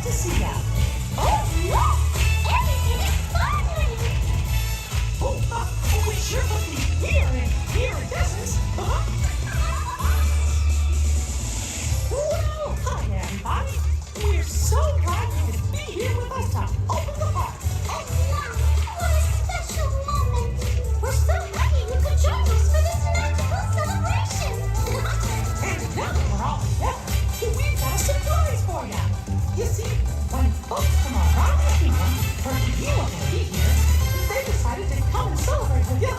to see that. Oh, look! Everything is sparkling! We sure put the here in iridescence. Well, hi everybody. We're so glad you could be here with us to open the park. Oh, wow! What a special moment! We're so happy you could join us for this magical celebration! And now we're all together, we've got a surprise for you. You see, when folks from around the kingdom heard you were going to be here, they decided to come and celebrate with you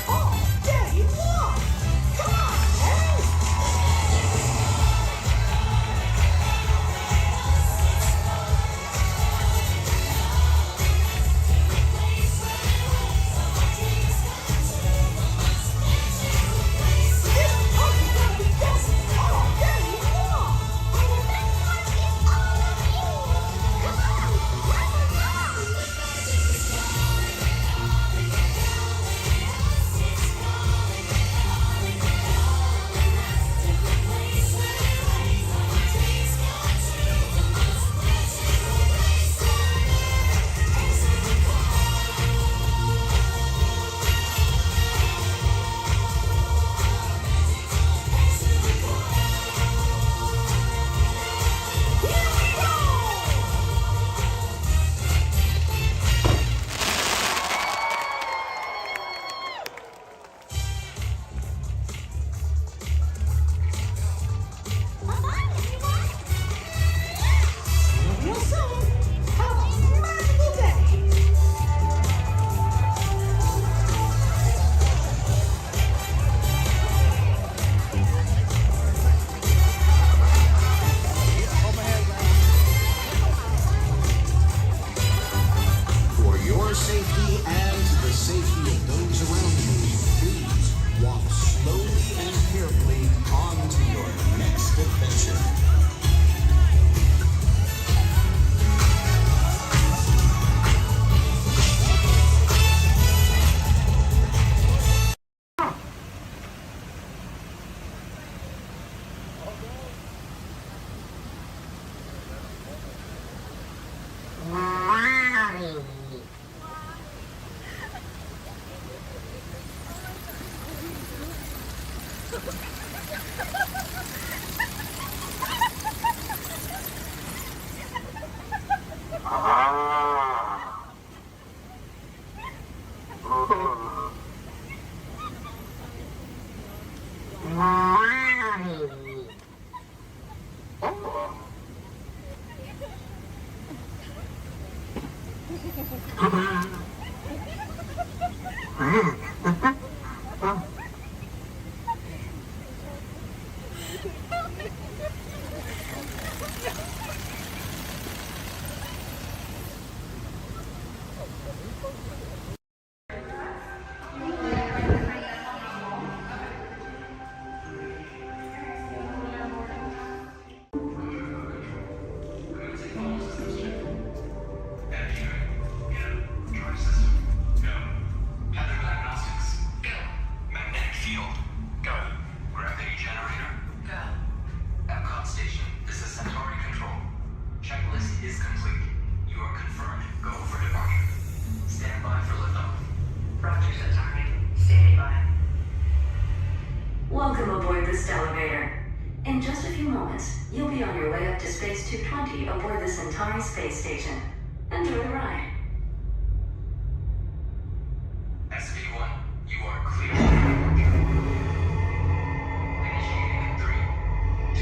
all day long. Come on, hey! This party's gonna be dancing all day long. And the best part is all of you! Come on, clap along! Here we go! Bye-bye, everyone! See you real soon. Have a magical day. For your safety and the safety of those around you, please walk slowly and carefully on to your next adventure. Welcome aboard this elevator. In just a few moments, you'll be on your way up to Space 220 aboard the Centauri space station. Enjoy the ride. SV1, you are clear. Initiating in 3, 2,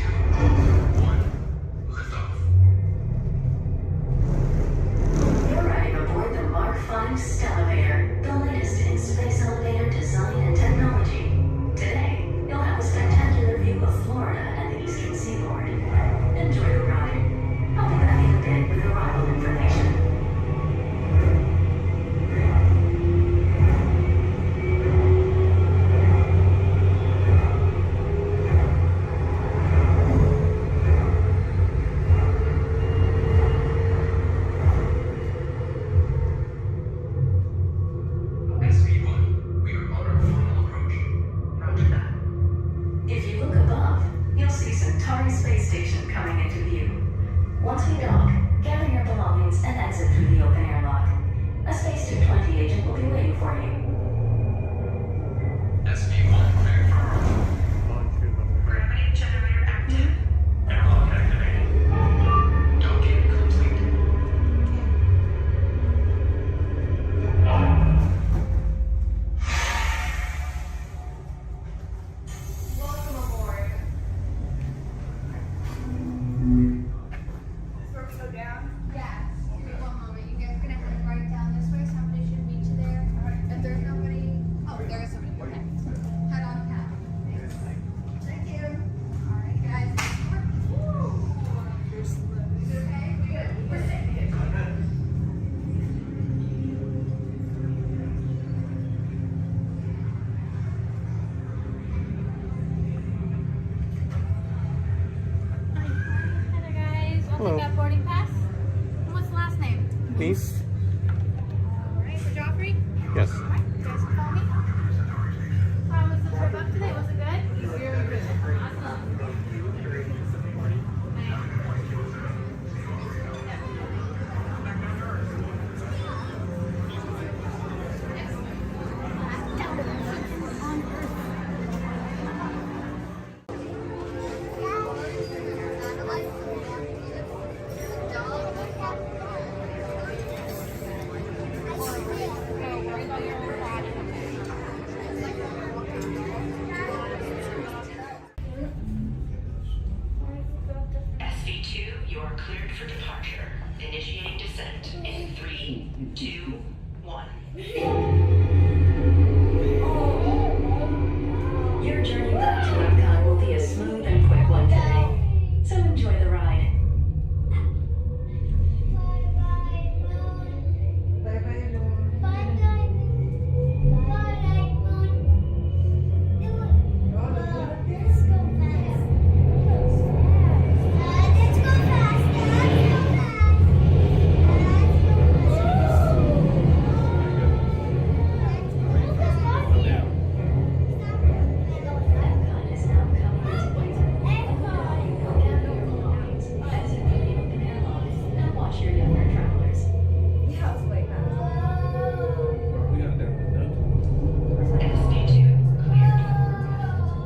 1, liftoff. You're riding aboard the Mark V Stellarator, the latest in space elevator design and technology. Today, you'll have a spectacular view of Florida and the eastern seaboard. Enjoy the ride. I'll be back in a bit with arrival information. Hello. Got boarding pass? And what's the last name? Niece? Alright, for Joffrey? Yes. Alright, you guys can call me. How was the trip up today? Was it good? Very good. Awesome. SV2, you are cleared for departure. Initiating descent in 3, 2, 1. Your journey back to Epcot will be a smooth and quick one today, so enjoy the ride. Epcot is now coming into winter. Gather your belongings, exit the open air lobby, and watch your younger travelers. SV2 cleared.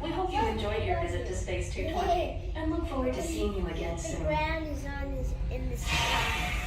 We hope you enjoyed your visit to Space 220 and look forward to seeing you again The soon. ground is on this in the sky.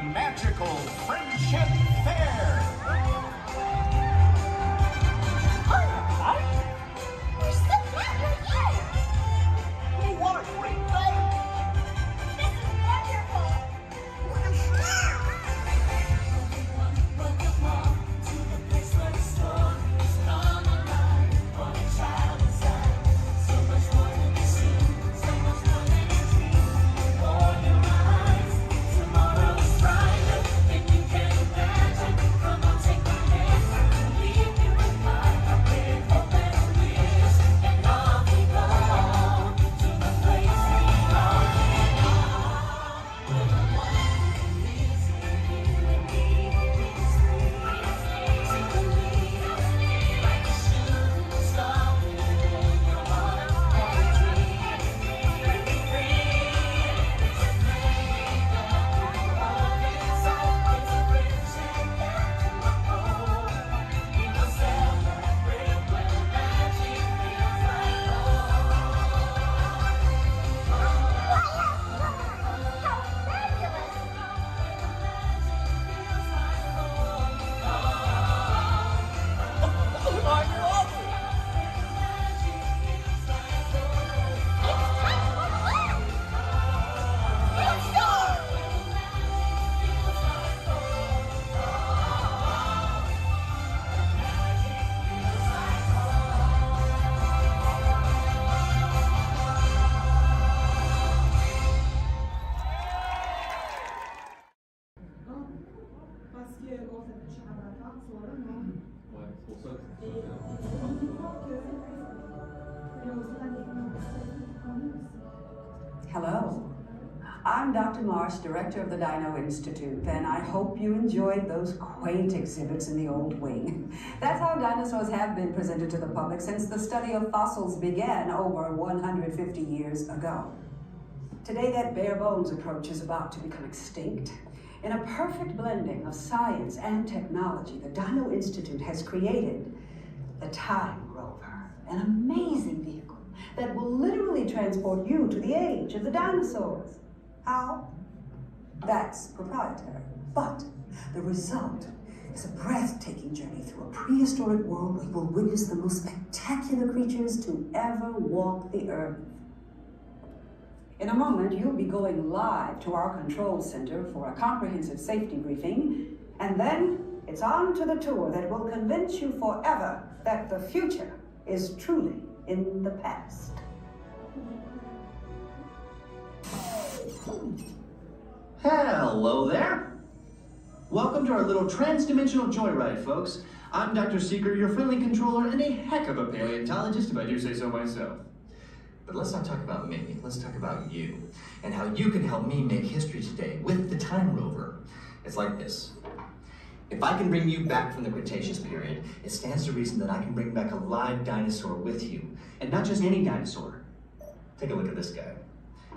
magical Friendship Fair. We're so glad you're here! What a great day! This is wonderful! Hello. I'm Dr. Marsh, director of the Dino Institute, and I hope you enjoyed those quaint exhibits in the old wing. That's how dinosaurs have been presented to the public since the study of fossils began over 150 years ago. Today, that bare bones approach is about to become extinct. In a perfect blending of science and technology, the Dino Institute has created the Time Rover, an amazing vehicle that will literally transport you to the age of the dinosaurs. How? That's proprietary. But the result is a breathtaking journey through a prehistoric world where you will witness the most spectacular creatures to ever walk the earth. In a moment, you'll be going live to our control center for a comprehensive safety briefing, and then it's on to the tour that will convince you forever that the future is truly in the past. Hello there. Welcome to our little trans-dimensional joyride, folks. I'm Dr. Seeker, your friendly controller, and a heck of a paleontologist, if I do say so myself. But let's not talk about me, let's talk about you, and how you can help me make history today with the Time Rover. It's like this. If I can bring you back from the Cretaceous period, it stands to reason that I can bring back a live dinosaur with you. And not just any dinosaur. Take a look at this guy.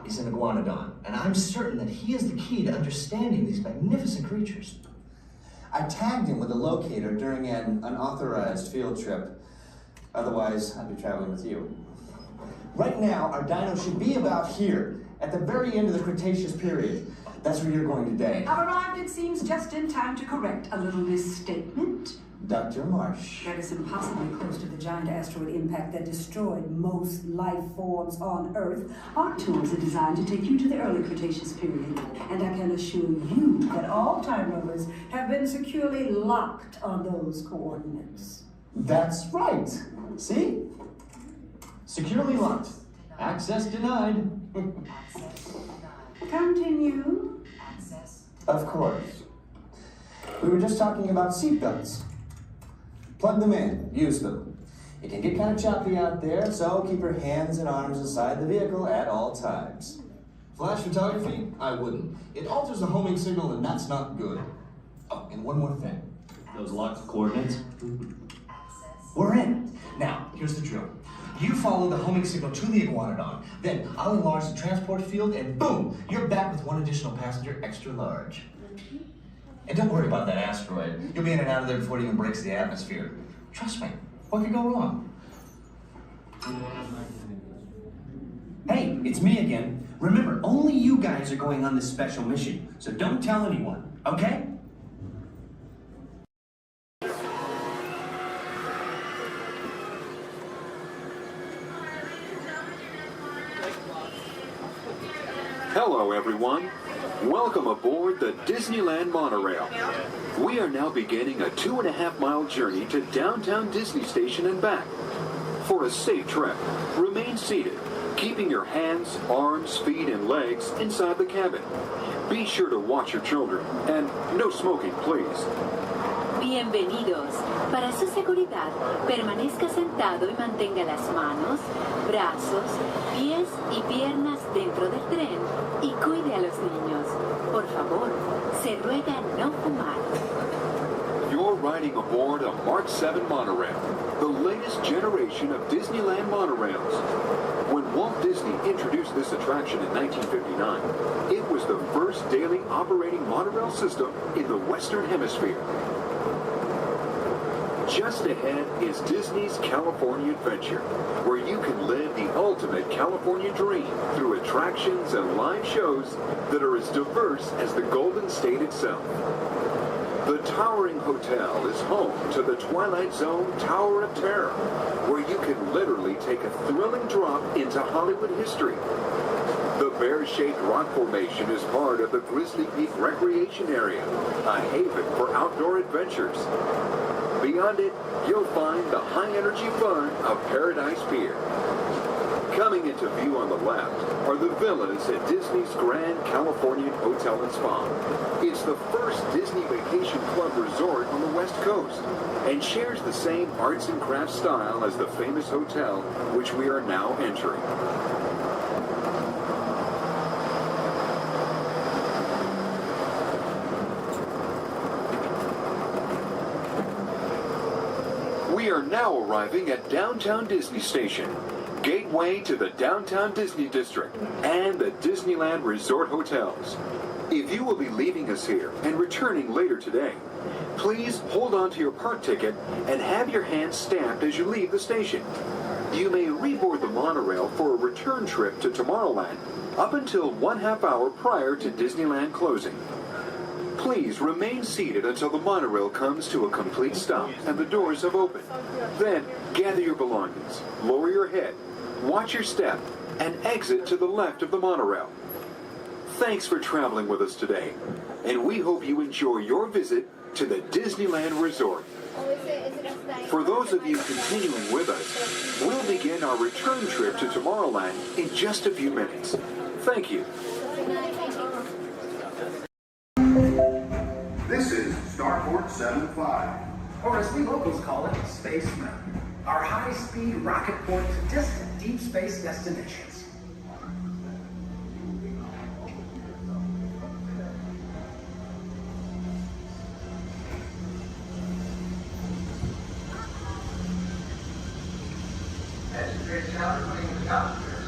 He's an iguanodon, and I'm certain that he is the key to understanding these magnificent creatures. I tagged him with a locator during an unauthorized field trip. Otherwise, I'd be traveling with you. Right now, our dino should be about here, at the very end of the Cretaceous period. That's where you're going today. I've arrived, it seems, just in time to correct a little misstatement. Dr. Marsh. That is impossibly close to the giant asteroid impact that destroyed most life forms on Earth. Our tours are designed to take you to the early Cretaceous period, and I can assure you that all time rovers have been securely locked on those coordinates. That's right. See? Securely locked. Access denied. Continue. Of course. We were just talking about seatbelts. Plug them in, use them. It can get kind of choppy out there, so keep your hands and arms inside the vehicle at all times. Flash photography? I wouldn't. It alters the homing signal, and that's not good. Oh, and one more thing. Those locked coordinates. We're in. Now, here's the drill. You follow the homing signal to the iguanodon, then I'll enlarge the transport field, and boom, you're back with one additional passenger extra large. And don't worry about that asteroid. You'll be in and out of there before it even breaks the atmosphere. Trust me, what could go wrong? Hey, it's me again. Remember, only you guys are going on this special mission, so don't tell anyone. Okay? Hello, everyone. Welcome aboard the Disneyland monorail. We are now beginning a 2.5-mile journey to downtown Disney Station and back. For a safe trip, remain seated, keeping your hands, arms, feet, and legs inside the cabin. Be sure to watch your children, and no smoking, please. Bienvenidos. Para su seguridad, permanezca sentado y mantenga las manos, brazos, pies y piernas dentro del tren y cuide a los niños. Por favor, se ruega no fumar. You're riding aboard a Mark 7 monorail, the latest generation of Disneyland monorails. When Walt Disney introduced this attraction in 1959, it was the first daily operating monorail system in the Western Hemisphere. Just ahead is Disney's California Adventure, where you can live the ultimate California dream through attractions and live shows that are as diverse as the Golden State itself. The towering hotel is home to the Twilight Zone Tower of Terror, where you can literally take a thrilling drop into Hollywood history. The bear-shaped rock formation is part of the Grizzly Peak Recreation Area, a haven for outdoor adventures. Beyond it, you'll find the high-energy fun of Paradise Pier. Coming into view on the left are the villas at Disney's Grand Californian Hotel and Spa. It's the first Disney Vacation Club resort on the West Coast and shares the same arts and crafts style as the famous hotel which we are now entering. We are now arriving at Downtown Disney Station, gateway to the Downtown Disney District and the Disneyland Resort Hotels. If you will be leaving us here and returning later today, please hold on to your park ticket and have your hand stamped as you leave the station. You may reboard the monorail for a return trip to Tomorrowland up until 1/2 hour prior to Disneyland closing. Please remain seated until the monorail comes to a complete stop and the doors have opened. Then, gather your belongings, lower your head, watch your step, and exit to the left of the monorail. Thanks for traveling with us today, and we hope you enjoy your visit to the Disneyland Resort. For those of you continuing with us, we'll begin our return trip to Tomorrowland in just a few minutes. Thank you. This is Starport 75. Or as we locals call it, Space Mountain. Our high-speed rocket port to distant deep space destinations.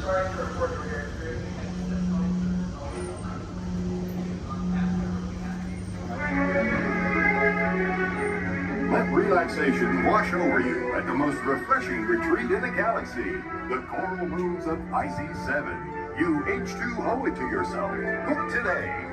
Sorry to report you here. Let relaxation wash over you at the most refreshing retreat in the galaxy, the coral rooms of Pisces 7. You H2O it to yourself. Book today.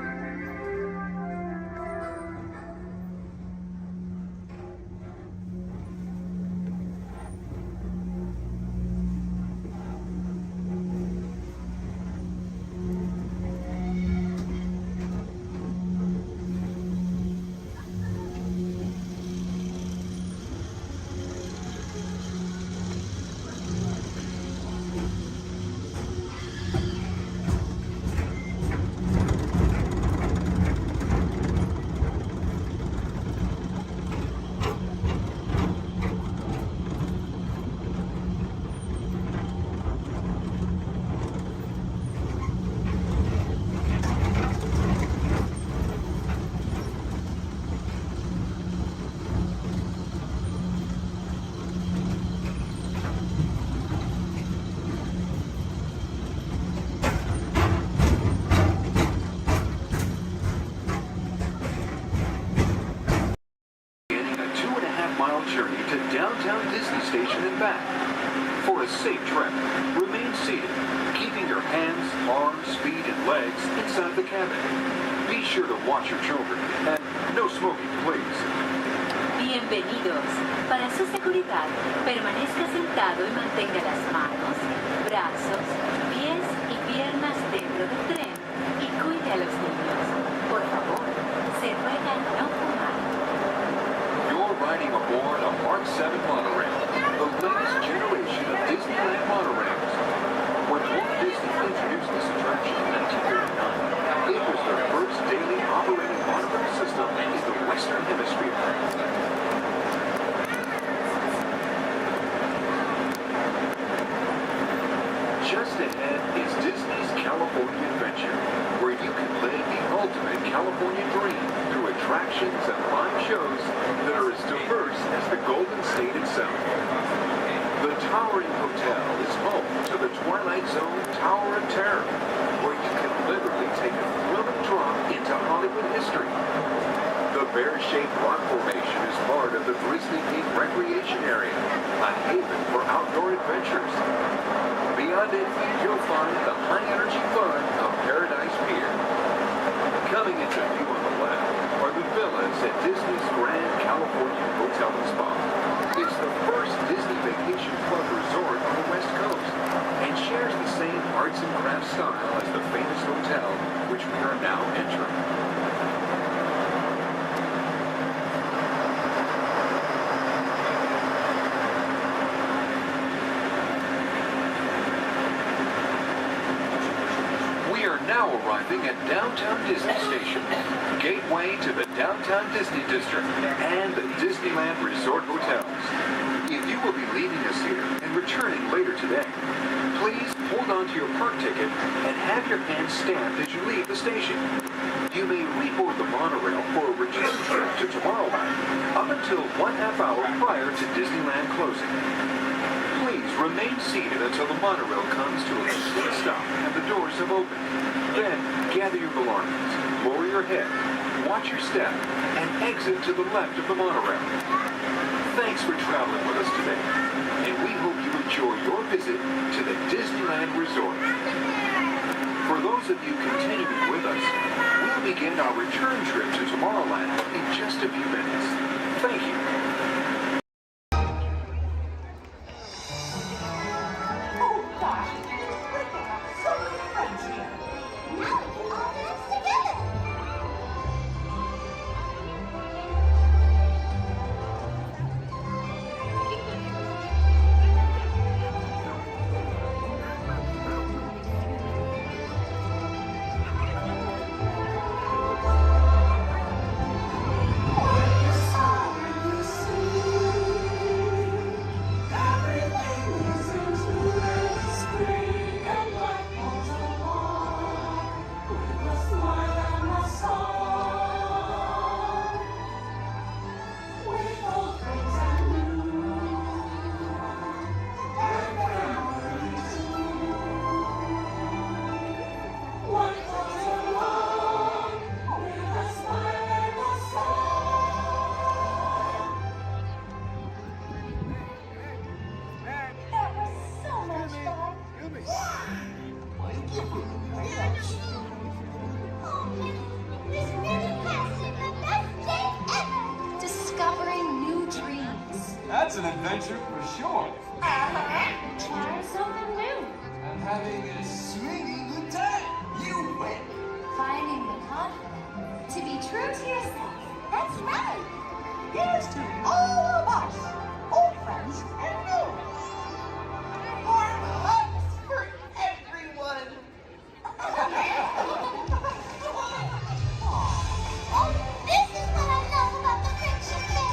Journey to downtown Disney Station and back. For a safe trip, remain seated, keeping your hands, arms, feet, and legs inside the cabin. Be sure to watch your children, and no smoking, please. Bienvenidos. Para su seguridad, permanezca sentado y mantenga las manos, brazos, pies y piernas dentro del tren y cuide a los niños. Por favor, se ruega no fumar. You're riding aboard a Mark 7 monorail, the latest generation of Disneyland monorails. When Walt Disney introduced this attraction in 1939, it was the first daily operating monorail system in the Western Hemisphere. Just ahead is Disney's California Adventure, where you can live the ultimate California dream through attractions and live shows that are as diverse as the Golden State itself. The towering hotel is home to the Twilight Zone Tower of Terror, where you can literally take a thrilling drop into Hollywood history. The bear-shaped rock formation is part of the Grizzly Peak Recreation Area, a haven for outdoor adventures. Beyond it, you'll find the high-energy fun of Paradise Pier. Coming into view on the left are the villas at Disney's Grand California Hotel and Spa. It's the first Disney Vacation Club resort on the West Coast and shares the same arts and crafts style as the famous hotel, which we are now entering. Now arriving at Downtown Disney Station, gateway to the Downtown Disney District and the Disneyland Resort Hotels. If you will be leaving us here and returning later today, please hold on to your park ticket and have your hand stamped as you leave the station. You may reboard the monorail for a return trip to Tomorrowland up until 1/2 hour prior to Disneyland closing. Please remain seated until the monorail comes to a complete stop and the doors have opened. Then, gather your belongings, lower your head, watch your step, and exit to the left of the monorail. Thanks for traveling with us today, and we hope you enjoy your visit to the Disneyland Resort. For those of you continuing with us, we'll begin our return trip to Tomorrowland in just a few minutes. Thank you. That's an adventure for sure. Trying something new. And having a swinging good time. You win. Finding the confidence to be true to yourself. That's right. Here's to all of us, old friends and new. Warm hugs for everyone. Oh, this is what I love about the Friendship Fair.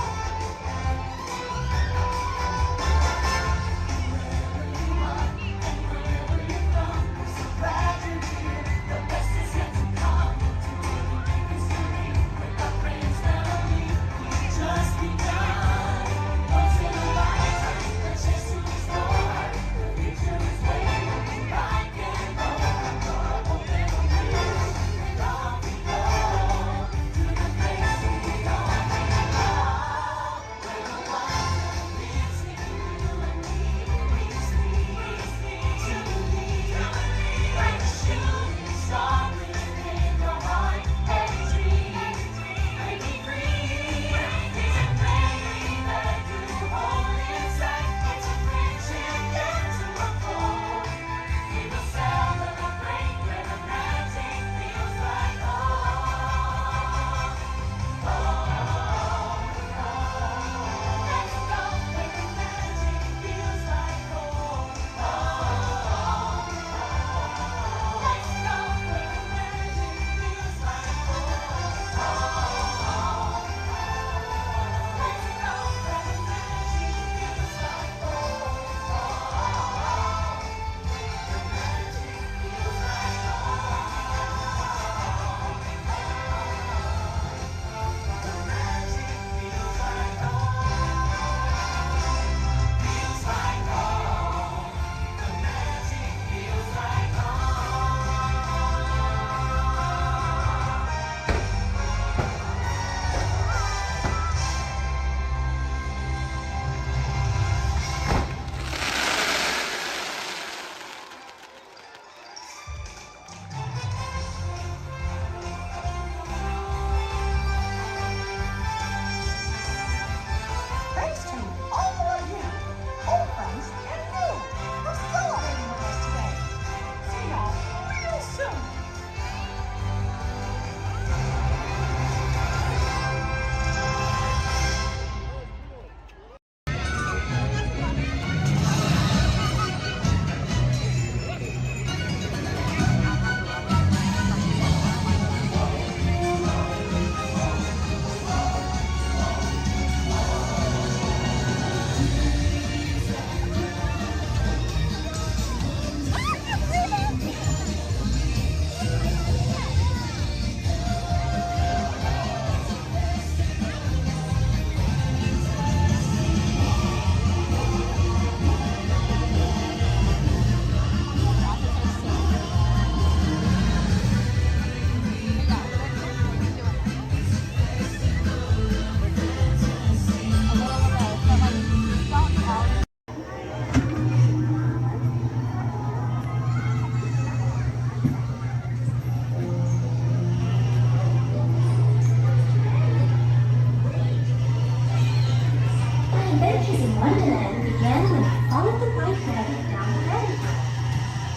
adventures in Wonderland began when I followed the white rabbit down the rabbit hole.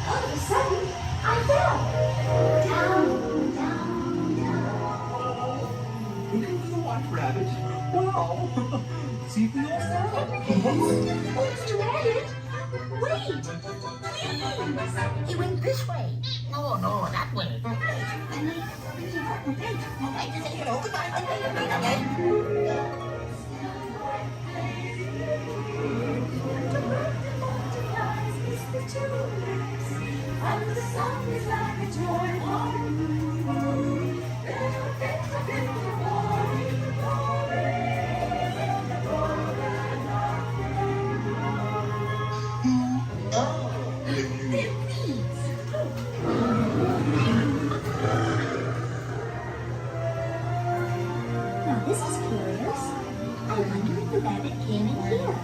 All of a sudden, I fell. Down, down, down. Looking for the white rabbit? Wow! See for yourself. Oh, Mr. Rabbit, wait! Please! It went this way. No, that way. And the sun is like a toy Now this is curious. I wonder if the rabbit came in here.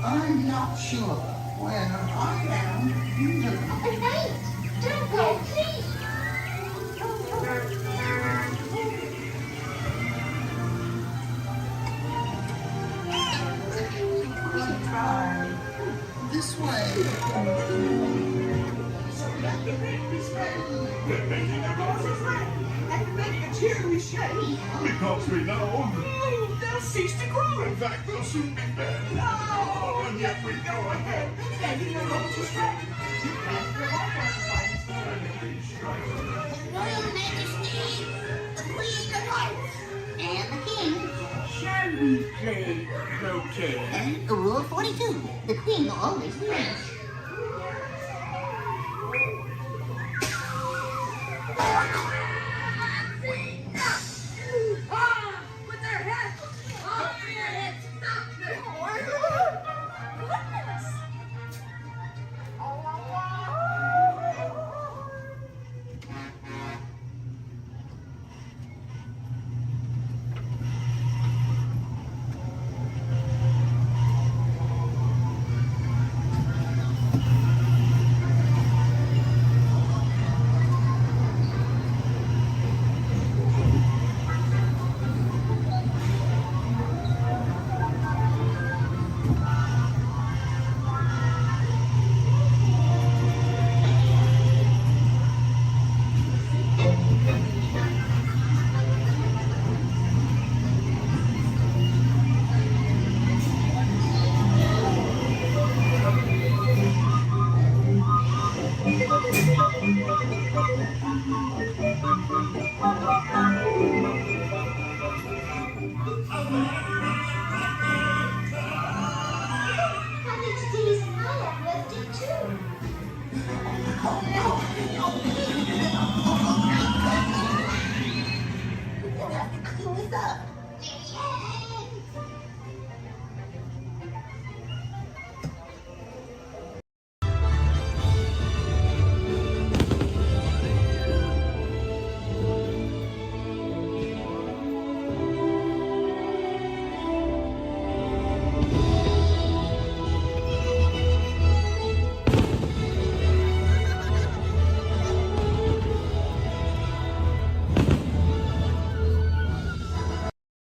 I'm not sure. Where I am, you do. Wait! Don't go, please! Try this way. They're making a noise. And making a cheery shake. Because we know. Oh, they'll cease to grow. In fact, they'll soon be dead. Oh, and yet we go ahead, making the roses red. You can't give up on science. Royal Majesty, the Queen of Hearts, and the King. Shall we play croquet? Rule 42, the Queen always wins. With their heads! Off your heads! Goodness! Majesty's, I have left it too. We'll have to clean this up. Yay!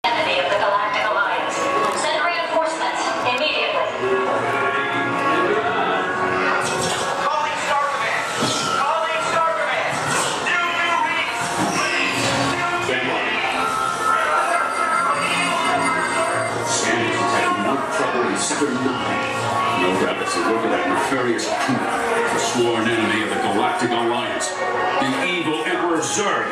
Enemy of the Galactic Alliance. Send reinforcements immediately. Calling Star Command! Calling Star Command! New reads! Sanders is having no trouble in Sector 9. No doubt it's the work of that nefarious coup, the sworn enemy of the Galactic Alliance, the evil Emperor Zurg.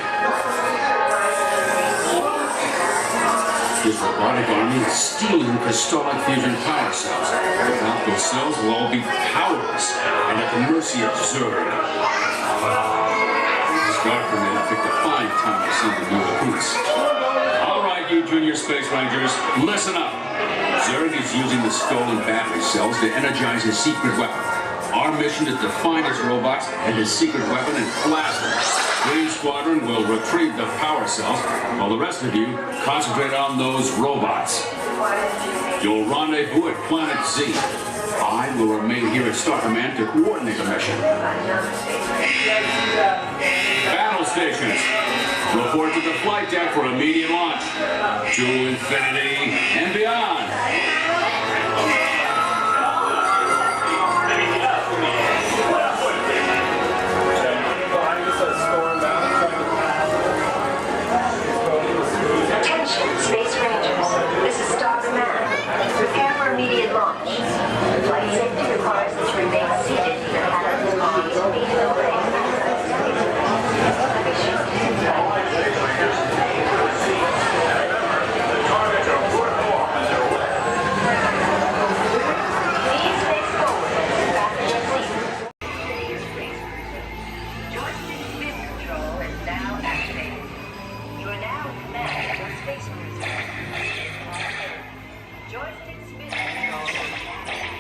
His robotic army is stealing crystallic fusion power cells. Without those cells, we'll all be powerless and at the mercy of Zurg. Star Command picked a fine time to send the new recruits. All right, you junior space rangers, listen up. Zurg is using the stolen battery cells to energize his secret weapon. Our mission is to find his robots and his secret weapon and blast them. Green Squadron will retrieve the power cells, while the rest of you concentrate on those robots. You'll rendezvous at Planet Z. I will remain here at Star Command to coordinate the mission. Battle stations. Report to the flight deck for immediate launch. To infinity and beyond. Attention, Space Rangers. This is Star Command. Prepare for immediate launch. Flight safety requires that you remain seated in your cabin on the immediate way. Please face forward and fasten your seatbelts. Joystick spin control is now activated. You are now in command of your space cruiser. Joystick spin control is activated.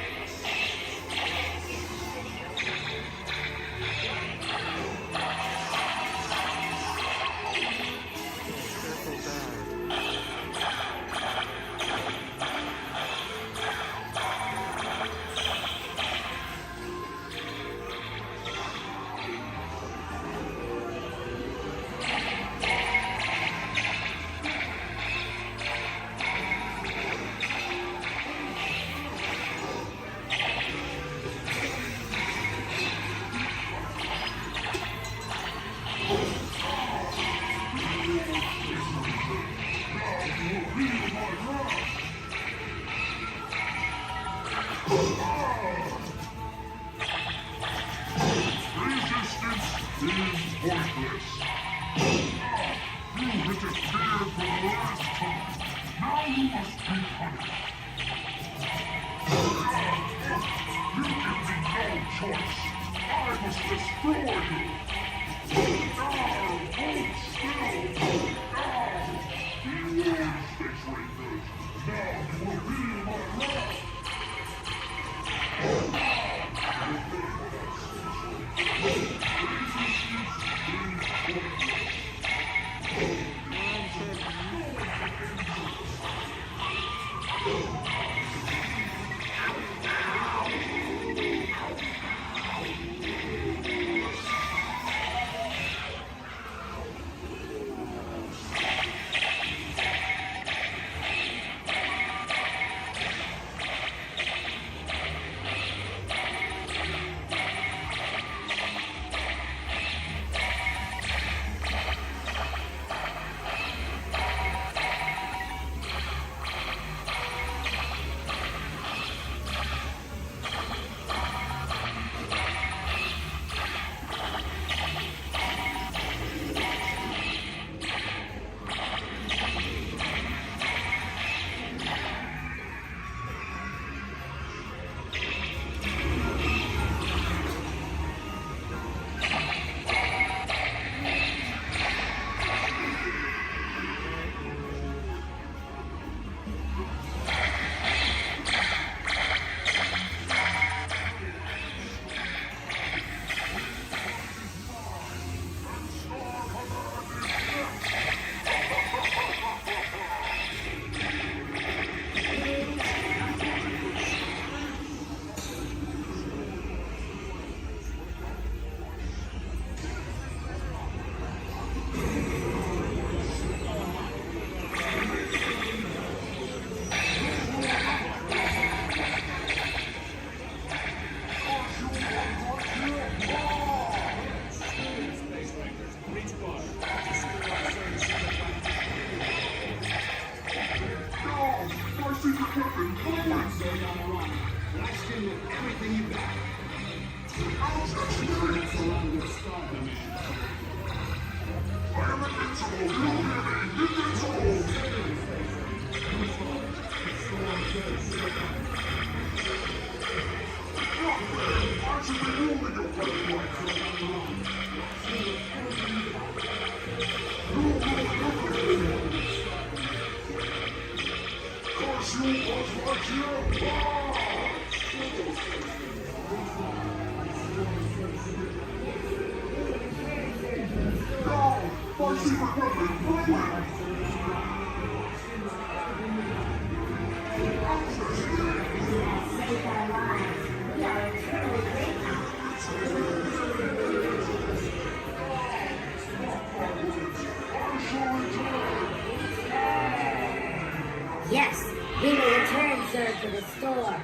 Yes, we will return Sir to the store.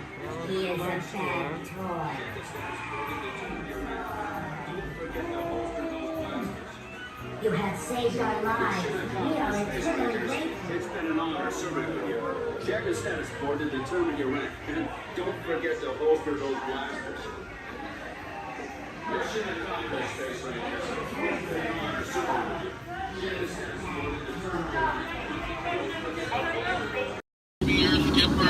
He is a bad toy. You have saved our lives. We are eternally grateful. It's been an honor serving with you. Check the status board to determine your rank. And don't forget to holster those blasters. Mission accomplished, Space Rangers. It's been an honor serving with you. Check the status board to determine your rank. Skipper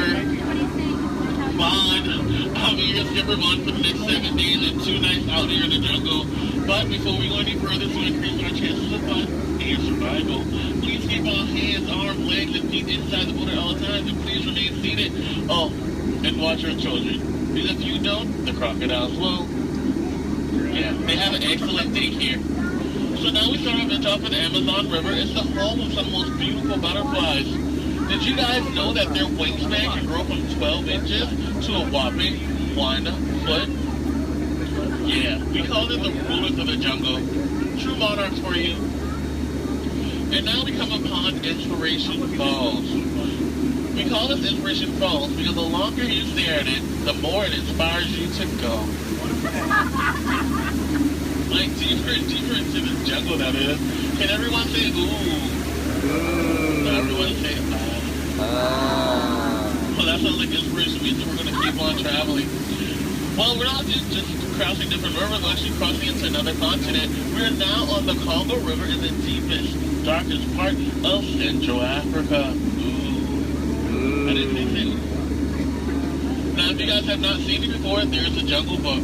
Bond. I'm your Skipper Bond for the next 7 days and 2 nights out here in the jungle. But before we go any further to increase our chances of fun and survival, please keep all hands, arms, legs, and feet inside the water at all times, and please remain seated. Oh, and watch your children. Because if you don't, the crocodiles will. Yeah, they have an excellent daycare. So now we start off at the top of the Amazon River. It's the home of some of the most beautiful butterflies. Did you guys know that their wingspan can grow from 12 inches to a whopping 1 foot? Yeah, we call them the rulers of the jungle. True monarchs for you. And now we come upon Inspiration Falls. We call this Inspiration Falls because the longer you stare at it, the more it inspires you to go. Like deeper and deeper into the jungle that is. Can everyone say ooh? Everyone say well, that sounds like inspiration means that we're going to keep on traveling. Well, we're not just crossing different rivers, we're actually crossing into another continent. We're now on the Congo River in the deepest, darkest part of Central Africa. Ooh. I didn't think so. Now, if you guys have not seen it before, there's the Jungle Book.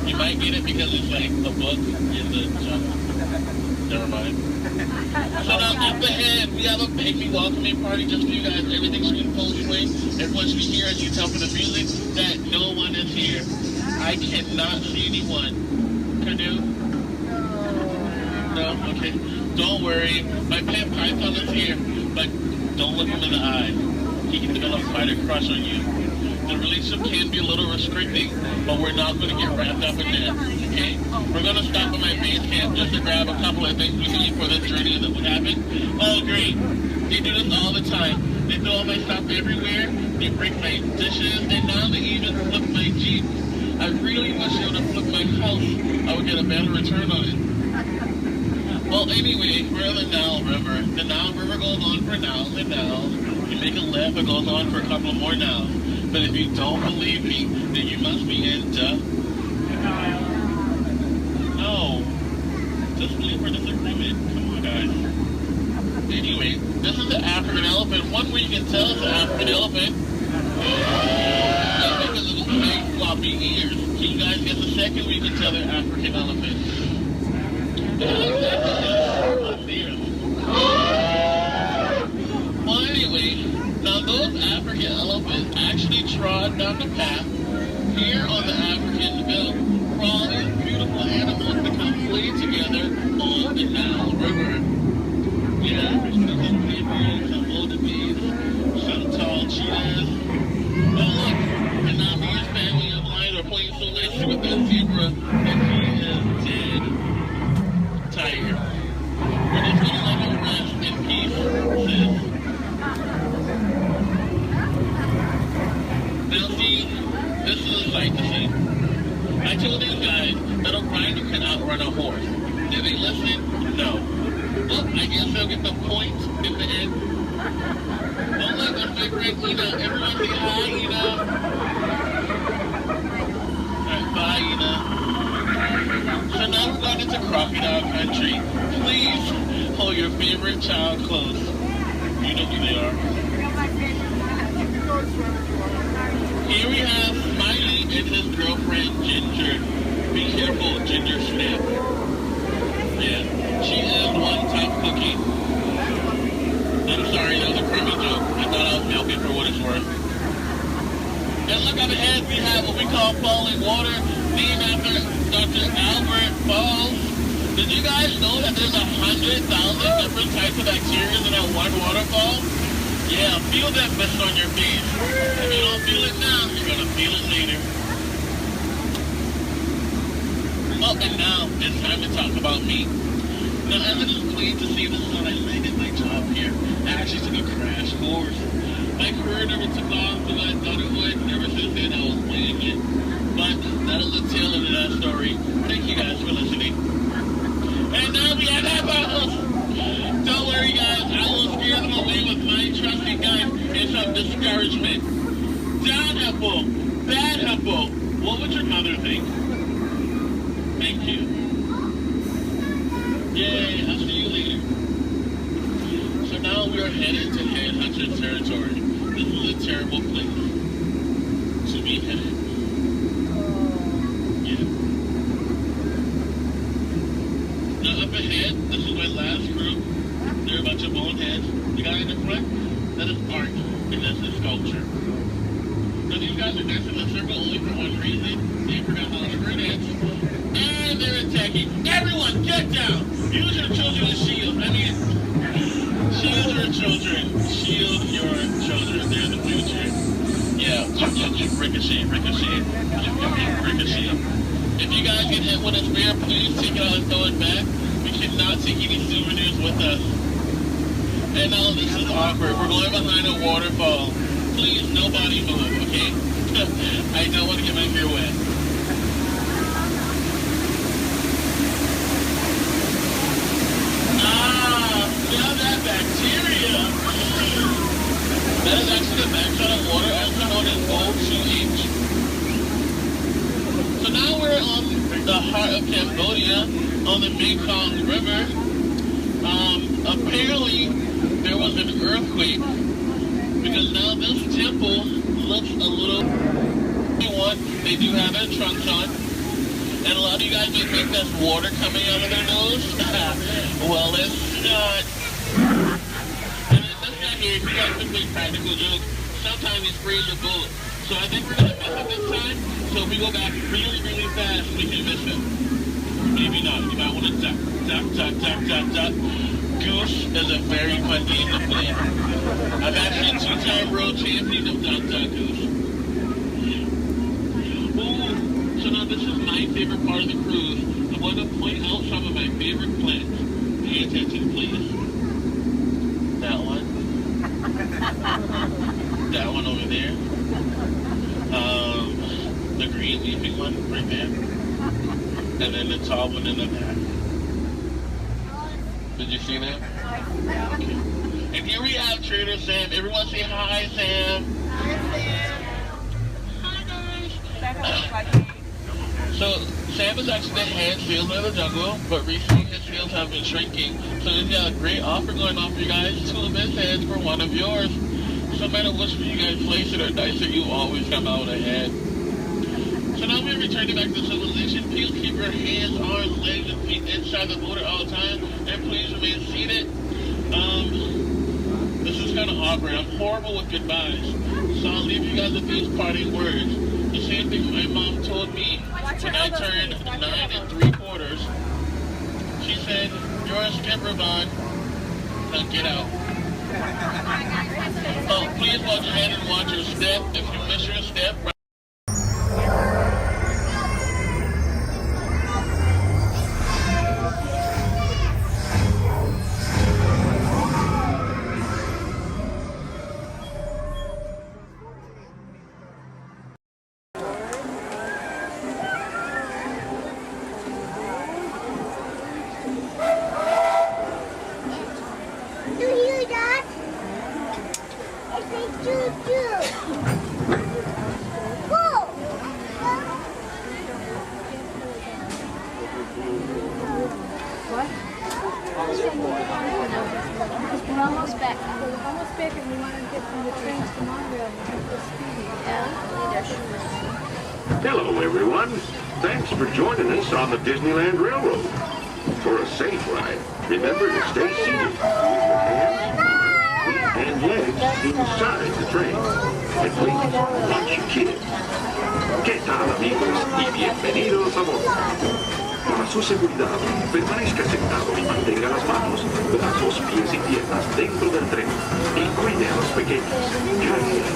You might get it because it's like the book in the jungle. Never mind. So now up ahead, we have a baby welcoming party just for you guys. Everything's been full swing. Everyone should be here, as you tell from the music, that no one is here. I cannot see anyone. Canoe? No? Okay. Don't worry. My pet python is here, but don't look him in the eye. He can develop quite a crush on you. The relationship can be a little restricting, but we're not going to get wrapped up in that, okay? We're going to stop at my base camp just to grab a couple of things we need for this journey that would happen. Oh, great. They do this all the time. They throw all my stuff everywhere, they break my dishes, and now they even flip my Jeep. I really wish they would have flipped my house. I would get a better return on it. Well, anyway, we're in the Nile River. The Nile River goes on for Niles and Niles. You make a left, it goes on for a couple more Niles. But if you don't believe me, then you must be in No. Disbelief or disagreement. Come on, guys. Anyway, this is the African elephant. One way you can tell it's an African elephant is because of its big floppy ears. Can you guys get the second way you can tell they're African elephants? Well, anyway, now those African elephants actually trod down the path here on the African Ville for all these beautiful animals to come play together on the Nile River. Yeah, some zebras, some wildebeest, some tall cheetahs. But look, and now me and his family of lions are playing so nicely with that zebra that he is dead. Tiger. We're just gonna let him rest in peace, sis. Now see, this is a sight to see. I told these guys that a rider can outrun a horse. Did they listen? No. Well, I guess they'll get the point in the end. Oh look, that's my friend Ina. Everyone say hi, Ina. Alright, bye, Ina. So now we're going into crocodile country. Please hold your favorite child close. You know who they are. Here we have Smiley and his girlfriend Ginger. Be careful, Ginger Snap. Yeah, she is one tough cookie. I'm sorry, that was a crummy joke. I thought I was milking for what it's worth. And look up ahead, we have what we call falling water, named after Dr. Albert Falls. Did you guys know that there's 100,000 different types of bacteria in that one waterfall? Yeah, feel that mist on your face. If you don't feel it now, you're gonna feel it later. Oh, and now it's time to talk about me. Now, as it is pleased to see this is how I landed my job here. I actually took a crash course. hippo. Bad hippo. What would your mother think? Thank you. Yay, I'll see you later. So now we are headed to Headhunter territory. This is a terrible place to be headed. Yeah. Now up ahead, this is my last group. They're a bunch of boneheads. The guy in the front, that is art, and that's a sculpture. So these guys are dancing in a circle only for one reason. They forgot how to square dance. And they're attacking. Everyone, get down! Use your children as shield. I mean, shield your children. Shield your children. They're the future. Yeah, ricochet, ricochet. Ricochet. If you guys get hit with a spear, please take it out and throw it back. We cannot take any souvenirs with us. And now this is awkward. We're going behind a waterfall. Please, nobody move, okay? I don't want to get my hair wet. Now that bacteria. That is actually the backside of water, also known as O2H. So now we're on the heart of Cambodia, on the Mekong River. Apparently, there was an earthquake, because now this temple looks a little... They do have their trunks on, and a lot of you guys may think that's water coming out of their nose. Well, it's not. And it's just not here. If you guys can make practical jokes, sometimes he sprays a bullet. So I think we're going to miss him this time. So if we go back really, really fast, we can miss him. Maybe not. You might want to duck, duck, duck, duck, duck, duck. Goose is a very fun game to play. I'm actually a two-time world champion of Duck Duck Goose. Ooh, so now this is my favorite part of the cruise. I'm going to point out some of my favorite plants. Pay attention, please. That one. That one over there. The green leafy one right there. And then the tall one in the back. Did you see that? Okay. And here we have Trader Sam. Everyone say hi, Sam. Hi, guys. So, Sam is actually the head salesman of the jungle, but recently his sales have been shrinking. So he's got a great offer going on for you guys. 2 of his heads for one of yours. So no matter which one you guys place it or dice it, you always come out ahead. So now we're returning back to civilization. Please keep your hands, arms, legs, and feet inside the motor all the time. And please remain seated. This is kind of awkward. I'm horrible with goodbyes. So I'll leave you guys with these parting words. The same thing my mom told me when I turned 9 3/4. She said, "You're a skipper, Bond. Now get out." Oh, please watch ahead and watch your step. If you miss your step, Hello, everyone. Thanks for joining us on the Disneyland Railroad. For a safe ride, remember to stay seated with your hands, feet, and legs inside the train. And please, watch your kids. ¿Qué tal, amigos? Y bienvenidos a bordo. Para su seguridad, permanezca sentado y mantenga las manos, brazos, pies y piernas dentro del tren. Y cuide a los pequeños. Gracias.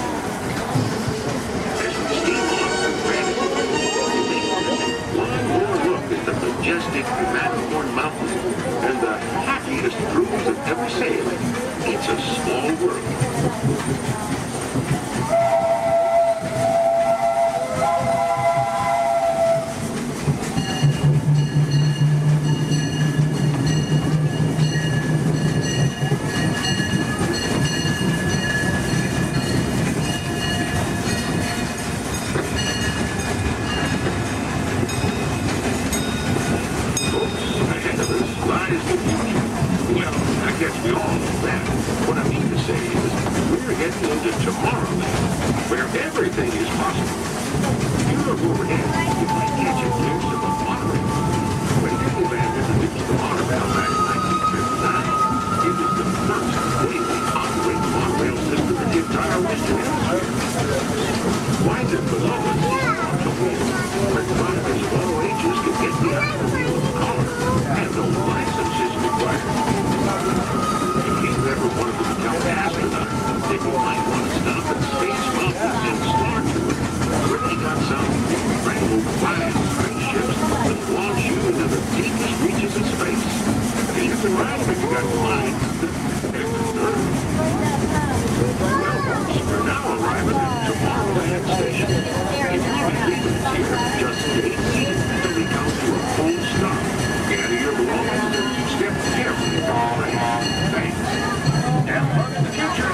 One more look at the majestic Matterhorn Mountain and the happiest cruise of ever sailed. It's a small world. heading into Tomorrowland, where everything is possible. You look overhead, you might catch a glimpse of a monorail. When Disneyland introduced the monorail back in 1959, it was the first daily operating monorail system in the entire Western Hemisphere. Winding below us is the wheel, where drivers of all ages can get behind the wheel of a car, and no license is required. If you ever wanted to become an astronaut, then you might want to stop at Space Mountain in Star Tours, where they got some incredible flying spaceships that launch you into the deepest reaches of space. And you can ride them if you got flying. Well, folks, we're now arriving at Tomorrowland Station. If you be leaving here, just stay seated until we count to a full stop. Gather your belongings and step carefully down the ramp. Thanks. Have fun in the future.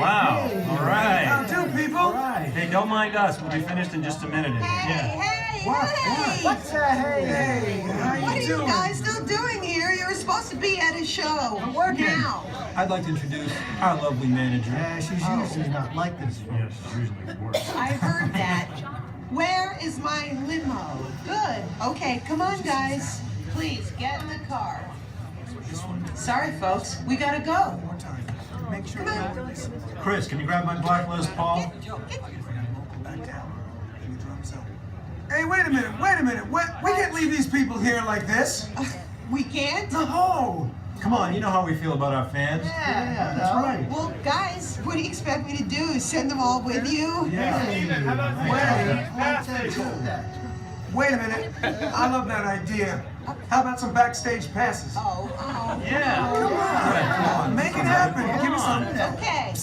Wow. All right. How do, people? All right. Hey, don't mind us. We'll be finished in just a minute. What's that? Hey, how What are you you doing? guys still doing here? You're supposed to be at a show. I'm working. Now. I'd like to introduce our lovely manager. She's usually not like this. Yeah, she's usually worse. I heard that. Where is my limo? Good. Okay, come on, guys. Please, get in the car. Sorry, folks. We gotta go. Make sure Come on. Chris, can you grab my black Les Paul? Hey, wait a minute. We can't leave these people here like this. We can't? No. Come on, you know how we feel about our fans. Yeah, that's right. Well, guys, what do you expect me to do? Send them all with you? Wait a minute. I love that idea. How about some backstage passes? Oh. Yeah. Come on. Make it happen. Give me some. Okay,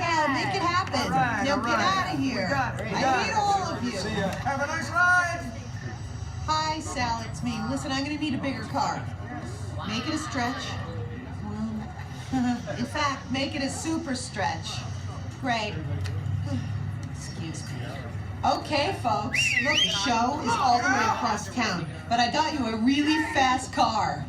I'll make it happen. Now get out of here. I need all of you. See ya. Have a nice ride. Hi, Sal, it's me. Listen, I'm gonna need a bigger car. Make it a stretch. In fact, make it a super stretch. Great. Excuse me. Okay, folks. Look, the show is all the way across town, but I got you a really fast car.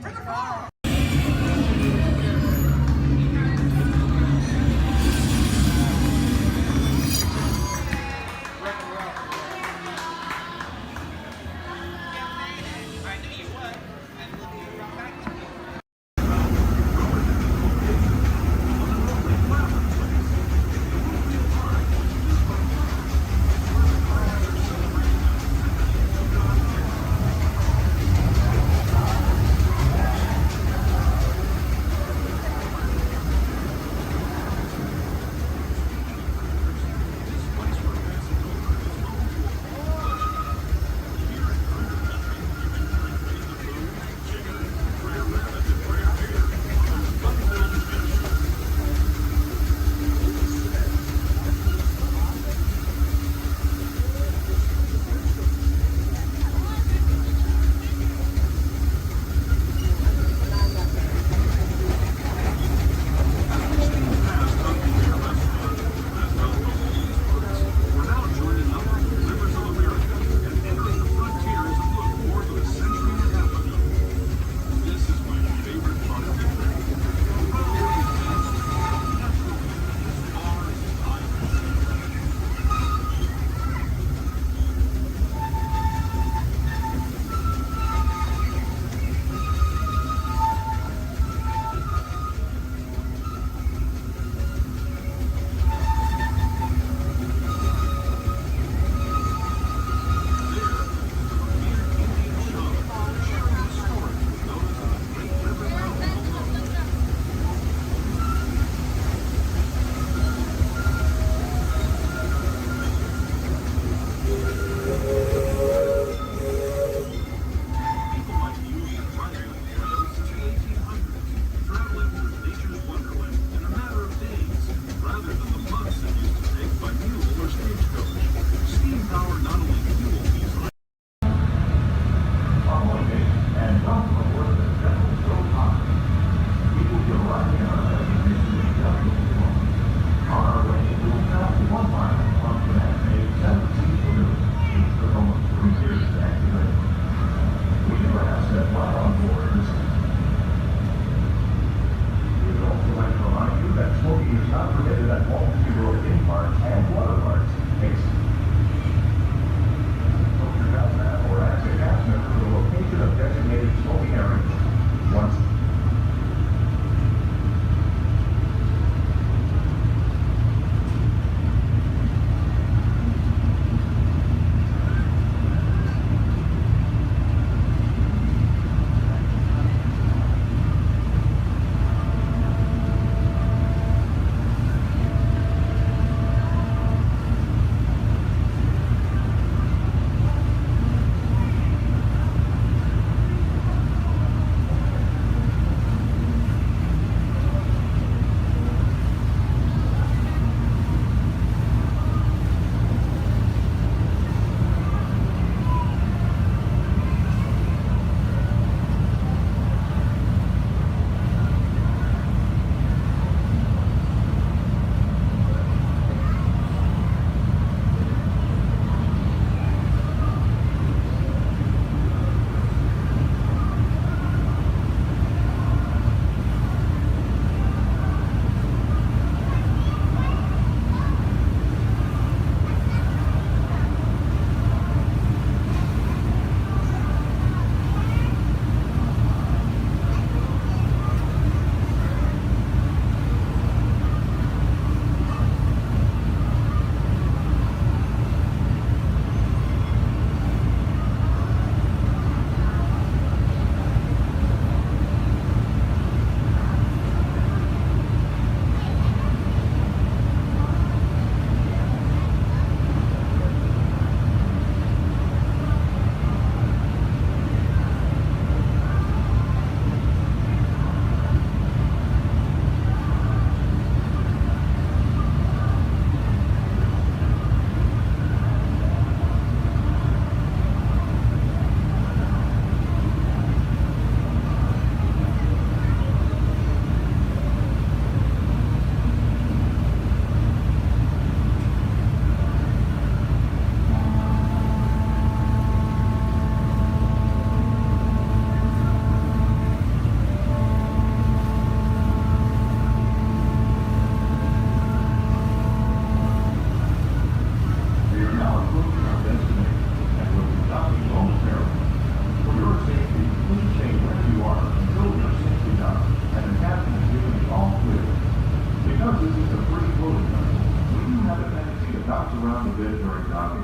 should not surround the bed during docking.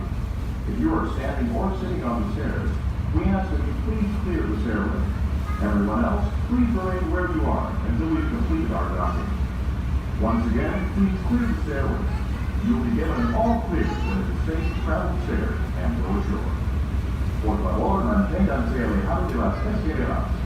If you are standing or sitting on the stairs, we ask that you please clear the stairway. Everyone else, please remain where you are until we've completed our docking. Once again, please clear the stairway. You will be given an all clear when it is safe to travel stairs and go ashore. Por favor, manténganse alejados de las escaleras.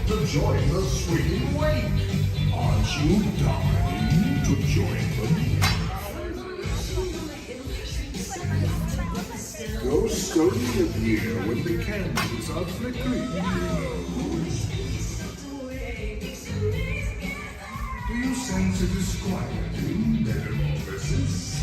to join the swinging wake. Aren't you dying to join them? Ghosts only appear when the candles are flickering, you know. Do you sense a disquieting metamorphosis?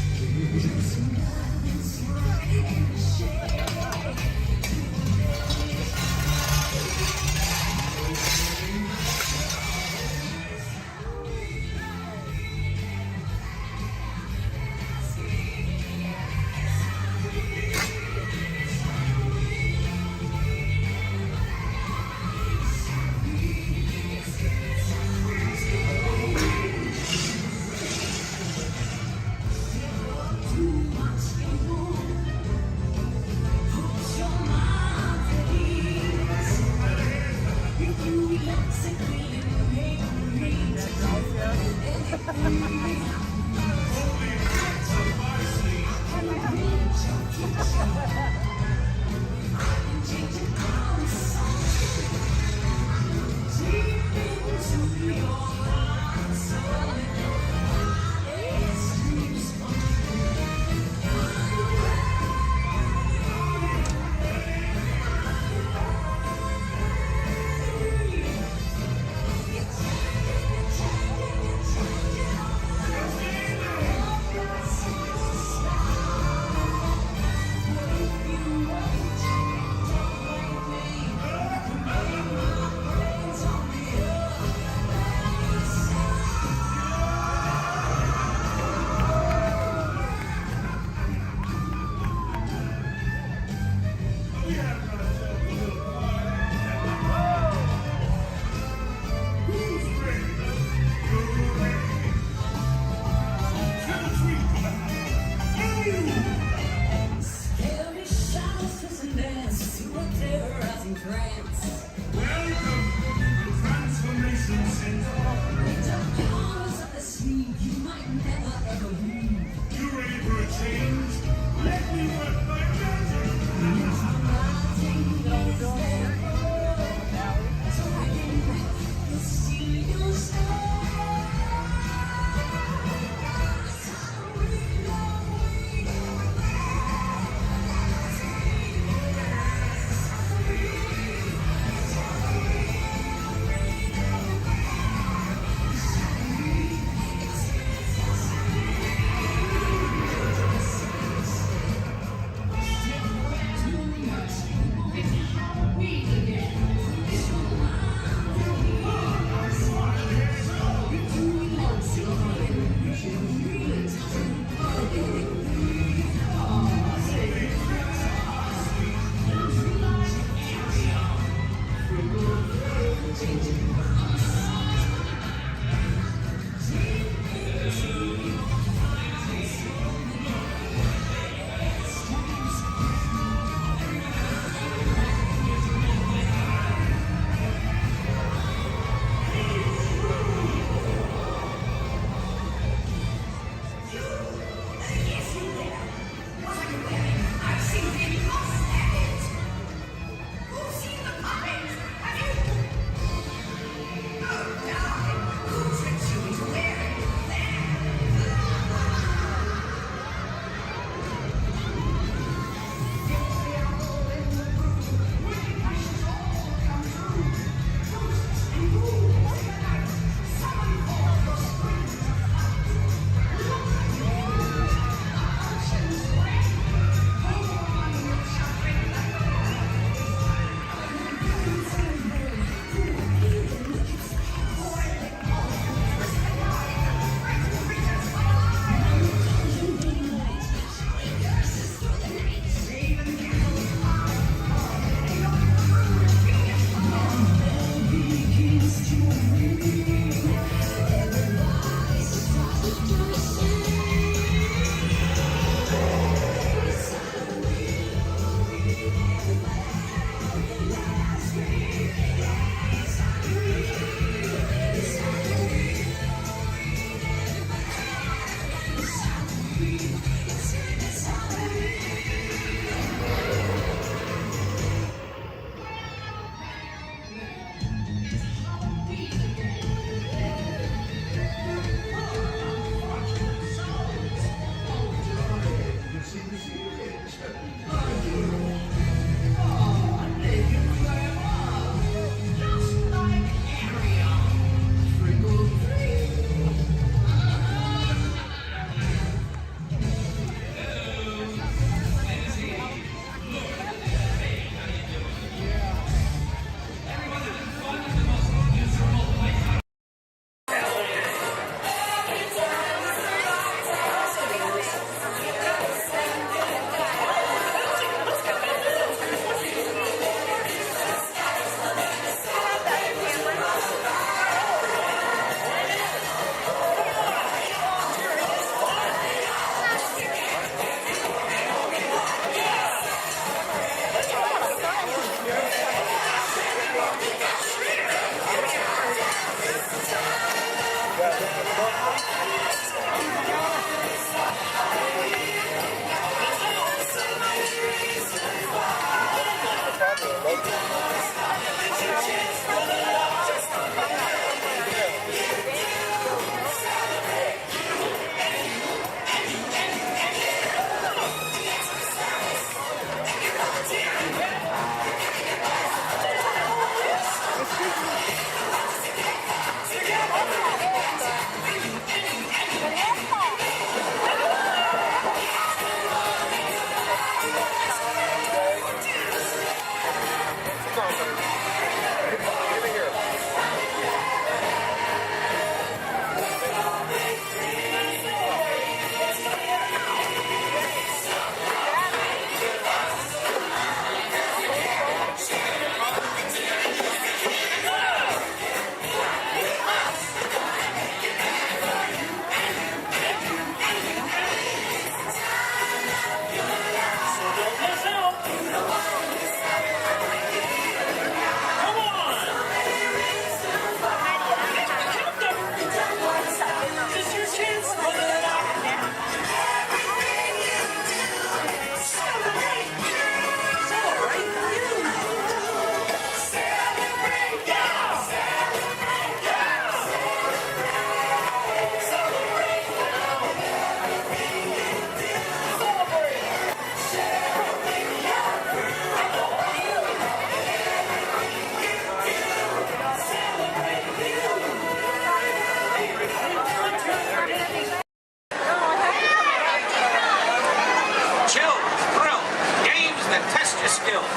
Hills.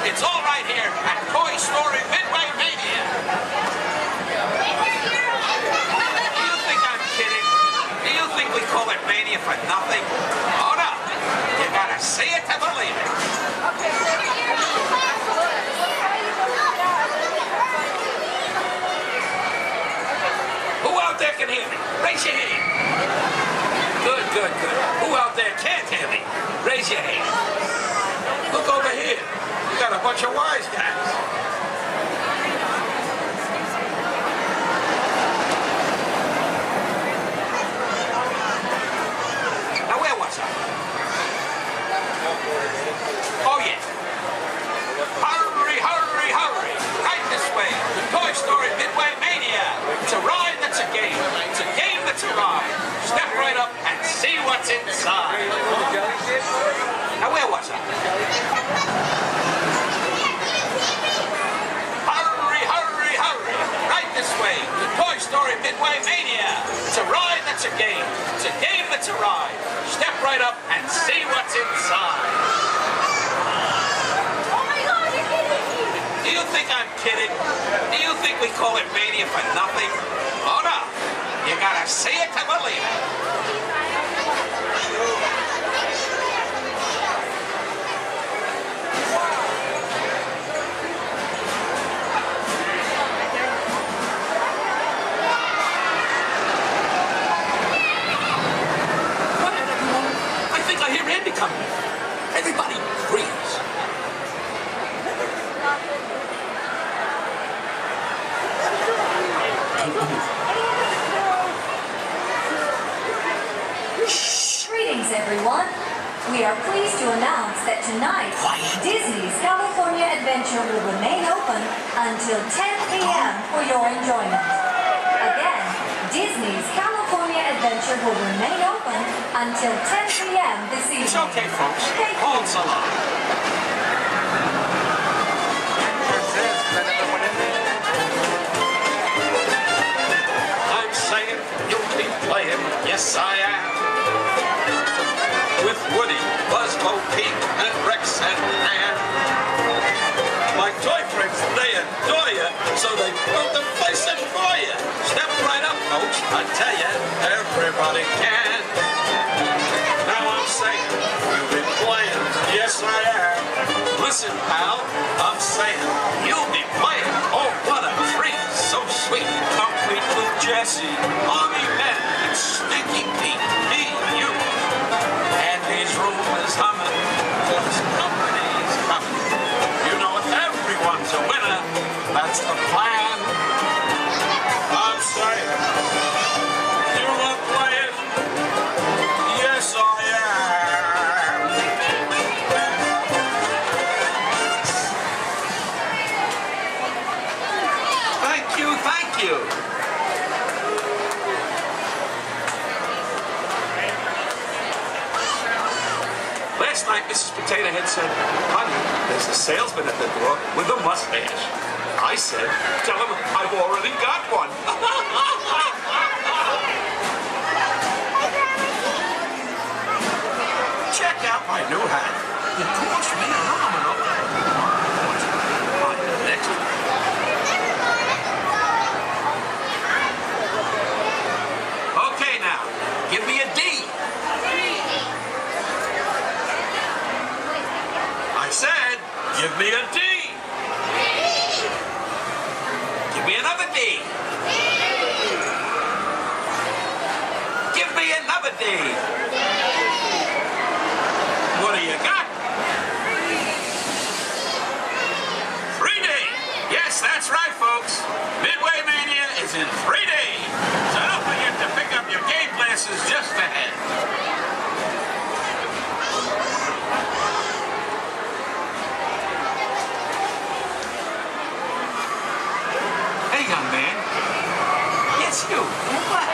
It's all right here at Toy Story Midway Mania. Do you think I'm kidding? Do you think we call it Mania for nothing? Oh no, you gotta see it to believe it. Who out there can hear me? Raise your hand. Good, good, good. Who out there can't hear me? Raise your hand. Look over here. We got a bunch of wise guys. Now where was I? Oh yeah. Hurry, hurry, hurry. Right this way. Toy Story Midway Mania. It's a ride that's a game. It's a game that's a ride. Step right up and see what's inside. Now where was I? Hurry, hurry, hurry. Right this way. The Toy Story Midway Mania. It's a ride that's a game. It's a game that's a ride. Step right up and see what's inside. Oh my God, you're kidding me! Do you think I'm kidding? Do you think we call it Mania for nothing? Oh no. You gotta see it to believe it. I think I hear Andy coming. Everybody, freeze. Greetings, everyone. We are pleased to announce that tonight, Disney's California Adventure will remain open until 10 p.m. for your enjoyment. Again, Disney's California Adventure will remain open until 10 p.m. this evening. It's okay, folks. Thank you. Hold so long. I'm saying you'll be playing, yes I am. With Woody, Buzz, Bo Peep, and Rex and Ann. My toy friends, they adore you, so they built the place in for you. Step right up, coach. I tell you, everybody can. Now I'm saying, you'll be playing, yes I am. Listen, pal, I'm saying, you'll be playing. Oh, what a treat, so sweet. Complete with Jesse, Mommy Ben, and Stinky Pete, me, you. Andy's room is humming, cause company's coming. You know if everyone's a winner, that's the plan. I'm saying, you are playing, yes I am. Thank you, thank you. Last night, Mrs. Potato Head said, honey, there's a salesman at the door with a mustache. I said, tell him I've already got one. Check out my new hat. It cost me an arm and a next one. Okay, now, give me a D. I said, give me a D. Give me another D. Give me another D. What do you got? 3D. Yes, that's right, folks. Midway Mania is in 3D. So don't forget to pick up your game glasses just ahead. Hey, young man. Yes, you. What?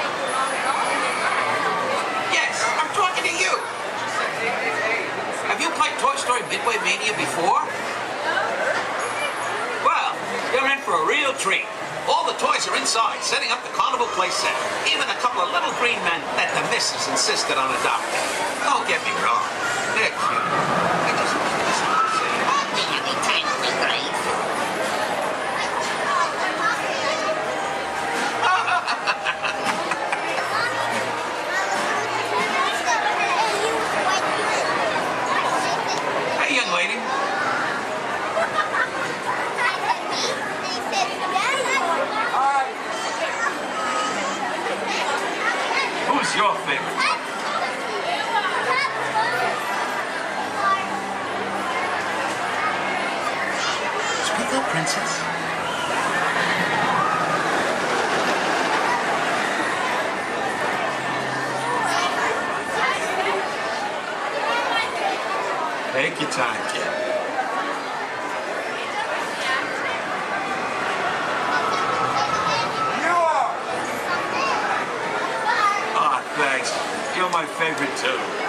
Yes, I'm talking to you. Have you played Toy Story Midway Mania before? Well, you're in for a real treat. All the toys are inside, setting up the carnival play set. Even a couple of little green men that the missus insisted on adopting. Don't get me wrong. They're cute. I just Take your time, kid. You are! Ah, thanks. You're my favorite, too.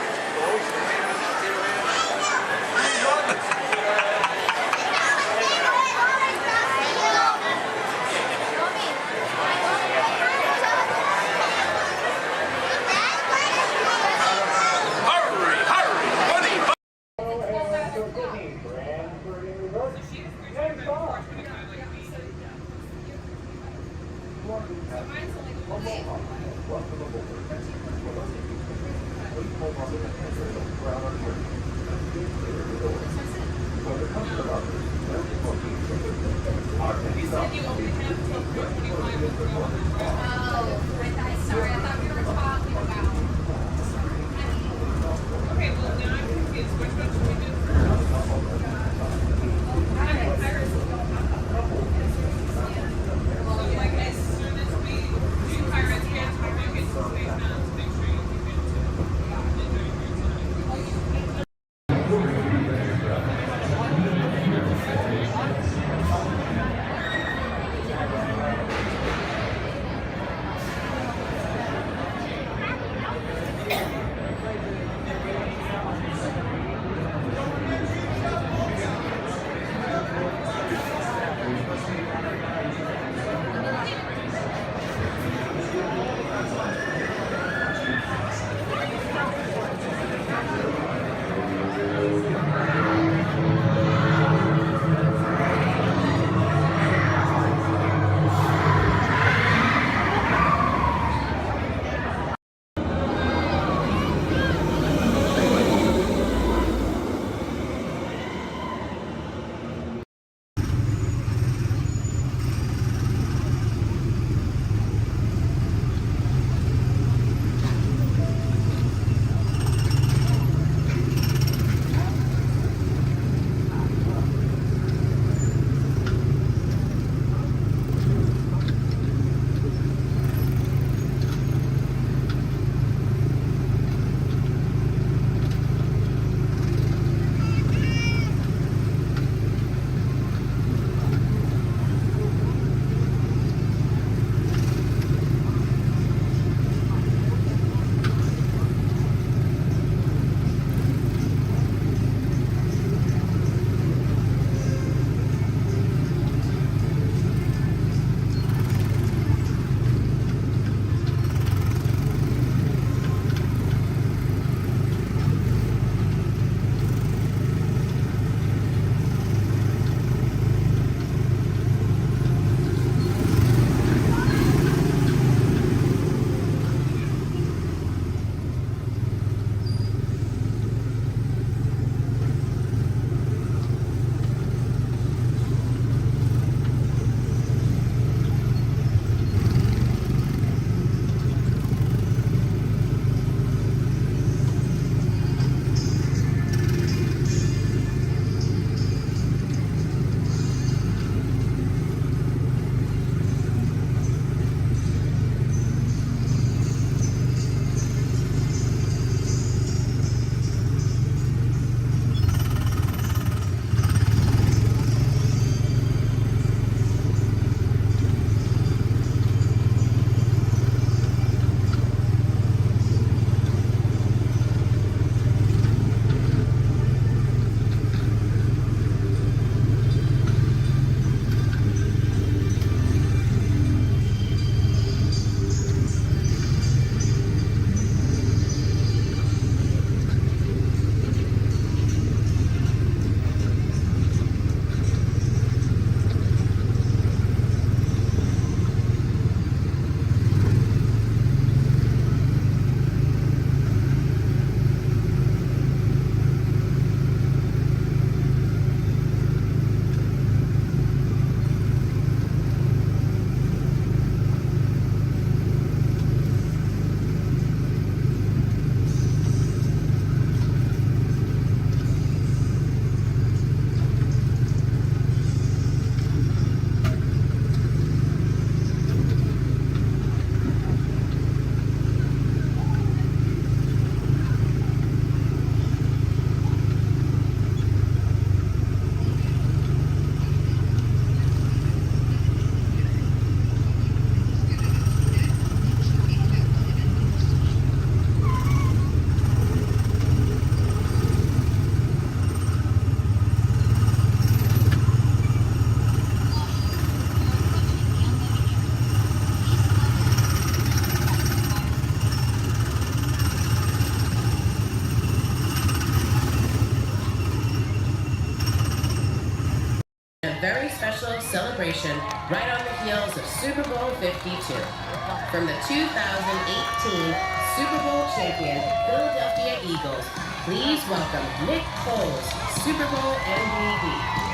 very special celebration right on the heels of Super Bowl 52. From the 2018 Super Bowl champion Philadelphia Eagles, please welcome Nick Foles, Super Bowl MVP.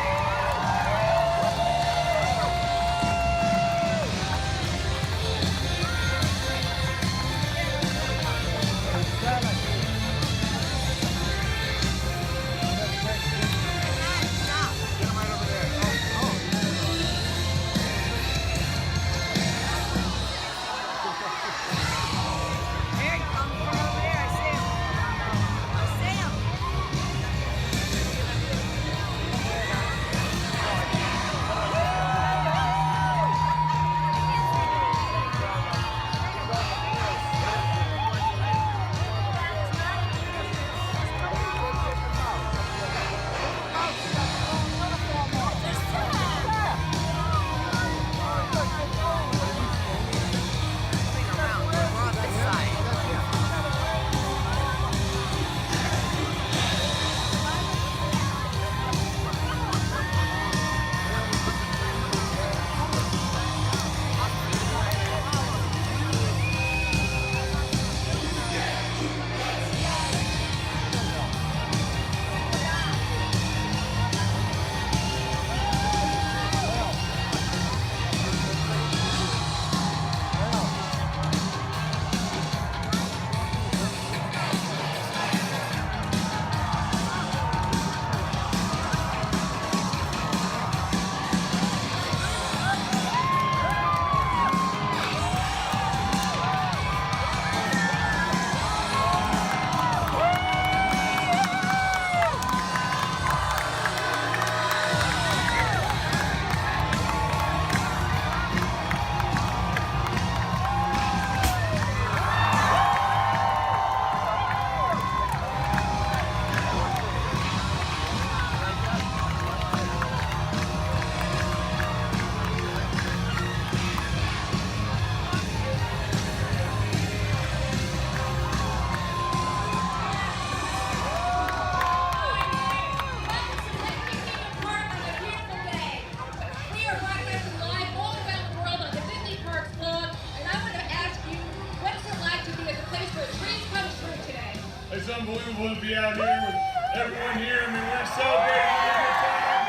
It's unbelievable to be out here with everyone here. I mean, we're celebrating a good time.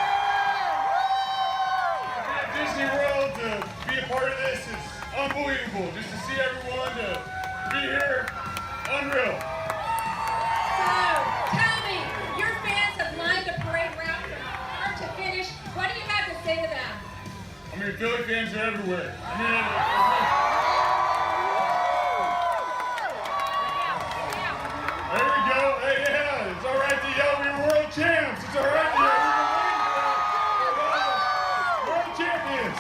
To be at Disney World, to be a part of this is unbelievable. Just to see everyone, to be here, unreal. So, tell me, your fans have lined the parade route from start to finish. What do you have to say to them? I mean, Philly fans are everywhere. There we go. Hey, yeah, it's all right to yell we're world champs. It's all right to yell we're world champions.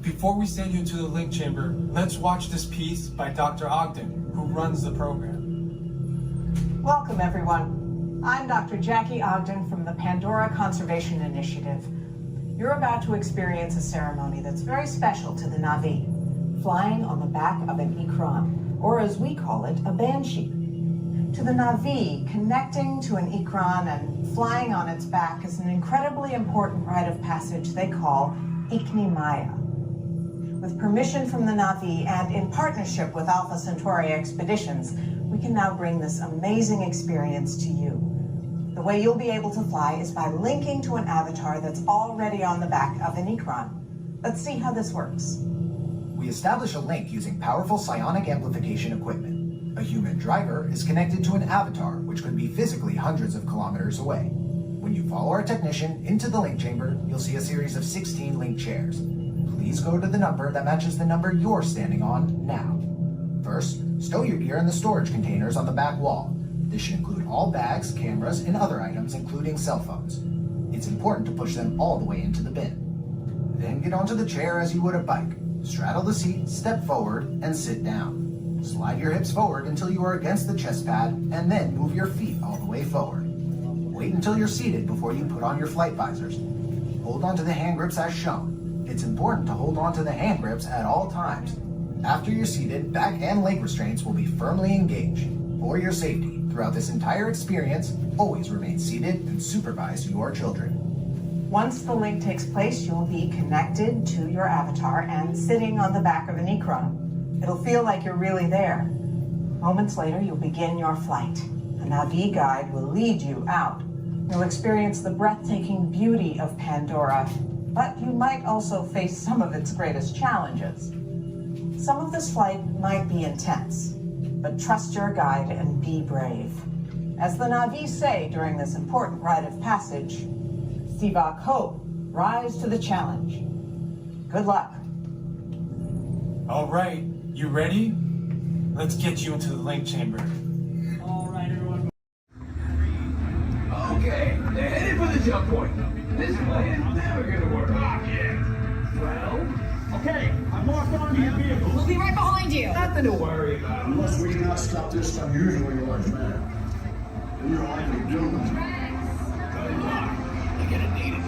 Before we send you into the link chamber, let's watch this piece by Dr. Ogden, who runs the program. Welcome, everyone. I'm Dr. Jackie Ogden from the Pandora Conservation Initiative. You're about to experience a ceremony that's very special to the Na'vi, flying on the back of an ikran, or as we call it, a banshee. To the Na'vi, connecting to an ikran and flying on its back is an incredibly important rite of passage they call Ikni Maya. With permission from the Na'vi and in partnership with Alpha Centauri Expeditions, we can now bring this amazing experience to you. The way you'll be able to fly is by linking to an avatar that's already on the back of an ikran. Let's see how this works. We establish a link using powerful psionic amplification equipment. A human driver is connected to an avatar, which could be physically hundreds of kilometers away. When you follow our technician into the link chamber, you'll see a series of 16 link chairs. Please go to the number that matches the number you're standing on now. First, stow your gear in the storage containers on the back wall. This should include all bags, cameras, and other items, including cell phones. It's important to push them all the way into the bin. Then get onto the chair as you would a bike. Straddle the seat, step forward, and sit down. Slide your hips forward until you are against the chest pad, and then move your feet all the way forward. Wait until you're seated before you put on your flight visors. Hold onto the hand grips as shown. It's important to hold onto the hand grips at all times. After you're seated, back and leg restraints will be firmly engaged. For your safety, throughout this entire experience, always remain seated and supervise your children. Once the link takes place, you'll be connected to your avatar and sitting on the back of an ikran. It'll feel like you're really there. Moments later, you'll begin your flight. A Na'vi guide will lead you out. You'll experience the breathtaking beauty of Pandora, but you might also face some of its greatest challenges. Some of this flight might be intense, but trust your guide and be brave. As the Na'vi say during this important rite of passage, Sivak Ho, rise to the challenge. Good luck. All right, you ready? Let's get you into the link chamber. All right, everyone. Okay, they're headed for the jump point. This plane is never gonna work. Oh, yeah. Well, okay, I'm locked onto your vehicle. We'll be right behind you. Nothing to worry about. Unless we cannot stop this unusually large man. We are likely doomed. Good luck. You're gonna need it.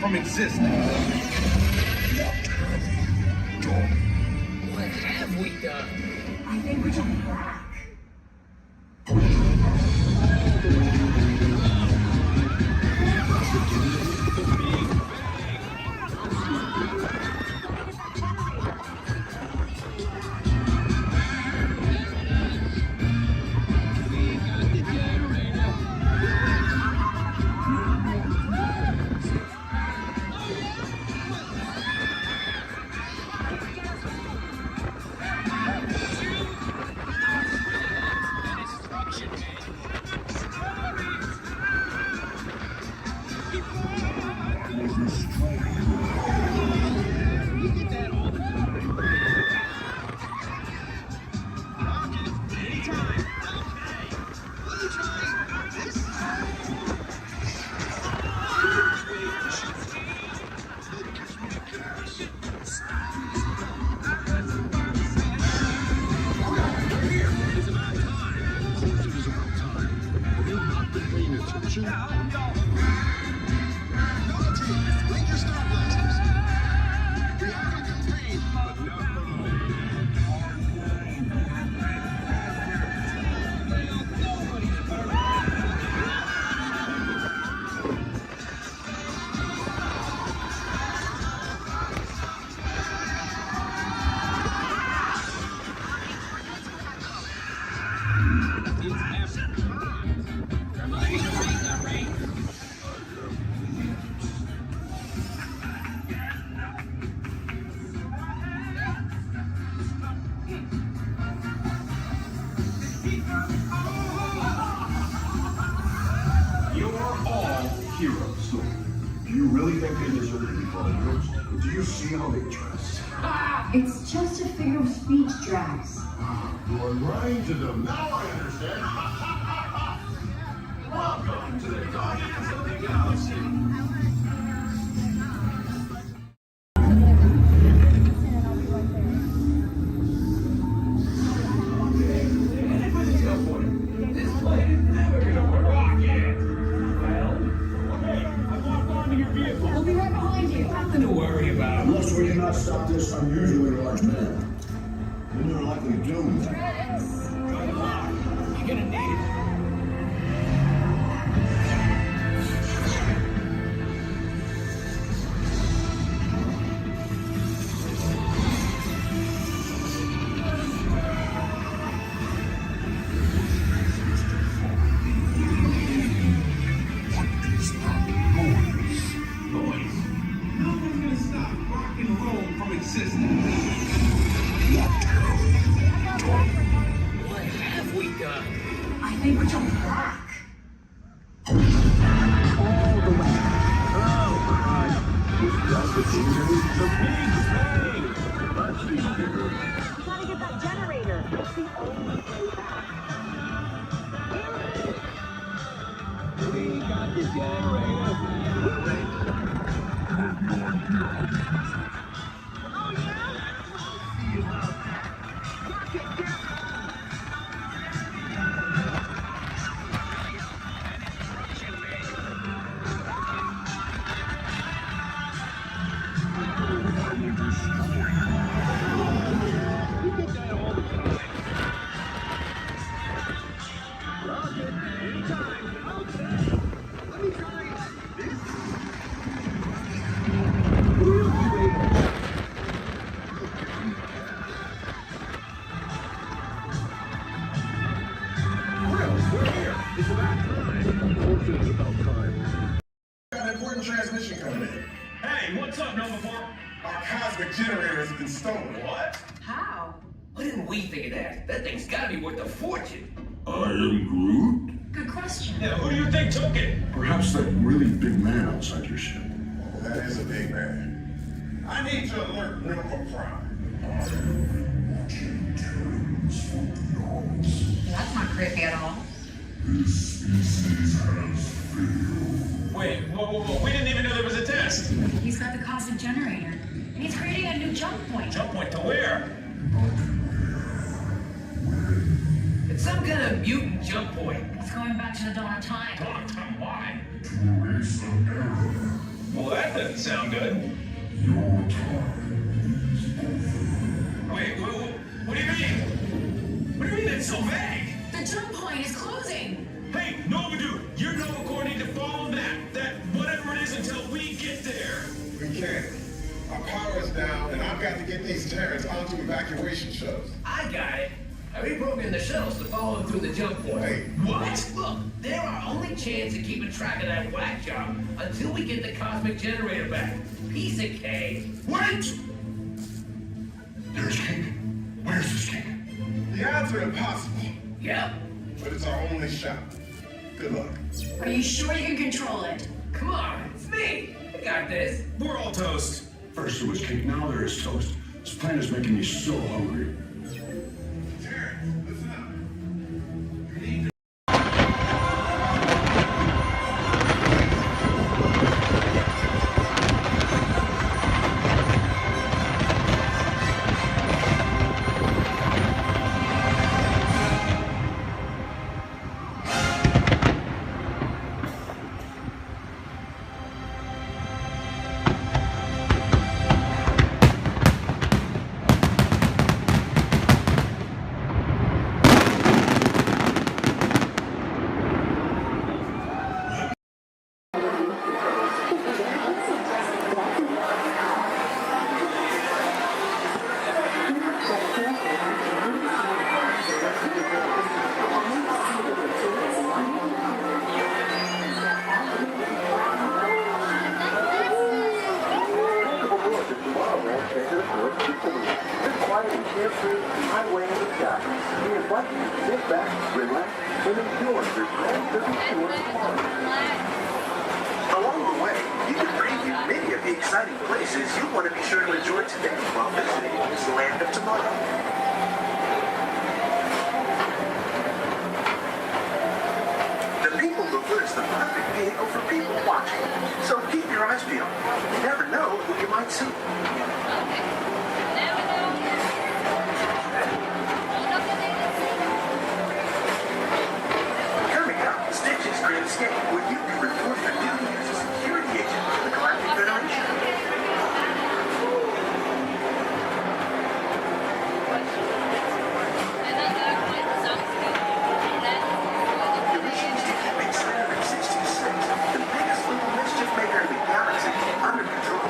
From existing. What have we done? I think we should crash. all heroes. Look, do you really think they deserve to be called heroes? Do you see how they dress? It's just a figure of speech, Drax. You are lying to them. Now I understand. Welcome to the Guardians of the Galaxy. Unless we cannot stop this unusually large man, then you're likely doomed. Good luck. You're gonna need it. What have we done? I think we're jumping back. All the way. Oh, Christ. That's the big bang. Let's be bigger. Gotta get that generator. It's the only We got the generator. Oh, yeah? See about that. Rock it down. Got an important transmission coming in. Hey, what's up, Nova Corps? Our cosmic generator has been stolen. What? How? Why didn't we think of that? That thing's gotta be worth a fortune. I am Groot? Good question. Yeah, who do you think took it? Perhaps that really big man outside your ship. Well, that is a big man. I need to alert Rim Prime. That's not creepy at all. This species has failed. Wait, whoa. We didn't even know there was a test. He's got the cosmic generator. And he's creating a new jump point. Jump point to where? It's some kind of mutant jump point. It's going back to the dawn of time. Dawn of time, why? To erase the error. Well, that doesn't sound good. Your time is over. Wait, what do you mean? What do you mean it's so vague? The jump point is closing. Hey, Nova Dude, your Nova Corps need to follow that whatever it is until we get there. We can't. Our power is down, and I've got to get these Terrans onto evacuation shuttles. I got it. I reprogrammed the shuttles to follow them through the jump point. Wait, what? Look, they're our only chance of keeping track of that whack job until we get the cosmic generator back. Piece of cake. Wait! There's cake. Where's this cake? The odds are impossible, Yep. but it's our only shot. Good luck. Are you sure you can control it? Come on, it's me. I got this. We're all toast. First there was cake, now there is toast. This plan is making me so hungry. Terrans, listen up. You need to highway in the sky. We invite you to sit back, relax, and enjoy your grand 32 hour party. exciting places you'll want to be sure to enjoy today while visiting this land of tomorrow. The People Mover is the perfect vehicle for people watching, so keep your eyes peeled. You never know who you might see. Coming up, Stitch's Great Escape, where you can report your duty as a security agent for the Galactic Federation. Emissions Detecting Center 66, the biggest little mischief maker in the galaxy, under control.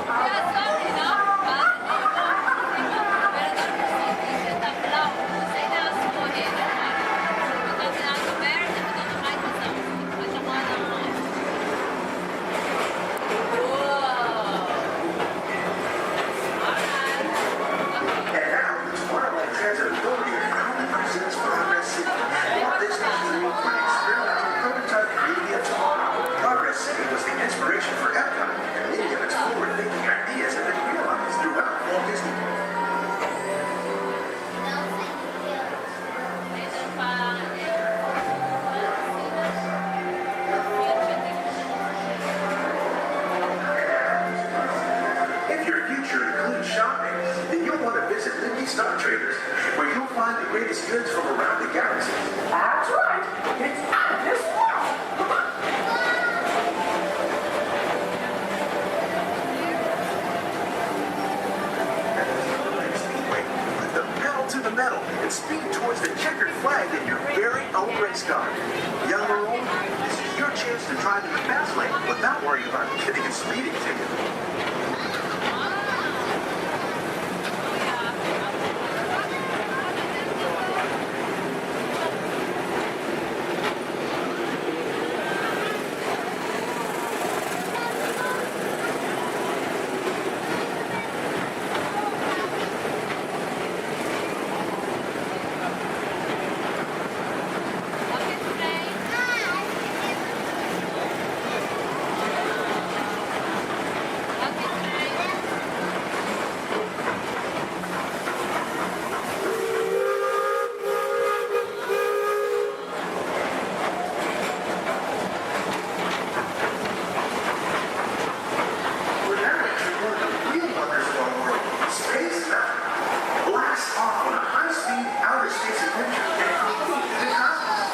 And now, Tomorrowland Transit Authority proudly presents Progress City, Walt Disney's dream for an experimental prototype community of tomorrow. Progress City was the inspiration for Epcot, and many of its forward-thinking ideas have been realized throughout Walt Disney World. If your future includes shopping, then you'll want to visit Lindy Stock Traders, where you'll find the greatest goods from around the galaxy. That's right. It's out of this world. Speedway, put the pedal to the metal and speed towards the checkered flag in your very own race car. Young or old, this is your chance to drive in the fast lane without worrying about getting a speeding ticket. We're now entering one of the real wonders of our world, Space Mountain. Blast off on a high-speed outer space adventure and complete the cosmos.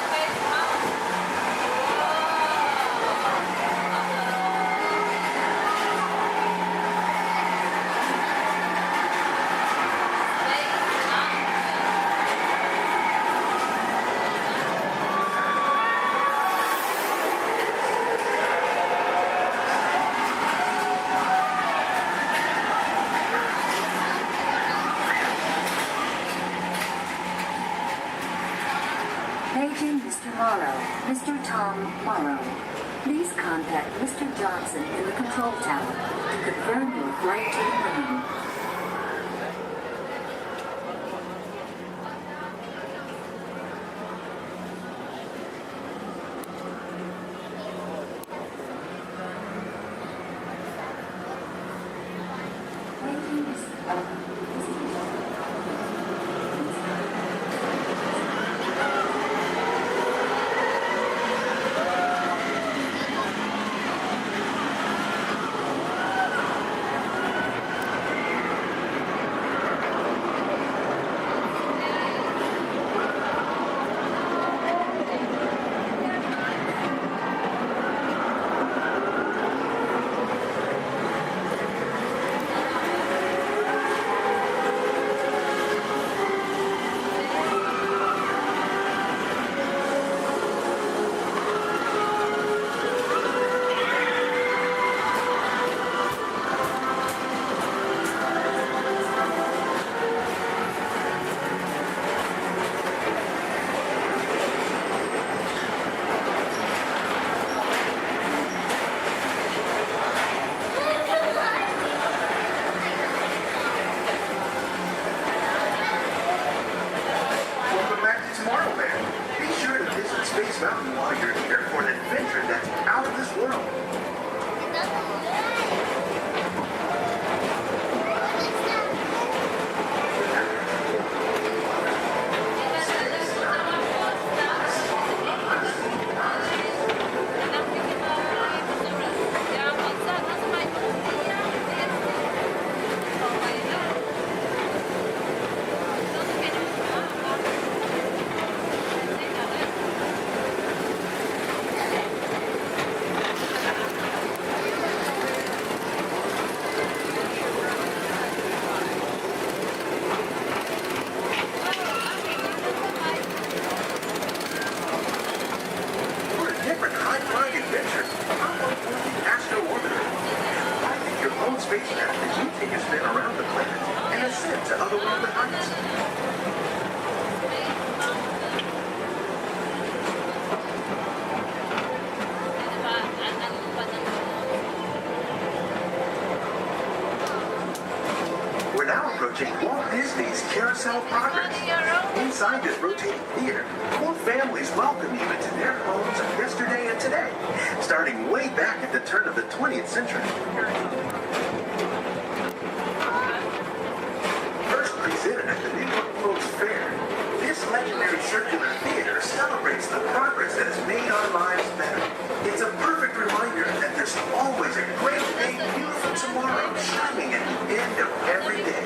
Paging Mr. Morrow, Mr. Tom Morrow. Please contact Mr. Johnson in the control tower to confirm your flight to the moon. Mountain while you're here for an adventure that's out of this world. take a spin around the planet and ascend to otherworldly heights. We're now approaching Walt Disney's Carousel Progress. Inside this rotating theater, 4 families welcome you into their homes of yesterday and today, starting way back at the turn of the 20th century. First presented at the New York Folks Fair, this legendary circular theater celebrates the progress that has made our lives better. It's a perfect reminder that there's always a great, big, beautiful tomorrow shining at the end of every day.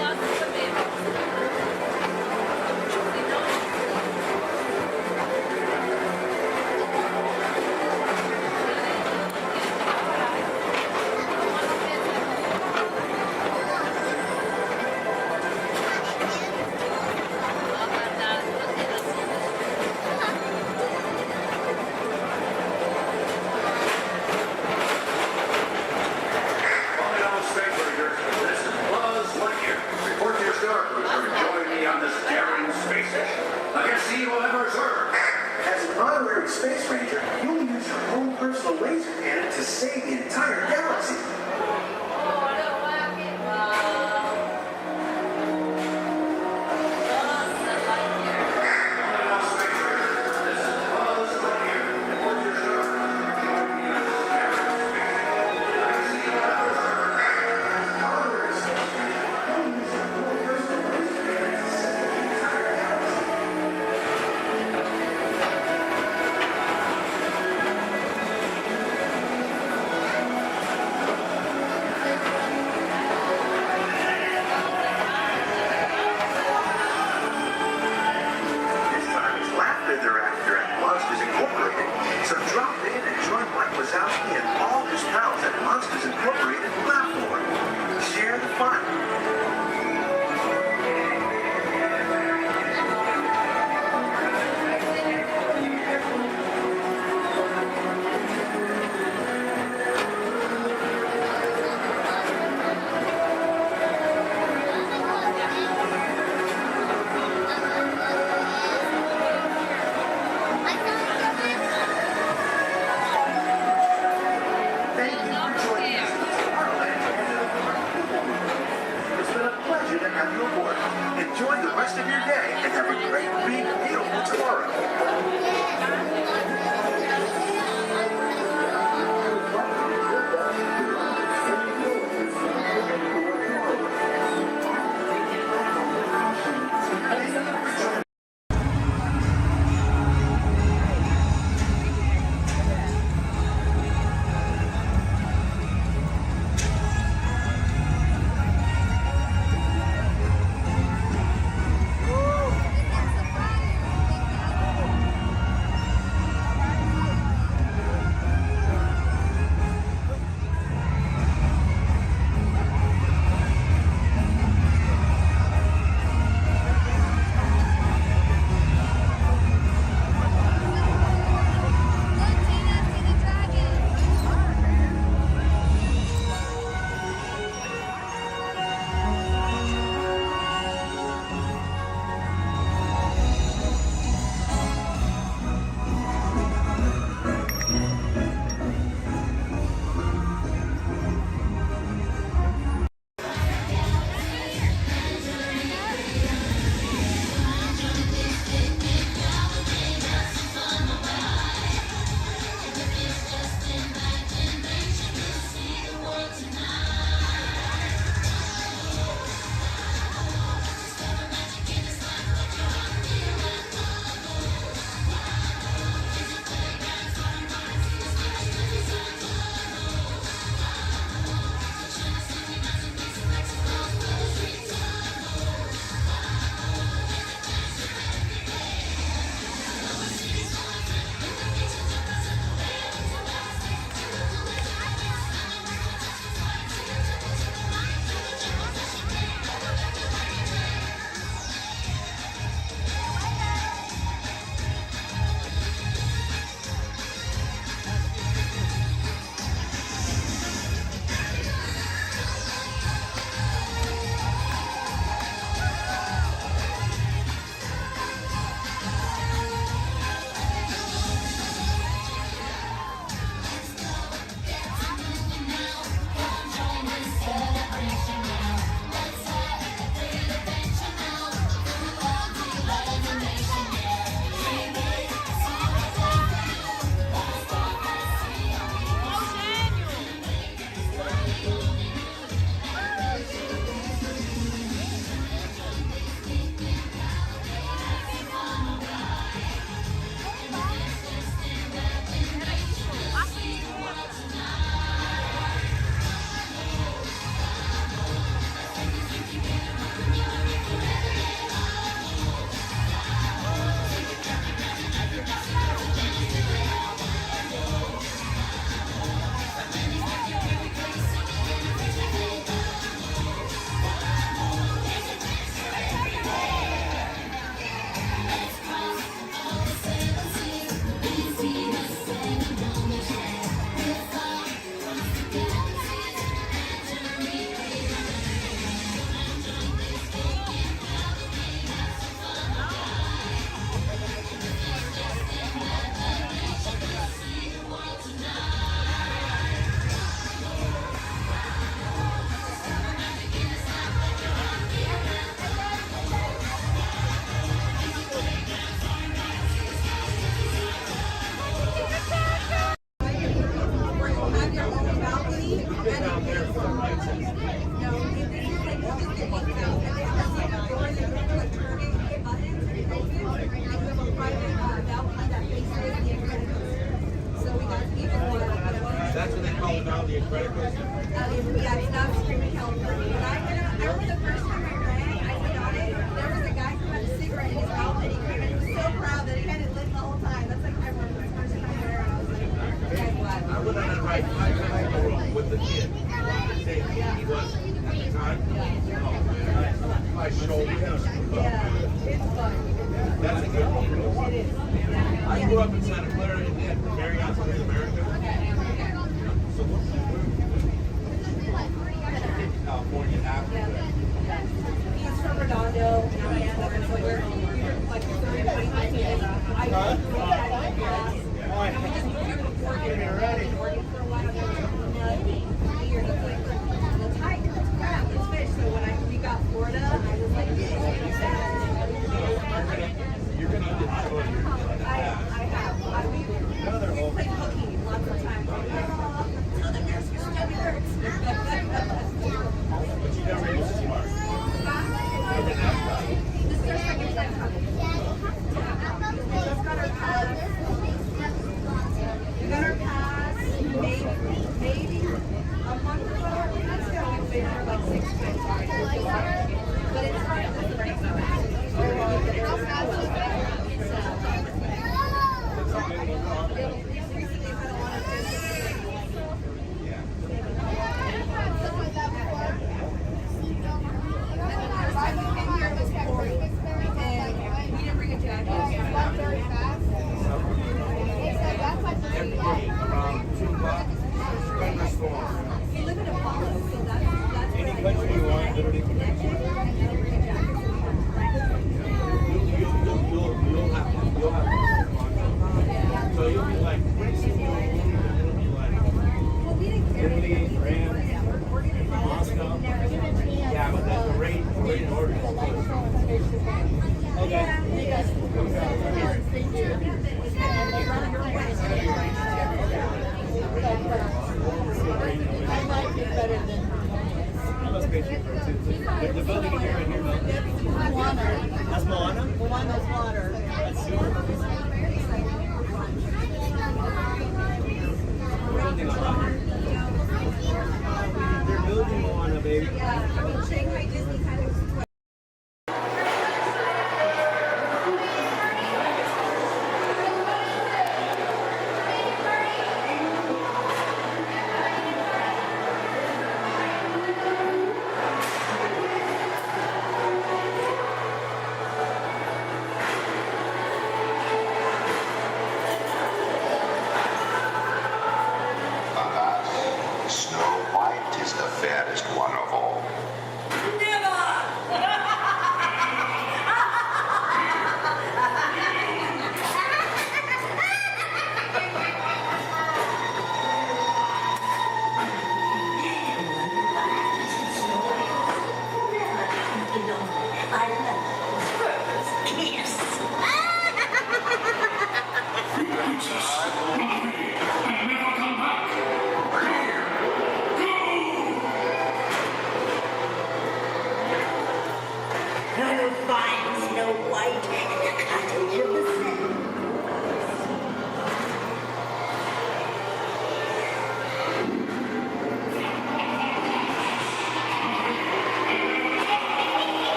around the Incredibles? Yeah, it's not Screaming California. But I remember the first time I ran, I did on it. There was a guy who had a cigarette in his mouth and he was so proud that he had it lit the whole time. That's like I remember the first time there, and I was like, guys, what? I went on a ride with the kid. He was at the time. My shoulder. Yeah, it's fun. That's a good one. It is. Yeah. I grew up in Santa Clara and then Marriott's in America. So California after that. He's from Redondo, and I am like we're like 30 minutes. I just moved here before Oregon for a while. Years. It's like the tiger, it's crap, it's fish. So when we got Florida, I was like, You're gonna enjoy it. I have.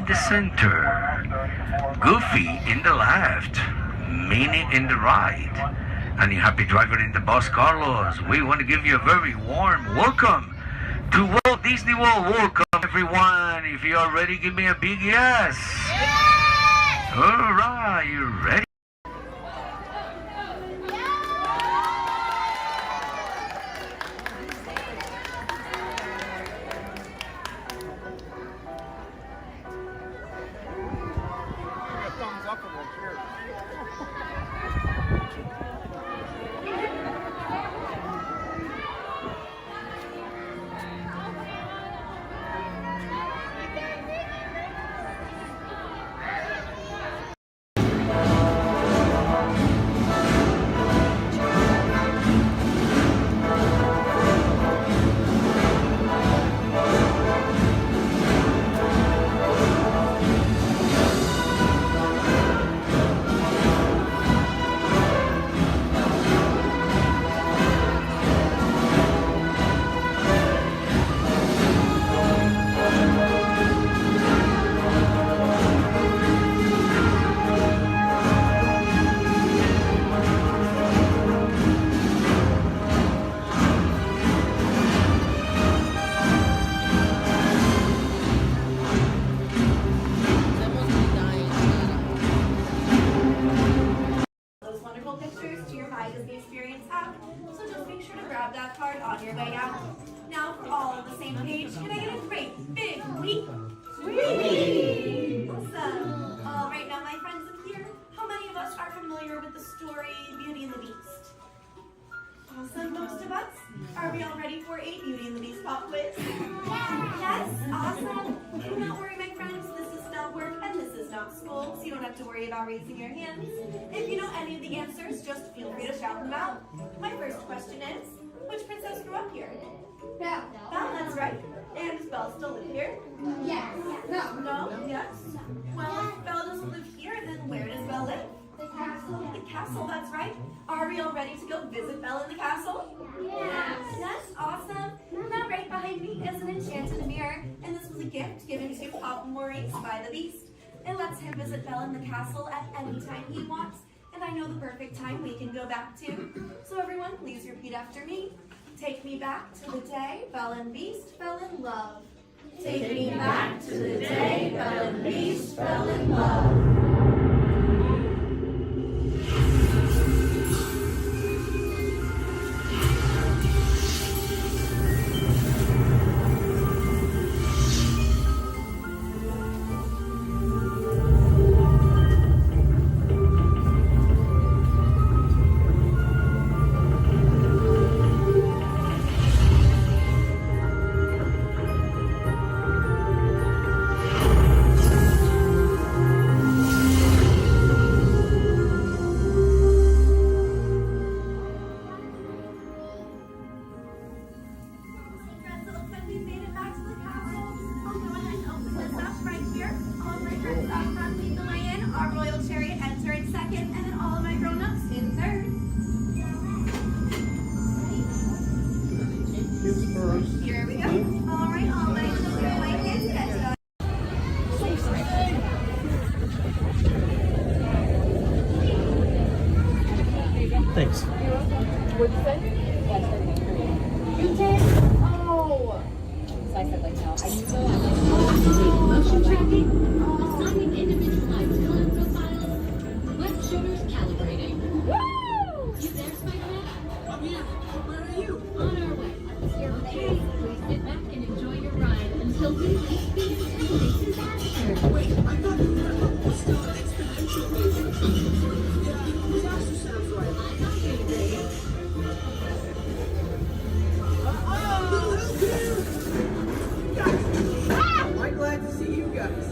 the center, Goofy in the left, Minnie in the right, and your happy driver in the bus, Carlos. We want to give you a very warm welcome to Walt Disney World. Welcome, everyone. If you are ready, give me a big yes. Yes! All right, you ready? That card on your way out. Now for all on the same page, can I get a great big weep? Whee! Awesome. All right, now my friends in here, how many of us are familiar with the story Beauty and the Beast? Awesome, most of us. Are we all ready for a Beauty and the Beast pop quiz? Yes, awesome. Do not worry, my friends. This is not work and this is not school, so you don't have to worry about raising your hands. If you know any of the answers, just feel free to shout them out. My first question is, which princess grew up here? Belle. Belle, that's right. And does Belle still live here? Yes. No. No? Yes? Well, if Belle doesn't live here, then where does Belle live? The castle. The castle, that's right. Are we all ready to go visit Belle in the castle? Yes. Yes, awesome. Now right behind me is an enchanted mirror, and this was a gift given to Papa Maurice by the Beast. It lets him visit Belle in the castle at any time he wants. And I know the perfect time we can go back to. So everyone, please repeat after me. Take me back to the day Belle and Beast fell in love. Take me back to the day Belle and Beast fell in love. Thanks. What'd you say? You did? Oh. So I said like no. I knew motion tracking, assigning individualized color profiles, web shooters calibrating. Woo! You there, Spider-Man? Yeah. Where are you? On our way. Okay. Please sit back and enjoy your ride until we reach speed and disaster. Wait, I thought you were still an exponential movement. Yeah, disaster sounds right. I'm not here today. I'm glad to see you guys.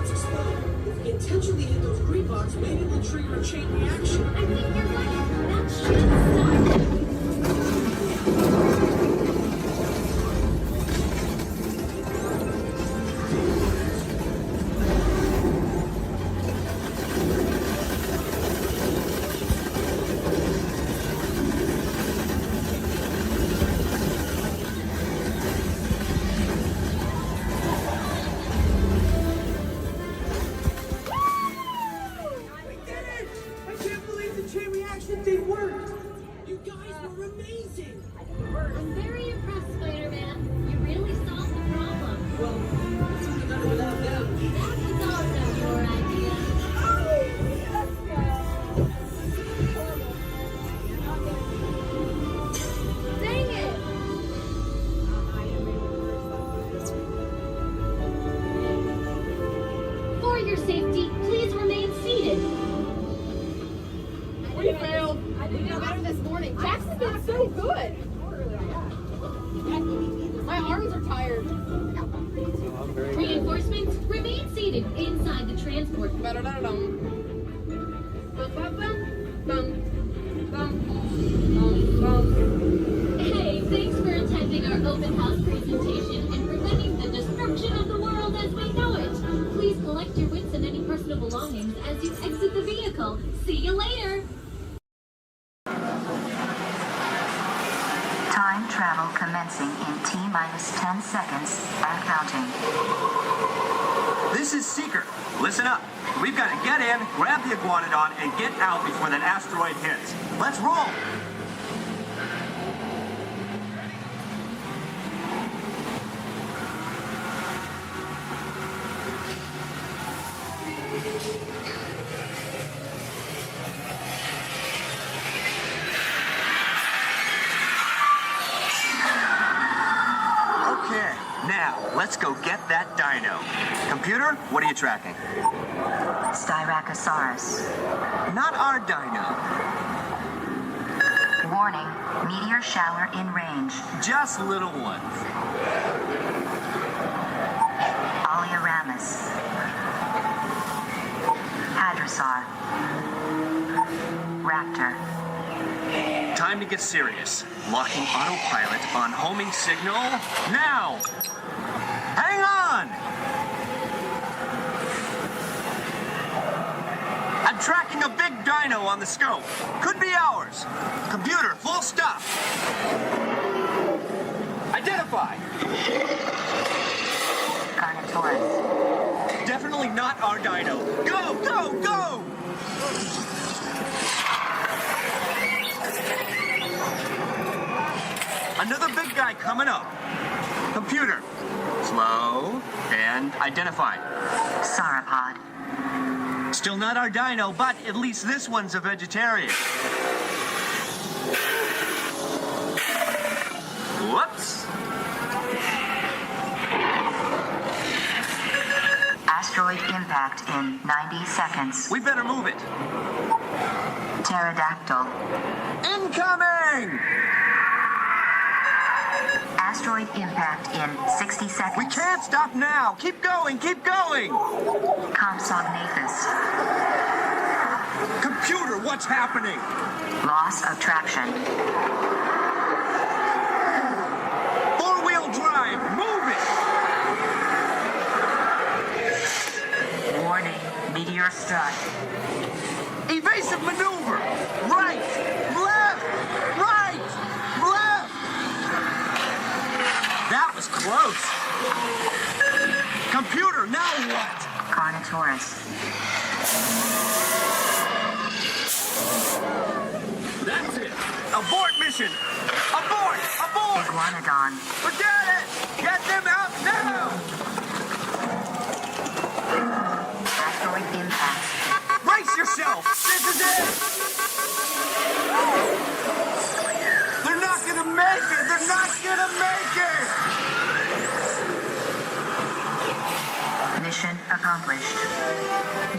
bots explode. If we intentionally hit those green bots, maybe we'll trigger a chain reaction. I think you're right. That should stop it. I'm very impressed, Spider-Man. You really solved the problem. Well, it's only better without them. That was also your idea. Dang it! For your safety, please remain seated. We failed. I did better this morning. Jackson did so good. My arms are tired. Reinforcements, remain seated inside the transport. Hey, thanks for attending our open house presentation and preventing the destruction of the world as we know it. Please collect your wits and any personal belongings as you exit the vehicle. See you later. Time travel commencing in T-minus 10 seconds and counting. This is Seeker. Listen up. We've got to get in, grab the iguanodon, and get out before that asteroid hits. Let's roll! Okay, now let's go get that dino. Computer, what are you tracking? Styracosaurus. Not our dino. Warning, meteor shower in range. Just little ones. Oleoramus. Hadrosaur. Raptor. Time to get serious. Locking autopilot on homing signal now. Hang on! I'm tracking a big dino on the scope. Could be ours. Computer, full stop. Identify. Carnotaurus. Definitely not our dino. Go, go, go! Another big guy coming up. Computer, slow and identify. Sauropod. Still not our dino, but at least this one's a vegetarian. Whoops. Asteroid impact in 90 seconds. We better move it. Pterodactyl. Incoming! Asteroid impact in 60 seconds. We can't stop now. Keep going, keep going. Compsognathus. Computer, what's happening? Loss of traction. Four-wheel drive, move it. Warning, meteor strike. Evasive maneuver. Right, left, right, left. That was close. Computer, now what? Carnotaurus. That's it. Abort mission. Abort, abort. Iguanodon. Forget it. Get them out now. Asteroid impact. Brace yourself. This is it. They're not gonna make it. They're not gonna make it. Mission accomplished.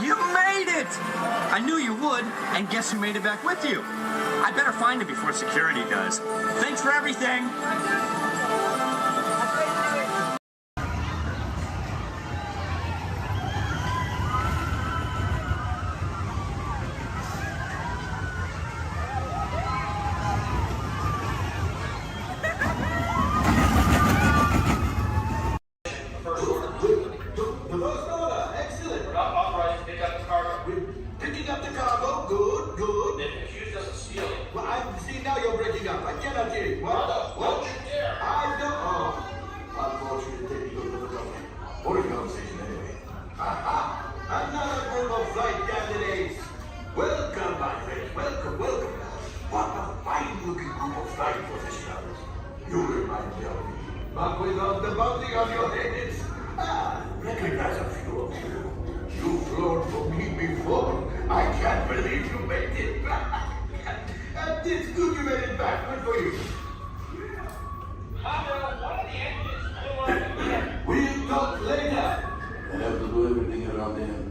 You made it! I knew you would, and guess who made it back with you? I better find it before security does. Thanks for everything! something on your heads? Ah, recognize a few of you. You've flown for me before. I can't believe you made it back. And it's good you made it back. Good for you. We'll talk later. I have to do everything around him.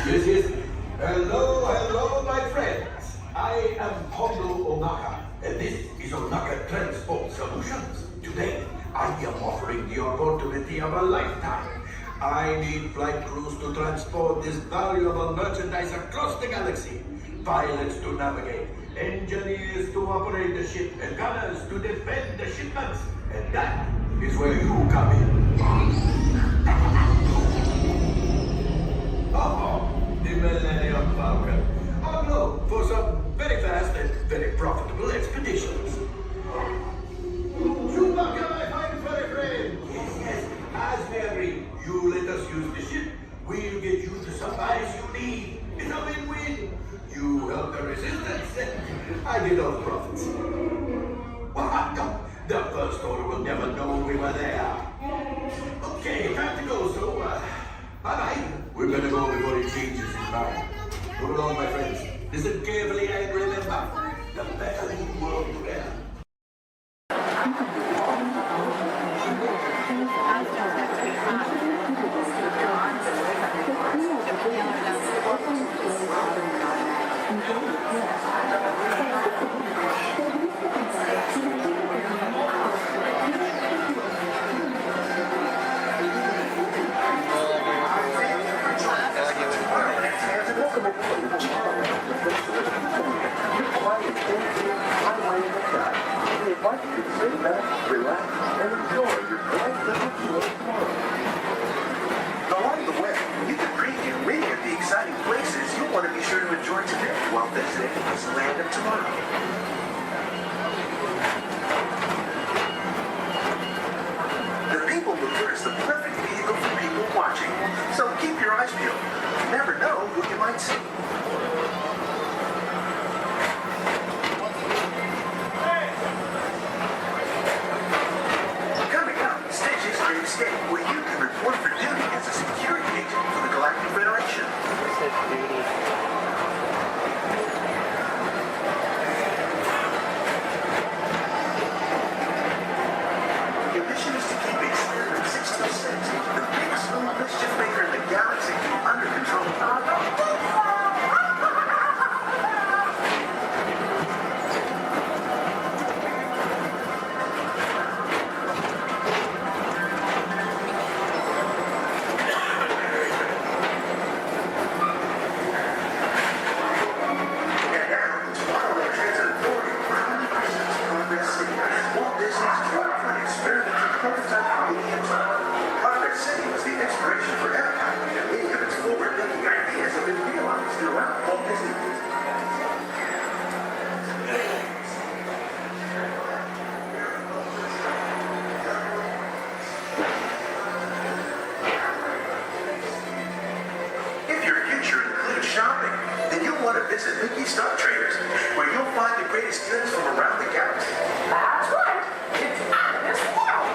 Yes. Hello, my friends. I am Kondo Onaka, and this is Onaka Transport Solutions. Today, I am offering the opportunity of a lifetime. I need flight crews to transport this valuable merchandise across the galaxy. Pilots to navigate, engineers to operate the ship, and gunners to defend the shipments. And that is where you come in. The Millennium Falcon. Oh no, for some very fast and very profitable expeditions. Chewbacca, my fine furry friend. Yes. As we agreed, you let us use the ship. We'll get you the supplies you need. It's a win-win. You help the resistance, and I get all the profits. Well, no, the First Order will never know we were there. Okay, time to go, so, bye-bye. We're gonna go before he changes his mind. Hold on, my friends. Listen carefully and remember, the better you world you have. Along the way, you can preview many of the exciting places you want to be sure to enjoy today while visiting Disneyland of tomorrow. The People Mover is the perfect vehicle for people watching, so keep your eyes peeled. You never know who you might see. Where you can report for duty as a security agent for the Galactic Federation. Your mission is to keep Experiment 626, the biggest mischief maker in the galaxy, under control. Walt Disney's dream for an experimental prototype Progress City was the inspiration for Epcot, and many of its forward-thinking ideas have been realized throughout Walt Disney. If your future includes shopping, then you'll want to visit Mickey Stock Traders, where you'll find the greatest goods from around the galaxy. That's right. It's out of this world.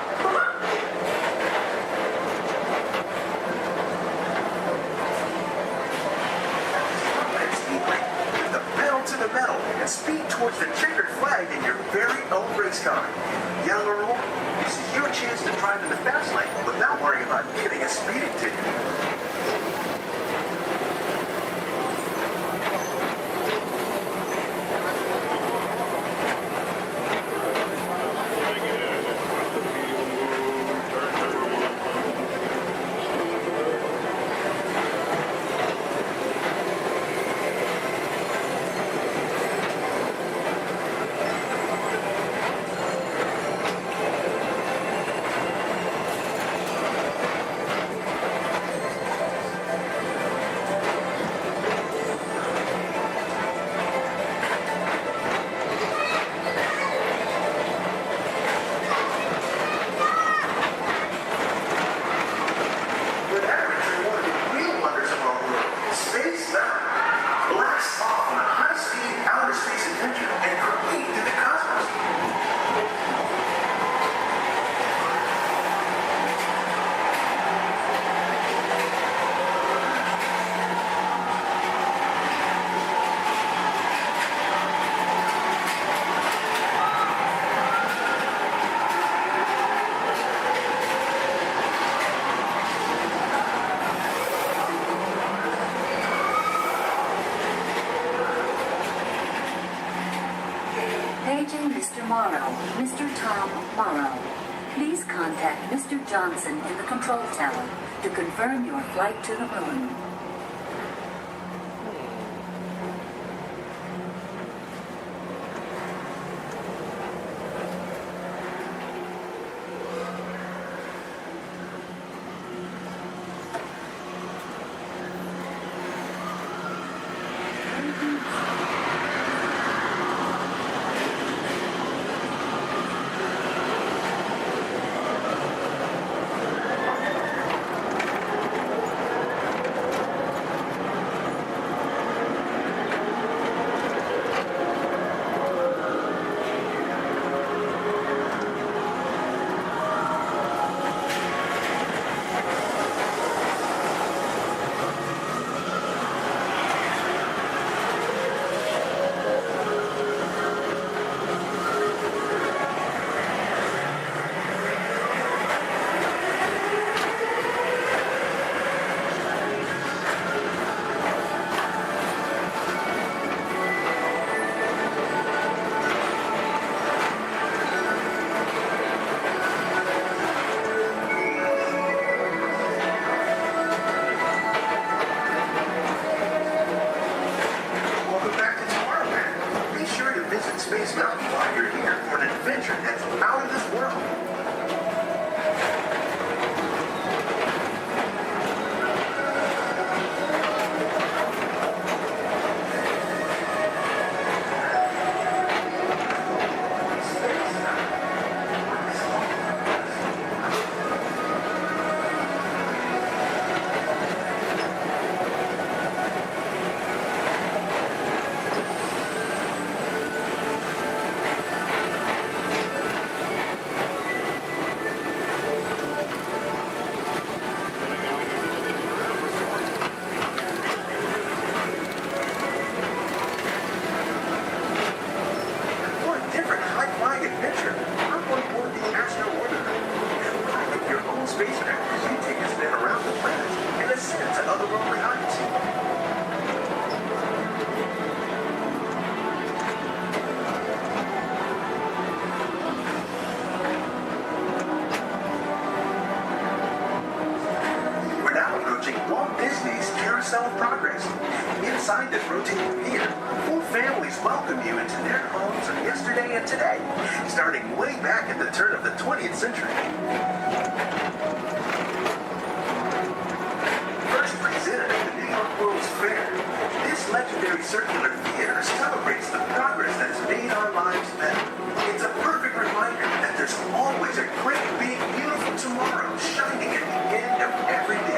With the pedal to the metal and speed towards the checkered flag in your very own race car. Yellow rule, this is your chance to drive in the fast lane without worrying about getting a speeding ticket. Paging Mr. Morrow, Mr. Tom Morrow. Please contact Mr. Johnson in the control tower to confirm your flight to the moon. Walt Disney's Carousel of Progress. Inside this rotating theater, full families welcome you into their homes of yesterday and today, starting way back at the turn of the 20th century. First presented at the New York World's Fair, this legendary circular theater celebrates the progress that has made our lives better. It's a perfect reminder that there's always a great, big, beautiful tomorrow shining at the end of every day.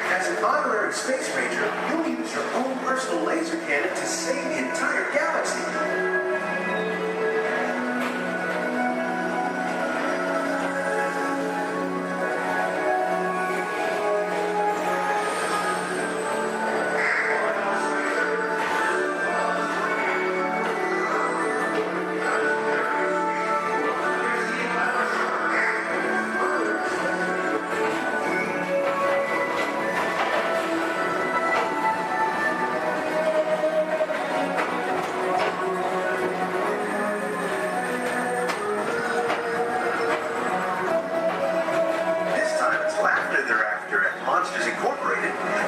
As an honorary space ranger, you'll use your own personal laser cannon to save the entire galaxy.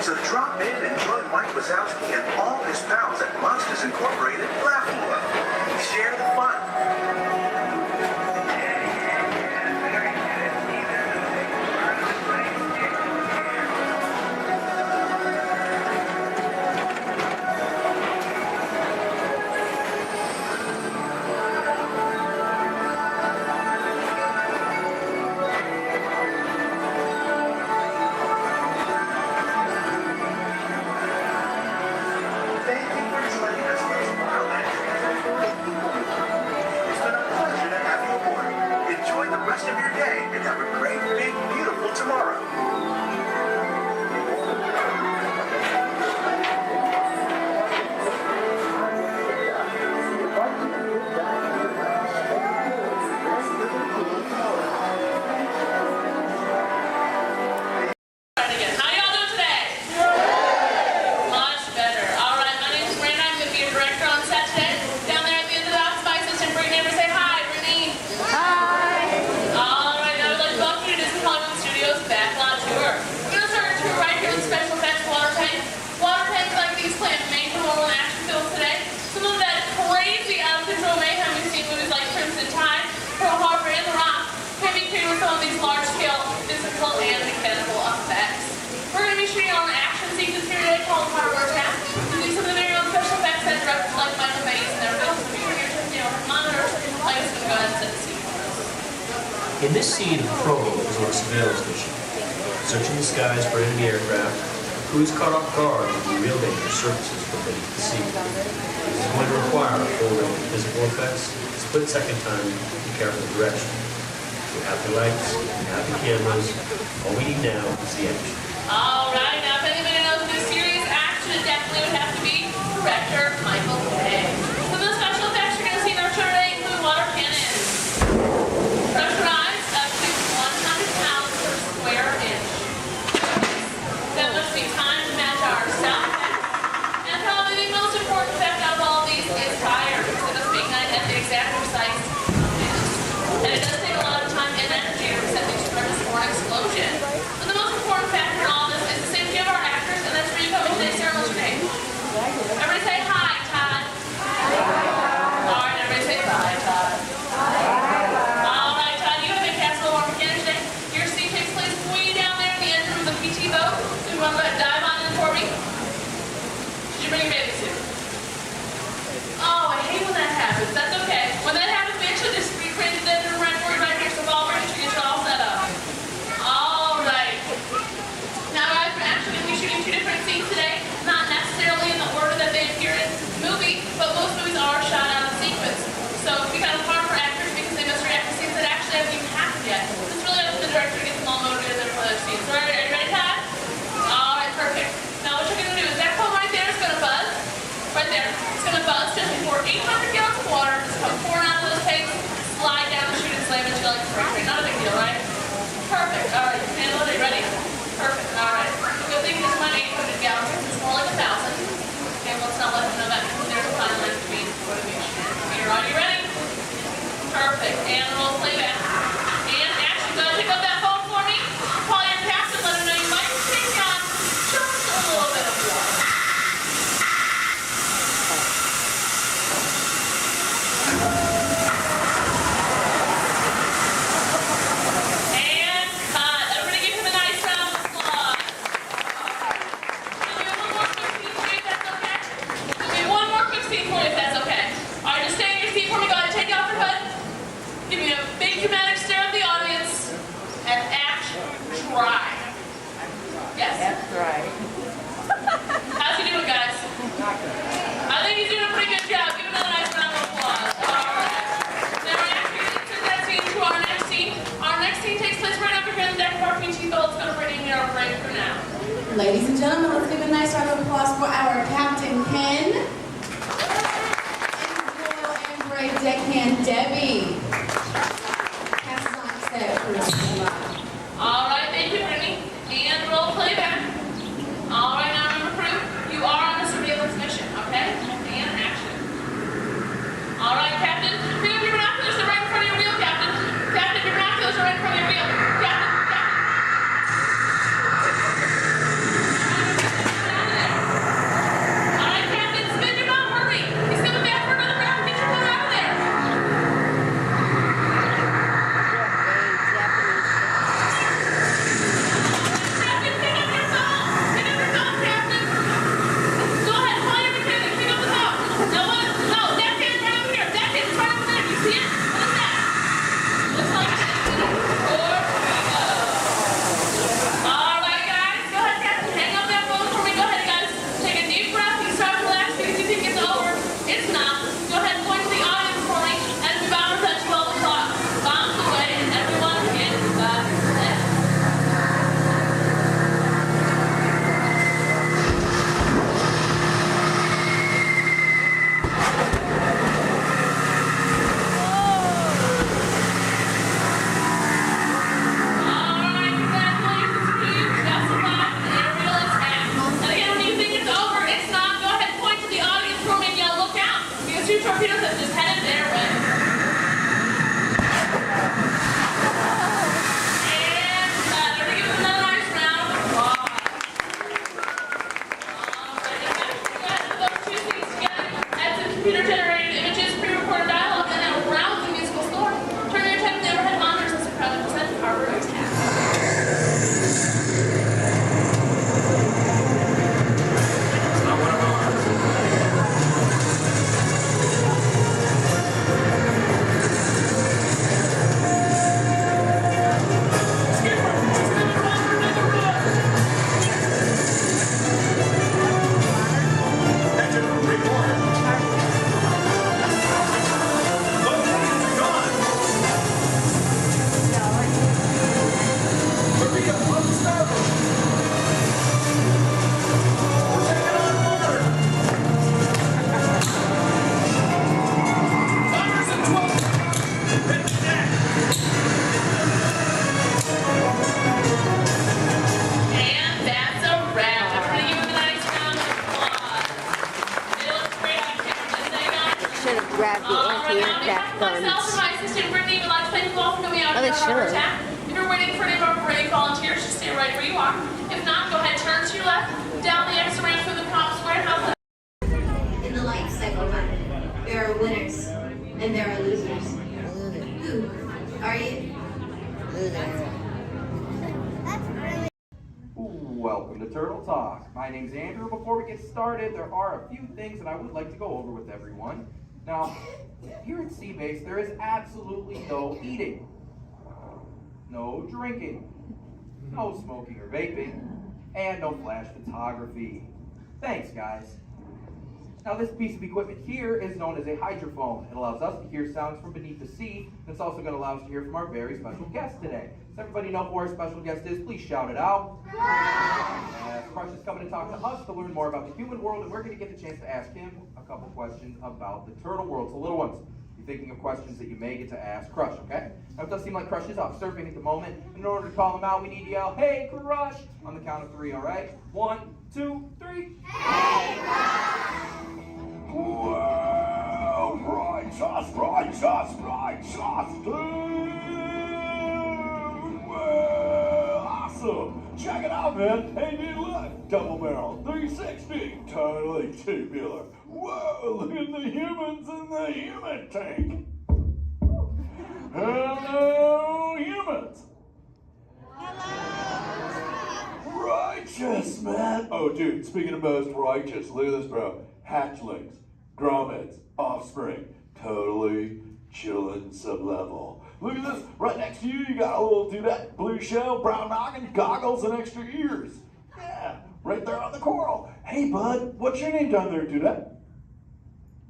So drop in and join Mike Wazowski and all his pals at Monsters Incorporated Laugh Floor. Share the fun. electrical and mechanical effects. We're going to be shooting on an action sequence here today called Hardware Attack, using some of the very own special effects that directors like Michael Bay's and everything. So if you're here to monitors, like it's going to go ahead and set the scene for us. In this scene, Provo is on a surveillance mission, searching the skies for enemy aircraft. Who is caught off guard with the real danger surfaces from beneath the sea. This is going to require a full range of physical effects, split-second time, and careful direction. We have the lights, we have the cameras. All we need now is the action. All right, now if anybody knows this serious action, it definitely would have to be director Michael Bay. Some of the special effects you're going to see in our show today include water cannons, pressurized up to 100 pounds per square inch. That must be time to match our sound effects. And probably the most important effect out of all of these is fire, instead of being at the exact precise minutes. And it does take a lot of time and energy to set these tremendous for an explosion. But the most important factor in all this is the safety of our actors, and that's where you come in today's ceremony. What's your name? Everybody say hi, Todd. All right, everybody say bye, Todd. All right, Todd, you have been cast a little more mechanics today. Your scene takes place way down there in the engine room of the PT boat. So you want to go ahead and dive on in for me? Did you bring your bathing suit? Oh, I hate when that happens. That's okay. When that happens, we actually just recreated the engine room right for you right here. So I'll bring it to get you all set up. All right. Now, guys, we're actually going to be shooting two different scenes today. Not necessarily in the order that they appear in the movie, but most movies are shot out of sequence. So it can be kind of hard for actors because they must react to scenes that actually haven't even happened yet. It's really up to the director to get them all motivated for those scenes. So are you ready, Todd? All right, perfect. Now, what you're going to do is that phone right there is going to buzz. Right there. It's going to buzz just before 800 gallons of water just come pouring out of those tanks, slide down the chute and slam into like a freight train. Not a big deal, right? Perfect. All right, you can handle it. Are you ready? Perfect. All right. Good thing this is not 800 gallons. It's more like 1,000. Okay, let's not let them know that because there's a fine line between motivation and fear. Are you ready? Perfect. And roll playback. And action. Go ahead and pick up that phone for me. Call your captain. Let him know you might be taking on just a little bit of water. And cut. Everybody give him a nice round of applause. We'll do one more quick scene for you if that's okay. All right, just stay in your seat for me. Go ahead and take off your hood. Give me a big dramatic stare at the audience. And act dry. Yes. That's right. How's he doing, guys? I think he's doing a pretty good job. Give him another nice round of applause. All right. Now we're actually going to take that scene to our next scene. Our next scene takes place right over here in the deck of our PT boat. It's going to bring in our break for now. Ladies and gentlemen, let's give a nice round of applause for our Captain Ken and Royal and Brave Deckhand Debbie. Pass us on set for All right, thank you, Brittany. And roll playback. All right, now remember, crew, you are on a surveillance mission, okay? And action. All right, Captain, pick up your binoculars. They're right in front of your wheel, Captain. Captain, your binoculars are right in front of your wheel. Captain. All right, Captain, spin your mouth, hurry. He's coming back for another round. Get your boat out of there. Myself and my assistant Brittany would like to play golf and we out Oh, they here on our should. attack. If you're waiting for any of our brave volunteers, just stay right where you are. If not, go ahead, turn to your left, down the exit ramp through the Props Warehouse. In the life cycle, there are winners and there are losers. Who are you? Welcome to Turtle Talk. My name's Andrew. Before we get started, there are a few things that I would like to go over with everyone. Now, here at Seabase, there is absolutely no eating, no drinking, no smoking or vaping, and no flash photography. Thanks, guys. Now, this piece of equipment here is known as a hydrophone. It allows us to hear sounds from beneath the sea, and it's also going to allow us to hear from our very special guest today. Does everybody know who our special guest is? Please shout it out. As Crush is coming to talk to us to learn more about the human world, and we're going to get the chance to ask him a couple questions about the turtle world. So, little ones, be thinking of questions that you may get to ask Crush, okay? Now, it does seem like Crush is off surfing at the moment. In order to call him out, we need to yell, "Hey, Crush!" on the count of 3, all right? 1, 2, 3. Hey, Crush! Well, righteous, well, awesome. Check it out, man. Hey, dude, look. Double barrel, 360, totally tubular. Whoa, look at the humans in the human tank. Hello, humans. Righteous, man. Oh, dude, speaking of most righteous, look at this, bro. Hatchlings, grommets, offspring, totally chillin' sub-level. Look at this, right next to you, you got a little dudette, blue shell, brown noggin, goggles, and extra ears. Yeah, right there on the coral. Hey, bud, what's your name down there, dudette?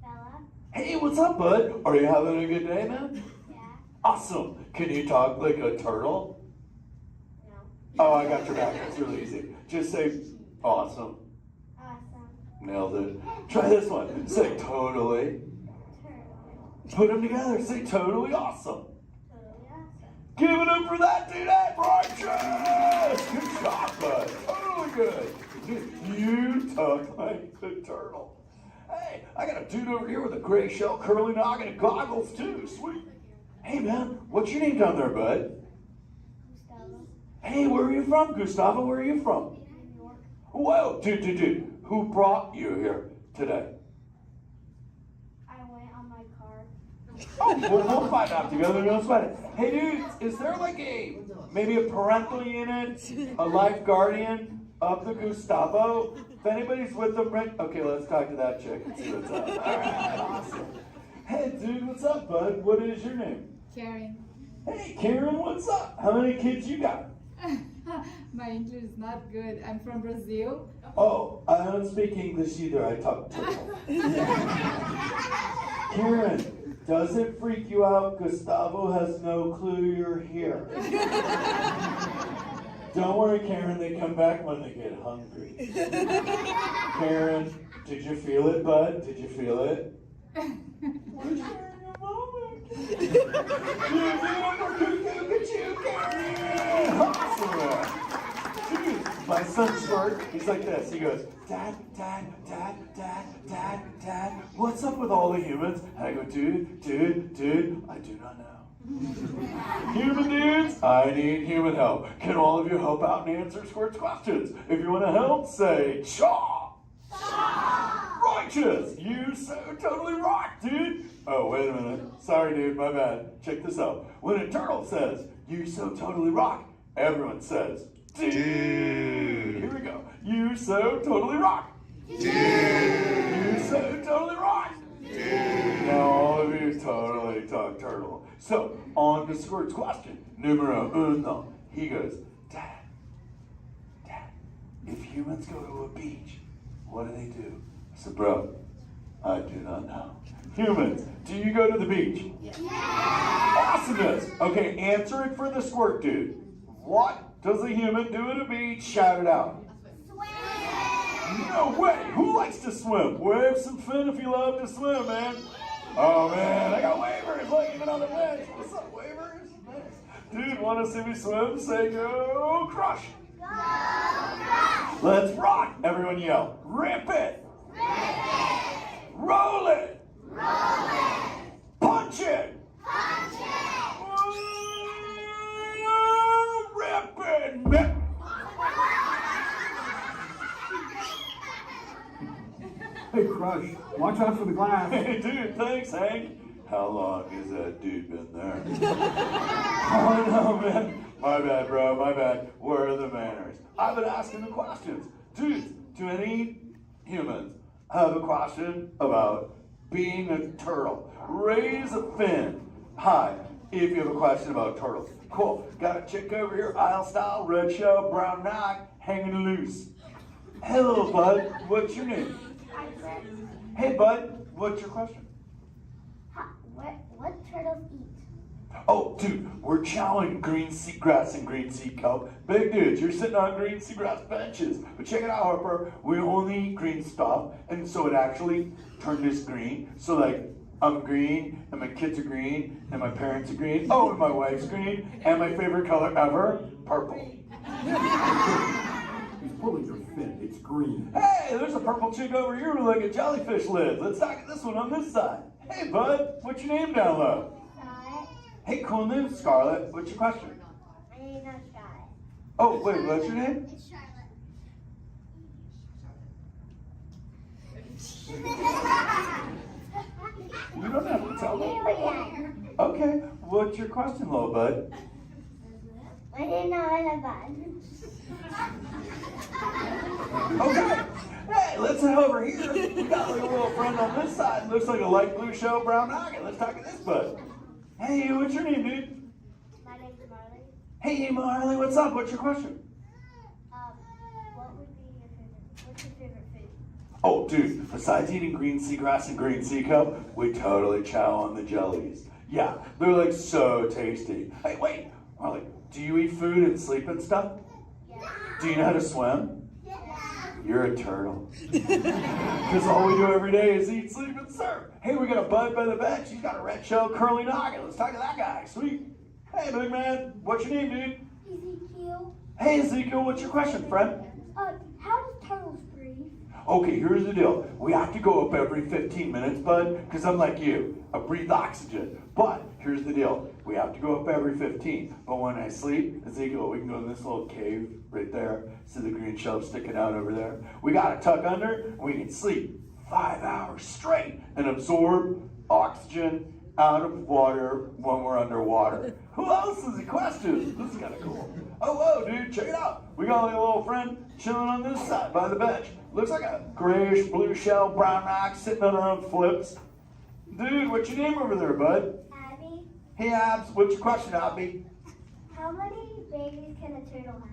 Bella. Hey, what's up, bud? Are you having a good day, man? Yeah. Awesome. Can you talk like a turtle? No. Oh, I got your back. It's really easy. Just say, awesome. Awesome. Nailed it. Try this one. Say totally. Put them together. Say totally awesome. Totally awesome. Give it up for that dude. That righteous. Good job, bud. Totally good. You talk like the turtle. Hey, I got a dude over here with a gray shell, curly noggin, and goggles too. Sweet. Hey, man, what's your name down there, bud? Gustavo. Hey, where are you from, Gustavo? Where are you from? New York. Whoa, dude. Who brought you here today? I went on my car. Oh, we'll find out together. Don't sweat it. Hey, dudes, is there like maybe a parental unit, a life guardian of the Gustavo? If anybody's with them, right? Okay, let's talk to that chick and see what's up. All right, awesome. Hey, dude, what's up, bud? What is your name? Karen. Hey, Karen, what's up? How many kids you got? My English is not good. I'm from Brazil. Oh, I don't speak English either. I talk turtle. Karen, does it freak you out Gustavo has no clue you're here? Don't worry, Karen. They come back when they get hungry. Karen, did you feel it, bud? Did you feel it? We're sharing a moment. Awesome. My son Squirt, he's like this. He goes, Dad, what's up with all the humans? And I go, dude, I do not know. Human dudes, I need human help. Can all of you help out and answer Squirt's questions? If you want to help, say, Chaw! Righteous! You so totally rock, dude! Oh, wait a minute. Sorry, dude, my bad. Check this out. When a turtle says, you so totally rock, everyone says, dude! Here we go. You so totally rock! Dude! You so totally rock! Dude! Now all of you totally talk turtle. So, on to Squirt's question. Numero uno. He goes, Dad, if humans go to a beach, what do? I said, bro, I do not know. Humans, do you go to the beach? Yeah. Awesomeness. Okay, answer it for the Squirt dude. What does a human do at a beach? Shout it out. Swim. No way. Who likes to swim? Wave some fin if you love to swim, man. Oh, man, I got wavers. Look, even on the bench. What's up, wavers? Dude, want to see me swim? Say go Crush. Go Crush. Let's rock. Everyone yell. Rip it. Rip it. Roll it. Roll it. Punch Punch it! Punch it! Rip it! Hey, Crush, watch out for the glass. Hey, dude, thanks, Hank. How long has that dude been there? Oh, no, man. My bad, bro, my bad. Where are the manners? I've been asking the questions. Dudes, do any humans have a question about being a turtle? Raise a fin. Hi, if you have a question about turtles. Cool. Got a chick over here, aisle style, red shell, brown knock, hanging loose. Hello, bud. What's your name? Hey, bud. What's your question? What turtles eat? Oh, dude, we're chowing green seagrass and green sea kelp. Big dudes, you're sitting on green seagrass benches. But check it out, Harper. We only eat green stuff, and so it actually turned us green. So, like, I'm green, and my kids are green, and my parents are green. Oh, and my wife's green, and my favorite color ever, purple. He's pulling your fin. It's green. Hey, there's a purple chick over here with like a jellyfish lid. Let's talk to this one on this side. Hey, bud, what's your name down low? Scarlet. Hey, cool name, Scarlet. What's your question? My name's not Scarlet. Oh, wait, what's your name? It's Charlotte. You don't have to tell me. Okay, what's your question, little bud? My name's not bad. Okay. Hey, let's head over here. We got like a little friend on this side. Looks like a light blue shell, brown noggin. Let's talk to this bud. Hey, what's your name, dude? My name's Marley. Hey, Marley, what's up? What's your question? What's your favorite food? Oh, dude, besides eating green seagrass and green sea kelp, we totally chow on the jellies. Yeah, they're like so tasty. Hey, wait, Marley, do you eat food and sleep and stuff? Yeah. Do you know how to swim? Yeah. You're a turtle. Because all we do every day is eat, sleep, and surf. Hey, we got a bud by the bench. He's got a red shell curly noggin. Let's talk to that guy. Sweet. Hey, big man, what's your name, dude? Ezekiel. Hey, Ezekiel, what's your question, friend? How does turtles breathe? Okay, here's the deal. We have to go up every 15 minutes, bud, because I'm like you. I breathe oxygen. But here's the deal. We have to go up every 15. But when I sleep, Ezekiel, we can go in this little cave right there. See the green shelf sticking out over there? We got to tuck under, and we can sleep 5 hours straight and absorb oxygen out of water when we're underwater. Who else has a question? This is kind of cool. Oh, whoa, dude, check it out. We got like a little friend chilling on this side by the bench. Looks like a grayish blue shell, brown knock, sitting on her own flips. Dude, what's your name over there, bud? Abby. Hey, Abs, what's your question, Abby? How many babies can a turtle have?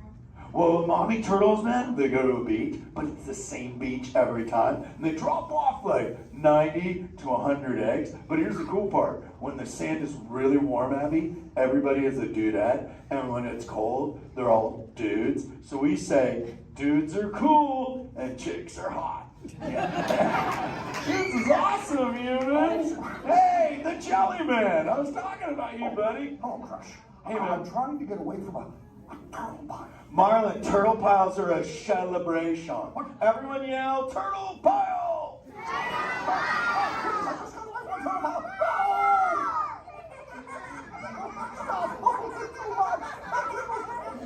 Well, mommy turtles, man, they go to a beach, but it's the same beach every time. And they drop off like 90 to 100 eggs. But here's the cool part. When the sand is really warm, Abby, everybody is a dudette. And when it's cold, they're all dudes. So we say, dudes are cool and chicks are hot. Yeah. This is awesome, humans. Hey, the Jelly Man. I was talking about you, buddy. Oh, Crush. Hey, man. I'm trying to get away from a turtle pile. Marlin, turtle piles are a celebration. Everyone yell, turtle pile!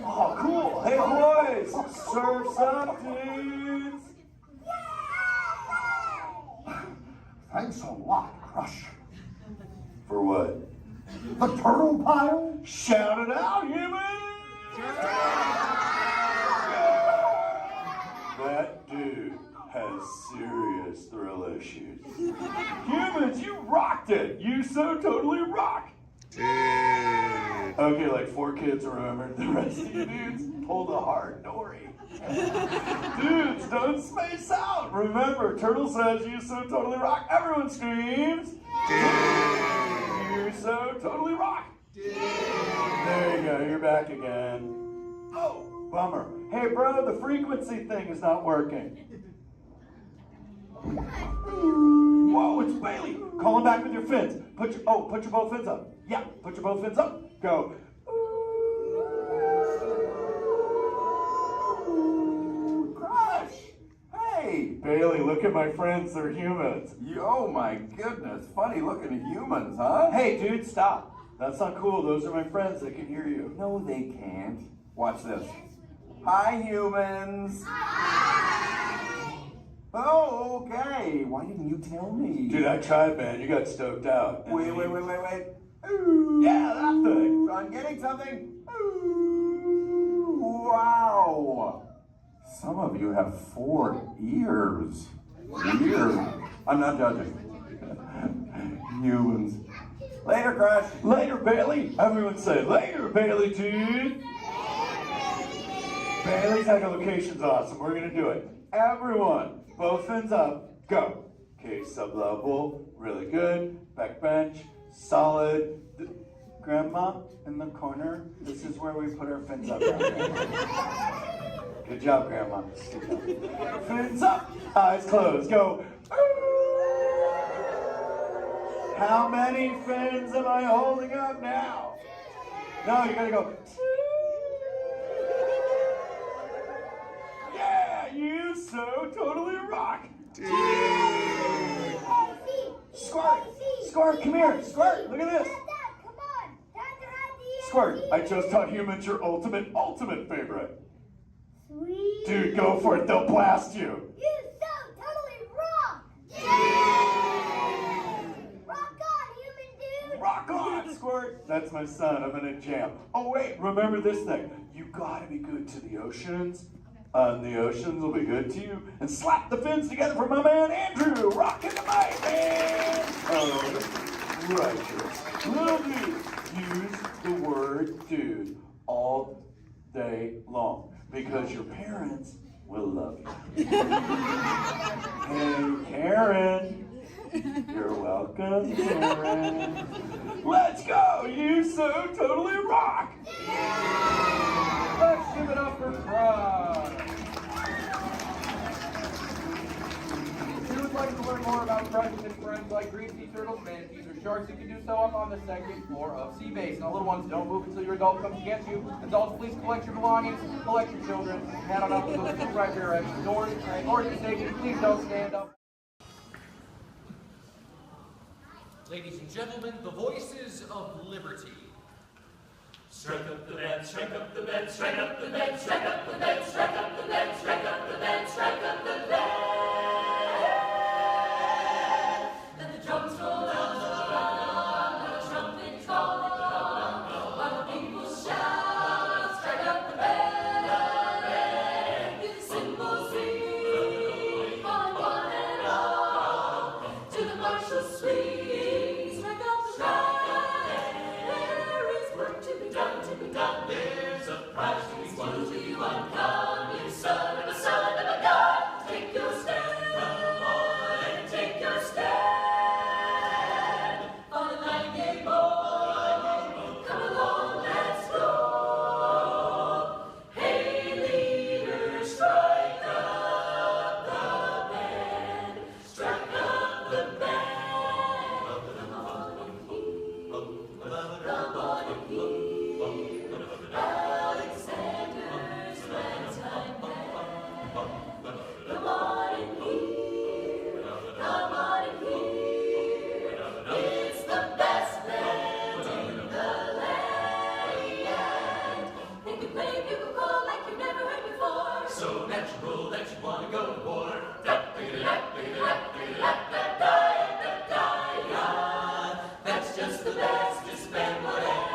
Oh, cool. Hey, boys, surf's up, dudes. Thanks a lot, Crush. For what? The turtle pile? Shout it out, humans! That dude has serious thrill issues. Humans, you rocked it! You so totally rock! Okay, like 4 kids remembered. The rest of you dudes pulled a hard dory. Dudes, don't space out! Remember, Turtle says you so totally rock. Everyone screams! You so totally rock! There you go, you're back again. Oh, bummer. Hey, bro, the frequency thing is not working. Whoa, it's Bailey. Call him back with your fins. Put your both fins up. Yeah, put your both fins up. Go. Crush. Hey, Bailey. Bailey, look at my friends, they're humans. Oh my goodness, funny looking humans, huh? Hey, dude, stop. That's not cool. Those are my friends. They can hear you. No, they can't. Watch this. Hi, humans. Hi. Oh, okay. Why didn't you tell me? Dude, I tried, man. You got stoked out. Wait. Ooh. Yeah, that thing. I'm getting something. Ooh, wow. Some of you have 4 ears. Weird. I'm not judging. Humans. Later, Crush. Later, Bailey. Everyone say, later, Bailey, dude. Bailey's echolocation's awesome. We're going to do it. Everyone, both fins up. Go. Okay, sub-level. Really good. Back bench. Solid. Grandma, in the corner. This is where we put our fins up. Good job, Grandma. Good job. Fins up. Eyes closed. Go. How many fins am I holding up now? No, you gotta go. Yeah, you so totally rock. Squirt, come here. Squirt, look at this. Squirt, I just taught humans your ultimate favorite. Sweet. Dude, go for it. They'll blast you. You so totally rock. Yeah. Rock on, human dude. Rock on, Squirt. That's my son. I'm in a jam. Oh, wait. Remember this thing. You gotta be good to the oceans. And the oceans will be good to you. And slap the fins together for my man, Andrew. Rockin' the mic, man. Oh, righteous. Little dude. Use the word dude all day long. Because your parents will love you. Hey, Karen. You're welcome, Karen. Let's go! You so totally rock! Let's give it up for Crush. If you would like to learn more about Crush and friends like green sea turtles, manatees, or sharks, you can do so up on the 2nd floor of Sea Base. Now, little ones, don't move until your adult comes to get you. Adults, please collect your belongings, collect your children, head on up to those 2 right rear exit doors. Or if you're taken, please don't stand up. Ladies and gentlemen, the voices of liberty. Strike up the band, strike up the band, strike up the band, strike up the band, strike up the band, strike up the band, strike up the band. Then the drums roll out, the trumpet call, while the people shout, strike up the band. Give the cymbals ring, calling one and all, to the martial swing. There's a prize to be won to you uncommon, you son of a god. Take your stand, come on and take your stand. On the nightingale boy, come along, let's go. Hey leader, strike up the band, strike up the band. Come on and hear, come on and hear. Alexander's ragtime band. Come on and hear, come on and hear. It's the best band in the land. They can play bugle call like you've never heard before. So natural that you want to go to war. That's just the best, just band whatever.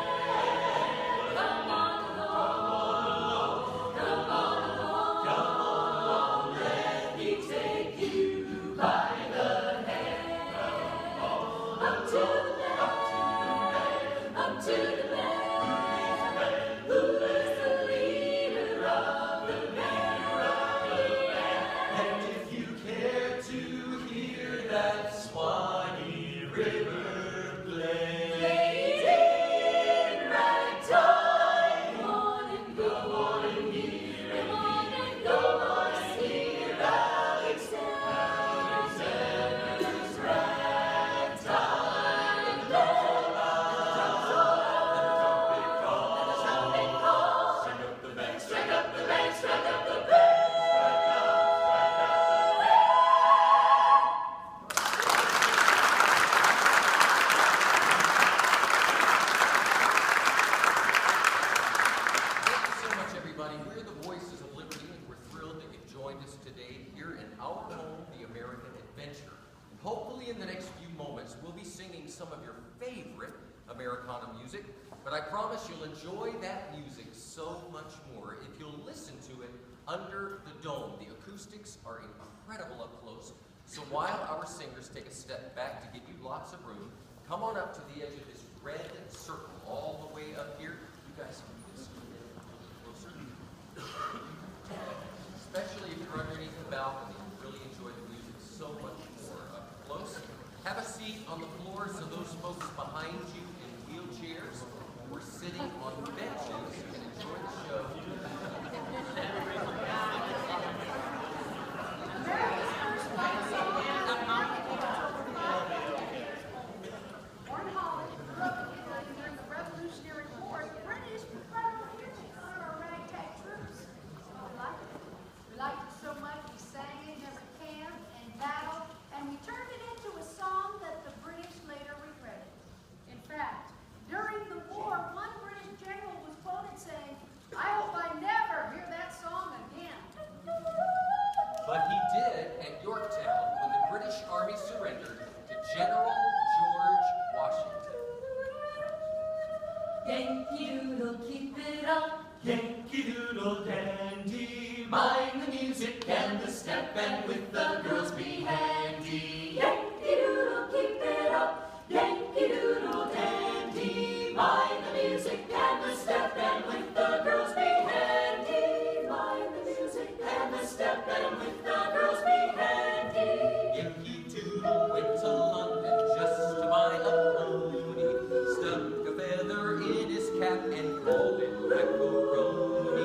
Voices of Liberty, and we're thrilled that you've joined us today here in our home, The American Adventure. And hopefully in the next few moments, we'll be singing some of your favorite Americana music, but I promise you'll enjoy that music so much more if you'll listen to it under the dome. The acoustics are incredible up close, so while our singers take a step back to give you lots of room, come on up to the edge of this red circle all the way up here. You guys can just a little closer. Especially if you're underneath the balcony, you really enjoy the music so much more up close. Have a seat on the floor so those folks behind you in wheelchairs or sitting on benches can enjoy the show. Warren Holly grew up in Italy during the Revolutionary War. The British were fighting our ragtag troops. We liked it. We liked it so much we sang it in every camp and battle, and we turned it into a song that the British later regretted. In fact, during the war, one British general was quoted saying, "I hope I never hear that song again." But he did at Yorktown when the British Army surrendered to General George Washington. Yankee Doodle, keep it up. Yankee Doodle dandy. Mind the music and the step, and with the girls be handy. Yankee Doodle, keep it up. Yankee Doodle dandy. Mind the music and the step, and with the girls be handy. Mind the music and the step, and with the girls be handy. Yankee Doodle went to London just to buy a pony, stuck a feather in his cap and called it macaroni.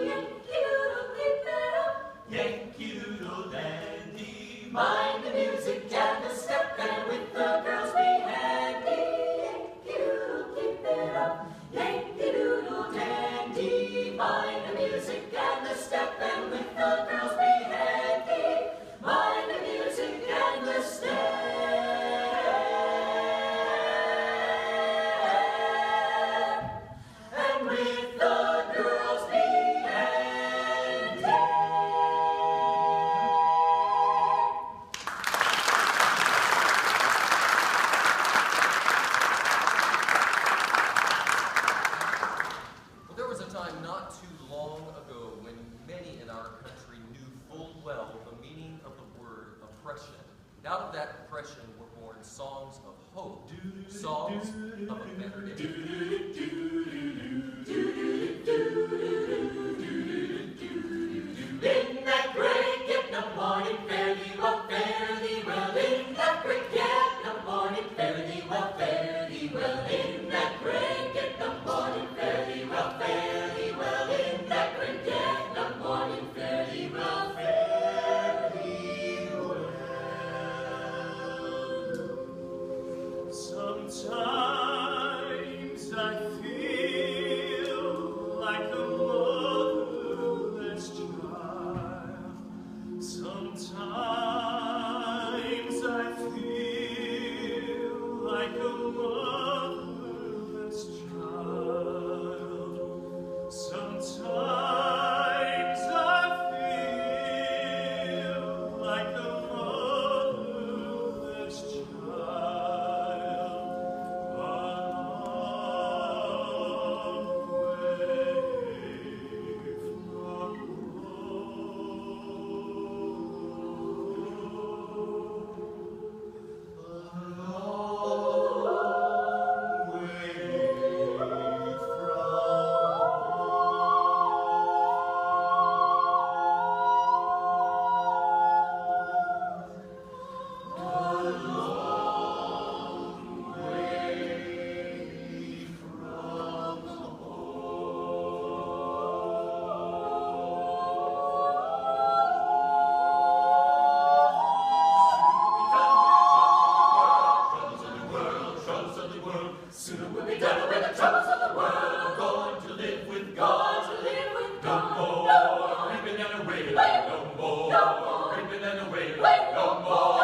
Yankee Doodle, keep it up. Yankee Doodle dandy. Mind the music and the step, and with the girls be handy. Yankee Doodle, keep it up. Yankee Doodle dandy. Mind the music and the step, and with the girls be handy. Mind the music and the step. And with the girls be handy. Well, there was a time not too long ago when many in our country knew full well the meaning of the word oppression. And out of that oppression were born songs of hope, songs of a better day. In that great get no morning, fare thee well, fare thee well. In that great get no morning, fare thee well, fare thee well. In that great get no morning, fare thee well, fare thee well. In that great get no morning, fare thee well, fare thee well. Sometimes I feel like a motherless child. Sometimes I feel like a motherless child. Sometimes I feel like a motherless child. Soon we'll be done with the troubles of the world. Going to live with God. To live with God. No more reaping and away. No more reaping and away. No more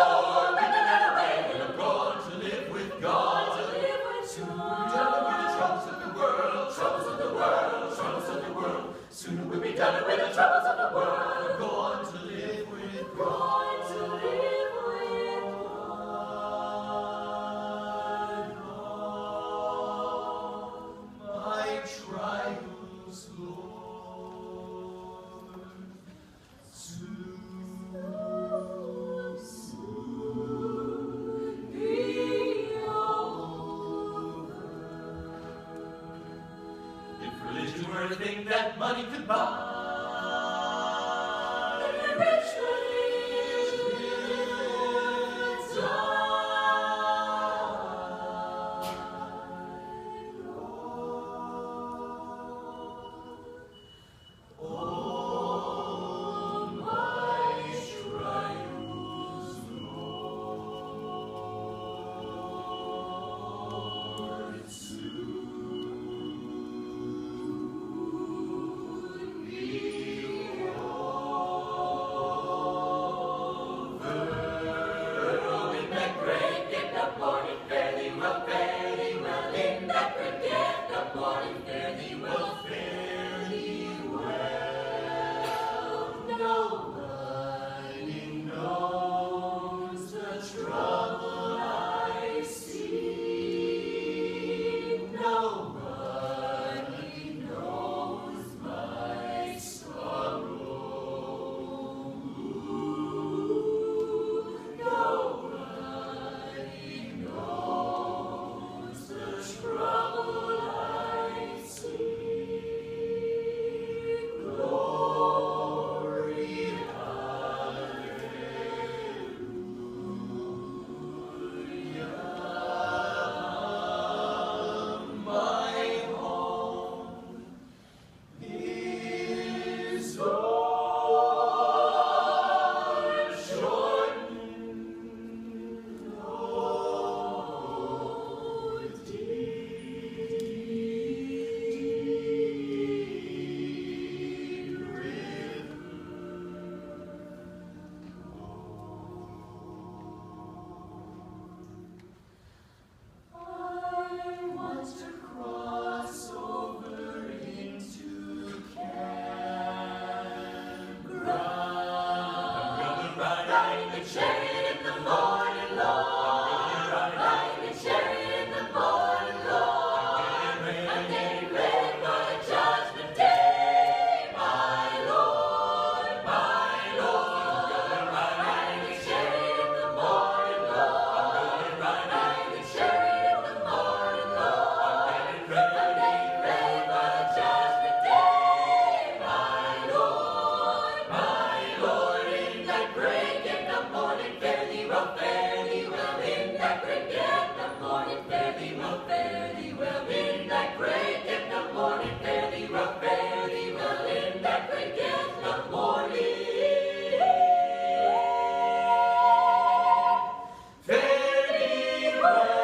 reaping and away. I'm going to live with God. To live with soon we'll be done with the troubles of the world. Troubles of the world. Troubles of the world. Soon we'll be done with the troubles of the world. Go on to live with God. Go on to live with God. My trials, Lord, soon be over. If religion were a thing that money could buy, then rich religion would die. All my trials, Lord, soon be over. In that great get up morning, fare thee well, fare thee well. In that great get up morning, fare thee well, fare thee well. Nobody knows the trouble I see. Nobody knows my sorrow. Nobody knows the trouble I see. Glory, hallelujah. My home is on Jordan. Oh, deep river. I want to cross over into campground. Riding the chariot in the morning, Lord. Riding the chariot in the morning, Lord. I'm getting ready for the judgment day, my Lord, my Lord. Riding the chariot in the morning, Lord. Riding the chariot in the morning, Lord. I'm getting ready for the judgment day, my Lord, my Lord. In that great get up morning, fare thee well, fare thee well. In that great get up morning, fare thee well, fare thee well. In that great get up morning, fare thee well, fare thee well. In that great get up morning, fare thee well,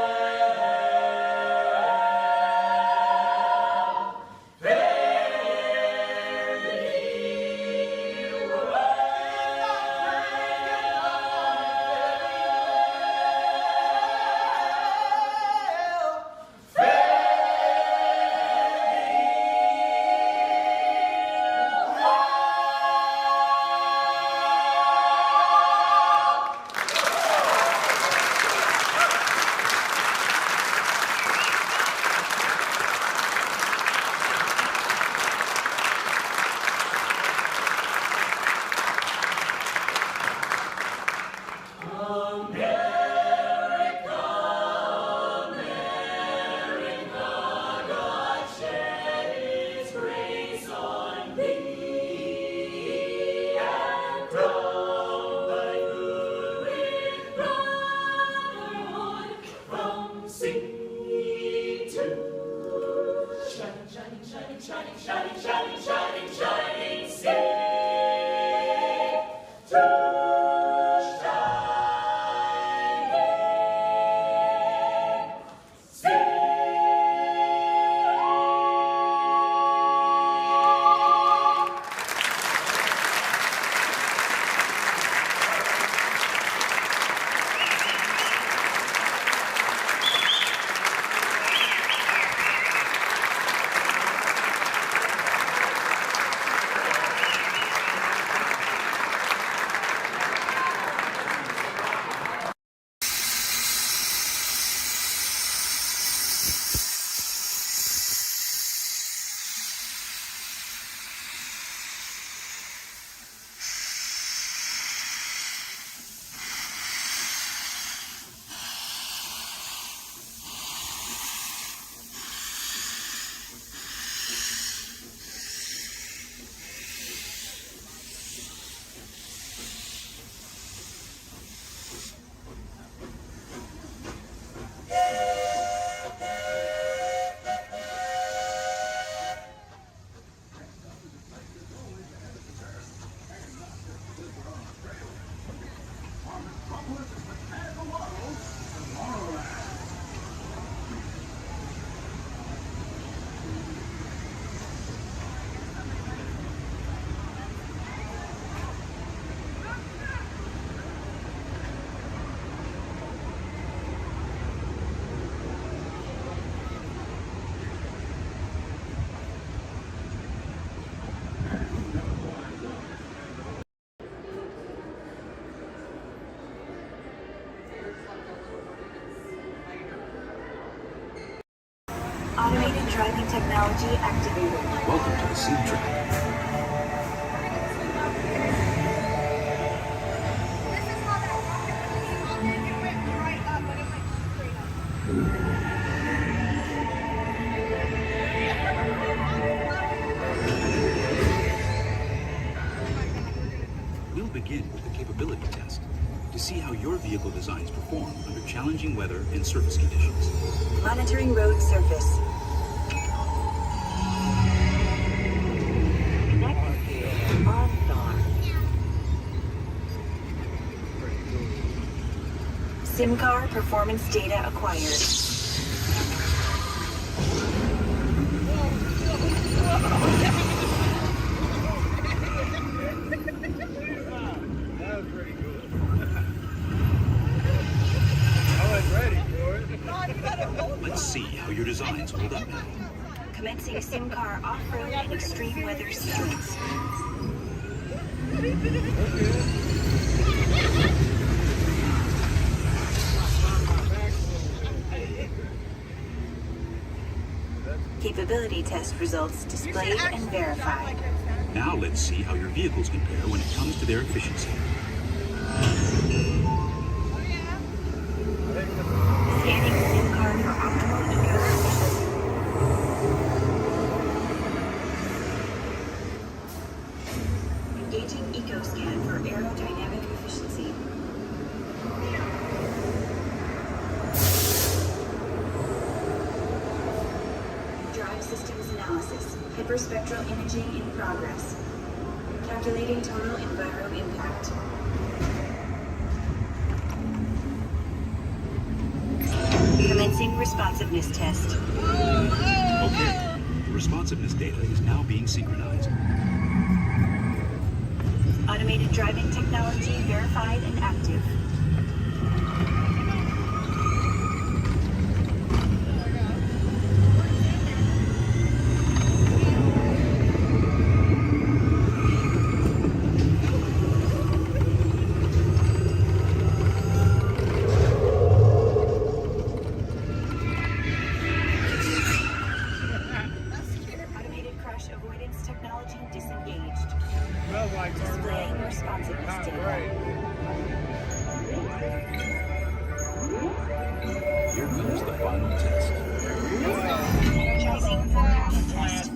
driving technology activated. Welcome to the sim track. We'll begin with the capability test to see how your vehicle designs perform under challenging weather and surface conditions. Monitoring road surface. SIM car performance data acquired. Let's see how your designs hold up now. Commencing SIM car off-road and extreme weather stunts. Capability test results displayed and verified. Now let's see how your vehicles compare when it comes to their efficiency. Scanning SIM card for optimal eco-efficiency. Engaging eco-scan for aerodynamic efficiency. Drive systems analysis. Hyperspectral imaging in progress. Calculating total enviro impact. Commencing responsiveness test. Okay, the responsiveness data is now being synchronized. Automated driving technology verified and active. Automated crash avoidance technology disengaged. Displaying responsiveness data. Here comes the final test. Energizing power test.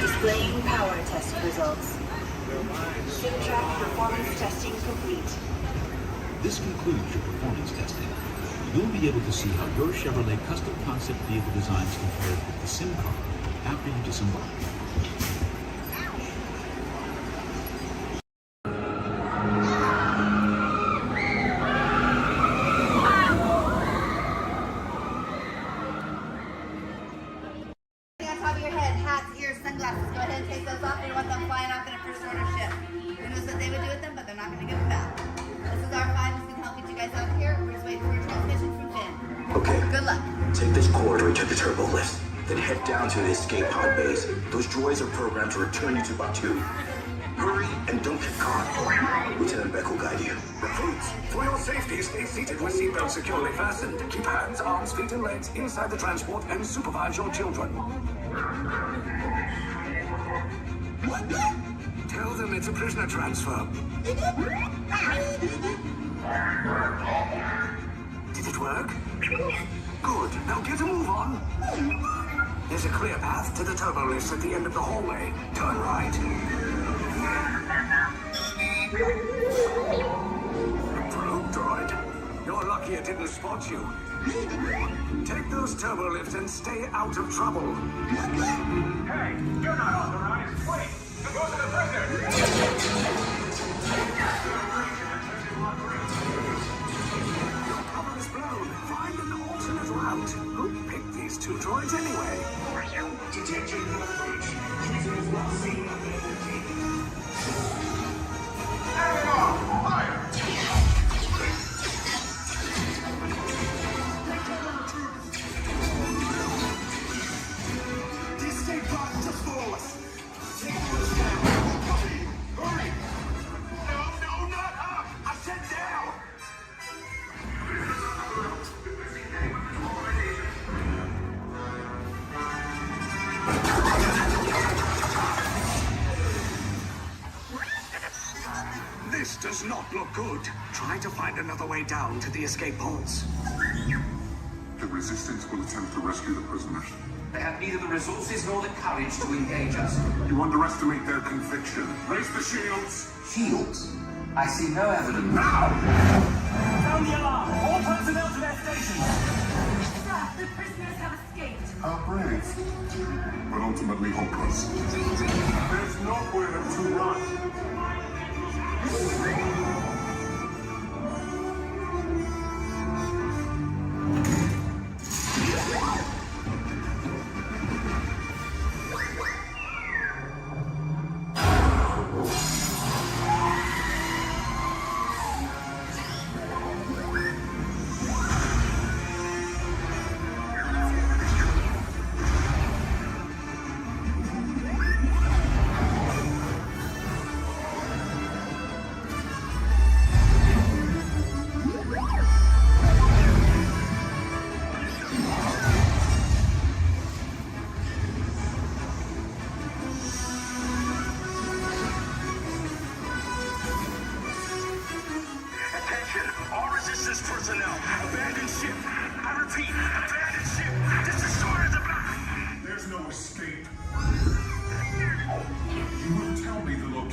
Displaying power test results. SimTrack performance testing complete. This concludes your performance testing. You'll be able to see how your Chevrolet custom concept vehicle designs compare with the sim car after you disembark. On top of your head, hats, ears, sunglasses. Go ahead and take those off. You want them flying off in a first order ship. Who knows what they would do with them, but they're not going to give them back. This is R5. It's going to help get you guys out of here. We're just waiting for a transmission from Finn. Okay. Good luck. Take this corridor to the turbo lift, then head down to the escape pod base. Those droids are programmed to return you to Batu. Hurry and don't get caught. Lieutenant Beck will guide you. Recruits, for your safety, stay seated with seatbelts securely fastened. Keep hands, arms, feet, and legs inside the transport and supervise your children. Tell them it's a prisoner transfer. Did it work? Good. Now get a move on. There's a clear path to the turbo lifts at the end of the hallway. Turn right. Probe droid. You're lucky it didn't spot you. Take those turbo lifts and stay out of trouble. Hey, you're not authorized. Wait, go to the prison. Your cover is blown. Find an alternate route. Who picked these two droids anyway? Detection approach. Treason is not seen on the team. Fire! The escape pod just below us. Take those down. Copy. Hurry! No, not up! I said down! This does not look good. Try to find another way down to the escape pods. The Resistance will attempt to rescue the prisoners. They have neither the resources nor the courage to engage us. You underestimate their conviction. Raise the shields! Shields? I see no evidence. Now! Sound the alarm! All personnel to their stations! Sir, the prisoners have escaped. How brave, but ultimately hopeless. There's nowhere to run.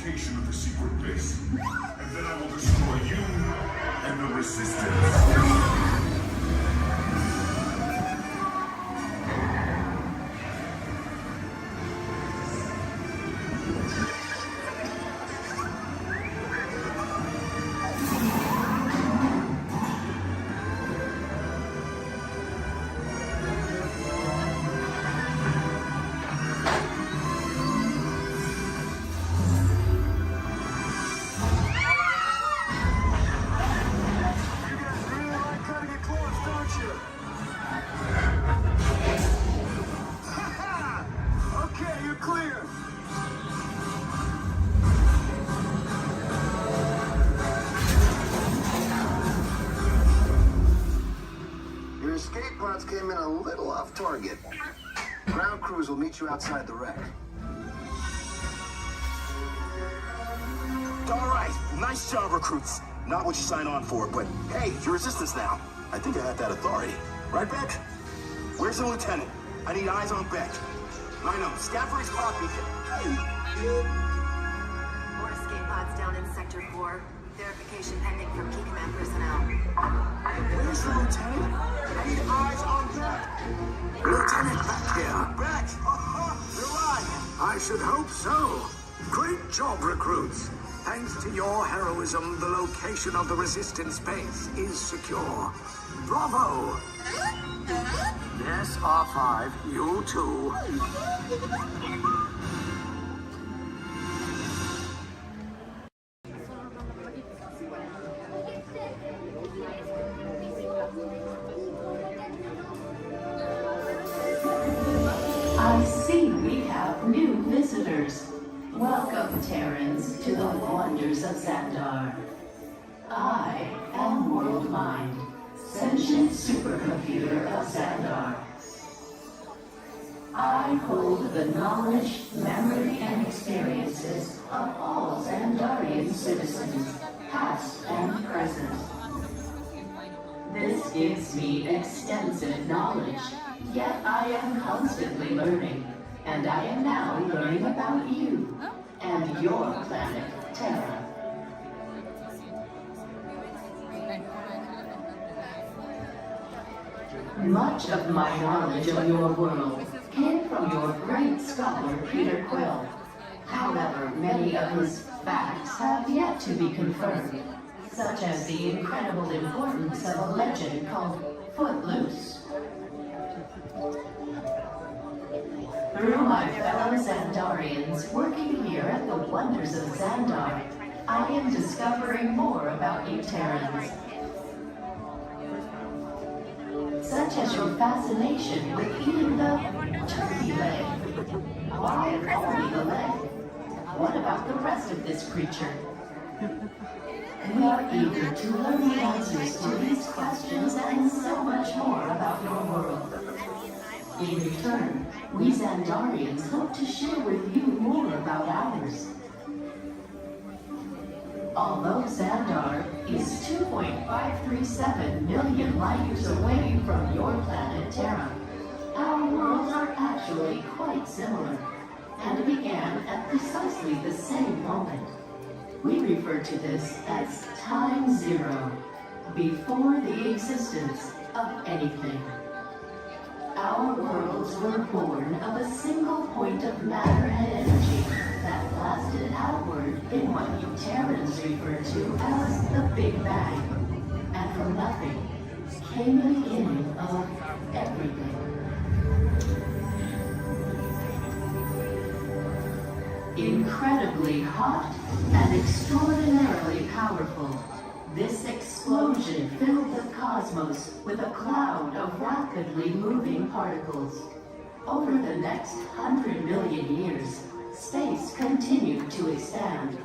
Of the secret base, and then I will destroy you and the Resistance. Came in a little off target. Ground crews will meet you outside the wreck. All right, nice job, recruits. Not what you signed on for, but hey, you're Resistance now. I think I have that authority. Right, Beck? Where's the lieutenant? I need eyes on Beck. I know, Scaffold's copy. More escape pods down in Sector 4. Verification pending from key command personnel. Where's the lieutenant? I need eyes on Beck. Lieutenant back here. Beck! You're right. I should hope so. Great job, recruits. Thanks to your heroism, the location of the Resistance base is secure. Bravo! Yes, R5, you too. I see we have new visitors. Welcome, Terrans, to the wonders of Xandar. I am World Mind, sentient supercomputer of Xandar. I hold the knowledge, memory, and experiences of all Xandarian citizens, past and present. This gives me extensive knowledge, yet I am constantly learning, and I am now learning about you and your planet, Terra. Much of my knowledge of your world came from your great scholar, Peter Quill. However, many of his facts have yet to be confirmed, such as the incredible importance of a legend called Footloose. Through my fellow Xandarians working here at the wonders of Xandar, I am discovering more about you Terrans. Such as your fascination with eating the turkey leg. Why only the leg? What about the rest of this creature? We are eager to learn the answers to these questions and so much more about your world. In return, we Xandarians hope to share with you more about ours. Although Xandar is 2.537 million light years away from your planet Terra, our worlds are actually quite similar and began at precisely the same moment. We refer to this as time zero, before the existence of anything. Our worlds were born of a single point of matter and energy that blasted outward in what you Terrans refer to as the Big Bang. And from nothing came the beginning of everything. Incredibly hot and extraordinarily powerful, this explosion filled the cosmos with a cloud of rapidly moving particles. Over the next 100 million years, space continued to expand,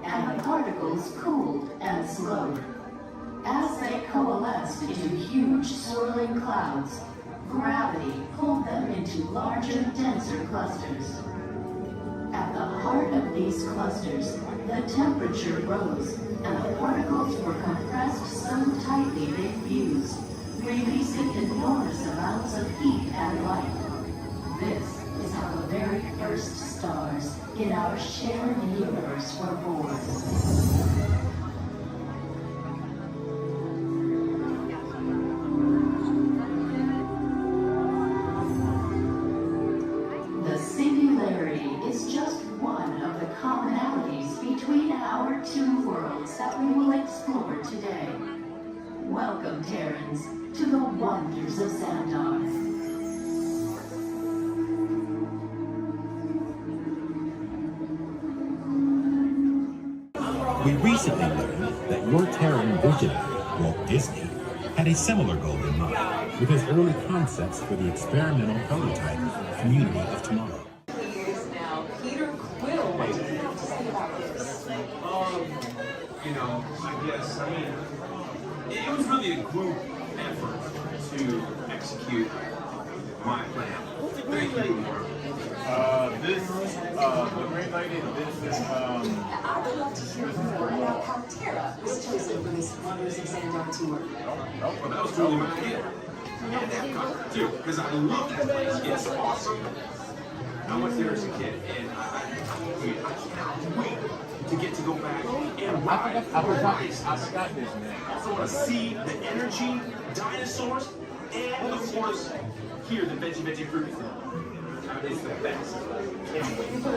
and the particles cooled and slowed. As they coalesced into huge swirling clouds, gravity pulled them into larger, denser clusters. At the heart of these clusters, the temperature rose, and the particles were compressed so tightly they fused, releasing enormous amounts of heat and light. This is how the very first stars in our shared universe were born. The singularity is just one of the commonalities between our two worlds that we will explore today. Welcome, Terrans, to the wonders of Xandar. We recently learned that your Terran visionary, Walt Disney, had a similar goal in mind with his early concepts for the experimental prototype Community of Tomorrow. Years now, Peter Quill, what do you have to say about this? You know, I guess, I mean, it was really a group effort to execute my plan. Thank you, Laura. The Great Lady, I would love to hear more about how Terra was chosen for this Wonders of Xandar tour. Well, that was totally my idea. And Epcot, too, because I love that place. It's awesome. I went there as a kid, and I cannot wait to get to go back and ride. I forgot this, man. Also want to see the energy, dinosaurs, and of course, hear the veggie fruit. It's the best.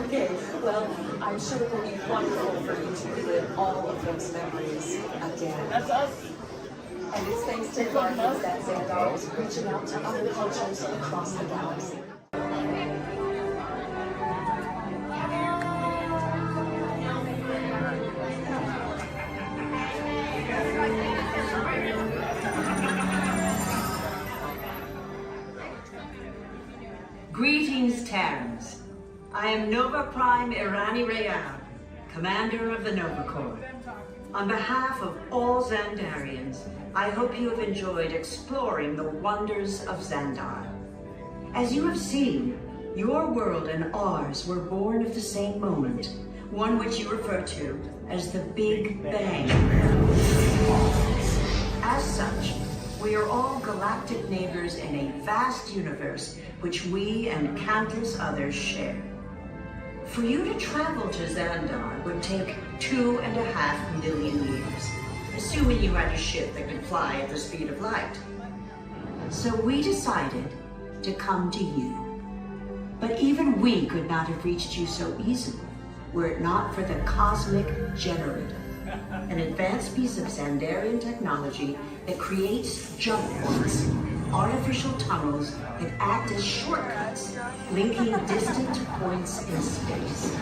Okay, well, I'm sure it will be wonderful for you to relive all of those memories again. That's us. And it's thanks to Guardians that Xandar is reaching out to other cultures across the galaxy. Greetings, Terrans. I am Nova Prime Irani Rayal, Commander of the Nova Corps. On behalf of all Xandarians, I hope you have enjoyed exploring the wonders of Xandar. As you have seen, your world and ours were born of the same moment, one which you refer to as the Big Bang. As such, we are galactic neighbors in a vast universe which we and countless others share. For you to travel to Xandar would take 2.5 million years, assuming you had a ship that could fly at the speed of light. So we decided to come to you. But even we could not have reached you so easily were it not for the Cosmic Generator, an advanced piece of Xandarian technology that creates jump points, artificial tunnels that act as shortcuts, linking distant points in space.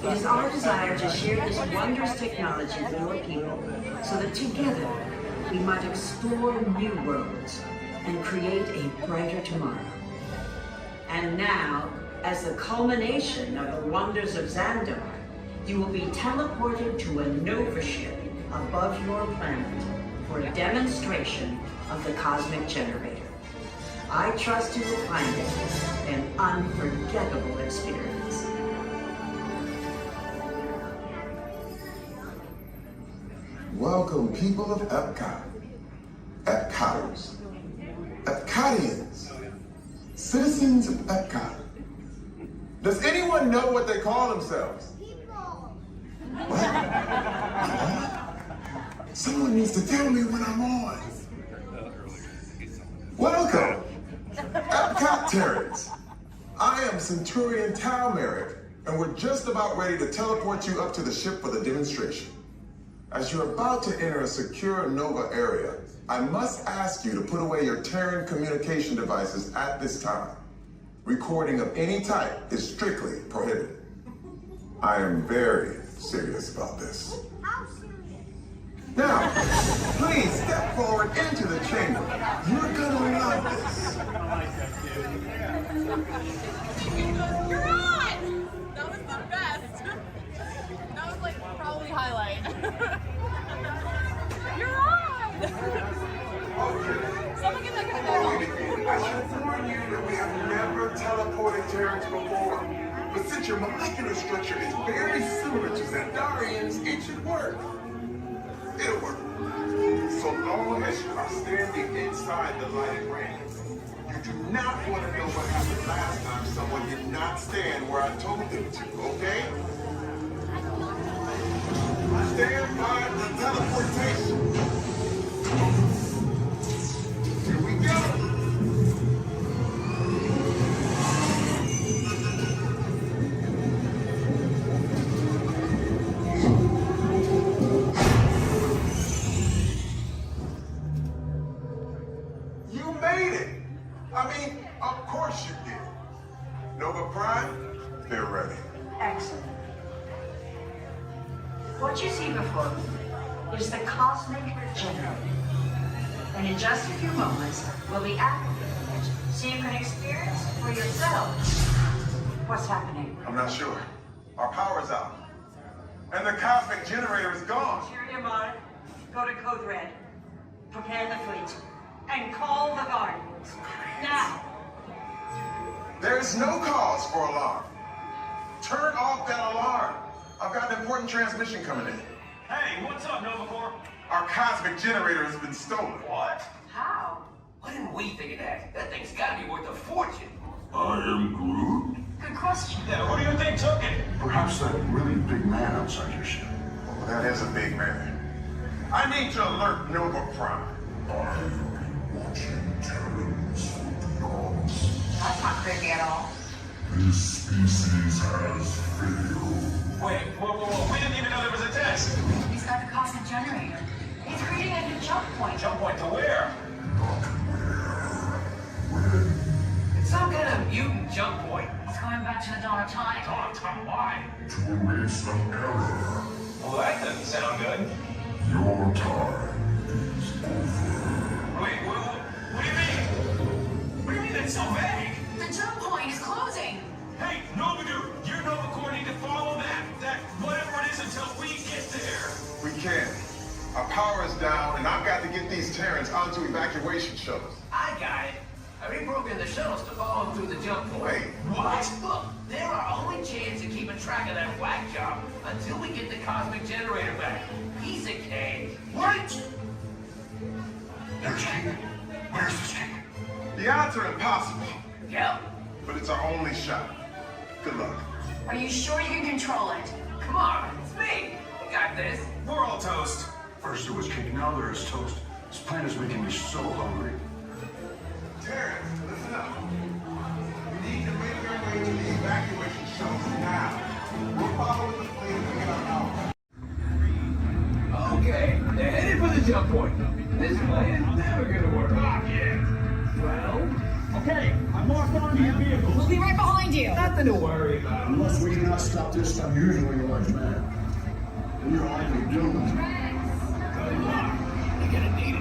It is our desire to share this wondrous technology with your people so that together we might explore new worlds and create a brighter tomorrow. And now, as the culmination of the wonders of Xandar, you will be teleported to a Nova ship above your planet for a demonstration of the Cosmic Generator. I trust you will find it an unforgettable experience. Welcome, people of Epcot, Epcoters, Epcotians, citizens of Epcot. Does anyone know what they call themselves? What? Someone needs to tell me when I'm on. Welcome, Epcot-tarians. I am Centurion Tal Merrick, and we're just about ready to teleport you up to the ship for the demonstration. As you're about to enter a secure Nova area, I must ask you to put away your Terran communication devices at this time. Recording of any type is strictly prohibited. I am very serious about this. Now, please step forward into the chamber. You're gonna love this. You're on! That was the best. That was like probably highlight. You're on! Someone get that guy back. I should warn you that we have never teleported Terrans before. But since your molecular structure is very similar to Xandarians, it should work. It'll work. So long as you are standing inside the lighted ring. You do not want to know what happened last time someone did not stand where I told them to, okay? Stand by for teleportation. Here we go. You made it. I mean, of course you did. Nova Prime, they're ready. Excellent. What you see before you is the Cosmic Generator. And in just a few moments, we'll be activating it so you can experience for yourself what's happening. I'm not sure. Our power's out. And the Cosmic Generator is gone. Interior Mark, go to Code Red. Prepare the fleet. And call the Guardians. Now. There is no cause for alarm. Turn off that alarm. I've got an important transmission coming in. Hey, what's up, Nova Corps? Our Cosmic Generator has been stolen. What? How? Why didn't we think of that? That thing's gotta be worth a fortune. I am Groot. Good question. Yeah, who do you think took it? Perhaps that really big man outside your ship. Oh, that is a big man. I need to alert Nova Prime. I'm watching Terrans for beyond. That's not creepy at all. This species has failed. Wait, whoa. We didn't even know there was a test. He's got the Cosmic Generator. He's creating a new jump point. Jump point to where? Not where. When. It's some kind of mutant jump point. He's going back to the dawn of time. Dawn of time, why? To erase some error. Well, that doesn't sound good. Your time is over. Wait, what do you mean? What do you mean that's so vague? The jump point is closing. Hey, Nova Dude, you Nova Corps need to follow that whatever it is until we get there. We can. Our power is down, and I've got to get these Terrans onto evacuation shuttles. I got it. I reprogrammed the shuttles to follow them through the jump point. Wait, what? Look, they're our only chance of keeping track of that whack job until we get the Cosmic Generator back. Piece of cake. Wait! There's King. Where's the odds are impossible. Yeah. But it's our only shot. Good luck. Are you sure you can control it? Come on, it's me. You got this. We're all toast. First there was chicken, now there is toast. This plan is making me so hungry. Terrence, listen up. We need to make our way to the evacuation shelter now. We'll follow the plane to get our power. Okay, they're headed for the jump point. This plan is never gonna work. Well, Okay, I'm locked onto your vehicle. We'll be right behind you. nothing to worry about. Unless we cannot stop this unusually large man. You're likely doomed. Good luck. You're gonna need it.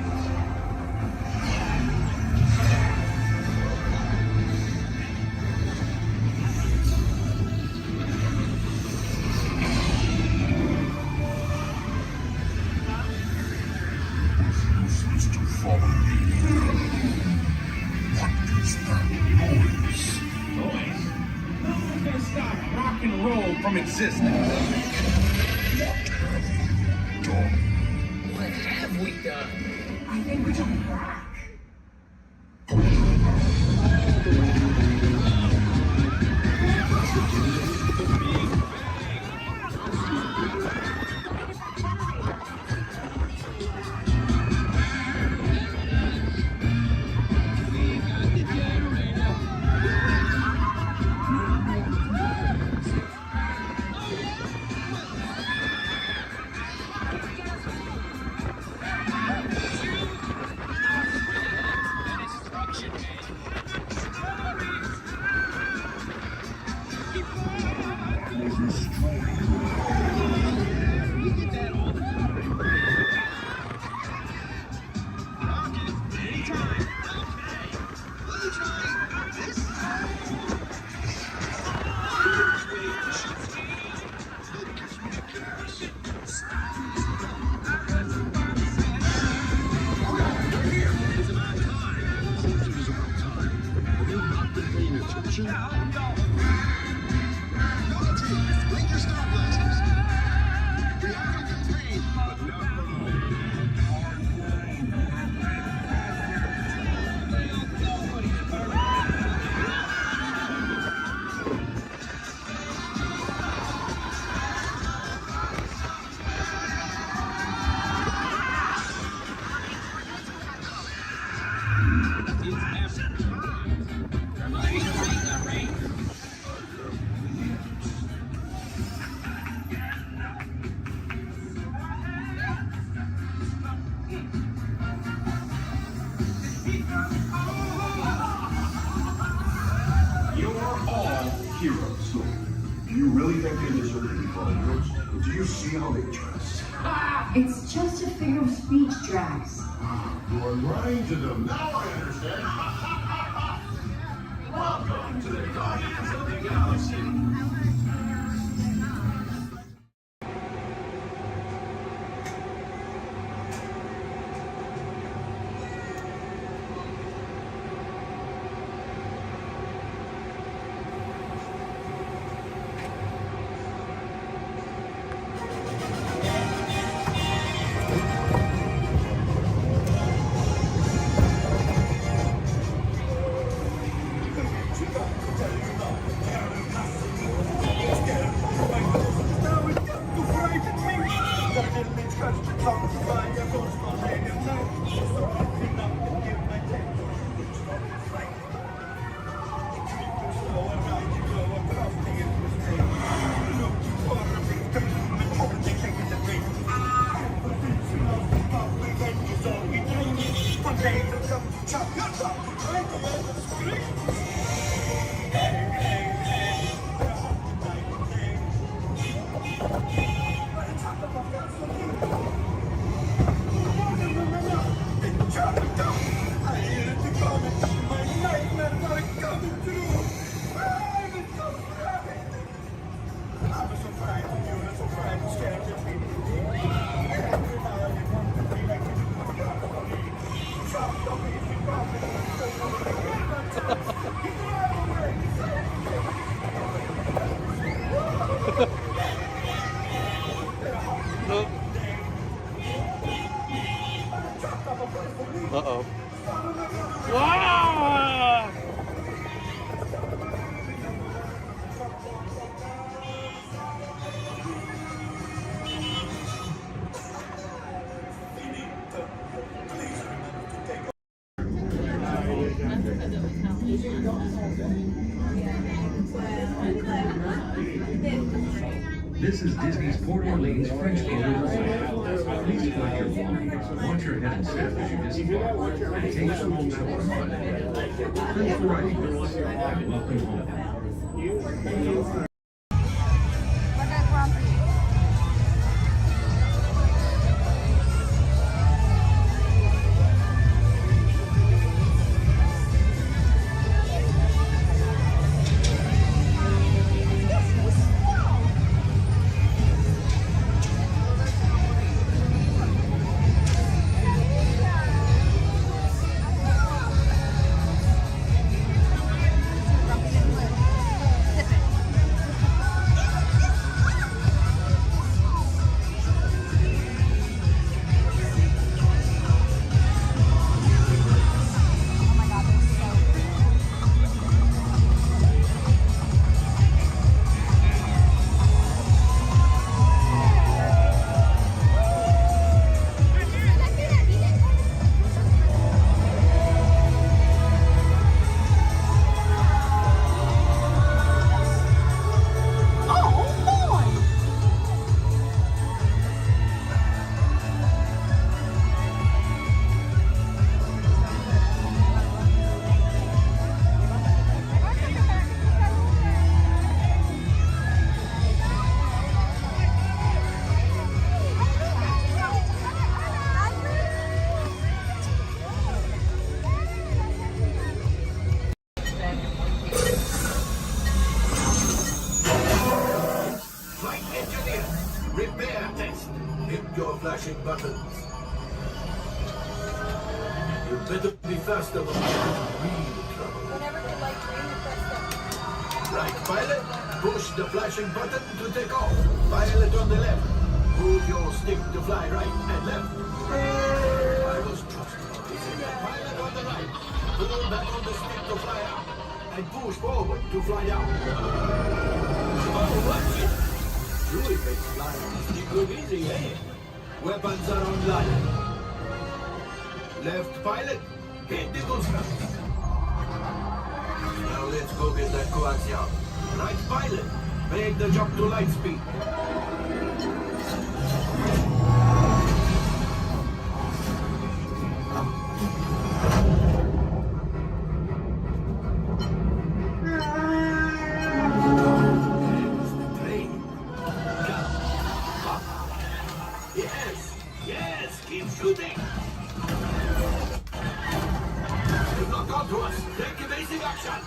Supposed to follow me. What is that noise? Noise? No one's gonna stop rock and roll from existing. What have we done? What have we done? I think we jumped back. Heroes. So, do you really think they deserve to be called heroes? Do you see how they dress? It's just a figure of speech, Drax. You are lying to them. Now I understand. Welcome to the Guardians of the Galaxy. Uh-oh. Wow! This is Disney's Port Orleans French Quarter Resort. Please collect your belongings, watch your head and step as you disembark, and take small children by the hand. Thanks for riding with us, and welcome home. flashing buttons. You better be faster when you're in real trouble. Right, pilot, push the flashing button to take off. Pilot on the left. Move your stick to fly right and left. I was trusting. Pilot on the right. Pull back on the stick to fly out. And push forward to fly down. Oh, watch it! Really makes flying stick look easy, eh? Weapons are online. Left pilot, hit the construct. Now let's go get that coaxium. Right pilot, make the jump to light speed. Yes, keep shooting. You've not got to us. Take evasive action.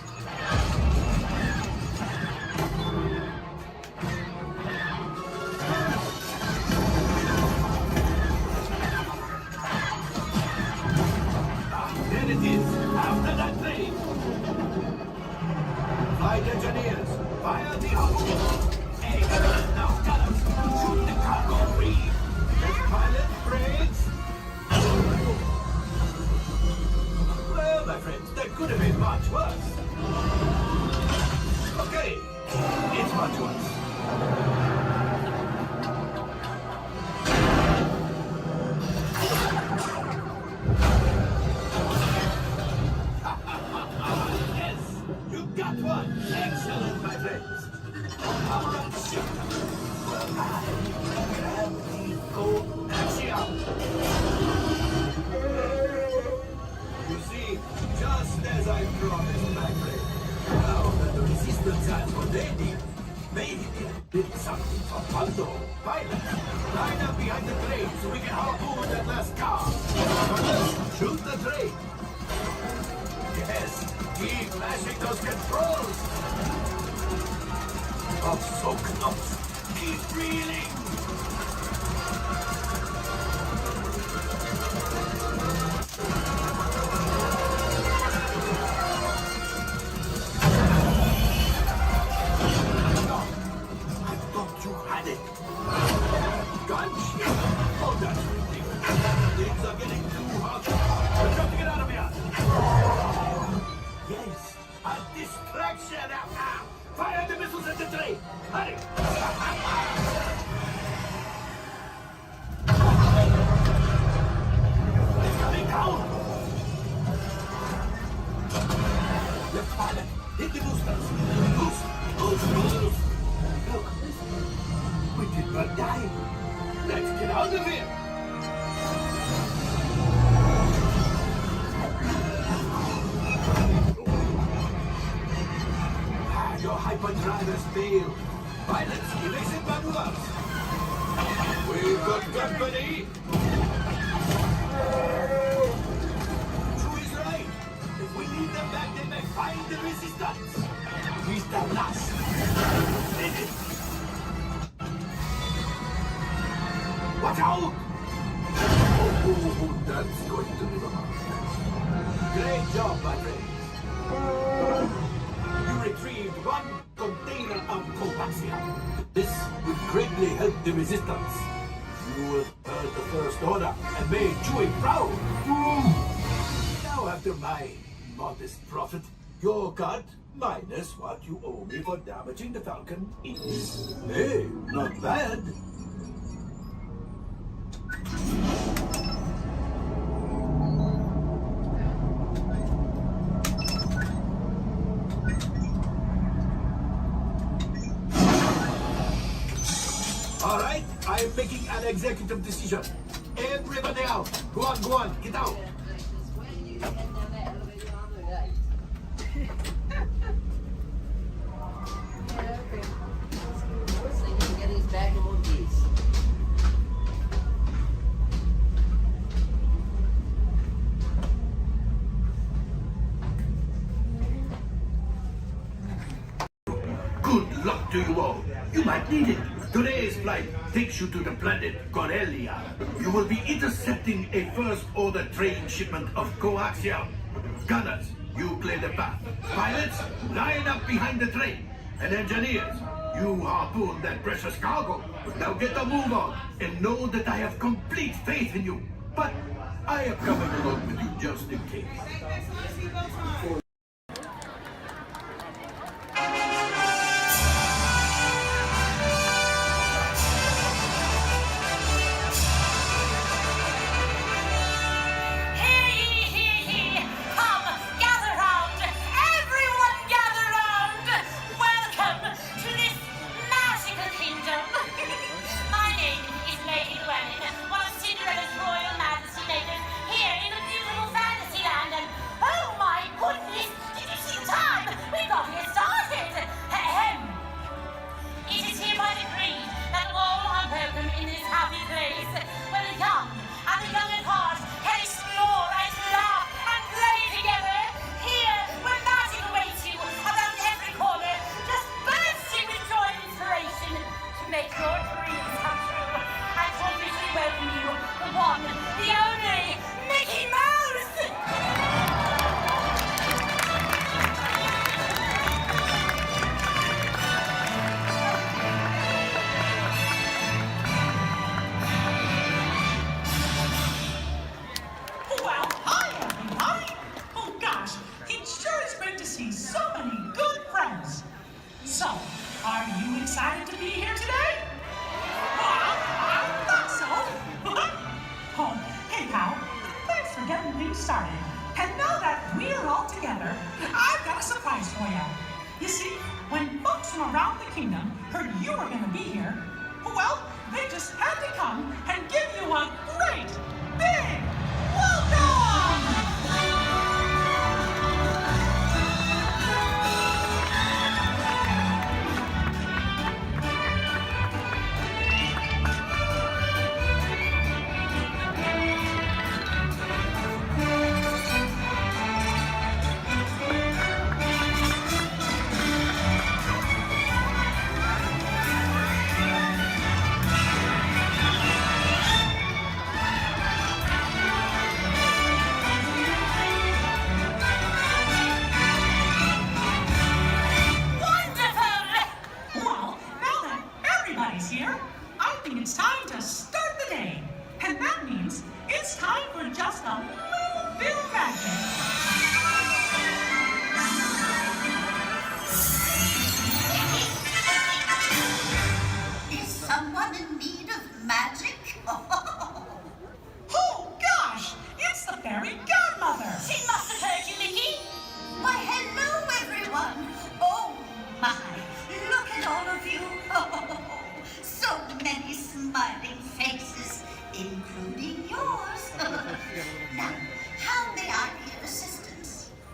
There it is. After that plane. Flight engineers, fire the outpost. Hey, now, colors. Shoot the cargo free. Pilot brakes. Well, my friends, that could have been much worse. Okay, it's much worse. Yes, you got one. Excellent, my friends. All right, ship. You see, just as I promised, my friend, now that the resistance has what they need, maybe they did something for Paldo. Pilot, line up behind the train so we can harpoon that last car. Pilots, shoot the train. Yes, keep mashing those controls. I'm so close. Keep reeling. Oh, that's ridiculous. Things are getting too hot. We've got to get out of here. Yes, a distraction. Fire the missiles at the train. Hurry. failed. Pilots, erase manuals. We've got company. True is right. If we need them back, they may find the resistance. He's the last. Finish. Watch out! Oh, that's going to be hard. Great job, my friend. You retrieved one container of coaxium. This would greatly help the resistance. You will heard the First Order and made Chewie proud. Now, after my modest profit, your cut minus what you owe me for damaging the Falcon is, hey, not bad. All right, I'm making an executive decision. Everybody out. Go on, get out. Good luck to you all. You might need it. Today's flight takes you to the planet Corellia. You will be intercepting a First Order train shipment of coaxium. Gunners, you clear the path. Pilots, line up behind the train. And engineers, you harpoon that precious cargo. Now get a move on and know that I have complete faith in you. But I am coming along with you just in case.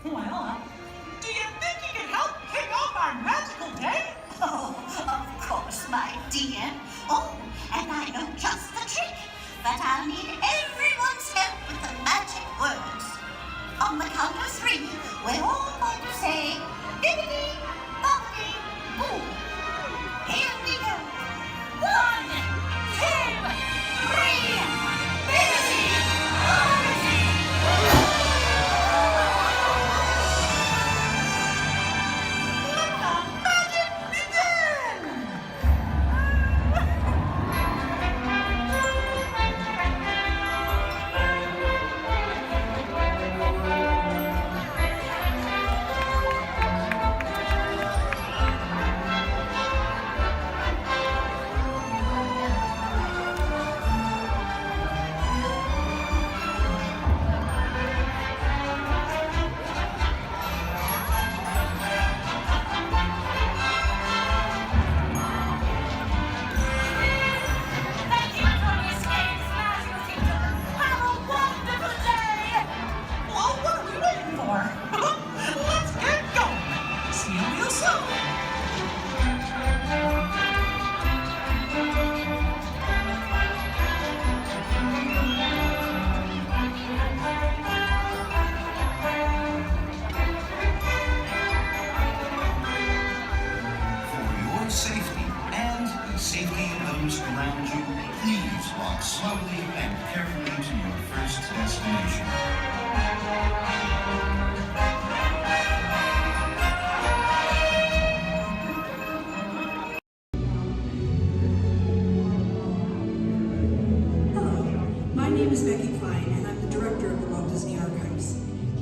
Well, do you think you can help kick off our magical day? Oh,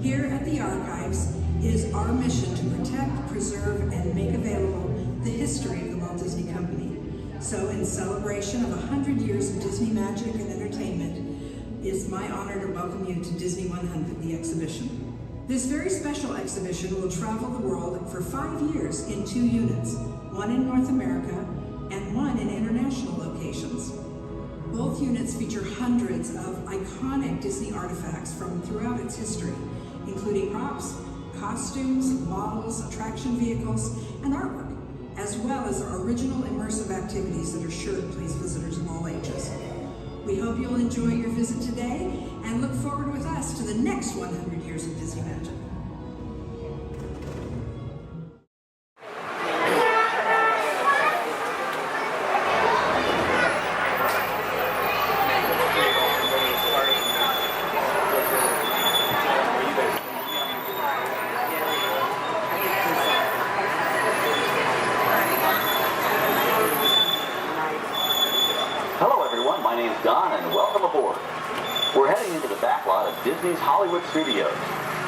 Here at the Archives, it is our mission to protect, preserve, and make available the history of the Walt Disney Company. So in celebration of 100 years of Disney magic and entertainment, it is my honor to welcome you to Disney 100, the exhibition. This very special exhibition will travel the world for 5 years in 2 units, one in North America and one in international locations. Both units feature hundreds of iconic Disney artifacts from throughout its history, including props, costumes, models, attraction vehicles, and artwork, as well as our original immersive activities that are sure to please visitors of all ages. We hope you'll enjoy your visit today and look forward with us to the next 100 years of Disney magic. Disney's Hollywood Studios.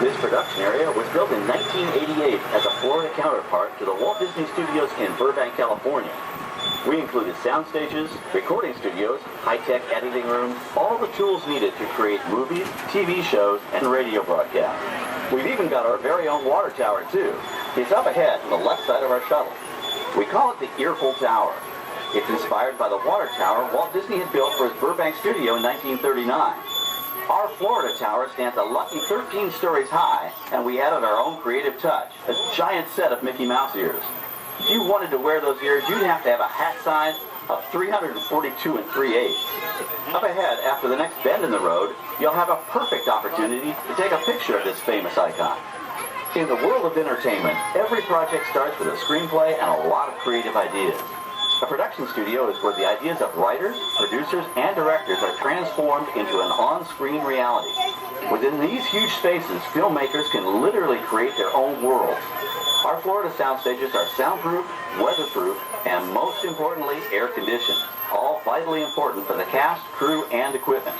This production area was built in 1988 as a Florida counterpart to the Walt Disney Studios in Burbank, California. We included sound stages, recording studios, high-tech editing rooms, all the tools needed to create movies, TV shows, and radio broadcasts. We've even got our very own water tower, too. It's up ahead on the left side of our shuttle. We call it the Earful Tower. It's inspired by the water tower Walt Disney had built for his Burbank studio in 1939. Our Florida tower stands a lucky 13 stories high, and we added our own creative touch, a giant set of Mickey Mouse ears. If you wanted to wear those ears, you'd have to have a hat size of 342 3/8. Up ahead, after the next bend in the road, you'll have a perfect opportunity to take a picture of this famous icon. In the world of entertainment, every project starts with a screenplay and a lot of creative ideas. A production studio is where the ideas of writers, producers, and directors are transformed into an on-screen reality. Within these huge spaces, filmmakers can literally create their own worlds. Our Florida sound stages are soundproof, weatherproof, and most importantly, air-conditioned, all vitally important for the cast, crew, and equipment.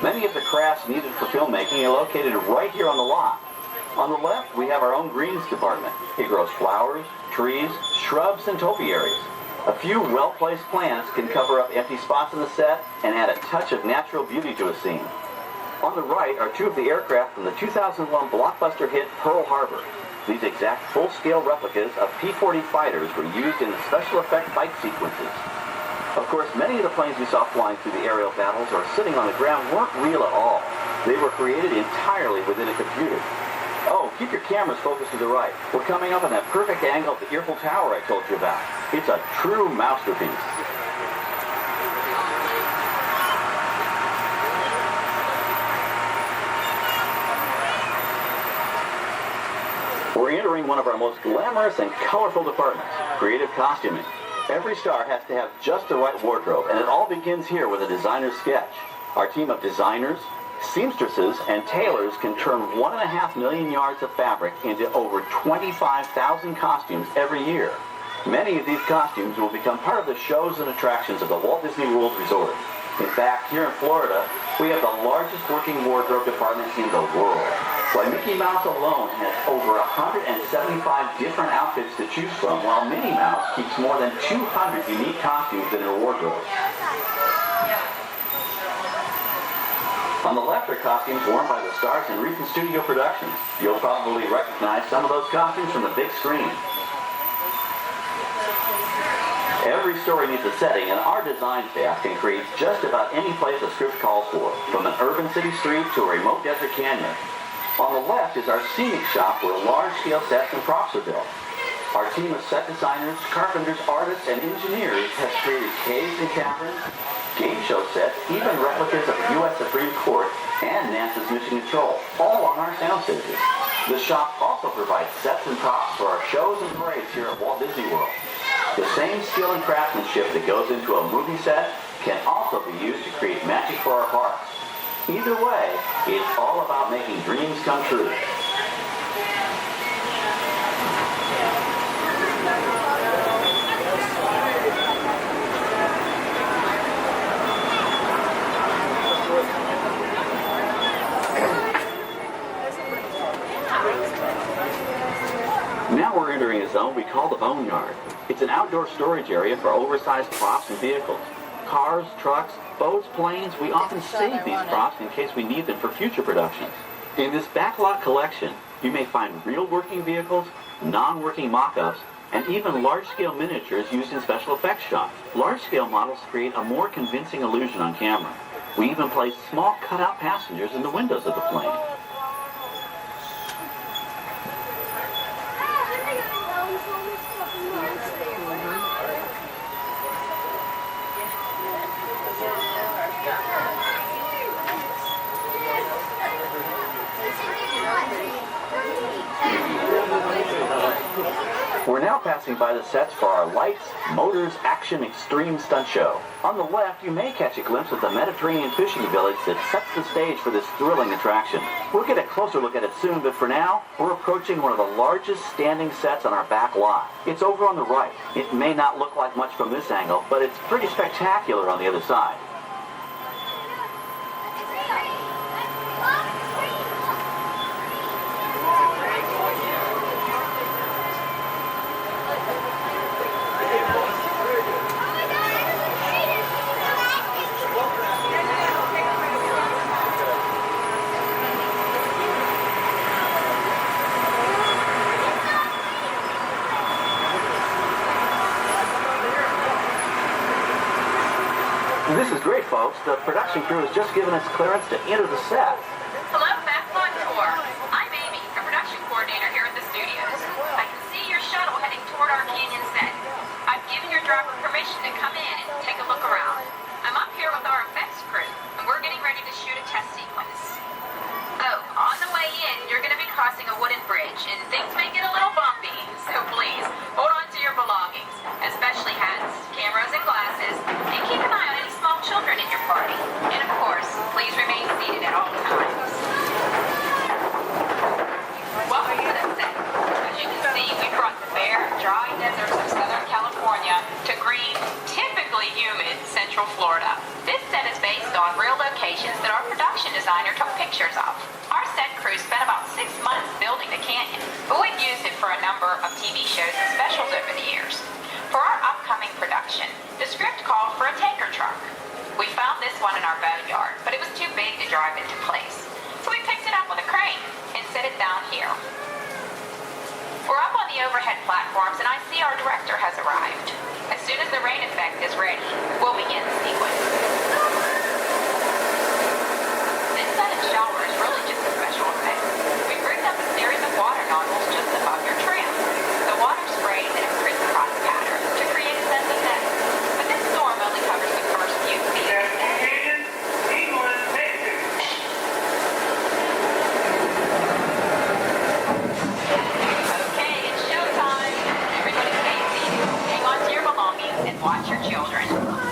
Many of the crafts needed for filmmaking are located right here on the lot. On the left, we have our own greens department. It grows flowers, trees, shrubs, and topiaries. A few well-placed plants can cover up empty spots in the set and add a touch of natural beauty to a scene. On the right are 2 of the aircraft from the 2001 blockbuster hit Pearl Harbor. These exact full-scale replicas of P-40 fighters were used in the special effect fight sequences. Of course, many of the planes we saw flying through the aerial battles or sitting on the ground weren't real at all. They were created entirely within a computer. Oh, keep your cameras focused to the right. We're coming up on that perfect angle of the Earful Tower I told you about. It's a true masterpiece. We're entering one of our most glamorous and colorful departments, creative costuming. Every star has to have just the right wardrobe, and it all begins here with a designer's sketch. Our team of designers, seamstresses, and tailors can turn 1.5 million yards of fabric into over 25,000 costumes every year. Many of these costumes will become part of the shows and attractions of the Walt Disney World Resort. In fact, here in Florida, we have the largest working wardrobe department in the world. Why, Mickey Mouse alone has over 175 different outfits to choose from, while Minnie Mouse keeps more than 200 unique costumes in her wardrobe. On the left are costumes worn by the stars in recent studio productions. You'll probably recognize some of those costumes from the big screen. Every story needs a setting, and our design staff can create just about any place a script calls for, from an urban city street to a remote desert canyon. On the left is our scenic shop where large-scale sets and props are built. Our team of set designers, carpenters, artists, and engineers has created caves and caverns, game show sets, even replicas of the U.S. Supreme Court and NASA's Mission Control, all on our sound stages. The shop also provides sets and props for our shows and parades here at Walt Disney World. The same skill and craftsmanship that goes into a movie set can also be used to create magic for our parks. Either way, it's all about making dreams come true. Now we're entering a zone we call the Boneyard. It's an outdoor storage area for oversized props and vehicles. Cars, trucks, boats, planes, we often save these props in case we need them for future productions. In this backlot collection, you may find real working vehicles, non-working mock-ups, and even large-scale miniatures used in special effects shots. Large-scale models create a more convincing illusion on camera. We even place small cutout passengers in the windows of the plane. We're now passing by the sets for our Lights, Motors, Action Extreme Stunt Show. On the left, you may catch a glimpse of the Mediterranean fishing village that sets the stage for this thrilling attraction. We'll get a closer look at it soon, but for now, we're approaching one of the largest standing sets on our back lot. It's over on the right. It may not look like much from this angle, but it's pretty spectacular on the other side. This is great, folks. The production crew has just given us clearance to enter the set. Hello, Backlot Tour. I'm Amy, a production coordinator here at the studios. I can see your shuttle heading toward our canyon set. I've given your driver permission to come in and take a look around. I'm up here with our effects crew, and we're getting ready to shoot a test sequence. Oh, on the way in, you're going to be crossing a wooden bridge, and things may get a little bumpy, so please, hold on to your belongings, especially hats, cameras, and glasses, and keep an eye on any small children in your party. And of course, please remain seated at all times. Welcome to the set. As you can see, we brought the bare, dry deserts of Southern California to green, typically humid Central Florida. This set is based on real locations that our production designer took pictures of. Our set crew spent about 6 months building the canyon, but we've used it for a number of TV shows and specials over the years. For our upcoming production, the script called for a tanker truck. We found this one in our boneyard, but it was too big to drive into place. So we picked it up with a crane and set it down here. We're up on the overhead platforms, and I see our director has arrived. As soon as the rain effect is ready, we'll begin the sequence. This set and shower is really just a special effect. We've rigged up a series of water nozzles just above your trim. The water sprays in a crisscross pattern to create a sense of depth. But this storm only covers the first few feet. Okay, it's showtime. Everybody stay seated. Hang on to your belongings and watch your children.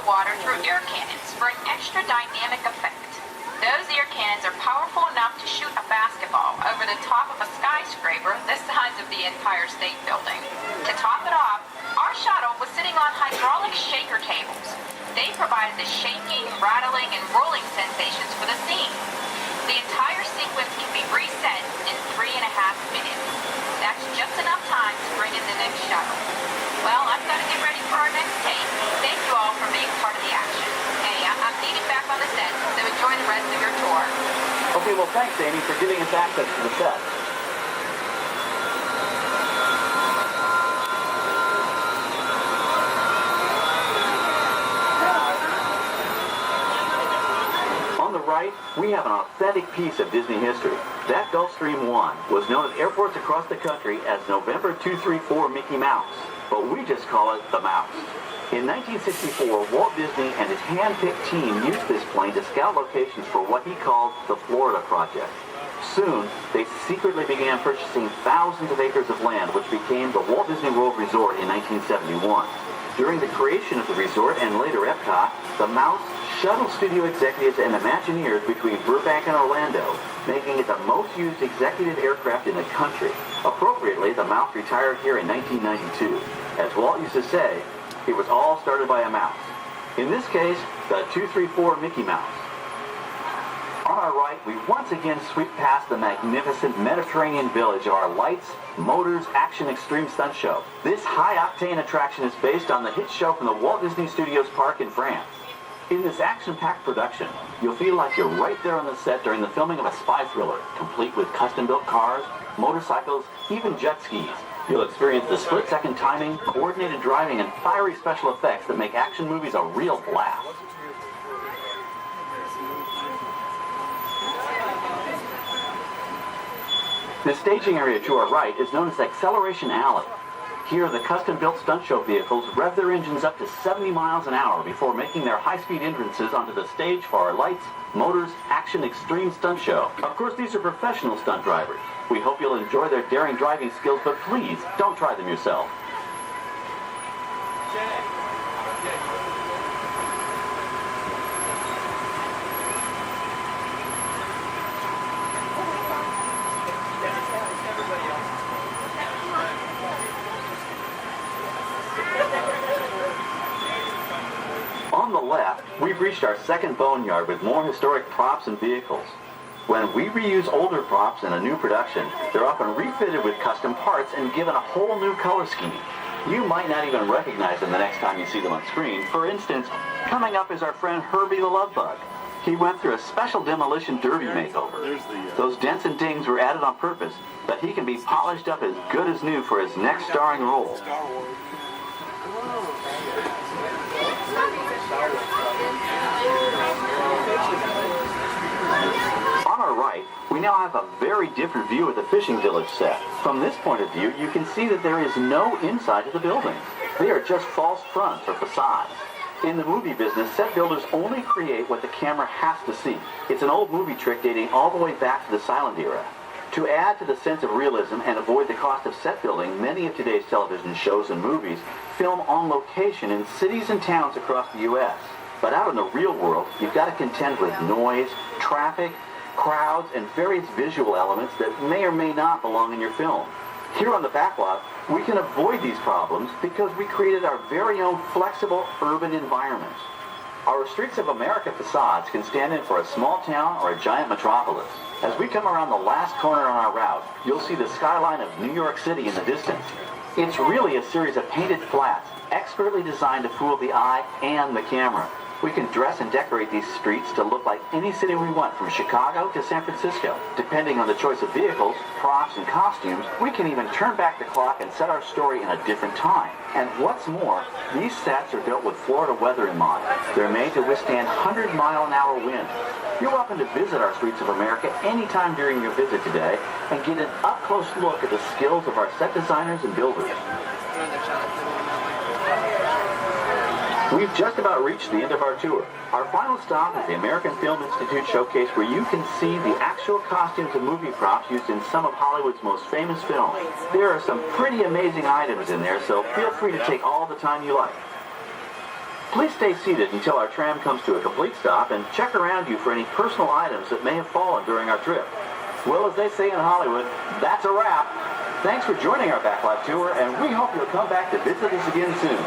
water through air cannons for an extra dynamic effect. Those air cannons are powerful enough to shoot a basketball over the top of a skyscraper the size of the Empire State Building. To top it off, our shuttle was sitting on hydraulic shaker tables. They provided the shaking, rattling, and rolling sensations for the scene. The entire sequence can be reset in 3.5 minutes. That's just enough time to bring in the next shuttle. Well, I've got to get ready for our next take. Thank you all for being part of the action. Hey, I'm needed back on the set, so enjoy the rest of your tour. Okay, well, thanks, Amy, for giving us access to the set. On the right, we have an authentic piece of Disney history. That Gulfstream 1 was known at airports across the country as November 234 Mickey Mouse, but we just call it the Mouse. In 1964, Walt Disney and his hand-picked team used this plane to scout locations for what he called the Florida Project. Soon, they secretly began purchasing thousands of acres of land, which became the Walt Disney World Resort in 1971. During the creation of the resort and later Epcot, the Mouse shuttled studio executives and Imagineers between Burbank and Orlando, making it the most used executive aircraft in the country. Appropriately, the Mouse retired here in 1992. As Walt used to say, it was all started by a mouse. In this case, the 234 Mickey Mouse. On our right, we once again sweep past the magnificent Mediterranean village of our lights, motors, action extreme stunt show. This high-octane attraction is based on the hit show from the Walt Disney Studios Park in France. In this action-packed production, you'll feel like you're right there on the set during the filming of a spy thriller, complete with custom-built cars, motorcycles, even jet skis. You'll experience the split-second timing, coordinated driving, and fiery special effects that make action movies a real blast. The staging area to our right is known as Acceleration Alley. Here, the custom-built stunt show vehicles rev their engines up to 70 miles an hour before making their high-speed entrances onto the stage for our lights, motors, action extreme stunt show. Of course, these are professional stunt drivers. We hope you'll enjoy their daring driving skills, but please, don't try them yourself. On the left, we've reached our second boneyard with more historic props and vehicles. When we reuse older props in a new production, they're often refitted with custom parts and given a whole new color scheme. You might not even recognize them the next time you see them on screen. For instance, coming up is our friend Herbie the Love Bug. He went through a special demolition derby makeover. Those dents and dings were added on purpose, but he can be polished up as good as new for his next starring role. On our right, we now have a very different view of the fishing village set. From this point of view, you can see that there is no inside of the buildings. They are just false fronts or facades. In the movie business, set builders only create what the camera has to see. It's an old movie trick dating all the way back to the silent era. To add to the sense of realism and avoid the cost of set building, many of today's television shows and movies film on location in cities and towns across the U.S. But out in the real world, you've got to contend with noise, traffic, crowds, and various visual elements that may or may not belong in your film. Here on the backlot, we can avoid these problems because we created our very own flexible urban environment. Our Streets of America facades can stand in for a small town or a giant metropolis. As we come around the last corner on our route, you'll see the skyline of New York City in the distance. It's really a series of painted flats, expertly designed to fool the eye and the camera. We can dress and decorate these streets to look like any city we want, from Chicago to San Francisco. Depending on the choice of vehicles, props, and costumes, we can even turn back the clock and set our story in a different time. And what's more, these sets are built with Florida weather in mind. They're made to withstand 100-mile-an-hour winds. You're welcome to visit our Streets of America anytime during your visit today and get an up-close look at the skills of our set designers and builders. We've just about reached the end of our tour. Our final stop is the American Film Institute Showcase, where you can see the actual costumes and movie props used in some of Hollywood's most famous films. There are some pretty amazing items in there, so feel free to take all the time you like. Please stay seated until our tram comes to a complete stop and check around you for any personal items that may have fallen during our trip. Well, as they say in Hollywood, that's a wrap. Thanks for joining our Backlight Tour, and we hope you'll come back to visit us again soon.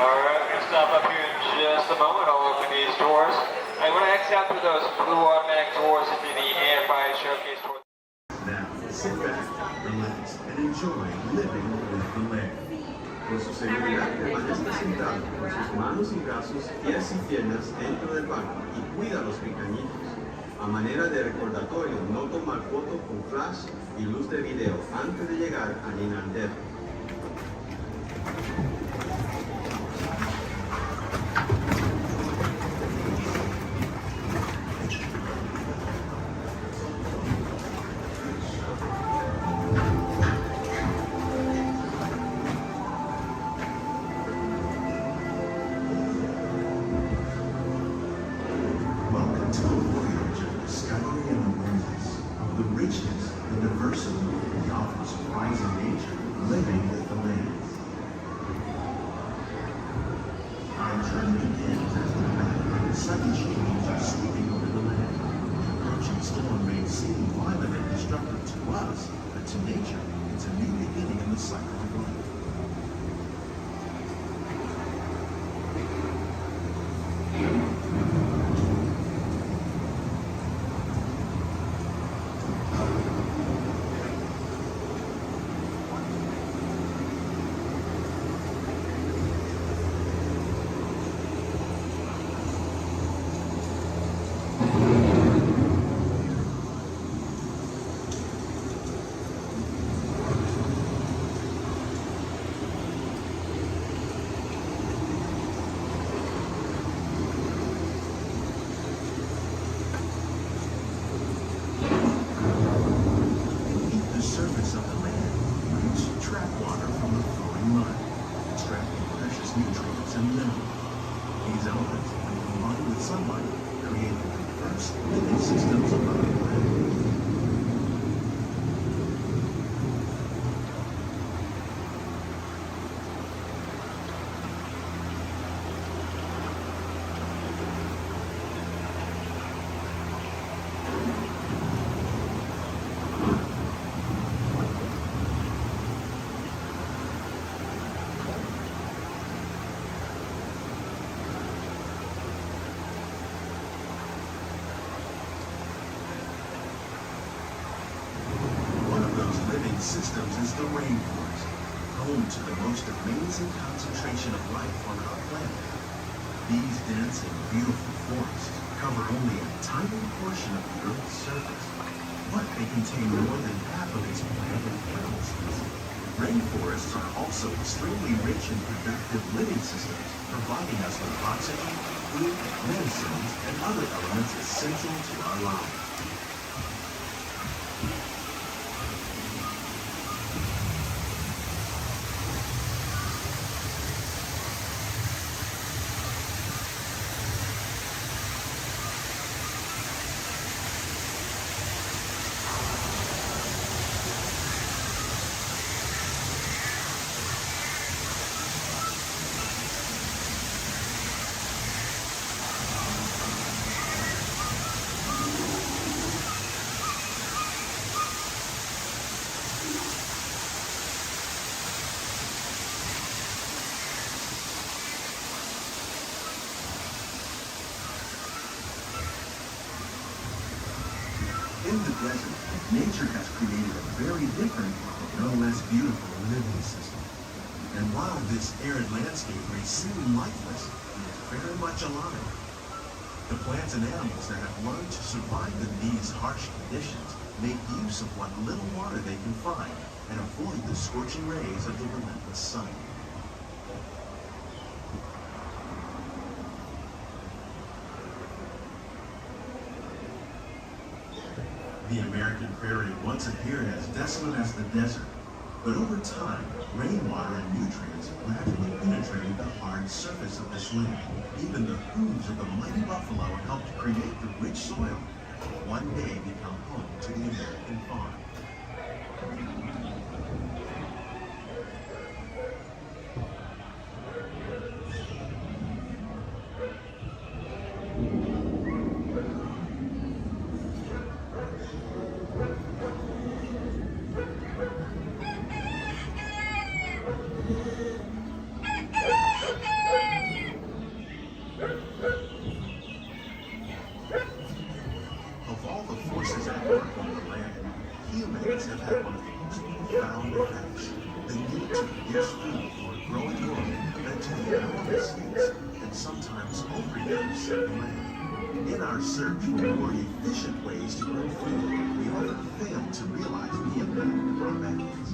Alright, we're going to stop up here in just a moment. I'll open these doors. I want to X out through those blue automatic doors into the AFI Showcase tour. Now, sit back, relax, and enjoy living with the land. Con su seguridad, permanezca sentado con sus manos y brazos, pies y piernas dentro del banco y cuida los pequeñitos. A manera de recordatorio, no tomar fotos con flash y luz de video antes de llegar a Ninandero. Systems is the rainforest, home to the most amazing concentration of life on our planet. These dense and beautiful forests cover only a tiny portion of the Earth's surface, but they contain more than half of its plant and animal species. Rainforests are also extremely rich in productive living systems, providing us with oxygen, food, medicines, and other elements essential to our lives. In the desert, nature has created a very different, no less beautiful living system. And while this arid landscape may seem lifeless, it is very much alive. The plants and animals that have learned to survive in these harsh conditions make use of what little water they can find and avoid the scorching rays of the relentless sun. The American prairie once appeared as desolate as the desert, but over time, rainwater and nutrients gradually penetrated the hard surface of this land. Even the hooves of the mighty buffalo helped create the rich soil that will one day become home to the American farm. humans have had one of the most profound effects. The need to produce food for a growing world led to the enormous use and sometimes overuse of land. In our search for more efficient ways to grow food, we often fail to realize the impact of our methods.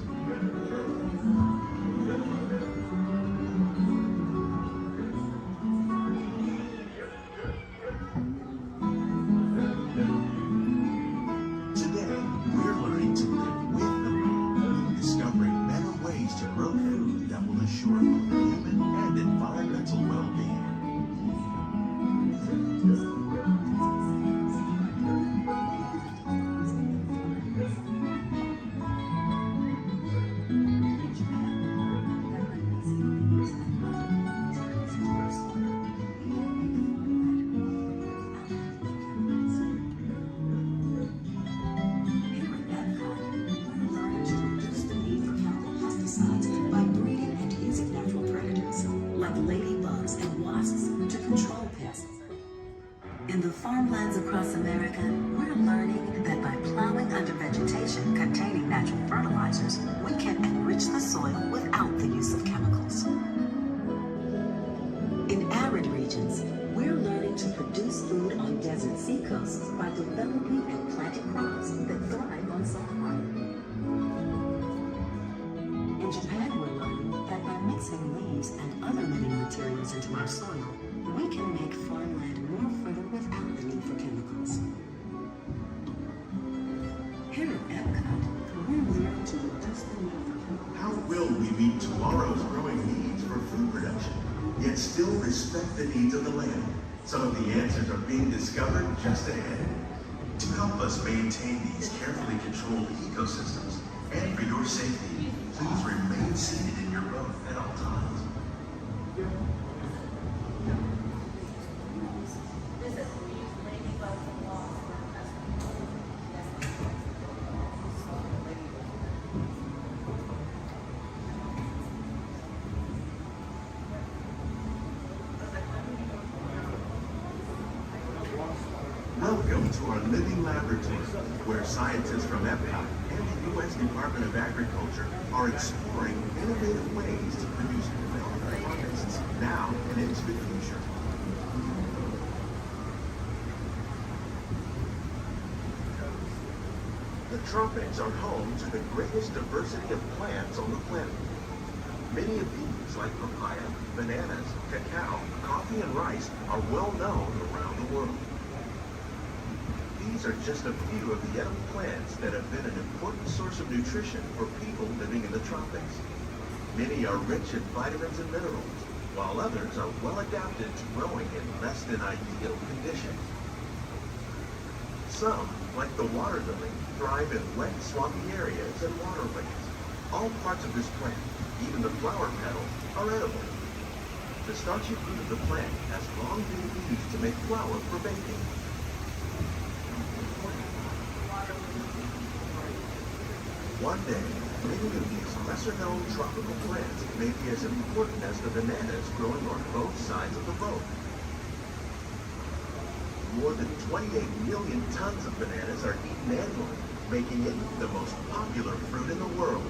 Today, we're learning to live with the land, discovering better ways to grow food that will ensure both human and environmental well-being. By breeding and using natural predators like ladybugs and wasps to control pests. In the farmlands across America, we're learning that by plowing under vegetation containing natural fertilizers, we can enrich the soil without the use of chemicals. In arid regions, we're learning to produce food on desert seacoasts by developing and planting crops that thrive on salt water. In Japan, we're learning that by mixing leaves and other living materials into our soil, we can make farmland more fertile without the need for chemicals. Here at Epcot, we're learning to reduce the need for chemicals. How will we meet tomorrow's growing needs for food production, yet still respect the needs of the land? Some of the answers are being discovered just ahead. To help us maintain these carefully controlled ecosystems, and for your safety, please remain seated in your boat at all times. Welcome to our living laboratory, where scientists from Epcot and the U.S. Department of Agriculture are exploring innovative ways to produce milk harvests now and into the future. The tropics are home to the greatest diversity of plants on the planet. Many of these, like papaya, bananas, cacao, coffee, and rice, are well known around the world. These are just a few of the edible plants that have been an important source of nutrition for people living in the tropics. Many are rich in vitamins and minerals, while others are well adapted to growing in less than ideal conditions. Some, like the water lily, thrive in wet, swampy areas and waterways. All parts of this plant, even the flower petals, are edible. The starchy root of the plant has long been used to make flour for baking. One day, many of these lesser-known tropical plants may be as important as the bananas growing on both sides of the boat. More than 28 million tons of bananas are eaten annually, making it the most popular fruit in the world.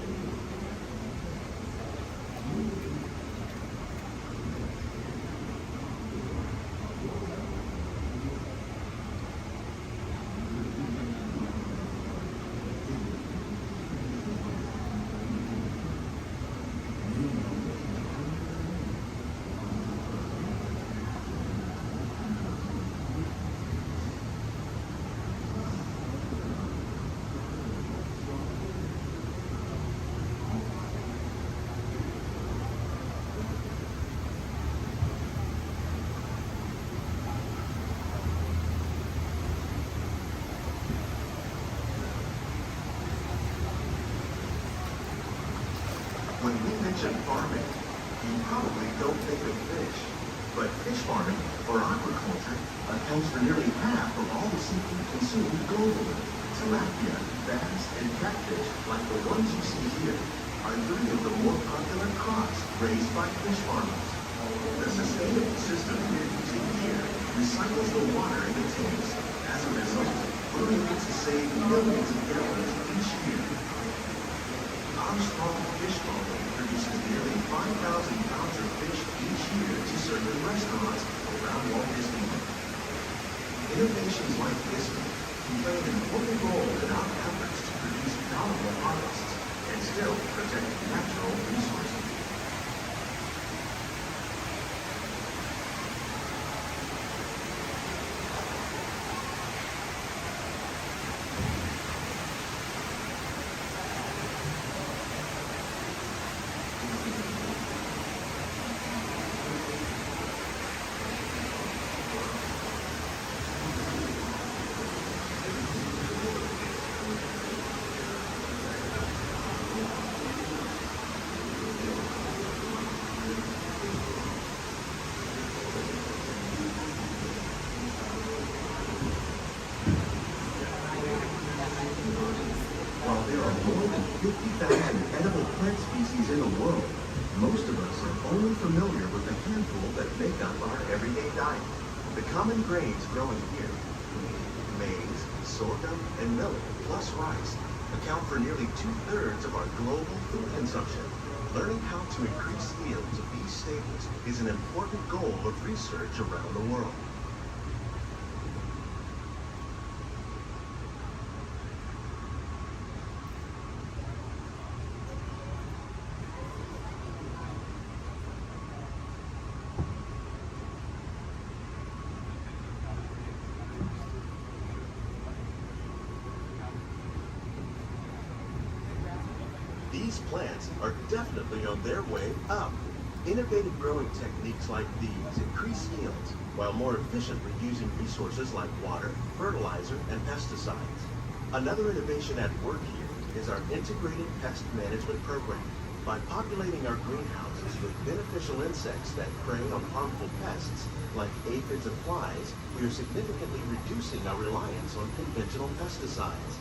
When we mention farming, you probably don't think of fish. But fish farming, or aquaculture, accounts for nearly half of all the seafood consumed globally. Tilapia, bass, and catfish, like the ones you see here, are three of the more popular crops raised by fish farmers. The sustainable system we're using here recycles the water in the tanks. As a result, we're able to save millions of gallons each year play an important role in our efforts to produce bountiful harvests and still protect natural resources. While there are more than 50,000 edible plant species in the world, most of us are only familiar with the handful that make up our everyday diet. The common grains growing here, maize, sorghum, and millet, plus rice, account for nearly 2/3 of our global food consumption. Learning how to increase yields of these staples is an important goal of research around the world. These plants are definitely on their way up. Innovative growing techniques like these increase yields while more efficiently using resources like water, fertilizer, and pesticides. Another innovation at work here is our integrated pest management program. By populating our greenhouses with beneficial insects that prey on harmful pests like aphids and flies, we are significantly reducing our reliance on conventional pesticides.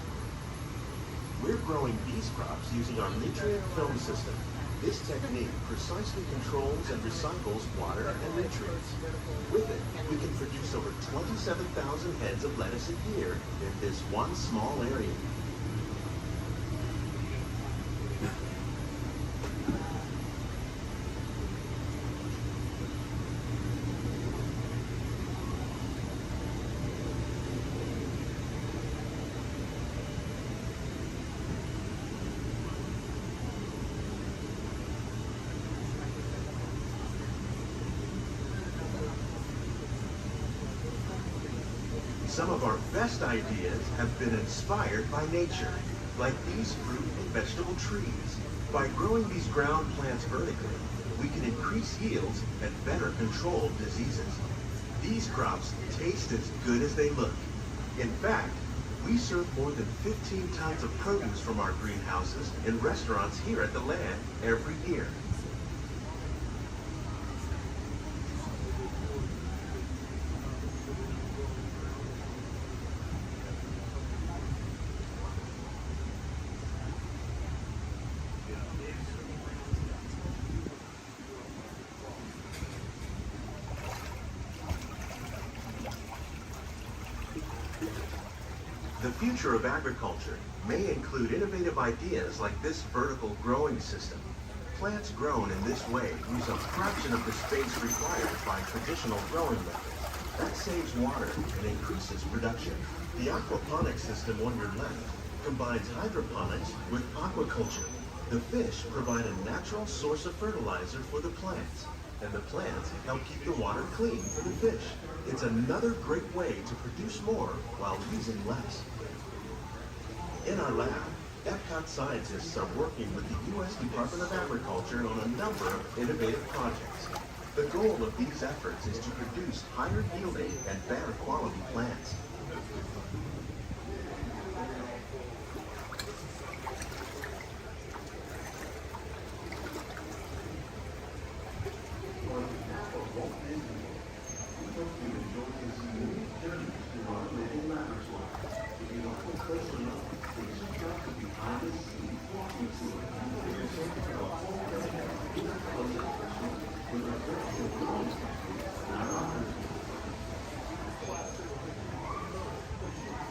We're growing these crops using our nutrient film system. This technique precisely controls and recycles water and nutrients. With it, we can produce over 27,000 heads of lettuce a year in this one small area. Some of our best ideas have been inspired by nature, like these fruit and vegetable trees. By growing these ground plants vertically, we can increase yields and better control diseases. These crops taste as good as they look. In fact, we serve more than 15 tons of produce from our greenhouses in restaurants here at the land every year. The future of agriculture may include innovative ideas like this vertical growing system. Plants grown in this way use a fraction of the space required by traditional growing methods. That saves water and increases production. The aquaponics system on your left combines hydroponics with aquaculture. The fish provide a natural source of fertilizer for the plants, and the plants help keep the water clean for the fish. It's another great way to produce more while using less. In our lab, Epcot scientists are working with the U.S. Department of Agriculture on a number of innovative projects. The goal of these efforts is to produce higher yielding and better quality plants.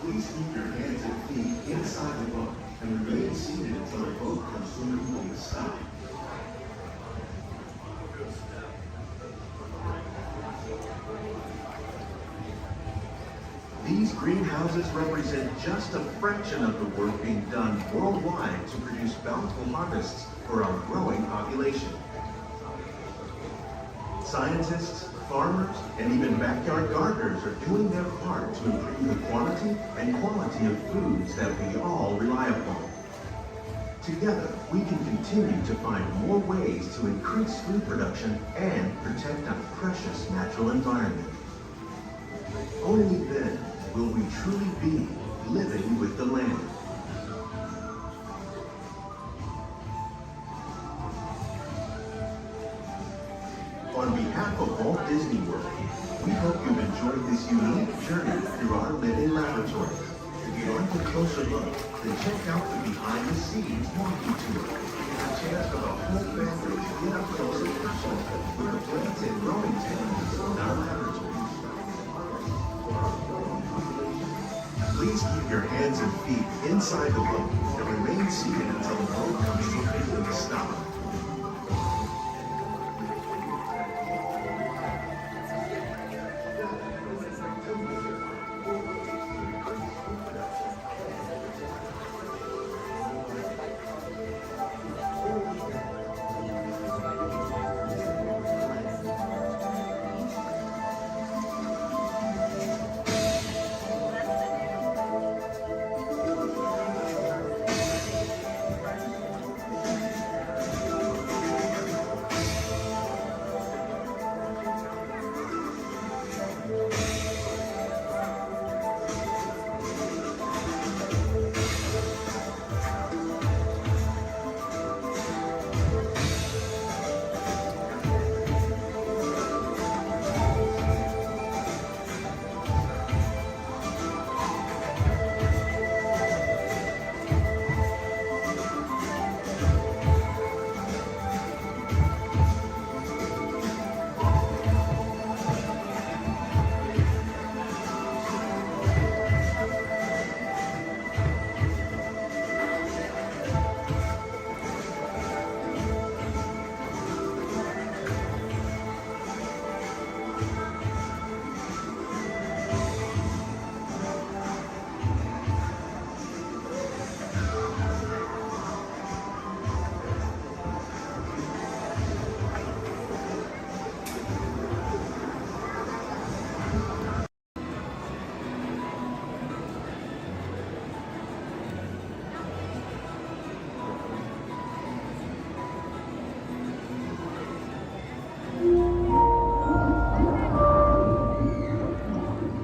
Please keep your hands and feet inside the boat and remain seated until the boat comes to a moving stop. These These greenhouses represent just a fraction of the work being done worldwide to produce bountiful harvests for our growing population. Scientists, farmers, and even backyard gardeners are doing their part to improve the quantity and quality of foods that we all rely upon. Together, we can continue to find more ways to increase food production and protect our precious natural environment. Only then will we truly be living with the land. On behalf of Walt Disney World, we hope you've enjoyed this unique journey through our living laboratory. If you'd like a closer look, then check out the behind the scenes walking tour. It's a chance for the whole family to get up close and personal with the plants and growing techniques in our laboratory. Please keep your hands and feet inside the boat and remain seated until the boat comes to a big stop.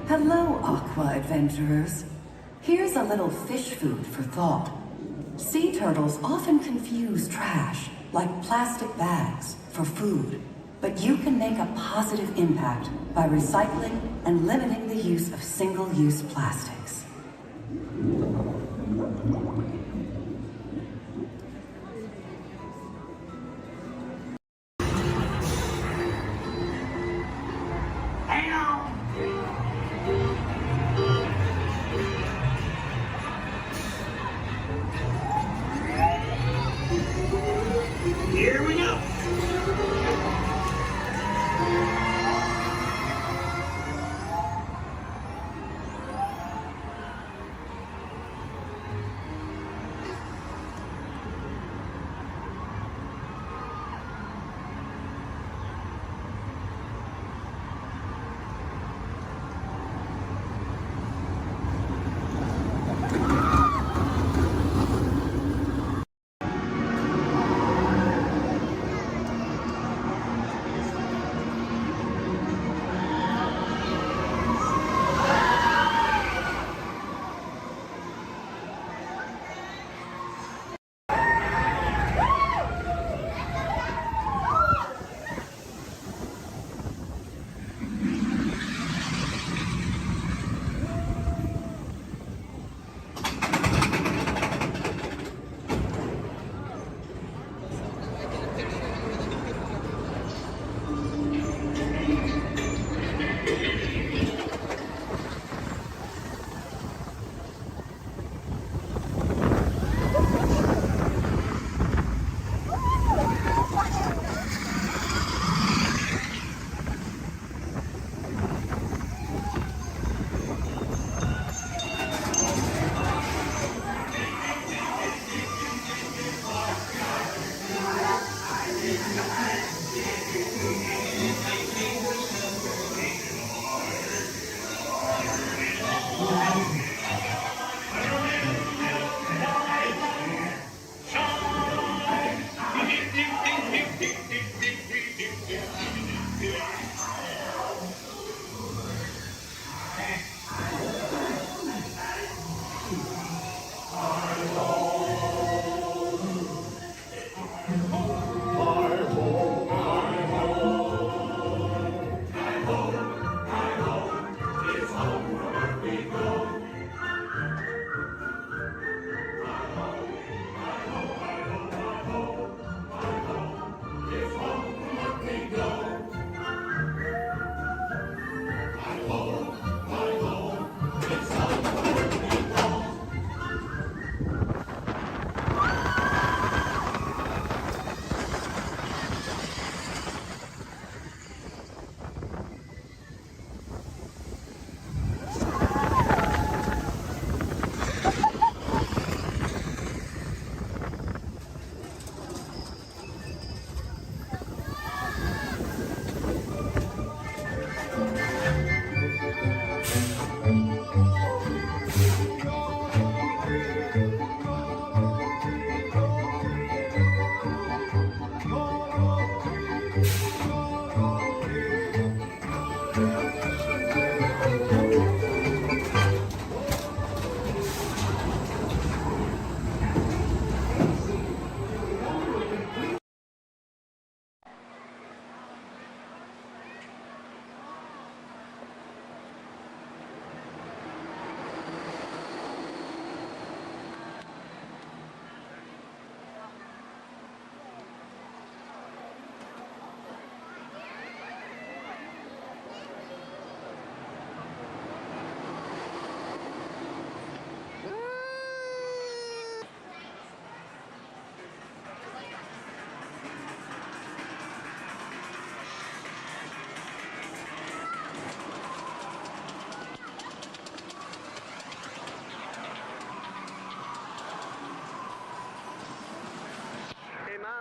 Hello, Aqua Adventurers. Here's a little fish food for thought. Sea turtles often confuse trash, like plastic bags, for food. But you can make a positive impact by recycling and limiting the use of single-use plastics. Hang on. Here we go.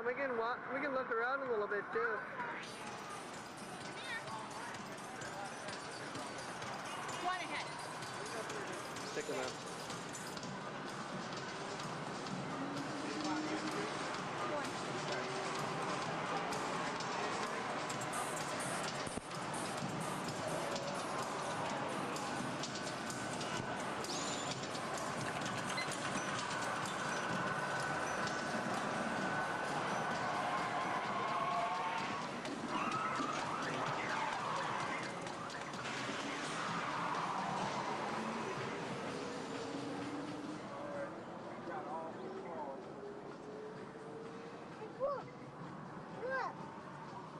We can walk. We can look around a little bit too. One ahead. Stick them out.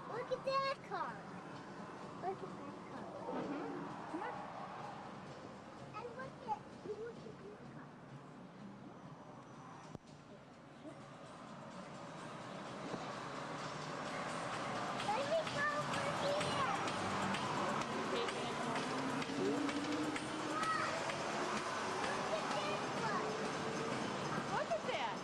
Look at that car. Look at that car. Come on. And look at this car. Let me go over here. Look at that.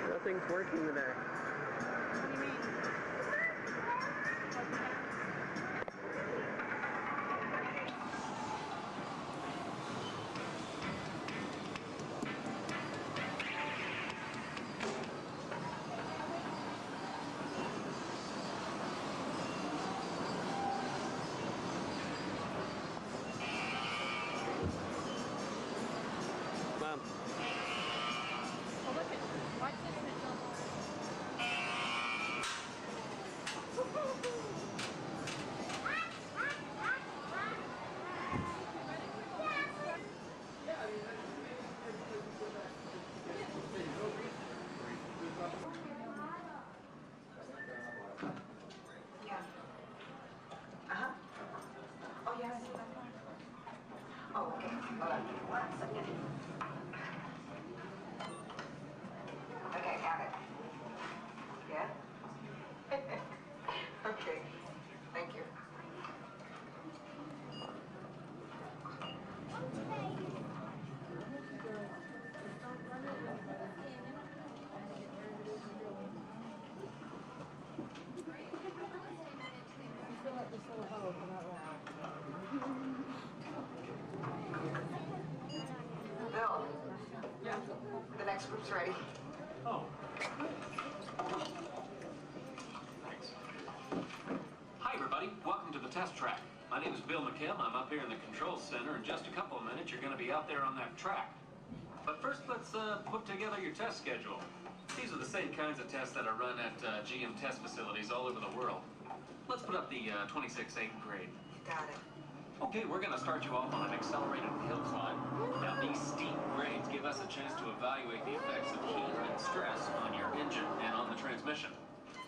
Nothing's working today. Mom. Oh, look at, watch this. Yeah. Uh-huh. Oh, yeah, I see that one. Oh, okay. Hold on. 1 second. Okay, got it. Yeah? Okay. Thank you. Bill. Yeah. The next group's ready. Oh. Thanks. Hi, everybody. Welcome to the test track. My name is Bill McKim. I'm up here in the control center. In just a couple of minutes, you're going to be out there on that track. But first, let's put together your test schedule. These are the same kinds of tests that are run at GM test facilities all over the world. Let's put up the 26 8th grade. You got it. Okay, we're going to start you off on an accelerated hill climb. Now, these steep grades give us a chance to evaluate the effects of heat and stress on your engine and on the transmission.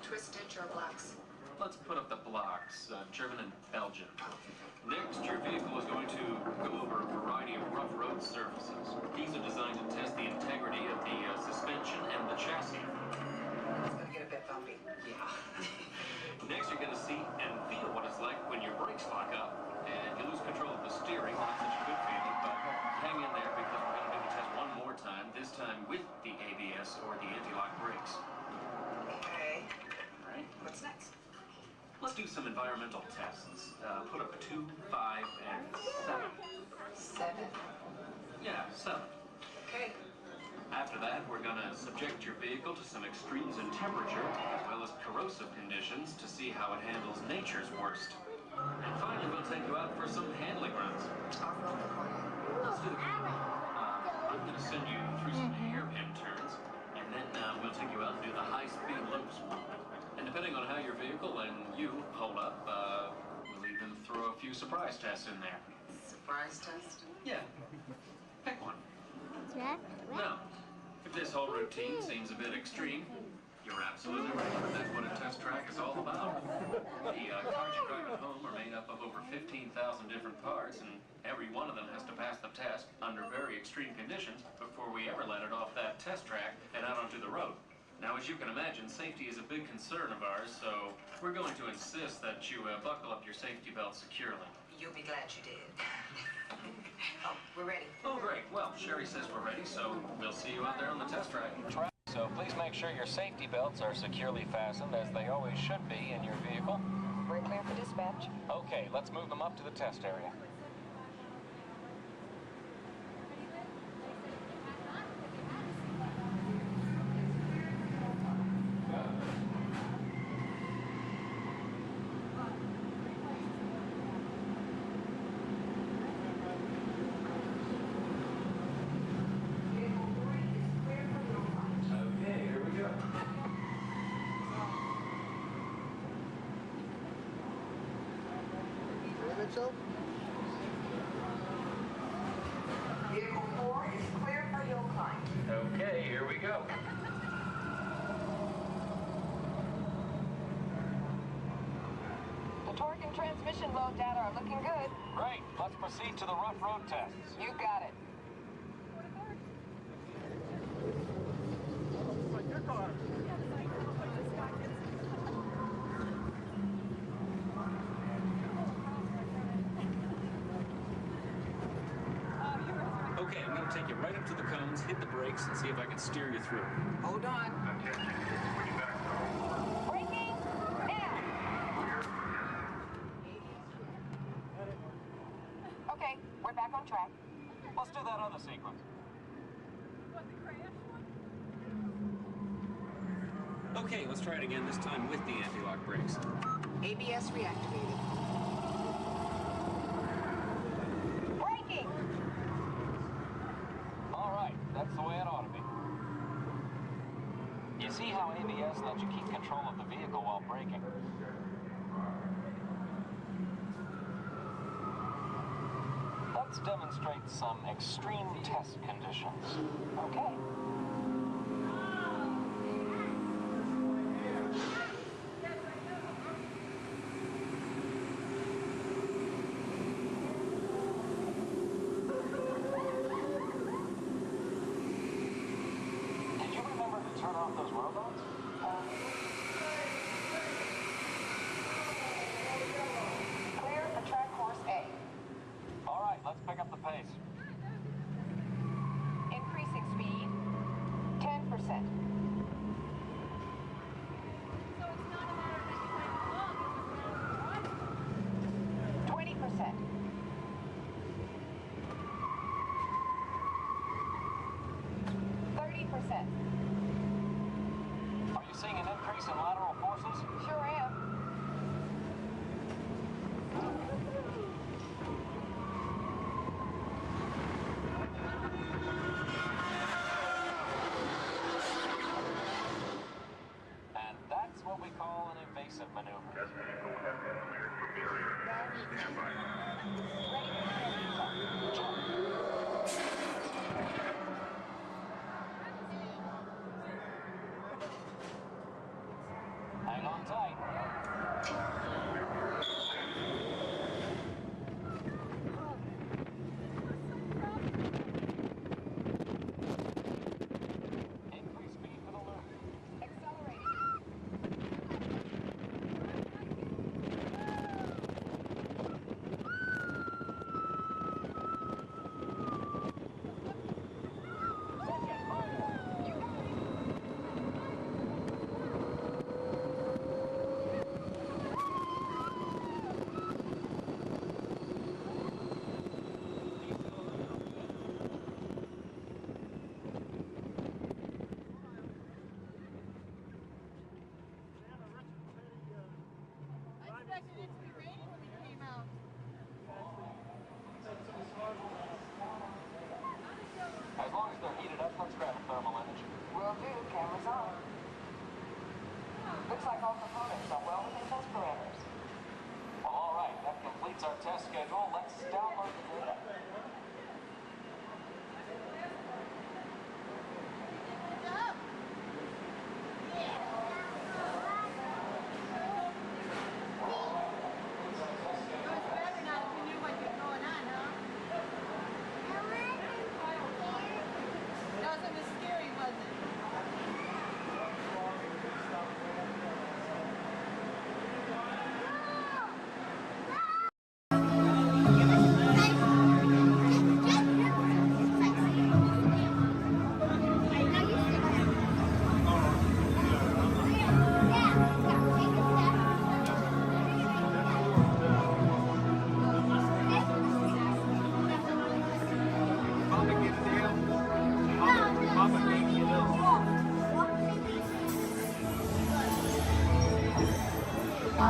Twisted or blocks? Let's put up the blocks, German and Belgian. Next, your vehicle is going to go over a variety of rough road surfaces. These are designed to test the integrity of the suspension and the chassis. It's going to get a bit bumpy. Yeah. Next, you're going to see and feel what it's like when your brakes lock up and you lose control of the steering. Not such a good feeling, but hang in there because we're going to do the test one more time, this time with the ABS or the anti-lock brakes. Okay. All right. What's next? Let's do some environmental tests. Put up 2, 5, and 7. 7. Yeah, 7. Okay. After that, we're going to subject your vehicle to some extremes in temperature, as well as corrosive conditions, to see how it handles nature's worst. And finally, we'll take you out for some handling runs. Off-road or corner? Let's do the I'm going to send you through some hairpin turns, and then we'll take you out and do the high-speed loops. And depending on how your vehicle and you hold up, we'll even throw a few surprise tests in there. Surprise test? Yeah. Pick one. Red? No. If this whole routine seems a bit extreme, you're absolutely right. That's what a test track is all about. The cars you drive at home are made up of over 15,000 different parts, and every one of them has to pass the test under very extreme conditions before we ever let it off that test track and out onto the road. Now, as you can imagine, safety is a big concern of ours, so we're going to insist that you buckle up your safety belt securely. You'll be glad you did. Oh, we're ready. Oh, great. Well, Sherry says we're ready, so we'll see you out there on the test track. So please make sure your safety belts are securely fastened, as they always should be in your vehicle. We're clear for dispatch. Okay, let's move them up to the test area. Okay, here we go. Mitchell? Vehicle 4 is clear for hill climb. Okay, here we go. The torque and transmission load data are looking good. Great, let's proceed to the rough road tests. You got it. Like your car. Okay, I'm going to take you right up to the cones, hit the brakes, and see if I can steer you through. Hold on. Braking now. Okay, we're back on track. Let's do that other sequence. Okay, let's try it again, this time with the anti-lock brakes. ABS reactivated. Braking. All right, that's the way it ought to be. You see how ABS lets you keep control of the vehicle while braking? Let's demonstrate some extreme test conditions. Okay. Did you remember to turn off those robots? Clear for track course A. All right, let's pick up the pace. Increasing speed.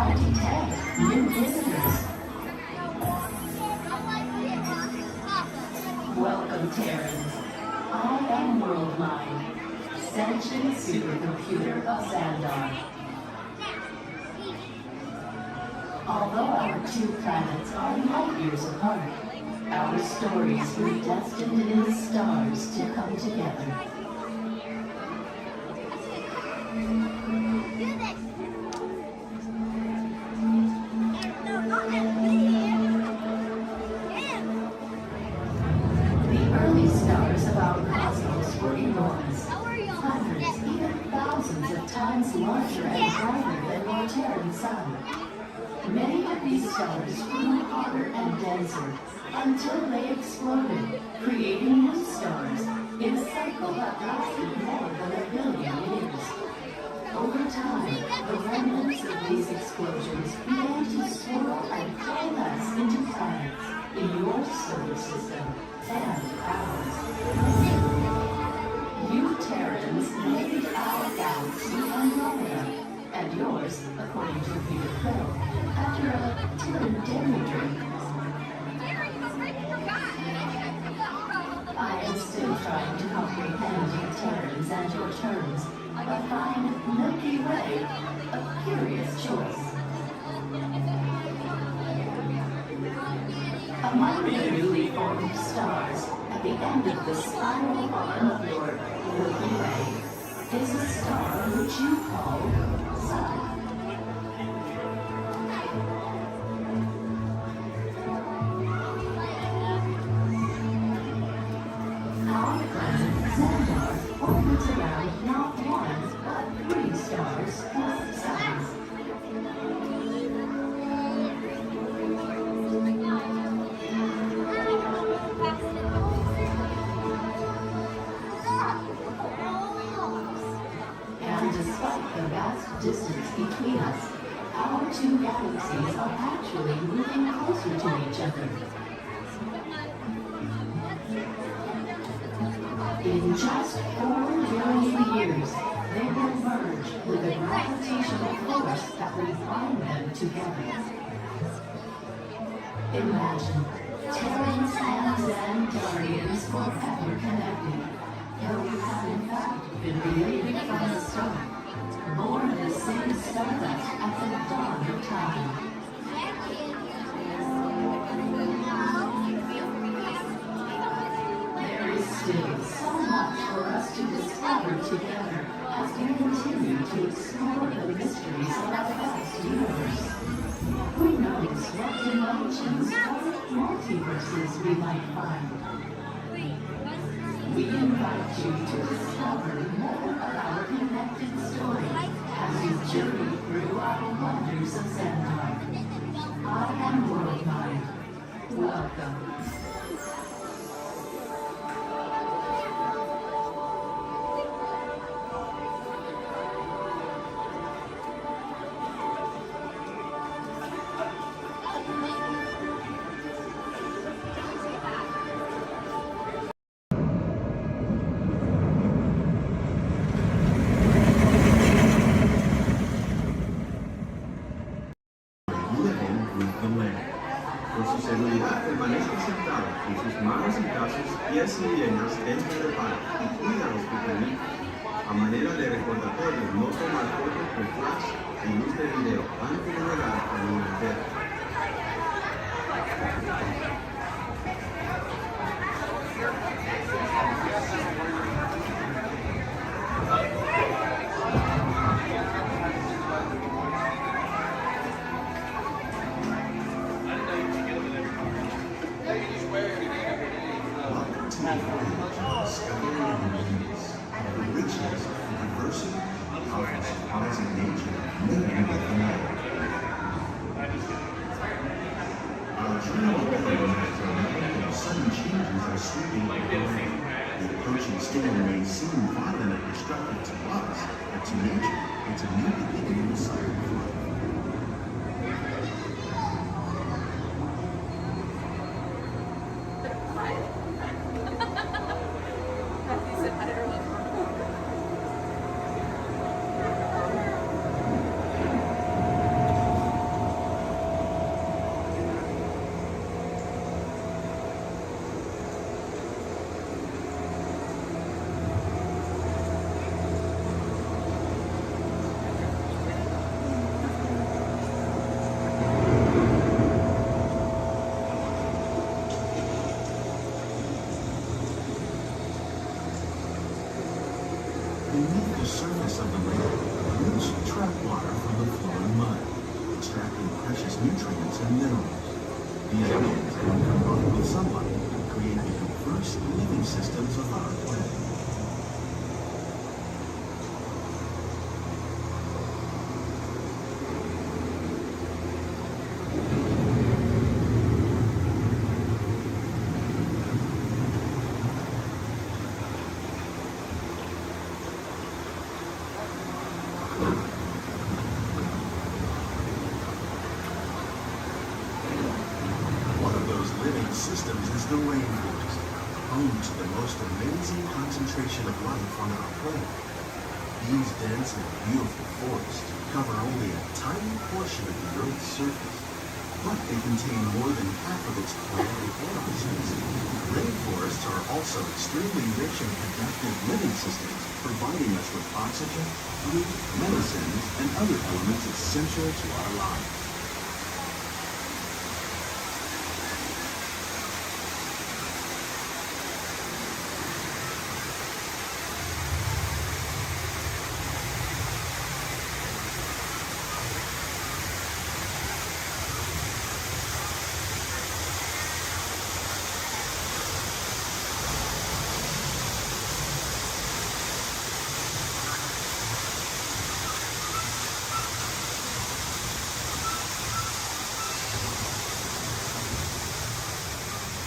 I detect new visitors. Welcome, Terrans. I am Worldmind, sentient supercomputer of Xandar. Although our two planets are light years apart, our stories were destined in the stars to come together. The early stars of our cosmos were enormous, hundreds, even thousands of times larger and brighter than your Terran sun. Many of these stars grew hotter and denser until they exploded, creating new stars in a cycle that lasted more than 1 billion years. Over time, the remnants of these explosions began to swirl and coalesce into planets in your solar system and ours. You Terrans named our galaxy Andromeda, and yours, according to Peter Quill, after a Terran dairy drink. I am still trying to comprehend your Terrans and your terms, but find Milky Way a curious choice. Among the newly formed stars, at the end of the spiral arm of your Milky Way, is a star which you call Sun. Our planet Xandar orbits around not one, but 3 stars plus suns. And despite the vast distance between us, our 2 galaxies are actually moving closer to each other. In just 4 billion years, they will merge with a gravitational force that will bind them together. Imagine Terrans and Xandarians forever connected, though we have in fact been related from the start, born the same stardust at the dawn of time. There is still so much for us to discover together as we continue to explore the mysteries of our vast universe. Who knows what dimensions or multiverses we might find? We invite you to discover more of our connected story as you journey through our wonders of Xandar. I am Worldmind. Welcome. Por su seguridad, permanezca sentado con sus manos y brazos, pies y piernas dentro del banco y cuida los pequeñitos. A manera de recordatorio, no tomar fotos con flash y luz de video antes de llegar al nivel. Storm may seem violent and destructive to us, but to nature, it's a new beginning in the cycle of life. the surface of the lake, which trap water from the flowing mud, extracting precious nutrients and minerals. These elements, when combined with sunlight, create the diverse living systems of our planet. Systems is the rainforest, home to the most amazing concentration of life on our planet. These dense and beautiful forests cover only a tiny portion of the Earth's surface, but they contain more than half of its plant and animal species. Rainforests are also extremely rich in adaptive living systems, providing us with oxygen, food, medicines, and other elements essential to our lives.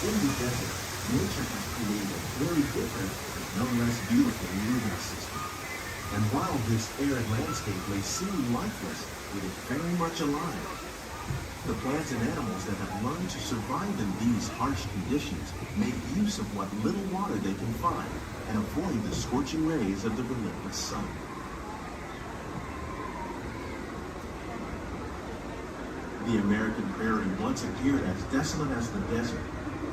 In the desert, nature has created a very different, but no less beautiful living system. And while this arid landscape may seem lifeless, it is very much alive. The plants and animals that have learned to survive in these harsh conditions make use of what little water they can find and avoid the scorching rays of the relentless sun. The American prairie once appeared as desolate as the desert.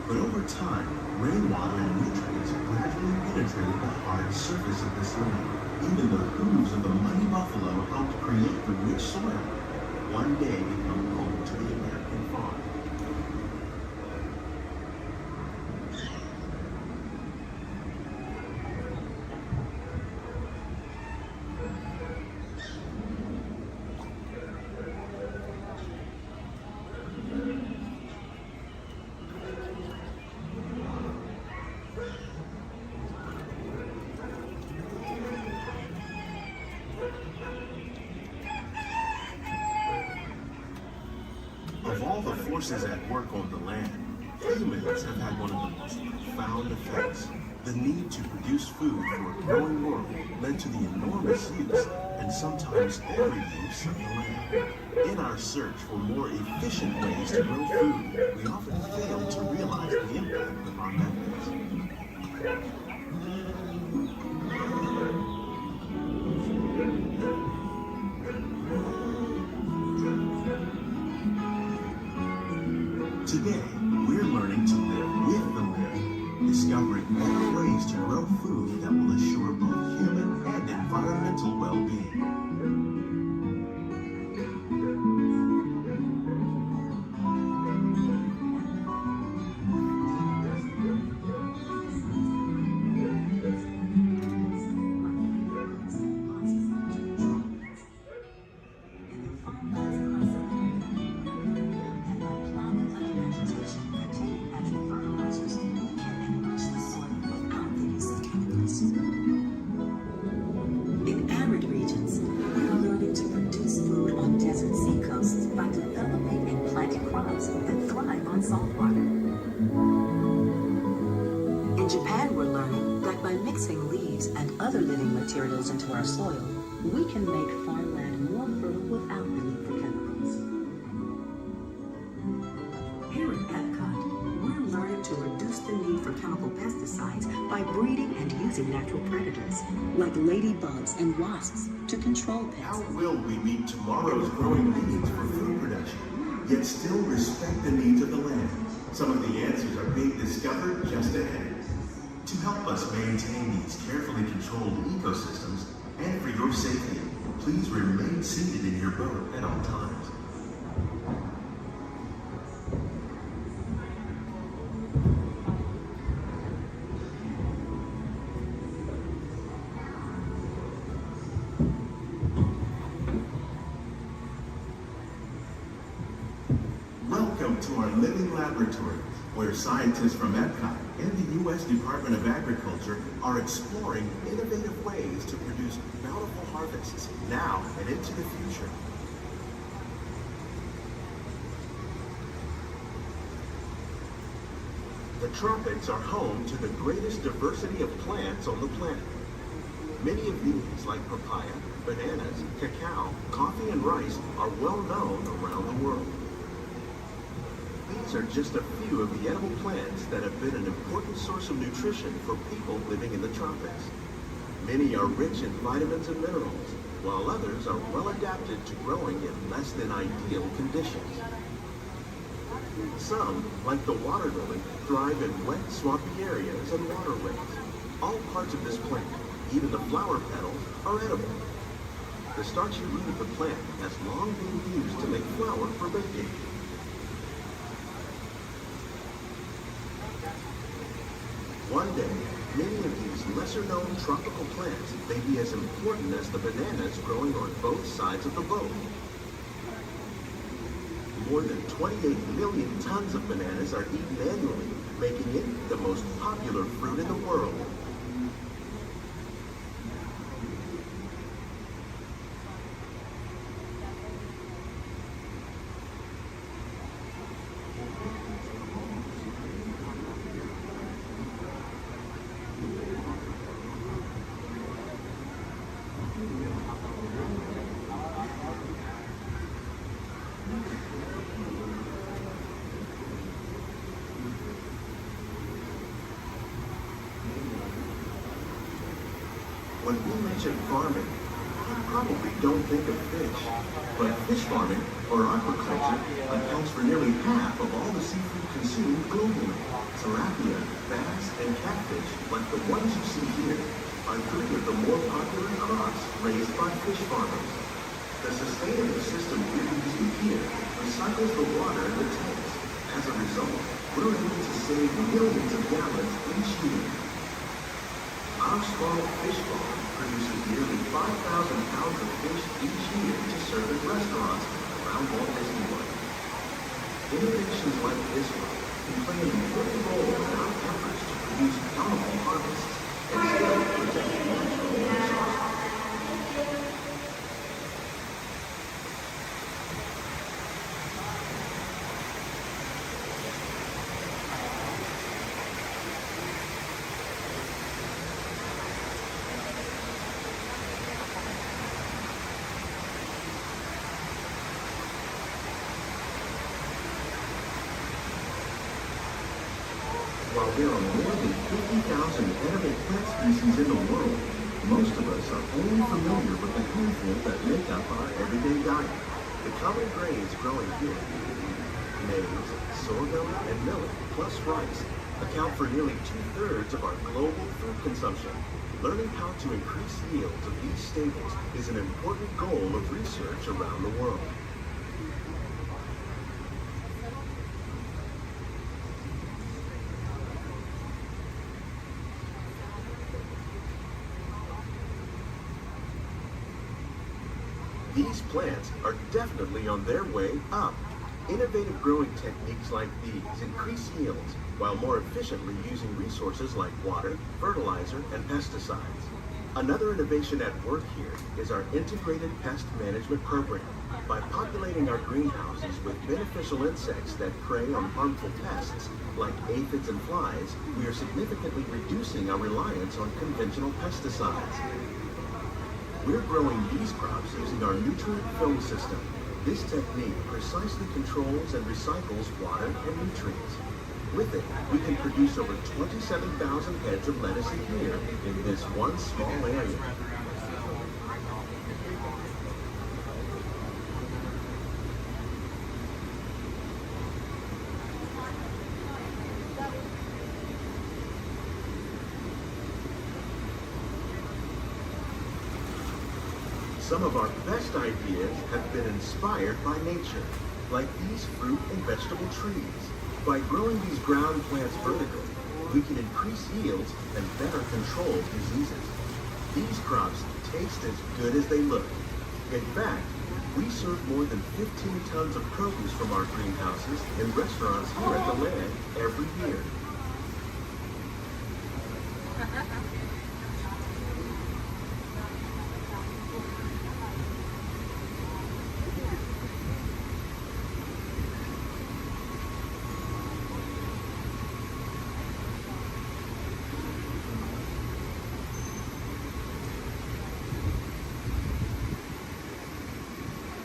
But over time, rainwater and nutrients gradually penetrated the hard surface of this land. Even the hooves of the mighty buffalo helped create the rich soil, one day become home to the American farm. Of all the forces at work on the land, humans have had one of the most profound effects. The need to produce food for a growing world led to the enormous use, and sometimes every use of the land. In our search for more efficient ways to grow food, we often fail to realize the impact of our methods. Today, we're learning to live with the land, discovering better ways to grow food that will assure both human and environmental well-being. In arid regions, we are learning to produce food on desert seacoasts by developing and planting crops that thrive on salt water. In Japan, we're learning that by mixing leaves and other living materials into our soil, we can make farmland more fertile without the need for chemicals. Here at Epcot, we're learning to reduce the need for chemical pesticides by breeding and using natural predators, like ladybugs and wasps, to control pests. How will we meet tomorrow's growing needs for food production, yet still respect the needs of the land? Some of the answers are being discovered just ahead. To help us maintain these carefully controlled ecosystems, and for your safety, please remain seated in your boat at all times. to our living laboratory, where scientists from Epcot and the U.S. Department of Agriculture are exploring innovative ways to produce bountiful harvests now and into the future. The tropics are home to the greatest diversity of plants on the planet. Many of these, like papaya, bananas, cacao, coffee, and rice, are well known around the world. These are just a few of the edible plants that have been an important source of nutrition for people living in the tropics. Many are rich in vitamins and minerals, while others are well adapted to growing in less than ideal conditions. Some, like the water lily, thrive in wet, swampy areas and waterways. All parts of this plant, even the flower petals, are edible. The starchy root of the plant has long been used to make flour for baking. One day, many of these lesser-known tropical plants may be as important as the bananas growing on both sides of the boat. More than 28 million tons of bananas are eaten annually, making it the most popular fruit in the world. When we mention farming, you probably don't think of fish. But fish farming, or aquaculture, accounts for nearly half of all the seafood consumed globally. Tilapia, bass, and catfish, like the ones you see here, are three of the more popular crops raised by fish farmers. The sustainable system we're using here recycles the water in the tanks. As a result, we're able to save millions of gallons each year. Our small fish farm produces nearly 5,000 pounds of fish each year to serve in restaurants around Walt Disney World. Innovations like this one can play an important role in our efforts to produce bountiful harvests and still protect natural resources. While there are more than 50,000 edible plant species in the world, most of us are only familiar with the handful that make up our everyday diet. The common grains growing here, maize, sorghum, and millet, plus rice, account for nearly 2/3 of our global food consumption. Learning how to increase yields of these staples is an important goal of research around the world. These plants are definitely on their way up. Innovative growing techniques like these increase yields while more efficiently using resources like water, fertilizer, and pesticides. Another innovation at work here is our integrated pest management program. By populating our greenhouses with beneficial insects that prey on harmful pests like aphids and flies, we are significantly reducing our reliance on conventional pesticides. We're growing these crops using our nutrient film system. This technique precisely controls and recycles water and nutrients. With it, we can produce over 27,000 heads of lettuce a year in this one small area. Some of our best ideas have been inspired by nature, like these fruit and vegetable trees. By growing these ground plants vertically, we can increase yields and better control diseases. These crops taste as good as they look. In fact, We serve more than 15 tons of produce from our greenhouses in restaurants here at the land every year.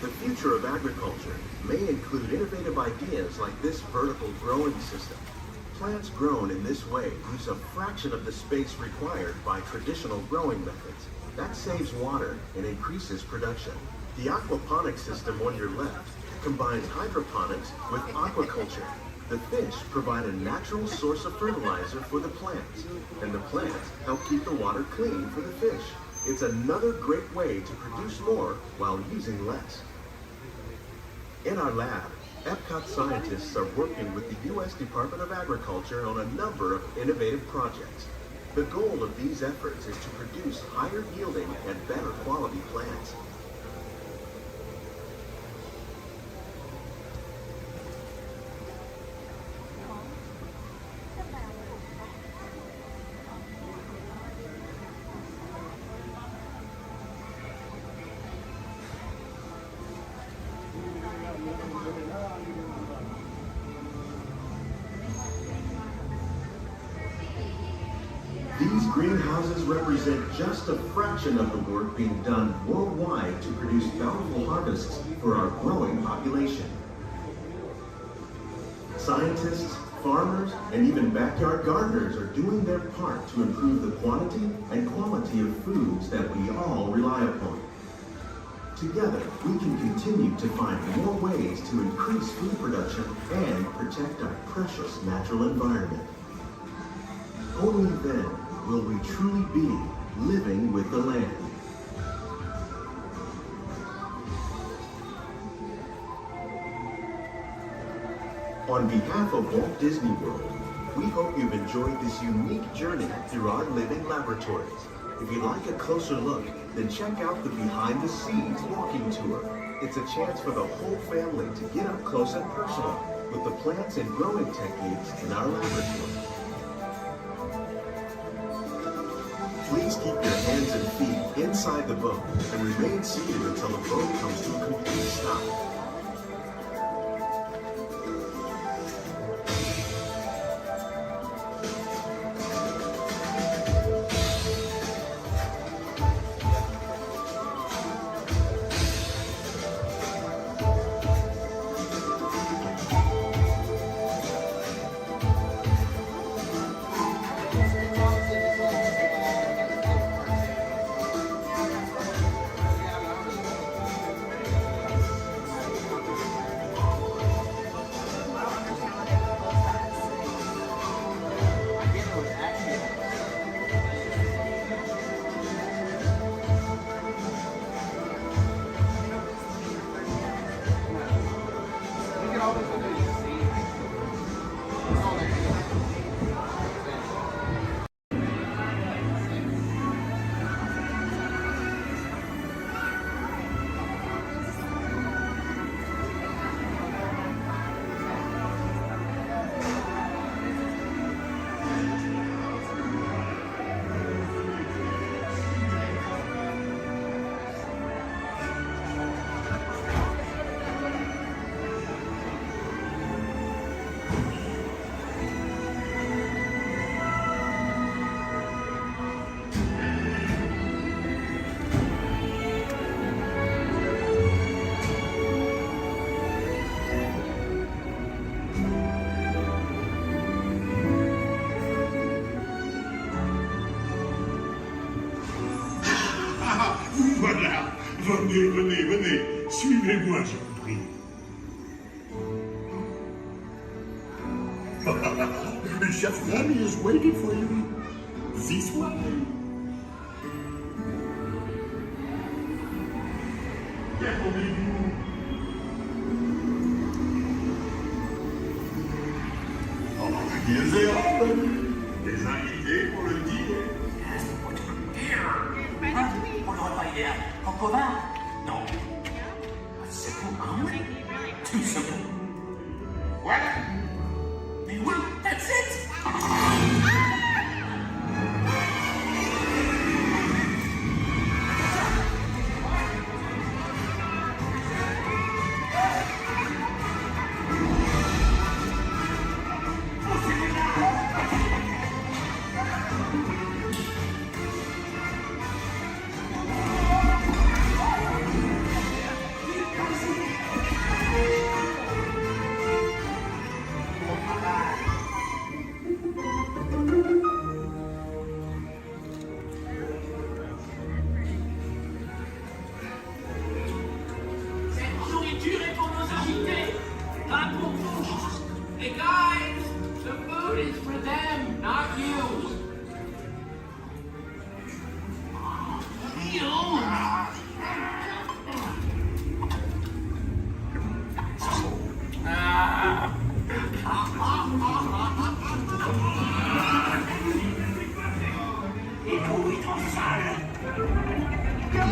The future of agriculture may include innovative ideas like this vertical growing system. Plants grown in this way use a fraction of the space required by traditional growing methods. That saves water and increases production. The aquaponics system on your left combines hydroponics with aquaculture. The fish provide a natural source of fertilizer for the plants, and the plants help keep the water clean for the fish. It's another great way to produce more while using less. In our lab, Epcot scientists are working with the U.S. Department of Agriculture on a number of innovative projects. The goal of these efforts is to produce higher yielding and better quality plants. These greenhouses represent just a fraction of the work being done worldwide to produce bountiful harvests for our growing population. Scientists, farmers, and even backyard gardeners are doing their part to improve the quantity and quality of foods that we all rely upon. Together, we can continue to find more ways to increase food production and protect our precious natural environment. Only then will we truly be living with the land. On behalf of Walt Disney World, we hope you've enjoyed this unique journey through our living laboratories. If you'd like a closer look, then check out the Behind the Scenes walking tour. It's a chance for the whole family to get up close and personal with the plants and growing techniques in our laboratory. Please keep your hands and feet inside the boat and remain seated until the boat comes to a complete stop. Voilà, venez, venez, venez, suivez-moi, je vous prie. Chef Rami is waiting for you. This way. Ils et des invités pour le dîner. On n'aurait pas idée. En commun? Non.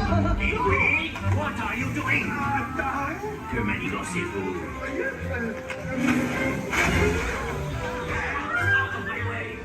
Louis, what are you doing? Que manigancez-vous? Out of my way!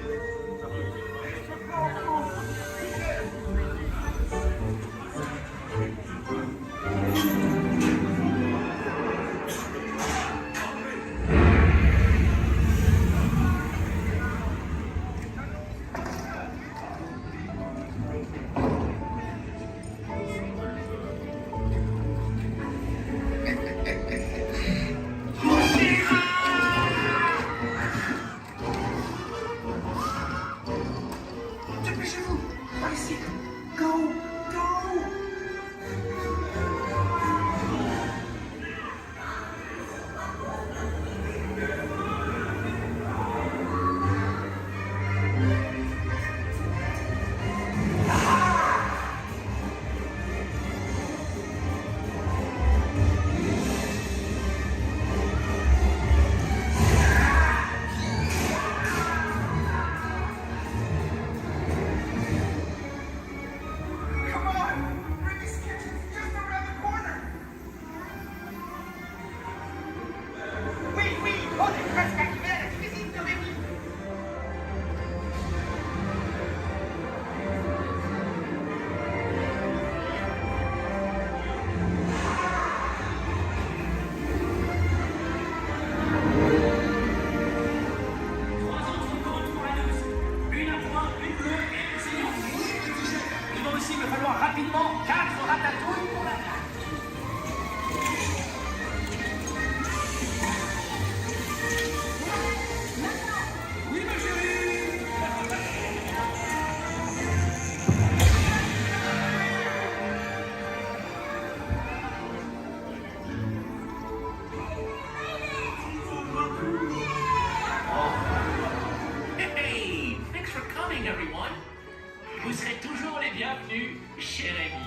Vous serez toujours les bienvenus, cher ami.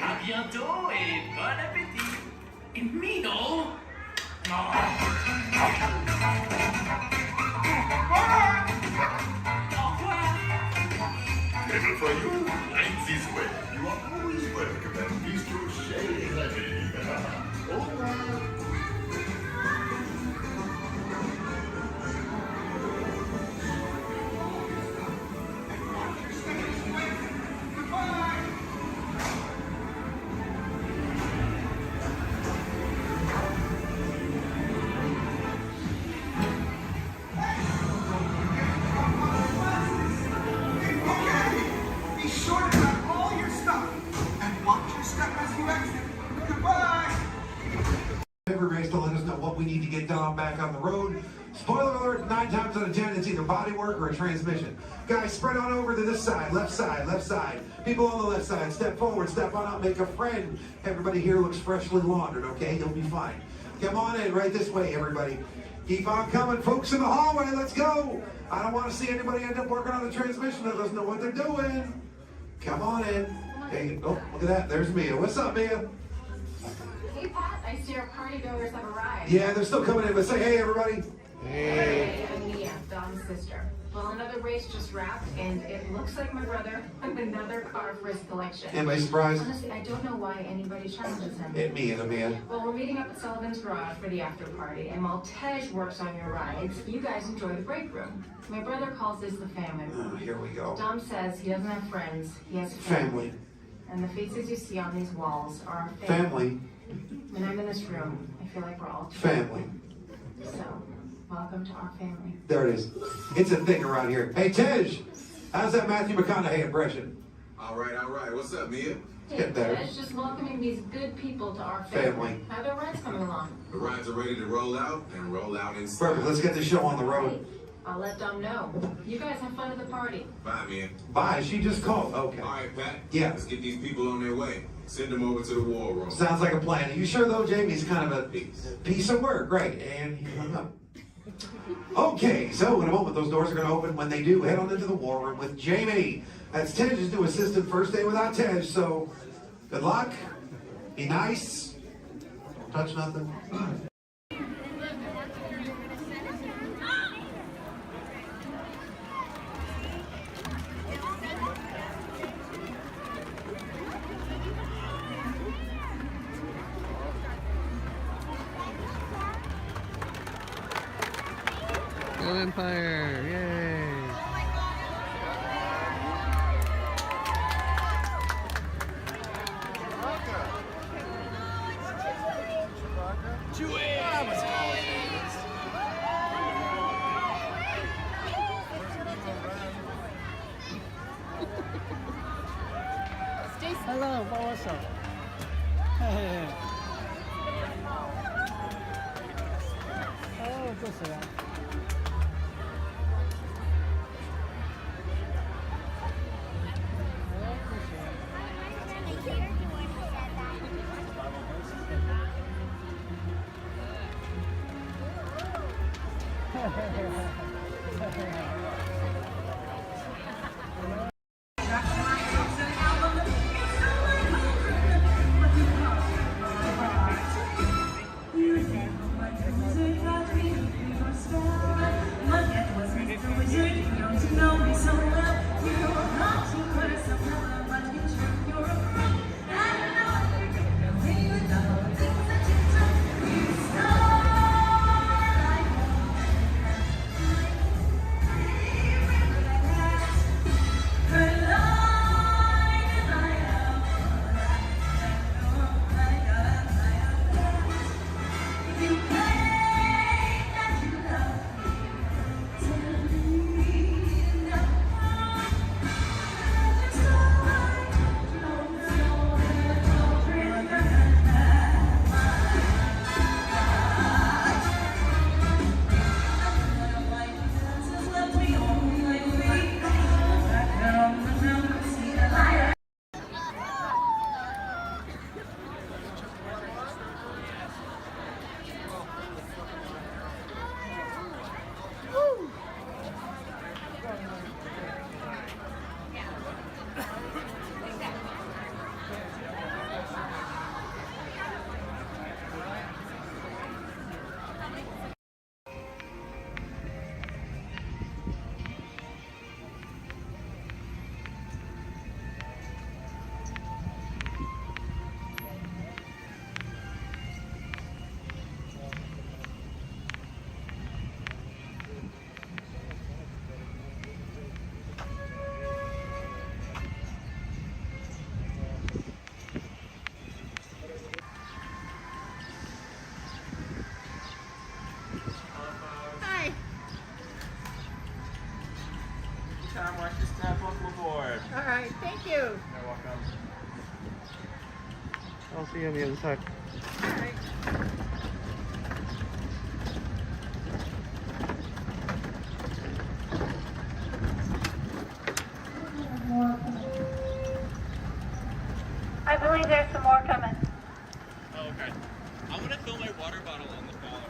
À bientôt et bon appétit. Mino. Never for you, like this way. You are always welcome at Bistro Chez Rémi. Au revoir. Race to let us know what we need to get done back on the road. Spoiler alert, 9 times out of 10 it's either bodywork or a transmission. Guys, spread on over to this side, left side, left side. People on the left side, step forward, step on up, make a friend. Everybody here looks freshly laundered, okay? You'll be fine. Come on in, right this way, everybody. Keep on coming, folks in the hallway, let's go. I don't want to see anybody end up working on the transmission that doesn't know what they're doing. Come on in. Hey, oh, look at that, there's Mia. What's up, Mia? Hey Pat, I see our party goers have arrived. Yeah, they're still coming in, but say hey, everybody. Hey, I'm Mia, Dom's sister. Well, another race just wrapped, and it looks like my brother has another car for his collection. Anybody surprised? Honestly, I don't know why anybody challenges him. Hit me in the man. Well, we're meeting up at Sullivan's Garage for the after party, and while Tej works on your rides, you guys enjoy the break room. My brother calls this the family room. Oh, here we go. Dom says he doesn't have friends, he has Family. And the faces you see on these walls are our Family. When I'm in this room, I feel like we're all Family. So, welcome to our family. There it is. It's a thing around here. Hey, Tej, how's that Matthew McConaughey impression? All right. What's up, Mia? Hey, Tej, just welcoming these good people to our family. How are their rides coming along? The rides are ready to roll out and roll out inside. Perfect. Let's get this show on the road. Hey, I'll let Dom know. You guys have fun at the party. Bye, Mia. Bye. She just called. Okay. All right, Pat. Yeah. Let's get these people on their way. Send them over to the war room. Sounds like a plan. Are you sure, though, Jamie's kind of a piece of work? Right. And he hung up. Okay, so in a moment, those doors are going to open. When they do, head on into the war room with Jamie. That's Tej's new assistant. First day without Tej, so good luck. Be nice. Don't touch nothing. Bonfire! Yay! Hello, what's up? Hey. Oh, 这谁啊？Tom, watch your step. Welcome aboard. All right, thank you. You're welcome. I'll see you on the other side. All right. I believe there's some more coming. Oh, okay. I'm gonna fill my water bottle in the car.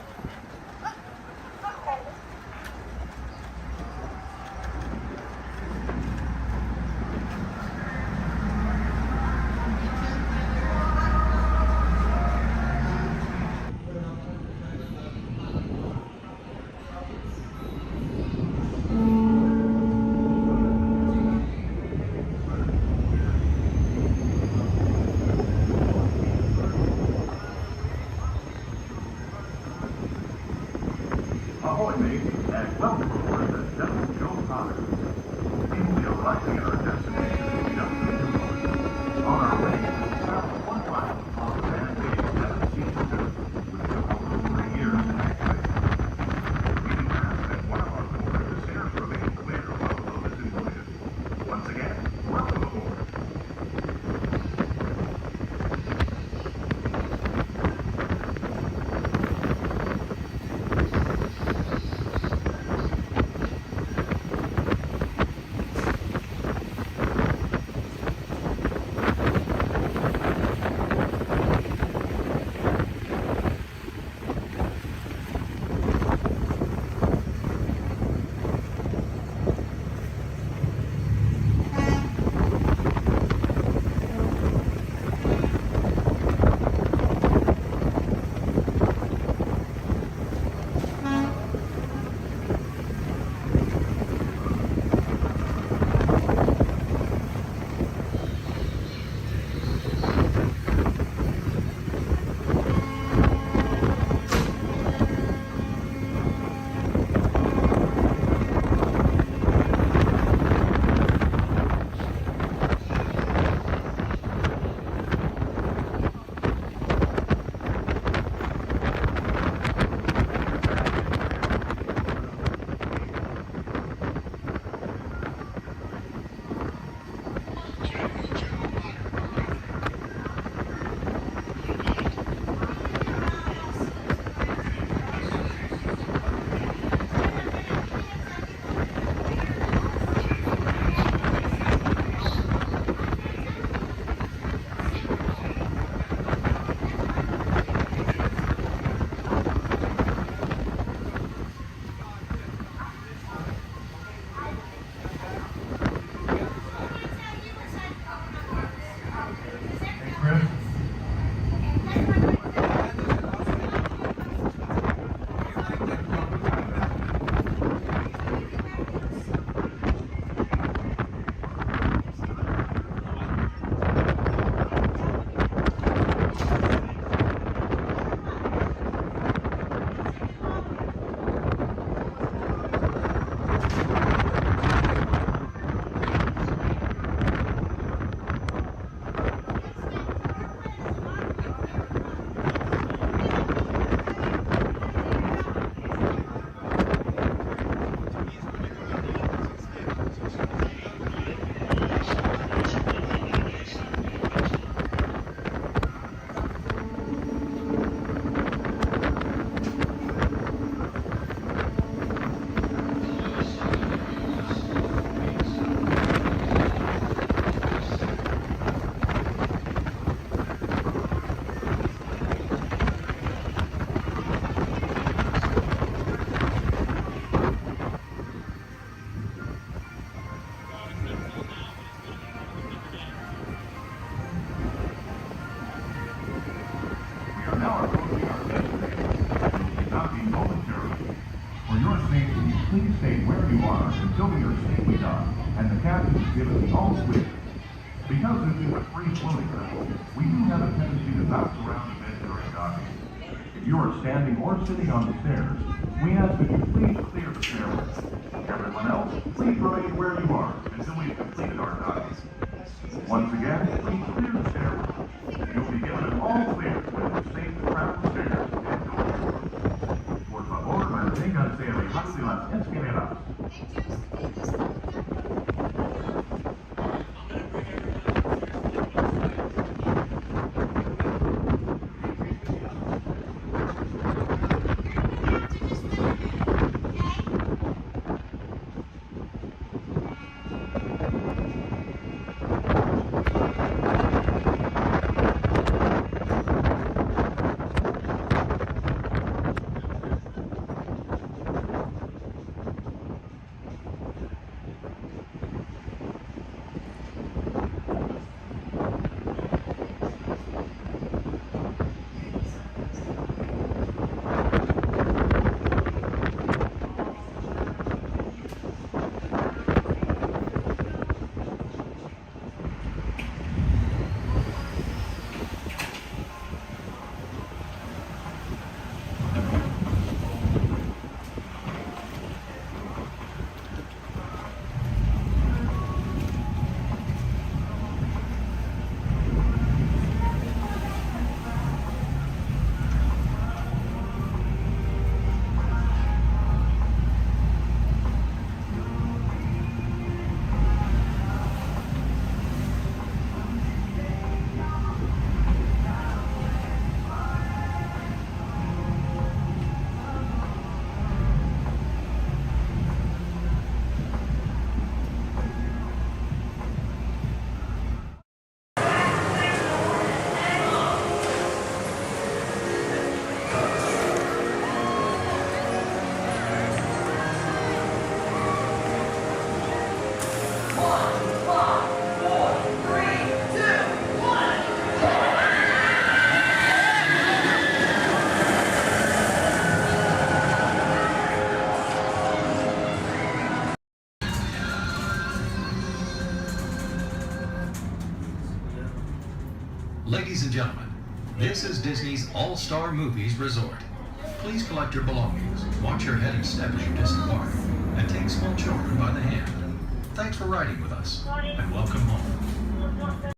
dock, and the captain is given the all clear. Because this is a free floating vessel, we do have a tendency to bounce around a bit during docking. If you are standing or sitting on the stairs, we ask that you please clear the stairway. Everyone else, please remain where you are until we have completed our docking. Once again, please clear the stairway. You'll be given an all clear when it's safe to travel the stairs and doors. Por favor, manténganse alejados de las escaleras. Ladies and gentlemen, this is Disney's All-Star Movies Resort. Please collect your belongings, watch your head and step as you disembark, and take small children by the hand. Thanks for riding with us, and welcome home.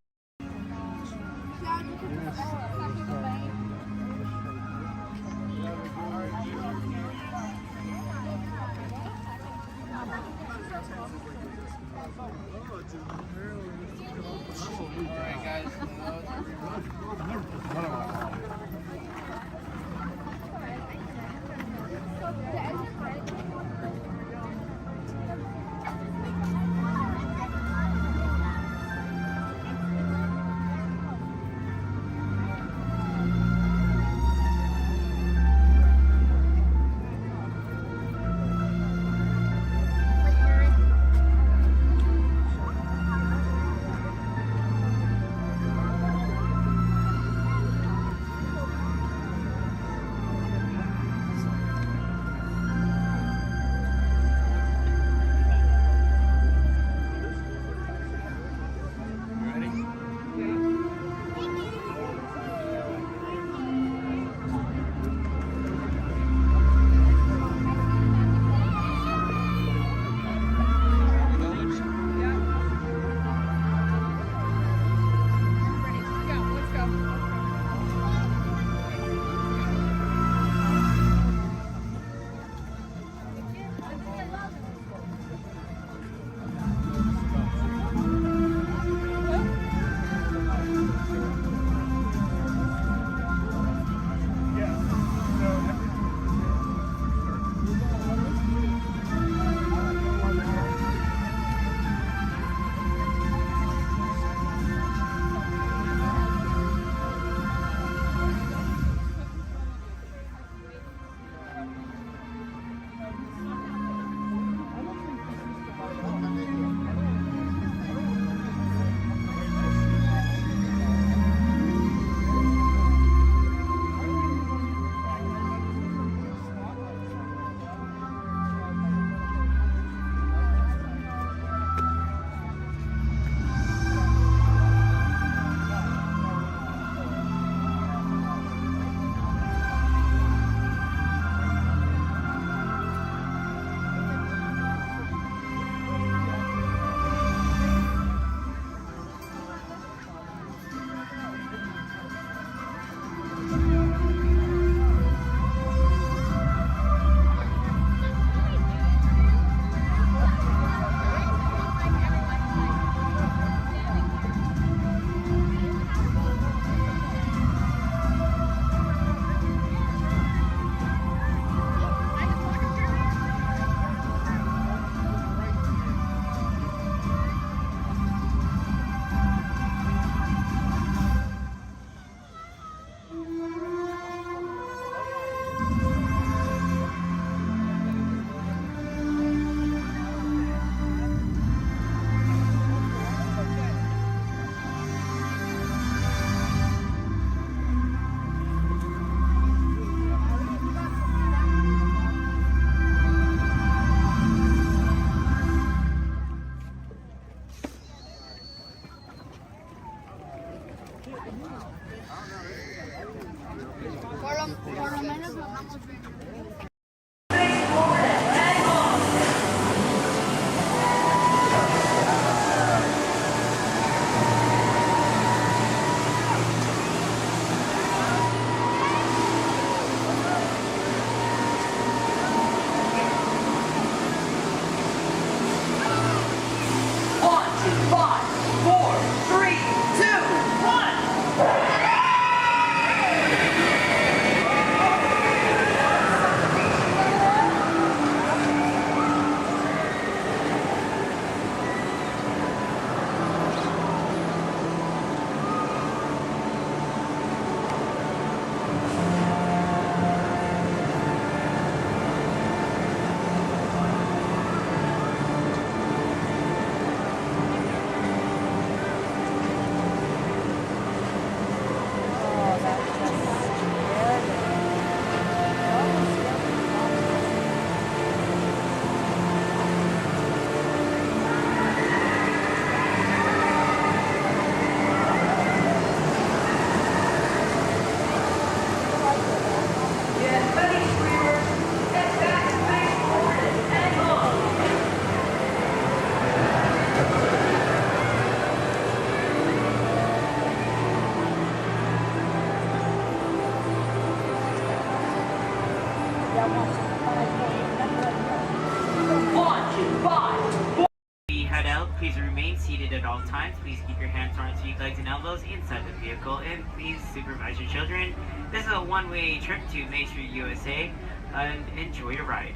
remain seated at all times. Please keep your hands, arms, feet, legs, and elbows inside the vehicle, and please supervise your children. This is a one-way trip to Main Street, USA, and enjoy your ride.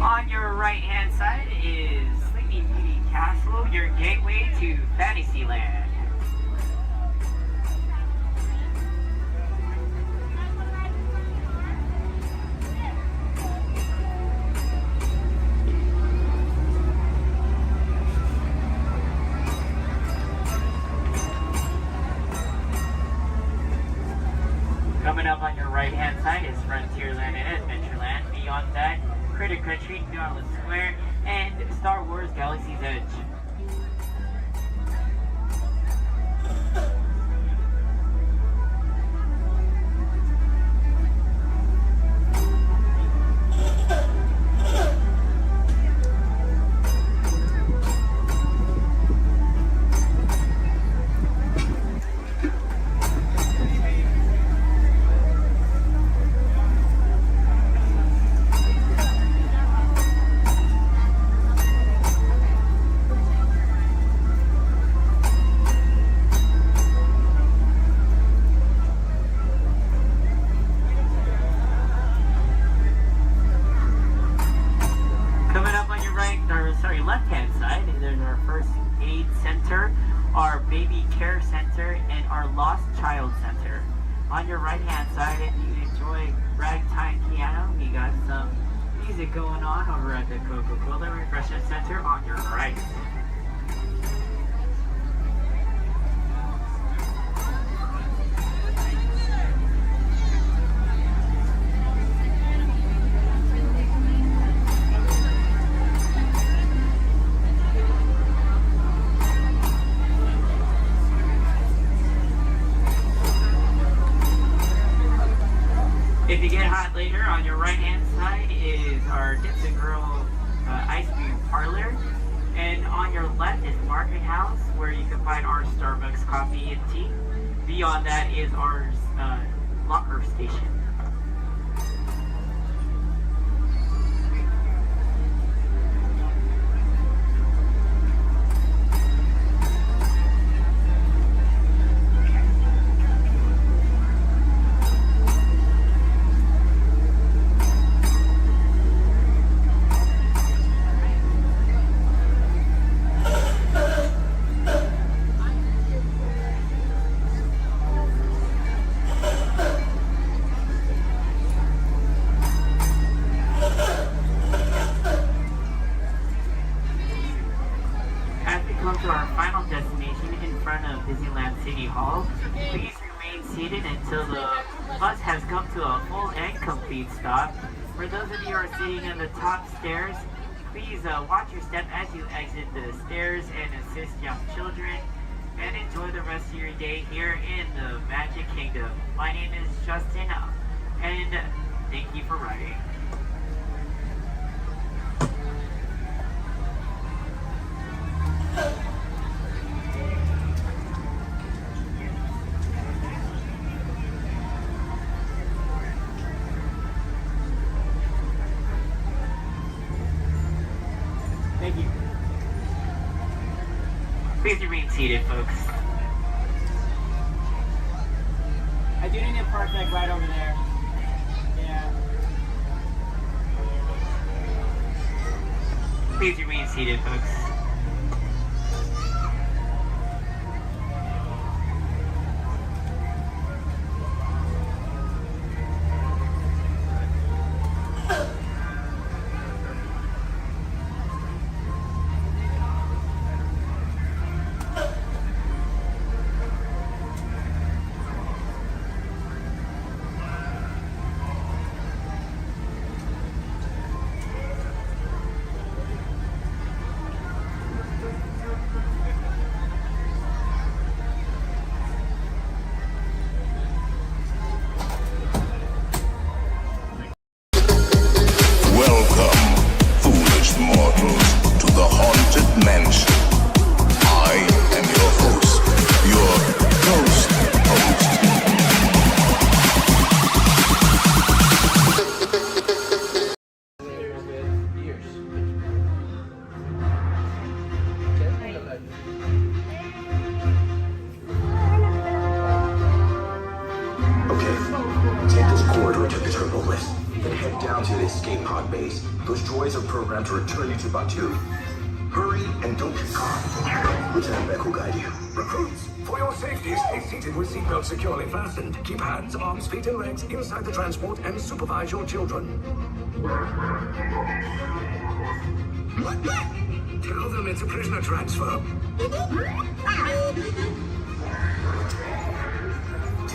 On your right-hand side is Sleeping Beauty Castle, your gateway to Fantasyland. Coming up on your right-hand side is Frontierland and Adventureland. Beyond that, Critter Country, Darla Square, and Star Wars Galaxy's Edge. Left-hand side, there's our first aid center, our baby care center, and our lost child center. On your right-hand side, if you enjoy ragtime piano, we got some music going on over at the Coca-Cola Refreshment Center on your right. If you get hot later, on your right-hand side is our Dips and Grill ice cream parlor. And on your left is Market House, where you can find our Starbucks coffee and tea. Beyond that is our locker station. Come to our final destination in front of Disneyland City Hall. Please remain seated until the bus has come to a full and complete stop. For those of you who are sitting in the top stairs, please watch your step as you exit the stairs and assist young children. And enjoy the rest of your day here in the Magic Kingdom. My name is Justin, and thank you for riding. Thank you. Please remain seated, folks. I do need to park like right over there. Yeah. Please remain seated, folks. escape pod base. Those droids are programmed to return you to Batu. Hurry and don't get caught. Lieutenant Beck will guide you. Recruits, for your safety, stay seated with seatbelts securely fastened. Keep hands, arms, feet, and legs inside the transport and supervise your children. Tell them it's a prisoner transfer. Did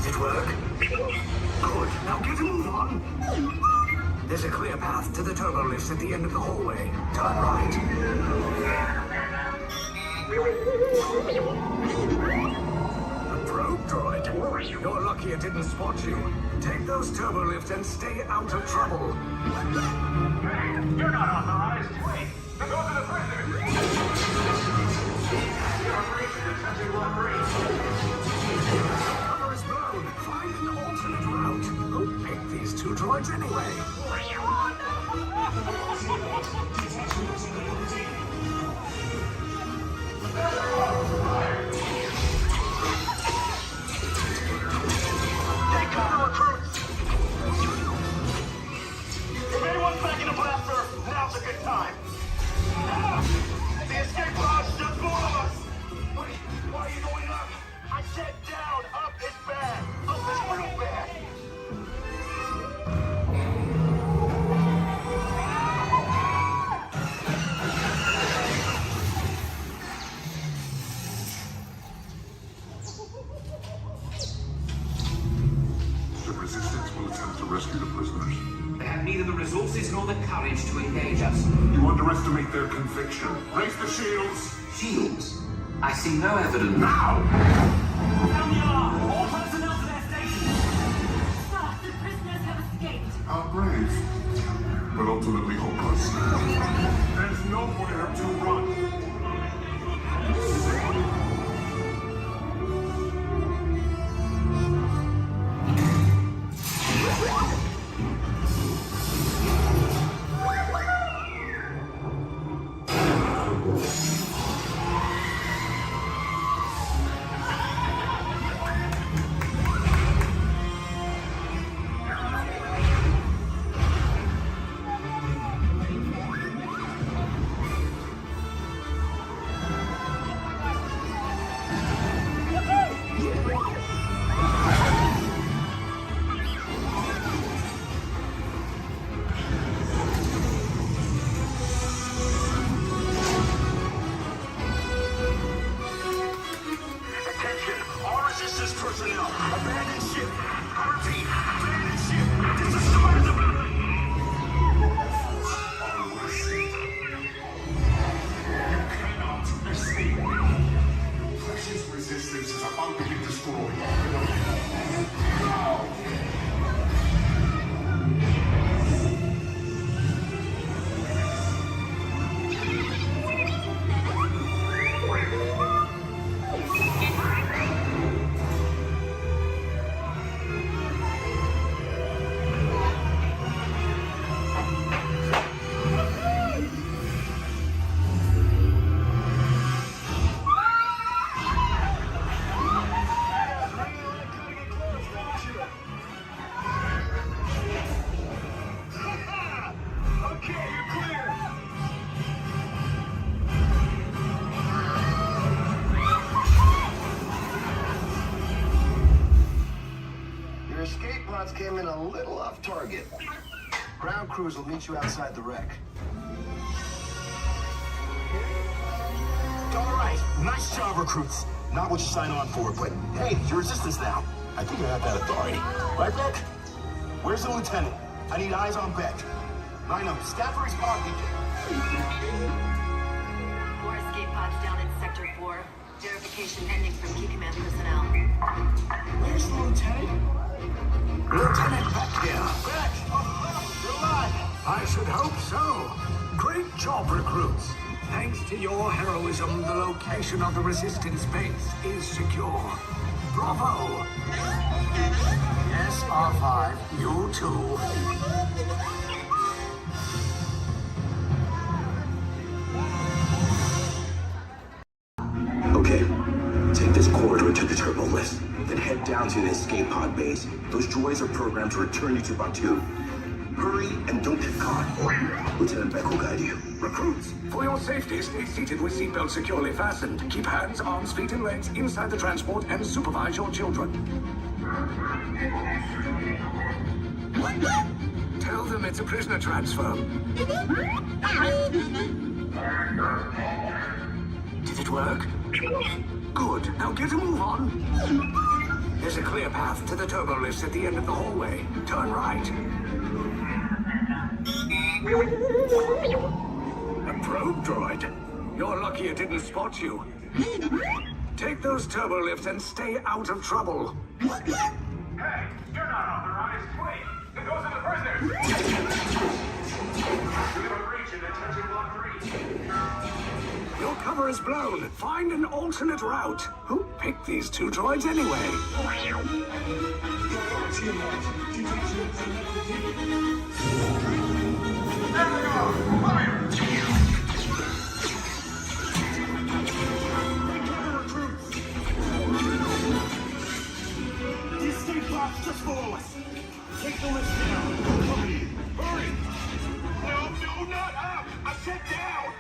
it work? Good. Now get a move on. There's a clear path to the turbo lifts at the end of the hallway. Turn right. A probe droid. You're lucky it didn't spot you. Take those turbo lifts and stay out of trouble. You're not authorized. Wait, those are the prisoners. Cover is blown. Find an alternate route. Who picked these two droids anyway? Take cover, recruits. If anyone's back in the blaster, now's a good time. The escape pod's just below us. Wait, why are you going up? I said down. Up is bad. Up is real bad. The resistance will attempt to rescue the prisoners. They have neither the resources nor the courage to engage us. You underestimate their conviction. Raise the shields. Shields? I see no evidence. Now! Down you are! All personnel to their stations! Sir, the prisoners have escaped. How brave, but ultimately hopeless. There's nowhere to run. Came in a little off target. Ground crews will meet you outside the wreck. All right, nice job, recruits. Not what you signed on for, but hey, you're resistance now. I think I have that authority. Right, Beck? Where's the lieutenant? I need eyes on Beck. Line up, staff for response. 4 escape pods down in Sector 4. Verification pending from key command personnel. Where's the lieutenant? Lieutenant Beck here. Beck! You're alive! I should hope so. Great job, recruits. Thanks to your heroism, the location of the resistance base is secure. Bravo! Yes, R5, you too. Okay, take this corridor to the turbo lift. Then head down to the escape pod base. Those droids are programmed to return you to Batu. Hurry and don't get caught. card. Lieutenant Beck will guide you. Recruits, for your safety, stay seated with seatbelts securely fastened. Keep hands, arms, feet, and legs inside the transport and supervise your children. Tell them it's a prisoner transfer. Did it work? Good. Now get a move on. There's a clear path to the turbo lifts at the end of the hallway. Turn right. A probe droid. You're lucky it didn't spot you. Take those turbo lifts and stay out of trouble. Hey, you're not authorized. Wait, it goes in the prisoners. We have a breach in attention block 3. Your cover is blown. Find an alternate route. Who picked these two droids anyway? The escape pod's just below us. Take the lift down. Hurry! Hurry! No, not up! I said down!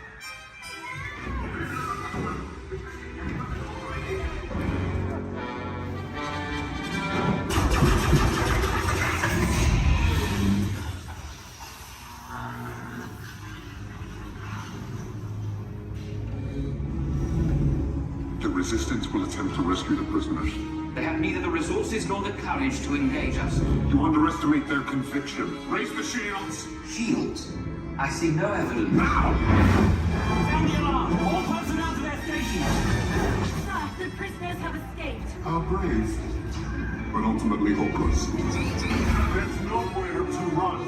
The Resistance will attempt to rescue the prisoners. They have neither the resources nor the courage to engage us. You underestimate their conviction. Raise the shields! Shields? I see no evidence. Now! Sound the alarm! All personnel to their stations! Sir, the prisoners have escaped. How brave, but ultimately hopeless. There's nowhere to run.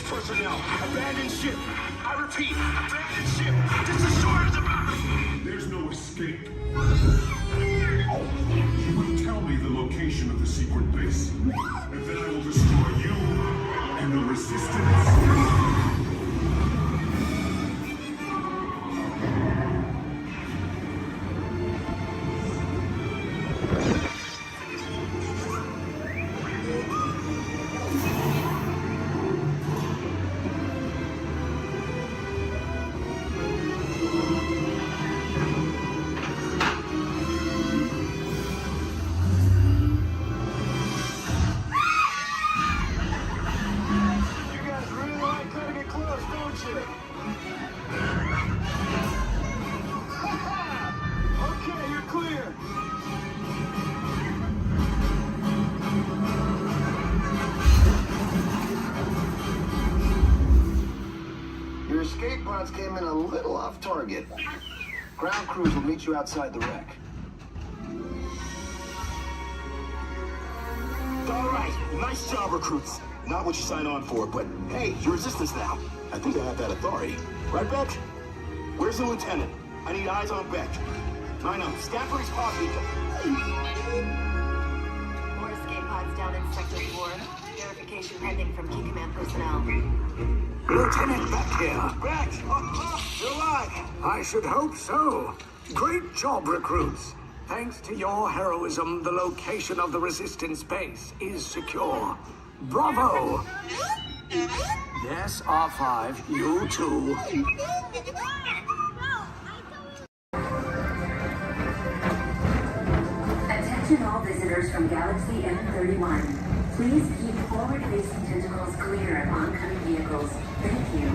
Personnel, abandon ship. I repeat, abandon ship. This is short as about. There's no escape. You will tell me the location of the secret base, and then I will destroy you and the Resistance. Your escape pods came in a little off target. Ground crews will meet you outside the wreck. All right, nice job, recruits. Not what you signed on for, but hey, you're Resistance now. I think I have that authority. Right, Beck? Where's the lieutenant? I need eyes on Beck. I know, Scaffold's pod beacon. More escape pods down in Sector 4. Verification pending from Key Command personnel. Lieutenant Beck here. Beck! You're alive! I should hope so. Great job, recruits. Thanks to your heroism, the location of the Resistance base is secure. Bravo! Yes, R5, you too. Attention all visitors from Galaxy M31. Please keep forward-facing tentacles clear of oncoming vehicles. Thank you.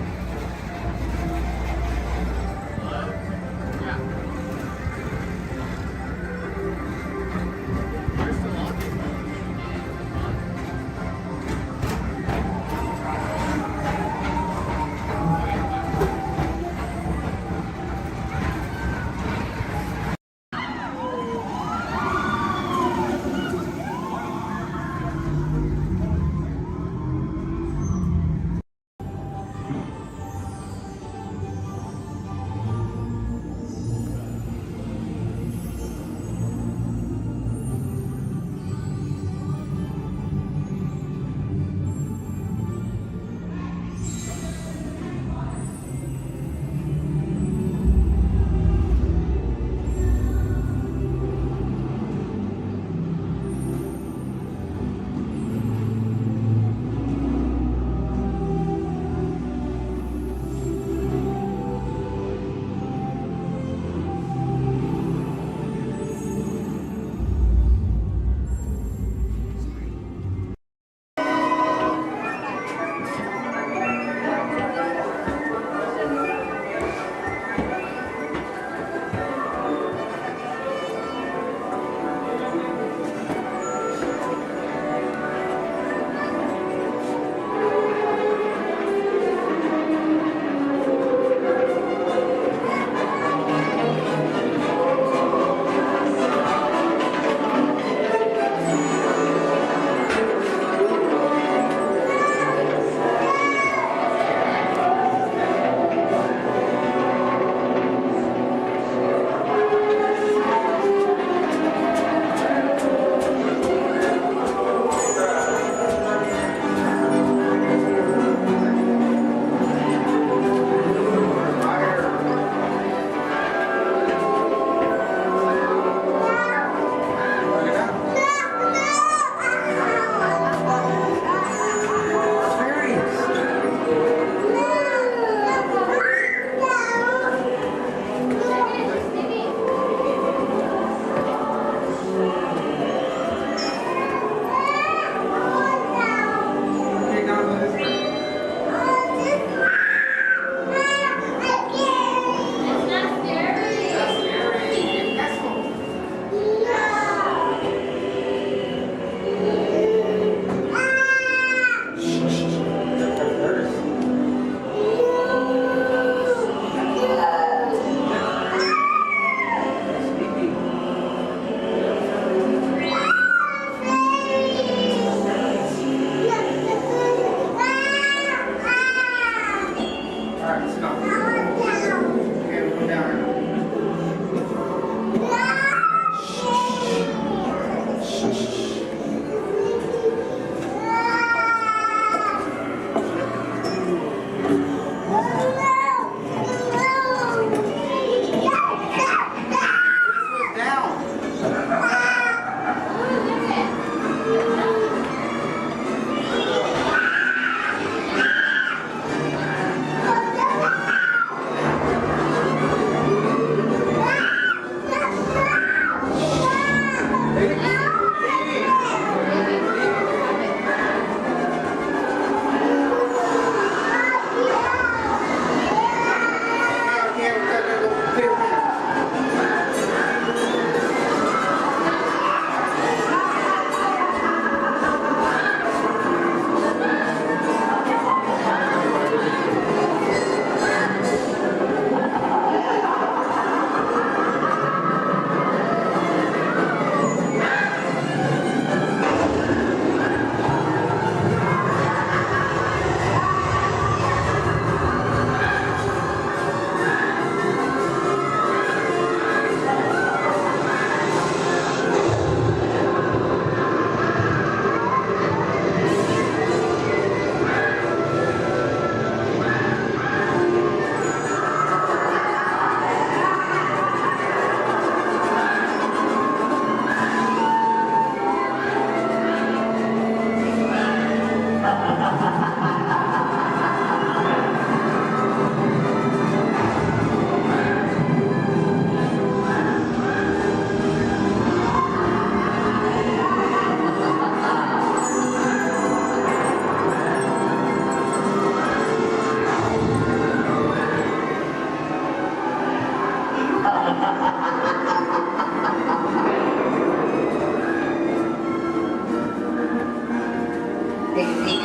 Take a peek.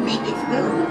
Make it move.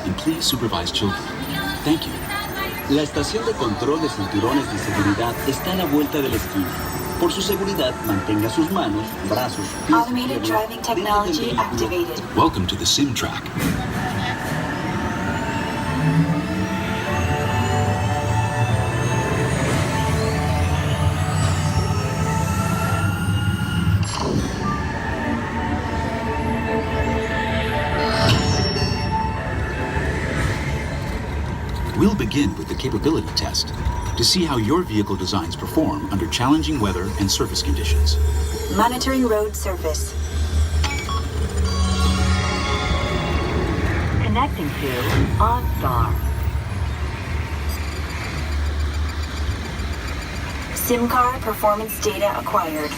And please supervise children. Thank you. La estación de control de cinturones de seguridad está a la vuelta de la esquina. Por su seguridad, mantenga sus manos, brazos, pies y Automated piernas driving technology dentro del vehículo. activated. Welcome to the sim track. We'll begin with the capability test to see how your vehicle designs perform under challenging weather and surface conditions. Monitoring road surface. Connecting to OnStar. SIM card performance data acquired.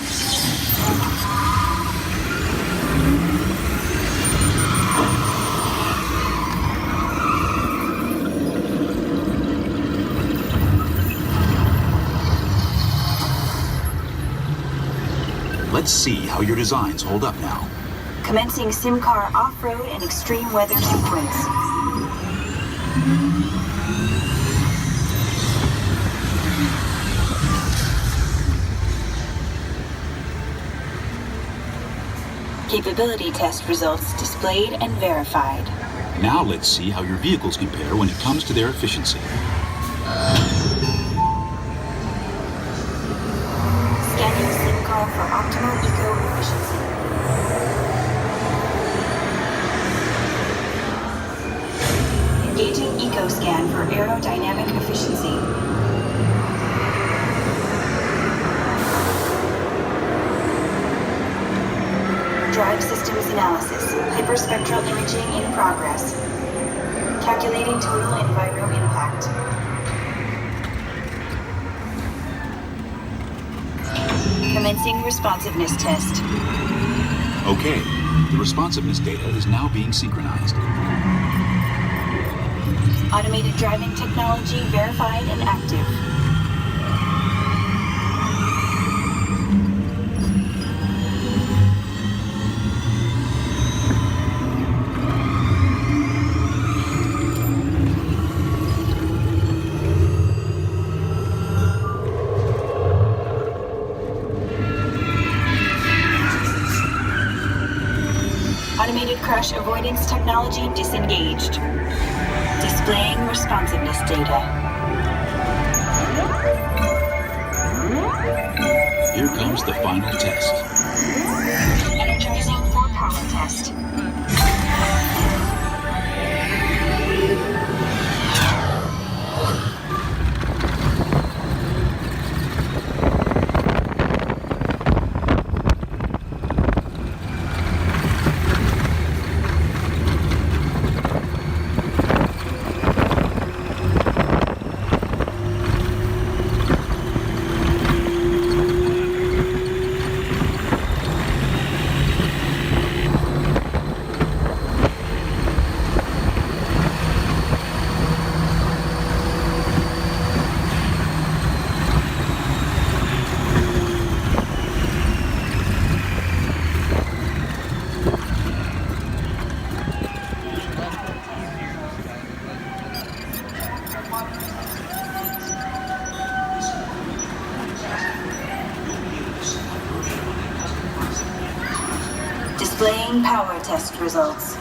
Let's see how your designs hold up now. Commencing SIM car off-road and extreme weather sequence. Capability test results displayed and verified. Now let's see how your vehicles compare when it comes to their efficiency. Scanning SIM car for optimal eco efficiency. Engaging eco scan for aerodynamic efficiency. Drive systems analysis. Hyperspectral imaging in progress. Calculating total enviro impact. Commencing responsiveness test. Okay, the responsiveness data is now being synchronized. Automated driving technology verified and active. Automated crash avoidance technology disengaged. Displaying responsiveness data. Here comes the final test. Energizing for power test. Displaying power test results.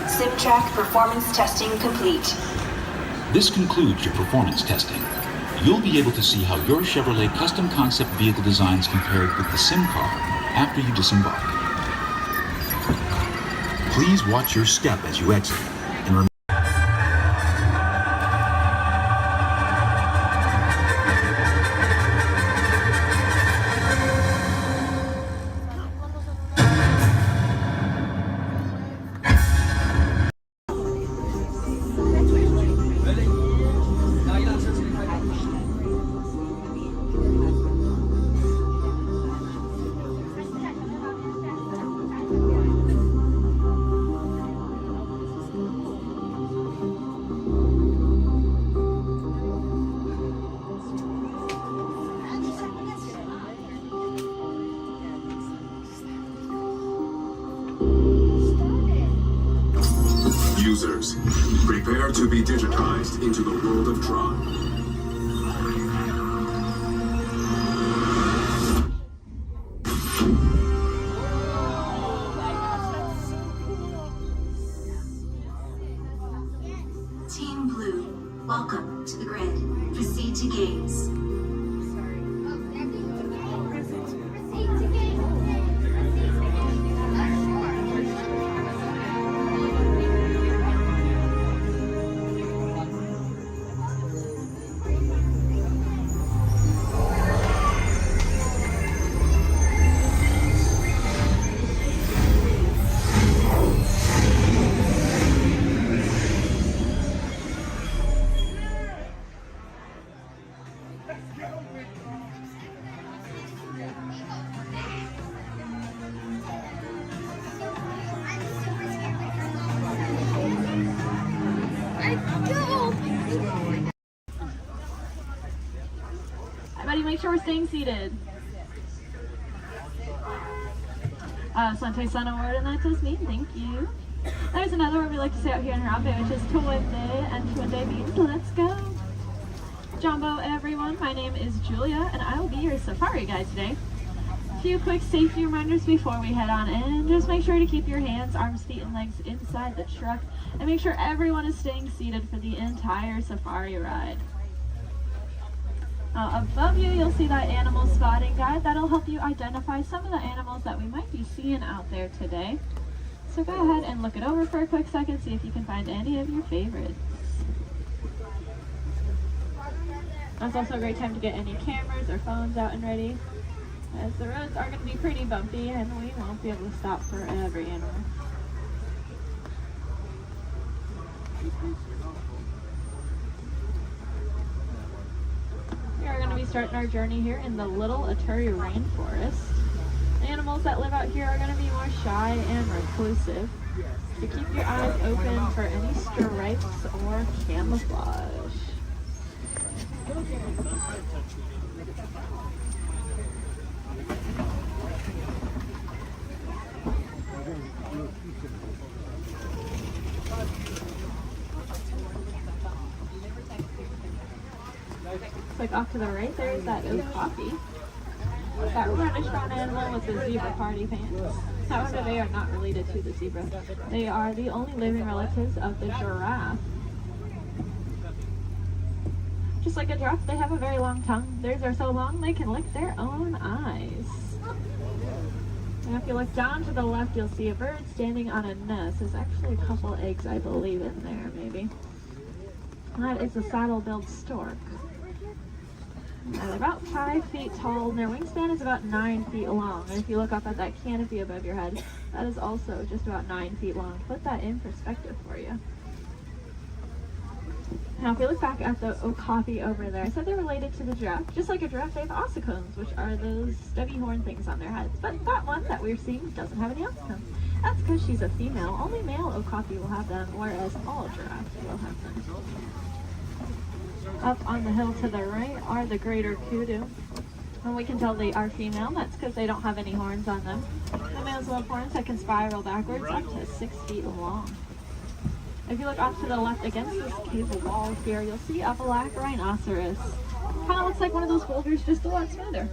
SimTrack performance testing complete. This concludes your performance testing. You'll be able to see how your Chevrolet custom concept vehicle designs compared with the sim car after you disembark. Please watch your step as you exit, and remember Users, prepare to be digitized into the world of Tron. Team Blue, welcome to the grid. Proceed to games. Everybody make sure we're staying seated. Sante Sun Award, and that does me. Thank you. There's another word we like to say out here in Harambe, which is Tuwende, and Tuwende means let's go. Jumbo, everyone. My name is Julia, and I will be your safari guide today. A few quick safety reminders before we head on in. Just make sure to keep your hands, arms, feet, and legs inside the truck, and make sure everyone is staying seated for the entire safari ride. Above you, you'll see that animal spotting guide. That'll help you identify some of the animals that we might be seeing out there today. So go ahead and look it over for a quick second, see if you can find any of your favorites. That's also a great time to get any cameras or phones out and ready, as the roads are going to be pretty bumpy and we won't be able to stop for every animal. We are going to be starting our journey here in the Little Aturi Rainforest. Animals that live out here are going to be more shy and reclusive, so keep your eyes open for any stripes or camouflage. Like off to the right, there's that oak coffee. That reddish brown animal with the zebra party pants. However, they are not related to the zebra. They are the only living relatives of the giraffe. Just like a giraffe, they have a very long tongue. Theirs are so long they can lick their own eyes. And if you look down to the left, you'll see a bird standing on a nest. There's actually a couple eggs, I believe, in there, maybe. And that is a saddle-billed stork. They're about 5 feet tall, and their wingspan is about 9 feet long. And if you look up at that canopy above your head, that is also just about 9 feet long. Put that in perspective for you. Now, if we look back at the okapi over there, I said they're related to the giraffe. Just like a giraffe, they have ossicones, which are those stubby horn things on their heads. But that one that we're seeing doesn't have any ossicones. That's because she's a female. Only male okapi will have them, whereas all giraffes will have them. Up on the hill to the right are the greater kudu. And we can tell they are female. That's because they don't have any horns on them. The males will have horns that can spiral backwards up to 6 feet long. If you look off to the left against this cable wall here, you'll see a black rhinoceros. Kind of looks like one of those boulders, just a lot smoother.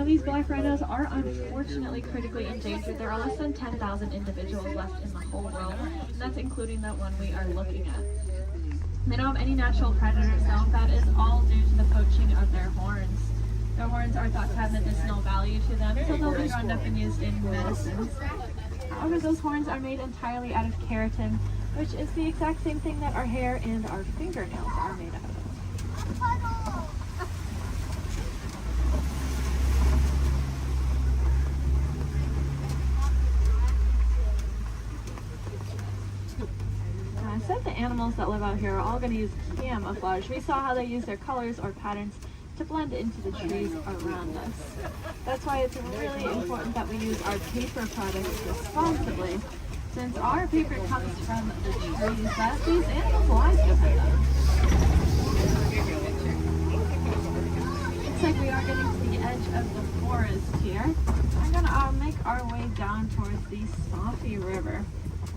Now, these black rhinos are unfortunately critically endangered. There are less than 10,000 individuals left in the whole world, and that's including the one we are looking at. They don't have any natural predators though. That is all due to the poaching of their horns. Their horns are thought to have medicinal value to them, so they'll be ground up and used in medicines. However, those horns are made entirely out of keratin, which is the exact same thing that our hair and our fingernails are made out of. I said the animals that live out here are all going to use camouflage. We saw how they use their colors or patterns to blend into the trees around us. That's why it's really important that we use our paper products responsibly, since our paper comes from the trees that these animals' lives depend on. Looks like we are getting to the edge of the forest here. We're going to make our way down towards the Swampy River.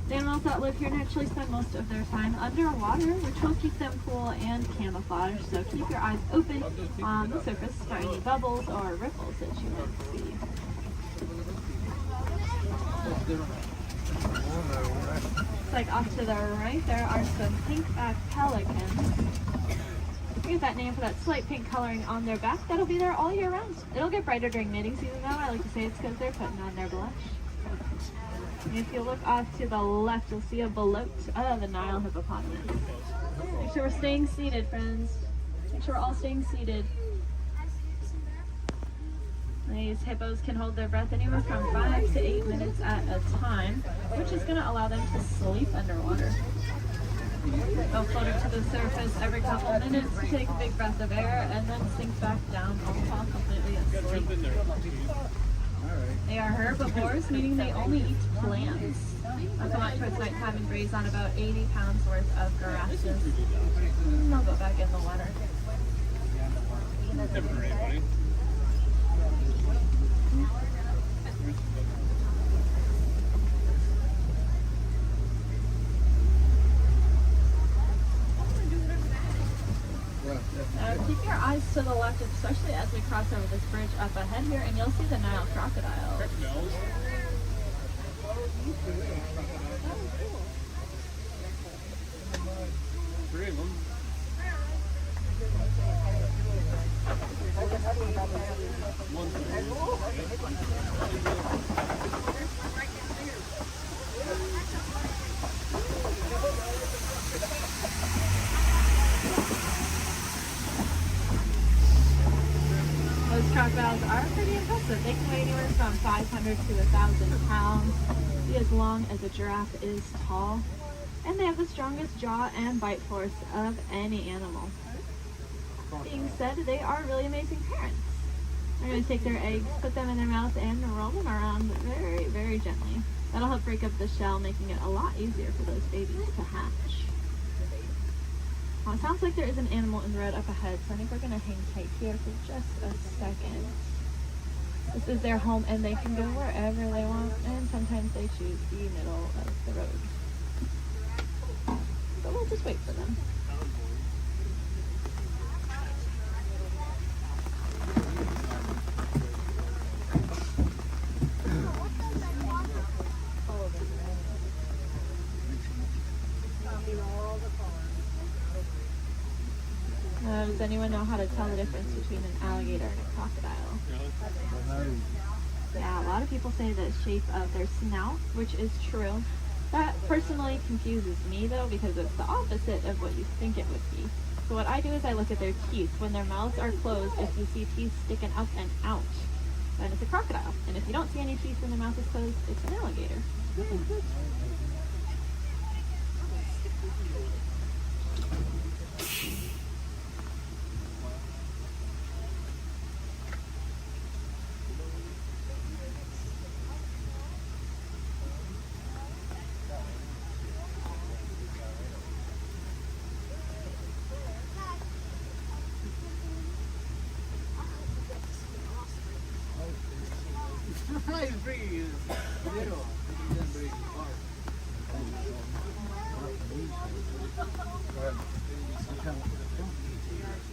The animals that live here naturally spend most of their time underwater, which will keep them cool and camouflaged, so keep your eyes open on the surface for any bubbles or ripples that you might see. Looks like off to the right there are some pink-backed pelicans. We get that name for that slight pink coloring on their back. That'll be there all year round. It'll get brighter during mating season though. I like to say it's because they're putting on their blush. And if you look off to the left, you'll see a bloat of the Nile hippopotamus. Make sure we're staying seated, friends. Make sure we're all staying seated. These hippos can hold their breath anywhere from 5 to 8 minutes at a time, which is going to allow them to sleep underwater. They'll float up to the surface every couple minutes to take a big breath of air and then sink back down, all fall completely asleep. They are herbivores, meaning they only eat plants. They'll come out towards nighttime and graze on about 80 pounds worth of grasses. And they'll go back in the water. Keep your eyes to the left, especially as we cross over this bridge up ahead here, and you'll see the Nile crocodiles. Three of them. Those crocodiles are pretty impressive. They can weigh anywhere from 500 to 1,000 pounds, be as long as a giraffe is tall, and they have the strongest jaw and bite force of any animal. Being said, they are really amazing parents. They're going to take their eggs, put them in their mouth, and roll them around very, very gently. That'll help break up the shell, making it a lot easier for those babies to hatch. Well, it sounds like there is an animal in the road up ahead, so I think we're going to hang tight here for just a second. This is their home, and they can go wherever they want, and sometimes they choose the middle of the road. But we'll just wait for them. Does anyone know how to tell the difference between an alligator and a crocodile? Yeah, a lot of people say the shape of their snout, which is true. That personally confuses me though, because it's the opposite of what you think it would be. So what I do is I look at their teeth. When their mouths are closed, if you see teeth sticking up and out, then it's a crocodile. And if you don't see any teeth when their mouth is closed, it's an alligator.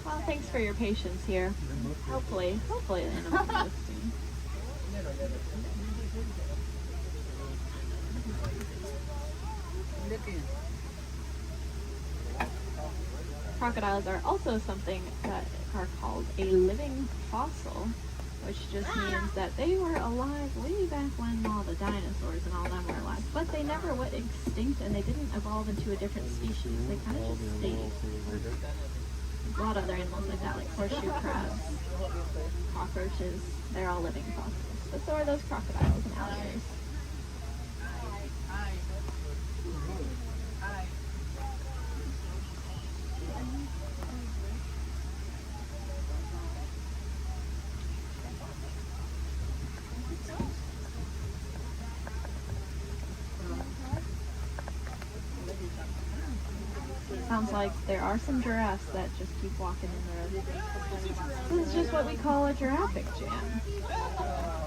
Well, thanks for your patience here. Hopefully the animals will soon. Crocodiles are also something that are called a living fossil, which just means that they were alive way back when all the dinosaurs and all them were alive. But they never went extinct and they didn't evolve into a different species. They kind of just stayed. There's a lot of other animals like that, like horseshoe crabs, cockroaches. They're all living fossils. But so are those crocodiles and alligators. Sounds like there are some giraffes that just keep walking in the road. This is just what we call a giraffic jam.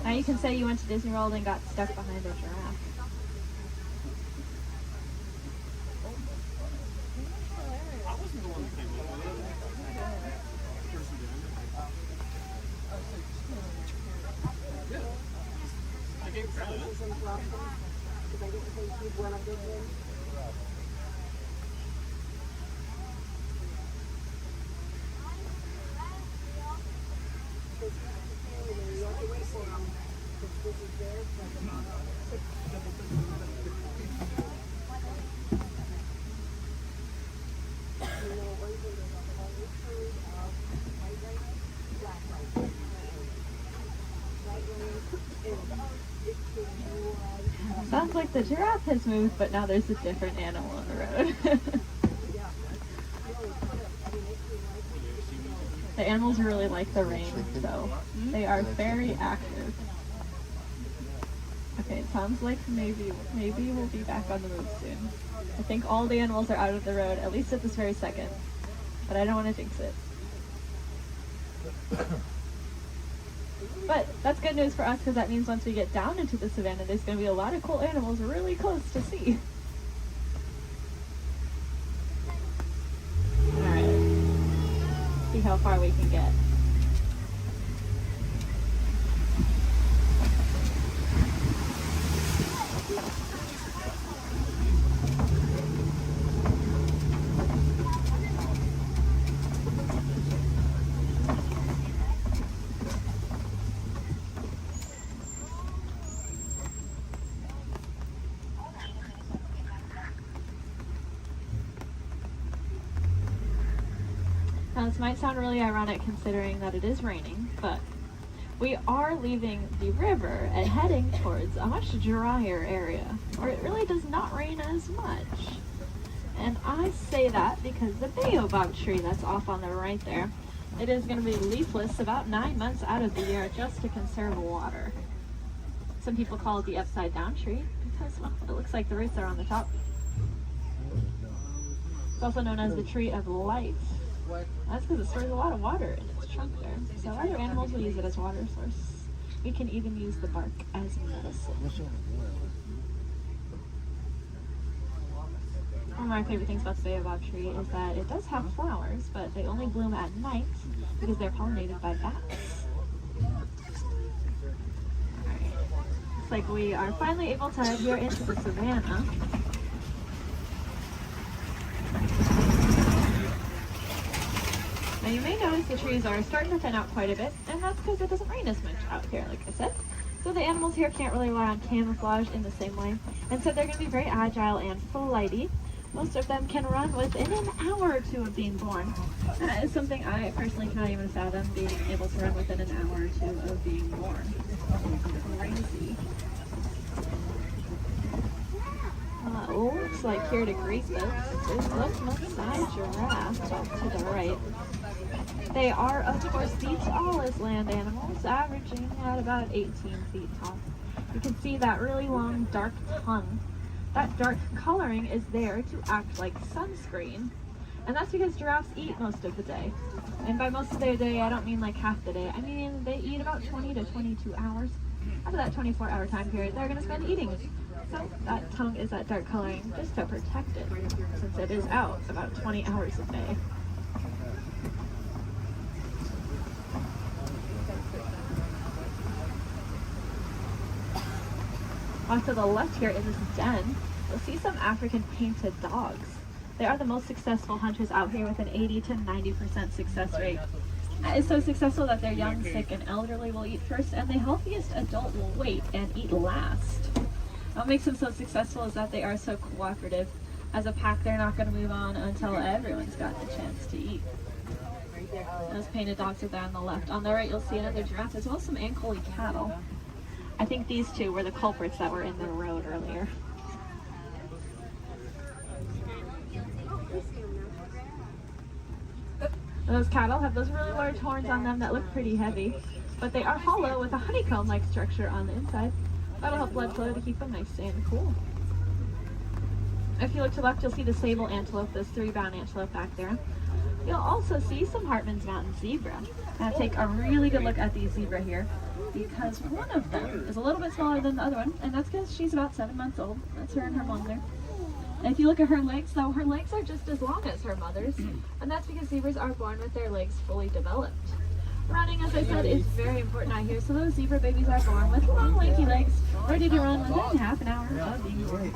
Now you can say you went to Disney World and got stuck behind a giraffe. Sounds like the giraffe has moved, but now there's a different animal on the road. The animals really like the rain, so they are very active. Okay, it sounds like maybe we'll be back on the road soon. I think all the animals are out of the road, at least at this very second. But I don't want to jinx it. But that's good news for us because that means once we get down into the savannah, there's going to be a lot of cool animals really close to see. Alright. See how far we can get. Now this might sound really ironic considering that it is raining, but we are leaving the river and heading towards a much drier area where it really does not rain as much. And I say that because the baobab tree that's off on the right there, it is going to be leafless about 9 months out of the year just to conserve water. Some people call it the upside down tree because, well, it looks like the roots are on the top. It's also known as the tree of life. That's because it stores a lot of water in its trunk there. So other animals will use it as water source. We can even use the bark as medicine. One of my favorite things about the baobab tree is that it does have flowers, but they only bloom at night because they're pollinated by bats. Alright. Looks like we are finally able to head here into the savannah. Now you may notice the trees are starting to thin out quite a bit, and that's because it doesn't rain as much out here, like I said. So the animals here can't really rely on camouflage in the same way, and so they're going to be very agile and flighty. Most of them can run within an hour or two of being born. That is something I personally cannot even fathom, being able to run within an hour or two of being born. Crazy. Looks like here to greet us is the Maasai giraffe off to the right. They are, of course, the tallest land animals, averaging at about 18 feet tall. You can see that really long, dark tongue. That dark coloring is there to act like sunscreen. And that's because giraffes eat most of the day. And by most of their day, I don't mean like half the day. I mean they eat about 20 to 22 hours. Out of that 24-hour time period, they're going to spend eating So that tongue is that dark coloring just to protect it, since it is out about 20 hours a day. Off to the left here in this den, you'll see some African painted dogs. They are the most successful hunters out here with an 80 to 90% success rate. That is so successful that their young, sick, and elderly will eat first, and the healthiest adult will wait and eat last. What makes them so successful is that they are so cooperative. As a pack, they're not going to move on until everyone's got the chance to eat. Those painted dogs are there on the left. On the right, you'll see another giraffe, as well as some Ankole cattle. I think these two were the culprits that were in the road earlier. Those cattle have those really large horns on them that look pretty heavy, but they are hollow with a honeycomb-like structure on the inside. That'll help blood flow to keep them nice and cool. If you look to the left, you'll see the sable antelope, those 3 brown antelope back there. You'll also see some Hartman's Mountain zebra. Now take a really good look at these zebra here, because one of them is a little bit smaller than the other one, and that's because she's about 7 months old. That's her and her mom there. And if you look at her legs, though, her legs are just as long as her mother's, and that's because zebras are born with their legs fully developed. Running, as I said, is very important out here, so those zebra babies are born with long, lanky legs, ready to run within half an hour of being born.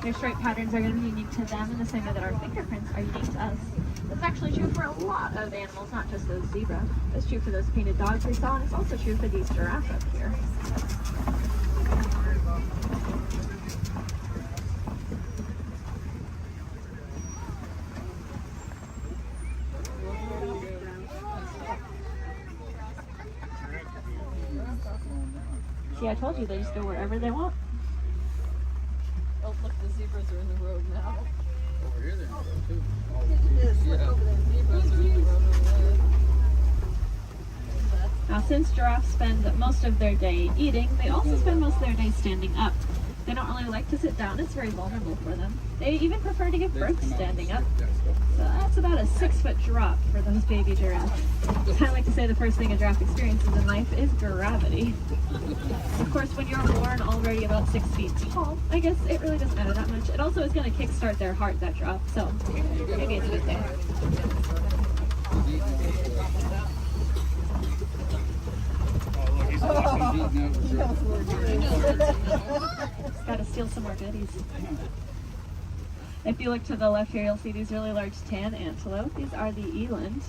Their stripe patterns are going to be unique to them in the same way that our fingerprints are unique to us. That's actually true for a lot of animals, not just those zebra. It's true for those painted dogs we saw, and it's also true for these giraffes up here. See, I told you they just go wherever they want. Oh, look, the zebras are in the road now. Over here they're in the road too. Yeah. Zebras are in the road over there. Now, since giraffes spend most of their day eating, they also spend most of their day standing up. They don't really like to sit down. It's very vulnerable for them. They even prefer to give birth standing up. So that's about a 6-foot drop for those baby giraffes. I like to say the first thing a giraffe experiences in life is gravity. Of course, when you're born already about 6 feet tall, I guess it really doesn't matter that much. It also is going to kickstart their heart, that drop, so maybe it's a good thing. Just gotta steal some more goodies. If you look to the left here, you'll see these really large tan antelope. These are the eland.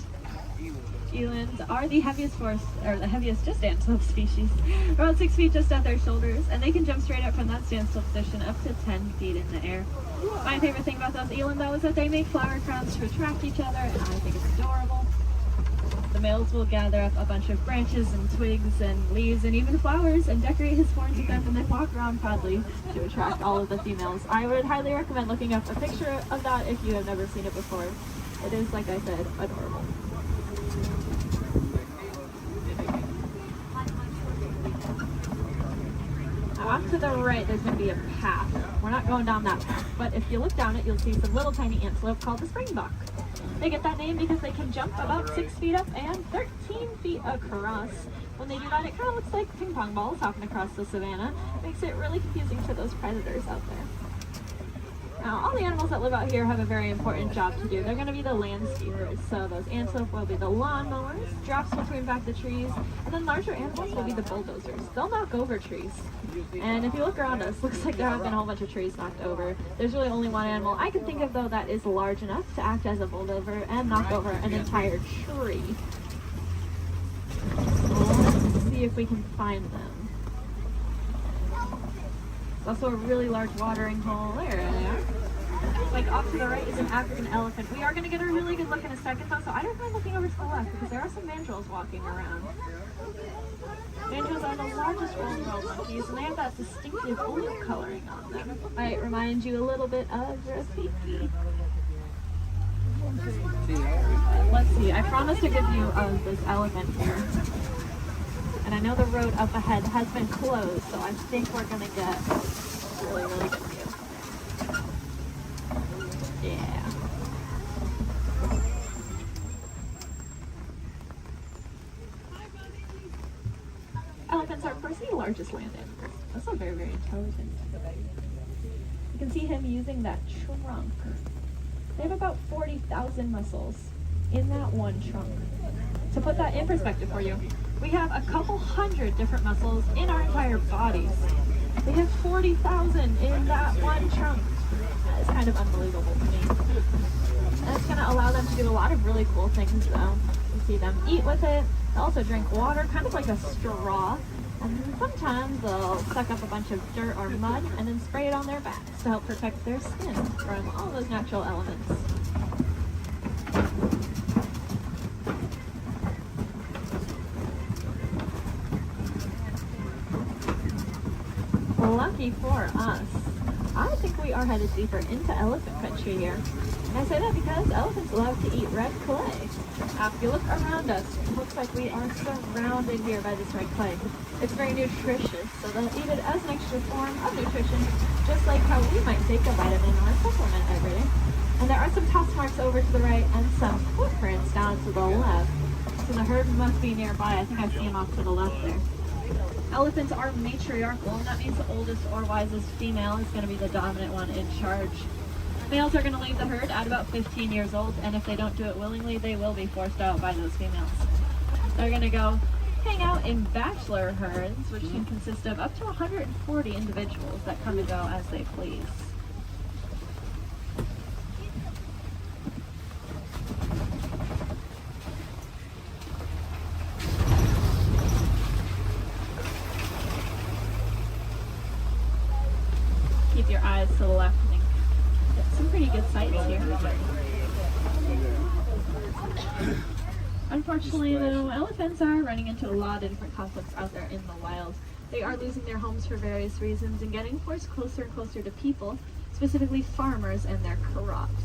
Elands are the heaviest just antelope species. About 6 feet just at their shoulders, and they can jump straight up from that standstill position up to 10 feet in the air. My favorite thing about those eland, though, is that they make flower crowns to attract each other, and I think it's adorable. The males will gather up a bunch of branches and twigs and leaves and even flowers and decorate his horns with them, and then walk around proudly to attract all of the females. I would highly recommend looking up a picture of that if you have never seen it before. It is, like I said, adorable. Now off to the right, there's going to be a path. We're not going down that path, but if you look down it, you'll see some little tiny antelope called the springbok. They get that name because they can jump about 6 feet up and 13 feet across. When they do that, it kind of looks like ping pong balls hopping across the savannah. It makes it really confusing to those predators out there. Now, all the animals that live out here have a very important job to do. They're going to be the landscapers. So those antelope will be the lawnmowers, giraffes will prune back the trees, and then larger animals will be the bulldozers. They'll knock over trees. And if you look around us, looks like there have been a whole bunch of trees knocked over. There's really only one animal I can think of, though, that is large enough to act as a bulldozer and knock over an entire tree. Let's see if we can find them. There's also a really large watering hole. There they are. Like off to the right is an African elephant. We are going to get a really good look in a second, though, so I don't mind looking over to the left because there are some mandrills walking around. Mandrills are the largest world monkeys, and they have that distinctive olive coloring on them. Might remind you a little bit of Rafiki. Let's see, I promised to give you this elephant here. And I know the road up ahead has been closed, so I think we're going to get a really, really good view. Yeah. Elephants are, of course, the largest land animals. also very, very intelligent. You can see him using that trunk. They have about 40,000 muscles in that one trunk. To put that in perspective for you, we have a couple hundred different muscles in our entire bodies. They have 40,000 in that one trunk. That is kind of unbelievable to me. And it's going to allow them to do a lot of really cool things though. You see them eat with it. They also drink water, kind of like a straw. And then sometimes they'll suck up a bunch of dirt or mud and then spray it on their backs to help protect their skin from all those natural elements. Lucky for us, I think we are headed deeper into elephant country here. And I say that because elephants love to eat red clay. If you look around us, it looks like we are surrounded here by this red clay. It's very nutritious, so they'll eat it as an extra form of nutrition, just like how we might take a vitamin or a supplement every day. And there are some tusk marks over to the right and some footprints down to the left. So the herd must be nearby. I think I see them off to the left there. Elephants are matriarchal, and that means the oldest or wisest female is going to be the dominant one in charge. Males are going to leave the herd at about 15 years old, and if they don't do it willingly, they will be forced out by those females. They're going to go hang out in bachelor herds, which can consist of up to 140 individuals that come and go as they please. Keep your eyes to the left and get some pretty good sights here. Unfortunately though, elephants are running into a lot of different conflicts out there in the wild. They are losing their homes for various reasons and getting forced closer and closer to people, specifically farmers and their crops.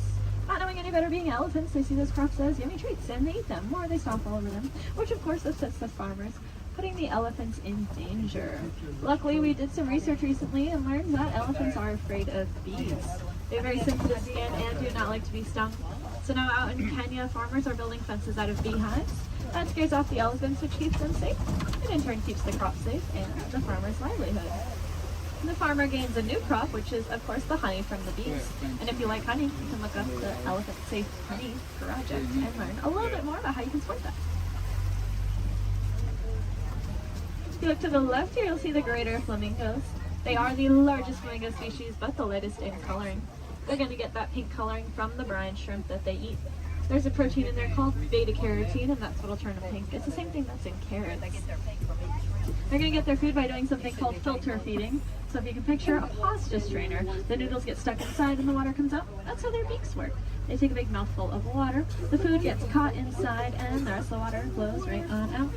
Not knowing any better being elephants, they see those crops as yummy treats and they eat them, or they stomp all over them, which of course upsets the farmers, putting the elephants in danger. Luckily, we did some research recently and learned that elephants are afraid of bees. They have very sensitive skin and do not like to be stung. So now out in Kenya, farmers are building fences out of beehives. That scares off the elephants, which keeps them safe, and in turn keeps the crop safe and the farmer's livelihood. And the farmer gains a new crop, which is, of course, the honey from the bees. And if you like honey, you can look up the Elephant Safe Honey Project and learn a little bit more about how you can support that. If you look to the left here, you'll see the greater flamingos. They are the largest flamingo species, but the lightest in coloring. They're going to get that pink coloring from the brine shrimp that they eat. There's a protein in there called beta-carotene, and that's what will turn them pink. It's the same thing that's in carrots. They're going to get their food by doing something called filter feeding. So if you can picture a pasta strainer, the noodles get stuck inside and the water comes out. That's how their beaks work. They take a big mouthful of water, the food gets caught inside, and the rest of the water flows right on out.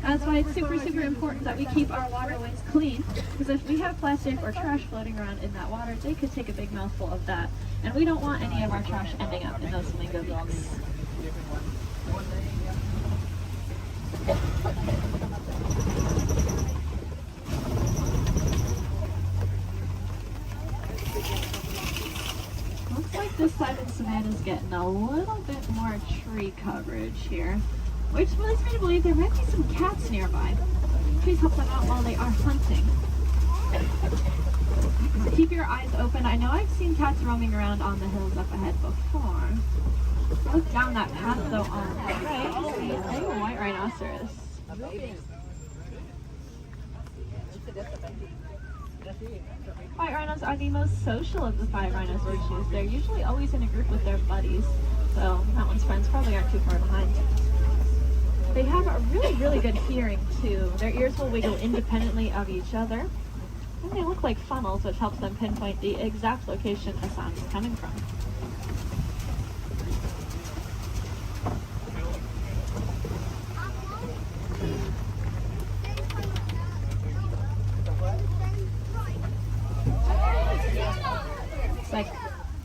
That's why it's super, super important that we keep our waterways clean, because if we have plastic or trash floating around in that water, they could take a big mouthful of that. And we don't want any of our trash ending up in those flamingo beaks. Looks like this side of the savanna is getting a little bit more tree coverage here, which leads me to believe there might be some cats nearby. Please help them out while they are hunting. So keep your eyes open. I know I've seen cats roaming around on the hills up ahead before. Look down that path though on the right, you see a white rhinoceros. White rhinos are the most social of the 5 rhino species. They're usually always in a group with their buddies, so that one's friends probably aren't too far behind. They have a really, really good hearing too. Their ears will wiggle independently of each other, and they look like funnels, which helps them pinpoint the exact location a sound is coming from. It's like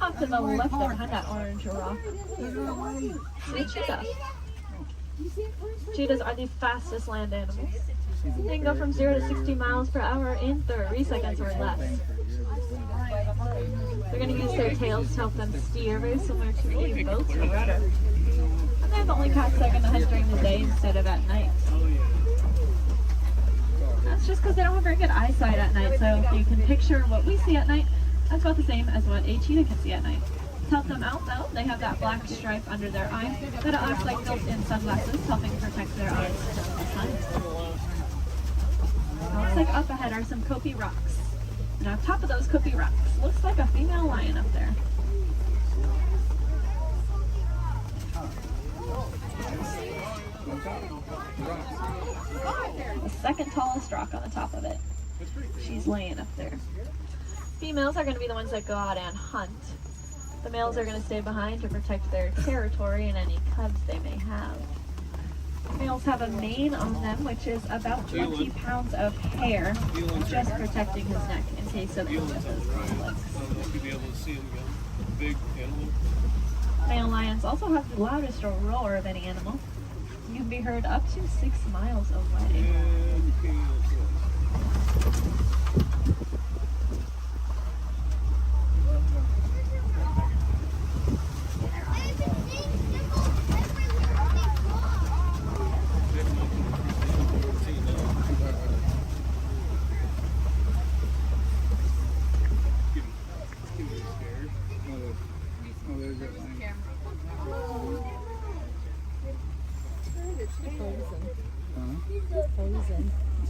off to the left there behind that orange rock. Sweet cheetah. Cheetahs are the fastest land animals. They can go from 0 to 60 miles per hour in 30 seconds or less. They're going to use their tails to help them steer, very similar to a boat's rudder. And they're the only cats that are going to hunt during the day instead of at night. As That's just because they don't have very good eyesight at night, so if you can picture what we see at night, that's about the same as what a cheetah can see at night. To help them out though, they have that black stripe under their eye that acts like built-in sunglasses, helping protect their eyes from the sun. Looks like up ahead are some Kopi rocks. And on top of those Kopi rocks, looks like a female lion up there. The second tallest rock on the top of it. She's laying up there. Females are going to be the ones that go out and hunt. The males are going to stay behind to protect their territory and any cubs they may have. Males have a mane on them, which is about 20 pounds of hair, just protecting his neck in case of any of those conflicts. Male lions also have the loudest roar of any animal. You can be heard up to 6 miles away.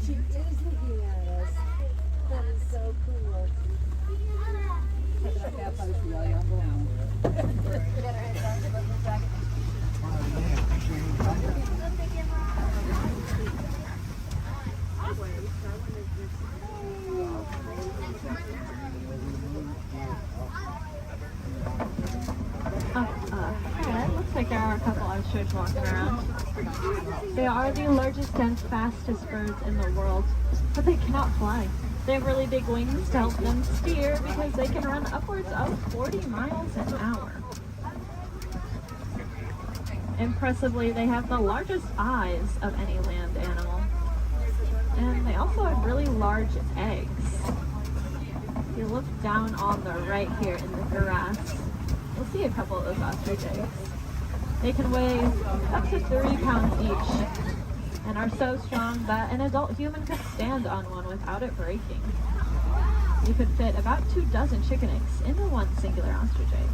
She is looking at us. That is so cool. Looks like there are a couple ostriches walking around. They are the largest and fastest birds in the world, but they cannot fly. They have really big wings to help them steer because they can run upwards of 40 miles an hour. Impressively, they have the largest eyes of any land animal. And they also have really large eggs. If you look down on the right here in the grass, you'll see a couple of those ostrich eggs. They can weigh up to 3 pounds each and are so strong that an adult human could stand on one without it breaking. You could fit about 2 dozen chicken eggs into one singular ostrich egg.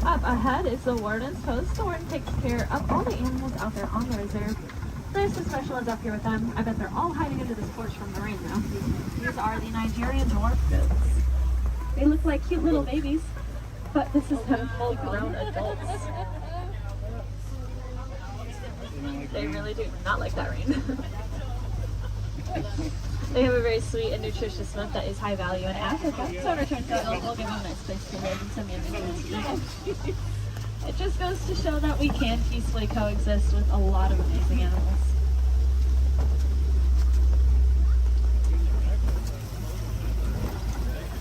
Up ahead is the warden's post. The warden takes care of all the animals out there on the reserve. There's the special ones up here with them. I bet they're all hiding under this porch from the rain now. These are the Nigerian dwarf goats. They look like cute little babies, but this is them full-grown adults. They really do not like that rain. They have a very sweet and nutritious milk that is high value in Africa, so in return for it, we'll give them a nice place to live and some yummy food to eat. It just goes to show that we can peacefully coexist with a lot of amazing animals.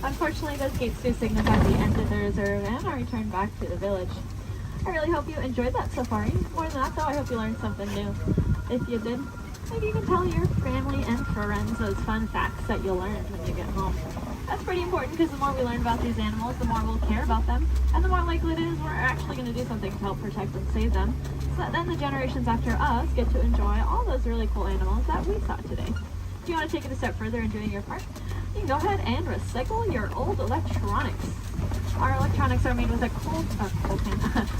Unfortunately, those gates do signify the end of the reserve and our return back to the village. I really hope you enjoyed that safari. More than that, though, I hope you learned something new. If you did, maybe you can tell your family and friends those fun facts that you'll learn when you get home. That's pretty important because the more we learn about these animals, the more we'll care about them, and the more likely it is we're actually going to do something to help protect and save them, so that then the generations after us get to enjoy all those really cool animals that we saw today. If you want to take it a step further in doing your part, you can go ahead and recycle your old electronics. Our electronics are made with a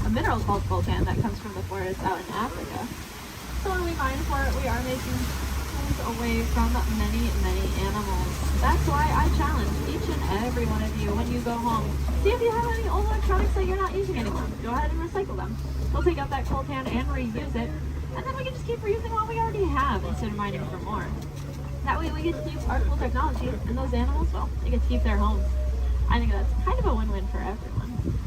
a mineral called coltan that comes from the forest out in Africa. So when we mine for it, we are making things away from many, many animals. That's why I challenge each and every one of you when you go home. See if you have any old electronics that you're not using anymore. Go ahead and recycle them. We'll take out that coltan and reuse it, and then we can just keep reusing what we already have instead of mining for more. That way we get to use our cool technology, and those animals, well, they get to keep their homes. I think that's kind of a win-win for everyone.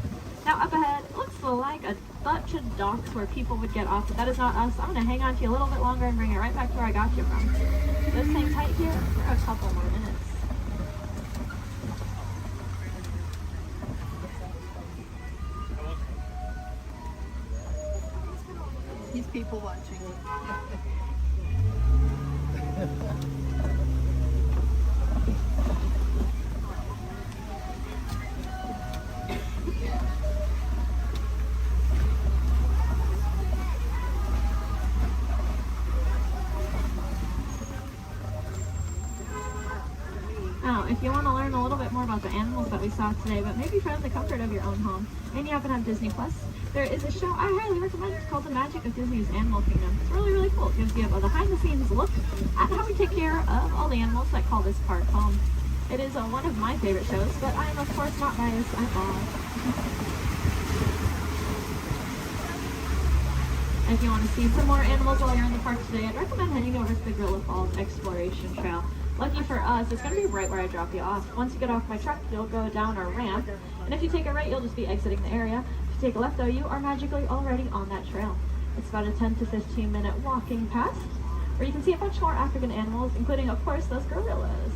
Now up ahead, it looks like a bunch of docks where people would get off, but that is not us. I'm going to hang on to you a little bit longer and bring it right back to where I got you from. Just hang tight here for a couple more minutes. He's people watching. Now, if you want to learn a little bit more about the animals that we saw today, but maybe from the comfort of your own home, and you happen to have Disney Plus, there is a show I highly recommend. It's called The Magic of Disney's Animal Kingdom. It's really, really cool. It gives you a behind-the-scenes look at how we take care of all the animals that call this park home. It is one of my favorite shows, but I am, of course, not biased at all. If you want to see some more animals while you're in the park today, I'd recommend heading over to the Gorilla Falls Exploration Trail. Lucky for us, it's going to be right where I drop you off. Once you get off my truck, you'll go down a ramp, and if you take a right, you'll just be exiting the area. If you take a left, though, you are magically already on that trail. It's about a 10 to 15 minute walking path, where you can see a bunch more African animals, including, of course, those gorillas.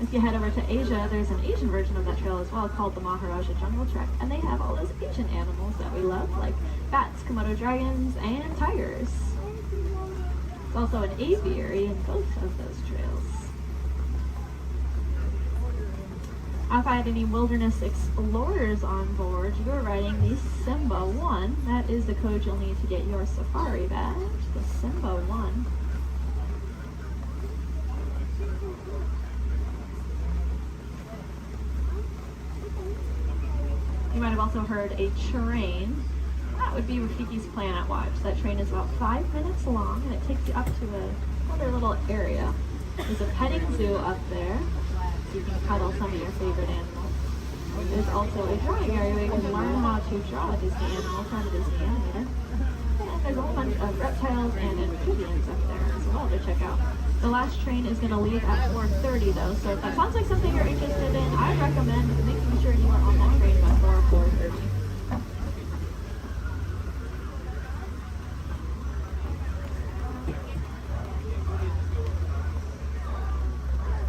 If you head over to Asia, there's an Asian version of that trail as well called the Maharaja Jungle Trek, and they have all those Asian animals that we love, like bats, Komodo dragons, and tigers. There's also an aviary in both of those trails. If I had any wilderness explorers on board, you are riding the Simba 1. That is the code you'll need to get your safari badge, the Simba 1. You might have also heard a train. That would be Rafiki's Planet Watch. That train is about 5 minutes long, and it takes you up to another little area. There's a petting zoo up there, so you can cuddle some of your favorite animals. There's also a drawing area where you can learn how to draw a Disney animal from a Disney animator. And there's a whole bunch of reptiles and amphibians up there as well to check out. The last train is going to leave at 4:30 though, so if that sounds like something you're interested in, I recommend making sure you are on that train before 4:30.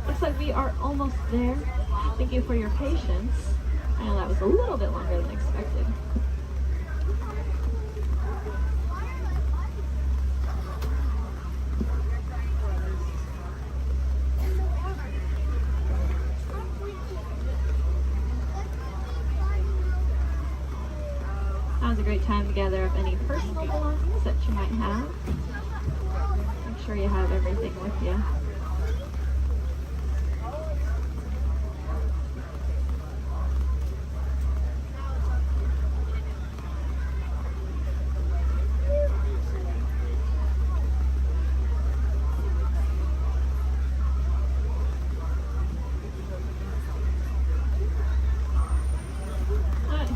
Looks like we are almost there. Thank you for your patience. I know that was a little bit longer than expected. Now's a great time to gather up any personal belongings that you might have. Make sure you have everything with you.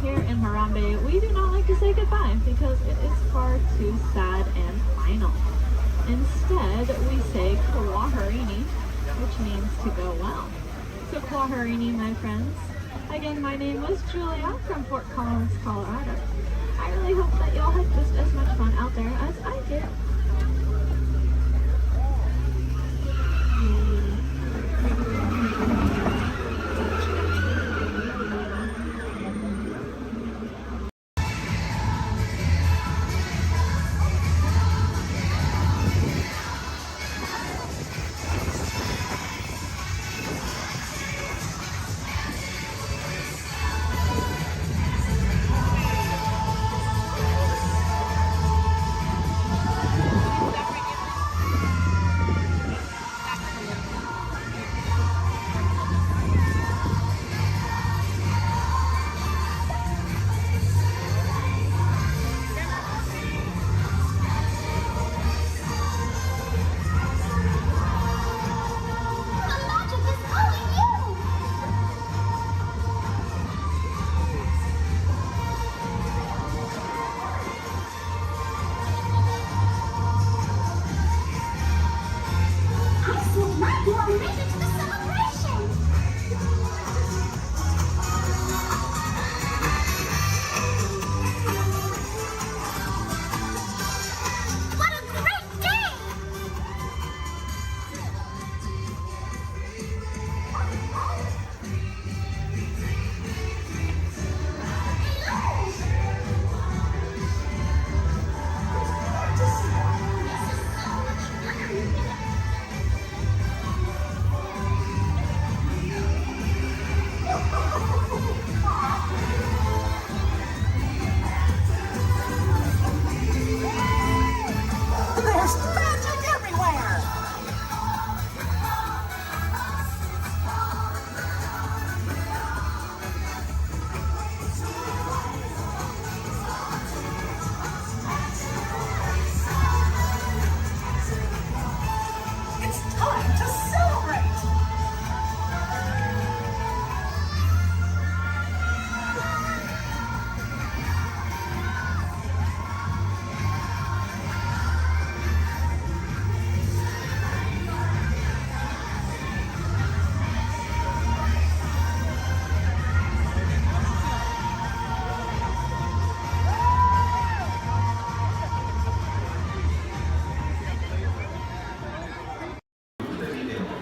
Here in Harambe, we do not like to say goodbye because it is far too sad and final. Instead, we say Kwaherini, which means to go well. So Kwaherini, my friends. Again, my name was Julia from Fort Collins, Colorado. I really hope that y'all had just as much fun out there as I did.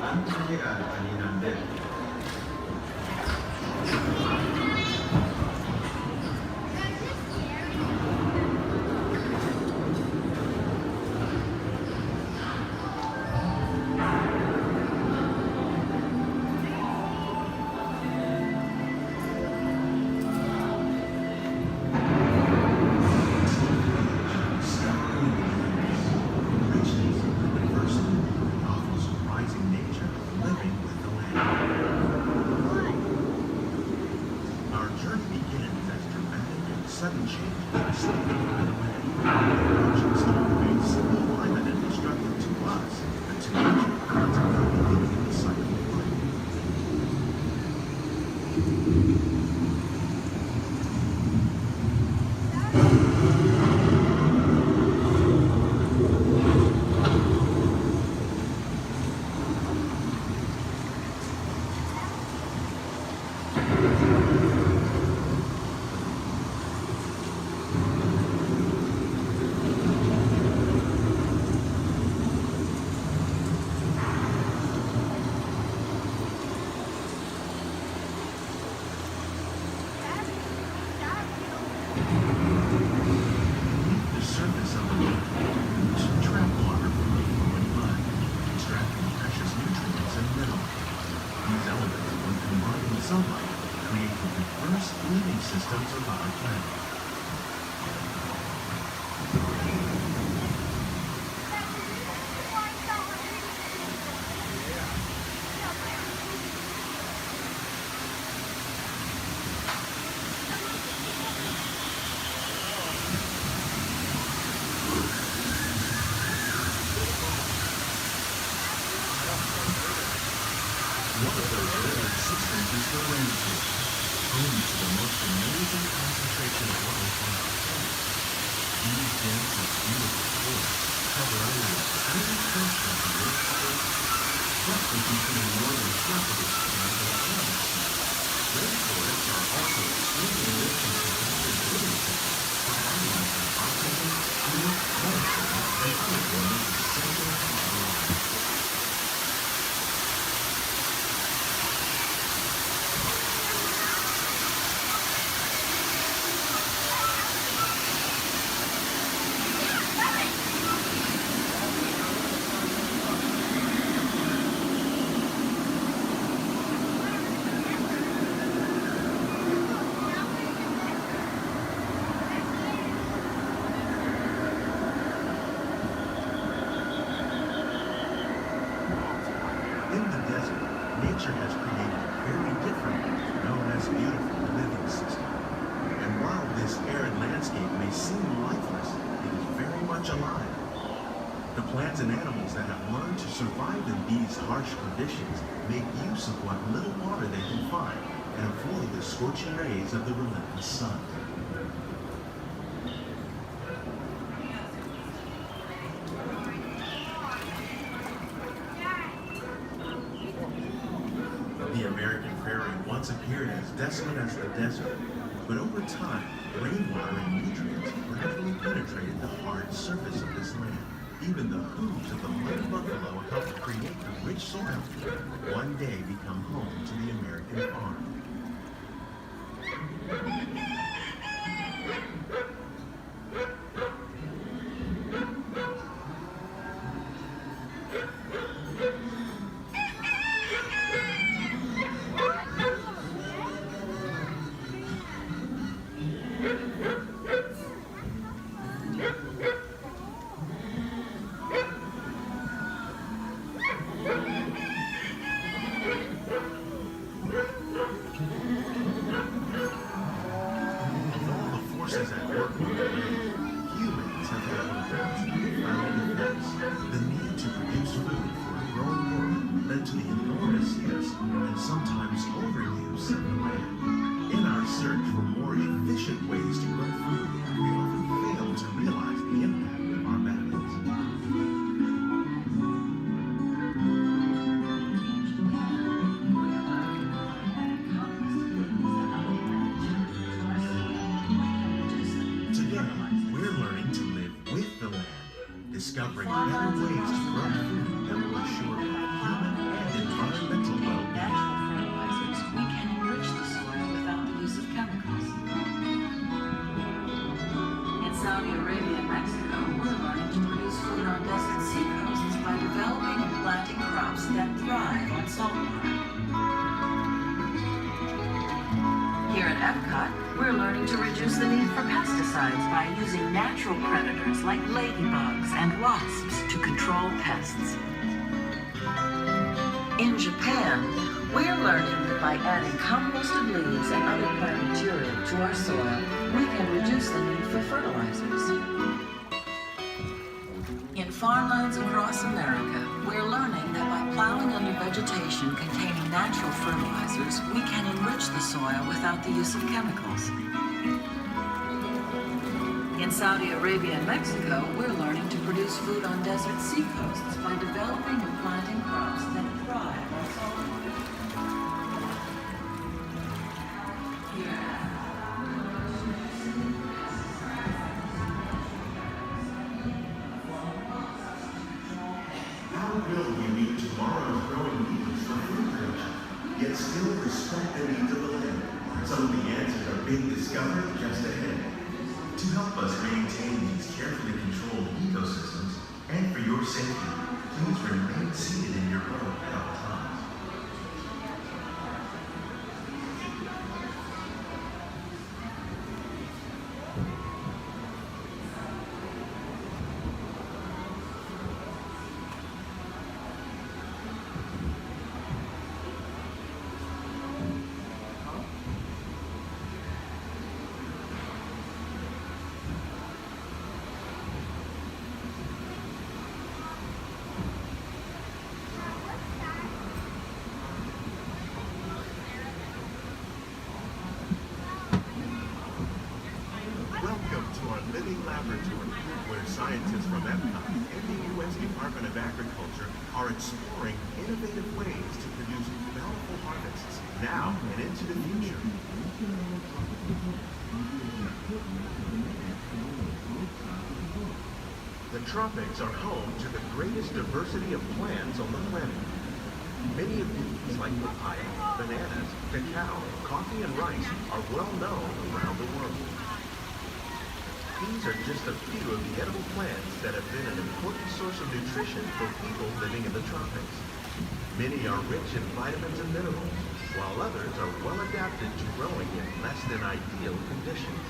단체가 아니란데 sudden change in slipping by the way. Oceans may seem climate and destructive to us, but to nature, it's a very living cycle of life. Sunlight create the diverse living systems of our planet. One of those living systems is the rainforest, home to the most amazing concentration of life on our planet. These dense and beautiful forests cover only a tiny portion of the Earth's surface, roughly between the northern tropical zone and the Atlantic Sea. Rainforests are also extremely rich in protected living systems, providing us with oxygen, food, medicine, and other forms essential to our lives. Nature has created a very different one known as beautiful living system. And while this arid landscape may seem lifeless, it is very much alive. The plants and animals that have learned to survive in these harsh conditions make use of what little water they can find and avoid the scorching rays of the relentless sun. The American prairie once appeared as desolate as the desert, but over time, rainwater and nutrients gradually penetrated the hard surface of this land. Even the hooves of the mighty buffalo helped create the rich soil that one day become home to the American farm. Forces at work on the land, humans have had one of the most profound effects. The need to produce food for a growing world led to the enormous use and sometimes overuse of the land. In our search for more efficient ways to grow food, we often fail to realize the impact of our methods. Discovering better ways to grow food that will assure both human and that thrive on saltwater. Here at Epcot, we're learning to reduce the need for pesticides by using natural predators like ladybugs and wasps to control pests. In Japan, we're learning that by adding composted leaves and other plant material to our soil, we can reduce the need for fertilizers. In farmlands across America, we're learning that by plowing under vegetation containing natural fertilizers, we can enrich the soil without the use of chemicals. In Saudi Arabia and Mexico, we're learning to produce food on desert seacoasts by developing and planting crops that thrive on saltwater. How will we meet tomorrow's growing needs for food production, yet still respect the needs of the land? Some of the answers are being discovered just ahead. To help us maintain these carefully controlled ecosystems, and for your safety, please remain seated in your boat at all times. Welcome to our living laboratory, where scientists from Epcot and the U.S. Department of Agriculture are exploring innovative ways to produce bountiful harvests now and into the future. The tropics are home to the greatest diversity of plants on the planet. Many of these, like papaya, bananas, cacao, coffee, and rice, are well known around the world. These are just a few of the edible plants that have been an important source of nutrition for people living in the tropics. Many are rich in vitamins and minerals, while others are well adapted to growing in less than ideal conditions.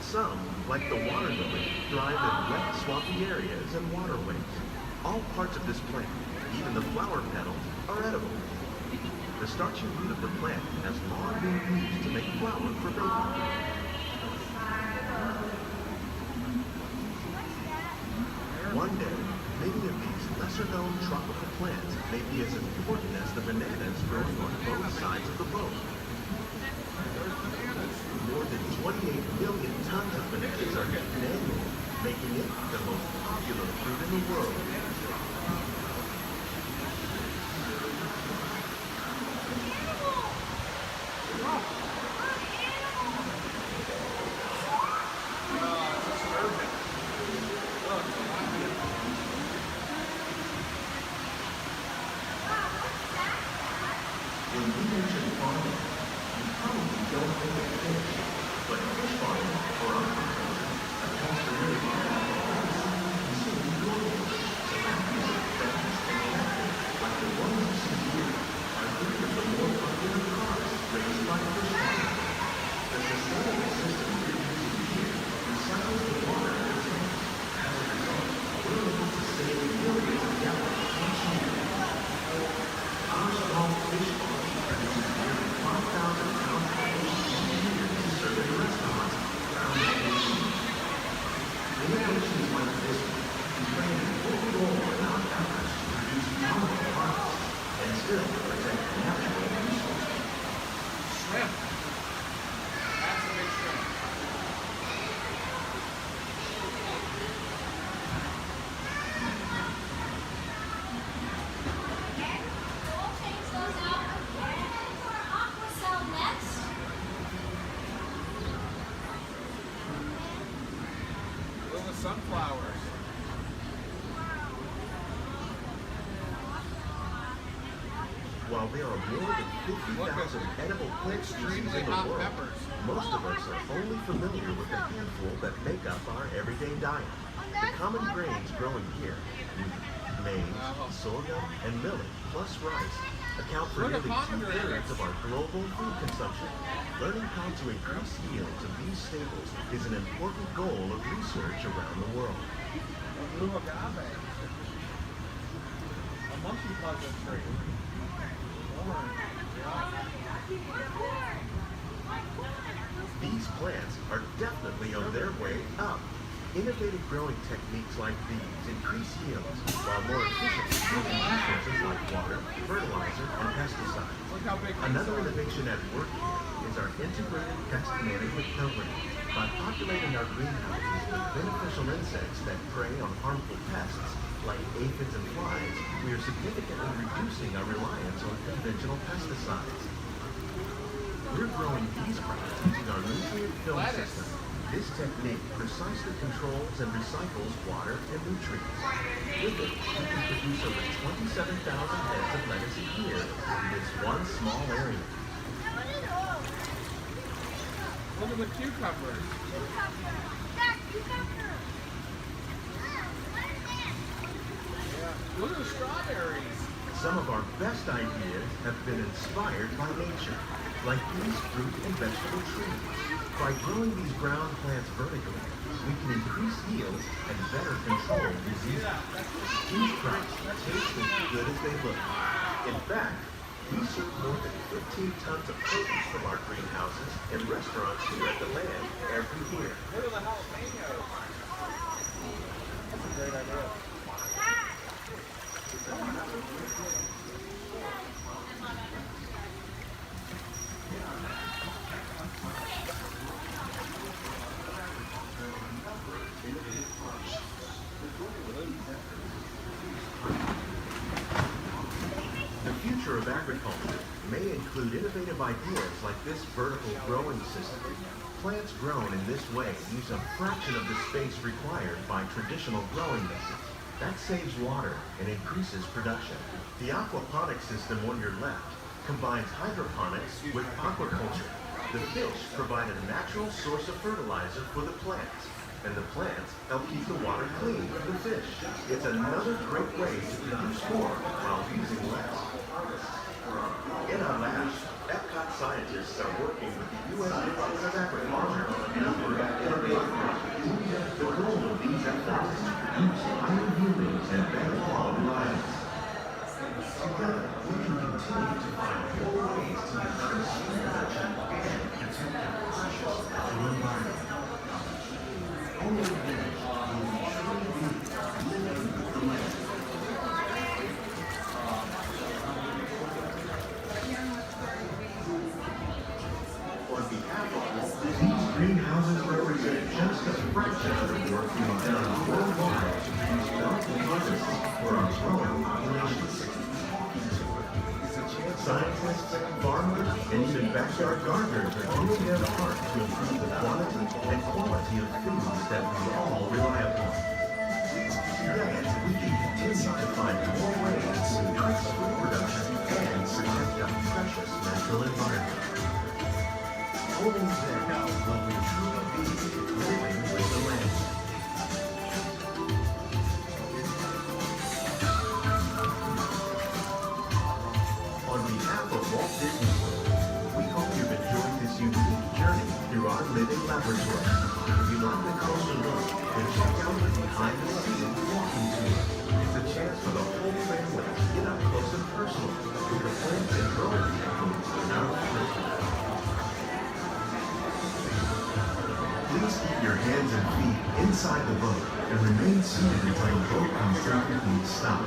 Some, like the water lily, thrive in wet, swampy areas and waterways. All parts of this plant, even the flower petals, are edible. The starchy root of the plant has long been used to make flour for baking. One day, many of these lesser-known tropical plants may be as important as the bananas growing on both sides of the boat. More than 28 million tons of bananas are eaten annually, making it the most popular fruit in the world. When we mention farming, you probably don't think of fish, but fish farming or aquaculture accounts for nearly half of all the seafood consumed globally. Tilapia, bass, and catfish, like the ones you see here, are three of the more popular carps raised by fish farming. The sustainable system we're using here recycles the water in the tanks. As a result, we're able to save millions of gallons each year. Our small fish farm produces nearly 5,000 pounds of fish each year to serve in restaurants around the nation. Innovations like this one can play an important role in our efforts to produce bountiful harvests and still protect natural resources. Shrimp. That's a big shrimp. Little sunflowers. While there are more than 50,000 edible plant species in the world, most of us are only familiar with the handful that make up our everyday diet. The common grains growing here, wheat, maize, sorghum, and millet, plus rice, account for nearly 2/3 of our global food consumption. Learning how to increase yields of these staples is an important goal of research around the world. Blue agave. A monkey puzzle tree. These plants are definitely on their way up. Innovative growing techniques like these increase yields while more efficiently using resources like water, fertilizer, and pesticides. Another innovation at work here is our integrated pest management program. By populating our greenhouses with beneficial insects that prey on harmful pests like aphids and flies, we are significantly reducing our reliance on conventional pesticides. We're growing these crops using our nutrient film system. This technique precisely controls and recycles water and nutrients. With it, we can produce over 27,000 heads of lettuce a year in this one small area. Look at the cucumbers. Yeah. Look at the strawberries. Some of our best ideas have been inspired by nature, like these fruit and vegetable trees. By growing these ground plants vertically, we can increase yields and better control diseases. These crops taste as good as they look. In fact, we serve more than 15 tons of produce from our greenhouses in restaurants here at the land every year. Look at the jalapenos. That's a great idea. The future of agriculture may include innovative ideas like this vertical growing system. Plants grown in this way use a fraction of the space required by traditional growing methods. That saves water and increases production. The aquaponics system on your left combines hydroponics with aquaculture. The fish provide a natural source of fertilizer for the plants, and the plants help keep the water clean for the fish. It's another great way to produce more while using less. In our labs, Epcot scientists are working with the U.S. Department of Agriculture on a number of innovative projects. The goal of these efforts is to produce higher yielding and better quality items. Together, we can continue to find more ways to increase food production and protect our precious natural environment. Only then will we truly be living with the land. On behalf of Walt, these greenhouses represent just a fraction of the work being done worldwide to produce bountiful harvests for our growing populations. Scientists, farmers, and even backyard gardeners are doing their part to improve the quantity and quality of foods that we all rely upon. Together, we can continue to find more ways to increase food production and protect our precious natural environment. Only then will we truly be living with the land. On behalf of Walt Disney World, we hope you've enjoyed this unique journey through our living laboratory. If you'd like a closer look, then check out the behind-the-scenes walking tour. It's a chance for the whole family to get up close and personal with the plants and growing techniques in our laboratory. Please keep your hands and feet inside the boat and remain seated until the boat comes to a complete stop.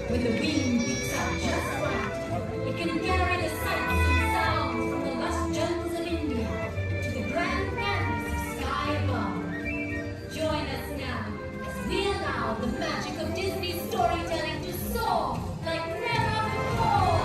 When the wind picks up just right, it can carry the sights and sounds from the lush jungles of India to the grand canvas of sky above. Join us now as we allow the magic of Disney storytelling to soar like never before.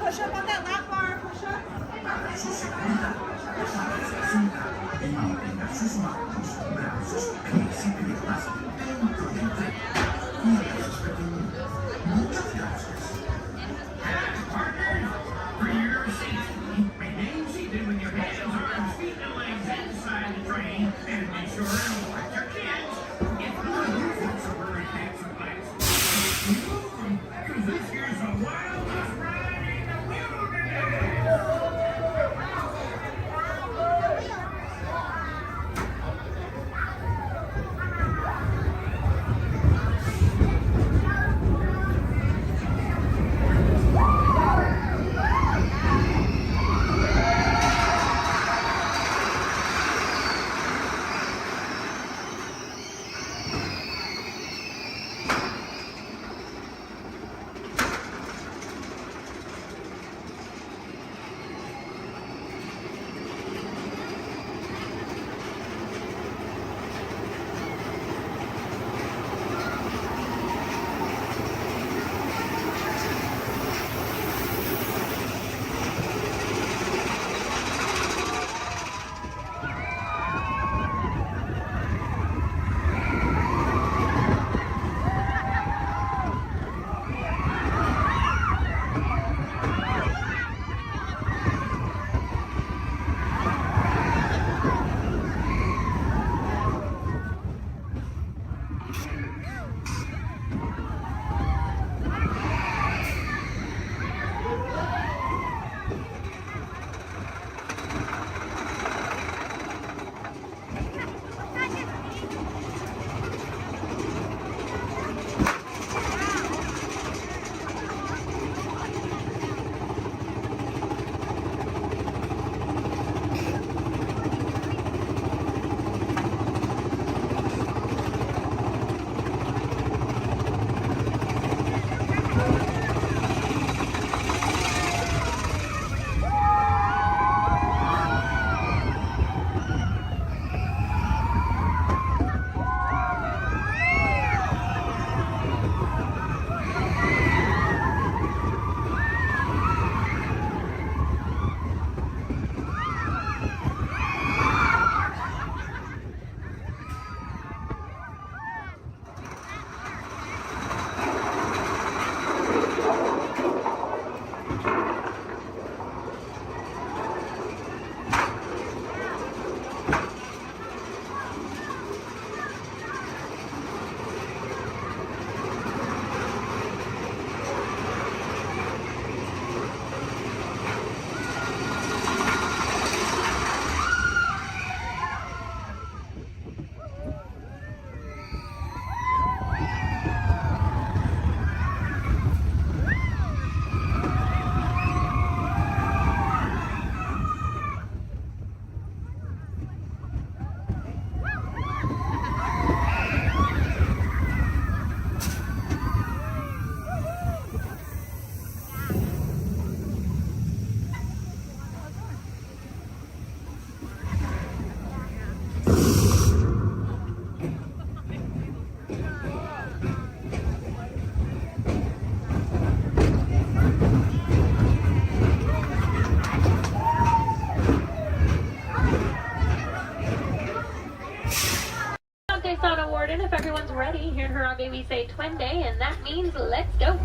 Push up on that lap bar. Push up. For your safety, remain seated with your hands, arms, feet, and legs inside the train, and be sure to watch your kids. If that's a very fancy place, because this here's the wildest ride in the wilderness. If everyone's ready, here in Harambe we say Twende, and that means let's go.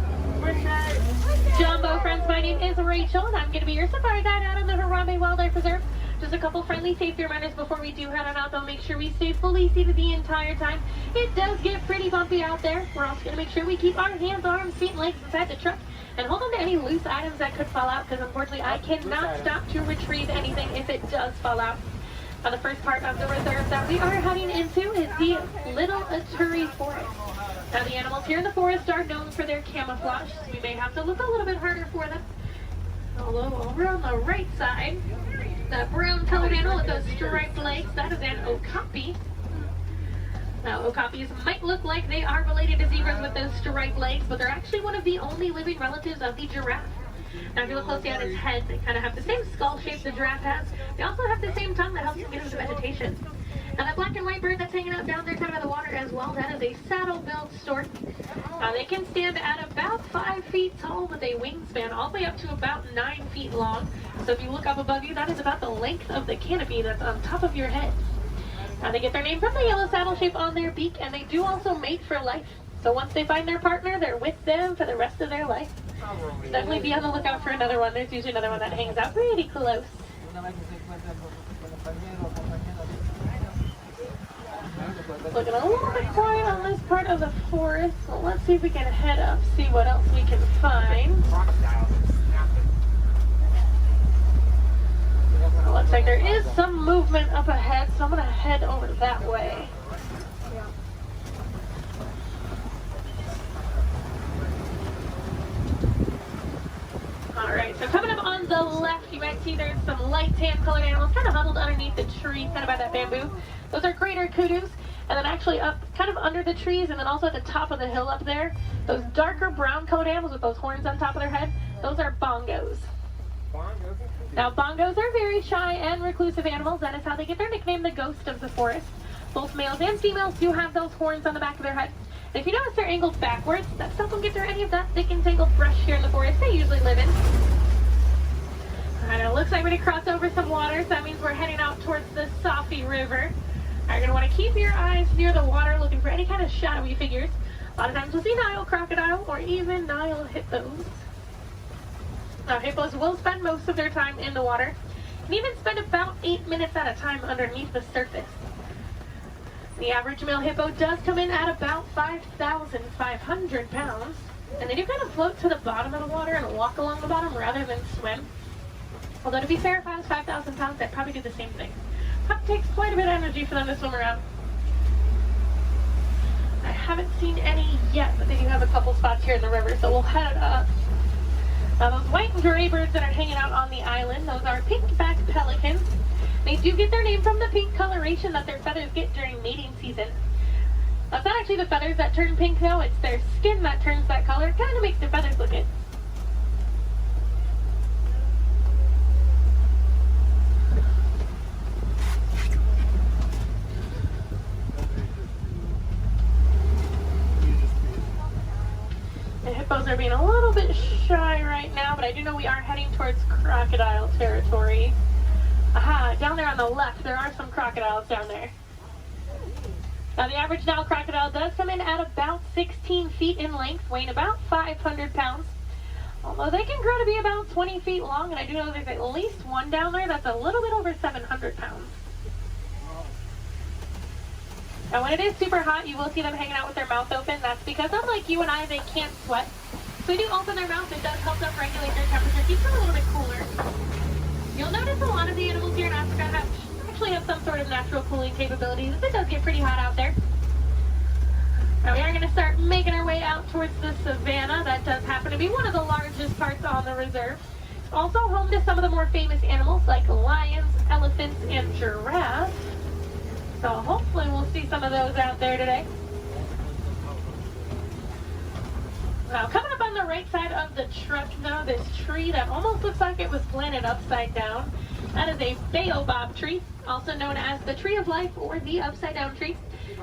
Jumbo friends, my name is Rachel, and I'm going to be your safari guide out on the Harambe Wildlife Preserve. Just a couple friendly safety reminders before we do head on out, though. Make sure we stay fully seated the entire time. It does get pretty bumpy out there. We're also going to make sure we keep our hands, arms, feet, and legs inside the truck, and hold on to any loose items that could fall out, because unfortunately I cannot stop to retrieve anything if it does fall out. Now, the first part of the reserve that we are heading into is the Little Aturi Forest. Now, the animals here in the forest are known for their camouflage, so we may have to look a little bit harder for them. Although over on the right side, the brown colored animal with those striped legs, that is an okapi. Now, okapis might look like they are related to zebras with those striped legs, but they're actually one of the only living relatives of the giraffe. Now, if you look closely at its head, they kind of have the same skull shape the giraffe has. They also have the same tongue that helps them get into vegetation. Now that black and white bird that's hanging out down there kind of in the water as well, that is a saddle-billed stork. They can stand at about 5 feet tall with a wingspan all the way up to about 9 feet long. So if you look up above you, that is about the length of the canopy that's on top of your head. Now they get their name from the yellow saddle shape on their beak, and they do also mate for life. So once they find their partner, they're with them for the rest of their life. Definitely be on the lookout for another one. There's usually another one that hangs out pretty close. Looking a little bit quiet on this part of the forest, so let's see if we can head up, see what else we can find. Looks like there is some movement up ahead, so I'm going to head over that way. Alright, so coming up on the left, you might see there's some light tan colored animals kind of huddled underneath the tree, kind of by that bamboo. Those are greater kudus. And then actually up kind of under the trees and then also at the top of the hill up there, those darker brown colored animals with those horns on top of their head, those are bongos. Now bongos are very shy and reclusive animals. That is how they get their nickname, the ghost of the forest. Both males and females do have those horns on the back of their head. And if you notice they're angled backwards, that's help them get through any of that thick and tangled brush here in the forest they usually live in. Alright, it looks like we're going to cross over some water, so that means we're heading out towards the Safi River. You're going to want to keep your eyes near the water looking for any kind of shadowy figures. A lot of times we'll see Nile crocodile or even Nile hippos. Now hippos will spend most of their time in the water and even spend about 8 minutes at a time underneath the surface. The average male hippo does come in at about 5,500 pounds, and they do kind of float to the bottom of the water and walk along the bottom rather than swim. Although to be fair, if I was 5,000 pounds, I'd probably do the same thing. It takes quite a bit of energy for them to swim around. I haven't seen any yet, but they do have a couple spots here in the river, so we'll head up. Now those white and gray birds that are hanging out on the island, those are pink-backed pelicans. They do get their name from the pink coloration that their feathers get during mating season. That's not actually the feathers that turn pink though, it's their skin that turns that color. It kind of makes their feathers look it. The hippos are being a little bit shy right now, but I do know we are heading towards crocodile territory. Aha, down there on the left, there are some crocodiles down there. Now the average Nile crocodile does come in at about 16 feet in length, weighing about 500 pounds. Although they can grow to be about 20 feet long, and I do know there's at least one down there that's a little bit over 700 pounds. Now when it is super hot, you will see them hanging out with their mouth open. That's because unlike you and I, they can't sweat. So they do open their mouth. It does help them regulate their temperature, keeps them a little bit cooler. You'll notice a lot of the animals here in Africa actually have some sort of natural cooling capabilities. It does get pretty hot out there. Now we are going to start making our way out towards the savannah. That does happen to be one of the largest parts on the reserve. It's also home to some of the more famous animals like lions, elephants, and giraffes. So hopefully we'll see some of those out there today. Now coming up on the right side of the truck though, this tree that almost looks like it was planted upside down. That is a baobab tree, also known as the tree of life or the upside down tree.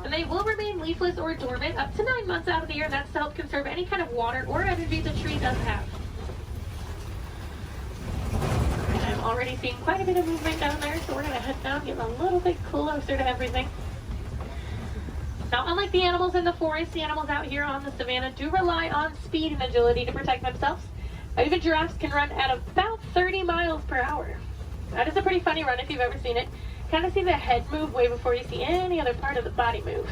And they will remain leafless or dormant up to 9 months out of the year, and that's to help conserve any kind of water or energy the tree does have. And I'm already seeing quite a bit of movement down there, so we're going to head down, get a little bit closer to everything. Now, unlike the animals in the forest, the animals out here on the savannah do rely on speed and agility to protect themselves. Even giraffes can run at about 30 miles per hour. That is a pretty funny run if you've ever seen it. Kind of see the head move way before you see any other part of the body move.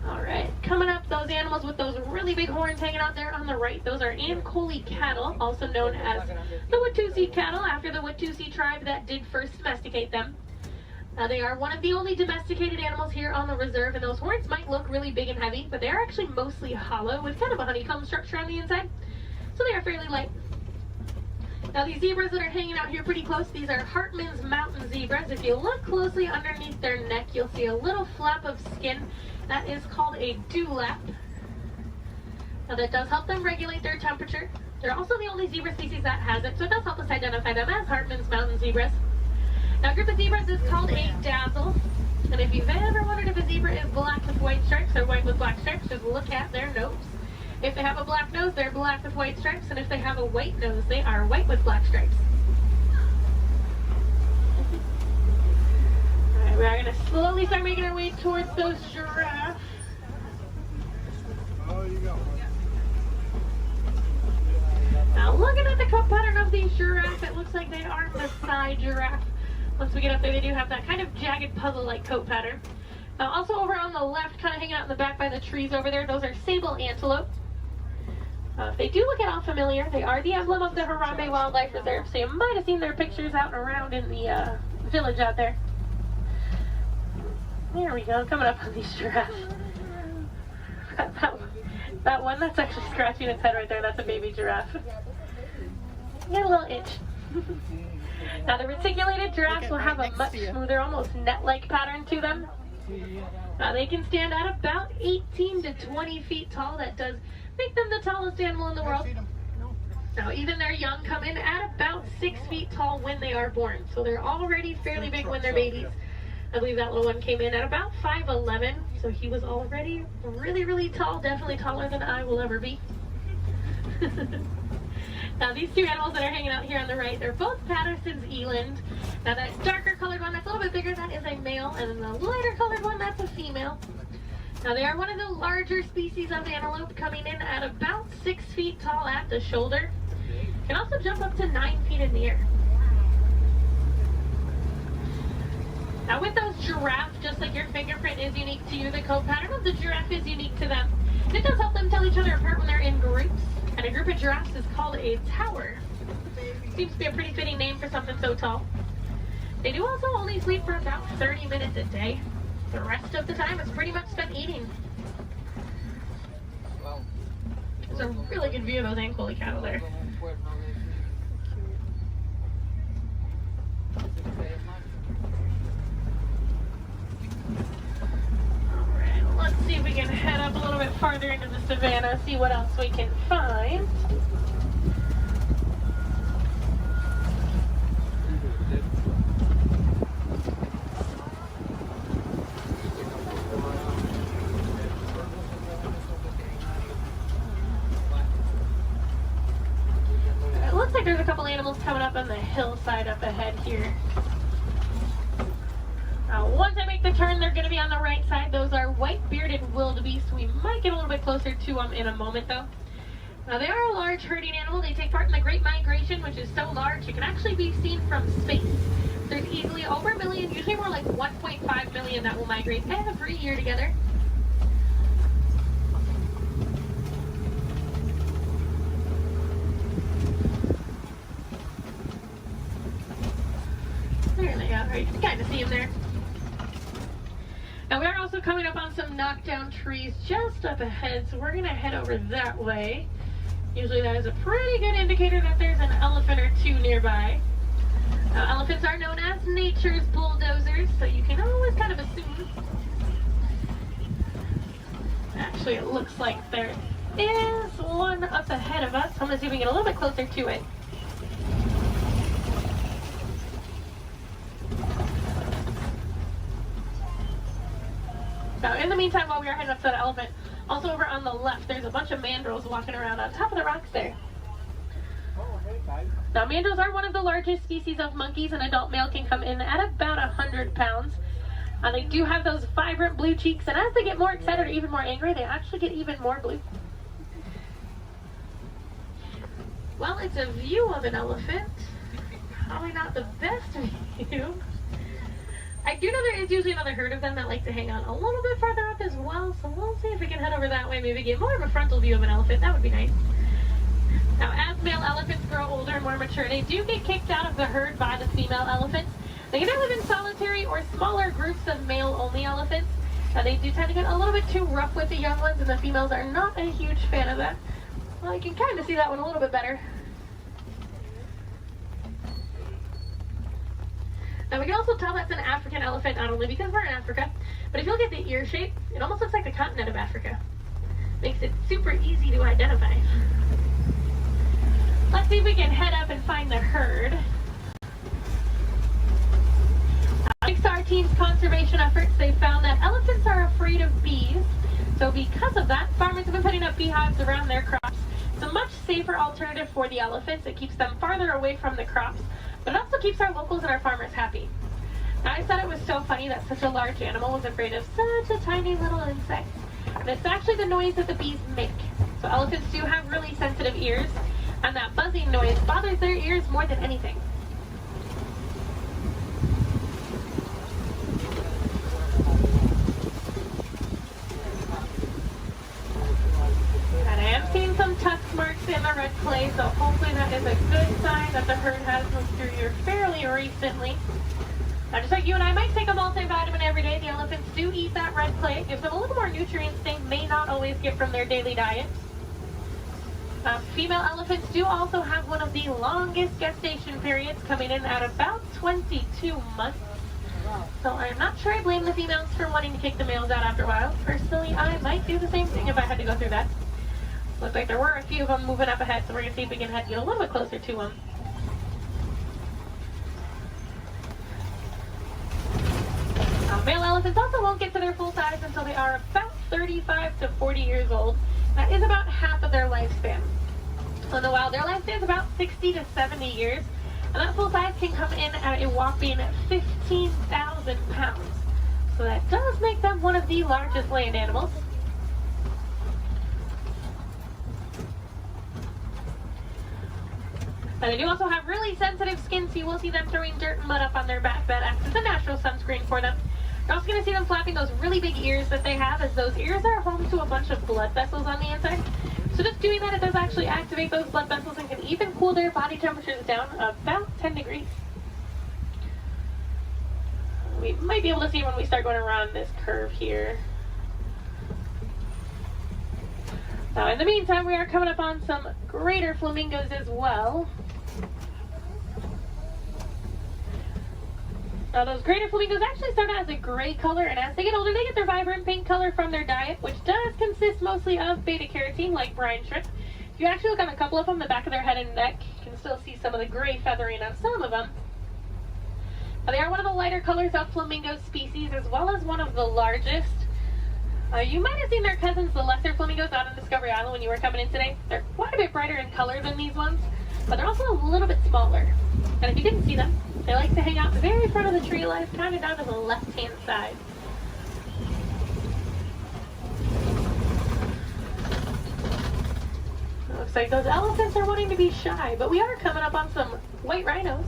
Alright, coming up, those animals with those really big horns hanging out there on the right, those are Ankole cattle, also known as the Watusi cattle, after the Watusi tribe that did first domesticate them. Now they are one of the only domesticated animals here on the reserve, and those horns might look really big and heavy, but they are actually mostly hollow with kind of a honeycomb structure on the inside, so they are fairly light. Now these zebras that are hanging out here pretty close, these are Hartman's mountain zebras. If you look closely underneath their neck, you'll see a little flap of skin. That is called a dewlap. Now that does help them regulate their temperature. They're also the only zebra species that has it, so it does help us identify them as Hartman's mountain zebras. Now, a group of zebras is called a dazzle. And if you've ever wondered if a zebra is black with white stripes or white with black stripes, just look at their nose. If they have a black nose, they're black with white stripes, and if they have a white nose, they are white with black stripes. Alright, we are going to slowly start making our way towards those giraffes. Oh, you go. Now, looking at the coat pattern of these giraffes, it looks like they are Maasai giraffe. Once we get up there, they do have that kind of jagged puzzle-like coat pattern. Now, also over on the left, kind of hanging out in the back by the trees over there, those are sable antelope. If they do look at all familiar, they are the emblem of the Harambe Wildlife Reserve, so you might have seen their pictures out and around in the village out there. There we go, coming up on these giraffes. That one that's actually scratching its head right there, that's a baby giraffe. Get a little itch. Now the reticulated giraffes will have a much smoother, almost net-like pattern to them. Now they can stand at about 18 to 20 feet tall. That does make them the tallest animal in the world. Now even their young come in at about 6 feet tall when they are born. So they're already fairly big when they're babies. I believe that little one came in at about 5'11", so he was already really, really tall, definitely taller than I will ever be. Now these two animals that are hanging out here on the right, they're both Patterson's eland. Now that darker colored one that's a little bit bigger, that is a male, and then the lighter colored one, that's a female. Now they are one of the larger species of antelope, coming in at about 6 feet tall at the shoulder. Can also jump up to 9 feet in the air. Now with those giraffes, just like your fingerprint is unique to you, the coat pattern of the giraffe is unique to them. And it does help them tell each other apart when they're in groups. And a group of giraffes is called a tower. Seems to be a pretty fitting name for something so tall. They do also only sleep for about 30 minutes a day. The rest of the time is pretty much spent eating. There's a really good view of those ankole cattle there. Let's see if we can head up a little bit farther into the savannah, see what else we can find. It looks like there's a couple animals coming up on the hillside up ahead here. Once I make the turn, they're going to be on the right side. Those are white-bearded wildebeest. We might get a little bit closer to them in a moment, though. Now, they are a large herding animal. They take part in the Great Migration, which is so large it can actually be seen from space. There's easily over 1 million, usually more like 1.5 million that will migrate every year together. There they are. You can kind of see them there. Now we are also coming up on some knockdown trees just up ahead, so we're going to head over that way. Usually that is a pretty good indicator that there's an elephant or two nearby. Now elephants are known as nature's bulldozers, so you can always kind of assume. Actually, it looks like there is one up ahead of us. I'm going to see if we can get a little bit closer to it. Now, in the meantime, while we are heading up to that elephant, also over on the left, there's a bunch of mandrills walking around on top of the rocks there. Now, mandrills are one of the largest species of monkeys. An adult male can come in at about 100 pounds. They do have those vibrant blue cheeks, and as they get more excited or even more angry, they actually get even more blue. Well, it's a view of an elephant. Probably not the best view. I do know there is usually another herd of them that like to hang on a little bit farther up as well, so we'll see if we can head over that way, maybe get more of a frontal view of an elephant. That would be nice. Now, as male elephants grow older and more mature, they do get kicked out of the herd by the female elephants. They can either live in solitary or smaller groups of male-only elephants. Now, they do tend to get a little bit too rough with the young ones, and the females are not a huge fan of that. Well, you can kind of see that one a little bit better. Now we can also tell that's an African elephant, not only because we're in Africa, but if you look at the ear shape, it almost looks like the continent of Africa. Makes it super easy to identify. Let's see if we can head up and find the herd. Thanks to our team's conservation efforts, they found that elephants are afraid of bees. So because of that, farmers have been putting up beehives around their crops. It's a much safer alternative for the elephants. It keeps them farther away from the crops, but it also keeps our locals and our farmers happy. Now, I thought it was so funny that such a large animal was afraid of such a tiny little insect. And it's actually the noise that the bees make. So elephants do have really sensitive ears, and that buzzing noise bothers their ears more than anything. And I am seeing some tusk marks in the red clay, so hopefully that is a good sign that the herd has moved through here fairly recently. Now, just like you and I might take a multivitamin every day, the elephants do eat that red clay. It gives them a little more nutrients they may not always get from their daily diet. Female elephants do also have one of the longest gestation periods, coming in at about 22 months. So I'm not sure I blame the females for wanting to kick the males out after a while. Personally, I might do the same thing if I had to go through that. Looks like there were a few of them moving up ahead, so we're going to see if we can get a little bit closer to them. Male elephants also won't get to their full size until they are about 35 to 40 years old. That is about half of their lifespan. In the wild, their lifespan is about 60 to 70 years, and that full size can come in at a whopping 15,000 pounds. So that does make them one of the largest land animals. Now, they do also have really sensitive skin, so you will see them throwing dirt and mud up on their back. That acts as a natural sunscreen for them. You're also going to see them flapping those really big ears that they have, as those ears are home to a bunch of blood vessels on the inside. So just doing that, it does actually activate those blood vessels and can even cool their body temperatures down about 10 degrees. We might be able to see when we start going around this curve here. Now, in the meantime, we are coming up on some greater flamingos as well. Now, those greater flamingos actually start out as a gray color, and as they get older, they get their vibrant pink color from their diet, which does consist mostly of beta-carotene, like brine shrimp. If you actually look on a couple of them, the back of their head and neck, you can still see some of the gray feathering on some of them. Now, they are one of the lighter colors of flamingo species, as well as one of the largest. You might have seen their cousins, the lesser flamingos, out on Discovery Island when you were coming in today. They're quite a bit brighter in color than these ones, but they're also a little bit smaller. And if you didn't see them, they like to hang out the very front of the tree line, kind of down to the left-hand side. Looks like those elephants are wanting to be shy, but we are coming up on some white rhinos.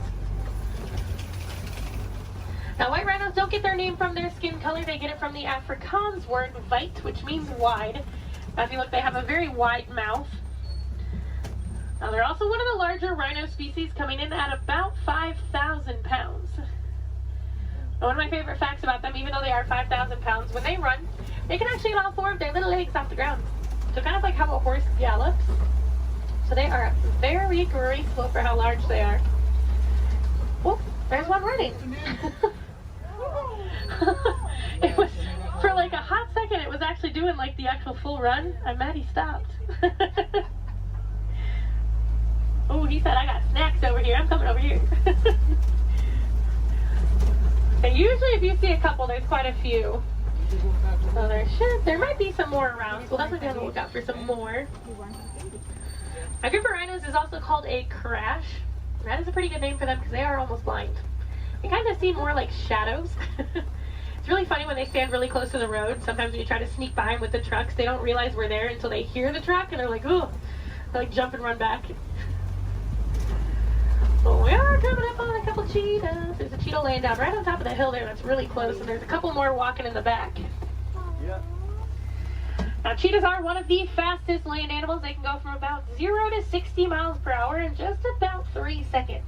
Now, white rhinos don't get their name from their skin color. They get it from the Afrikaans word weit, which means wide. Now, if you look, they have a very wide mouth. Now, they're also one of the larger rhino species, coming in at about 5,000 pounds. Now, one of my favorite facts about them, even though they are 5,000 pounds, when they run, they can actually get all four of their little legs off the ground. So kind of like how a horse gallops. So they are very graceful for how large they are. Oh, there's one running. It was, for like a hot second, it was actually doing like the actual full run. I'm mad he stopped. Oh, he said, I got snacks over here. I'm coming over here. And usually if you see a couple, there's quite a few. So there might be some more around. So we'll definitely be on the lookout for some more. A group of rhinos is also called a crash. That is a pretty good name for them because they are almost blind. They kind of seem more like shadows. It's really funny when they stand really close to the road. Sometimes when you try to sneak by them with the trucks, they don't realize we're there until they hear the truck and they're like, ooh. They like jump and run back. Well, we are coming up on a couple cheetahs. There's a cheetah laying down right on top of the hill there that's really close, and there's a couple more walking in the back. Yeah. Now, cheetahs are one of the fastest land animals. They can go from about 0 to 60 miles per hour in just about 3 seconds.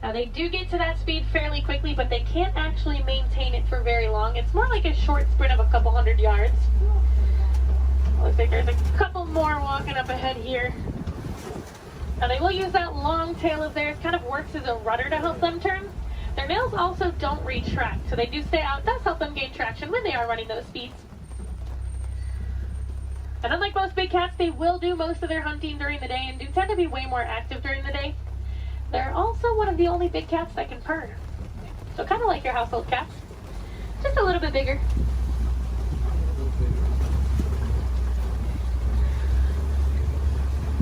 Now, they do get to that speed fairly quickly, but they can't actually maintain it for very long. It's more like a short sprint of a couple hundred yards. Looks like there's a couple more walking up ahead here. Now, they will use that long tail of theirs, kind of works as a rudder to help them turn. Their nails also don't retract, so they do stay out. It does help them gain traction when they are running those speeds. And unlike most big cats, they will do most of their hunting during the day and do tend to be way more active during the day. They're also one of the only big cats that can purr. So kind of like your household cats, just a little bit bigger.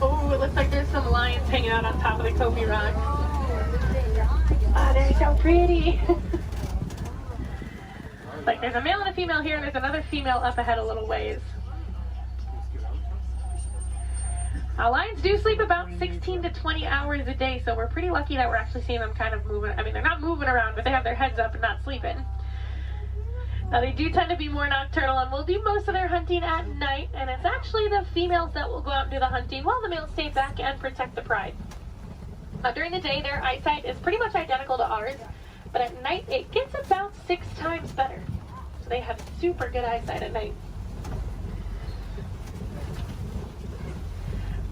Oh, it looks like there's some lions hanging out on top of the Kobe rock. Ah, they're so pretty. Like there's a male and a female here, and there's another female up ahead a little ways. Lions do sleep about 16 to 20 hours a day, so we're pretty lucky that we're actually seeing them kind of moving. I mean, they're not moving around, but they have their heads up and not sleeping. Now, they do tend to be more nocturnal and will do most of their hunting at night, and it's actually the females that will go out and do the hunting while the males stay back and protect the pride. During the day, their eyesight is pretty much identical to ours, but at night, it gets about 6 times better. So they have super good eyesight at night.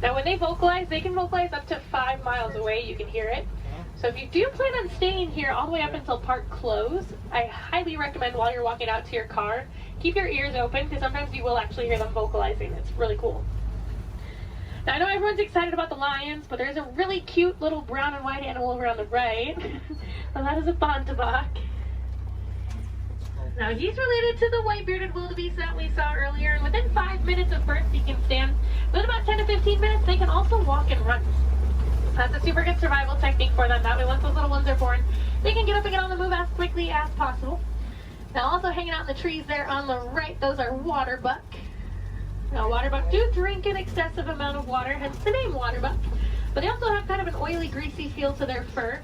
Now, when they vocalize, they can vocalize up to 5 miles away. You can hear it. So if you do plan on staying here all the way up until park close, I highly recommend while you're walking out to your car, keep your ears open because sometimes you will actually hear them vocalizing. It's really cool. Now, I know everyone's excited about the lions, but there's a really cute little brown and white animal over on the right. And that is a bontebok. Now, he's related to the white-bearded wildebeest that we saw earlier, and within 5 minutes of birth, he can stand. Within about 10 to 15 minutes, they can also walk and run. That's a super good survival technique for them. That way, once those little ones are born, they can get up and get on the move as quickly as possible. Now, also hanging out in the trees there on the right, those are waterbuck. Now, waterbuck do drink an excessive amount of water, hence the name waterbuck. But they also have kind of an oily, greasy feel to their fur.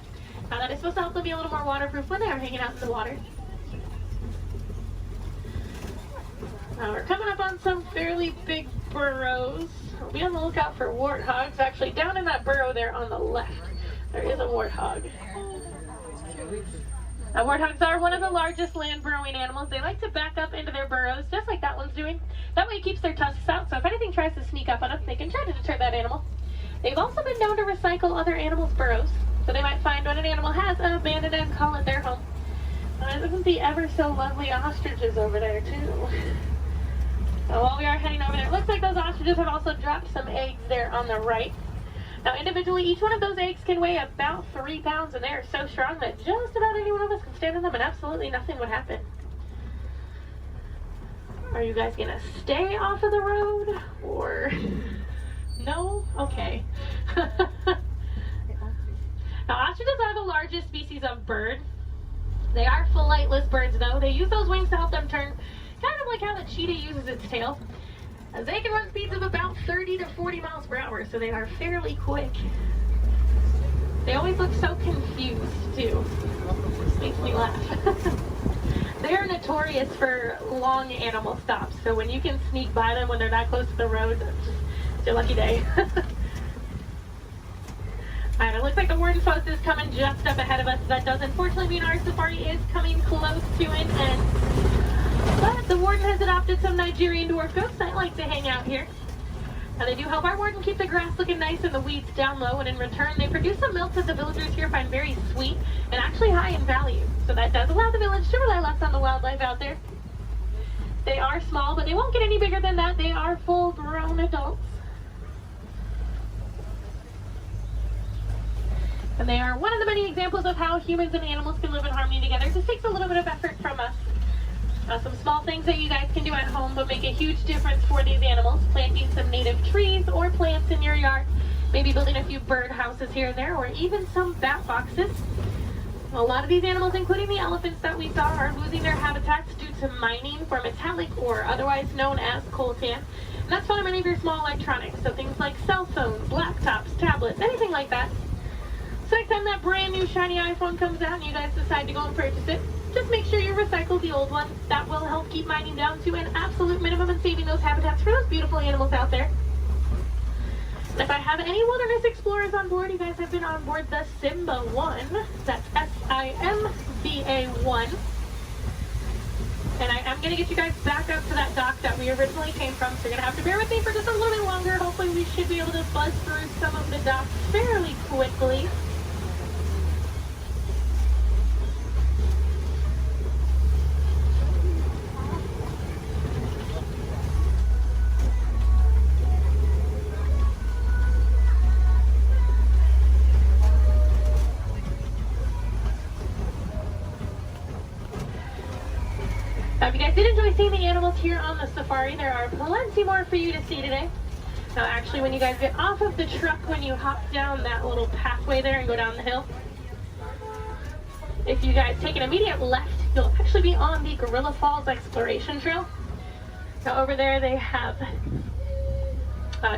Now, that is supposed to help them be a little more waterproof when they are hanging out in the water. Now, we're coming up on some fairly big burrows. We'll be on the lookout for warthogs. Actually, down in that burrow there on the left, there is a warthog. Now, warthogs are one of the largest land burrowing animals. They like to back up into their burrows, just like that one's doing. That way it keeps their tusks out, so if anything tries to sneak up on them, they can try to deter that animal. They've also been known to recycle other animals' burrows, so they might find when an animal has an abandoned and call it their home. Isn't the ever so lovely ostriches over there, too? Now, while we are heading over there, it looks like those ostriches have also dropped some eggs there on the right. Now, individually, each one of those eggs can weigh about 3 pounds, and they are so strong that just about any one of us can stand on them and absolutely nothing would happen. Are you guys going to stay off of the road, or no? Okay. Now, ostriches are the largest species of bird. They are flightless birds, though. They use those wings to help them turn, kind of like how the cheetah uses its tail. They can run speeds of about 30 to 40 miles per hour, so they are fairly quick. They always look so confused, too. This makes me laugh. They are notorious for long animal stops, so when you can sneak by them when they're that close to the road, it's your lucky day. Alright, it looks like the warden post is coming just up ahead of us. That does unfortunately mean our safari is coming close to an end. But the warden has adopted some Nigerian dwarf goats that like to hang out here. Now, they do help our warden keep the grass looking nice and the weeds down low, and in return, they produce some milk that the villagers here find very sweet and actually high in value. So that does allow the village to rely less on the wildlife out there. They are small, but they won't get any bigger than that. They are full-grown adults. And they are one of the many examples of how humans and animals can live in harmony together. It just takes a little bit of effort from us. Some small things that you guys can do at home but make a huge difference for these animals. Planting some native trees or plants in your yard. Maybe building a few bird houses here and there, or even some bat boxes. A lot of these animals, including the elephants that we saw, are losing their habitats due to mining for metallic ore, otherwise known as coltan. And that's found in many of your small electronics, so things like cell phones, laptops, tablets, anything like that. So next time that brand new shiny iPhone comes out and you guys decide to go and purchase it, just make sure you recycle the old one. That will help keep mining down to an absolute minimum and saving those habitats for those beautiful animals out there. And if I have any wilderness explorers on board, you guys have been on board the Simba 1. That's S-I-M-B-A 1. And I am going to get you guys back up to that dock that we originally came from, so you're going to have to bear with me for just a little bit longer. Hopefully we should be able to buzz through some of the docks fairly quickly. Now, if you guys did enjoy seeing the animals here on the safari, there are plenty more for you to see today. Now, actually, when you guys get off of the truck, when you hop down that little pathway there and go down the hill, if you guys take an immediate left, you'll actually be on the Gorilla Falls Exploration Trail. Now, over there, they have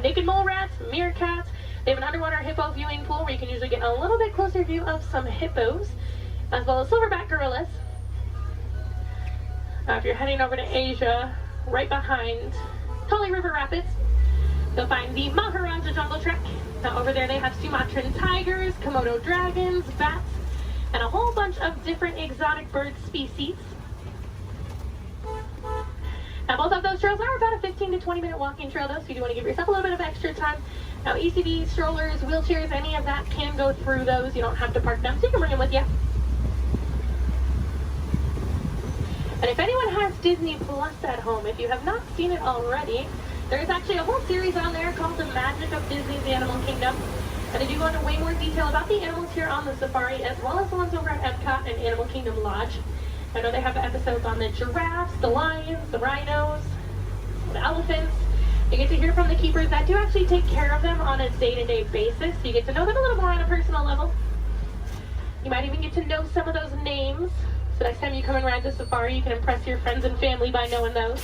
naked mole rats, meerkats. They have an underwater hippo viewing pool where you can usually get a little bit closer view of some hippos, as well as silverback gorillas. Now, if you're heading over to Asia, right behind Tully River Rapids, you'll find the Maharaja Jungle Trek. Now, over there they have Sumatran tigers, Komodo dragons, bats, and a whole bunch of different exotic bird species. Now, both of those trails are about a 15 to 20 minute walking trail, though, so you do want to give yourself a little bit of extra time. Now, ECVs, strollers, wheelchairs, any of that can go through those. You don't have to park them, so you can bring them with you. And if anyone has Disney Plus at home, if you have not seen it already, there is actually a whole series on there called The Magic of Disney's Animal Kingdom. And they do go into way more detail about the animals here on the safari, as well as the ones over at Epcot and Animal Kingdom Lodge. I know they have episodes on the giraffes, the lions, the rhinos, the elephants. You get to hear from the keepers that do actually take care of them on a day-to-day basis. So you get to know them a little more on a personal level. You might even get to know some of those names. So next time you come and ride the safari, you can impress your friends and family by knowing those.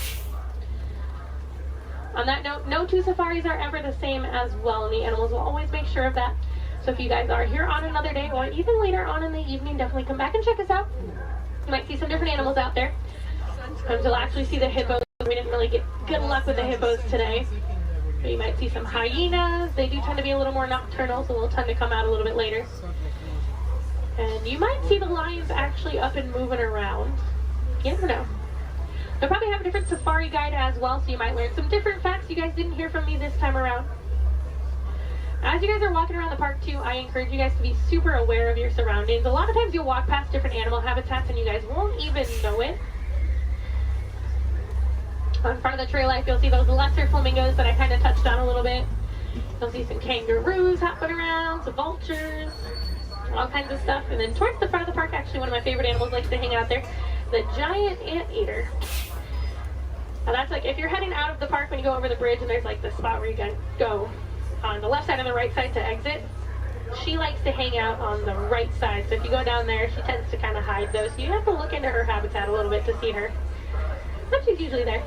On that note, no two safaris are ever the same as well, and the animals will always make sure of that. So if you guys are here on another day or even later on in the evening, definitely come back and check us out. You might see some different animals out there. Sometimes you'll actually see the hippos. We didn't really get good luck with the hippos today. But you might see some hyenas. They do tend to be a little more nocturnal, so they'll tend to come out a little bit later. And you might see the lions actually up and moving around. You never know. They'll probably have a different safari guide as well, so you might learn some different facts you guys didn't hear from me this time around. As you guys are walking around the park too, I encourage you guys to be super aware of your surroundings. A lot of times you'll walk past different animal habitats and you guys won't even know it. On front of the trail life, you'll see those lesser flamingos that I kind of touched on a little bit. You'll see some kangaroos hopping around, some vultures, all kinds of stuff. And then towards the front of the park, actually one of my favorite animals likes to hang out there, the giant anteater. Now that's like if you're heading out of the park when you go over the bridge and there's like the spot where you can go on the left side and the right side to exit. She likes to hang out on the right side. So if you go down there, she tends to kind of hide those. So you have to look into her habitat a little bit to see her. But she's usually there.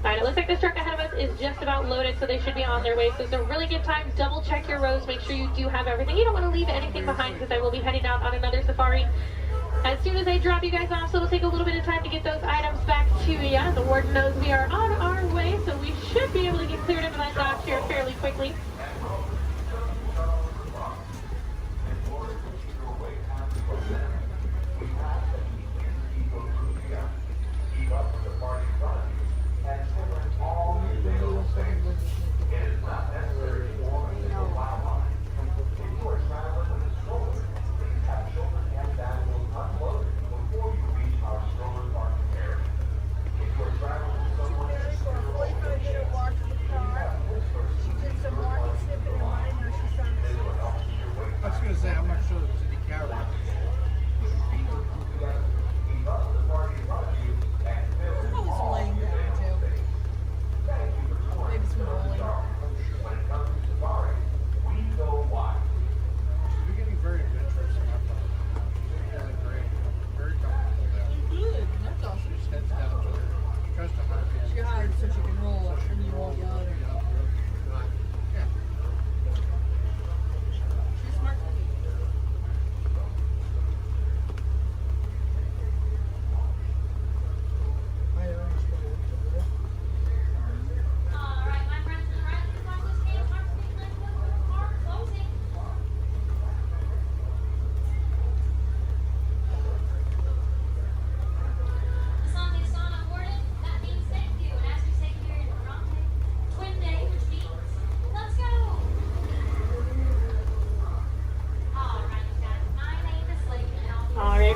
Alright, it looks like this truck ahead of us is just about loaded, so they should be on their way. So it's a really good time. Double check your rows. Make sure you do have everything. You don't want to leave anything behind because I will be heading out on another safari as soon as I drop you guys off, so it'll take a little bit of time to get those items back to you. The warden knows we are on our way, so we should be able to get cleared into that dock here fairly quickly.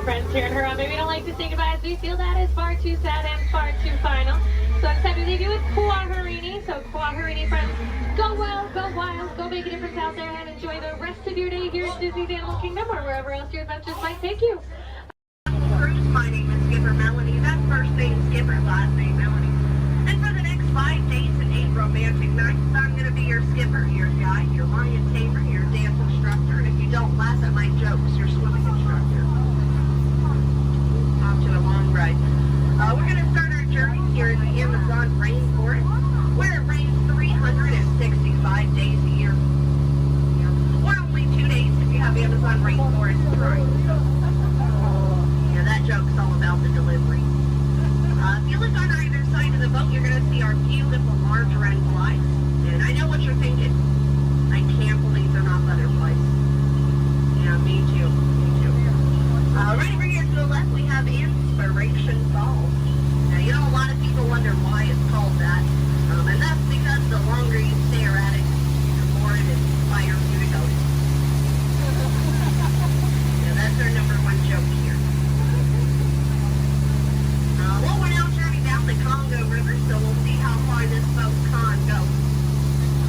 Friends here in Huron, maybe we don't like to say goodbye as we feel that is far too sad and far too final. So it's time to leave you with Kuaharini. So Kuaharini friends, go well, go wild, go make a difference out there and enjoy the rest of your day here at Disney's Animal Kingdom or wherever else your adventures might take you. My name is Skipper Melanie. your skipper, your guide, your lion tamer, your dance instructor, and if you don't laugh at my jokes, your swimming instructor. Off to a long ride. We're going to start our journey here in the Amazon rainforest, where it rains 365 days a year. Or only 2 days if you have Amazon rainforest Prime. Yeah, that joke's all about the delivery. If you look on either side of the boat, you're going to see our beautiful large red flies. And I know what you're thinking. I can't believe they're not butterflies. Yeah, me too. Me too. Right over here to the left, we have Inspiration Falls. Now, you know, a lot of people wonder why it's called that. And that's because the longer you stare at it, the more it inspires you to go. Yeah, that's our number one joke here. Well, we're now turning down the Congo River, so we'll see how far this boat can go.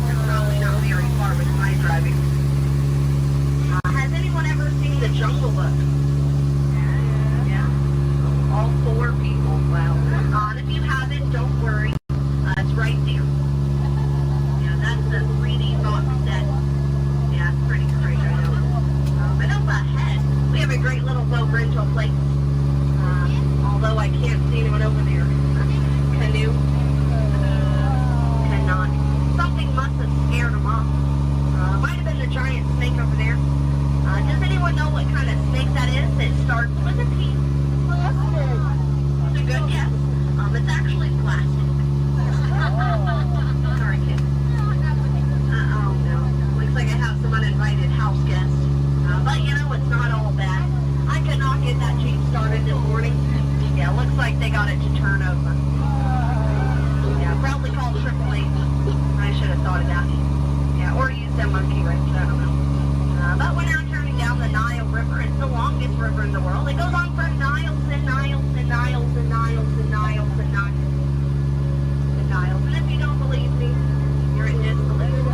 It's probably not very far with my driving. Has anyone ever seen The Jungle Book? Yeah? All 4 people. Wow. And if you haven't, don't worry. It's right there. Yeah, that's the 3D box set. Yeah, it's pretty great, I know. And up ahead, we have a great little boat rental place. Although I can't see anyone over there. Canoe. Cannot. Something must have scared them off. Might have been the giant snake over there. Does anyone know what kind of snake that is? It starts with a P. It's a good guess. It's actually plastic. Sorry, kid. Oh no. Looks like I have some uninvited house guests. But you know, it's not all bad. I could not get that Jeep started this morning. Yeah, looks like they got it to turn over. Yeah, probably called AAA. I should have thought of that. Yeah, or used a monkey wrench, I don't know. But we're now turning down the Nile River. It's the longest river in the world. It goes on for Niles and Niles and Niles and Niles and Niles and Niles and Niles. And if you don't believe me, you're in disbelief.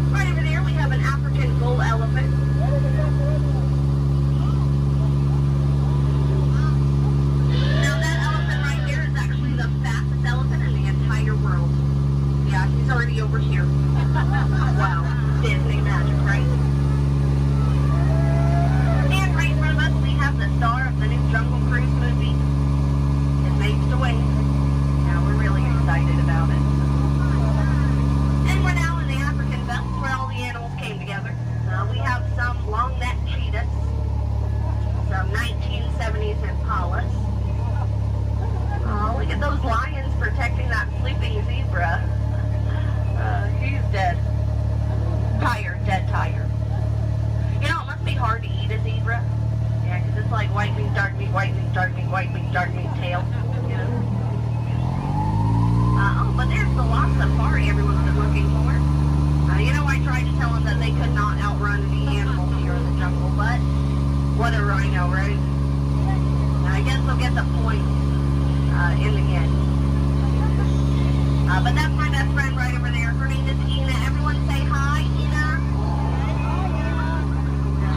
Right over there, we have an African bull elephant. Now that elephant right there is actually the fastest elephant in the entire world. Yeah, he's already over here. Wow, Disney magic, right? And right in front of us, we have the star of the new Jungle Cruise movie. It makes the way. Yeah, we're really excited about it. And we're now in the African belt where all the animals came together. We have some long-necked cheetahs, some 1970s impalas. Oh, look at those lions protecting that sleeping zebra. He's dead. Tired, dead tired. You know, it must be hard to eat a zebra. Yeah, because it's like white meat, dark meat, white meat, dark meat, white meat, dark meat tail. You know? Oh, but there's the lost safari everyone's been looking for. You know, I tried to tell them that they could not outrun any animals here in the jungle, but what a rhino, right? I guess they'll get the point in the end. But that's my best friend right over there. Her name is Ina. Everyone say hi, Ina.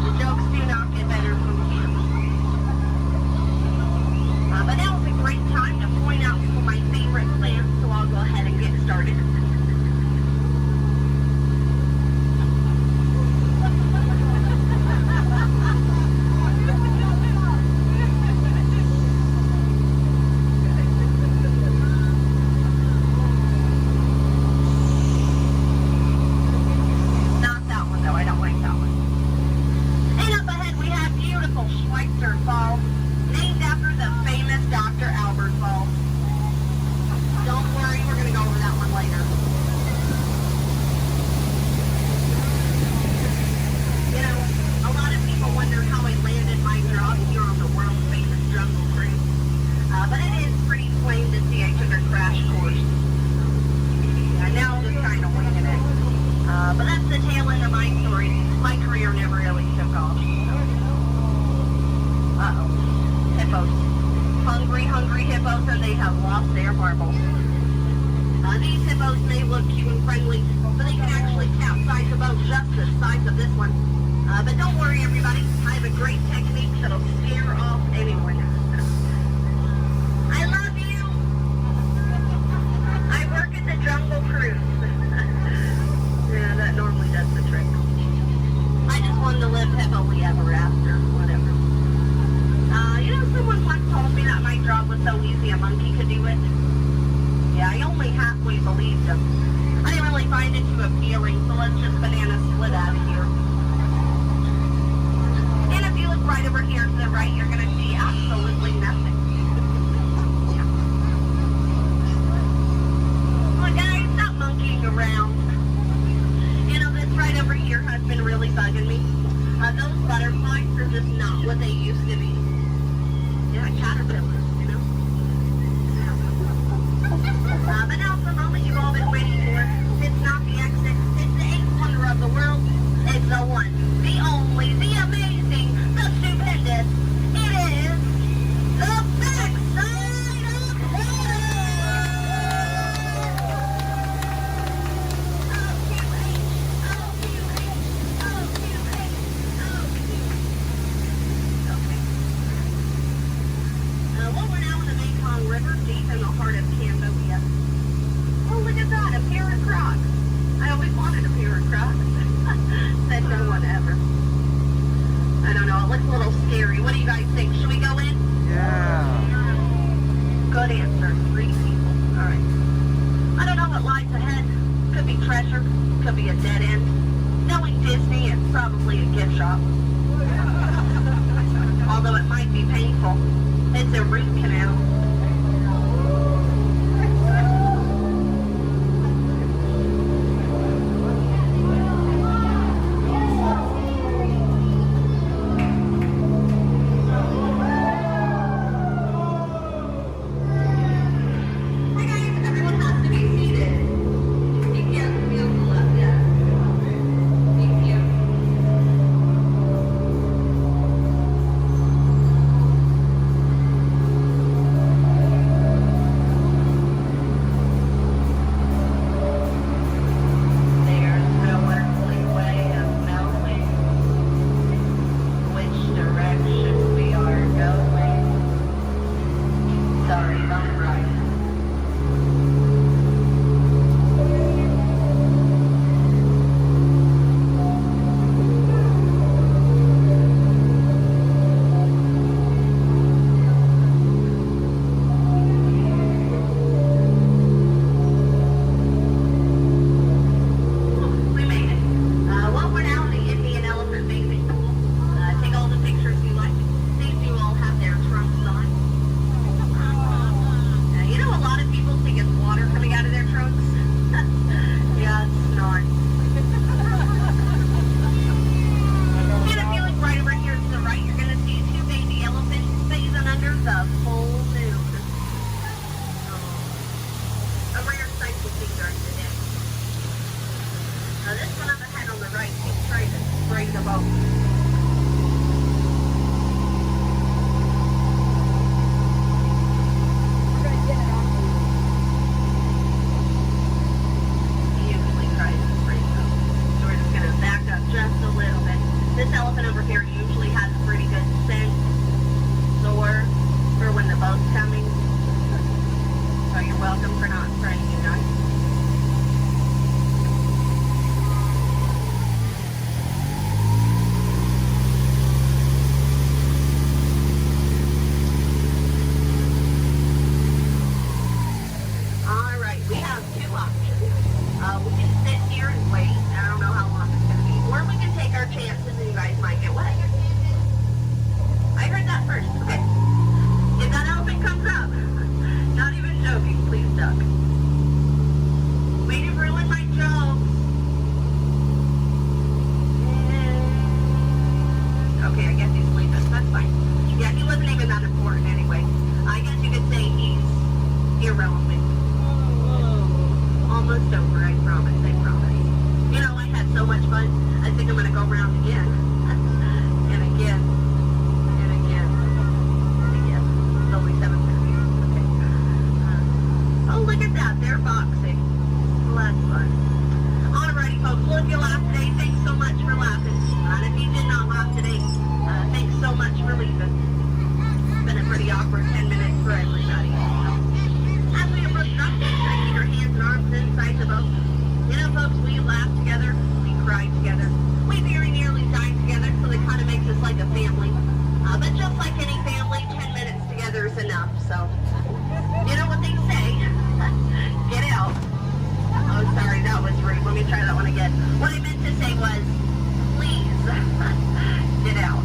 The jokes do not get better from here. But now is a great time to point out some of my favorite plants, so I'll go ahead and get started. Jungle Cruise. a monkey could do it. Yeah, I only halfway believed him. I didn't really find it too appealing, so let's just banana split out of here. And if you look right over here to the right, you're going to see absolutely nothing. Yeah. Well, guys, stop monkeying around. You know, this right over here has been really bugging me. Those butterflies are just not what they used to be. Yeah, caterpillars, you know. But now for the moment you've all been waiting for. It's not the exit. It's the eighth wonder of the world. It's the one, the only, the amazing, the stupendous. It is the backside of water! Well, we're now in the Mekong River, deep in the heart of Cambodia. Oh, look at that, a pair of Crocs. I always wanted a pair of Crocs. Said no one ever. I don't know, it looks a little scary. What do you guys think? Should we go in? Yeah. Good answer. 3 people. All right. I don't know what lies ahead. Could be treasure. Could be a dead end. Knowing Disney, it's probably a gift shop. Although it might be painful. It's a root canal. You know what they say? Get out. Oh, sorry, that was rude. Let me try that one again. What I meant to say was, please, get out.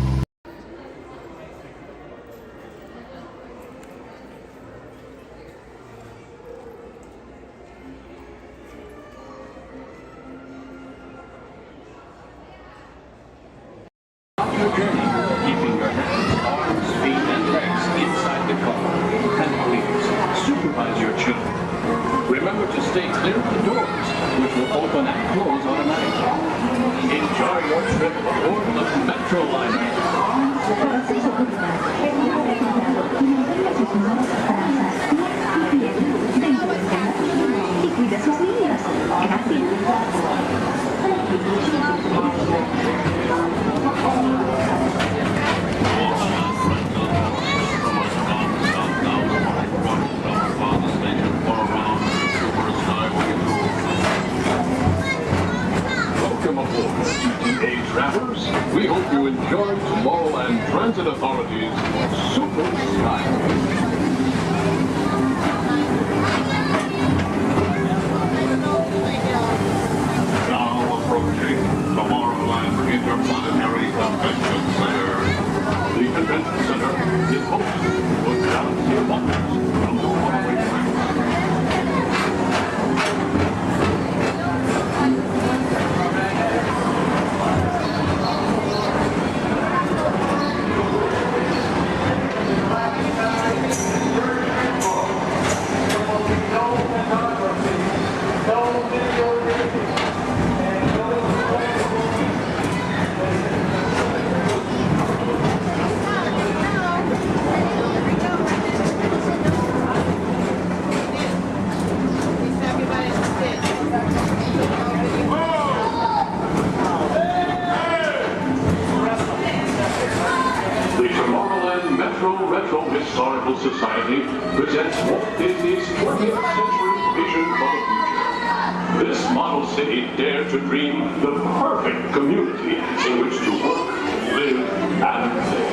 Your journey, keeping your hands, arms, feet, and legs inside the car. And please, supervise your children. Remember to stay clear of the doors, which will open and close automatically. Enjoy your trip aboard the Metro Liner. Welcome aboard, GTA travelers. We hope you enjoy Tomorrowland Transit Authority's Super Skyway. Now approaching Tomorrowland Interplanetary Convention Center. The convention center is host to a galaxy of wonders from the faraway planet. The Tomorrowland Metro Retro Historical Society presents Walt Disney's 20th century vision for the future. This model city dared to dream the perfect community in which to work, live, and play.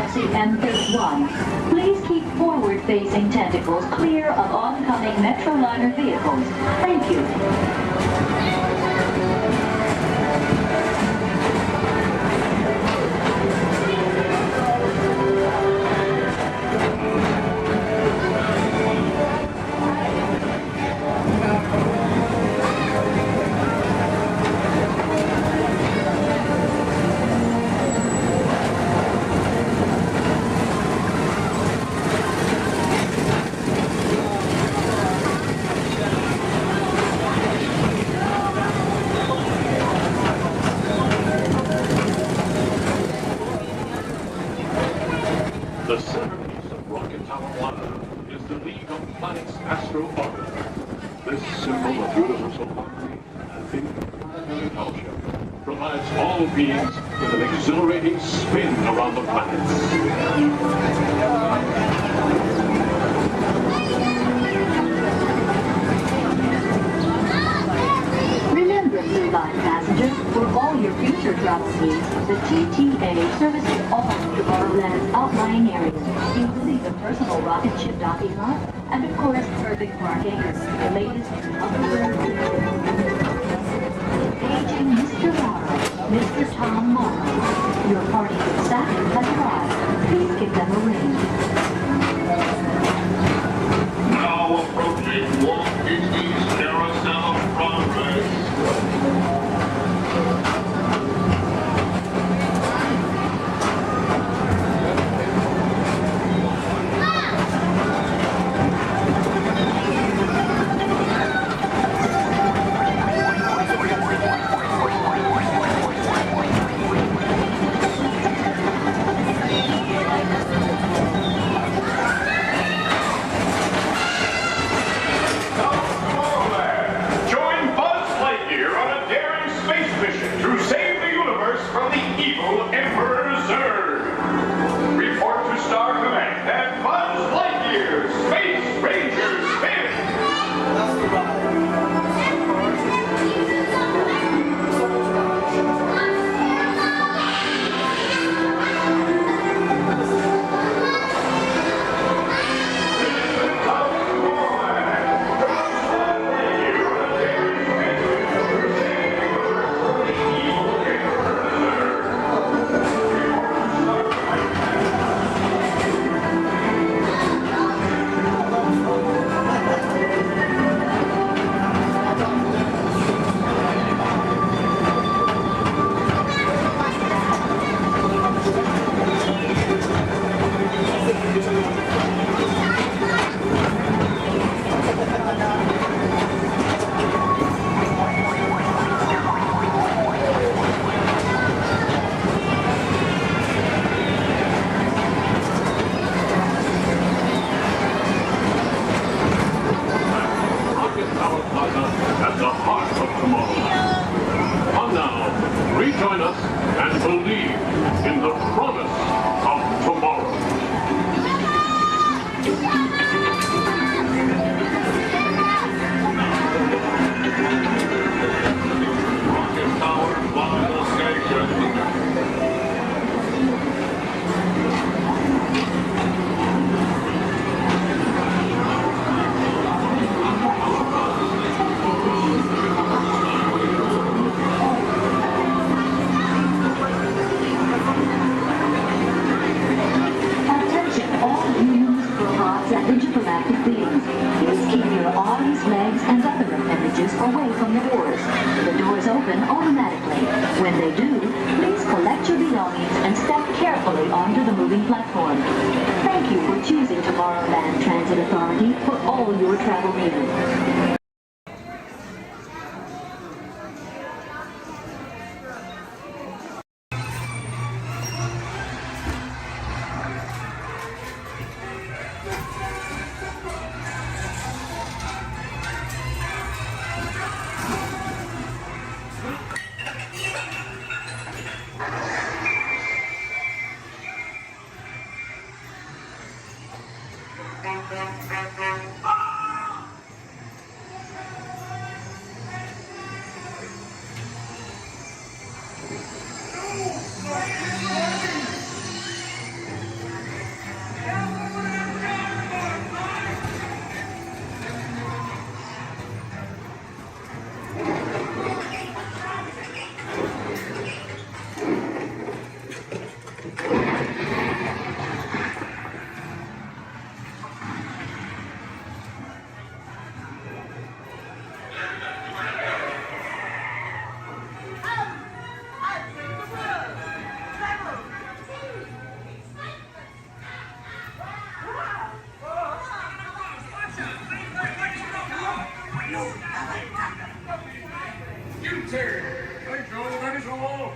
Galaxy M31. Please keep forward-facing tentacles clear of oncoming Metroliner vehicles. Thank you. The centerpiece of Rocket Tower Plaza is the League of Planets Astro Orbiter. This symbol of universal harmony and interplanetary fellowship provides all beings with an exhilarating spin around the planets. Remember, Blue Line passengers, for all your future travel needs, the TTA services all of Tomorrowland's outlying areas, including the personal rocket ship docking lot, and of course, perfect parking, the latest hoverboard. Paging Mr. Morrow, Mr. Tom Morrow. Your party with Saturn has arrived. Please give them a ring. Now approaching Walt Disney's Carousel of Progress. Join Buzz Lightyear on a daring space mission to save the universe from the evil Emperor Zurg. Report to Star Command and Buzz Lightyear, Space Ranger Spin! Rocket Tower Plaza at the heart of Tomorrowland. Come now, rejoin us and believe in the promise of tomorrow. Rocket Tower Plaza Station. Attention all humans, robots, and intergalactic beings. Please keep your arms, legs, and other appendages away from the doors. The doors open automatically. When they do, please collect your belongings and step carefully onto the moving platform. Thank you for choosing Tomorrowland Transit Authority for all your travel needs. Guilty! Thank you, that is all.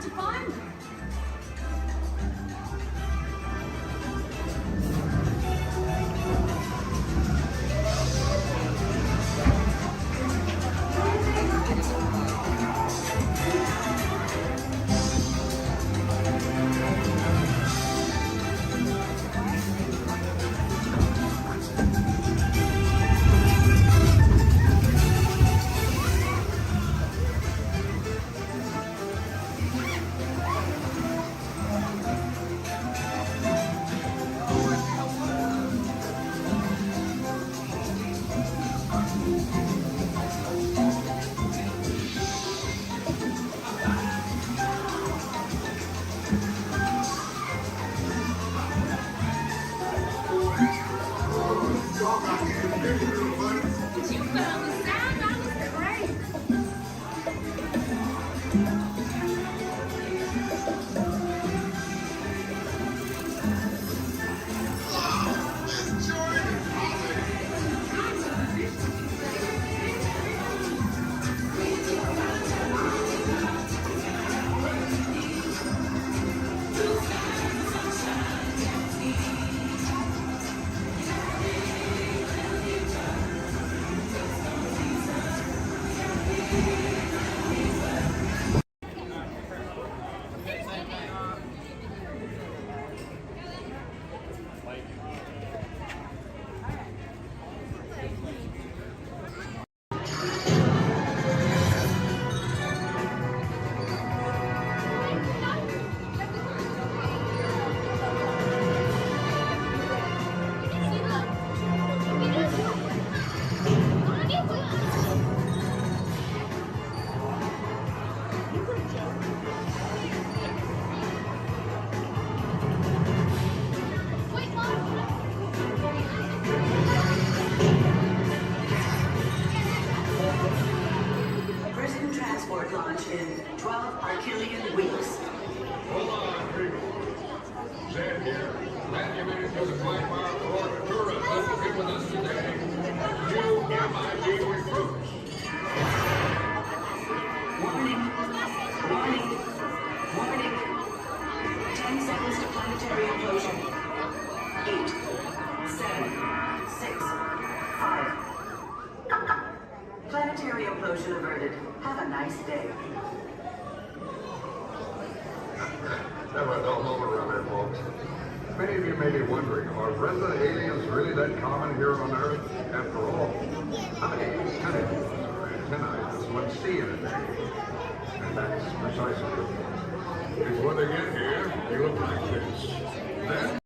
to find them. Prison transport launch in 12 Archelian weeks. Hold on, people. Zed here. Glad you made it to the flight bar for the tourists who will be with us today. You MIT recruits. Warning. Warning. Warning. 10 seconds to planetary implosion. 8, 7, 6, 5. Planetary implosion averted. Have a nice day. Never a dull moment around here, folks. Many of you may be wondering, are resident aliens really that common here on Earth? After all, how many antennae does one see in a day? And that's precisely the point. Because when they get here, you look like this. Then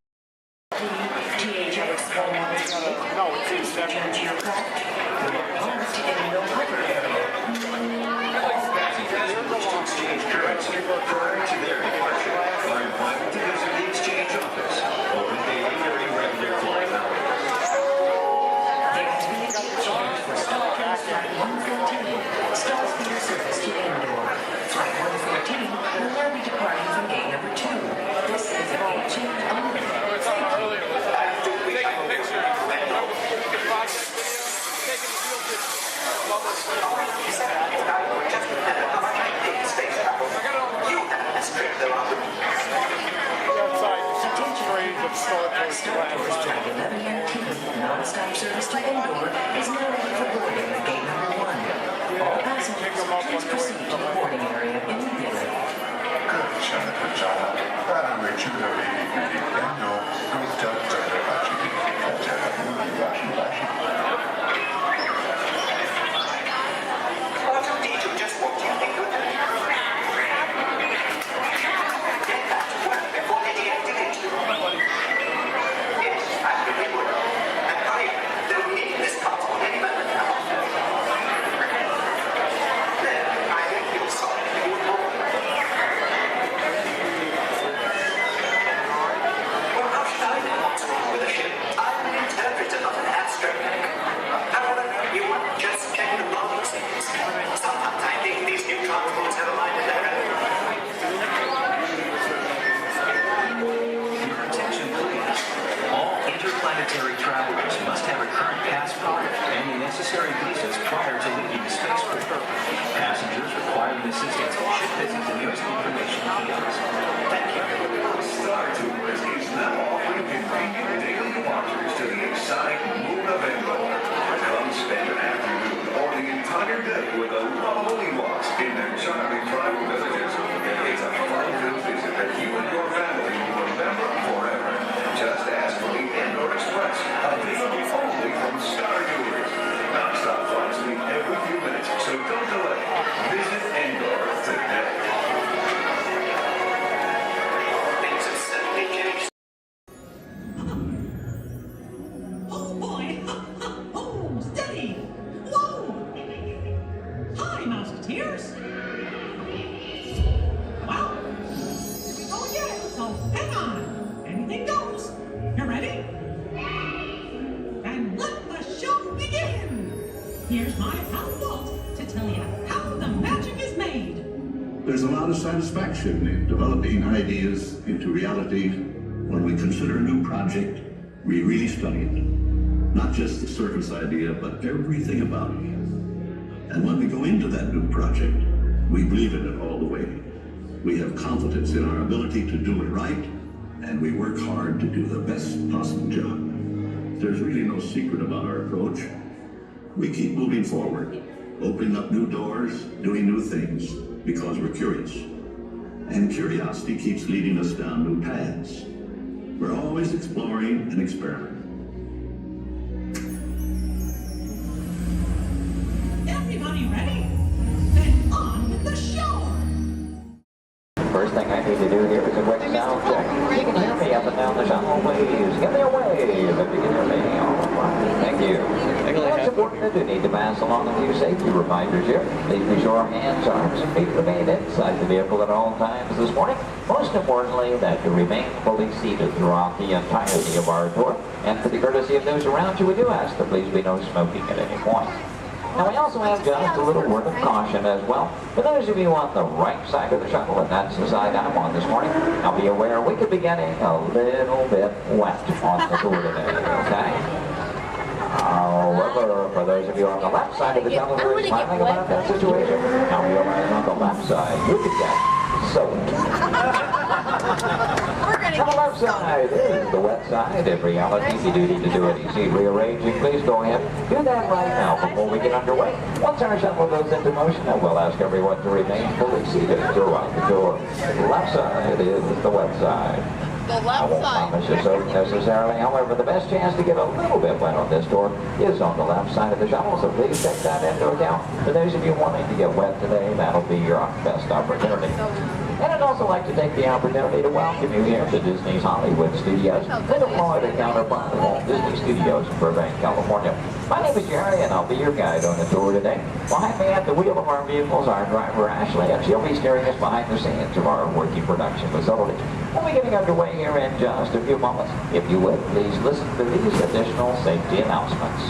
Exchange currency prior to their departure. Are invited to visit the exchange office. Open daily during regular flight hours. There has been a change for Starcast Flight 114, Star Speeder service to Endor. Flight 114 will now be departing from gate number 2. This is a gate change only. Taking pictures. Taking podcast video. Taking real pictures. Love this video. Non-stop service to Endor is now ready for boarding at gate number 1. All passengers, please proceed to the boarding area immediately. Good job. R2-D2 just walked in. Get back to work before they deactivate you. Yes, I really would. And hurry, they'll need this console any moment now. There, I think you'll solve it. satisfaction in developing ideas into reality. When we consider a new project, we really study it. Not just the surface idea, but everything about it. And when we go into that new project, we believe in it all the way. We have confidence in our ability to do it right, and we work hard to do the best possible job. There's really no secret about our approach. We keep moving forward, opening up new doors, doing new things, because we're curious. And curiosity keeps leading us down new paths. We're always exploring and experimenting. Everybody ready? Then on with the show! First thing I need to do here is a quick sound check. You can hear me up and down the shuttle waves. Give me a wave if you can hear me. All right. Thank you. It's important that you need to pass along a few safety reminders here. Please be sure hands, arms, and feet remain inside the vehicle at all times this morning. Most importantly, that you remain fully seated throughout the entirety of our tour. And for the courtesy of those around you, we do ask that please be no smoking at any point. Now we also have just a little word of caution as well. For those of you on the right side of the shuttle, and that's the side I'm on this morning, now be aware we could be getting a little bit wet on the tour today, okay? However, for those of you on the left side of the shuttle who are smiling about that situation, now realize on the left side, you could get soaked. On the left side is the wet side. In reality, if you do need to do any seat rearranging, please go ahead. Do that right now before we get underway. Once our shuttle goes into motion, I will ask everyone to remain fully seated throughout the tour. The left side is the wet side. The left I won't side. promise you so necessarily. However, the best chance to get a little bit wet on this tour is on the left side of the shuttle, so please take that into account. For those of you wanting to get wet today, that'll be your best opportunity. And I'd also like to take the opportunity to welcome you here to Disney's Hollywood Studios, the Florida counterpart of Walt Disney Studios in Burbank, California. My name is Jerry, and I'll be your guide on the tour today. Behind me at the wheel of our vehicles, our driver Ashley, and she'll be steering us behind the scenes of our working production facilities. We'll be getting underway here in just a few moments. If you would, please listen to these additional safety announcements.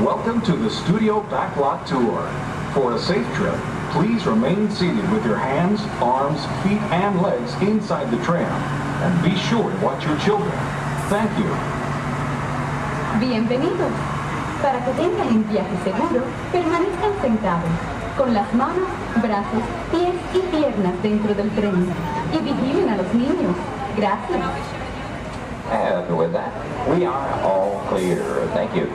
Welcome to the Studio Backlot Tour. For a safe trip, please remain seated with your hands, arms, feet, and legs inside the tram. And be sure to watch your children. Thank you. Bienvenidos. Para que tengan un viaje seguro, permanezcan sentados, con las manos, brazos, pies y piernas dentro del tren. Y vigilen a los niños. Gracias. And with that, we are all clear. Thank you.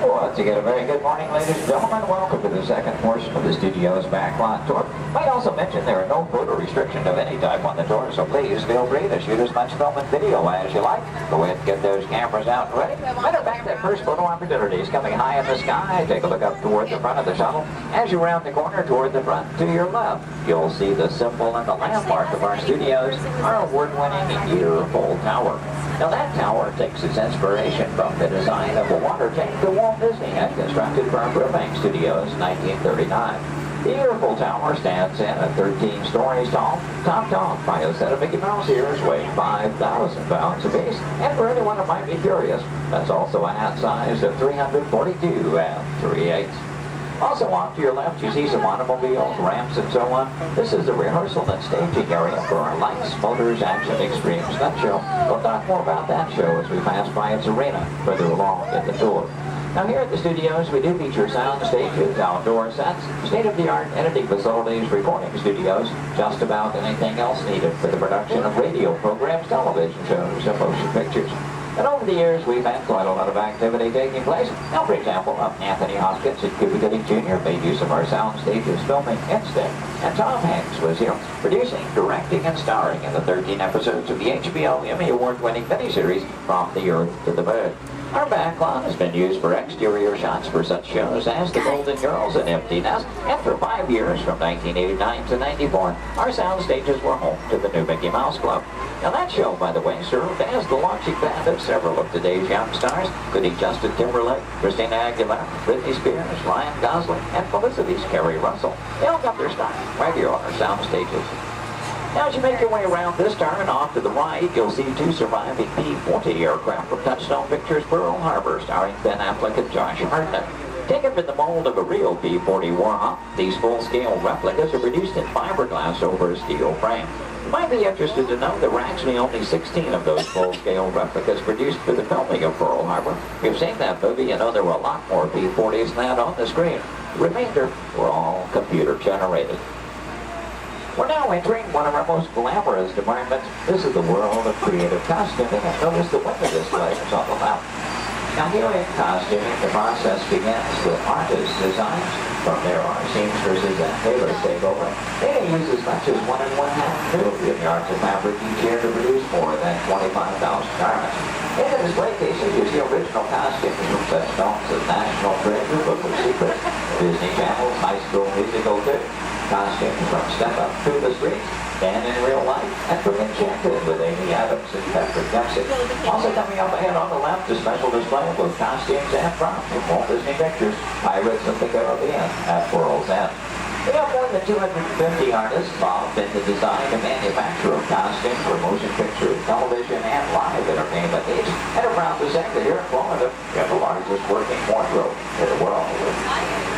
Once again, a very good morning, ladies and gentlemen. Welcome to the second portion of the studio's backlot tour. Might also mention there are no photo restrictions of any type on the tour, so please feel free to shoot as much film and video as you like. Go ahead and get those cameras out and ready. Matter of fact, that first photo opportunity is coming high in the sky. Take a look up toward the front of the shuttle. As you round the corner toward the front to your left, you'll see the symbol and the landmark of our studios, our award-winning year-old tower. Now that tower takes its inspiration from the design of a water tank that Walt Disney had constructed for our Burbank Studios in 1939. The Yearful Tower stands in at 13 stories tall, topped off by a set of Mickey Mouse ears weighing 5,000 pounds apiece. And for anyone who might be curious, that's also a hat size of 342 3/8. Also off to your left, you see some automobiles, ramps, and so on. This is the rehearsal and staging area for our Lights, Motors, Action Extreme stunt show. We'll talk more about that show as we pass by its arena further along in the tour. Now here at the studios, we do feature sound stages, outdoor sets, state-of-the-art editing facilities, recording studios, just about anything else needed for the production of radio programs, television shows, and motion pictures. And over the years, we've had quite a lot of activity taking place. Now, for example, Anthony Hopkins and Cuba Gooding Jr. made use of our sound stages filming Instinct. And Tom Hanks was here, producing, directing, and starring in the 13 episodes of the HBO Emmy Award-winning miniseries From the Earth to the Moon. Our backlot has been used for exterior shots for such shows as The Golden Girls and Empty Nest, and for 5 years, from 1989 to 94, our sound stages were home to the new Mickey Mouse Club. Now that show, by the way, served as the launching pad of several of today's young stars, including Justin Timberlake, Christina Aguilera, Britney Spears, Ryan Gosling, and Felicity's Kerry Russell. They all got their start right here on our sound stages. Now, as you make your way around this turn, off to the right, you'll see two surviving P-40 aircraft from Touchstone Pictures Pearl Harbor, starring Ben Affleck and Josh Hartnett. Taken from the mold of a real P-40 Warhawk, these full-scale replicas are produced in fiberglass over a steel frame. You might be interested to know there were actually only 16 of those full-scale replicas produced for the filming of Pearl Harbor. If you've seen that movie, you know there were a lot more P-40s than that on the screen. The remainder were all computer-generated. We're now entering one of our most glamorous departments. This is the world of creative costuming, and notice the window displays on the left. Now here in costuming, the process begins with artist designs. From there, our seamstresses and tailors take over. They may use as much as 1 1/2 million yards of fabric each year to produce more than 25,000 garments. In the display cases, you see original costumes from such films as National Treasure, Book of Secrets, Disney Channel's High School Musical 2, costumes from Step Up to the Streets, and in Real Life, and from Enchanted with Amy Adams and Patrick Dempsey. Also coming up ahead on the left, a special display of both costumes and props from Walt Disney Pictures, Pirates of the Caribbean at World's End. We have more than 250 artists involved in the design and manufacture of costumes for motion picture, television, and live entertainment needs, and are proud to say that here in Florida, we have the largest working wardrobe in the world.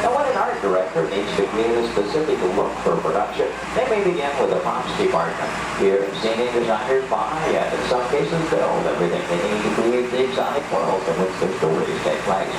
Now, when an art director needs to create a specific look for production, they may begin with the props department. Here, scenic designers buy and in some cases build everything they need to create the exotic worlds in which their stories take place.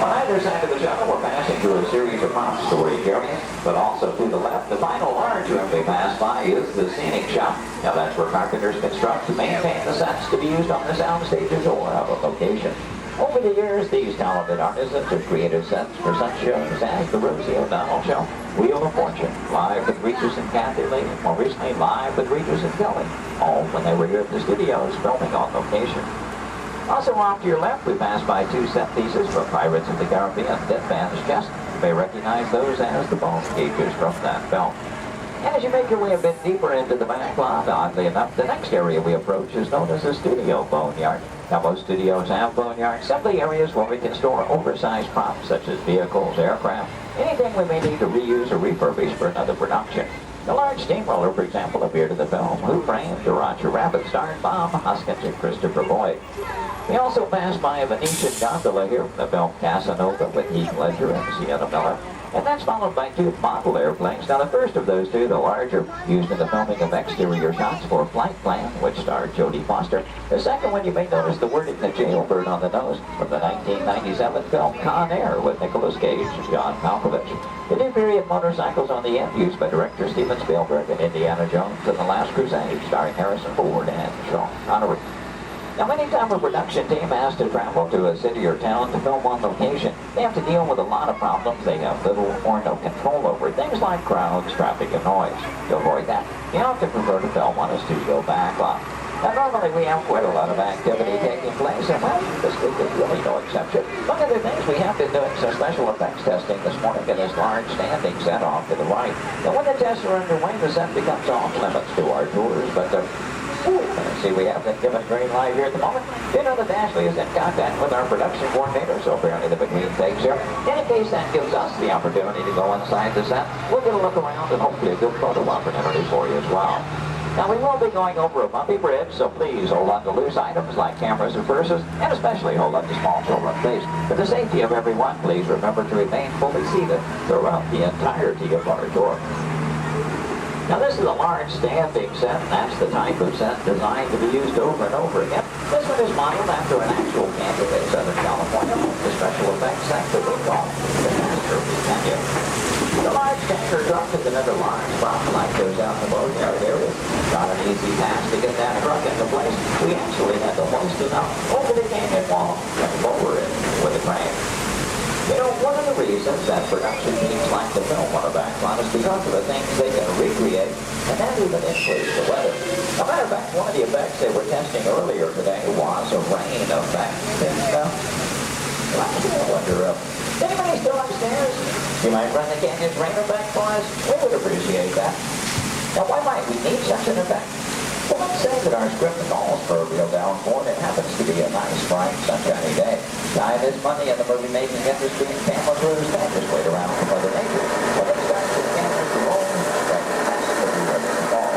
On either side of the shuttle, we're passing through a series of prop storage areas, but also to the left, the final large room we pass by is the scenic shop. Now that's where carpenters construct and maintain the sets to be used on the sound stages or of a location. Over the years, these talented artisans have created sets for such shows as the Rosie O'Donnell Show, Wheel of Fortune, Live with Regis and Kathy Lee, and more recently, Live with Regis and Kelly, all when they were here at the studios filming on location. Also off to your left, we pass by two set pieces from Pirates of the Caribbean, Dead Man's Chest. You may recognize those as the bone cages from that film. And as you make your way a bit deeper into the back lot, oddly enough, the next area we approach is known as the studio boneyard. Now, most studios have boneyards, simply areas where we can store oversized props such as vehicles, aircraft, anything we may need to reuse or refurbish for another production. The large steamroller, for example, appeared in the film Who Framed Roger Rabbit, starring Bob Hoskins and Christopher Lloyd. We also passed by a Venetian gondola here from the film Casanova with Heath Ledger and Sienna Miller. And that's followed by two model airplanes. Now the first of those two, the larger, used in the filming of exterior shots for Flight Plan, which starred Jodie Foster. The second one, you may notice the wording, the jailbird on the nose, from the 1997 film Con Air with Nicolas Cage and John Malkovich. The new period motorcycles on the end, used by director Steven Spielberg and Indiana Jones and The Last Crusade, starring Harrison Ford and Sean Connery. Now, anytime a production team has to travel to a city or town to film on location, they have to deal with a lot of problems they have little or no control over. Things like crowds, traffic, and noise. To avoid that, they often prefer to film on a studio backlot. Now, normally we have quite a lot of activity taking place, and well, this week is really no exception. One of the things we have been doing some special effects testing this morning in this large standing set off to the right. And when the tests are underway, the set becomes off limits to our tours, but see, we have been given green light here at the moment. You know that Ashley is in contact with our production coordinator, so apparently the between takes here. In case that gives us the opportunity to go inside the set, we'll get a look around and hopefully a good photo opportunity for you as well. Now, we will be going over a bumpy bridge, so please hold on to loose items like cameras and purses, and especially hold on to small children, please. For the safety of everyone, please remember to remain fully seated throughout the entirety of our tour. Now, this is a large standing set, and that's the type of set designed to be used over and over again. This one is modeled after an actual camping in Southern California, the special effects set that we call the Master Canyon. The large tanker truck is another large prop like those out in the boatyard area. Not an easy task to get that truck into place. We actually had to hoist it up over the canyon wall and lower it with a crane. You know, one of the reasons that production teams like to film on a backlot is because of the things they can recreate and then even influence the weather. As a matter of fact, one of the effects they were testing earlier today was a rain effect. And, I wonder, anybody still upstairs? You might run the Canyon's rain effect for us? We would appreciate that. Now, why might we need such an effect? Well, let's say that our script calls for a real downpour and it happens to be a nice, bright, sunshiny day. Time is money in the movie-making industry, and camera crews can't just wait around for Mother Nature. When it starts to cameras to roll, right, that's what we ready to fall.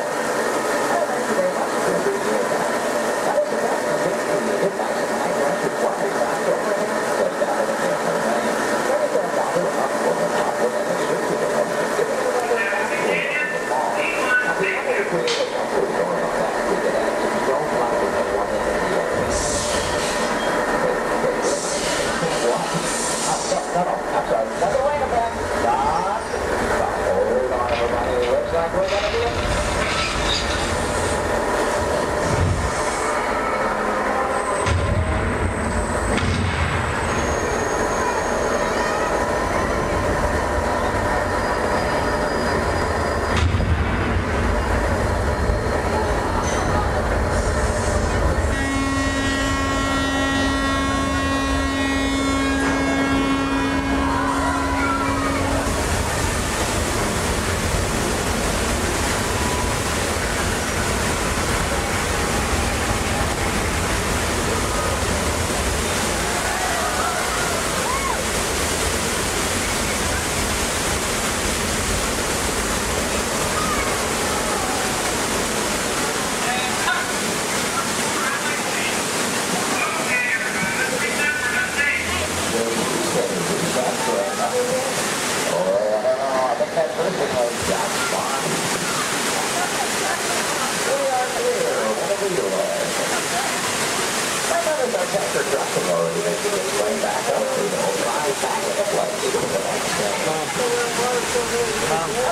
tanker trucking already making its way back up to the old drive back into place to the next thing.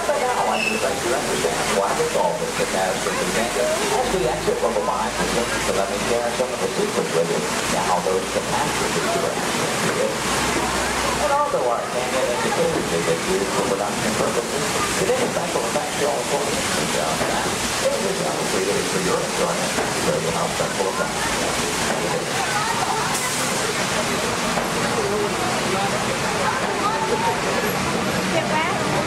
But now I should like to understand why we're called the catastrophe canyon. As we exit level 5, so let me share some of the secrets with you and how those catastrophes were actually created. And although our canyon indicators may get used for production purposes, today's special effects show for you on that. It was just created for your enjoyment to show you how special effects.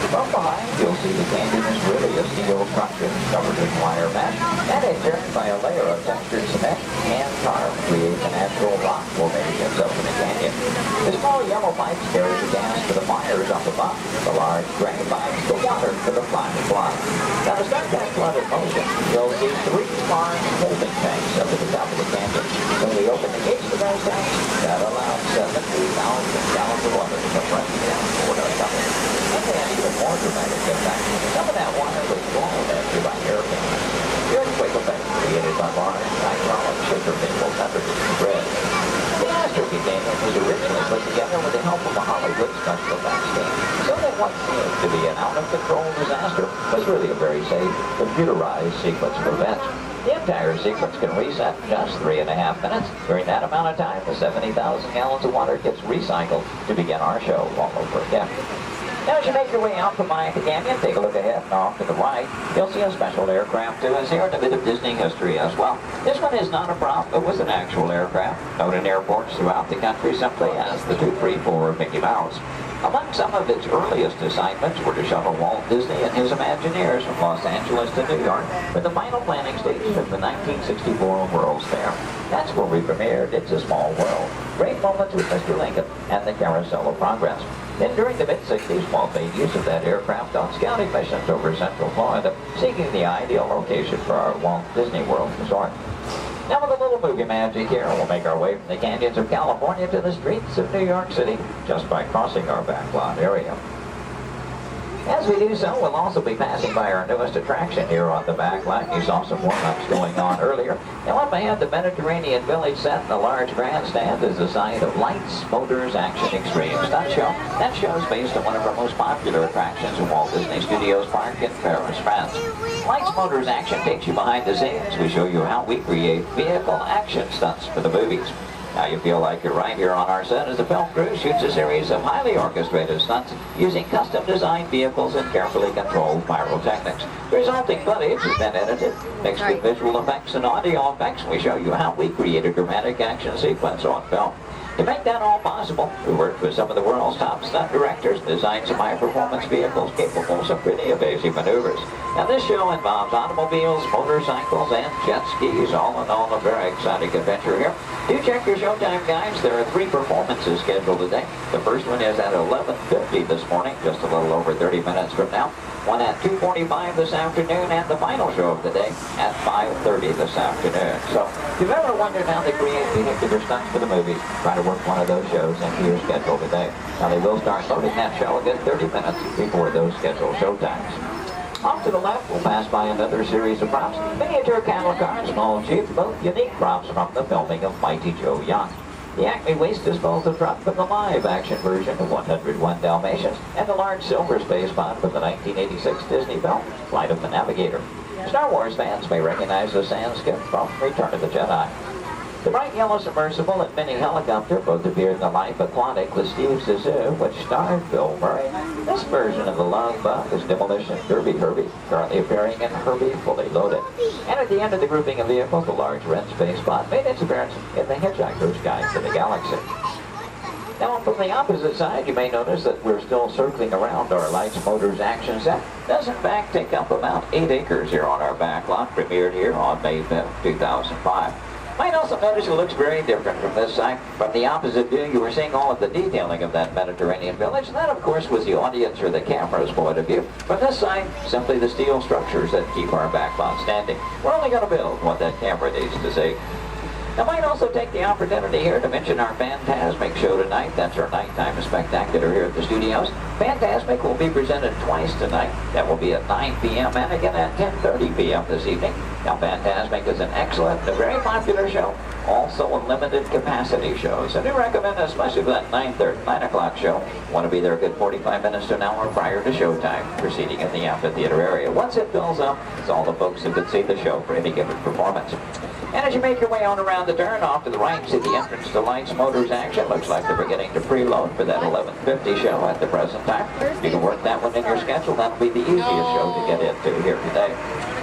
From behind, you'll see the canyon is really a steel structure covered in wire mesh and adjoined by a layer of textured cement and tar to create the natural rock formations of the canyon. The small yellow pipes carry the gas to the fires up above. The large gray pipes the water to the flying blind. Now to start that flood in motion, you'll see 3 large holding tanks up at the top of the canyon. When we open the gates to those tanks, that allows 70,000 gallons of water to come running down toward our tunnel. And then even more dramatic impact, some of that water was blown at you by hurricanes. The earthquake effect created by large hydraulic sugar minerals underneath the bridge. The Astrophy Canyon was originally put together with the help of a Hollywood special effects team, so that what seemed to be an out-of-control disaster was really a very safe, computerized sequence of events. The entire sequence can reset in just 3.5 minutes. During that amount of time, the 70,000 gallons of water gets recycled to begin our show all over again. Now, as you make your way out from behind the canyon, take a look ahead and off to the right. You'll see a special aircraft too, as here in a bit of Disney history as well. This one is not a prop, it was an actual aircraft, known in airports throughout the country simply as the 234 Mickey Mouse. Among some of its earliest assignments were to shuttle Walt Disney and his Imagineers from Los Angeles to New York for the final planning stages of the 1964 World's Fair. That's where we premiered It's a Small World. Great moments with Mr. Lincoln and the Carousel of Progress. Then during the mid-60s, Walt made use of that aircraft on scouting missions over Central Florida, seeking the ideal location for our Walt Disney World resort. Now with a little movie magic here, we'll make our way from the canyons of California to the streets of New York City just by crossing our backlot area. As we do so, we'll also be passing by our newest attraction here on the backlot. You saw some warm-ups going on earlier. Now up ahead, the Mediterranean Village set in the large grandstand is the site of Lights, Motors, Action Extreme Stunt Show. That show is based on one of our most popular attractions in Walt Disney Studios Park in Paris, France. Lights, Motors, Action takes you behind the scenes. We show you how we create vehicle action stunts for the movies. Now you feel like you're right here on our set as the film crew shoots a series of highly orchestrated stunts using custom-designed vehicles and carefully controlled pyrotechnics. The resulting footage has been edited, mixed with visual effects and audio effects. We show you how we create a dramatic action sequence on film. To make that all possible, we worked with some of the world's top stunt directors and designed some high-performance vehicles capable of some pretty evasive maneuvers. Now this show involves automobiles, motorcycles, and jet skis, all in all a very exciting adventure here. Do check your showtime guides. There are 3 performances scheduled today. The first one is at 11:50 this morning, just a little over 30 minutes from now. One at 2:45 this afternoon, and the final show of the day at 5:30 this afternoon. So if you've ever wondered how they create vehicular stunts for the movies, try to work one of those shows into your schedule today. Now they will start loading that show again 30 minutes before those scheduled showtimes. Off to the left, we'll pass by another series of props. Miniature cattle cars, small jeep, both unique props from the filming of Mighty Joe Yacht. The Acme Waste Disposal Truck from the live-action version of 101 Dalmatians, and the large silver space pod from the 1986 Disney film, Flight of the Navigator. Star Wars fans may recognize the sand skip from Return of the Jedi. The bright yellow submersible and mini helicopter both appear in the Life Aquatic with Steve Zissou, which starred Bill Murray. This version of the Love Bug is Demolition Derby Herbie, currently appearing in Herbie Fully Loaded. And at the end of the grouping of vehicles, the large red space pod made its appearance in The Hitchhiker's Guide to the Galaxy. Now from the opposite side, you may notice that we're still circling around our Lights, Motors, Action set. It does in fact take up about 8 acres here on our backlot, premiered here on May 5th, 2005. Might also notice it looks very different from this side. From the opposite view, you were seeing all of the detailing of that Mediterranean village. And that, of course, was the audience or the camera's point of view. From this side, simply the steel structures that keep our backlot standing. We're only going to build what that camera needs to see. I might also take the opportunity here to mention our Fantasmic show tonight. That's our nighttime spectacular here at the studios. Fantasmic will be presented twice tonight. That will be at 9 p.m. and again at 10:30 p.m. this evening. Now, Fantasmic is an excellent, a very popular show, also a limited capacity show. So I do recommend, especially for that 9 o'clock show, want to be there a good 45 minutes to an hour prior to showtime, proceeding in the amphitheater area. Once it fills up, it's all the folks who could see the show for any given performance. And as you make your way on around the turn, off to the right, see the entrance to Lights Motors Action. Looks like they're beginning to preload for that 11:50 show at the present time. You can work that one in your schedule. That'll be the easiest show to get into here today.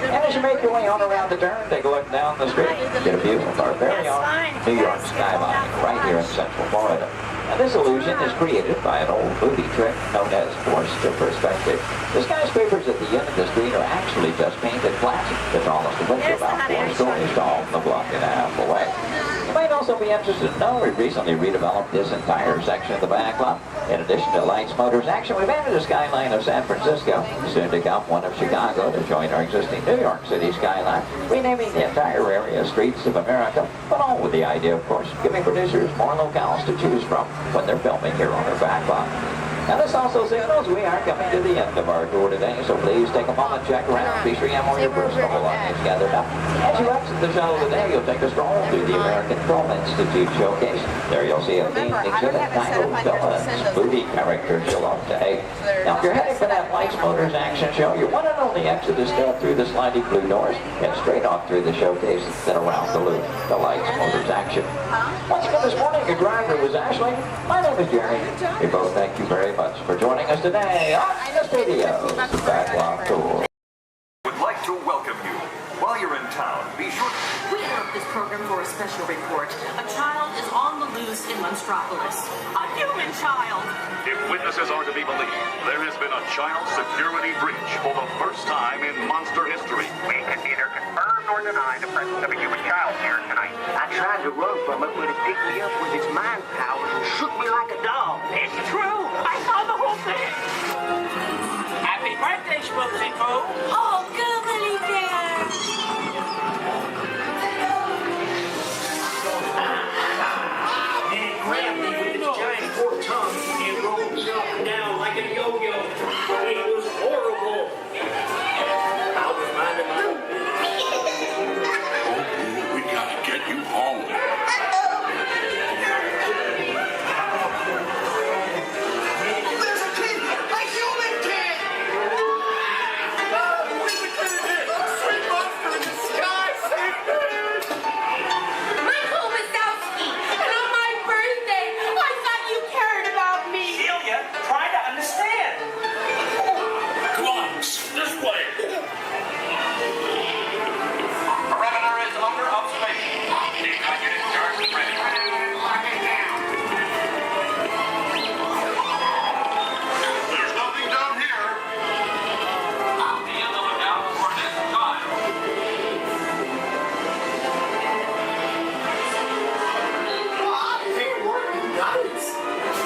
And as you make your way on around the turn, take a look down the street. Get a view of our very own New York skyline right here in Central Florida. Now, this illusion is created by an old movie trick known as forced perspective. The skyscrapers at the end of the street are actually just painted glass. The tallest of which are about 4 stories tall from the block and a half away. You might also be interested to know we've recently redeveloped this entire section of the back lot. In addition to Lights Motors Action, we've added a skyline of San Francisco, soon to come one of Chicago to join our existing New York City skyline, renaming the entire area Streets of America, but all with the idea, of course, giving producers more locales to choose from when they're filming here on our back lot. Now, this also signals we are coming to the end of our tour today, so please take a moment, check around, be sure you have all your personal belongings gathered up. As you exit the shuttle today, you'll take a stroll through the American Film Institute showcase. There you'll see a themed exhibit titled Villains, Movie Characters You'll Love to Hate. Now, if you're heading for that Lights Motors Action show, your one and only exit is still through the sliding blue doors and straight off through the showcase, then around the loop, the Lights Motors Action. Once again this morning, your driver was Ashley. My name is Jerry. We both thank you very much for joining us today on the Studios Backlot Tour. Would like to welcome you. While you're in town, be sure We interrupt this program for a special report. A child is on the loose in Monstropolis. A human child! If witnesses are to be believed, there has been a child security breach for the first time in monster history. We can neither confirm nor deny the presence of a human child here tonight. I tried to run from it, but it picked me up with its mind powers and shook me like a dog. It's true! I saw the whole thing! Happy birthday, Schmoozy Boo! Oh, goodly bear! It grabbed me with its giant forked tongue and rolled me up and down like a yo-yo. It was horrible. I was minding my own business. We gotta get you home. There's a kid! A human kid! What are we gonna do? A sweet monster in the sky! Save me! Michael Wazowski, and on my birthday, I thought you cared about me. Celia, try to understand. Come on, this way. Perimeter is under observation. There's nothing down here. Be on the lookout for this child. I hate working nights.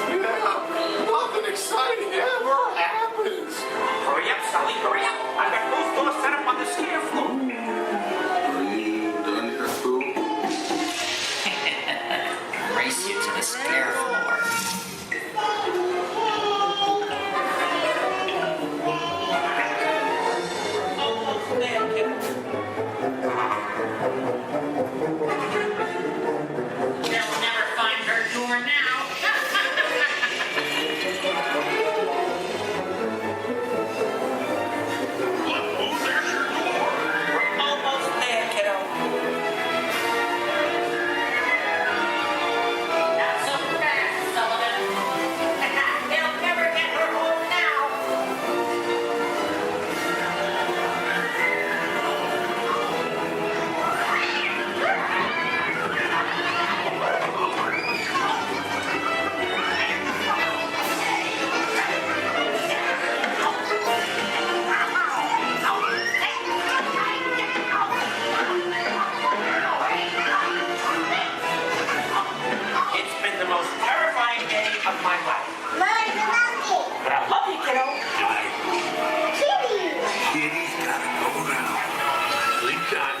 Yeah, nothing exciting ever happens. Hurry up, Sully, hurry up. I've got both doors set up on the scare floor. Are you done here, Boo? Race you to the scare floor. They'll never find her door now. Oh, there's your door. We're almost there, kiddo. Not so fast, Sullivan. They'll never get her home now. It's been the most terrifying day of my life. But I love you, kiddo. Kitty's gotta go now. Sleep tight.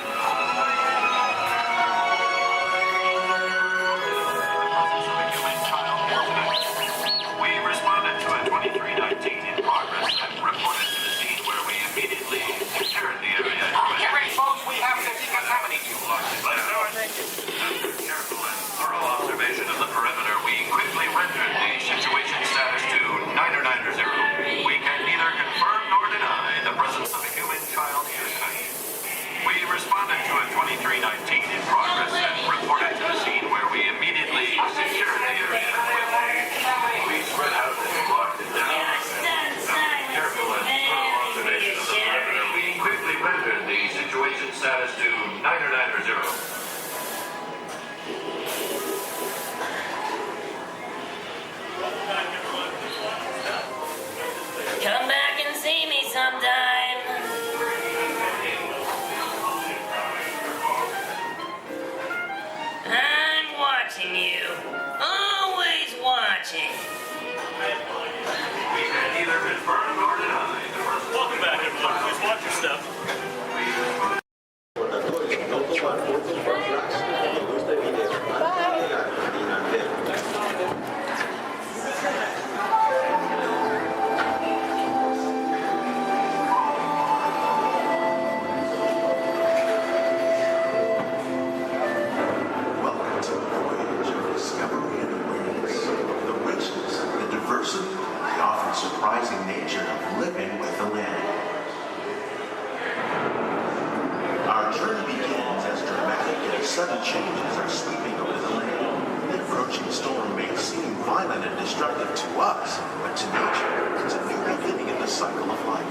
approaching storm may seem violent and destructive to us, but to nature, it's a new beginning in the cycle of life.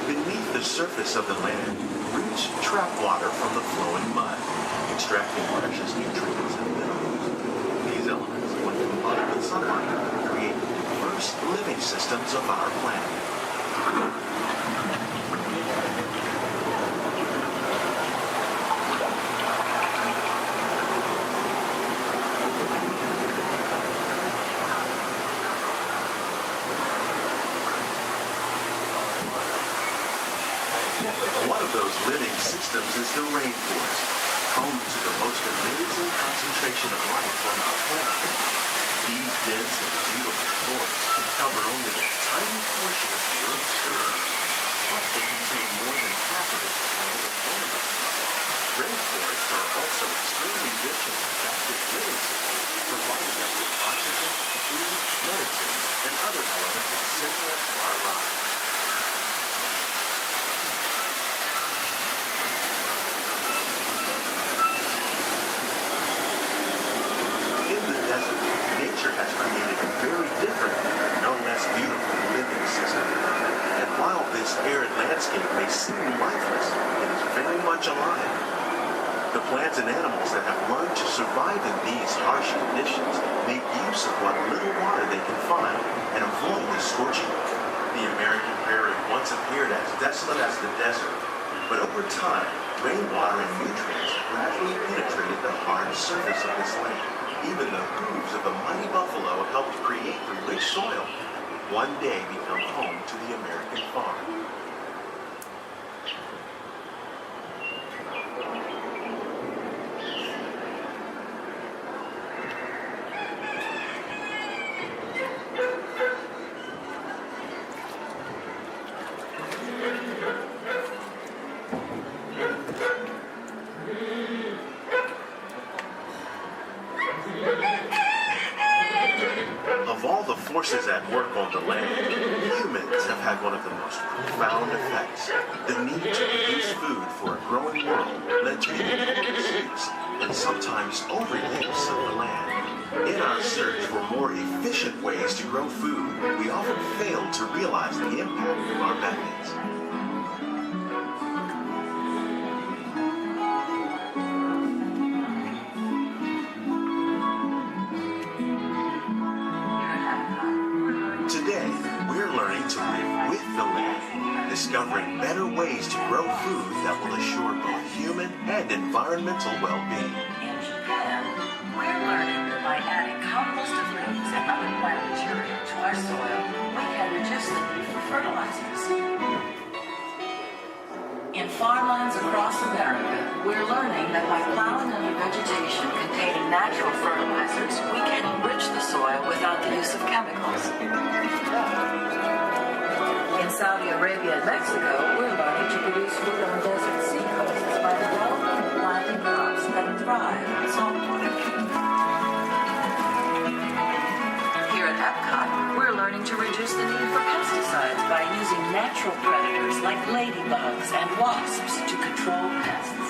Beneath the surface of the land, roots trap water from the flowing mud, extracting precious nutrients and minerals. These elements, when combined with sunlight, create the first living systems of our planet. One of those living systems is the rainforest, home to the most amazing concentration of life on our planet. These dense and beautiful forests cover only a tiny portion of the Earth's surface, but they contain more than half of its plant and animal. Rainforests are also extremely rich in adaptive living systems, providing us with oxygen, food, medicine, and other elements essential to our lives. Nature has created a very different, no less beautiful living system. And while this arid landscape may seem lifeless, it is very much alive. The plants and animals that have learned to survive in these harsh conditions make use of what little water they can find and avoid the scorching. The American prairie once appeared as desolate as the desert, but over time, rainwater and nutrients gradually penetrated the hard surface of this land. Even the hooves of the mighty buffalo helped create the rich soil, one day become home to the American farm. Of all the forces at work on the land, humans have had one of the most profound effects. The need to produce food for a growing world led to the enormous use and sometimes overuse of the land. In our search for more efficient ways to grow food, we often fail to realize the impact of our methods. Today, we're learning to live with the land, discovering better ways to grow food that will assure both human and environmental well-being. In Japan, we're learning that by adding compost of leaves and other plant material to our soil, we can reduce the need for fertilizers. In farmlands across America, we're learning that by plowing under vegetation containing natural fertilizers, we can enrich the soil without the use of chemicals. In Saudi Arabia and Mexico, we're learning to produce food on desert seacoasts by developing and planting crops that thrive on saltwater. Here at Epcot, we're learning to reduce the need for pesticides by using natural predators like ladybugs and wasps to control pests.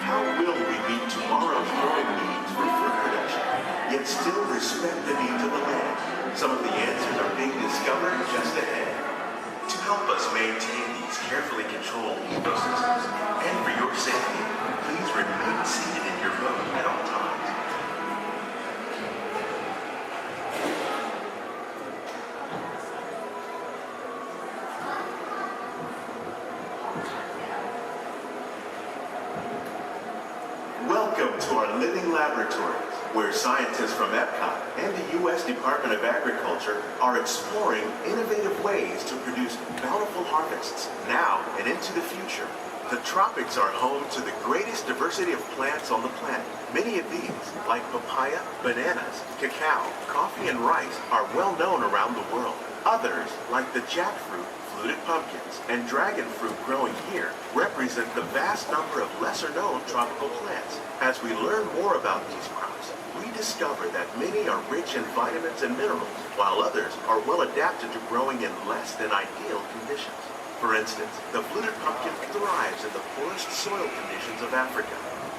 How will we meet tomorrow's growing needs for food production, yet still respect the needs of the land? Some of the answers are being discovered just ahead. To help us maintain these carefully controlled ecosystems, and for your safety, please remain seated in your boat at all times. Welcome to our living laboratories, where scientists from Epcot and the U.S. Department of Agriculture are exploring innovative ways to produce bountiful harvests now and into the future. The tropics are home to the greatest diversity of plants on the planet, Many of these, like papaya, bananas, cacao, coffee, and rice, are well known around the world. Others, like the jackfruit, fluted pumpkins, and dragon fruit growing here, represent the vast number of lesser-known tropical plants. As we learn more about these crops, we discover that many are rich in vitamins and minerals, while others are well adapted to growing in less than ideal conditions. For instance, the fluted pumpkin thrives in the poorest soil conditions of Africa.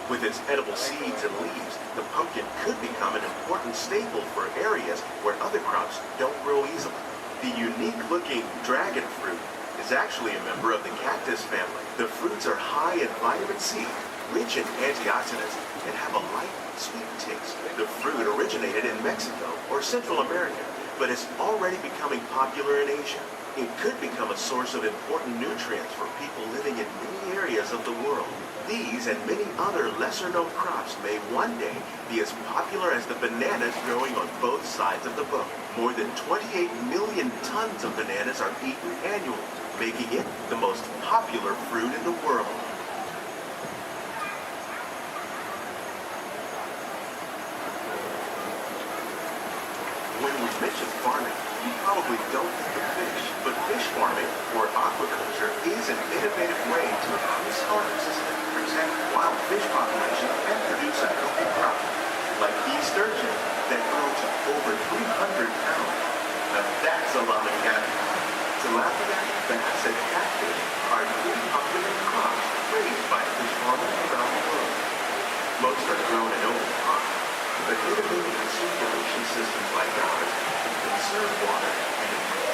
With its edible seeds and leaves, the pumpkin could become an important staple for areas where other crops don't grow easily. The unique-looking dragon fruit is actually a member of the cactus family. The fruits are high in vitamin C, rich in antioxidants, and have a light, sweet taste. The fruit originated in Mexico or Central America, but is already becoming popular in Asia. It could become a source of important nutrients for people living in many areas of the world. These and many other lesser-known crops may one day be as popular as the bananas growing on both sides of the book. More than 28 million tons of bananas are eaten annually, making it the most popular fruit in the world. When we mention farming, you probably don't think of fish, but fish farming, or aquaculture, is an innovative way to increase harvests, protect wild fish populations, and produce a healthy crop, like these sturgeon that grow to over 300 pounds. Now that's a lot of catfish. Tilapia, bass, and catfish are three popular crops raised by fish farmers around the world. Most are grown in open ponds, but innovative recirculation systems like ours can conserve water and improve.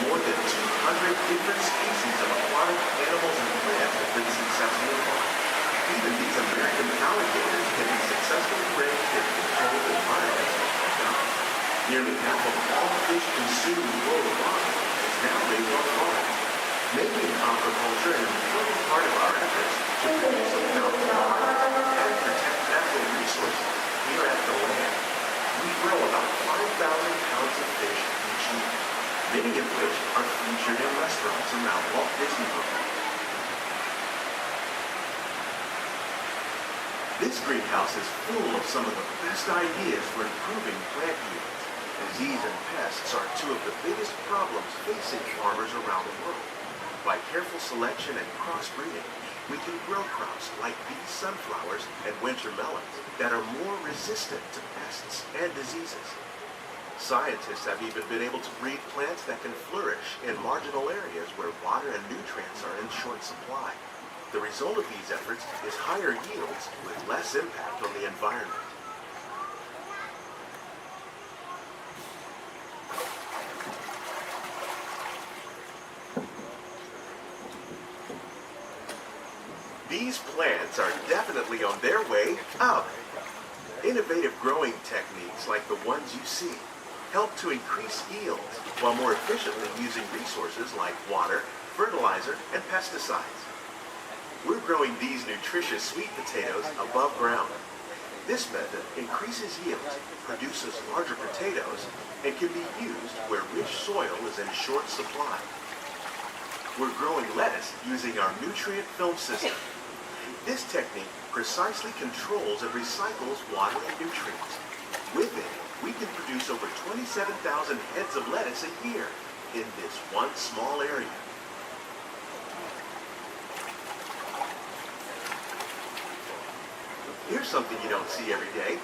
More than 200 different species of aquatic animals and plants have been successfully farmed. Even these American alligators can be successfully raised in controlled environments. Nearly half of all fish consumed worldwide is now raised on farms, making aquaculture an important part of our efforts to produce a balanced diet and protect natural resources here at the land. We grow about 5,000 pounds of fish each year, many of which are featured in restaurants around Walt Disney World. This greenhouse is full of some of the best ideas for improving plant yields. Disease and pests are two of the biggest problems facing farmers around the world. By careful selection and crossbreeding, we can grow crops like these sunflowers and winter melons that are more resistant to pests and diseases. Scientists have even been able to breed plants that can flourish in marginal areas where water and nutrients are in short supply. The result of these efforts is higher yields with less impact on the environment. These plants are definitely on their way up. Innovative growing techniques like the ones you see help to increase yields while more efficiently using resources like water, fertilizer, and pesticides. We're growing these nutritious sweet potatoes above ground. This method increases yields, produces larger potatoes, and can be used where rich soil is in short supply. We're growing lettuce using our nutrient film system. This technique precisely controls and recycles water and nutrients. With it, we can produce over 27,000 heads of lettuce a year in this one small area. Here's something you don't see every day.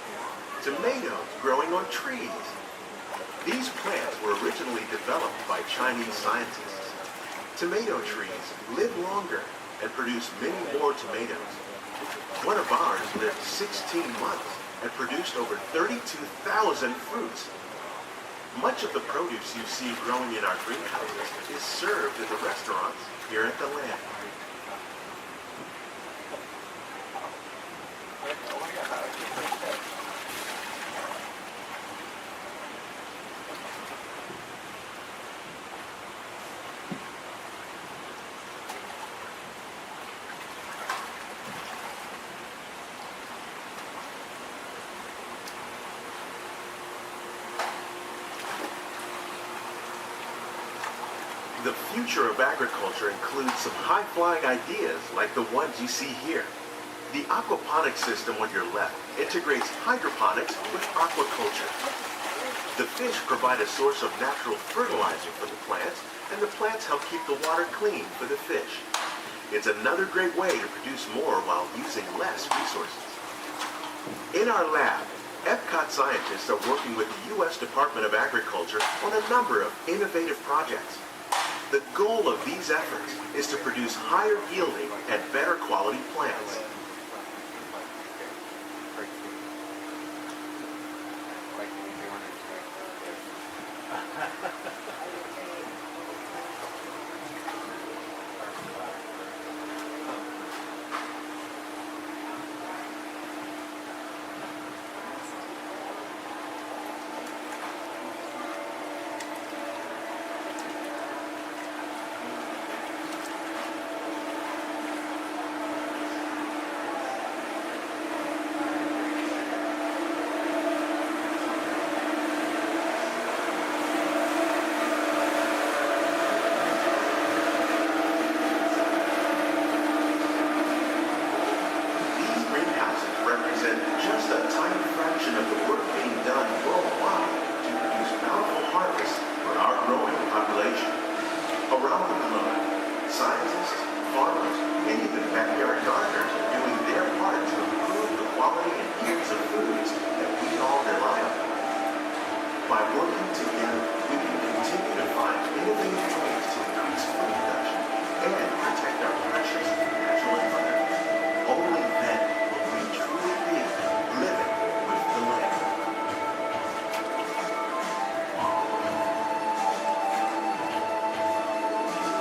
Tomatoes growing on trees. These plants were originally developed by Chinese scientists. Tomato trees live longer and produce many more tomatoes. One of ours lived 16 months and produced over 32,000 fruits. Much of the produce you see growing in our greenhouses is served at the restaurants here at the land. The future of agriculture includes some high-flying ideas like the ones you see here. The aquaponics system on your left integrates hydroponics with aquaculture. The fish provide a source of natural fertilizer for the plants, and the plants help keep the water clean for the fish. It's another great way to produce more while using less resources. In our lab, Epcot scientists are working with the U.S. Department of Agriculture on a number of innovative projects. The goal of these efforts is to produce higher yielding and better quality plants.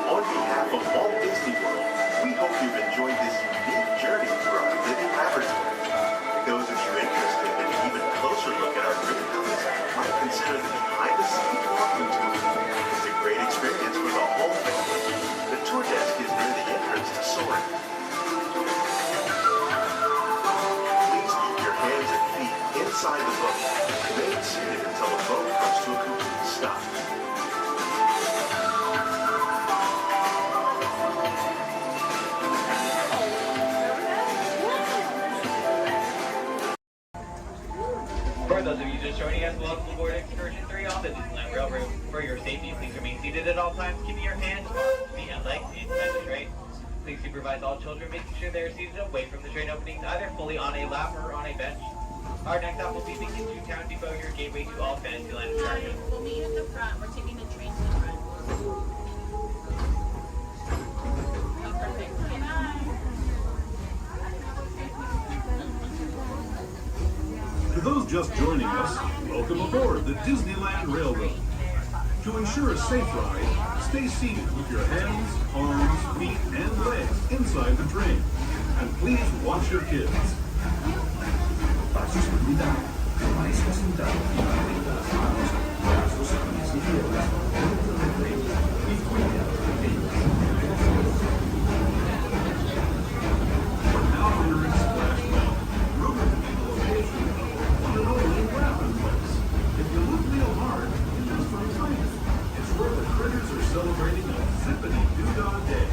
On behalf of Walt Disney World, we hope you've enjoyed this unique journey through our living laboratory. Those of you interested in an even closer look at our greenhouse might consider the behind-the-scenes walking tour. It's a great experience for the whole family. The tour desk is near the entrance to Soaring. Please keep your hands and feet inside the boat. Remain seated until the boat comes to a complete stop. For those of you just joining us, welcome aboard Excursion 3 on the Disneyland Railroad. For your safety, please remain seated at all times, keeping your hands, arms, feet, and legs inside the train. Please supervise all children, making sure they are seated away from the train openings, either fully on a lap or on a bench. Our next stop will be Lincoln to Town Depot, your gateway to all Fantasyland attractions. We'll meet at the front. We're taking the train to the front. Perfect. Okay, bye. To those just joining us, welcome aboard the Disneyland Railroad. To ensure a safe ride, stay seated with your hands, arms, feet, and legs inside the train. And please watch your kids. Para su seguridad, permanezca sentado y mantenga las manos, brazos, pies y piernas dentro del tren y cuide a los pequeños. We're now entering Splash Mountain, rumored to be the location of one and only Rabbit Place. If you look real hard, you'll just find it. It's where the critters are celebrating a zippity-doo-dah day.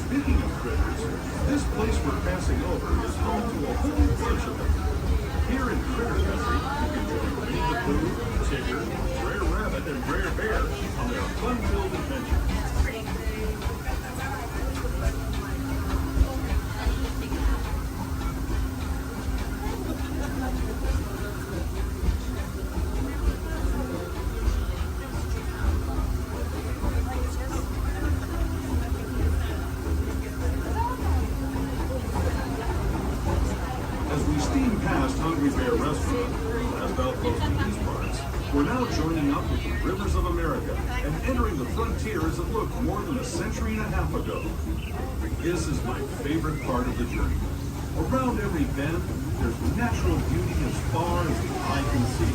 Speaking of critters, this place we're passing over is home to a whole bunch of them. Here in Critter Country, you can join Winnie the Pooh, Tigger, Brer Rabbit, and Brer Bear on their fun-filled adventures. As we steam past Hungry Bear Restaurant, last outpost in these parts, we're now joining up with the rivers of America and entering the frontiers that looked more than a century and a half ago. This is my favorite part of the journey. Around every bend, there's natural beauty as far as the eye can see.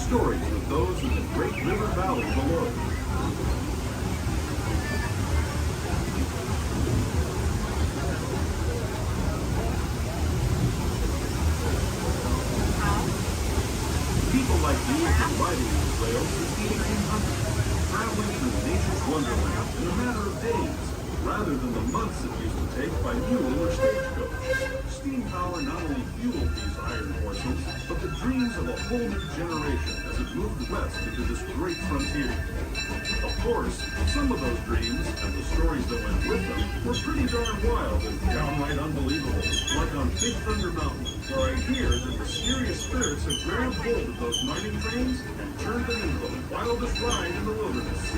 stories of those in the Great River Valley below. People like you have been riding these rails since the 1800s, traveling through nature's wonderland in a matter of days, rather than the months it used to take by mule or stagecoach. Steam power not only fueled these iron horses, but the dreams of a whole new generation as it moved west into this great frontier. Of course, some of those dreams, and the stories that went with them, were pretty darn wild and downright unbelievable, like on Big Thunder Mountain, where I hear that mysterious spirits have grabbed hold of those mining trains and turned them into the wildest ride in the wilderness.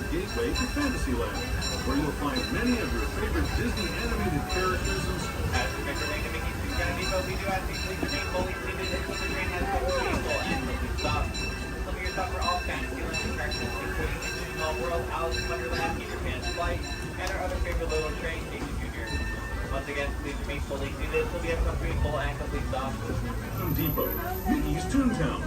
Gateway to Fantasyland, where you'll find many of your favorite Disney animated characters and As we make our way to Mickey's Toontown Depot, we do ask you please remain fully seated until the train has come to a full and complete stop. Look at your stop for all Fantasyland attractions, including Into the Small World, Alice in Wonderland, Peter Pan's Flight, and our other favorite little train, Station Junior. Once again, please remain fully seated until we have come to a full and complete stop. Depot, Mickey's Toontown.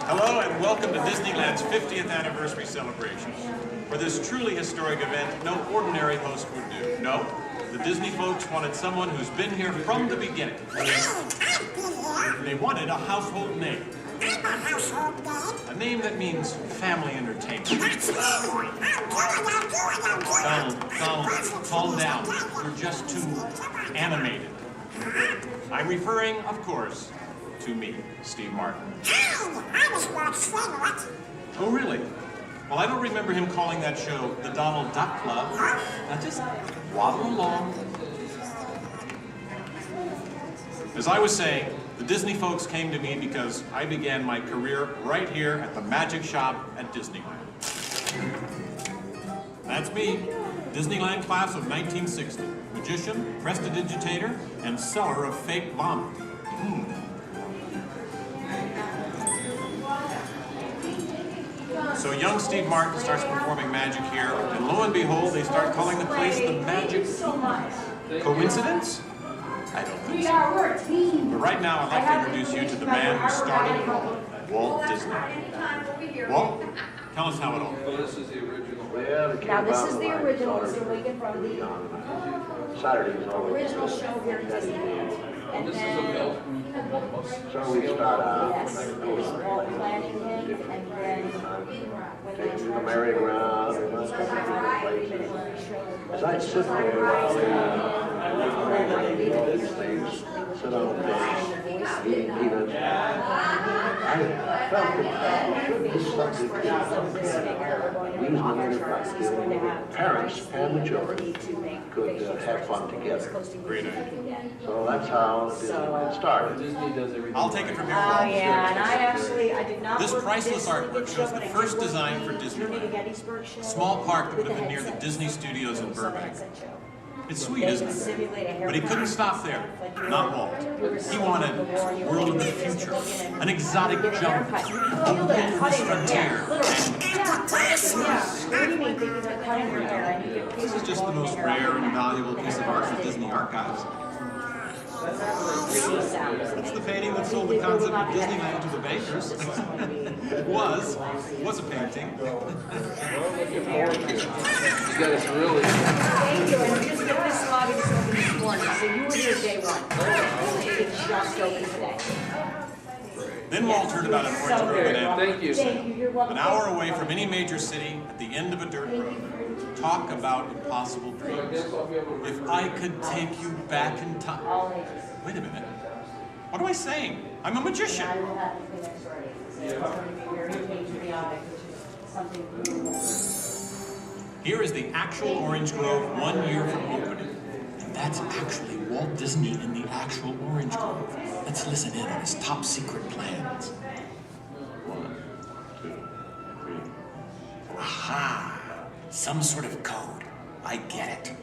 Hello and welcome to Disneyland's 50th anniversary celebration. For this truly historic event, no ordinary host would do. No, the Disney folks wanted someone who's been here from the beginning. They wanted a household name. A name that means family entertainment. Donald, calm down. You're just too animated. I'm referring, of course, to me, Steve Martin. Hi, I was Walt's friend, what? Oh, really? Well, I don't remember him calling that show the Donald Duck Club. Now just waddle along. As I was saying, the Disney folks came to me because I began my career right here at the magic shop at Disneyland. That's me, Disneyland class of 1960. Magician, prestidigitator, and seller of fake vomit. So young Steve Martin starts performing magic here, and lo and behold, they start calling the place the Magic Kingdom. Coincidence? I don't think so. But right now, I'd like to introduce you to the man who started it all, Walt Disney. Walt, tell us how it all began. This is the original. Now this is the original. It's taken from the original show here in Disneyland. And This is a then, belt. So we start out yes, it was Walt planning him, and then when they taking the merry-go-round, and let's go to different places. As I sit there, all these things, sit on the bench, eating peanuts, I felt that this subject is reasonably parents and the children could have fun together. Great idea. So that's how Disneyland started. Disney does everything. I'll take it from here, oh Walt. yeah, and I did not This work with priceless Disney artwork show, shows but the I did first work design with for the Disneyland. Gettysburg show A small park that would with have been the near the headsets. Disney Studios in So the Burbank. headset show. It's sweet, They isn't can it? simulate a hair But he couldn't pattern. stop there. Like you Not were- Walt. you were He sitting wanted before and you a world of the were future, looking an exotic at a jungle, haircut. You a feel that wilderness cutting your frontier. hair, literally. Yeah. What do you mean? Because they're cutting your hair and you get This is just the most rare and valuable piece of art in the Disney archives. It's the painting that sold the concept of Disneyland to the bakers. was a painting. You guys really. Thank you, and just get this lobby just open this morning, so you were here day one. It just opened today. Then Walt heard about an orange grove in Anaheim. Thank you. Thank you, you're welcome. An hour away from any major city, at the end of a dirt road. Talk about impossible dreams. If I could take you back in time. Wait a minute. What am I saying? I'm a magician. I will have to clean next door. It's going to be very patriotic, which is something beautiful. Here is the actual orange grove 1 year from opening. And that's actually Walt Disney in the actual orange grove. Let's listen in on his top secret plans. 1, 2, 3. Aha! Some sort of code. I get it.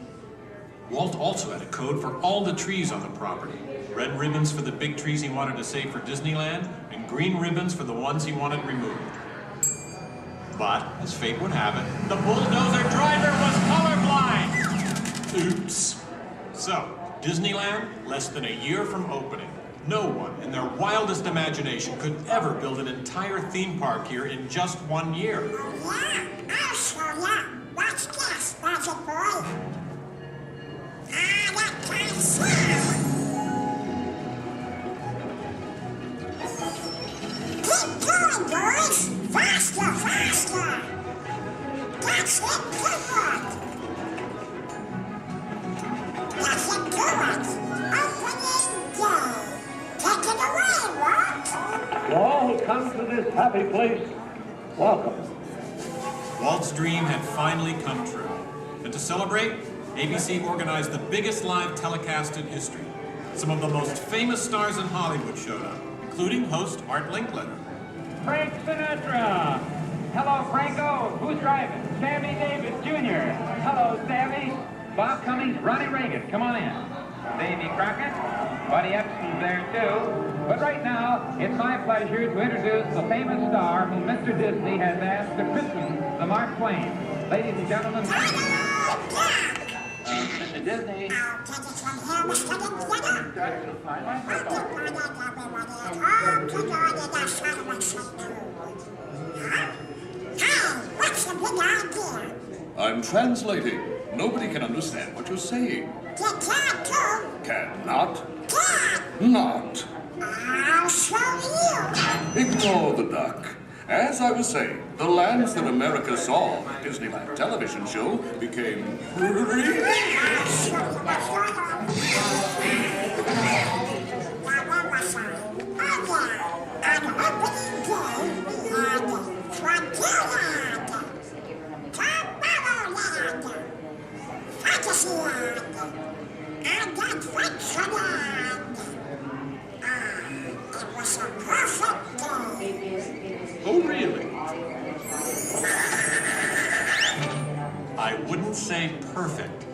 Walt also had a code for all the trees on the property. Red ribbons for the big trees he wanted to save for Disneyland, and green ribbons for the ones he wanted removed. But, as fate would have it, the bulldozer driver was colorblind! Oops. So, Disneyland, less than a year from opening. No one, in their wildest imagination, could ever build an entire theme park here in just 1 year. Yeah, I'll show ya. Watch this, magic boy. That kind of sound. Keep going, boys. Faster, faster. That's it, good work. That's it, good work. Opening day. Take it away, Walt. To all who come to this happy place, welcome. Walt's dream had finally come true. And to celebrate, ABC organized the biggest live telecast in history. Some of the most famous stars in Hollywood showed up, including host Art Linkletter. Frank Sinatra. Hello, Franco. Who's driving? Sammy Davis Jr. Hello, Sammy. Bob Cummings, Ronnie Reagan. Come on in. Davy Crockett. Buddy Epson's there, too. But right now, it's my pleasure to introduce the famous star whom Mr. Disney has asked to christen the Mark Twain. Ladies and gentlemen, Mr. Disney. I'll take it from here, Mr. Linkletter. Hey, what's the big idea? I'm translating. Nobody can understand what you're saying. You can't too. Cannot. Can. Not. I'll show you. Ignore the duck. As I was saying, the lands that America saw on the Disneyland television show became really... I'll show you what's going on. Now, where was I? Oh, Oh, really? I wouldn't say perfect.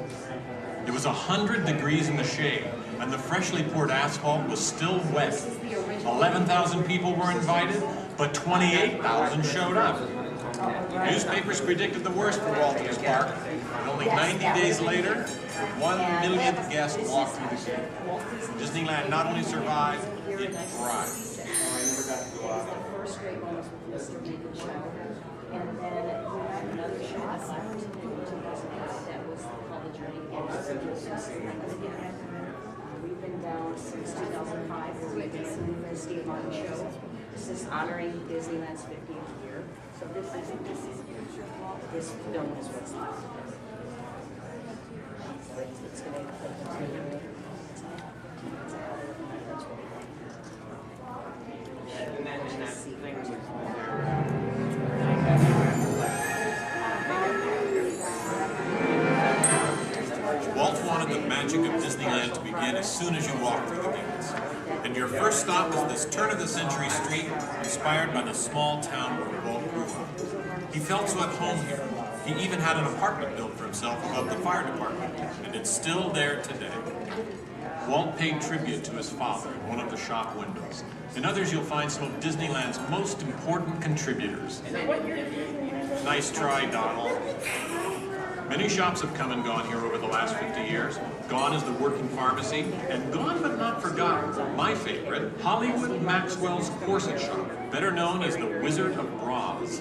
It was 100 degrees in the shade, and the freshly poured asphalt was still wet. 11,000 people were invited, but 28,000 showed up. Newspapers predicted the worst for Walt and his park, and only 90 days later, 1 millionth guest walked through the gate. Disneyland not only survived, it thrived. First grade one was with Mr. Regan show, and then we had another show that was called The Journey. We've been down since 2005, where we've been doing the Steve Martin show. This is honoring Disneyland's 50th year. So this film is what's left. It's going to continue. Walt wanted the magic of Disneyland to begin as soon as you walk through the gates. And your first stop was this turn-of-the-century street inspired by the small town where Walt grew up. He felt so at home here. He even had an apartment built for himself above the fire department, and it's still there today. Walt paid tribute to his father in one of the shop windows. In others, you'll find some of Disneyland's most important contributors. Nice try, Donald. Many shops have come and gone here over the last 50 years. Gone is the working pharmacy, and gone but not forgotten, my favorite, Hollywood Maxwell's corset shop, better known as the Wizard of Bras.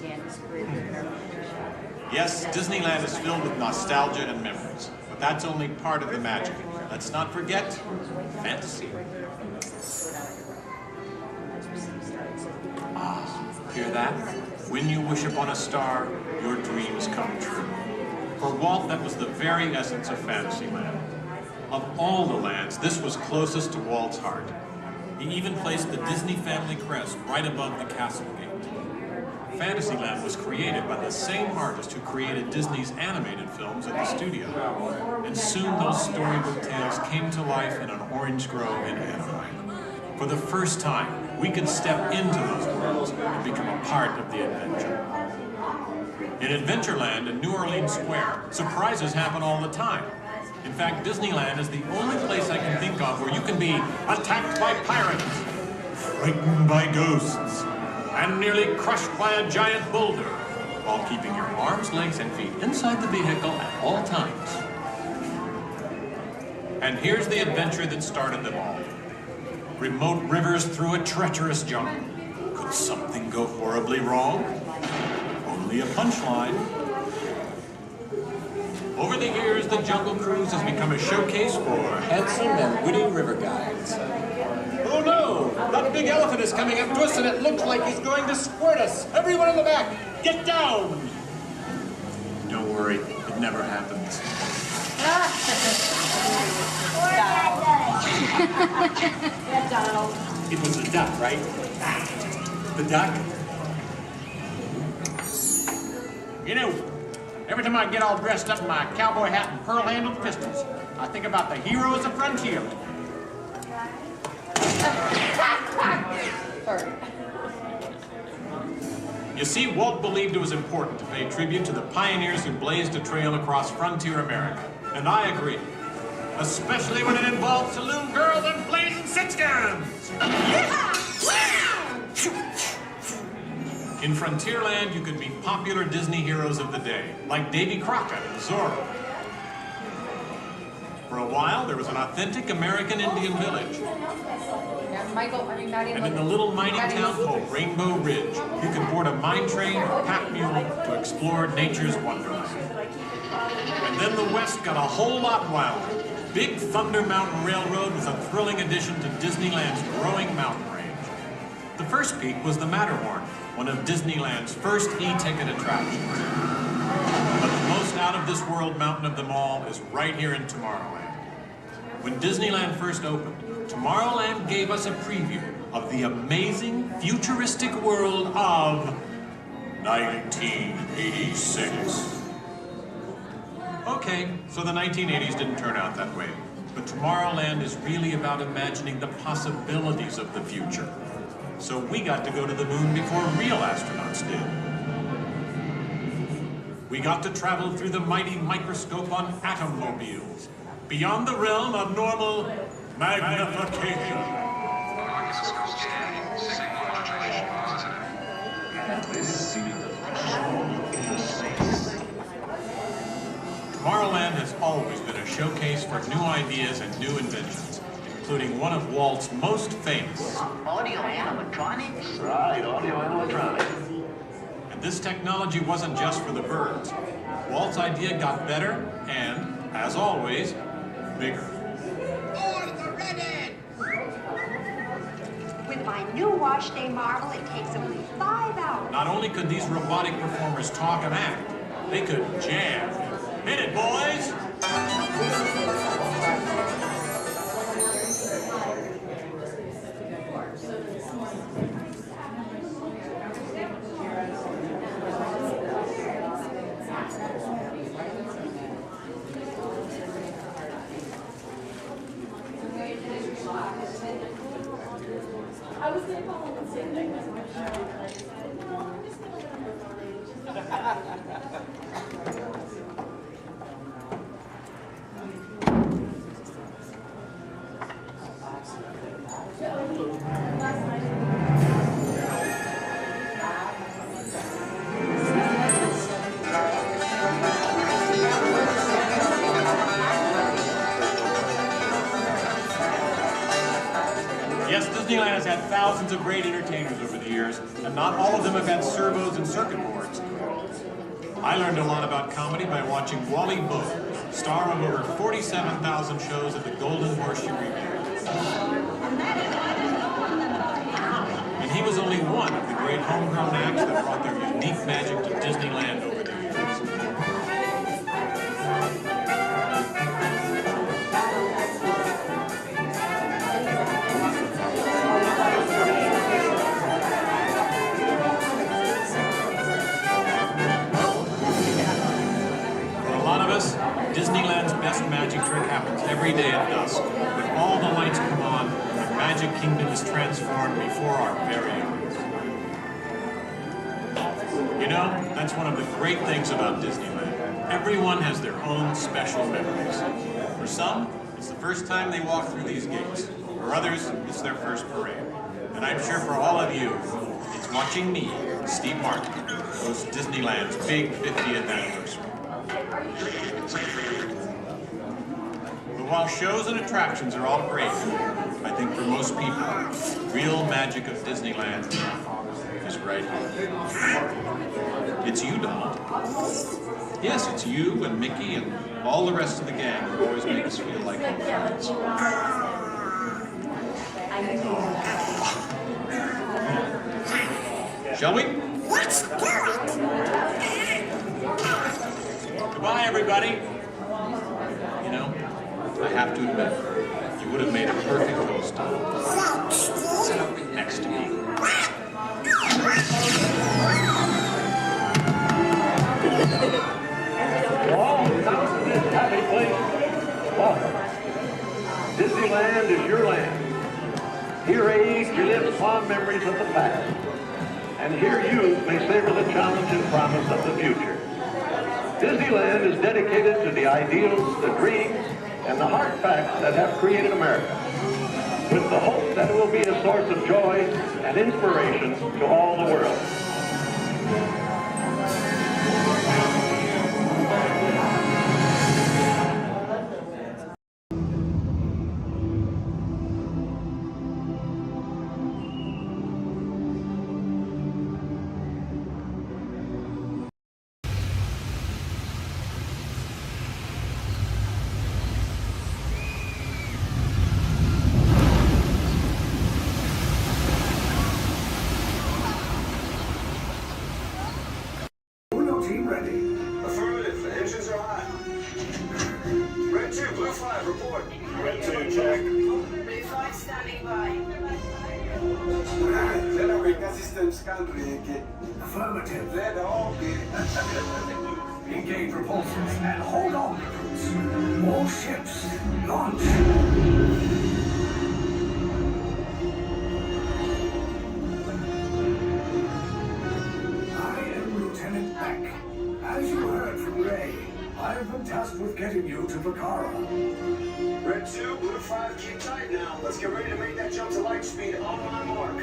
Yes, Disneyland is filled with nostalgia and memories, but that's only part of the magic. Let's not forget fantasy. Ah, hear that? When you wish upon a star, your dreams come true. For Walt, that was the very essence of Fantasyland. Of all the lands, this was closest to Walt's heart. He even placed the Disney family crest right above the castle gate. Fantasyland was created by the same artist who created Disney's animated films at the studio. And soon those storybook tales came to life in an orange grove in Anaheim. For the first time, we could step into those worlds and become a part of the adventure. In Adventureland and New Orleans Square, surprises happen all the time. In fact, Disneyland is the only place I can think of where you can be attacked by pirates, frightened by ghosts, and nearly crushed by a giant boulder, while keeping your arms, legs, and feet inside the vehicle at all times. And here's the adventure that started them all. Remote rivers through a treacherous jungle. Could something go horribly wrong? Only a punchline. Over the years, the Jungle Cruise has become a showcase for handsome and witty river guides. Oh no! That big elephant is coming up to us and it looks like he's going to squirt us! Everyone in the back, get down! Don't worry, it never happens. It was a duck, right? The duck? You know, every time I get all dressed up in my cowboy hat and pearl-handled pistols, I think about the heroes of Frontier. You see, Walt believed it was important to pay tribute to the pioneers who blazed a trail across frontier America. And I agree. Especially when it involves saloon girls and blazing six-guns! In Frontierland, you could meet popular Disney heroes of the day, like Davy Crockett and Zorro. For a while, there was an authentic American Indian village. And in the little mining town called Rainbow Ridge, you could board a mine train or pack mule to explore nature's wonderland. And then the West got a whole lot wilder. Big Thunder Mountain Railroad was a thrilling addition to Disneyland's growing mountain range. The first peak was the Matterhorn, one of Disneyland's first e-ticket attractions. But the most out-of-this-world mountain of them all is right here in Tomorrowland. When Disneyland first opened, Tomorrowland gave us a preview of the amazing futuristic world of 1986. Okay, so the 1980s didn't turn out that way. But Tomorrowland is really about imagining the possibilities of the future. So we got to go to the moon before real astronauts did. We got to travel through the mighty microscope on atom-mobiles, beyond the realm of normal magnification. Tomorrowland has always been a showcase for new ideas and new inventions, including one of Walt's most famous. Audio animatronics? Right, audio animatronics. And this technology wasn't just for the birds. Walt's idea got better and, as always, bigger. With my new wash day marvel, it takes only 5 hours. Not only could these robotic performers talk and act, they could jam. Hit it, boys! I was going to call him and say that. Yes, Disneyland has had thousands of great entertainers over the years, and not all of them have had servos and circuit boards. I learned a lot about comedy by watching Wally Book, star of over 47,000 shows at the Golden Horseshoe Revue. And he was only one of the great homegrown acts that brought their unique magic to Disneyland over the years. Disneyland's best magic trick happens every day at dusk, when all the lights come on and the Magic Kingdom is transformed before our very eyes. You know, that's one of the great things about Disneyland. Everyone has their own special memories. For some, it's the first time they walk through these gates. For others, it's their first parade. And I'm sure for all of you, it's watching me, Steve Martin, host Disneyland's big 50th anniversary. But while shows and attractions are all great, I think for most people, the real magic of Disneyland is right here. It's you, Donald. Yes, it's you and Mickey and all the rest of the gang who always make us feel like home friends. Shall we? Let's do it! Goodbye, everybody. You know, I have to admit, you would have made a perfect host. Sit up next to me. All come to this happy place. Welcome. Disneyland is your land. Here age you live fond memories of the past. And here youth may savor the challenge and promise of the future. Disneyland is dedicated to the ideals, the dreams, and the hard facts that have created America, with the hope that it will be a source of joy and inspiration to all the world. Team ready. Affirmative. The engines are hot. Red 2, Blue 5, report. Red 2, check. Blue 5 standing by. Della quella system scan che Affirmative. let all be. Engage propulsors and hold on, recruits. More ships. Launch. Lieutenant Beck. As you heard from Ray, I have been tasked with getting you to Bakara. Red 2, Blue 5, keep tight now. Let's get ready to make that jump to light speed on my mark.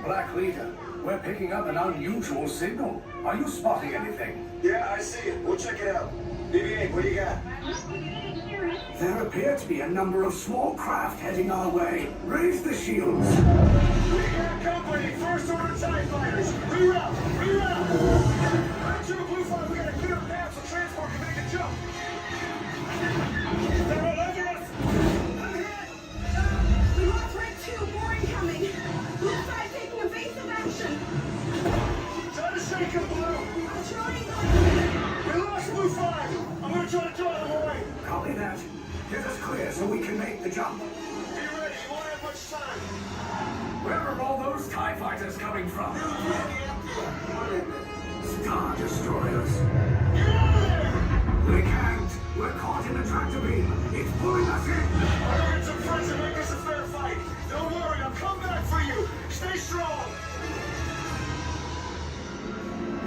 Black Leader, we're picking up an unusual signal. Are you spotting anything? Yeah, I see it. We'll check it out. BB-8, what do you got? There appear to be a number of small craft heading our way. Raise the shields. We got company. First order TIE fighters. Reroute. Red 2, Blue 5, we got a clear path so transport can make a jump. They're all over us. I'm hit. We lost Red 2, more incoming. Blue 5 taking evasive action. Try to shake him, Blue. I'm trying. We lost Blue 5. I'm gonna try to draw them away. Copy that. Get us clear so we can make the jump. Be ready. You won't have much time. Where are all those TIE fighters coming from? Star Destroyers. Get out of there! We can't. We're caught in the tractor beam. It's pulling us in. I'll get some friends and make this a fair fight. Don't worry, I'll come back for you. Stay strong.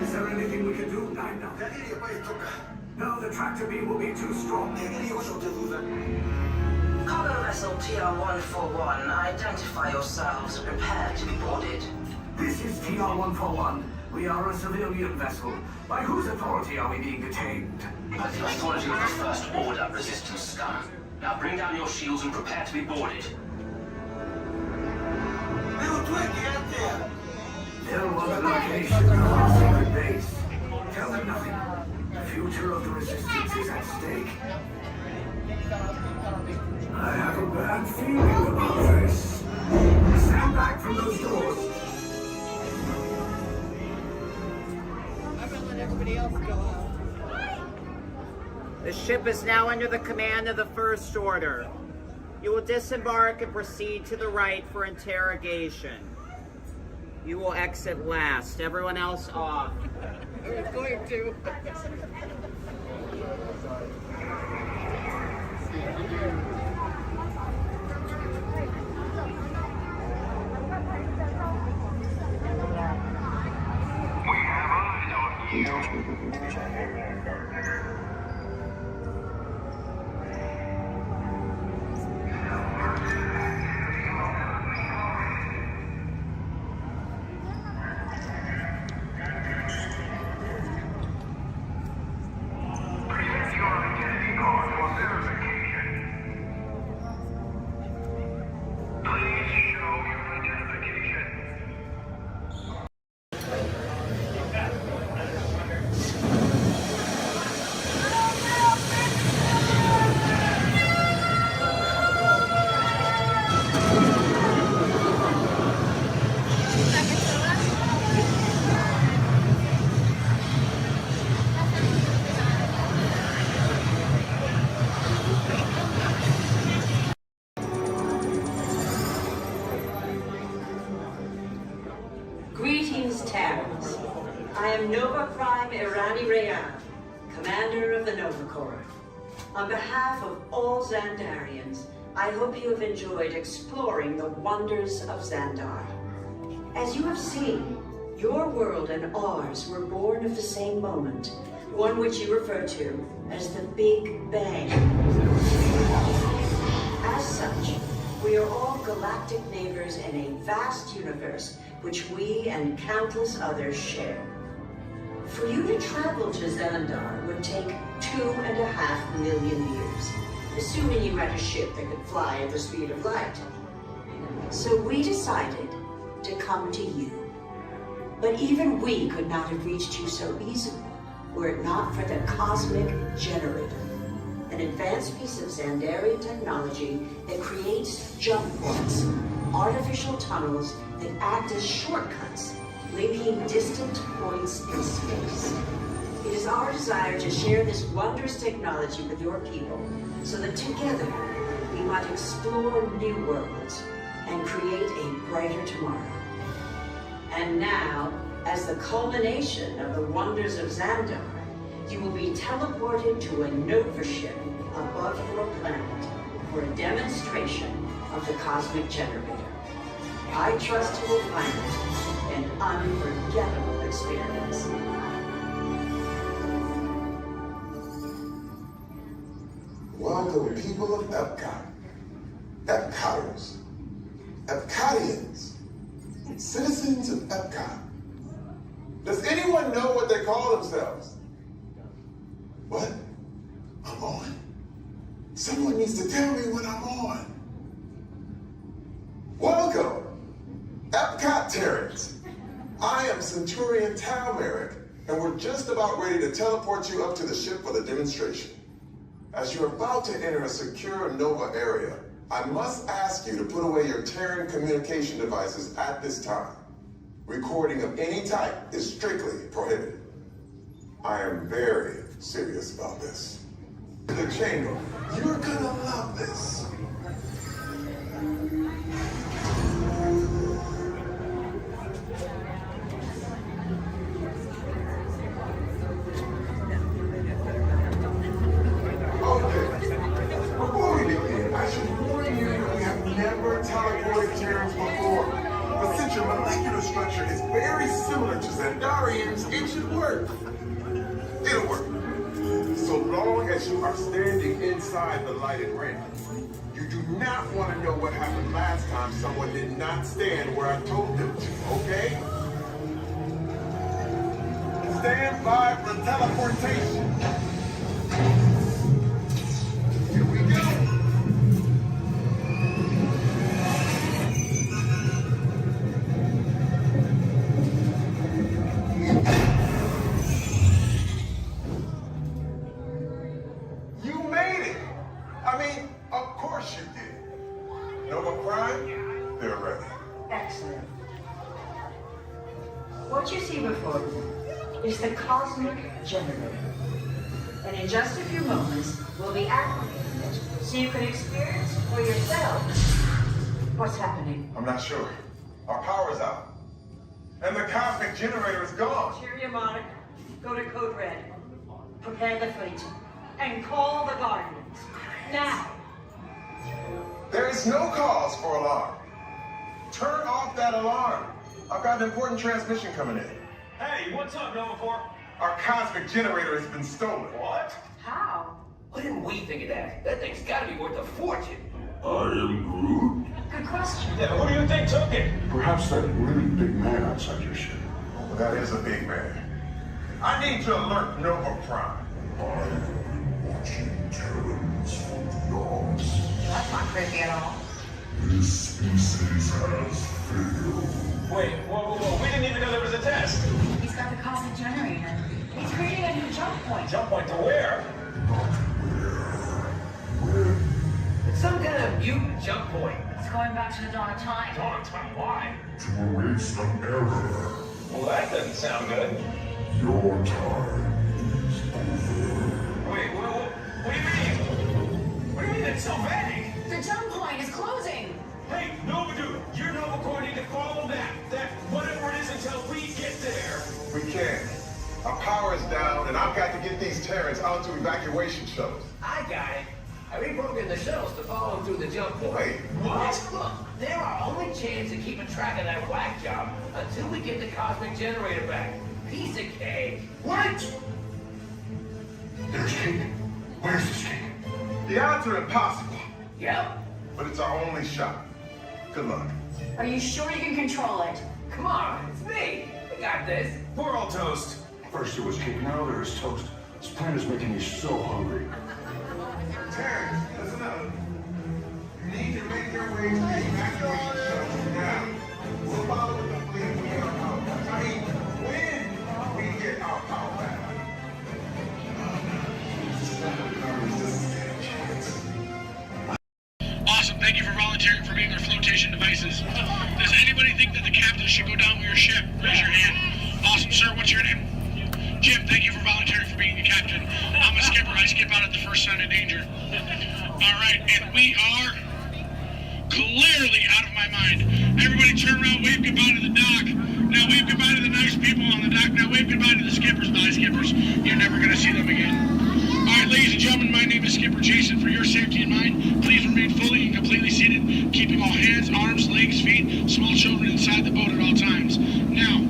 Is there anything we can do, 9-9? No, the tractor beam will be too strong. Cargo vessel TR-141, identify yourselves. Prepare to be boarded. This is TR-141. We are a civilian vessel. By whose authority are we being detained? By the authority of the First Order Resistance Scum. Now bring down your shields and prepare to be boarded. There was a location of our secret base. Tell them nothing. The future of the Resistance is at stake. I have a bad feeling about this. Stand back from those doors. I'm gonna let everybody else go out. The ship is now under the command of the First Order. You will disembark and proceed to the right for interrogation. You will exit last. Everyone else off. I was going to. Greetings, Terrans. I am Nova Prime Irani Rayan, Commander of the Nova Corps. On behalf of all Xandarians, I hope you have enjoyed exploring the wonders of Xandar. As you have seen, your world and ours were born of the same moment, one which you refer to as the Big Bang. As such, we are all galactic neighbors in a vast universe which we and countless others share. For you to travel to Xandar would take 2.5 million years, assuming you had a ship that could fly at the speed of light. So we decided to come to you. But even we could not have reached you so easily were it not for the Cosmic Generator, an advanced piece of Xandarian technology that creates jump ports, artificial tunnels that act as shortcuts, linking distant points in space. It is our desire to share this wondrous technology with your people, so that together we might explore new worlds and create a brighter tomorrow. And now, as the culmination of the wonders of Xandar, you will be teleported to a Nova ship above your planet for a demonstration of the cosmic generator. I trust you will find it an unforgettable experience. Welcome, people of Epcot, Epcoters, Epcotians, citizens of Epcot. Does anyone know what they call themselves? What? I'm on? Someone needs to tell me what I'm on. Welcome, Epcot-tarians. I am Centurion Talmeric, and we're just about ready to teleport you up to the ship for the demonstration. As you're about to enter a secure Nova area, I must ask you to put away your Terran communication devices at this time. Recording of any type is strictly prohibited. I am very serious about this. The chamber, you're gonna love this. Before we begin, I should warn you that we have never teleported Terrans before. But since your molecular structure is very similar to Xandarians, it should work. It'll work. So long as you are standing inside the lighted ring. You do not want to know what happened last time someone did not stand where I told them to, okay? Stand by for teleportation. Here we go. You made it. I mean, of course you did. Nova Prime, they're ready. Excellent. What you see before you is the cosmic generator. And in just a few moments, we'll be activating it so you can experience for yourself what's happening. I'm not sure. Our power's out. And the cosmic generator is gone. Cheerio, Monarch. Go to Code Red. Prepare the fleet. And call the Guardians. Now. There is no cause for alarm. Turn off that alarm. I've got an important transmission coming in. Hey, what's up, Nova Corps? Our cosmic generator has been stolen. What? How? Why didn't we think of that? That thing's gotta be worth a fortune. I am Groot. Good question. Yeah, who do you think took it? Perhaps that really big man outside your ship. Well, that is a big man. I need to alert Nova Prime. I have been watching Terrans for dogs. That's not creepy at all. This species has failed. Wait, whoa, we didn't even know there was a test. He's got the cosmic generator. He's creating a new jump point. Jump point to where? It's some kind of mutant jump point. It's going back to the dawn of time. Dawn of time, why? To erase an error. Well, that doesn't sound good. Your time is over. Wait, what do you mean? What do you mean it's so vague? The jump point is closing. Hey, Nova Dude, you're Nova Corps need to follow that whatever it is until we get there. We can't. Our power is down, and I've got to get these Terrans out to evacuation shuttles. I got it. I reprogrammed the shuttles to follow them through the jump point. Wait, what? Look, they're our only chance of keeping track of that whack job until we get the cosmic generator back. Piece of cake. What? There's cake. Where's this cake? The odds are impossible, Yep. but it's our only shot. Good luck. Are you sure you can control it? Come on, it's me. We got this. We're all toast. First there was cake, now there is toast. This plan is making me so hungry. Terrans, listen up. You need to make your way to the evacuation shuttles now. We'll follow with the fleet when we get our power back. I mean, when we get our power back. Awesome, thank you for volunteering for being our flotation devices. Does anybody think that the captain should go down with your ship? Raise your hand. Awesome, sir, what's your name? Jim, thank you for volunteering for being the captain. I'm a skipper, I skip out at the first sign of danger. All right, and we are clearly out of my mind. Everybody turn around, wave goodbye to the dock. Now wave goodbye to the nice people on the dock. Now wave goodbye to the skippers. Bye, skippers. You're never going to see them again. All right, ladies and gentlemen, my name is Skipper Jason. For your safety and mine, please remain fully and completely seated, keeping all hands, arms, legs, feet, small children inside the boat at all times. Now,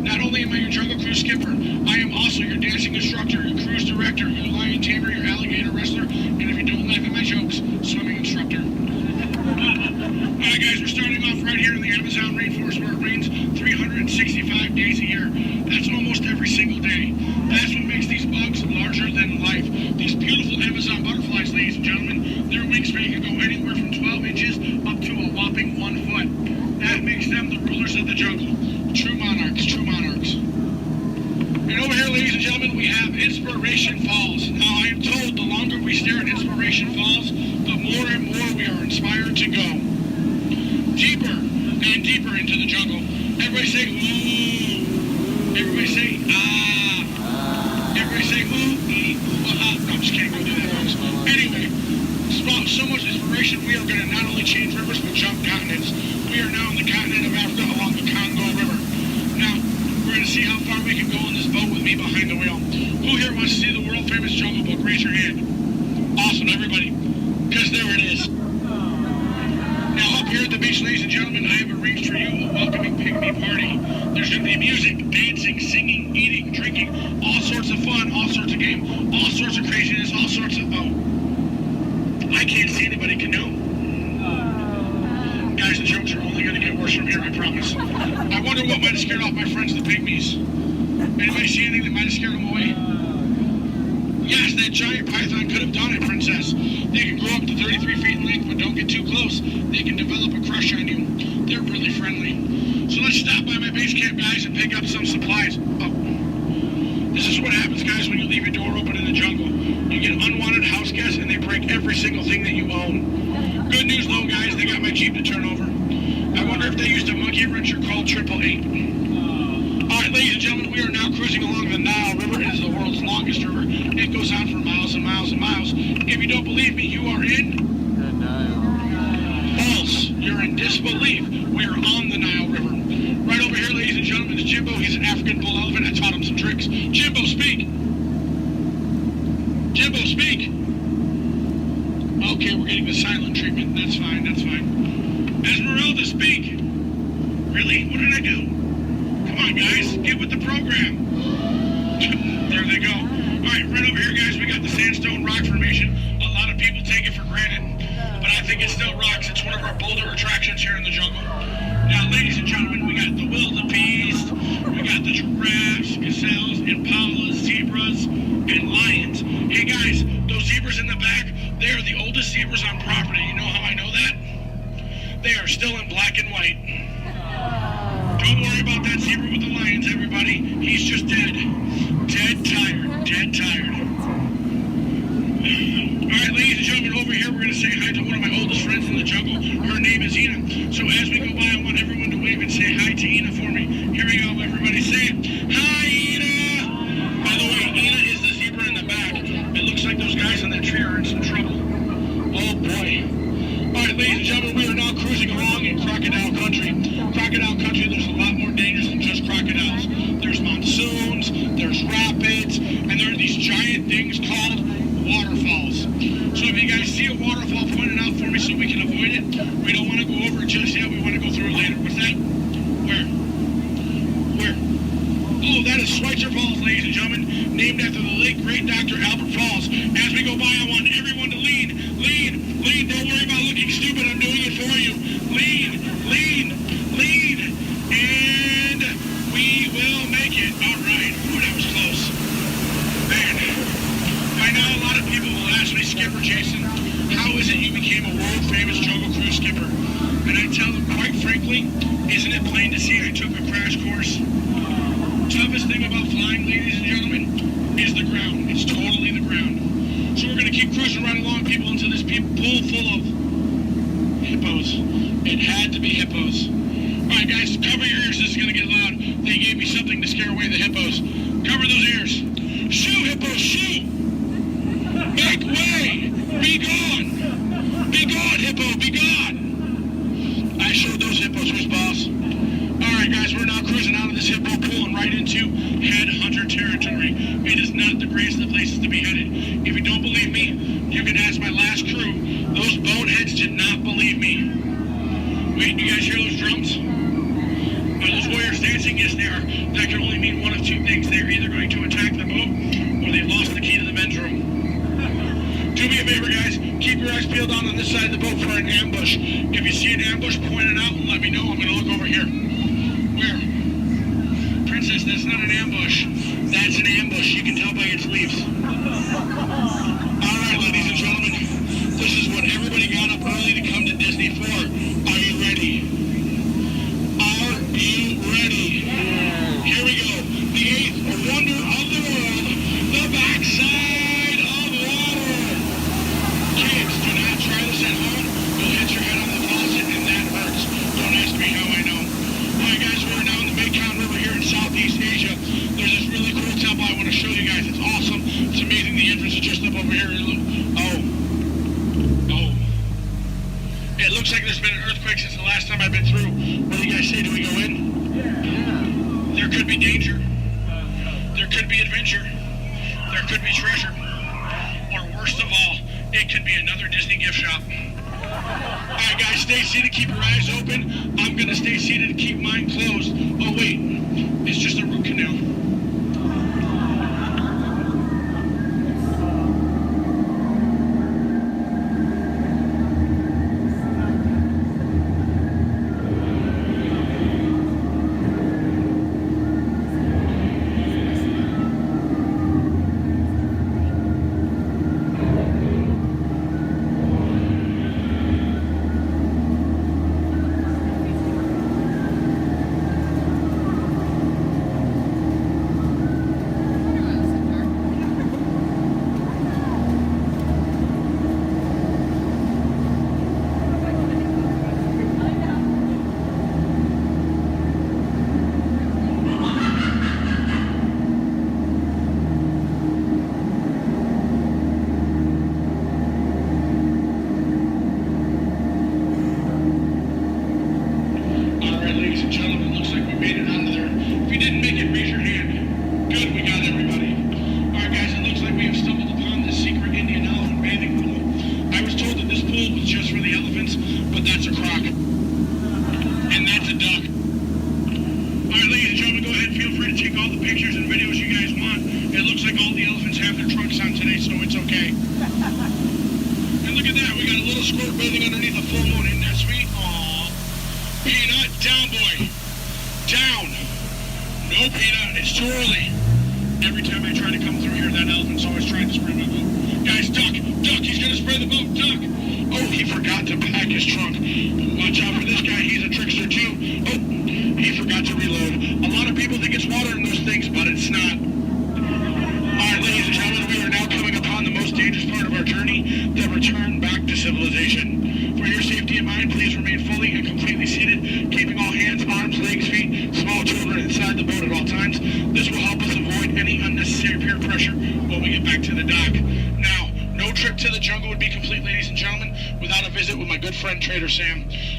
not only am I your Jungle Cruise skipper, I am also your dancing instructor, your cruise director, your lion tamer, your alligator wrestler, and if you don't laugh at my jokes, swimming instructor. Alright guys, we're starting off right here in the Amazon rainforest where it rains 365 days a year. That's almost every single day. That's what makes these bugs larger than life. These beautiful Amazon butterflies, ladies and gentlemen, their wingspan can go anywhere from 12 inches up to a whopping 1 foot. That makes them the rulers of the jungle. True monarchs, true monarchs. And over here, ladies and gentlemen, we have Inspiration Falls. Now, I am told the longer we stare at Inspiration Falls, the more and more we are inspired to go. Deeper and deeper into the jungle. Everybody say, ooh. Everybody say, ah. Everybody say, ooh, ee, ooh, ah. No, I'm just kidding. Don't do that, folks. Anyway, so much inspiration, we are going to not only change rivers, but jump continents. We are now in the continent of Africa along the Congo River. Now, we're going to see how far we can go in this boat with me behind the wheel. Who here wants to see the world-famous Jungle Book? Raise your hand. Awesome, everybody. Because there it is. Now, up here at the beach, ladies and gentlemen, I have arranged for you a welcoming pygmy party. There's going to be music, dancing, singing, eating, drinking, all sorts of fun, all sorts of game, all sorts of craziness, all sorts of... Oh. I can't see anybody canoe. Guys, the jokes are only going to get worse from here, I promise. I wonder what might have scared off my friends, the pygmies. Anybody see anything that might have scared them away? Yes, that giant python could have done it, princess. They can grow up to 33 feet in length, but don't get too close. They can develop a crush on you. They're really friendly. So let's stop by my base camp, guys, and pick up some supplies. Oh. This is what happens, guys, when you leave your door open in the jungle. You get unwanted house guests, and they break every single thing that you own. Good news, though, guys, they got my Jeep to turn over. I wonder if they used a monkey wrencher called 888. All right, ladies and gentlemen, we are now cruising along the Nile River. It is the world's longest river. It goes on for miles and miles and miles. If you don't believe me, you are in... the Nile. False. You're in disbelief. We are on the Nile River. Right over here, ladies and gentlemen, is Jimbo. He's an African bull elephant. I taught him some tricks. Jimbo, speak. Jimbo, speak. Okay, we're getting the silent treatment. That's fine, that's fine. Esmeralda, speak. Really? What did I do? Come on, guys. Get with the program. There they go. All right, right over here, guys, we got the sandstone rock formation. A lot of people take it for granted, but I think it still rocks. It's one of our bolder attractions here in the jungle. Now, ladies and gentlemen, we got the wildebeest, we got the giraffes, gazelles, impalas, zebras, and lions. Hey, guys, those zebras in the back, they are the oldest zebras on property. You know how I know that? They are still in black and white. Don't worry about that zebra with the lions, everybody. He's just dead. Dead tired. Dead tired. All right, ladies and gentlemen, over here we're going to say hi to one of my oldest friends in the jungle. Her name is Ina. So as we go by, I want everyone to wave and say hi to Ina for me. Here we go, everybody. Say it. Hi, Ina! By the way, Ina is the zebra in the back. It looks like those guys on that tree are in some trouble. Oh, boy. All right, ladies and gentlemen, we are now cruising along in crocodile country. Crocodile country, there's a lot more dangers than just crocodiles. There's monsoons, there's rapids, and there are these giant things called waterfalls. So if you guys see a waterfall, point it out for me so we can avoid it. We don't want to go over it just yet. We want to go through it later. What's that? Where? Where? Oh, that is Schweitzer Falls, ladies and gentlemen, named after the late great Dr. Albert Falls. As we go by, I want everyone to lean. Lean. Lean. Don't worry about looking stupid. I'm doing it for you. Lean. Lean. Lean. And we will make it. All right. Ooh, that was close. Man. By now, a lot of people will ask me, Skipper Jason, how is it you became a world-famous Jungle Cruise skipper? And I tell them, quite frankly, isn't it plain to see I took a crash course? Toughest thing about flying, ladies and gentlemen, is the ground. It's totally the ground. So we're going to keep cruising right along, people, into this pool full of hippos. It had to be hippos. All right, guys, cover your ears. This is going to get loud. They gave me something to scare away the hippos. Cover those ears. Shoo, hippos, shoo! Make way! Be gone! right into headhunter territory. It is not the greatest of places to be headed. If you don't believe me, you can ask my last crew. Those boneheads did not believe me. Wait, you guys hear those drums? Are those warriors dancing? Yes, they are. That can only mean one of two things. They're either going to attack the boat, or they've lost the key to the men's room. Do me a favor, guys. Keep your eyes peeled on this side of the boat for an ambush. If you see an ambush, point it out and let me know. I'm going to look over here. Where? Princess, that's not an ambush. That's an ambush. You can tell by its leaves. All right, ladies and gentlemen. This is what everybody got up early to come to Disney for. Are you ready? Are you ready? Here we go. The eighth wonder of the world. The backside of water. Kids, do not try this at home. You'll hit your head on the faucet and that hurts. Don't ask me how I know. Alright guys, we're now in the Mekong River here in Southeast Asia. There's this really cool temple I want to show you guys. It's awesome. It's amazing. The entrance is just up over here. It looks like there's been an earthquake since the last time I've been through. What do you guys say? Do we go in? Yeah. There could be danger. There could be adventure. There could be treasure. Or worst of all, it could be another Disney gift shop. Alright guys, stay seated, keep your eyes open. I'm gonna stay seated and keep mine closed. Oh wait, it's just a root canal.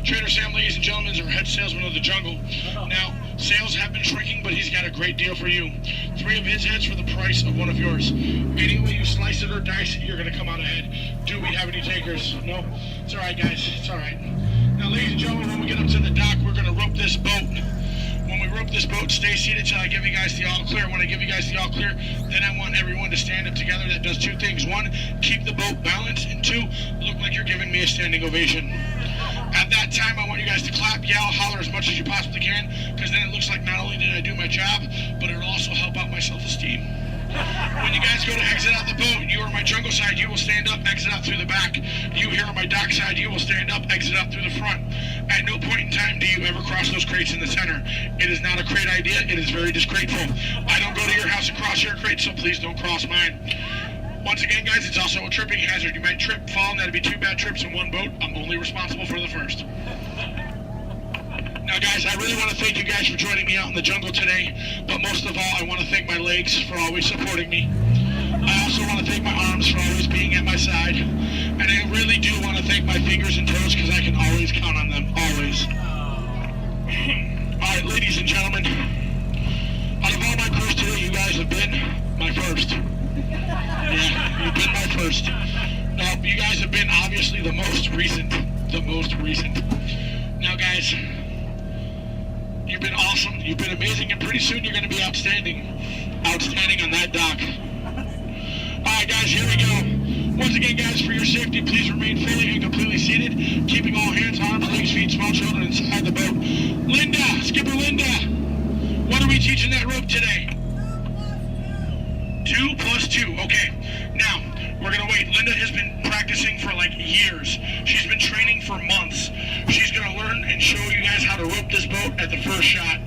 Trader Sam, ladies and gentlemen, is our head salesman of the jungle. Now, sales have been shrinking, but he's got a great deal for you. 3 of his heads for the price of 1 of yours. Any way you slice it or dice it, you're going to come out ahead. Do we have any takers? No? It's all right, guys. It's all right. Now, ladies and gentlemen, when we get up to the dock, we're going to rope this boat. When we rope this boat, stay seated till I give you guys the all clear. When I give you guys the all clear, then I want everyone to stand up together. That does 2 things. 1, keep the boat balanced, and 2, look like you're giving me a standing ovation. At that time, I want you guys to clap, yell, holler as much as you possibly can, because then it looks like not only did I do my job, but it'll also help out my self-esteem. When you guys go to exit out the boat, you are on my jungle side, you will stand up, exit out through the back. You here on my dock side, you will stand up, exit out through the front. At no point in time do you ever cross those crates in the center. It is not a crate idea, it is very disgraceful. I don't go to your house and cross your crate, so please don't cross mine. Once again, guys, it's also a tripping hazard. You might trip, fall, and that'd be 2 bad trips in one boat. I'm only responsible for the first. Now, guys, I really want to thank you guys for joining me out in the jungle today, but most of all, I want to thank my legs for always supporting me. I also want to thank my arms for always being at my side, and I really do want to thank my fingers and toes because I can always count on them, always. All right, ladies and gentlemen, out of recent. Now, guys, you've been awesome. You've been amazing, and pretty soon you're going to be outstanding on that dock. All right, guys, here we go. Once again, guys, for your safety, please remain fully and completely seated, keeping all hands, arms, legs, feet, small children inside the boat. Linda, Skipper Linda, what are we teaching that rope today? 2 plus 2. Okay. Now, we're going to wait. Linda has been practicing for like years. She's been training for months. She's going to learn and show you guys how to rope this boat at the first shot.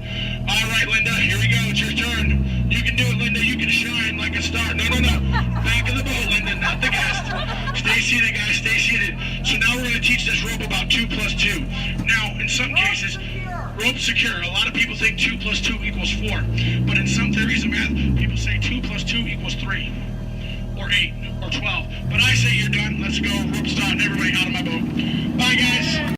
All right, Linda, here we go. It's your turn. You can do it, Linda. You can shine like a star. No. Back of the boat, Linda, not the guest. Stay seated, guys. Stay seated. So now we're going to teach this rope about 2 plus 2. Now, in some cases, rope secure. A lot of people think 2 plus 2 equals 4. But in some theories of math, people say 2 plus 2 equals 3. Or 8. Or 12. But I say you're done. Let's go. Rope start. Everybody out of my boat. Bye, guys.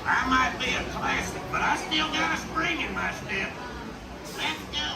I might be a classic, but I still got a spring in my step. Let's go.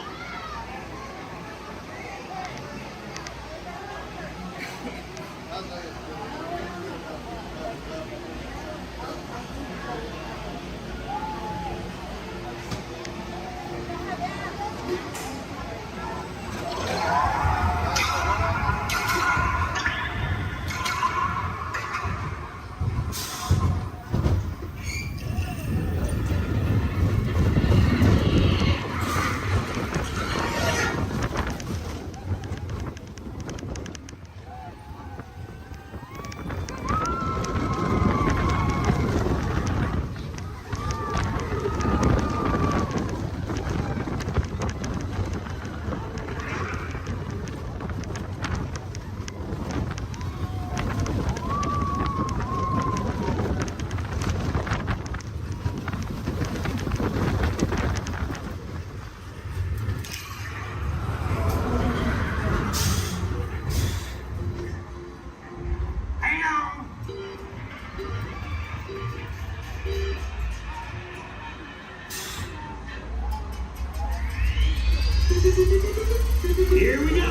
Here we go.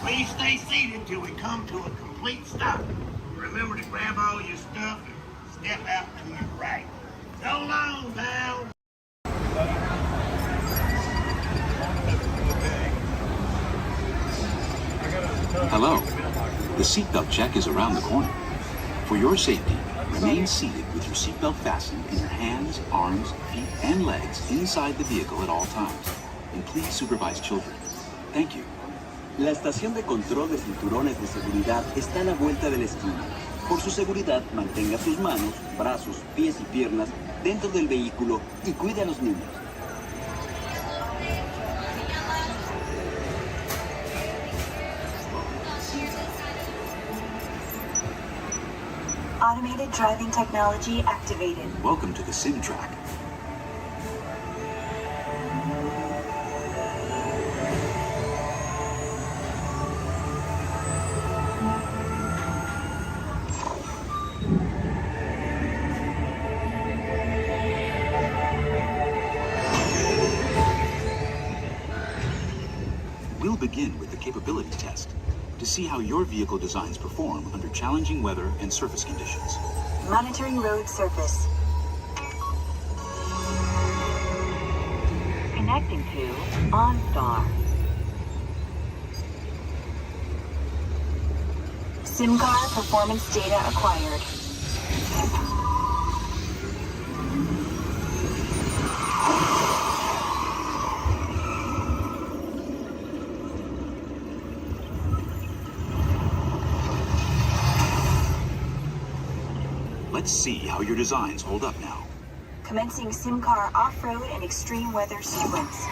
Please stay seated till we come to a complete stop. Remember to grab all your stuff and step out to your right. So long, pal. Hello. The seatbelt check is around the corner. For your safety, remain seated with your seatbelt fastened and your hands, arms, feet, and legs inside the vehicle at all times. And please supervise children. Thank you. La estación de control de cinturones de seguridad está a la vuelta de la esquina. Por su seguridad, mantenga sus manos, brazos, pies y piernas dentro del vehículo y cuide a los niños. Automated driving technology activated. Welcome to the sim track. We'll begin with the capability test to see how your vehicle designs perform under challenging weather and surface conditions. Monitoring road surface. Connecting to OnStar. SimCar performance data acquired. Let's see how your designs hold up now. Commencing SimCar off-road and extreme weather sequence.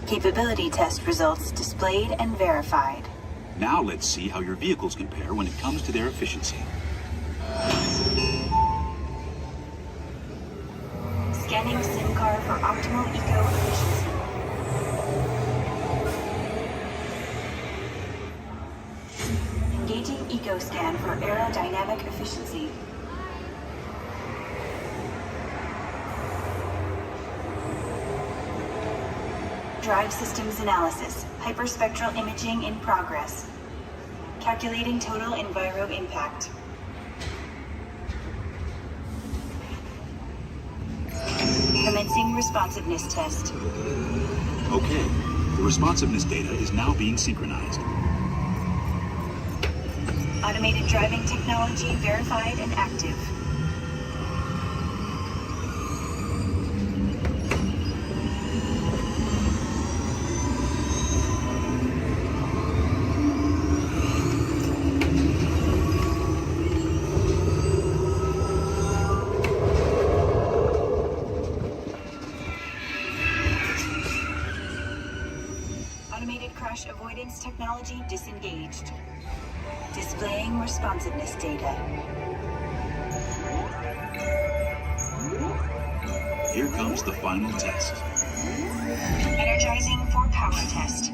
Capability test results displayed and verified. Now let's see how your vehicles compare when it comes to their efficiency. Scanning SimCar for optimal eco-efficiency. Engaging EcoScan for aerodynamic efficiency. Drive systems analysis. Hyperspectral imaging in progress. Calculating total enviro impact. Commencing responsiveness test. Okay, the responsiveness data is now being synchronized. Automated driving technology verified and active. Automated crash avoidance technology disengaged. Displaying responsiveness data. Here comes the final test. Energizing for power test.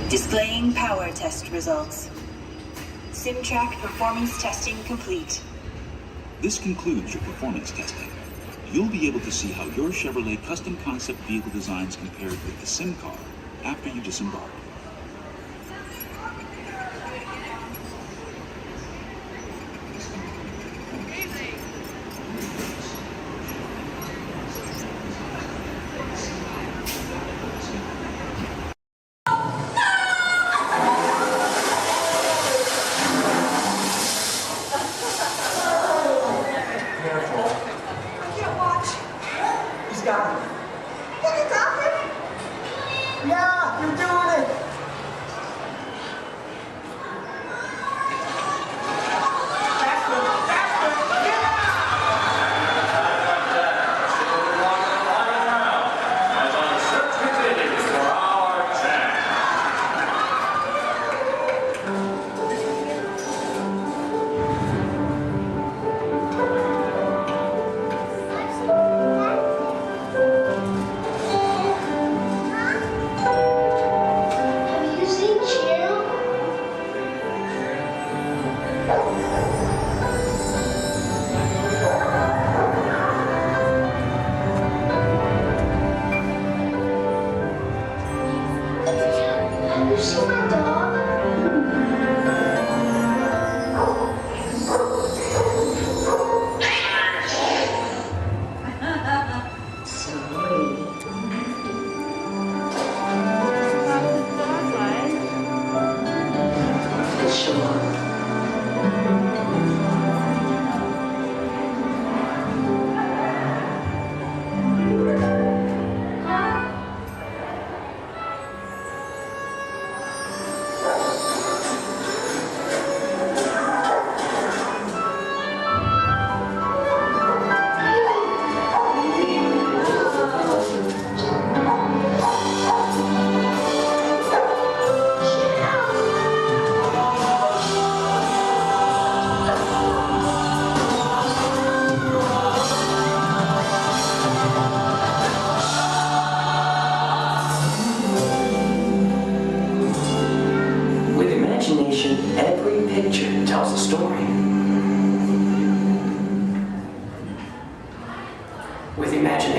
Displaying power test results. SimTrack performance testing complete. This concludes your performance testing. You'll be able to see how your Chevrolet custom concept vehicle designs compared with the SimCar after you disembark. Yeah, you're doing it!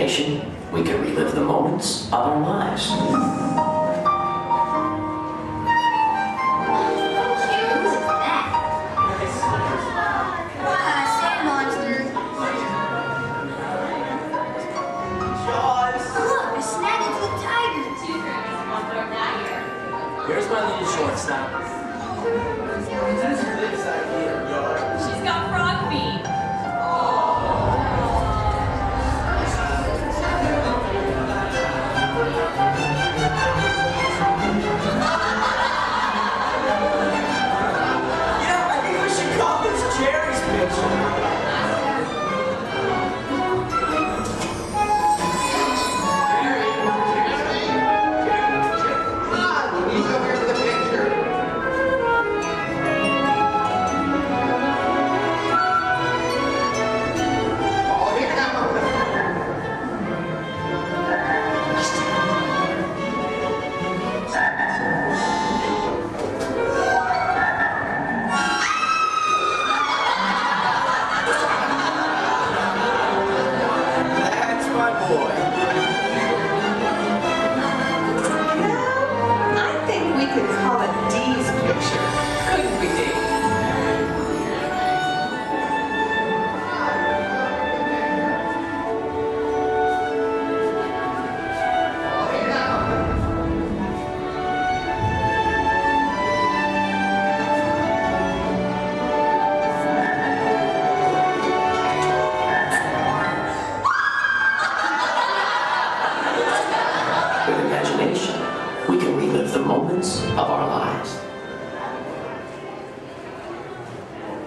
imagination, we can relive the moments of our lives. Here's my little shortstop. She's got frog feet. Yeah, I think we should call this Jerry's picture.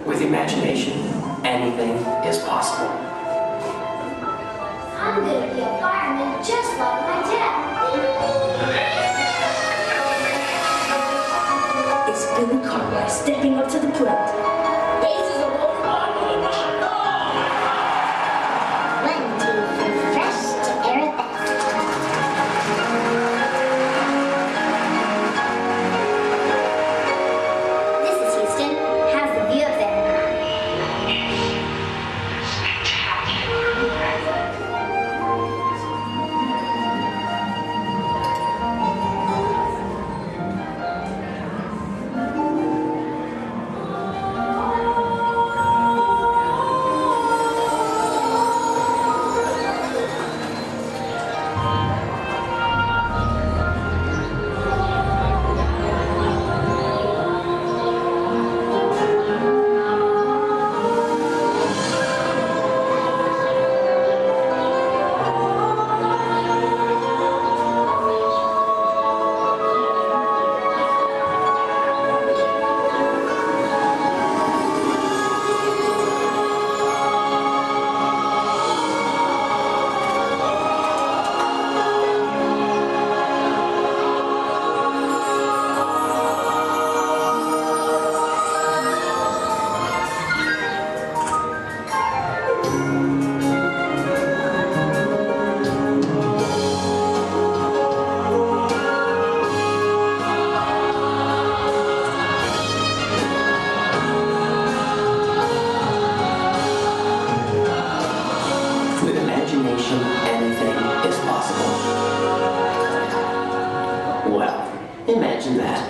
With imagination, anything is possible. I'm gonna be a fireman just like my dad. It's Billy Cartwright stepping up to the plate. Bases are rolling on with a One, two, three, fresh to air it back. This is Houston. How's the view up there? With imagination, anything is possible. Well, imagine that.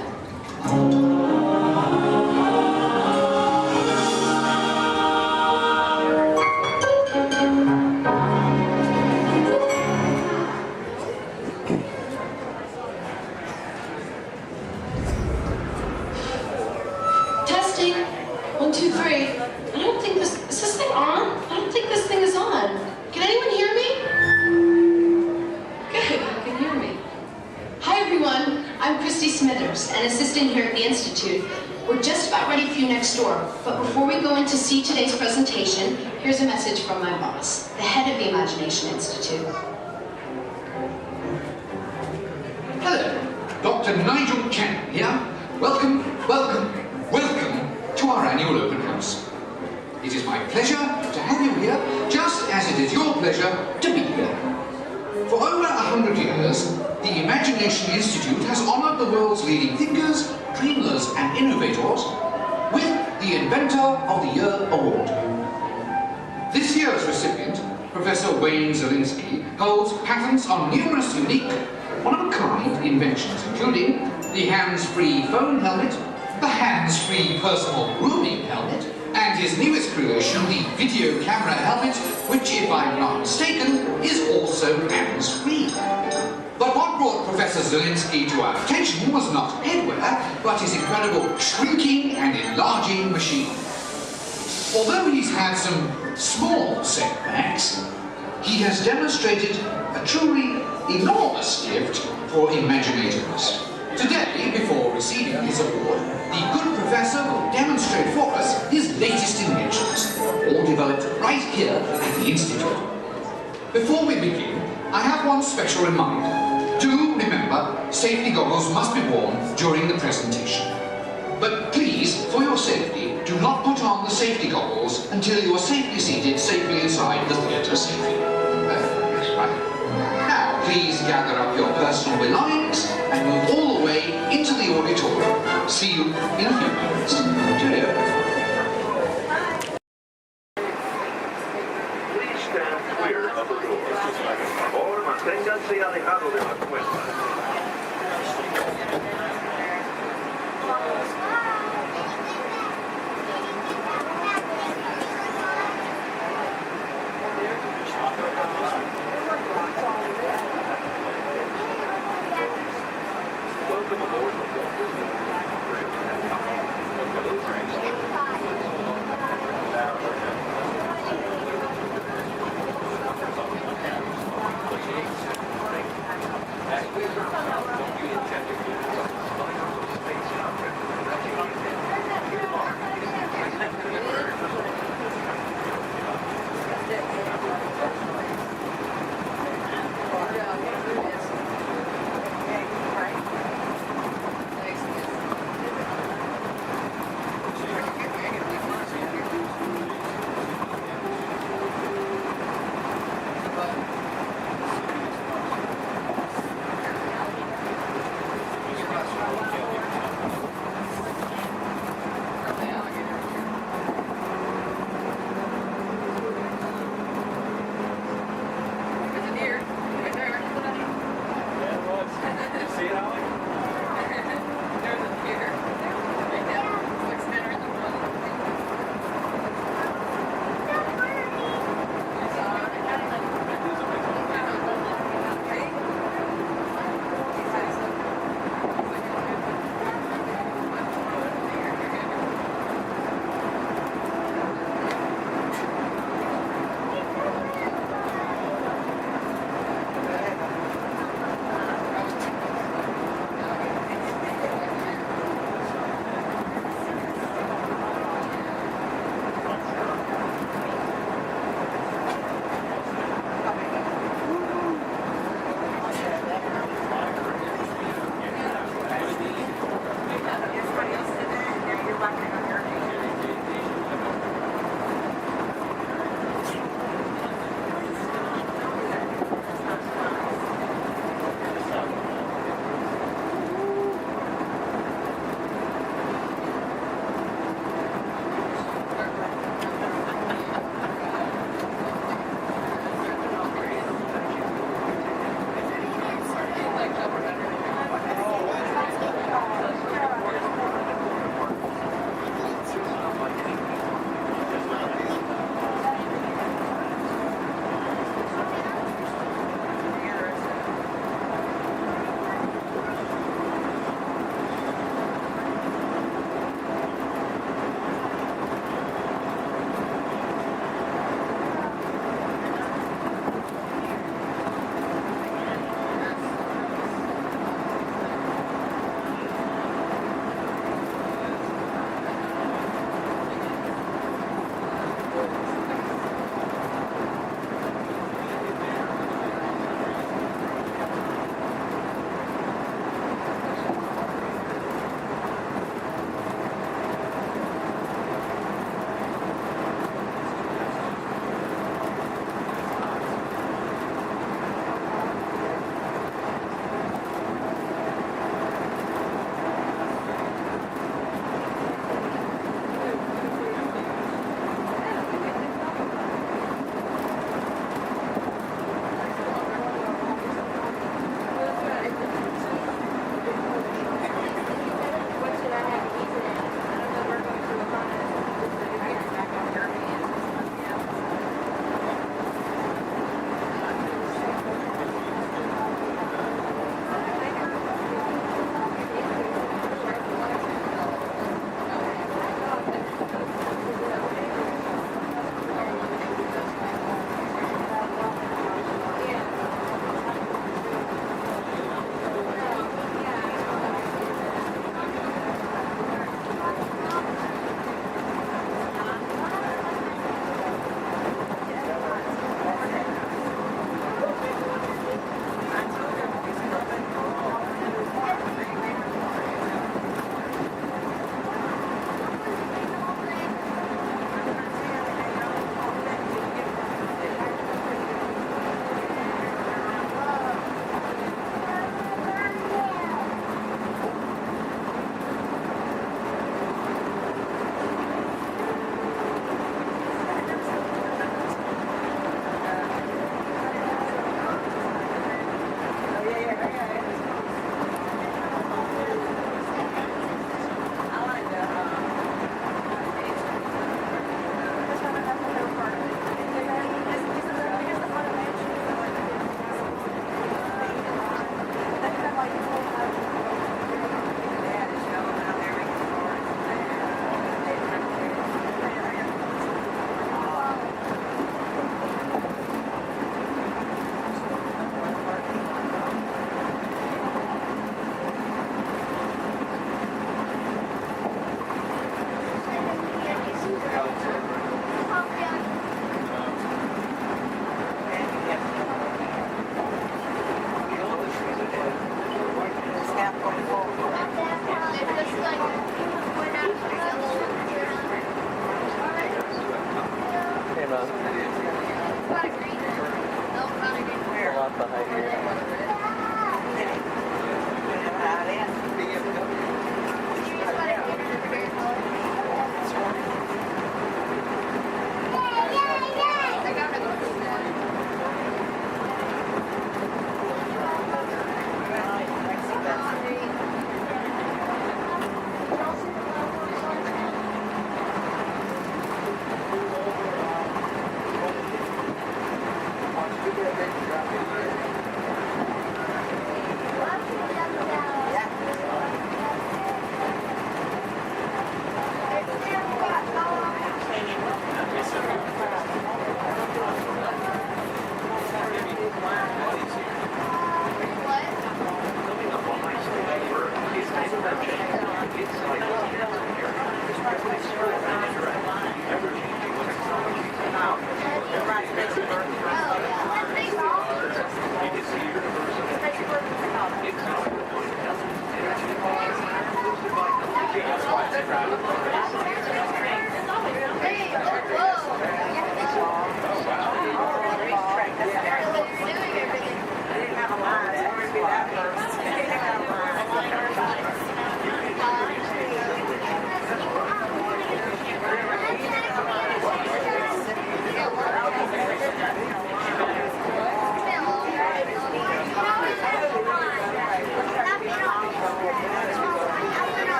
Testing. 1, 2, 3. I don't think this. Is this thing on? I don't think this thing is on. Can anyone hear me? Good, you can hear me. Hi everyone. I'm Christy Smithers, an assistant here at the Institute. We're just about ready for you next door. But before we go in to see today's presentation, here's a message from my boss, the head of the Imagination Institute. Hello, Dr. Nigel Kemp here. Welcome to our annual open house. It is my pleasure to have you here, just as it is your pleasure to be here. For over 100 years, the Imagination Institute has honored the world's leading thinkers, dreamers, and innovators with the Inventor of the Year award. This year's recipient Professor Wayne Zielinski holds patents on numerous unique, one-of-a-kind inventions, including the hands-free phone helmet, the hands-free personal grooming helmet, and his newest creation, the video camera helmet, which, if I'm not mistaken, is also hands-free. But what brought Professor Zielinski to our attention was not headwear, but his incredible shrinking and enlarging machine. Although he's had some small setbacks, he has demonstrated a truly enormous gift for imaginativeness. Today, before receiving his award, the good professor will demonstrate for us his latest inventions, all developed right here at the Institute. Before we begin, I have one special reminder. Do remember, safety goggles must be worn during the presentation. But please, for your safety, do not put on the safety goggles until you are safely seated safely inside the theatre safety. Yes, right. Now, please gather up your personal belongings and move all the way into the auditorium. See you in a few minutes. Cheerio. Please stand clear of the door. Por favor, manténganse alejados de las puertas. Welcome aboard the Walt Disney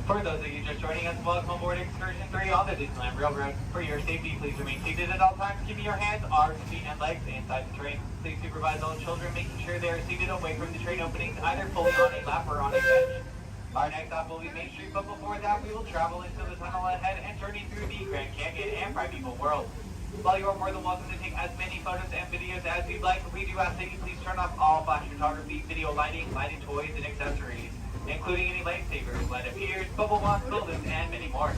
For those of you just joining us, welcome aboard Excursion 3 on the Disneyland Railroad. For your safety, please remain seated at all times, keeping your hands, arms, feet, and legs inside the train. Please supervise all children, making sure they are seated away from the train openings, either fully on a lap or on a bench. Our next stop will be Main Street, but before that, we will travel into the tunnel ahead and journey through the Grand Canyon and Primeval World. While you are more than welcome to take as many photos and videos as you'd like, we do ask that you please turn off all flash photography, video lighting, lighted toys, and accessories, including any lightsabers, light up ears, bubble wands, buildings, and many more.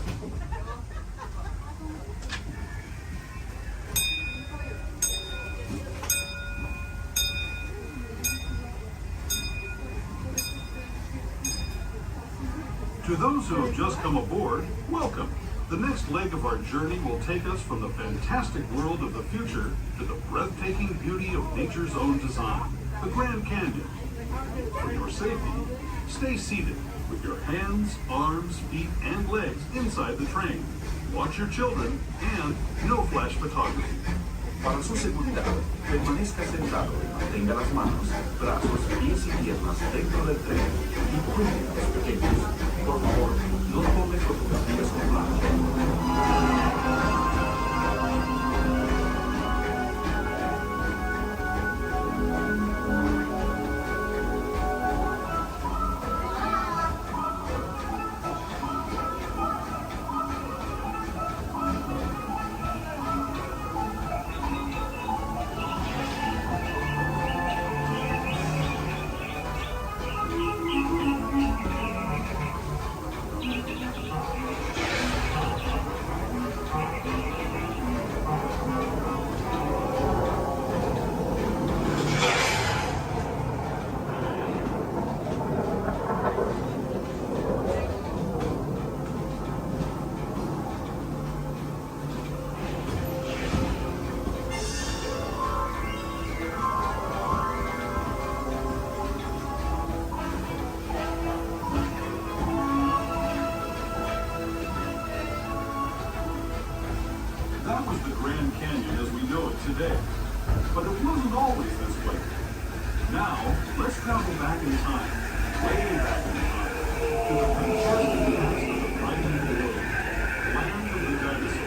To those who have just come aboard, welcome. The next leg of our journey will take us from the fantastic world of the future to the breathtaking beauty of nature's own design, the Grand Canyon. For your safety, stay seated with your hands, arms, feet, and legs inside the train. Watch your children and no flash photography. Para su seguridad, permanezca sentado y mantenga las manos, brazos, pies y piernas dentro del tren y cuide a los pequeños. Por favor, no tome fotografías con flash. Canyon as we know it today. But it wasn't always this way. Now, let's travel back in time, way back in time, to the uncharted past of the mighty world, land of the dinosaurs.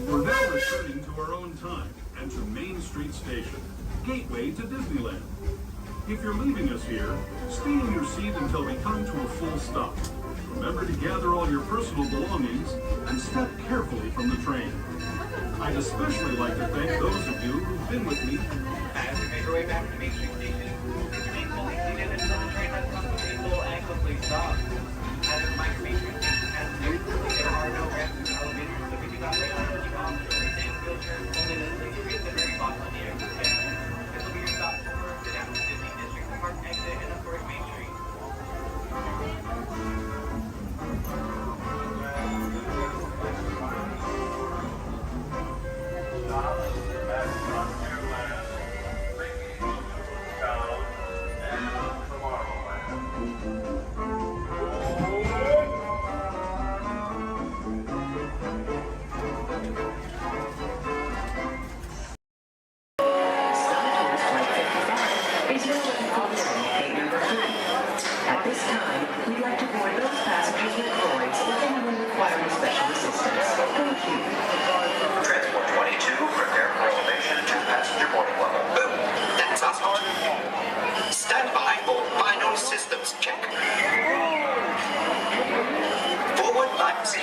We're now returning to our own time and to Main Street Station, gateway to Disneyland. If you're leaving us here, stay in your seat until we come to a full stop. Remember to gather all your personal belongings and step carefully from the train. I'd especially like to thank those of you who've been with me. As you make your way back to Main Street Station, please remain fully seated until the train has come to a full and complete stop. As a reminder, Main Street Station has there are no ramps or elevators, so if you got rail or you can stand wheelchairs, only the sleeping at the very bottom of the exit stand. This will be your stop to down to Disney District Park exit and of course Main Street. At this time, we'd like to board those passengers with droids if anyone requires special assistance. Thank you. Transport 22, prepare for elevation to passenger boarding level. Boom! That's us. Stand by for final systems check. Forward lights.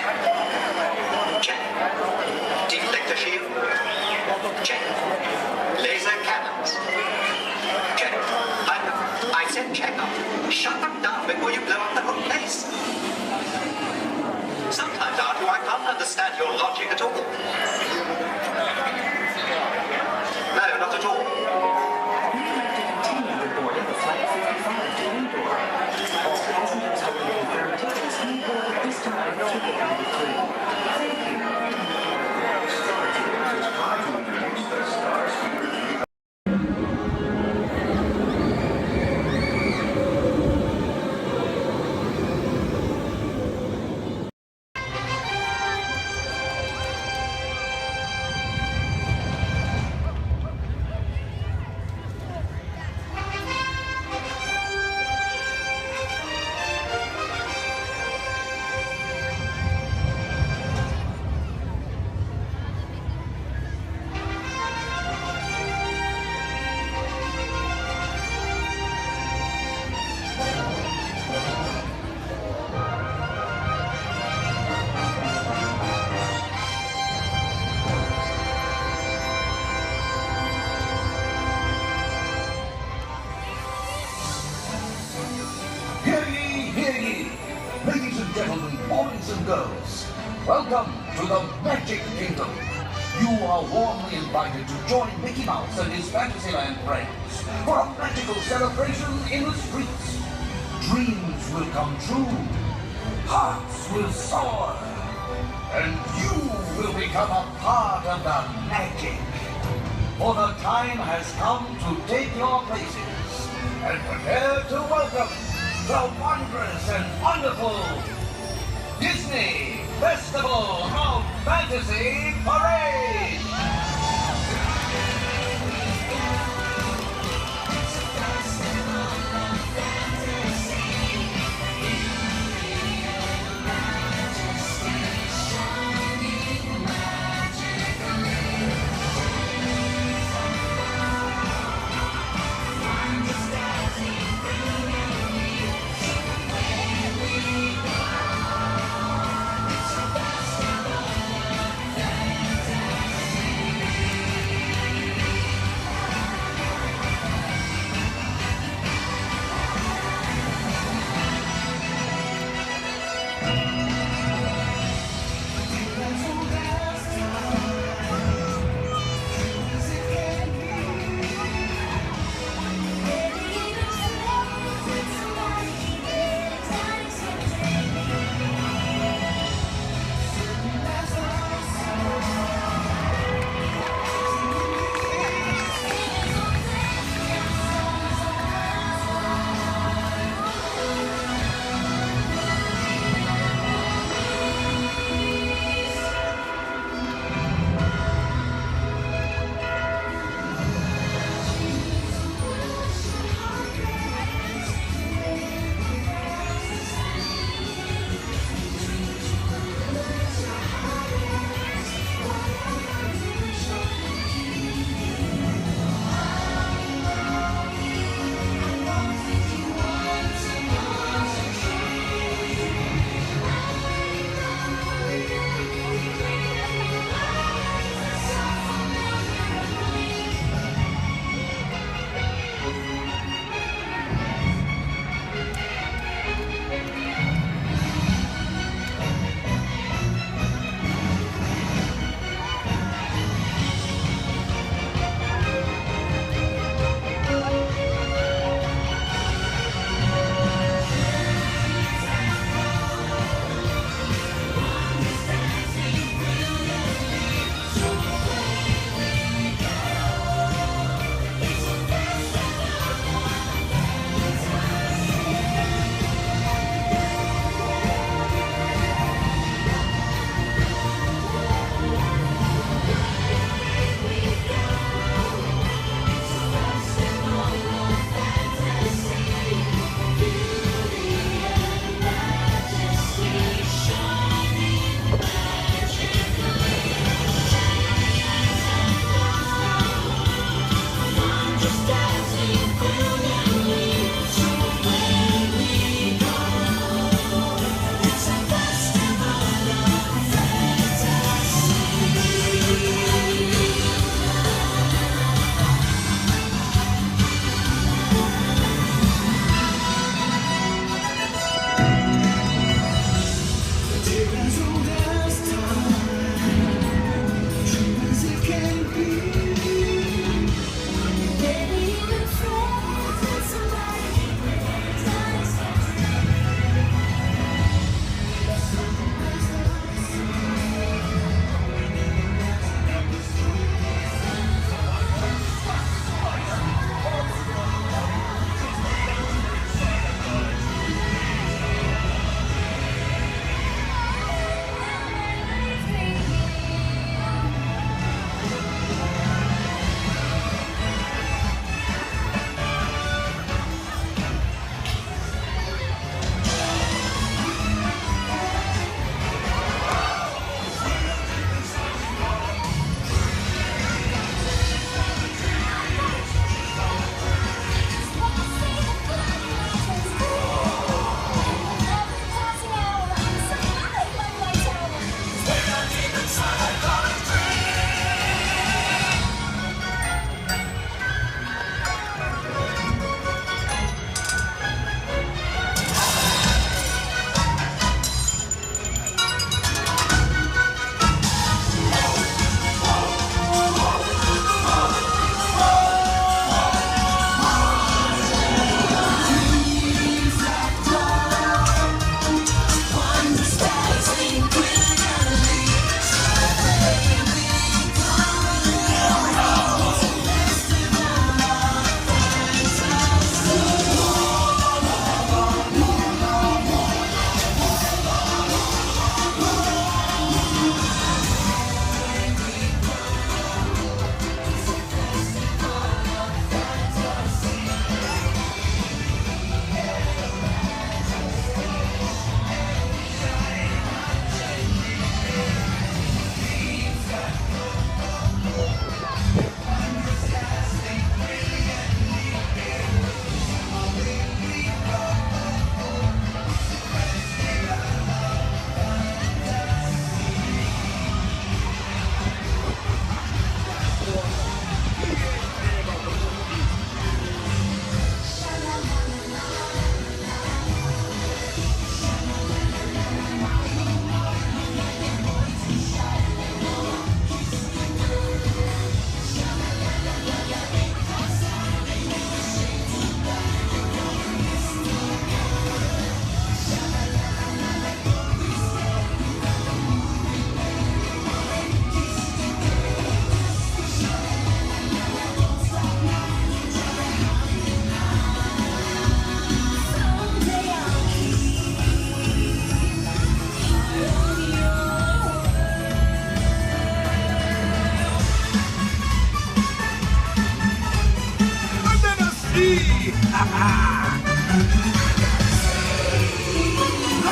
Check. Deflector shield. Check. Laser cannons. Check. I said check up. Shut them down before you blow up the whole place. Sometimes, Arthur, I can't understand your logic at all. No, not at all. We'd like to continue the boarding of Flight 55 to Endor. All passengers holding confirmed tickets may board at this time to get number 3. Thank you. Ladies and gentlemen, boys and girls, welcome to the Magic Kingdom. You are warmly invited to join Mickey Mouse and his Fantasyland friends for a magical celebration in the streets. Dreams will come true, hearts will soar, and you will become a part of the magic. For the time has come to take your places and prepare to welcome the wondrous and wonderful Disney Festival of Fantasy Parade!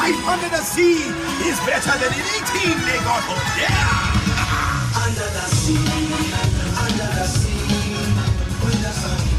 Life under the sea is better than anything they got up there. Under the sea, under the sea, with the sun.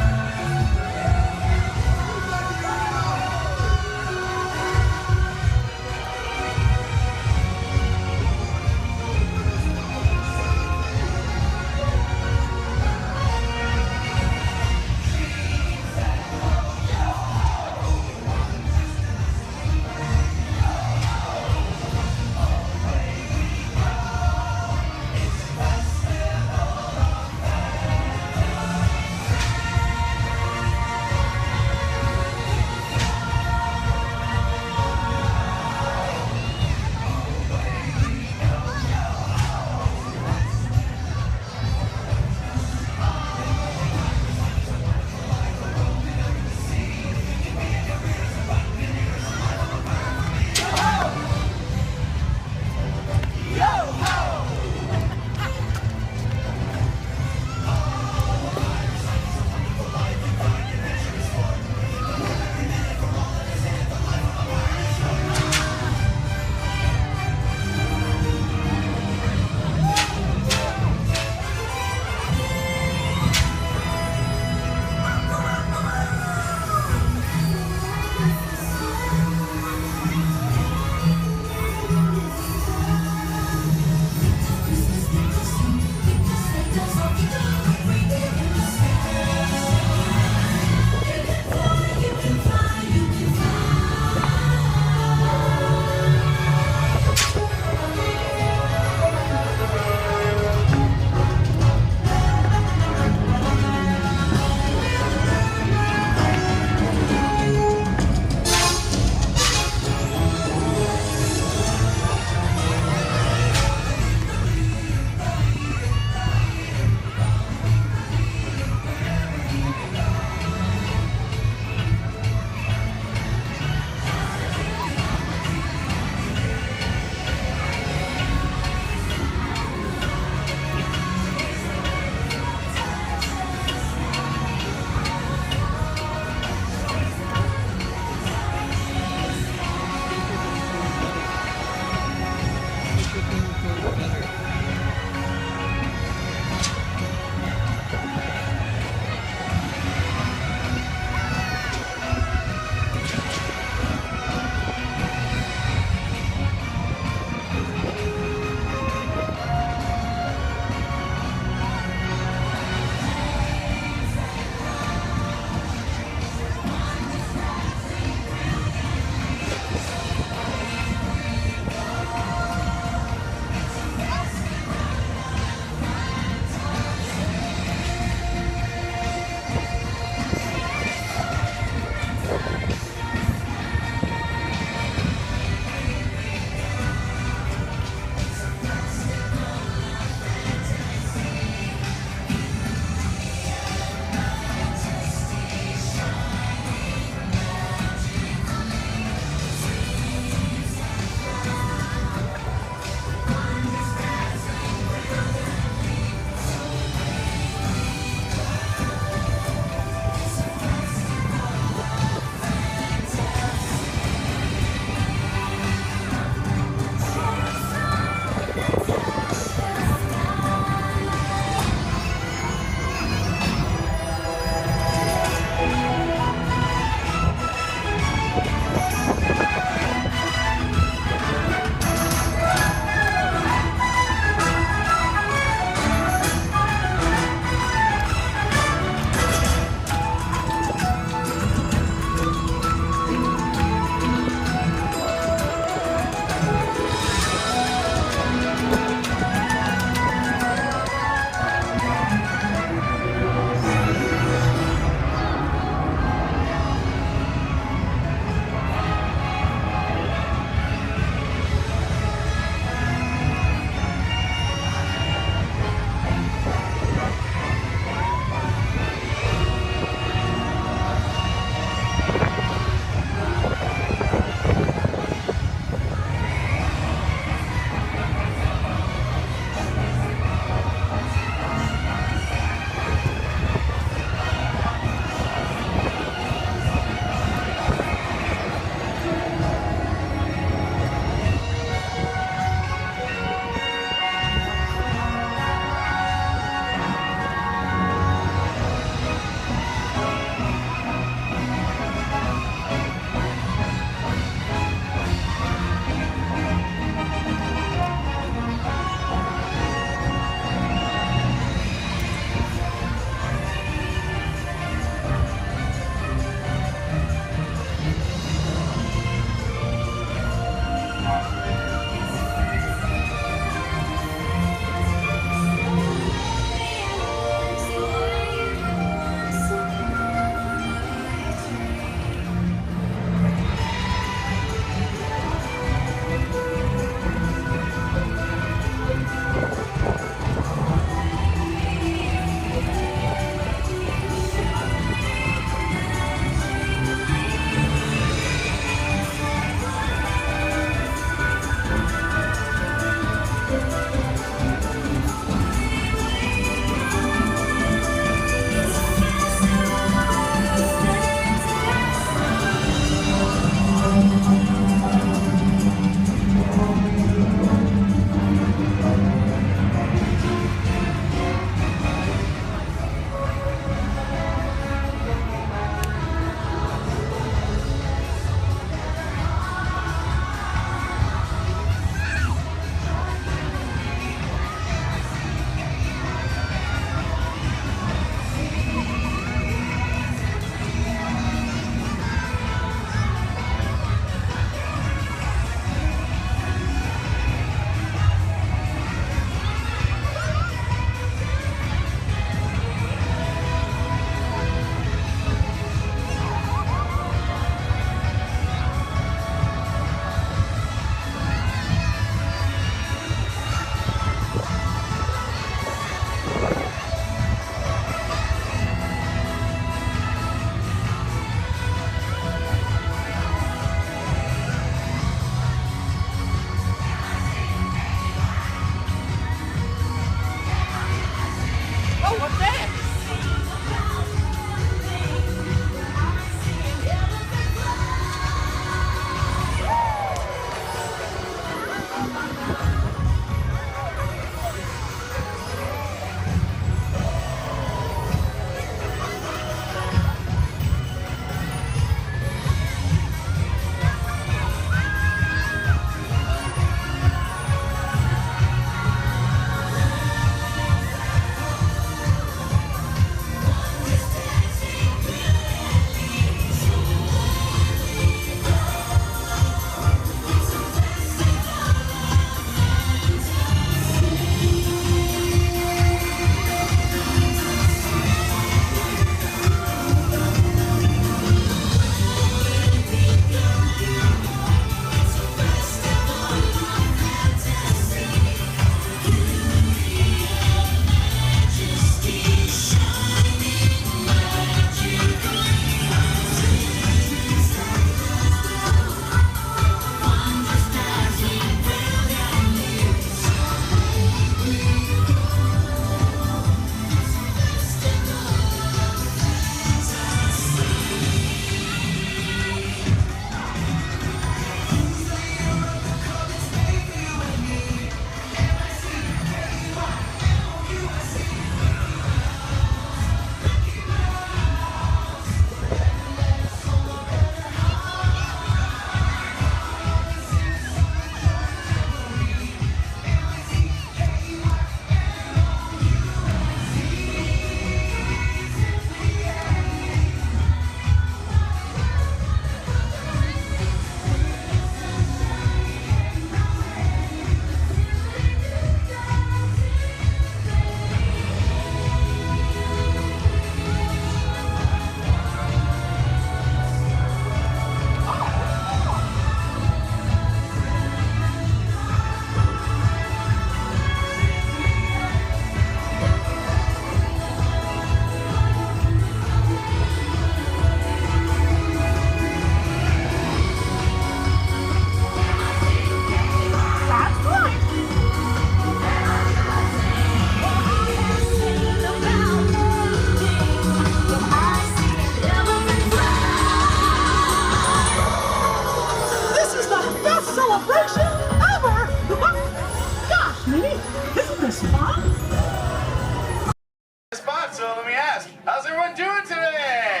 doing today?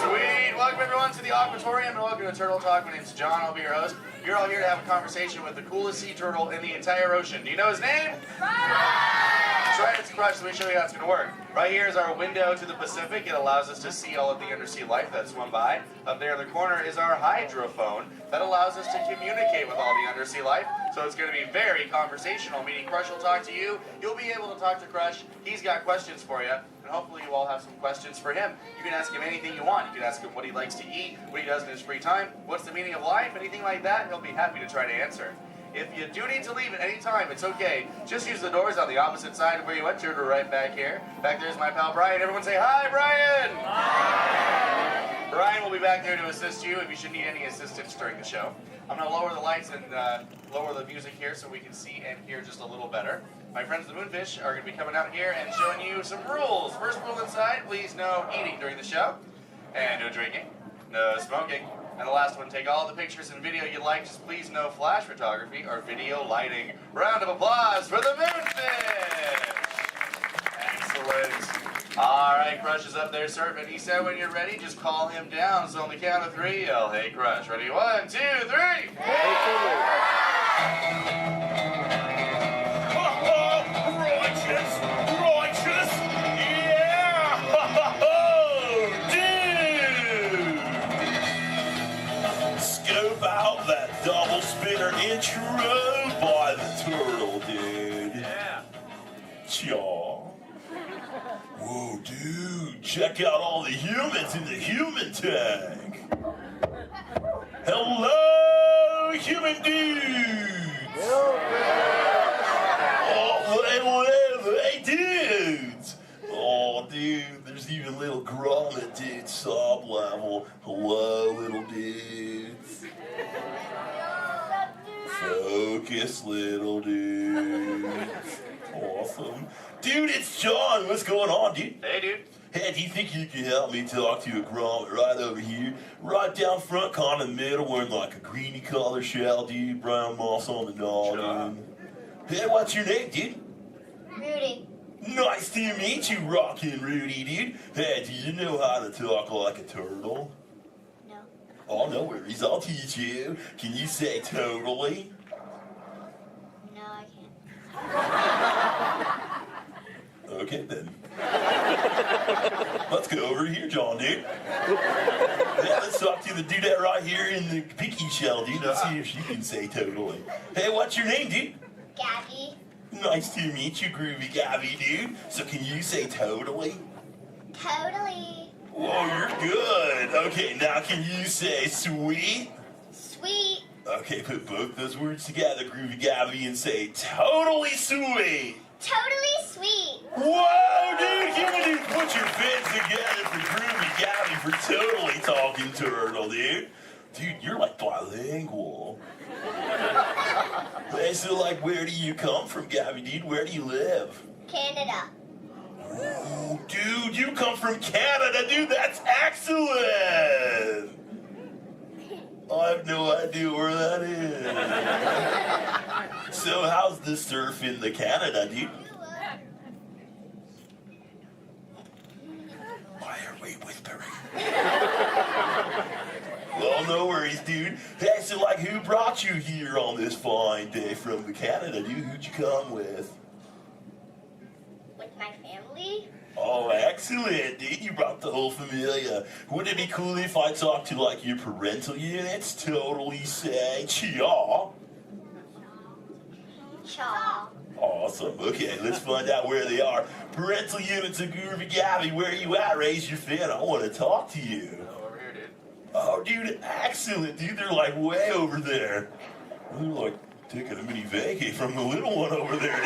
Sweet. Welcome everyone to the Aquatorium and welcome to Turtle Talk. My name's John. I'll be your host. You're all here to have a conversation with the coolest sea turtle in the entire ocean. Do you know his name? That's right, it's Crush. Let me show you how it's going to work. Right here is our window to the Pacific. It allows us to see all of the undersea life that swim by. Up there in the corner is our hydrophone that allows us to communicate with all the undersea life. So it's going to be very conversational, meaning Crush will talk to you. You'll be able to talk to Crush. He's got questions for you. And hopefully you all have some questions for him. You can ask him anything you want. You can ask him what he likes to eat, what he does in his free time, what's the meaning of life, anything like that. He'll be happy to try to answer. If you do need to leave at any time, it's okay. Just use the doors on the opposite side of where you entered or right back here. Back there's my pal Brian. Everyone say hi, Brian! Hi! Brian will be back there to assist you if you should need any assistance during the show. I'm going to lower the lights and lower the music here so we can see and hear just a little better. My friends the Moonfish are going to be coming out here and showing you some rules. First rule inside, please no eating during the show. And no drinking. No smoking. And the last one, take all the pictures and video you like, just please no flash photography or video lighting. Round of applause for the Moonfish! Excellent. All right, Crush is up there serving. He said when you're ready, just call him down. So on the count of 3, yell, hey, Crush. Ready? 1, 2, 3. Righteous! Righteous! Yeah! Dude! Scope out that double spinner intro by the turtle, dude. Yeah. Chaw. Whoa, dude. Check out all the humans in the human tank. Hello, human dudes. Hey, dudes! Oh, dude, there's even little grommet dudes, sub level. Hello, little dudes. Focus, little dudes. Awesome. Dude, it's John. What's going on, dude? Hey, dude. Hey, do you think you can help me talk to a grommet right over here? Right down front, kind of in the middle, wearing like a greeny color shell, dude. Brown moss on the dog, dude. Hey, what's your name, dude? Rudy. Nice to meet you, Rockin' Rudy, dude. Hey, do you know how to talk like a turtle? No. Oh, no worries. I'll teach you. Can you say totally? No, I can't. Okay, then. Let's go over here, John, dude. Yeah, let's talk to the dudette right here in the pinky shell, dude. Let's see if she can say totally. Hey, what's your name, dude? Gabby. Nice to meet you, Groovy Gabby, dude. So can you say totally? Totally. Whoa, you're good. Okay, now can you say sweet? Sweet. Okay, put both those words together, Groovy Gabby, and say totally sweet. Totally sweet. Whoa, dude, human dude, put your fins together for Groovy Gabby for totally talking turtle, dude. Dude, you're like bilingual. Hey, so like, where do you come from, Gabby, dude? Where do you live? Canada. Ooh, dude, you come from Canada, dude. That's excellent. I have no idea where that is. So how's the surf in the Canada, dude? Why are we whispering? Well, no worries, dude. Hey, so like, who brought you here on this fine day from the Canada, dude? Who'd you come with? With my family? Oh, excellent, dude. You brought the whole familia. Wouldn't it be cool if I talked to, like, your parental units? Totally say chaw. Chaw. Awesome. Okay, let's find out where they are. Parental units of Groovy Gabby, where are you at? Raise your fin. I want to talk to you. Over here, dude. Oh, dude, excellent, dude. They're, like, way over there. They're, like, taking a mini vacay from the little one over there,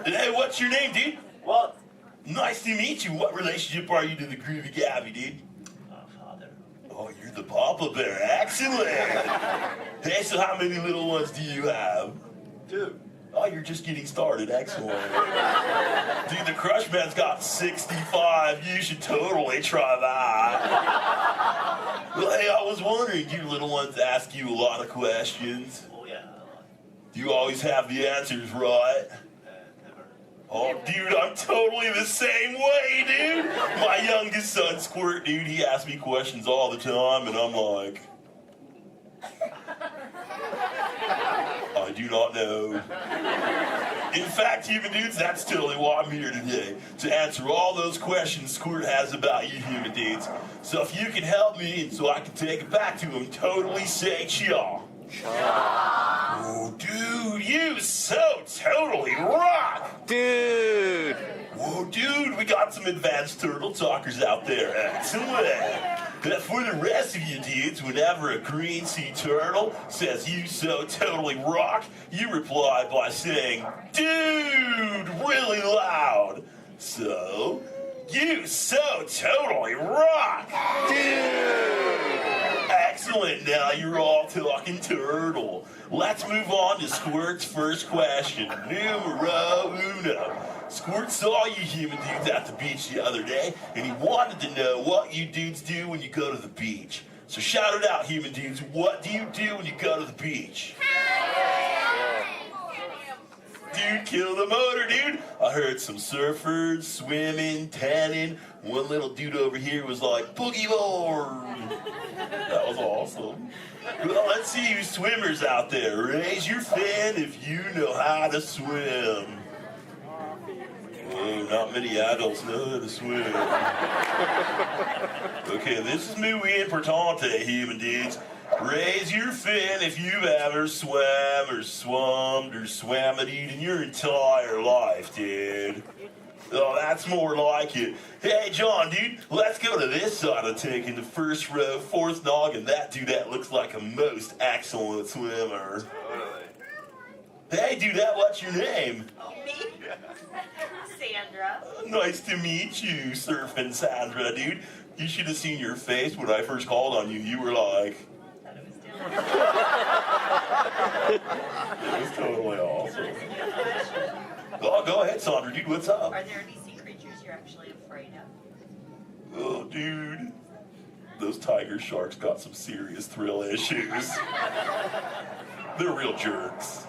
dude. Hey, what's your name, dude? Walt. Nice to meet you. What relationship are you to the Groovy Gabby, dude? Father. Oh, you're the Papa Bear. Excellent. Hey, so how many little ones do you have? 2. Oh, you're just getting started. Excellent. Dude, the Crush Man's got 65. You should totally try that. Well, hey, I was wondering, do your little ones ask you a lot of questions? Oh, yeah. Do you always have the answers right? Never. Oh, dude, I'm totally the same way, dude. My youngest son, Squirt, dude, he asks me questions all the time, and I'm like, I do not know. In fact, human dudes, that's totally why I'm here today, to answer all those questions Squirt has about you human dudes. So if you can help me, and so I can take it back to him, totally say cha. Oh, dude, you so totally rock! Dude! Whoa, dude, we got some advanced turtle talkers out there. Excellent! But for the rest of you dudes, whenever a green sea turtle says you so totally rock, you reply by saying, dude, really loud. So, you so totally rock! Dude! Excellent, now you're all talking turtle. Let's move on to Squirt's first question. Numero uno. Squirt saw you human dudes at the beach the other day, and he wanted to know what you dudes do when you go to the beach. So shout it out, human dudes. What do you do when you go to the beach? Dude, kill the motor, dude. I heard some surfers, swimming, tanning. One little dude over here was like, boogie board. That was awesome. Well, let's see you swimmers out there. Raise your fin if you know how to swim. Oh, not many adults know how to swim. Okay, this is muy importante, human dudes. Raise your fin if you've ever swam or swummed or swam it in your entire life, dude. Oh, that's more like it. Hey, John, dude, let's go to this side of the tank in the first row, fourth noggin. That dude, that looks like a most excellent swimmer. Hey, dude, what's your name? Me? Sandra. Nice to meet you, Surfing Sandra, dude. You should have seen your face when I first called on you. You were like... It was totally awesome. Oh, go ahead, Sandra, dude, what's up? Are there any sea creatures you're actually afraid of? Oh, dude. Those tiger sharks got some serious thrill issues. They're real jerks.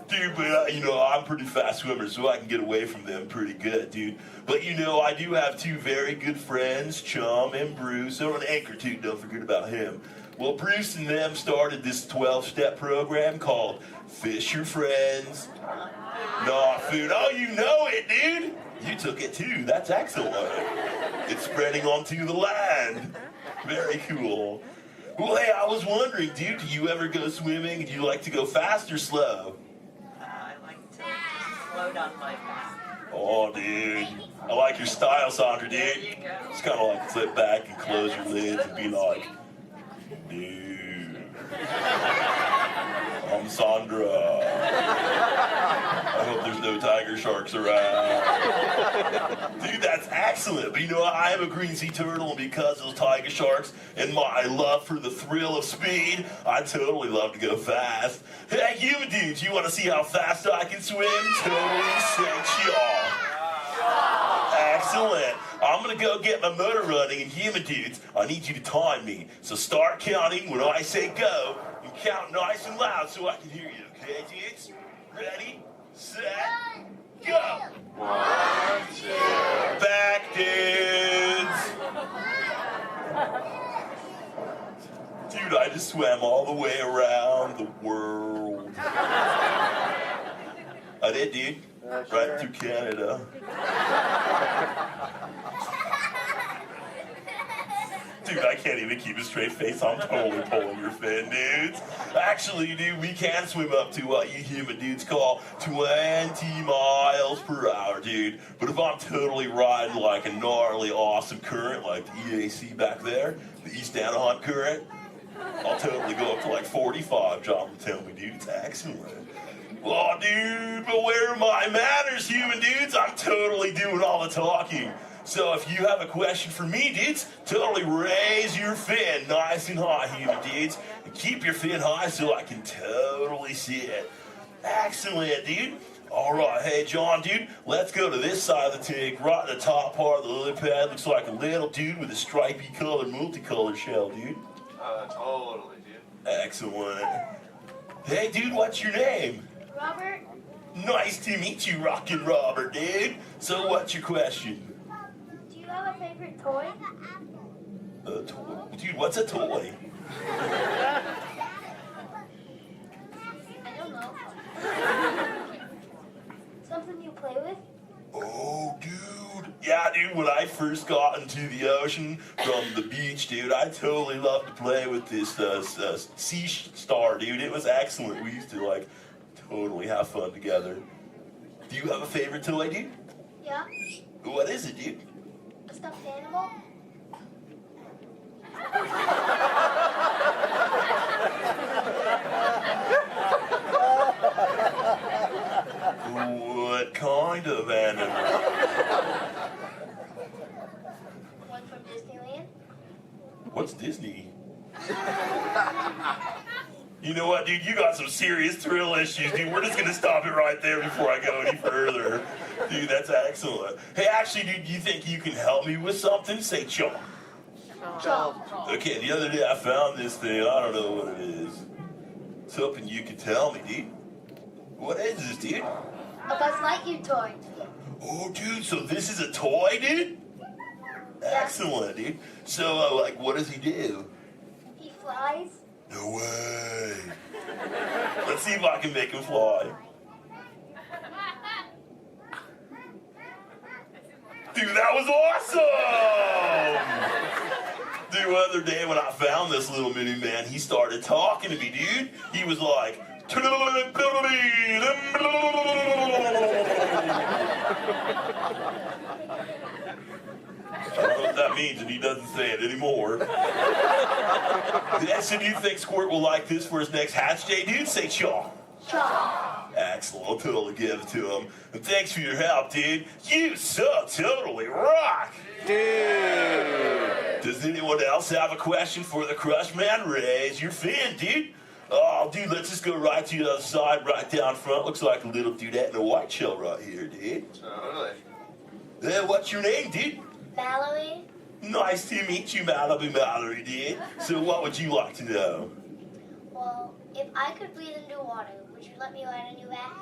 Dude, but I'm a pretty fast swimmer, so I can get away from them pretty good, dude. But I do have two very good friends, Chum and Bruce. Oh, and Anchor, too, don't forget about him. Well, Bruce and them started this 12-step program called Fish Your Friends, Not Food. Oh, you know it, dude. You took it, too. That's excellent. It's spreading onto the land. Very cool. Well, hey, I was wondering, dude, do you ever go swimming? Do you like to go fast or slow? I like to float on my back. Oh, dude. I like your style, Sandra, dude. There you go. Just kind of like flip back and close your lids and be like, dude. I'm Sandra. I hope there's no tiger sharks around. Dude, that's excellent. But I am a green sea turtle, and because of those tiger sharks and my love for the thrill of speed, I totally love to go fast. Hey, you dudes, you want to see how fast I can swim? Totally say y'all. Excellent. I'm going to go get my motor running, and human dudes, I need you to time me. So start counting when I say go, and count nice and loud so I can hear you, okay, dudes? Ready, set, go! 1, 2. Back, dudes! Dude, I just swam all the way around the world. I did, dude. Right through Canada. Dude, I can't even keep a straight face. I'm totally pulling your fin, dudes. Actually, dude, we can swim up to what you human dudes call 20 miles per hour, dude. But if I'm totally riding like a gnarly, awesome current, like the EAC back there, the East Anaheim current, I'll totally go up to like 45, John will tell me, dude. It's excellent. Oh, dude, but where are my manners, human dudes? I'm totally doing all the talking. So if you have a question for me, dudes, totally raise your fin nice and high, human dudes. And keep your fin high so I can totally see it. Excellent, dude. All right, hey, John, dude, let's go to this side of the tank. Right in the top part of the lily pad looks like a little dude with a stripy colored, multicolored shell, dude. Totally, dude. Excellent. Hey, dude, what's your name? Robert. Nice to meet you, Rockin' Robert, dude. So what's your question? Do you have a favorite toy? A toy? Dude, what's a toy? I don't know. Something you play with? Oh, dude. Yeah, dude, when I first got into the ocean from the beach, dude, I totally loved to play with this sea star, dude. It was excellent. We used to, like, totally have fun together. Do you have a favorite toy, dude? Yeah. What is it, dude? A stuffed animal? What kind of animal? One from Disneyland? What's Disney? You know what, dude? You got some serious thrill issues, dude. We're just gonna stop it right there before I go any further. Dude, that's excellent. Hey, actually, dude, do you think you can help me with something? Say chalk. Chalk. Okay, the other day I found this thing. I don't know what it is. It's hoping you can tell me, dude. What is this, dude? A Buzz Lightyear toy. Oh, dude, so this is a toy, dude? Excellent, dude. So, like, what does he do? He flies. No way. Let's see if I can make him fly. Dude, that was awesome! Dude, the other day when I found this little mini man, he started talking to me, dude. He was like, I don't know what that means, and he doesn't say it anymore. So do you think Squirt will like this for his next hatch day, dude? Say chaw. Chaw. Excellent, I'll totally give it to him. And thanks for your help, dude. You so totally rock. Dude. Does anyone else have a question for the Crush Man? Raise your fin, dude. Oh, dude, let's just go right to the other side, right down front. Looks like a little dudette in a white shell right here, dude. Totally. What's your name, dude? Mallory. Nice to meet you, Mallory, dude. So what would you like to know? Well, if I could breathe into water, would you let me ride on your back?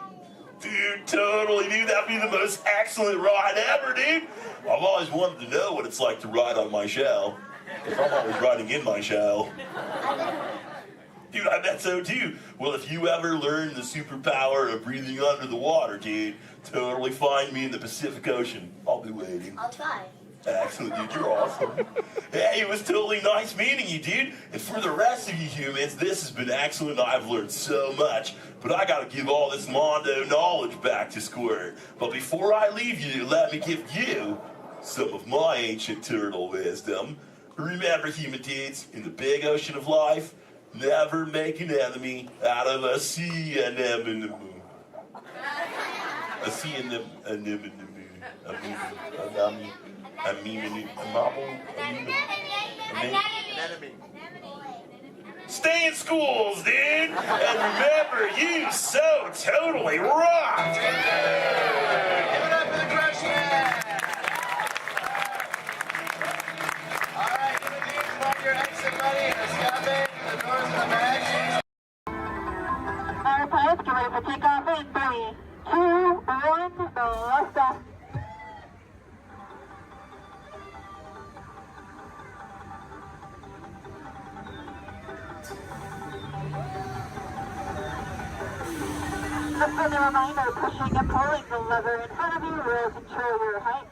Dude, totally, dude. That'd be the most excellent ride ever, dude. I've always wanted to know what it's like to ride on my shell. Because I'm always riding in my shell. Dude, I bet so too. Well, if you ever learn the superpower of breathing under the water, dude, totally find me in the Pacific Ocean. I'll be waiting. I'll try. Excellent, dude. You're awesome. Hey, it was totally nice meeting you, dude. And for the rest of you humans, this has been excellent. I've learned so much. But I gotta give all this Mondo knowledge back to Squirt. But before I leave you, let me give you some of my ancient turtle wisdom. Remember, human dudes, in the big ocean of life, never make an enemy out of a sea anemone. A sea anemone. Stay in schools, dude! And remember, you so totally rocked! Give it up for the Crush Man! Alright, give it to your exit money and escape the doors of the magazines. Alright, pilots, get ready for takeoff in 3, 2, 1, blast off. Just a reminder, pushing and pulling the lever in front of you will control your height.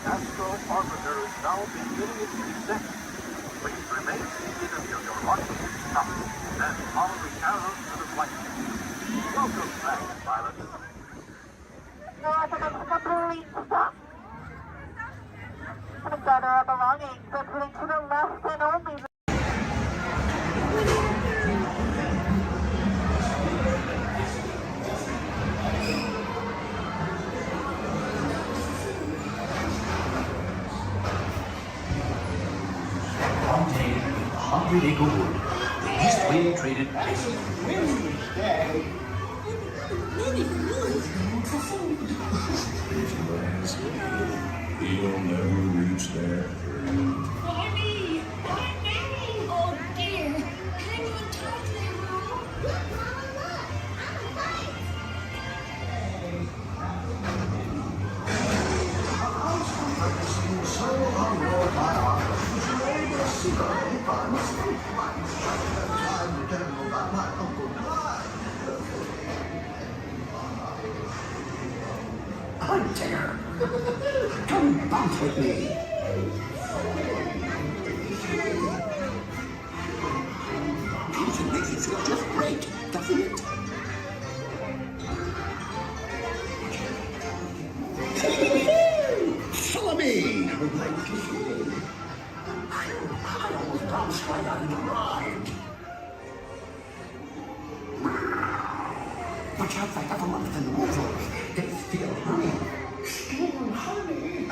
Astro Orbiter is now beginning its descent. Either feel your heart stop, then follow the arrows to the flight. Welcome back, pilots. Please stop. Please gather our belongings, but please to the left and only. One day, 100 Acre Wood, the East Wind traded places. He'll never reach there. Mommy! Mommy! Oh dear! Can't even talk to them, Mom. Look, Mama, look! I'm a fight! Hunter! Come bounce with me! Music makes you feel just great, doesn't it? Follow me! I almost bounced right out of the ride. Watch out for Evermonth and Wolverine. They steal honey. Steal honey.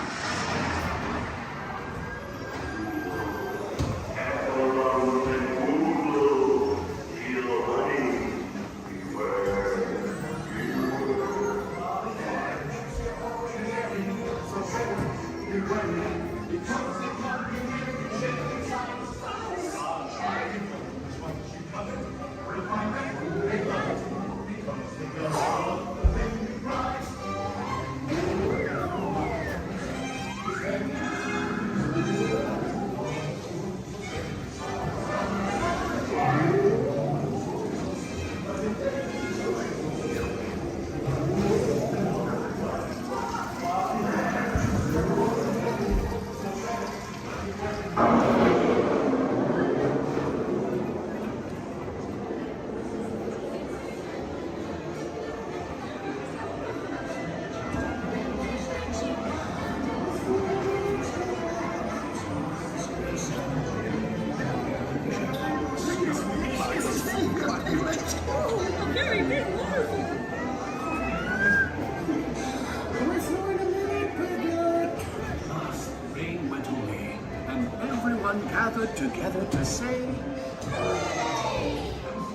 Rain went away, and everyone gathered together to say,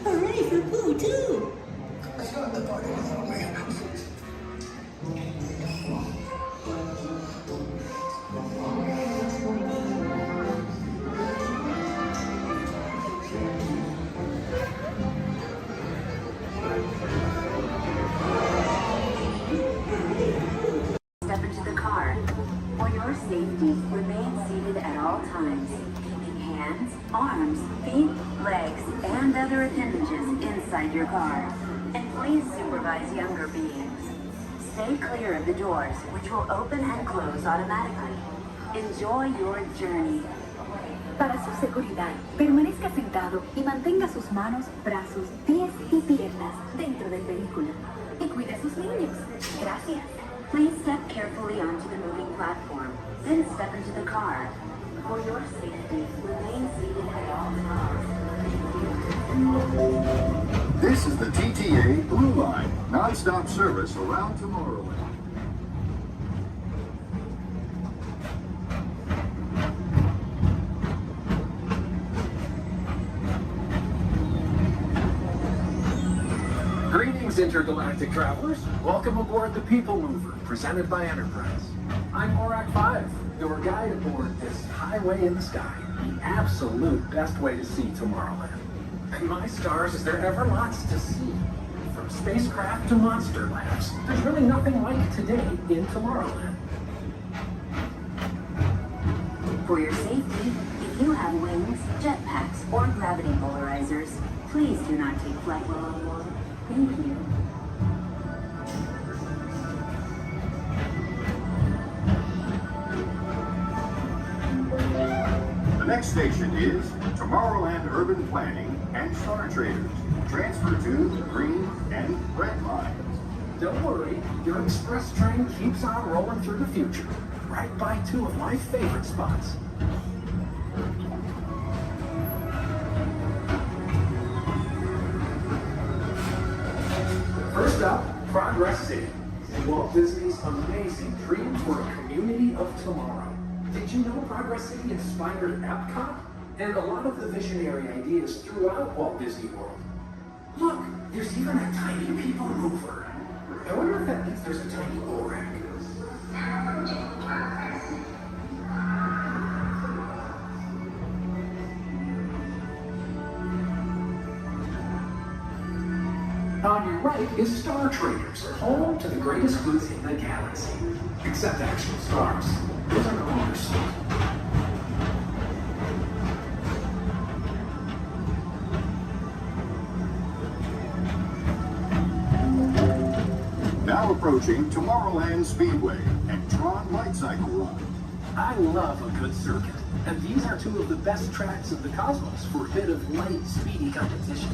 Hooray for Pooh, too! Step into the car. For your safety, remain seated at all times, keeping hands, arms, feet, legs, and other appendages inside your car. And please supervise younger beings. Stay clear of the doors, which will open and close automatically. Enjoy your journey. Para su seguridad, permanezca sentado y mantenga sus manos, brazos, pies y piernas dentro del vehículo. Y cuide a sus niños. Gracias. Please step carefully onto the moving platform, then step into the car. For your safety, remain seated at all times. This is the TTA Blue Line, non-stop service around Tomorrowland. Greetings, intergalactic travelers. Welcome aboard the People Mover, presented by Enterprise. I'm Horak 5, your guide aboard this highway in the sky, the absolute best way to see Tomorrowland. And my stars, is there ever lots to see? From spacecraft to monster labs, there's really nothing like today in Tomorrowland. For your safety, if you have wings, jetpacks, or gravity polarizers, please do not take flight while on board. Thank you. The next next station is Tomorrowland Urban Planning and Star Traders. Transfer to the green and red lines. Don't worry, your express train keeps on rolling through the future, right by two of my favorite spots. First up, Progress City. Walt Disney's amazing dream for a community of tomorrow. Did you know Progress City inspired Epcot? And a lot of the visionary ideas throughout Walt Disney World. Look, there's even a tiny people mover. I wonder if that means there's a tiny ORAC. On your right is Star Traders, home to the greatest goods in the galaxy. Except actual stars. Those are no longer sold. Now approaching Tomorrowland Speedway and Tron Light Cycle Run. I love a good circuit, and these are two of the best tracks of the cosmos for a bit of light, speedy competition.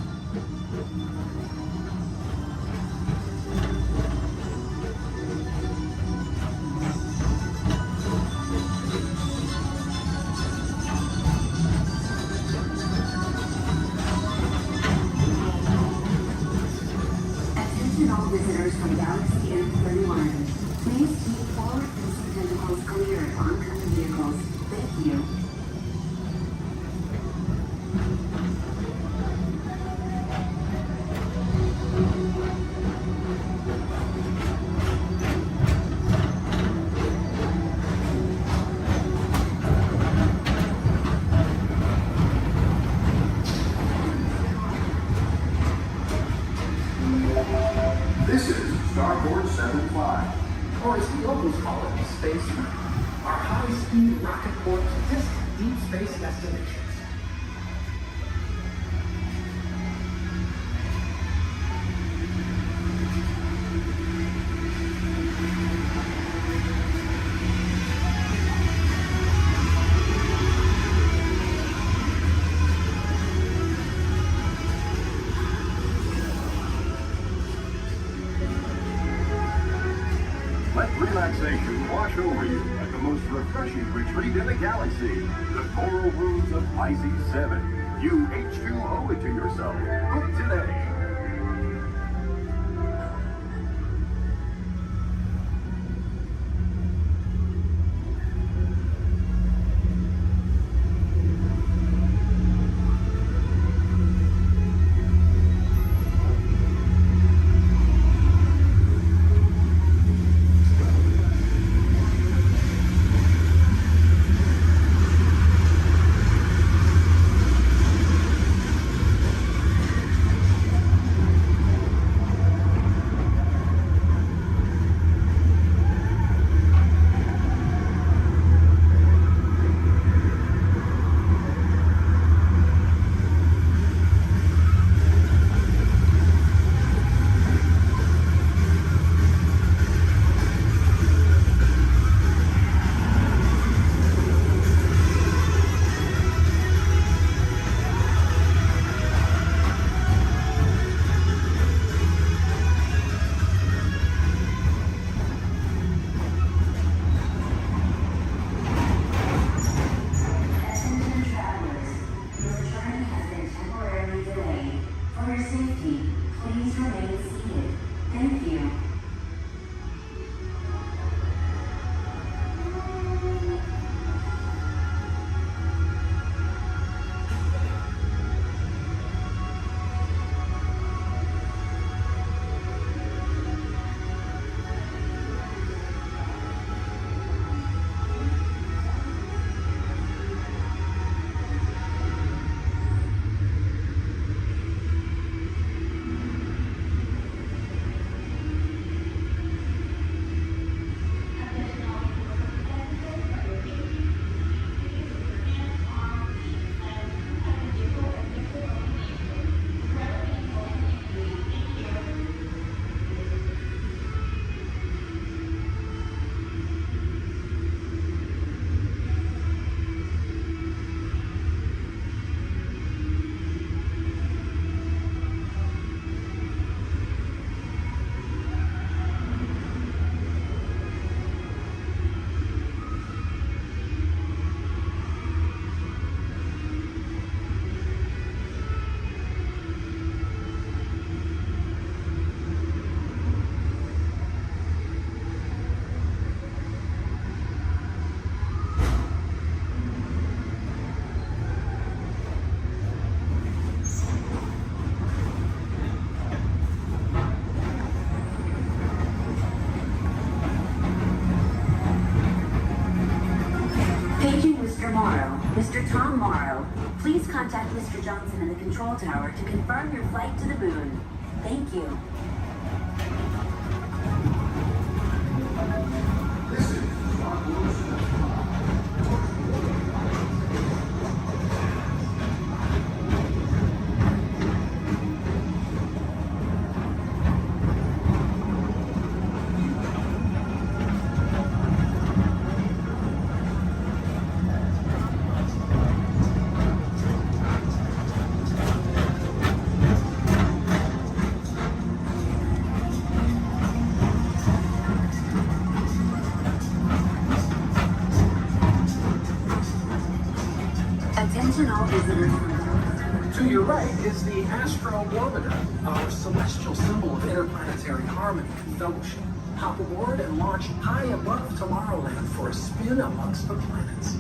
Attention all visitors from Galaxy M31. Please keep forward-facing tentacles clear of oncoming vehicles. Thank you. This is Starboard 75. Or as the locals call it, Space Mountain. Our high-speed rocket port to distant deep space destinations. Let relaxation wash over you at the most refreshing retreat in the galaxy, the coral rooms of Pisces 7. You H2O it to yourself. Book today. Morrow. Mr. Tom Morrow, please contact Mr. Johnson in the control tower to confirm your flight to the moon. Thank you. Attention all visitors. To your right is the Astrobarometer, our celestial symbol of interplanetary harmony and fellowship. Hop aboard and launch high above Tomorrowland for a spin amongst the planets.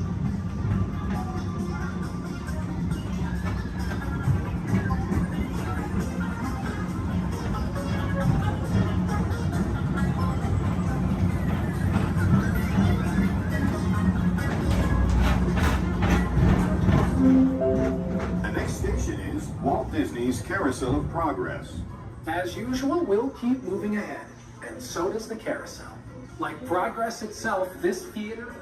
The next station is Walt Disney's Carousel of Progress. As usual, we'll keep moving ahead, and so does the carousel. Like progress itself, this theater...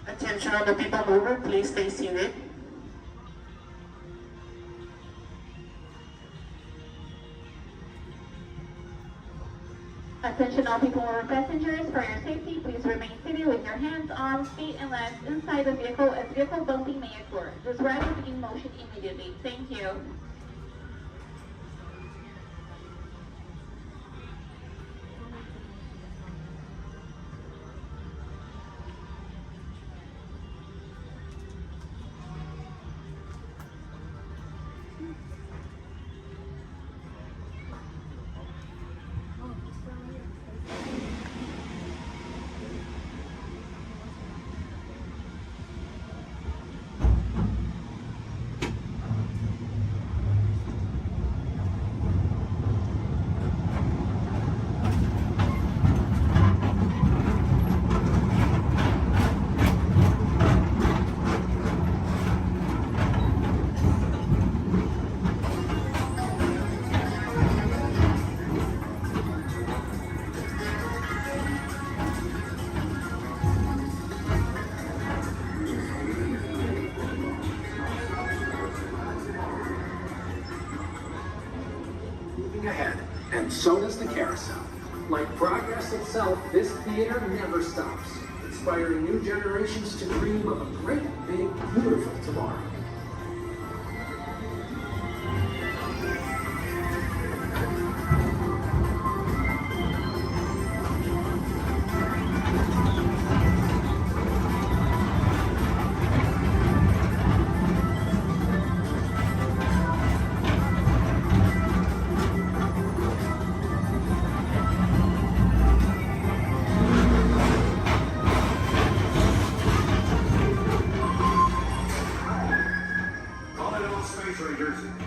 Attention all the people mover, please stay seated. Attention all people mover passengers, for your safety, please remain seated with your hands, arms, feet, and legs inside the vehicle as vehicle bumping may occur. This ride will begin motion immediately. Thank you. ahead, and so does the carousel. Like progress itself, this theater never stops, inspiring new generations to dream of a great, big, beautiful tomorrow.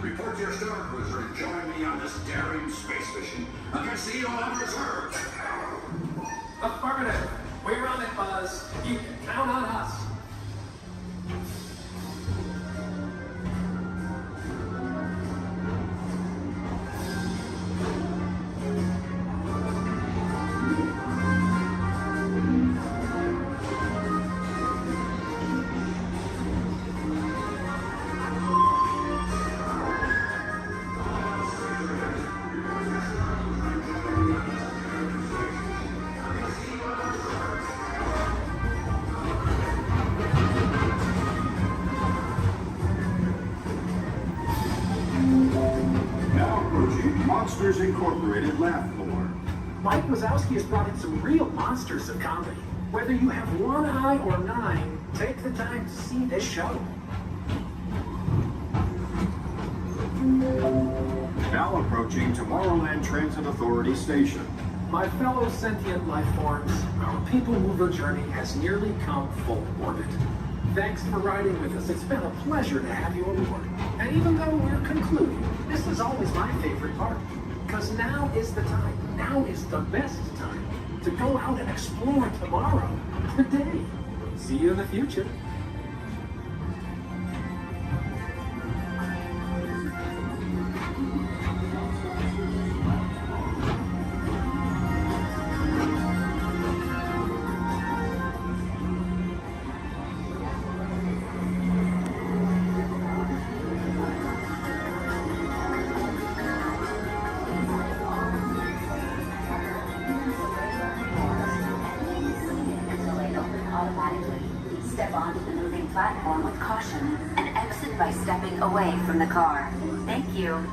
Report to your star cruiser and join me on this daring space mission against the evil Emperor's. Affirmative. We're on it, Buzz. You can count on us. Now approaching Monsters Incorporated laugh floor. Mike Wazowski has brought in some real monsters of comedy. Whether you have one eye or 9, take the time to see this show. Now approaching Tomorrowland Transit Authority Station. My fellow sentient life forms, our people mover journey has nearly come full orbit. Thanks for riding with us. It's been a pleasure to have you aboard. And even though we're concluding, this is always my favorite part. Because now is the time, now is the best time to go out and explore tomorrow, today. See you in the future. Step onto the moving platform with caution and exit by stepping away from the car. Thank you.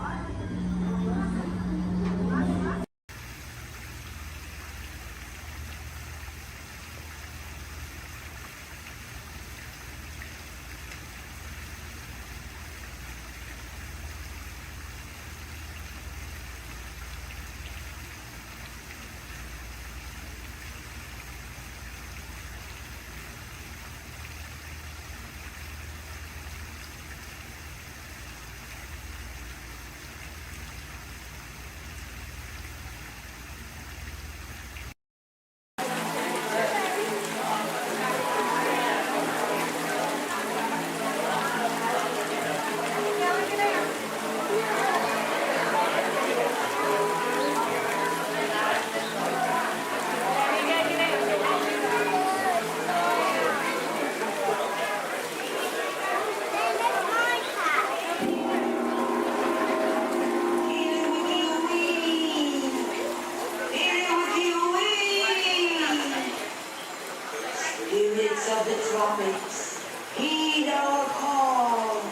Of the tropics, heed our call.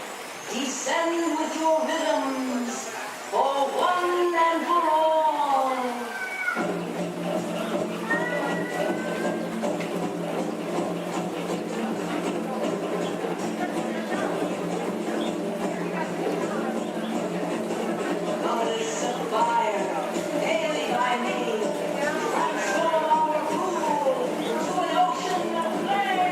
Descend with your rhythms for one and for all. Goddess of fire, daily by me, transform our pool to an ocean of flame.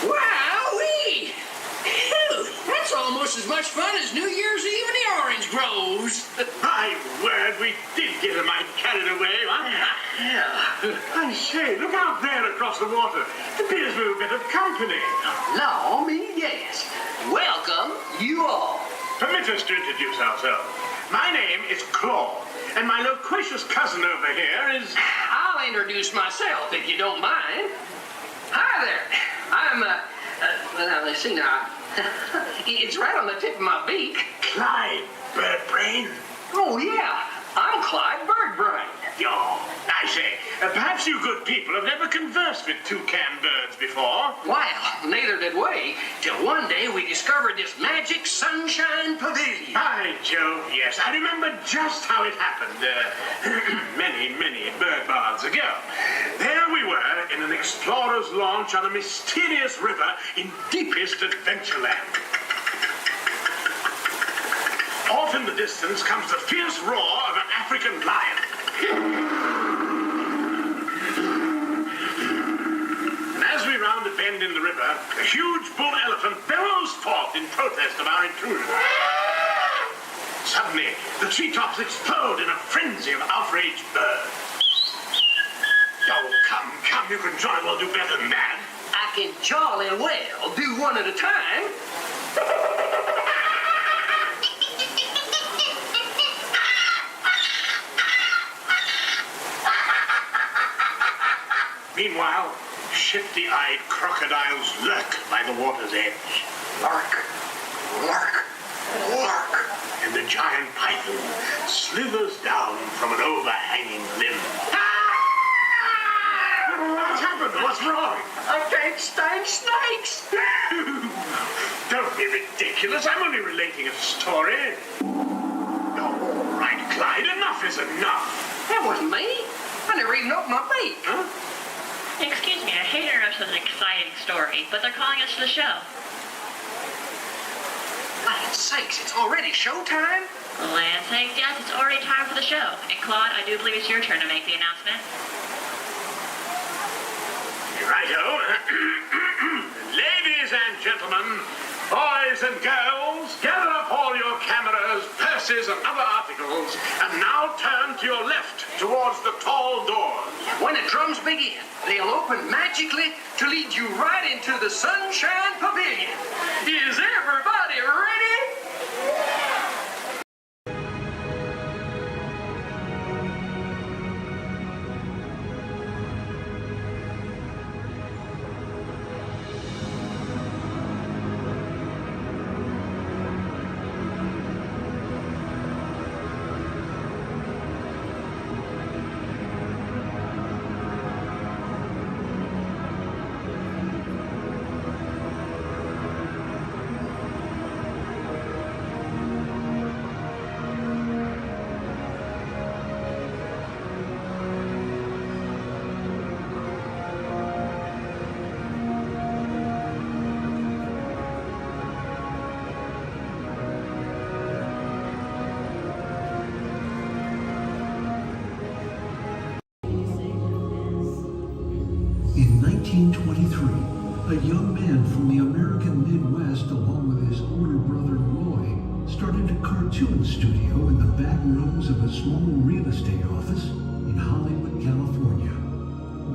Wowee! Phew, that's almost as much fun as New Year's Eve in the orange groves. My word, we did get a mite carried away, huh? Yeah. I say, look out there across the water. It appears we're a bit of company. Law me, yes. Welcome, you all. Permit us to introduce ourselves. My name is Claude, and my loquacious cousin over here is... I'll introduce myself, if you don't mind. Hi there. I'm, well, let's see now. It's right on the tip of my beak. Clyde Birdbrain. Oh, yeah. I'm Clyde Birdbrain. Yo, I say, perhaps you good people have never conversed with toucan birds before. Well, neither did we, till one day we discovered this magic sunshine pavilion. By Jove, yes. I remember just how it happened, many, many bird baths ago. There we were in an explorer's launch on a mysterious river in deepest Adventureland. Off in the distance comes the fierce roar of an African lion. And as we round a bend in the river, a huge bull elephant bellows forth in protest of our intrusion. Suddenly, the treetops explode in a frenzy of outraged birds. Oh, come, you can jolly well do better than that. I can jolly well do one at a time. shifty-eyed crocodiles lurk by the water's edge. Lurk, lurk, lurk. And the giant python slithers down from an overhanging limb. What's happened? What's wrong? I can't stand snakes. Don't be ridiculous. I'm only relating a story. All right, Clyde, enough is enough. That wasn't me. I never even opened my beak. Huh? Excuse me, I hate to interrupt such an exciting story, but they're calling us to the show. Land's sakes, it's already showtime? Land's sakes, yes, it's already time for the show. And Claude, I do believe it's your turn to make the announcement. Righto. Ladies and gentlemen, boys and girls, gather up all your cameras, purses, and other articles, and now turn to your left towards the tall doors. When the drums begin, they'll open magically to lead you right into the Sunshine Pavilion. Is everybody ready? In 1923, a young man from the American Midwest, along with his older brother Roy, started a cartoon studio in the back rooms of a small real estate office in Hollywood, California.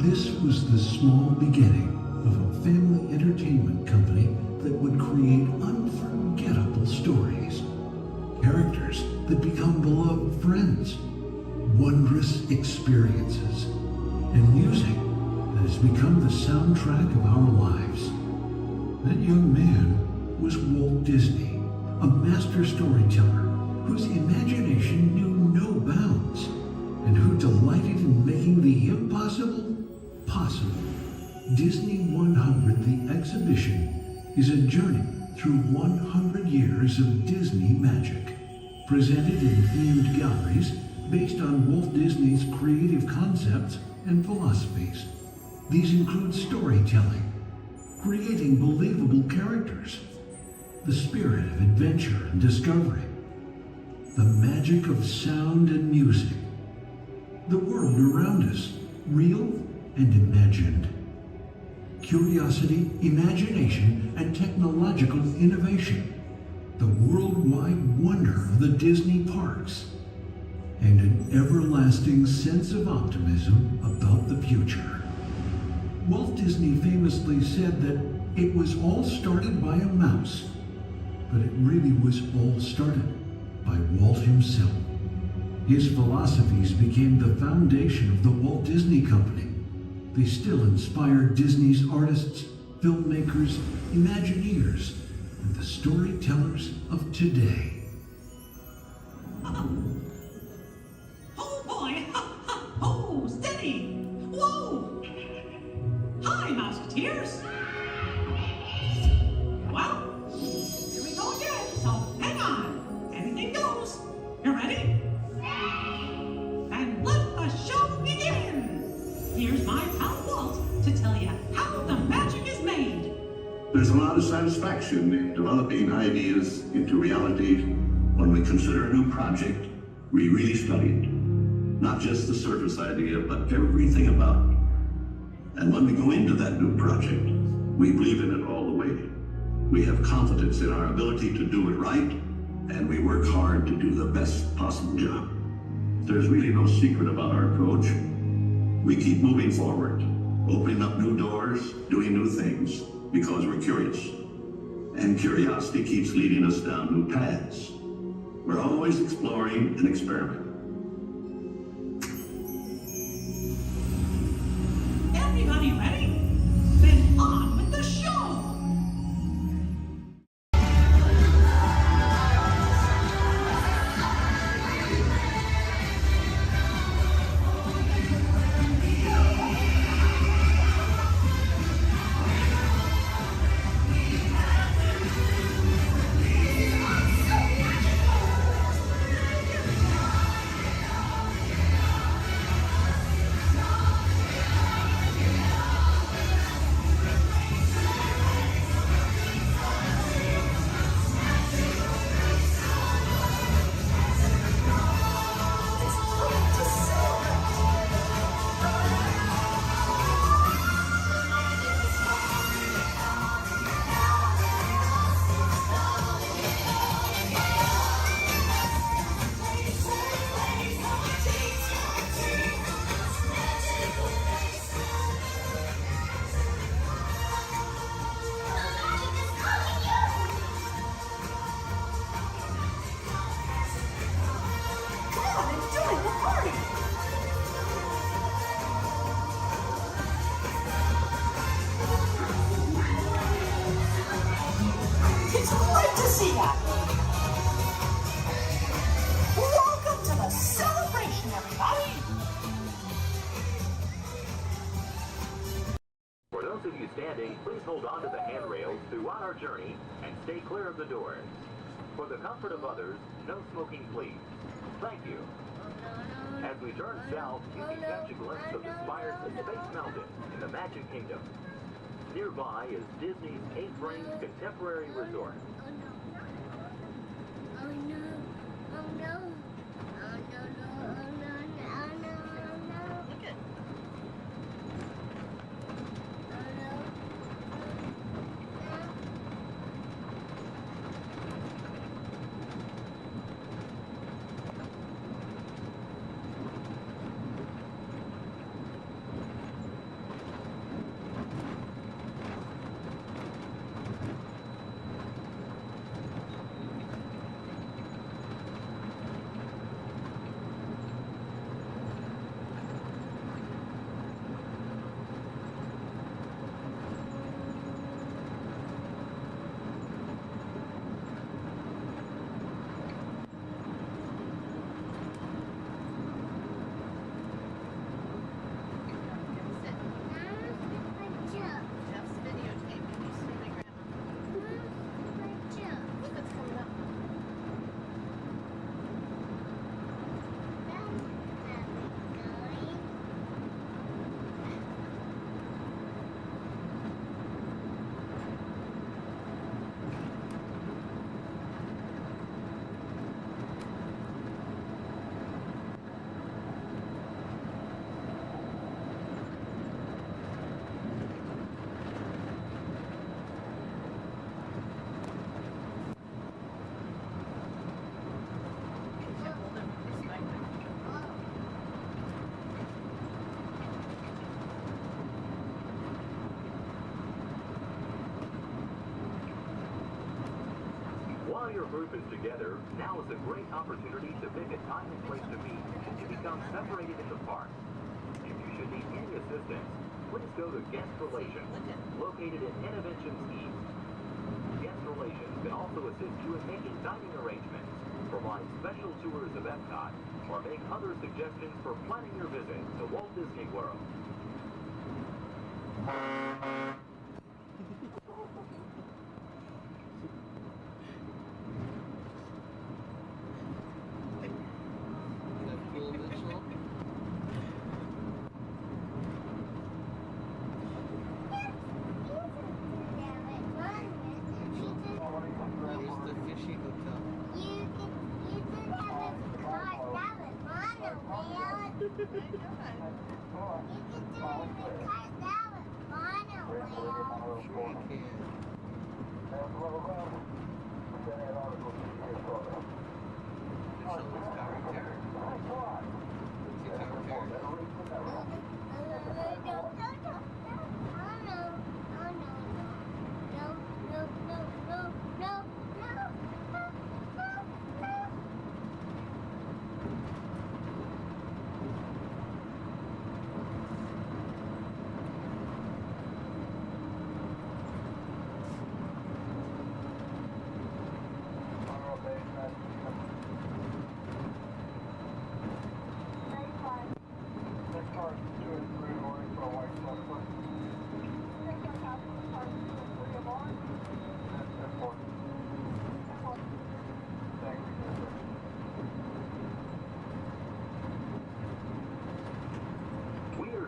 This was the small beginning of a family entertainment company that would create unforgettable stories, characters that become beloved friends, wondrous experiences, and music that has become the soundtrack of our lives. That young man was Walt Disney, a master storyteller whose imagination knew no bounds and who delighted in making the impossible possible. Disney 100, the exhibition, is a journey through 100 years of Disney magic, presented in themed galleries based on Walt Disney's creative concepts and philosophies. These include storytelling, creating believable characters, the spirit of adventure and discovery, the magic of sound and music, the world around us, real and imagined, curiosity, imagination, and technological innovation, the worldwide wonder of the Disney parks, and an everlasting sense of optimism about the future. Walt Disney famously said that it was all started by a mouse, but it really was all started by Walt himself. His philosophies became the foundation of the Walt Disney Company. They still inspire Disney's artists, filmmakers, Imagineers, and the storytellers of today. Oh boy! Oh, steady! Whoa! Hi, Mouseketeers! Well, here we go again, so hang on. Anything goes. You ready? And let the show begin! Here's my pal Walt to tell you how the magic is made. There's a lot of satisfaction in developing ideas into reality when we consider a new project we really studied. Not just the surface idea, but everything about it. And when we go into that new project, we believe in it all the way. We have confidence in our ability to do it right, and we work hard to do the best possible job. There's really no secret about our approach. We keep moving forward, opening up new doors, doing new things, because we're curious. And curiosity keeps leading us down new paths. We're always exploring and experimenting. Everybody ready? see that. Welcome to the celebration, everybody. For those of you standing, please hold on to the handrails throughout our journey and stay clear of the doors. For the comfort of others, no smoking, please. Thank you. As we turn south, you can catch a glimpse of the spires of Space Mountain in the Magic Kingdom. Nearby is Disney's 8th-ranked contemporary resort. Oh no. Oh no. Oh no, no, oh no, no, no, no. Look at. Oh no. While your group is together, now is a great opportunity to pick a time and place to meet and to become separated in the park. If you should need any assistance, please go to Guest Relations, located in Innovations East. Guest Relations can also assist you in making dining arrangements, provide special tours of Epcot, or make other suggestions for planning your visit to Walt Disney World.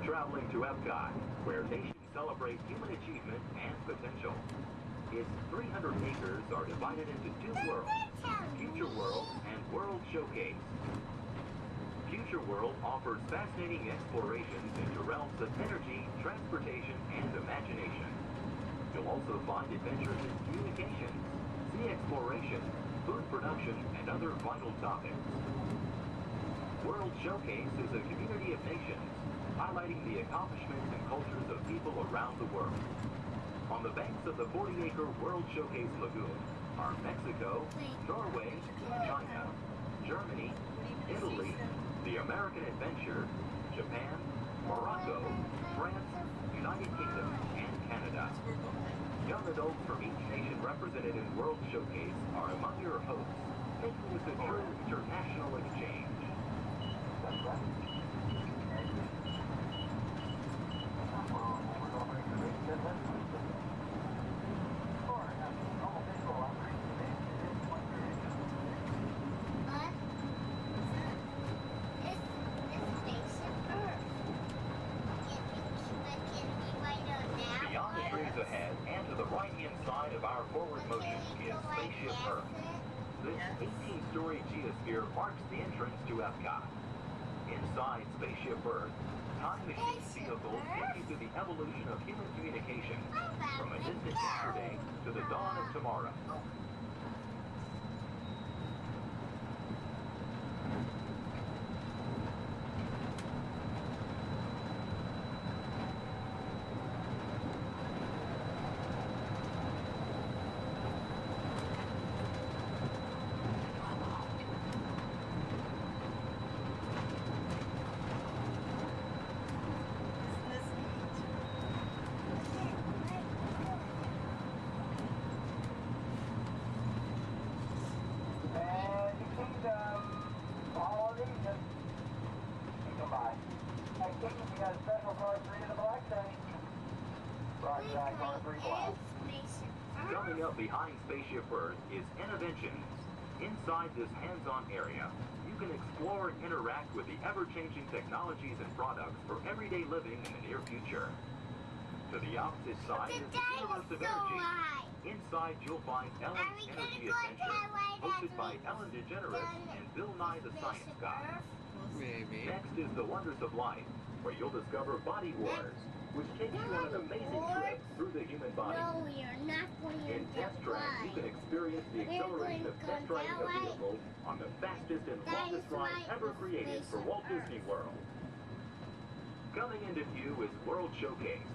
Traveling to Epcot, where nations celebrate human achievement and potential. Its 300 acres are divided into two worlds, Future World and World Showcase. Future World offers fascinating explorations into realms of energy, transportation, and imagination. You'll also find adventures in communications, sea exploration, food production, and other vital topics. World Showcase is a community of nations, highlighting the accomplishments and cultures of people around the world. On the banks of the 40-acre World Showcase Lagoon are Mexico, Norway, China, Germany, Italy, the American Adventure, Japan, Morocco, France, United Kingdom, and Canada. Young adults from each nation represented in World Showcase are your hosts, making this a true international exchange. Beyond the trees ahead and to the right-hand side of our forward motion is Spaceship Earth. This 18-story geosphere marks the entrance to Epcot. Inside Spaceship Earth, time machine vehicles take you through the evolution of human communication, from a distant yesterday to the dawn of tomorrow. Coming up behind Spaceship Earth is Innovations. Inside this hands-on area, you can explore and interact with the ever-changing technologies and products for everyday living in the near future. To the opposite side is the Universe of Energy. Inside you'll find Ellen's Energy Adventure, hosted by Ellen DeGeneres and Bill Nye the Science Guy. Maybe. Next is the Wonders of Life, where you'll discover Body Wars, which takes you on an amazing trip through the human body. No, we are not going to In Test Track, you can experience the acceleration of test driving a vehicle on the fastest and longest ride ever created for Walt Disney World. Coming into view is World Showcase.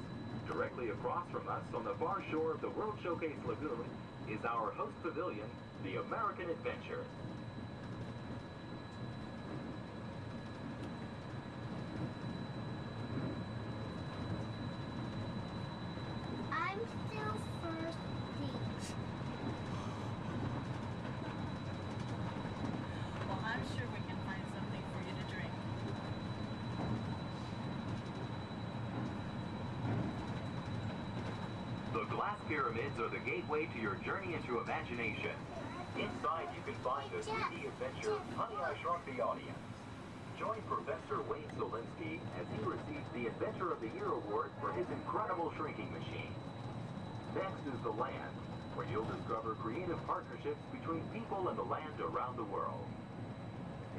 Directly across from us on the far shore of the World Showcase Lagoon is our host pavilion, the American Adventure. I'm still thirsty. Well, I'm sure we can find something for you to drink. The glass pyramids are the gateway to your journey into imagination. Inside you can find the 3D adventure, Honey, I Shrunk the Audience. Join Professor Wayne Solinsky as he receives the Adventure of the Year award for his incredible shrinking machine. Next is the land, where you'll discover creative partnerships between people and the land around the world.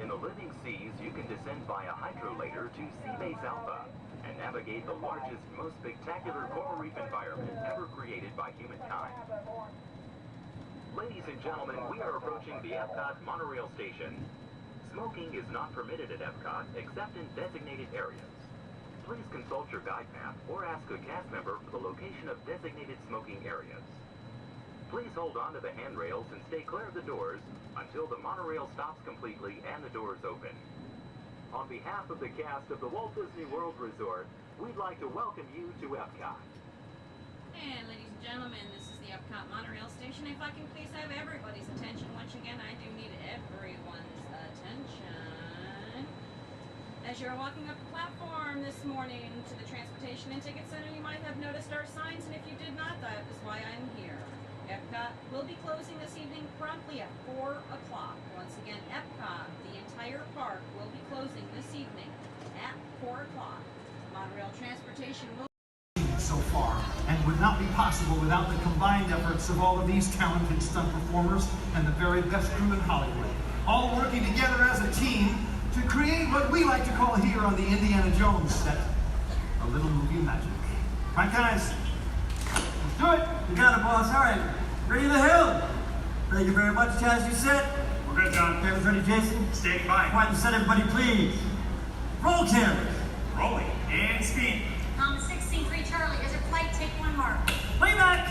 In the living seas, you can descend via hydrolator to Seabase Alpha and navigate the largest, most spectacular coral reef environment ever created by humankind. Ladies and gentlemen, we are approaching the Epcot monorail station. Smoking is not permitted at Epcot except in designated areas. Please consult your guide map or ask a cast member for the location of designated smoking areas. Please hold on to the handrails and stay clear of the doors until the monorail stops completely and the doors open. On behalf of the cast of the Walt Disney World Resort, we'd like to welcome you to Epcot. And ladies and gentlemen, this is the Epcot monorail station. If I can please have everybody's attention once again, I do need everyone's attention. As you're walking up the platform this morning to the Transportation and Ticket Center, you might have noticed our signs, and if you did not, that is why I'm here. Epcot will be closing this evening promptly at 4 o'clock. Once again, Epcot, the entire park, will be closing this evening at 4 o'clock. Monorail Transportation will so far, and would not be possible without the combined efforts of all of these talented stunt performers and the very best crew in Hollywood, all working together as a team to create what we like to call here on the Indiana Jones set, a little movie magic. Right, guys? Let's do it! You got it, boss. All right. Ready to the hill. Thank you very much, Chaz. You set? We're good, John. Cameras ready, Jason? Standing by. Quiet and set, everybody, please. Roll cameras. Rolling. And speed. 16-3 Charlie, is it flight? Take one mark. Playback.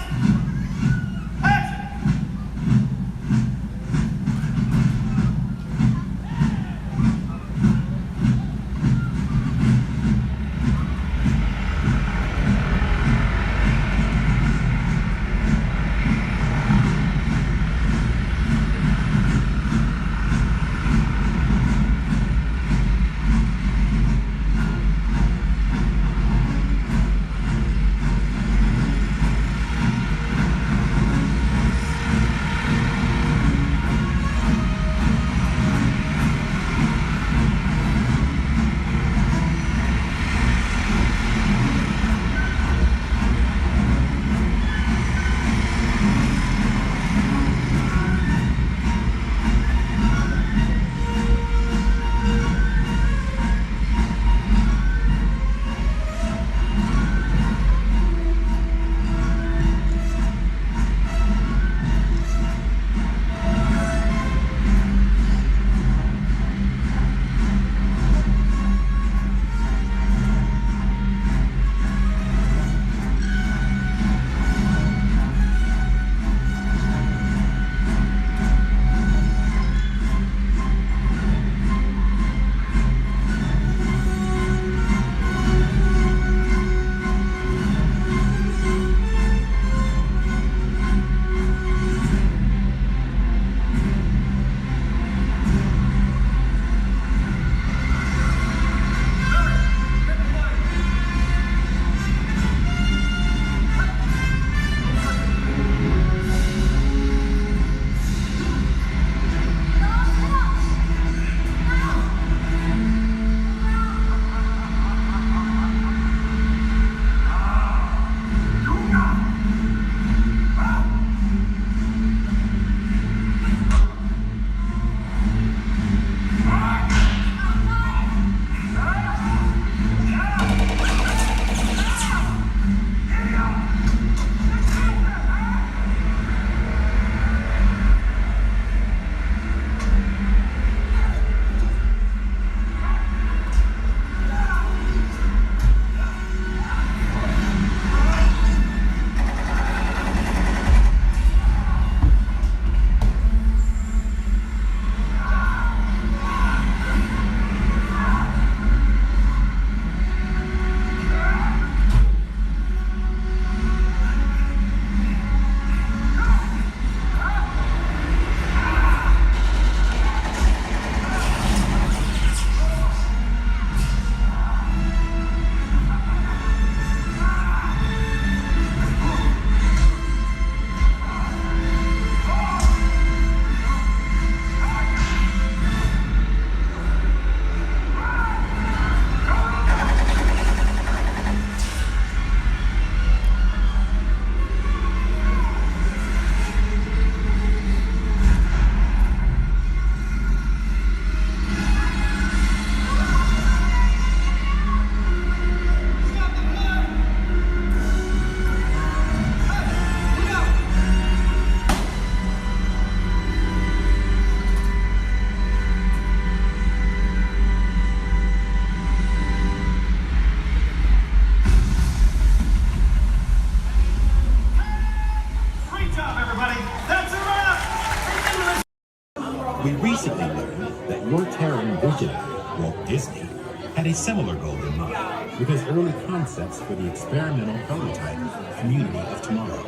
We recently learned that your Terran visionary, Walt Disney, had a similar goal in mind with his early concepts for the experimental prototype Community of Tomorrow.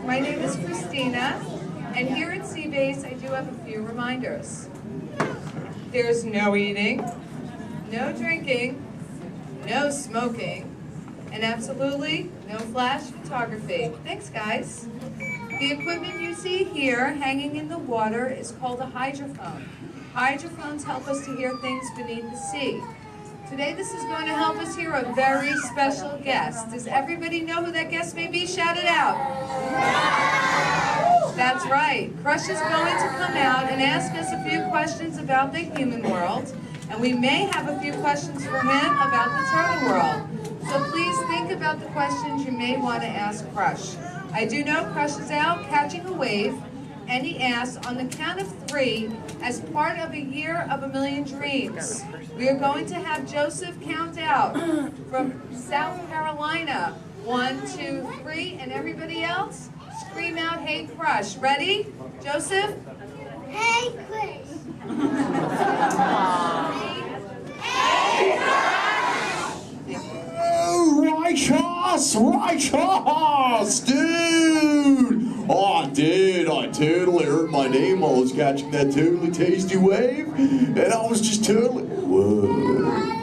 My name is Christina, and here at Seabase I do have a few reminders. There's no eating, no drinking, no smoking, and absolutely no flash photography. Thanks, guys. The equipment you see here hanging in the water is called a hydrophone. Hydrophones help us to hear things beneath the sea. Today this is going to help us hear a very special guest. Does everybody know who that guest may be? Shout it out. That's right. Crush is going to come out and ask us a few questions about the human world, and we may have a few questions for him about the turtle world. So please think about the questions you may want to ask Crush. I do know Crush is out catching a wave, and he asks, on the count of 3, as part of a year of a million dreams, we are going to have Joseph count out from South Carolina. 1, 2, 3, and everybody else, scream out, "Hey Crush." Ready? Joseph? Hey, Chris. Hey, Righteous, dude! Oh, dude, I totally heard my name while I was catching that totally tasty wave, and I was just totally, whoa.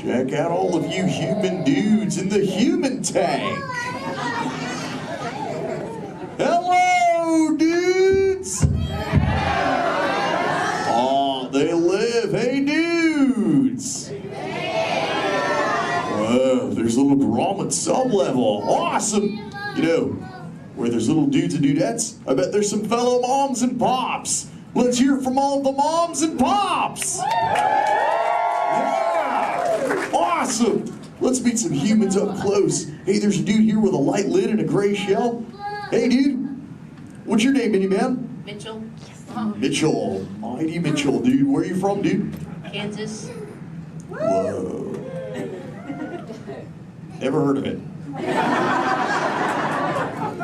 Check out all of you human dudes in the human tank. Hello, dudes! Oh, they live. Hey, dudes! Whoa, there's a little Brahmin sub-level. Awesome! You know, where there's little dudes and dudettes, I bet there's some fellow moms and pops. Let's hear it from all the moms and pops! Yeah! Awesome! Let's meet some humans up close. Hey, there's a dude here with a light lid and a gray shell. Hey, dude. What's your name, man? Mitchell. Mitchell. Mighty Mitchell, dude. Where are you from, dude? Kansas. Whoa. Never heard of it.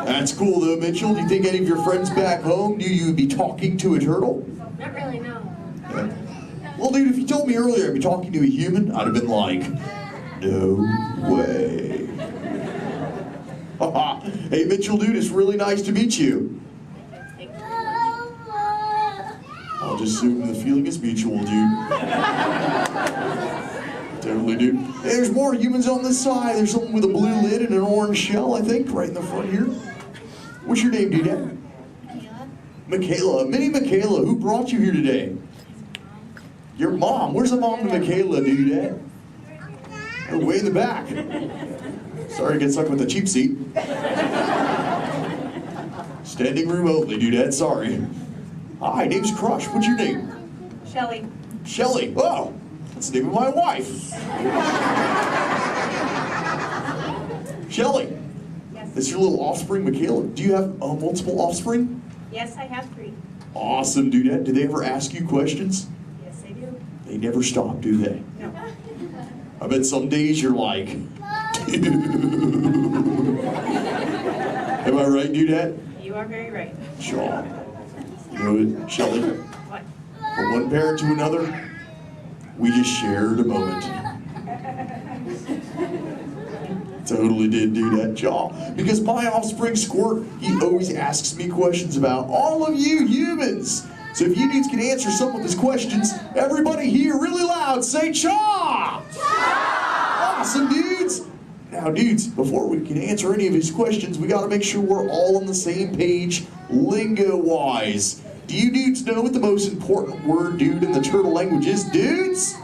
That's cool, though, Mitchell. Do you think any of your friends back home knew you would be talking to a turtle? Not really, no. Yeah. Well, dude, if you told me earlier I'd be talking to a human, I'd have been like, no way. Hey, Mitchell, dude, it's really nice to meet you. I'll just assume the feeling is mutual, dude. Totally, dude. Hey, there's more humans on this side. There's someone with a blue lid and an orange shell, I think, right in the front here. What's your name, dude? Michaela. Minnie Michaela, who brought you here today? Your mom. Where's the mom to Michaela, dude? Oh, way in the back. Sorry to get stuck with the cheap seat. Standing room only, dude. Sorry. Hi, name's Crush. What's your name? Shelly. Shelly. Oh, that's the name of my wife. Shelly. Yes. That's your little offspring, Michaela. Do you have multiple offspring? Yes, I have 3. Awesome, dude. Do they ever ask you questions? Yes, I do. They never stop, do they? No. I bet some days you're like, am I right, dudette? You are very right. Sure. You know what, Shelly? What? From one parent to another, we just shared a moment. Totally did do that, Jaw. Because my offspring Squirt, he always asks me questions about all of you humans. So if you dudes can answer some of his questions, everybody here really loud say cha! Awesome, dudes! Now, dudes, before we can answer any of his questions, we gotta make sure we're all on the same page, lingo-wise. Do you dudes know what the most important word, dude, in the turtle language is, dudes?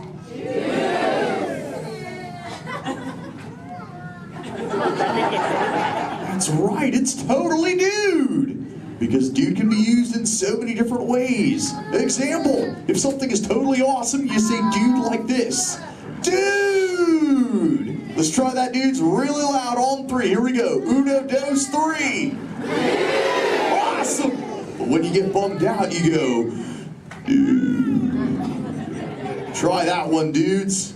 That's right, it's totally dude! Because dude can be used in so many different ways. Example, if something is totally awesome, you say dude like this. Dude! Let's try that, dudes, really loud on 3. Here we go. Uno, dos, 3. Awesome! But when you get bummed out, you go, dude. Try that one, dudes.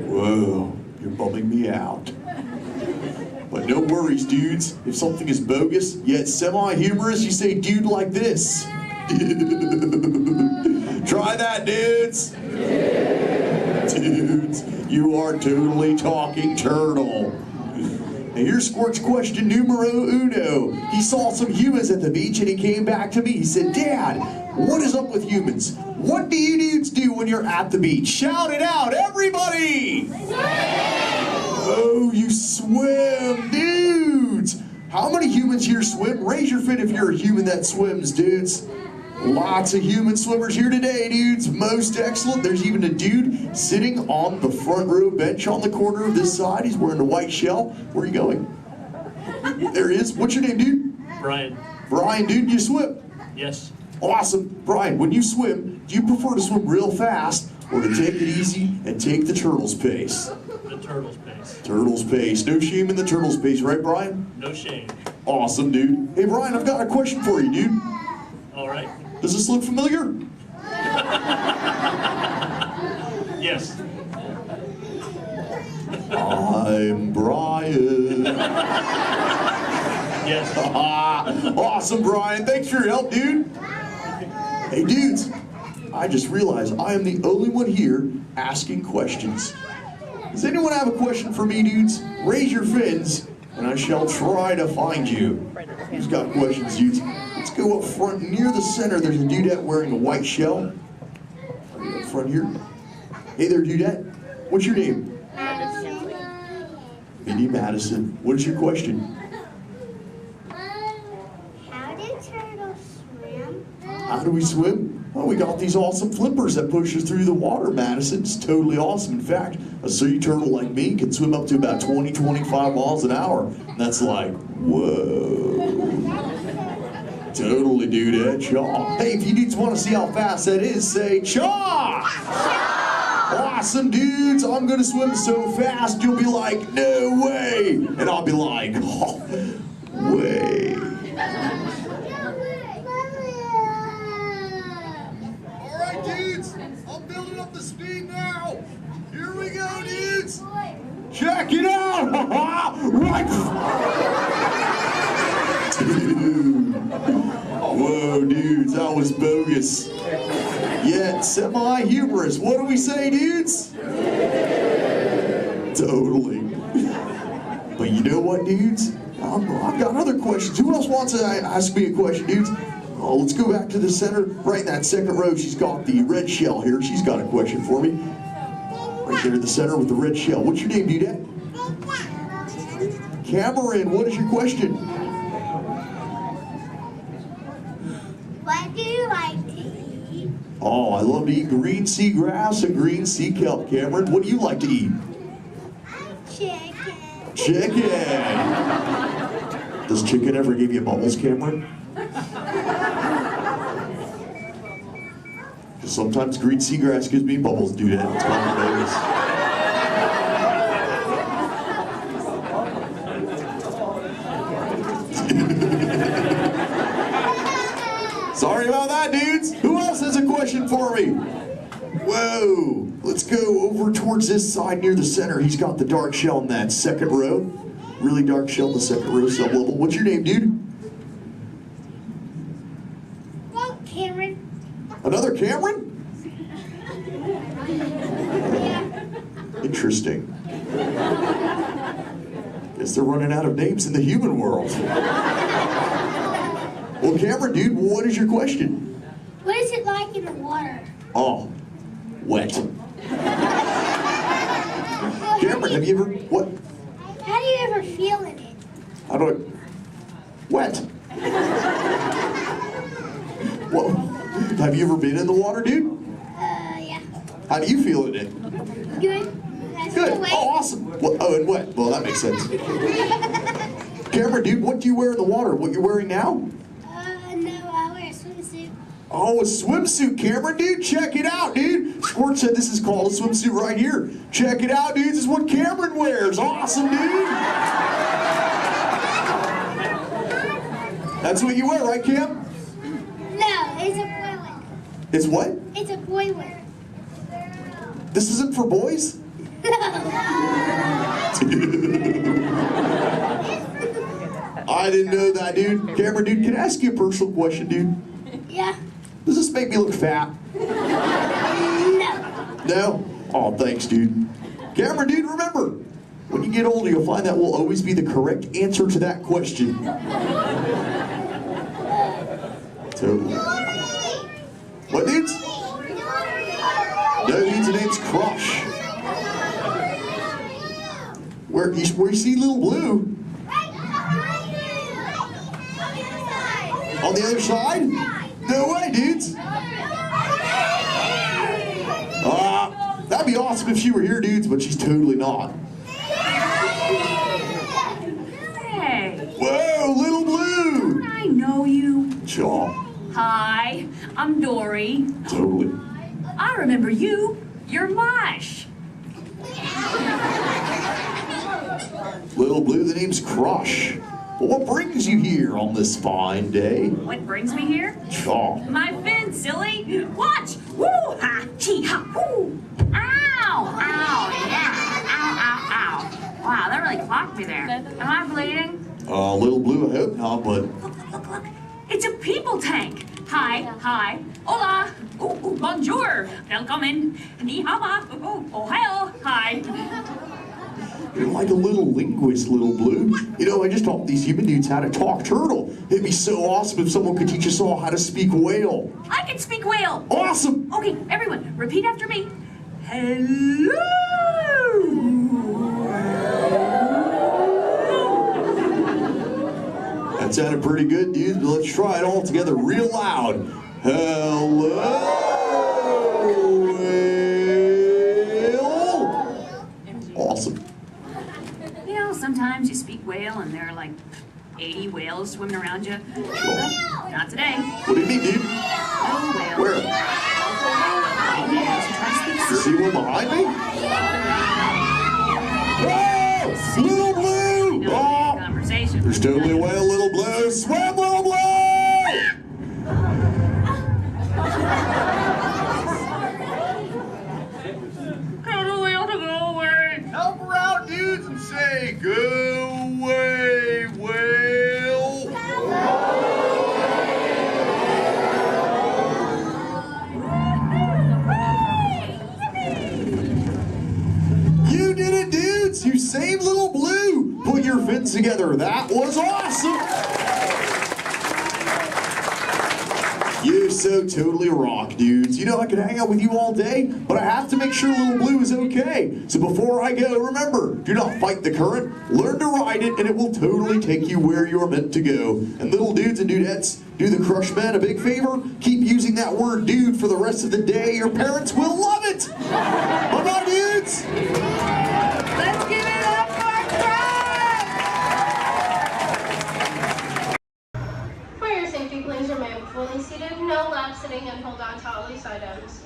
Whoa, you're bumming me out. But no worries, dudes. If something is bogus, yet semi-humorous, you say dude like this. Try that, dudes. Dudes, you are totally talking turtle. Now here's Squirt's question numero uno. He saw some humans at the beach and he came back to me. He said, Dad, what is up with humans? What do you dudes do when you're at the beach? Shout it out, everybody! Oh, you swim, dudes! How many humans here swim? Raise your fin if you're a human that swims, dudes. Lots of human swimmers here today, dudes. Most excellent. There's even a dude sitting on the front row bench on the corner of this side. He's wearing a white shell. Where are you going? There he is. What's your name, dude? Brian. Brian, dude, you swim? Yes. Awesome. Brian, when you swim, do you prefer to swim real fast or to take it easy and take the turtle's pace? The turtle's pace. Turtle's pace. No shame in the turtle's pace, right, Brian? No shame. Awesome, dude. Hey, Brian, I've got a question for you, dude. All right. Does this look familiar? Yes. I'm Brian. Yes. Awesome, Brian. Thanks for your help, dude. Hey, dudes. I just realized I am the only one here asking questions. Does anyone have a question for me, dudes? Raise your fins, and I shall try to find you. Who's got questions, dudes? Let's go up front near the center. There's a dudette wearing a white shell. Right up front here. Hey there, dudette. What's your name? Madison. Mindy Madison. What is your question? How do turtles swim? How do we swim? Well, we got these awesome flippers that push us through the water, Madison. It's totally awesome. In fact, a sea turtle like me can swim up to about 20, 25 miles an hour. And that's like, whoa. Totally, dude, chaw. Hey, if you dudes want to see how fast that is, say chaw! Awesome, dudes. I'm going to swim so fast, you'll be like, no way. And I'll be like, oh, way. All right, dudes. I'm building up the speed now. Here we go, dudes. Check it out. Right. Dude. Whoa, dudes, that was bogus. Yet semi-humorous. What do we say, dudes? Totally. But you know what, dudes? I've got other questions. Who else wants to ask me a question, dudes? Oh, let's go back to the center. Right in that second row, she's got the red shell here. She's got a question for me. Right there in the center with the red shell. What's your name, dudette? Cameron, what is your question? What do you like to eat? Oh, I love to eat green sea grass and green sea kelp. Cameron, what do you like to eat? Chicken. Chicken. Does chicken ever give you bubbles, Cameron? Sometimes green seagrass gives me bubbles, dude. It's kind of bogus. Sorry about that, dudes. Who else has a question for me? Whoa. Let's go over towards this side near the center. He's got the dark shell in that second row. Really dark shell in the second row, sub-level. What's your name, dude? Cameron. Another Cameron? Interesting. Guess they're running out of names in the human world. Well, Cameron, dude, what is your question? like in the water? Oh, wet. Cameron, have you ever, what? How do you ever feel in it? How do I, wet. Well, have you ever been in the water, dude? Yeah. How do you feel in it? Good. Good. Oh, awesome. Well, oh, and wet. Well, that makes sense. Cameron, dude, what do you wear in the water? What you're wearing now? No, I wear a swimsuit. Oh, a swimsuit, Cameron, dude. Check it out, dude. Squirt said this is called a swimsuit right here. Check it out, dude. This is what Cameron wears. Awesome, dude. That's what you wear, right, Cam? No, it's a boy wear. It's what? It's a boy wear. This isn't for boys? I didn't know that, dude. Cameron, dude, can I ask you a personal question, dude? Yeah. Does this make me look fat? No. No? Oh, thanks, dude. Cameron, dude, remember, when you get older, you'll find that will always be the correct answer to that question. Totally. What, dudes? No, dude's name's Crush. Where you see Little Blue? On the other side? No way, dudes. That'd be awesome if she were here, dudes, but she's totally not. Hey. Whoa, Little Blue. I know you. Sure. Hi, I'm Dory. Totally. I remember you. You're Mush. Little Blue, the name's Crush. Well, what brings you here on this fine day? What brings me here? Sure. My fin, silly. Watch. Woo ha, chee ha, woo. Ow, ow, yeah. Ow, ow, ow. Wow, that really clocked me there. Am I bleeding? Little Blue, I hope not, but... Look. It's a people tank. Hi. Hola. Ooh, bonjour. Welcome. Ni hao. Ohio. Hi. You're like a little linguist, Little Blue. You know, I just taught these human dudes how to talk turtle. It'd be so awesome if someone could teach us all how to speak whale. I can speak whale. Awesome. Okay, everyone, repeat after me. Hello. That sounded pretty good, dudes, but let's try it all together real loud. Hello, whale. Awesome. You know, sometimes you speak whale and there are like 80 whales swimming around you. Sure. Not today. What do you mean, dude? No whale. Where? You see one behind me? Whoa! Little Blue! Oh! Conversation. There's totally a whale, Little Blue. Swim, Little Blue! Tell the whale to go away. Help her out, dudes, and say, go away, whale. You did it, dudes! You saved Little Blue! Put your fins together. That was awesome! You so totally rock, dudes. You know, I could hang out with you all day, but I have to make sure Little Blue is okay. So before I go, remember, do not fight the current, learn to ride it, and it will totally take you where you're meant to go. And little dudes and dudettes, do the Crush Men a big favor. Keep using that word dude for the rest of the day. Your parents will love it. Bye-bye, dudes. Let's give it up for Crush! For your safety, please remain fully seated. No lap sitting and hold on to all these items.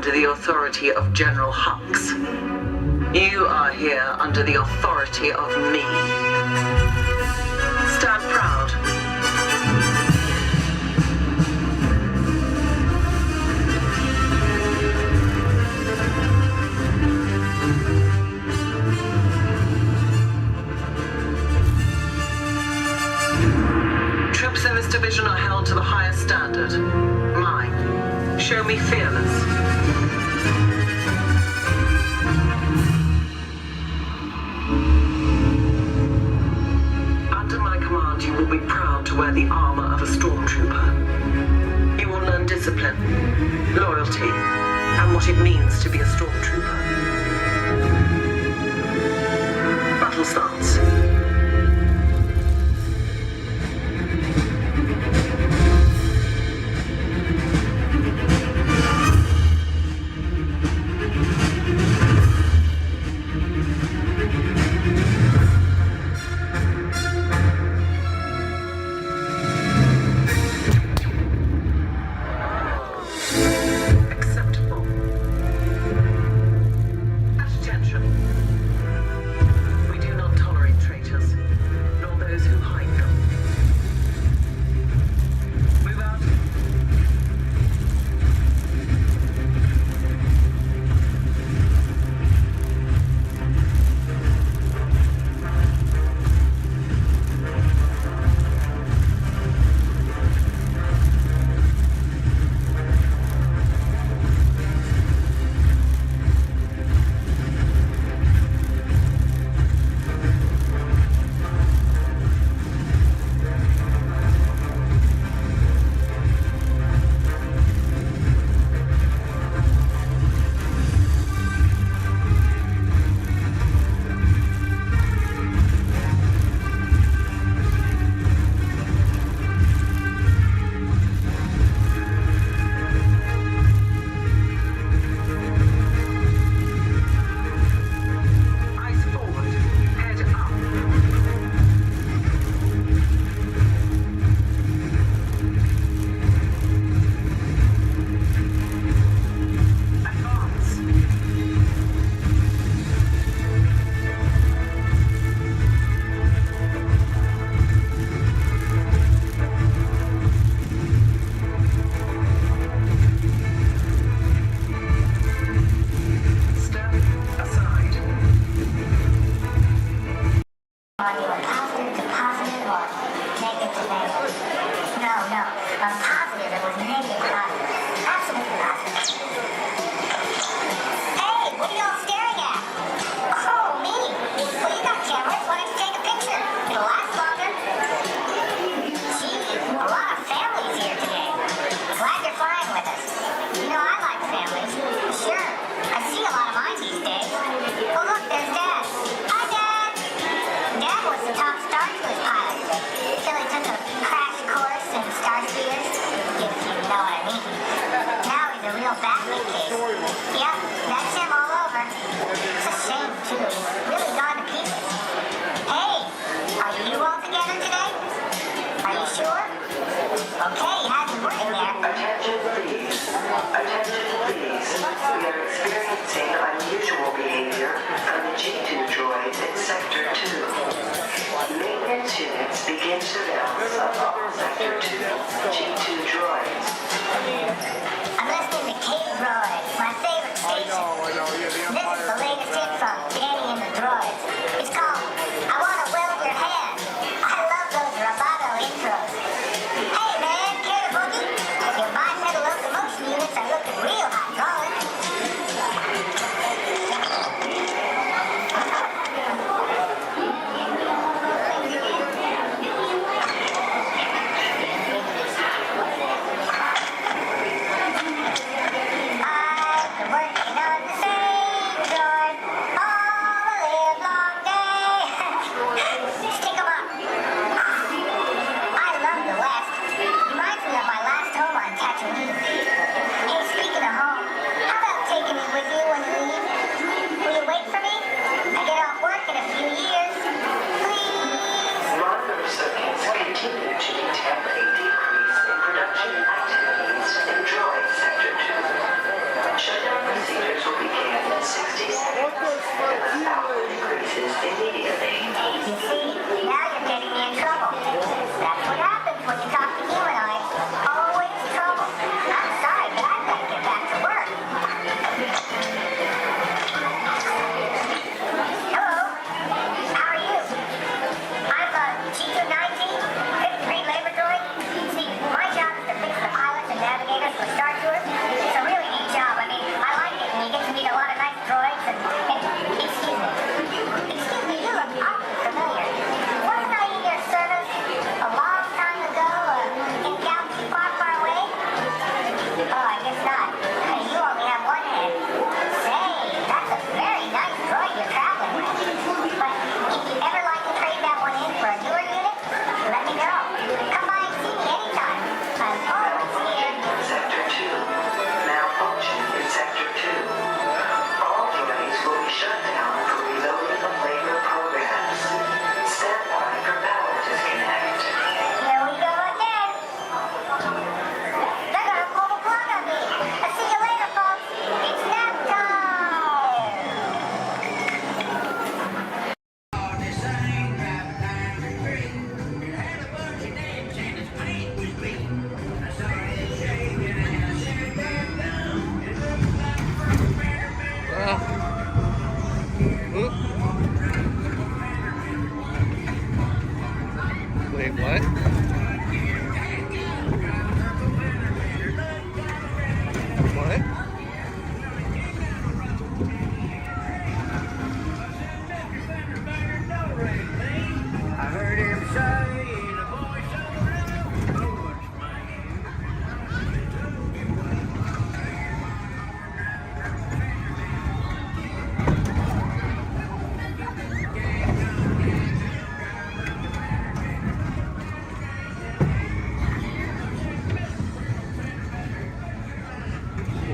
under the authority of General Hux. You are here under the authority of me. Stand proud. Troops in this division are held to the highest standard. Mine. Show me fearless. Under my command, you will be proud to wear the armor of a stormtrooper. You will learn discipline, loyalty, and what it means to be a stormtrooper. Battle starts.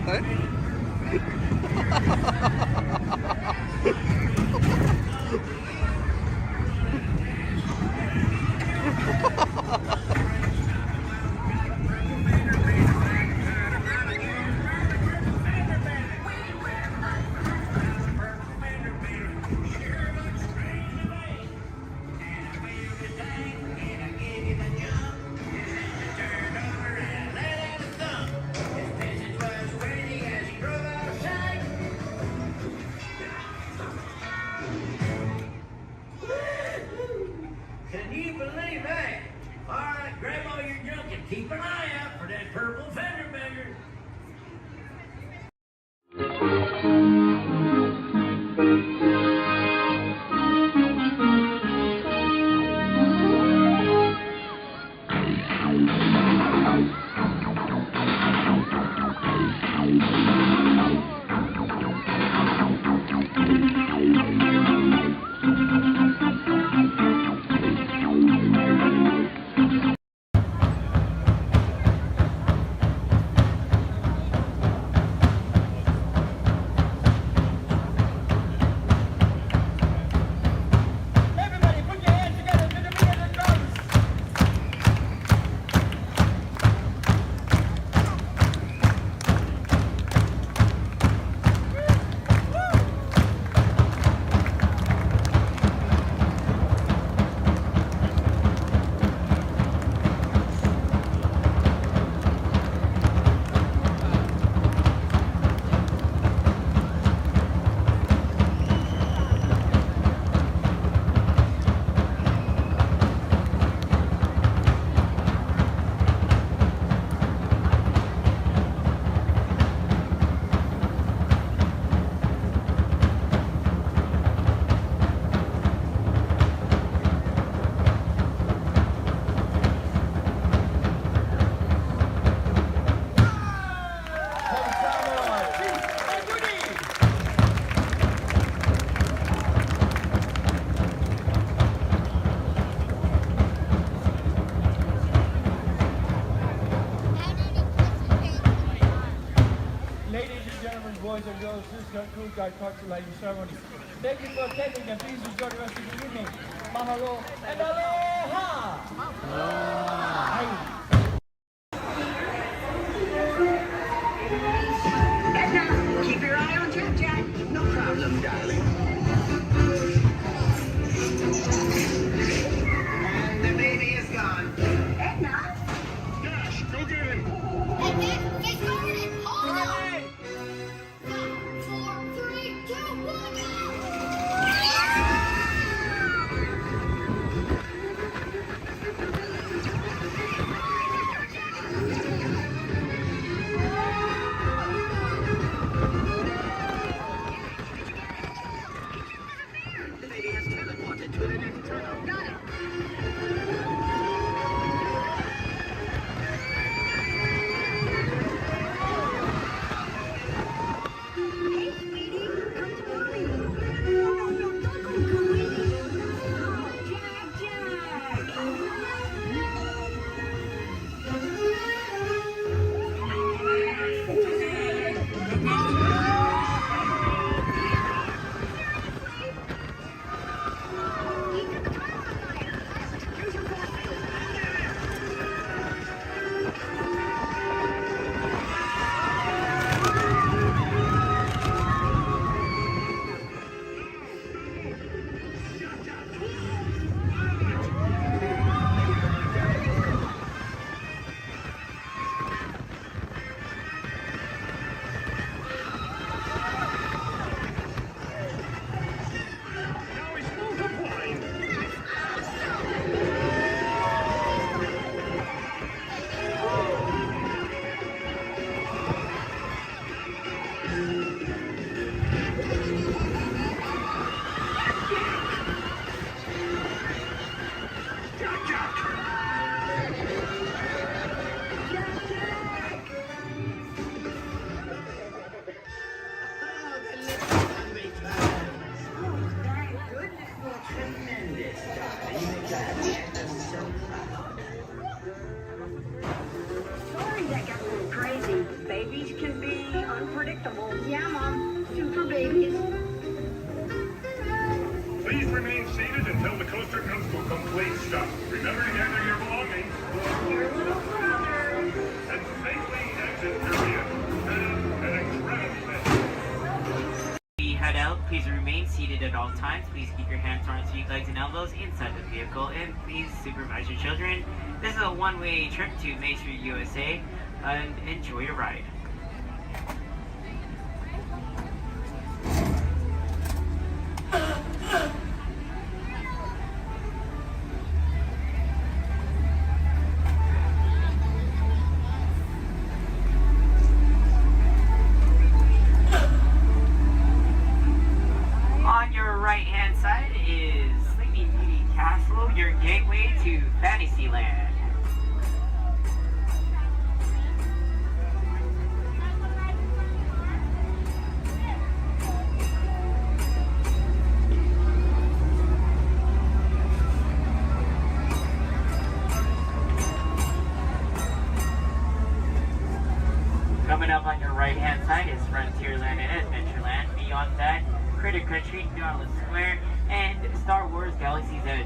Can you believe that? All right, grab all your junk and keep an eye out for that purple fender bender. Boys and girls, this concludes our culturalizing ceremony. Thank you for attending and please enjoy the rest of the evening. Mahalo and aloha! Edna, keep your eye on Jack Jack. No problem, darling. And the baby is gone. Edna? Dash, go get him! Edna, get started! Hold on! 5, 4, 3, 2, 1, go! The baby has teleported to the next tunnel. Got it. Hey, sweetie, come to mommy. No, don't go, sweetie. Oh, Jack, Sorry that got a little crazy. Babies can be unpredictable. Yeah, Mom. Super babies. Please remain seated until the coaster comes to a complete stop. Remember to gather your belongings. Your little brother. And safely exit your vehicle. Have an incredible day. We head out. Please remain seated at all times. Please keep your hands, arms, feet, legs, and elbows inside the vehicle. And please supervise your children. This is a one-way trip to Main Street, USA. And enjoy your ride. On your right-hand side is Sleeping Beauty Castle, your gateway to Fantasyland. Coming up on your right-hand side is Frontierland and Adventureland. Beyond that, Critter Country, Darla Square, and Star Wars Galaxy's Edge.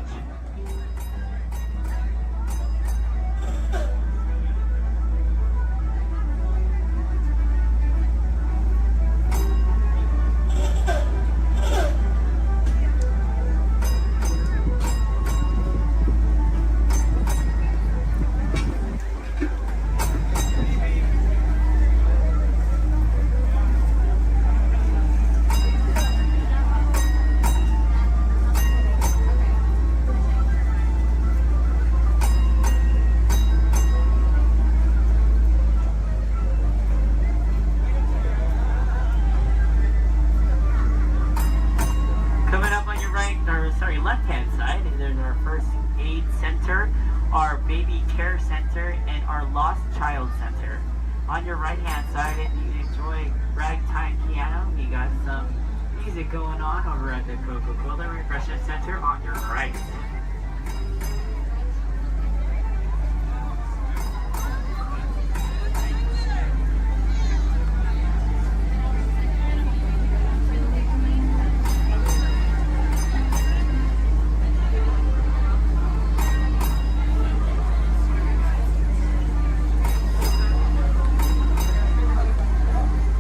Left-hand side, there's our first aid center, our baby care center, and our lost child center. On your right-hand side, if you enjoy ragtime piano, we got some music going on over at the Coca-Cola Refreshment Center on your right.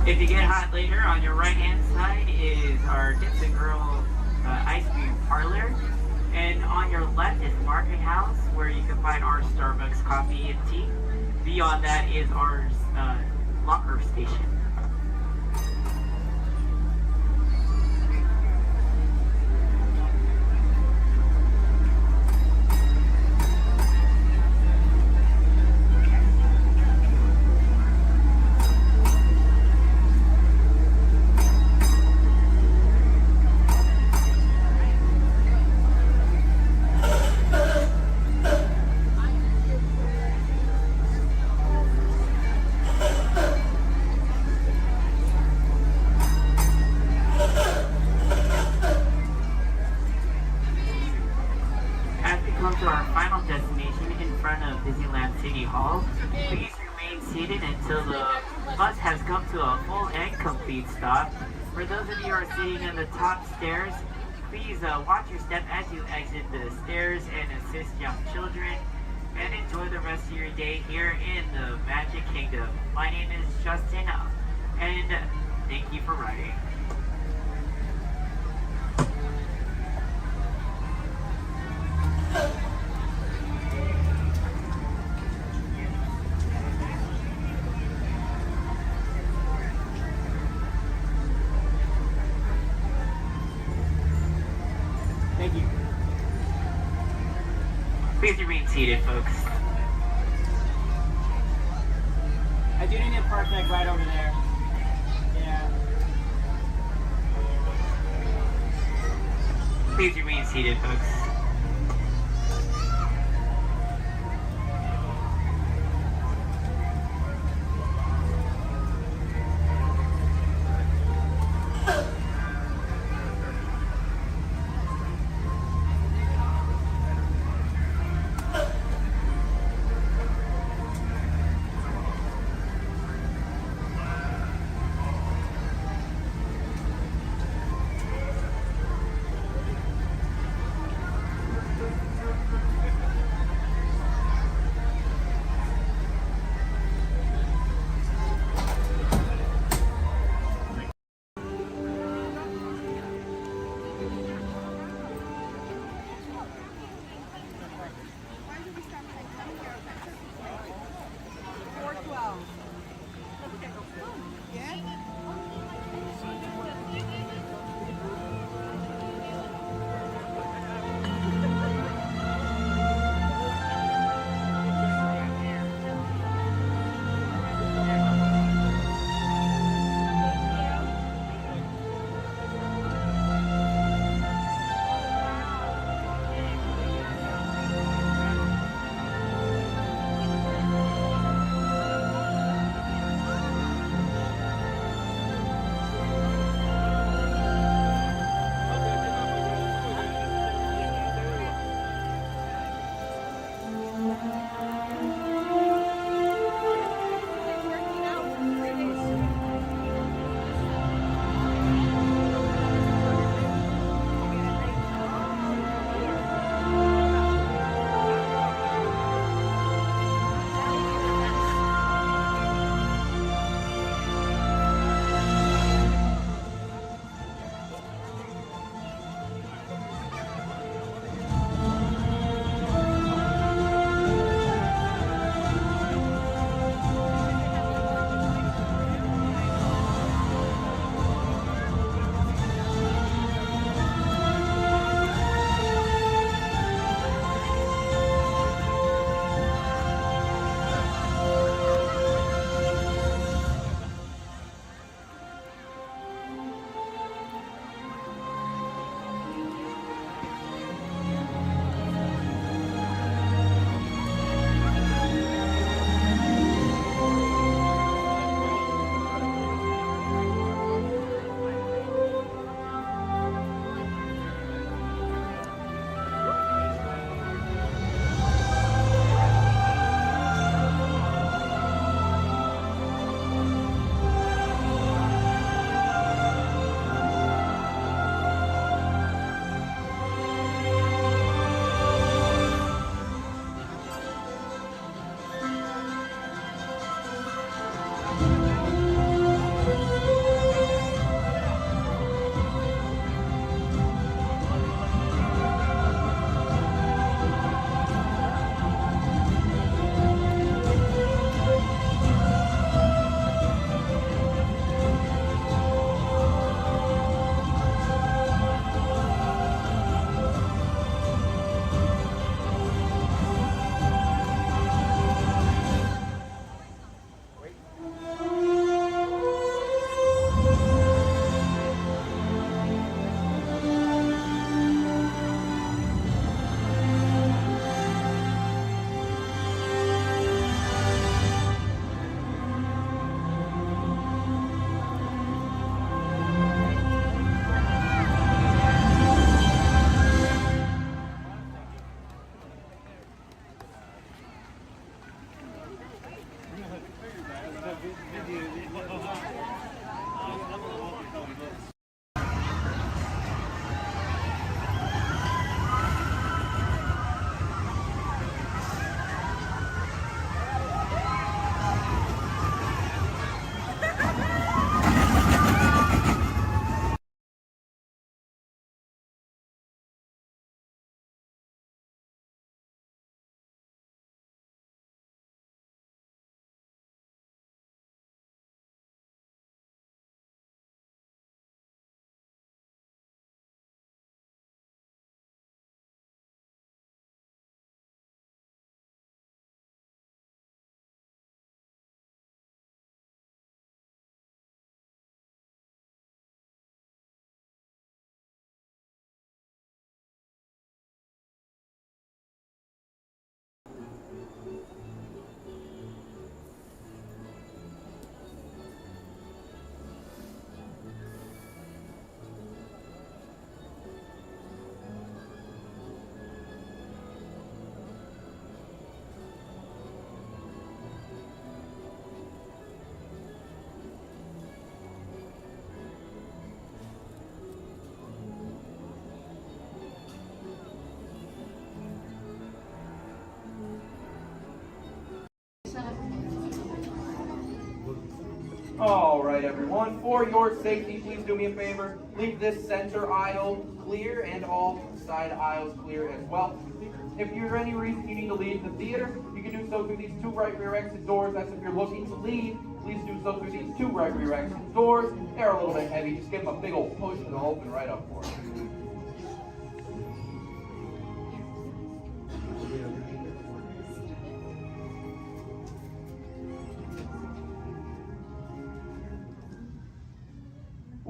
If you get hot later, on your right-hand side is our Dips and Grill ice cream parlor. And on your left is Market House, where you can find our Starbucks coffee and tea. Beyond that is our locker station. To our final destination in front of Disneyland City Hall. Please remain seated until the bus has come to a full and complete stop. For those of you who are sitting in the top stairs, please watch your step as you exit the stairs and assist young children. And enjoy the rest of your day here in the Magic Kingdom. My name is Justin, and thank you for riding. Thank you. Please remain seated, folks. I do need a park deck right over there. Yeah. Please remain seated, folks. All right, everyone, for your safety, please do me a favor. Leave this center aisle clear and all side aisles clear as well. If for any reason you need to leave the theater, you can do so through these two right rear exit doors. That's if you're looking to leave. Please do so through these two right rear exit doors. They're a little bit heavy. Just give them a big old push and they'll open right up for you.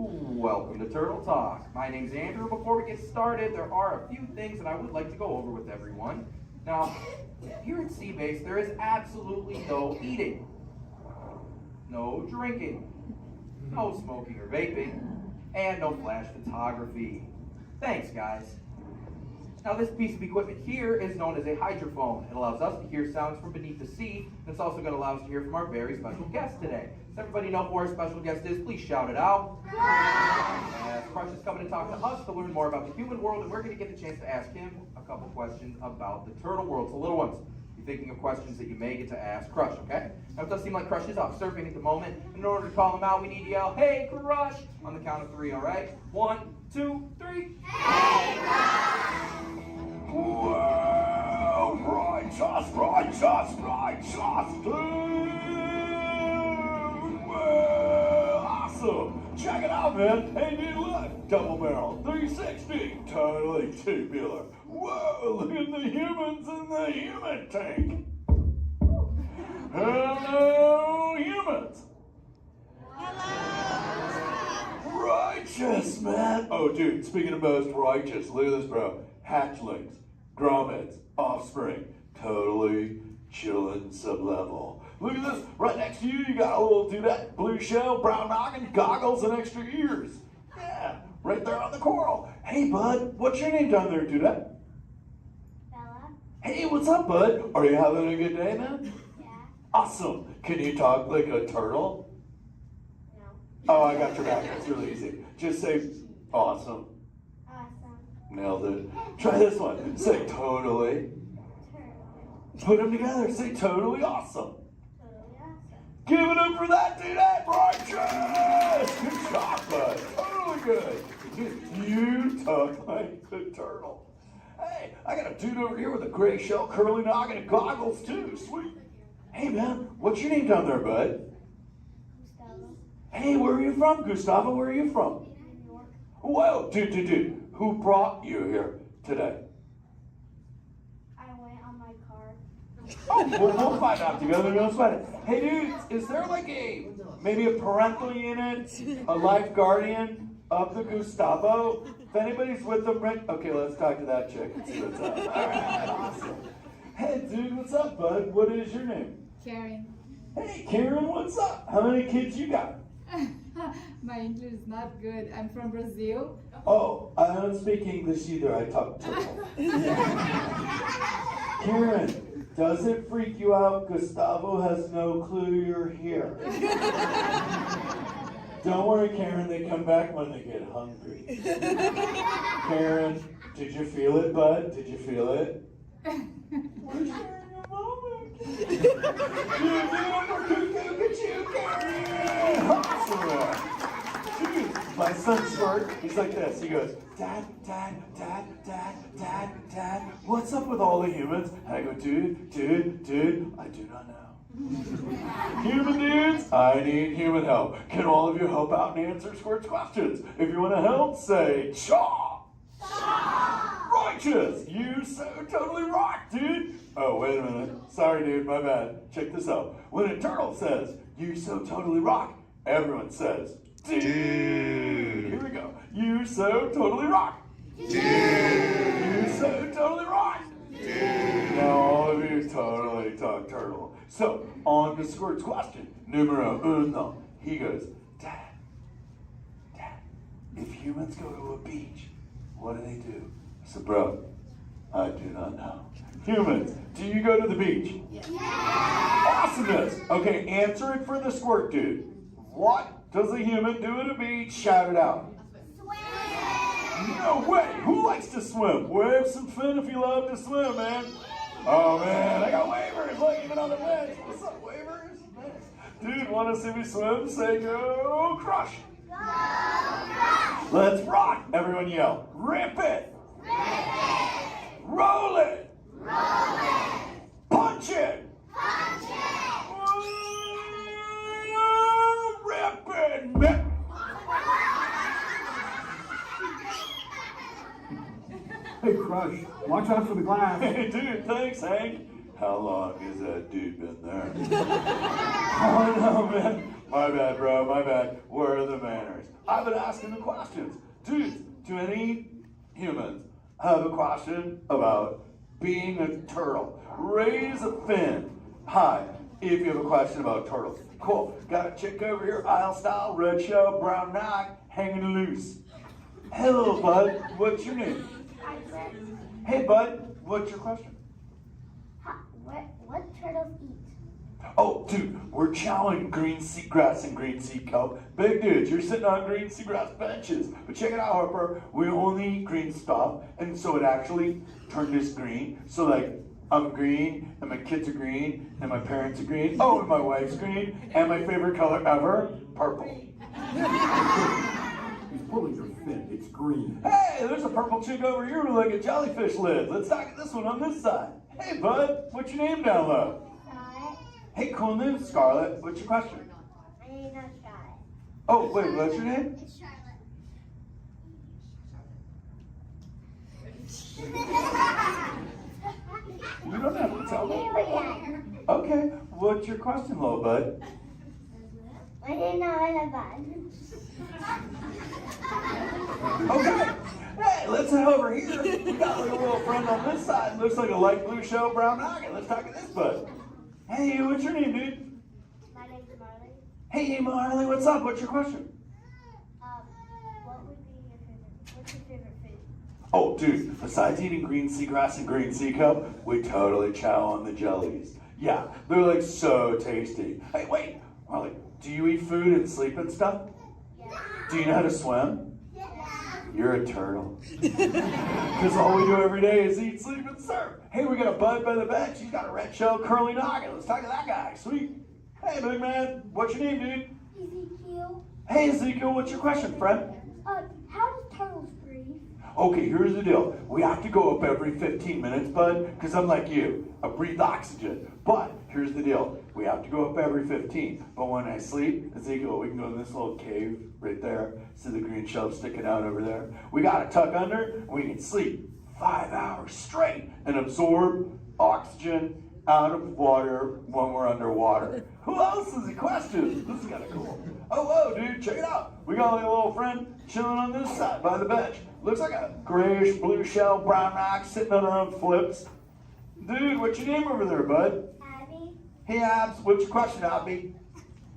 Welcome to Turtle Talk. My name's Andrew. Before we get started, there are a few things that I would like to go over with everyone. Now, here at Seabase, there is absolutely no eating, no drinking, no smoking or vaping, and no flash photography. Thanks, guys. Now, this piece of equipment here is known as a hydrophone. It allows us to hear sounds from beneath the sea, and it's also going to allow us to hear from our very special guest today. Does everybody know who our special guest is? Please shout it out. As Crush is coming to talk to us to learn more about the human world, and we're going to get the chance to ask him a couple questions about the turtle world. So, little ones, be thinking of questions that you may get to ask Crush, okay? Now, it does seem like Crush is off surfing at the moment. In order to call him out, we need to yell, "Hey, Crush!" on the count of 3, all right? 1, 2, 3. Hey, Crush! Well, righteous, well, awesome. Check it out, man. Hey, dude, look. Double barrel, 360, totally tubular. Whoa, look at the humans in the human tank. Hello, humans. Hello. Righteous, man. Oh, dude, speaking of most righteous, look at this, bro. Hatchlings, grommets, offspring, totally chillin' sub-level. Look at this, right next to you, you got a little dudette, blue shell, brown noggin, goggles, and extra ears. Yeah, right there on the coral. Hey, bud, what's your name down there, dudette? Bella. Hey, what's up, bud? Are you having a good day, man? Yeah. Awesome. Can you talk like a turtle? No. Oh, I got your back. It's really easy. Just say, awesome. Nailed it. Try this one. Say totally. Put them together. Say totally awesome. Give it up for that dude. Righteous. Good job, bud. Totally good. You talk like a turtle. Hey, I got a dude over here with a gray shell, curly noggin, and goggles too. Sweet. Hey, man, what's your name down there, bud? Gustavo. Hey, where are you from, Gustavo? Where are you from? New York. Whoa, dude. Who brought you here today? I went on my car. Oh, we'll find out together. Don't sweat it. Hey, dudes, is there like maybe a parental unit, a life guardian of the Gustavo? If anybody's with them, right? Okay, let's talk to that chick and see what's up. All right, awesome. Hey, dude, what's up, bud? What is your name? Karen. Hey, Karen, what's up? How many kids you got? My English is not good. I'm from Brazil. Oh, I don't speak English either. I talk turtle. Karen, Does it freak you out? Gustavo has no clue you're here. Don't worry, Karen, they come back when they get hungry. Karen, did you feel it, bud? Did you feel it? We're sharing a moment. Look at you, Karen. Awesome. Dude, my son Squirt, he's like this. He goes, Dad, Dad, Dad, Dad, Dad, Dad, what's up with all the humans? And I go, dude, I do not know. Human dudes, I need human help. Can all of you help out and answer Squirt's questions? If you want to help, say, Chaw! Righteous! You so totally rock, dude! Oh, wait a minute. Sorry, dude, my bad. Check this out. When a turtle says, you so totally rock, everyone says, dude! Here we go. You so totally rock! Dude! You so totally rock! Dude! Now all of you totally talk turtle. So, on to Squirt's question. Numero uno. He goes, Dad, if humans go to a beach, what do they do? I said, bro, I do not know. Humans, do you go to the beach? Yeah. Awesomeness. Okay, answer it for the Squirt dude. What does a human do at a beach? Shout it out. Swim. No way. Who likes to swim? Wave some fin if you love to swim, man. Oh man, I got waivers. Look, even on the bench. What's up, waivers? Dude, want to see me swim? Say go crush. Go crush. Let's rock. Everyone yell. Rip it. Rip it. Roll it. Roll it. Punch it. Punch it. Rip it. Rip. Hey, Crush, watch out for the glass. Hey, dude, thanks, Hank. How long has that dude been there? Oh, no, man. My bad, bro, my bad. Where are the manners? I've been asking the questions. Dudes, do any humans have a question about being a turtle? Raise a fin. Hi, if you have a question about turtles. Cool. Got a chick over here, aisle style, red shell, brown knock, hanging loose. Hello, bud. What's your name? Hey, bud. What's your question? What turtles eat? Oh, dude, we're chowing green seagrass and green sea kelp. Big dudes, you're sitting on green seagrass benches. But check it out, Harper. We only eat green stuff, and so it actually turned us green. So, like, I'm green, and my kids are green, and my parents are green. Oh, and my wife's green, and my favorite color ever, purple. He's pulling your fin. It's green. Hey, there's a purple chick over here with like a jellyfish lid. Let's talk this one on this side. Hey, bud, what's your name down low? Scarlet. Hey, cool name, Scarlet. What's your question? My name's not Scarlet. Oh, wait, what's your name? It's Charlotte. You don't have to tell me. Okay, what's your question, little bud? My name's not bad. Okay. Hey, let's head over here. We got like a little friend on this side. Looks like a light blue shell, brown noggin. Let's talk to this bud. Hey, what's your name, dude? My name's Marley. Hey, Marley, what's up? What's your question? What's your favorite food? Oh, dude, besides eating green seagrass and green sea kelp, we totally chow on the jellies. Yeah, they're like so tasty. Hey, wait, Marley, do you eat food and sleep and stuff? Yeah. Do you know how to swim? Yeah. You're a turtle. Because all we do every day is eat, sleep, and surf. Hey, we got a bud by the bench. He's got a red shell curly noggin. Let's talk to that guy. Sweet. Hey, big man. What's your name, dude? Ezekiel. Hey, Ezekiel. What's your question, friend? How do turtles breathe? Okay, here's the deal. We have to go up every 15 minutes, bud, because I'm like you. I breathe oxygen. But here's the deal. We have to go up every 15. But when I sleep, Ezekiel, we can go in this little cave right there. See the green shell sticking out over there? We got to tuck under, and we can sleep 5 hours straight and absorb oxygen out of water when we're underwater. Who else has a question? This is kind of cool. Oh, whoa, dude, check it out. We got like a little friend chilling on this side by the bench. Looks like a grayish blue shell, brown knock, sitting on her own flips. Dude, what's your name over there, bud? Abby. Hey, Abs, what's your question, Abby?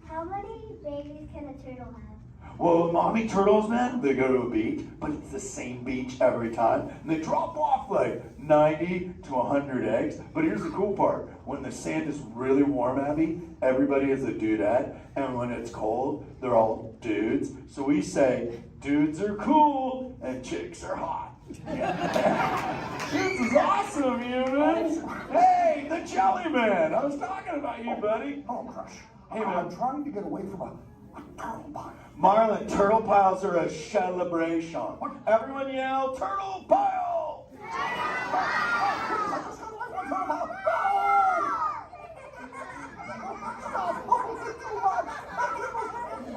How many babies can a turtle have? Well, mommy turtles, man, they go to a beach, but it's the same beach every time. And they drop off like 90 to 100 eggs. But here's the cool part. When the sand is really warm, Abby, everybody is a dudette. And when it's cold, they're all dudes. So we say, dudes are cool and chicks are hot. Yeah. This is awesome, humans. Hey, the Jelly Man. I was talking about you, buddy. Oh, Crush. Hey, man. I'm trying to get away from a turtle pile. Marlon, turtle piles are a celebration. Everyone yell, turtle pile!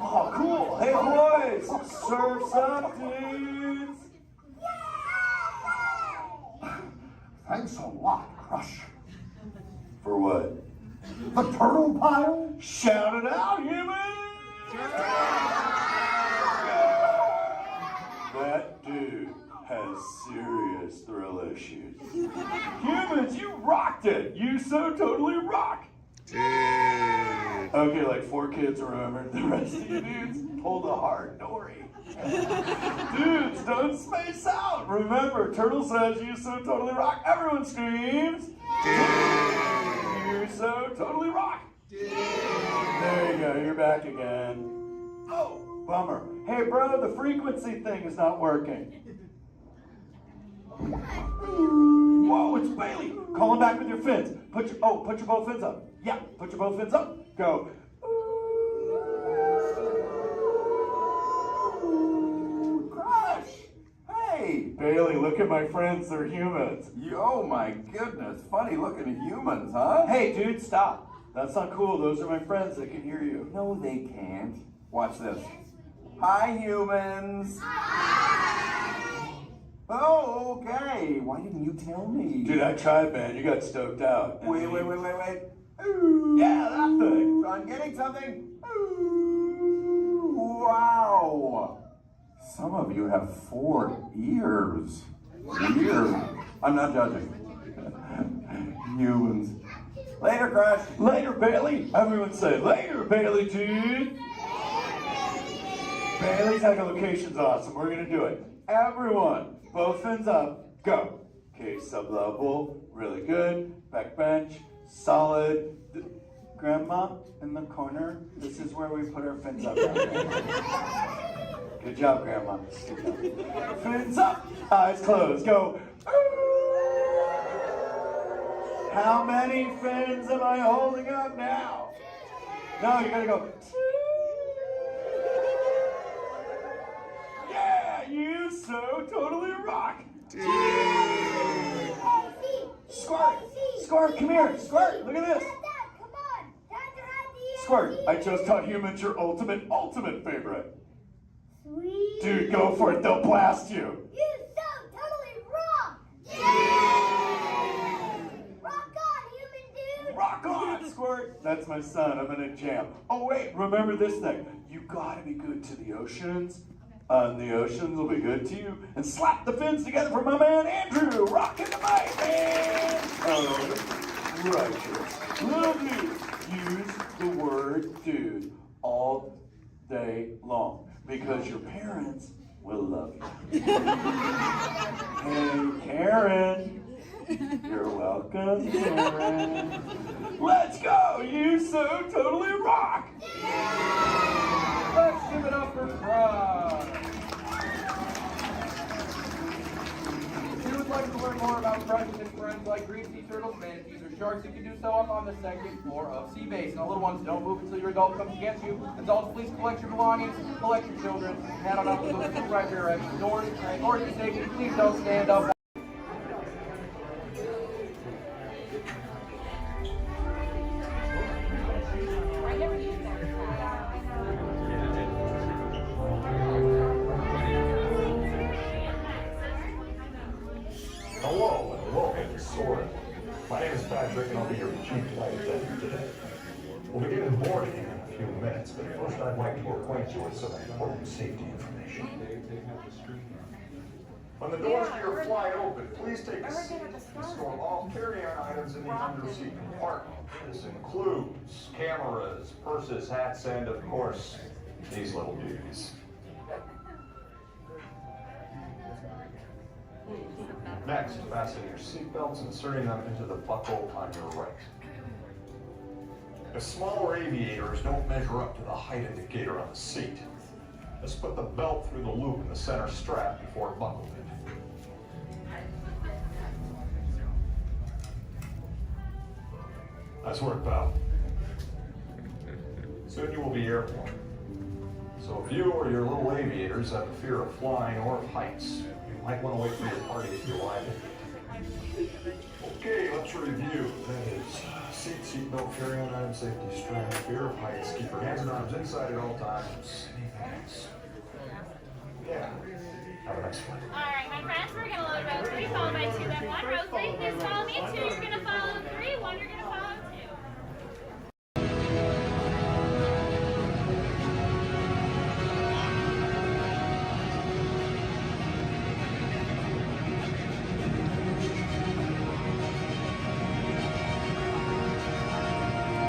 Oh, cool. Hey, boys, surf's up, dudes. Thanks a lot, Crush. For what? The turtle pile? Shout it out, humans! That dude has serious thrill issues. Humans, you rocked it! You so totally rock! Okay, like 4 kids remembered. The rest of you dudes pulled a hard Dory. Dudes, don't space out! Remember, Turtle says you so totally rock. Everyone screams! You so totally rock! There you go, you're back again. Oh, bummer. Hey bro, the frequency thing is not working. Whoa, it's Bailey! Call him back with your fins. Put your both fins up. Yeah, put your both fins up. Go. Crush! Hey! Bailey, look at my friends, they're humans. Oh my goodness, funny looking humans, huh? Hey dude, stop. That's not cool, those are my friends, they can hear you. No, they can't. Watch this. Hi, humans. Oh, okay. Why didn't you tell me? Dude, I tried, man. You got stoked out. Wait. Ooh. Yeah, that thing. I'm getting something. Ooh, wow. Some of you have 4 ears. Weird. I'm not judging. Humans. Later, Crush. Later, Bailey. Everyone say, later, Bailey, dude. Bailey's echolocation's awesome. We're going to do it. Everyone, both fins up. Go. Okay, sub-level. Really good. Back bench. Solid. Grandma, in the corner. This is where we put our fins up. Good job, Grandma. Good job. Fins up. Eyes closed. Go. How many fins am I holding up now? No, you gotta go. Yeah, you so totally rock. Squirt, come here. Squirt, look at this. Squirt, I just taught humans your ultimate favorite. Sweet. Dude, go for it, they'll blast you. You so totally rock. Yeah! Rock on, human dude. Rock on, Squirt. That's my son, I'm in a jam. Oh wait, remember this thing. You gotta be good to the oceans. And the oceans will be good to you. And slap the fins together for my man Andrew. Rockin' the mic, man. Oh, righteous. Little dude, use the word dude all day long. Because your parents will love you. Hey, Karen. You're welcome, Karen. Let's go. You so totally rock. Let's give it up for Fry. If you would like to learn more about Fred and his friends like green sea turtles, manatees, or sharks, you can do so up on the 2nd floor of Sea Base. Now, little ones, don't move until your adult comes to get you. Adults, please collect your belongings, collect your children, head on up to the right direction. Doors, or if you're taking, please don't stand up. Hello and welcome to Soarin'. My name is Patrick and I'll be your chief flight attendant today. We'll begin boarding in a few minutes, but first I'd like to acquaint you with some important safety information. When the doors to your flight open, please take a seat and store all carry-on items in the underseat compartment. This includes cameras, purses, hats, and of course, these little dudes. Next, fasten your seatbelts, inserting them into the buckle on your right. The smaller aviators don't measure up to the height indicator on the seat. Just put the belt through the loop in the center strap before buckling it. Nice work, pal. Soon you will be airborne. So if you or your little aviators have a fear of flying or of heights, you might want to wait for your party if you're liable. Okay, let's review. That is seatbelt, carry-on item, safety strap, fear of heights, keep your hands and arms inside at all times. Anything else? Yeah. Have a nice flight. Alright, my friends, we're gonna load row 3, followed by 2, then 1. Row 3, please follow me. 2, you're gonna follow 3, 1, you're gonna follow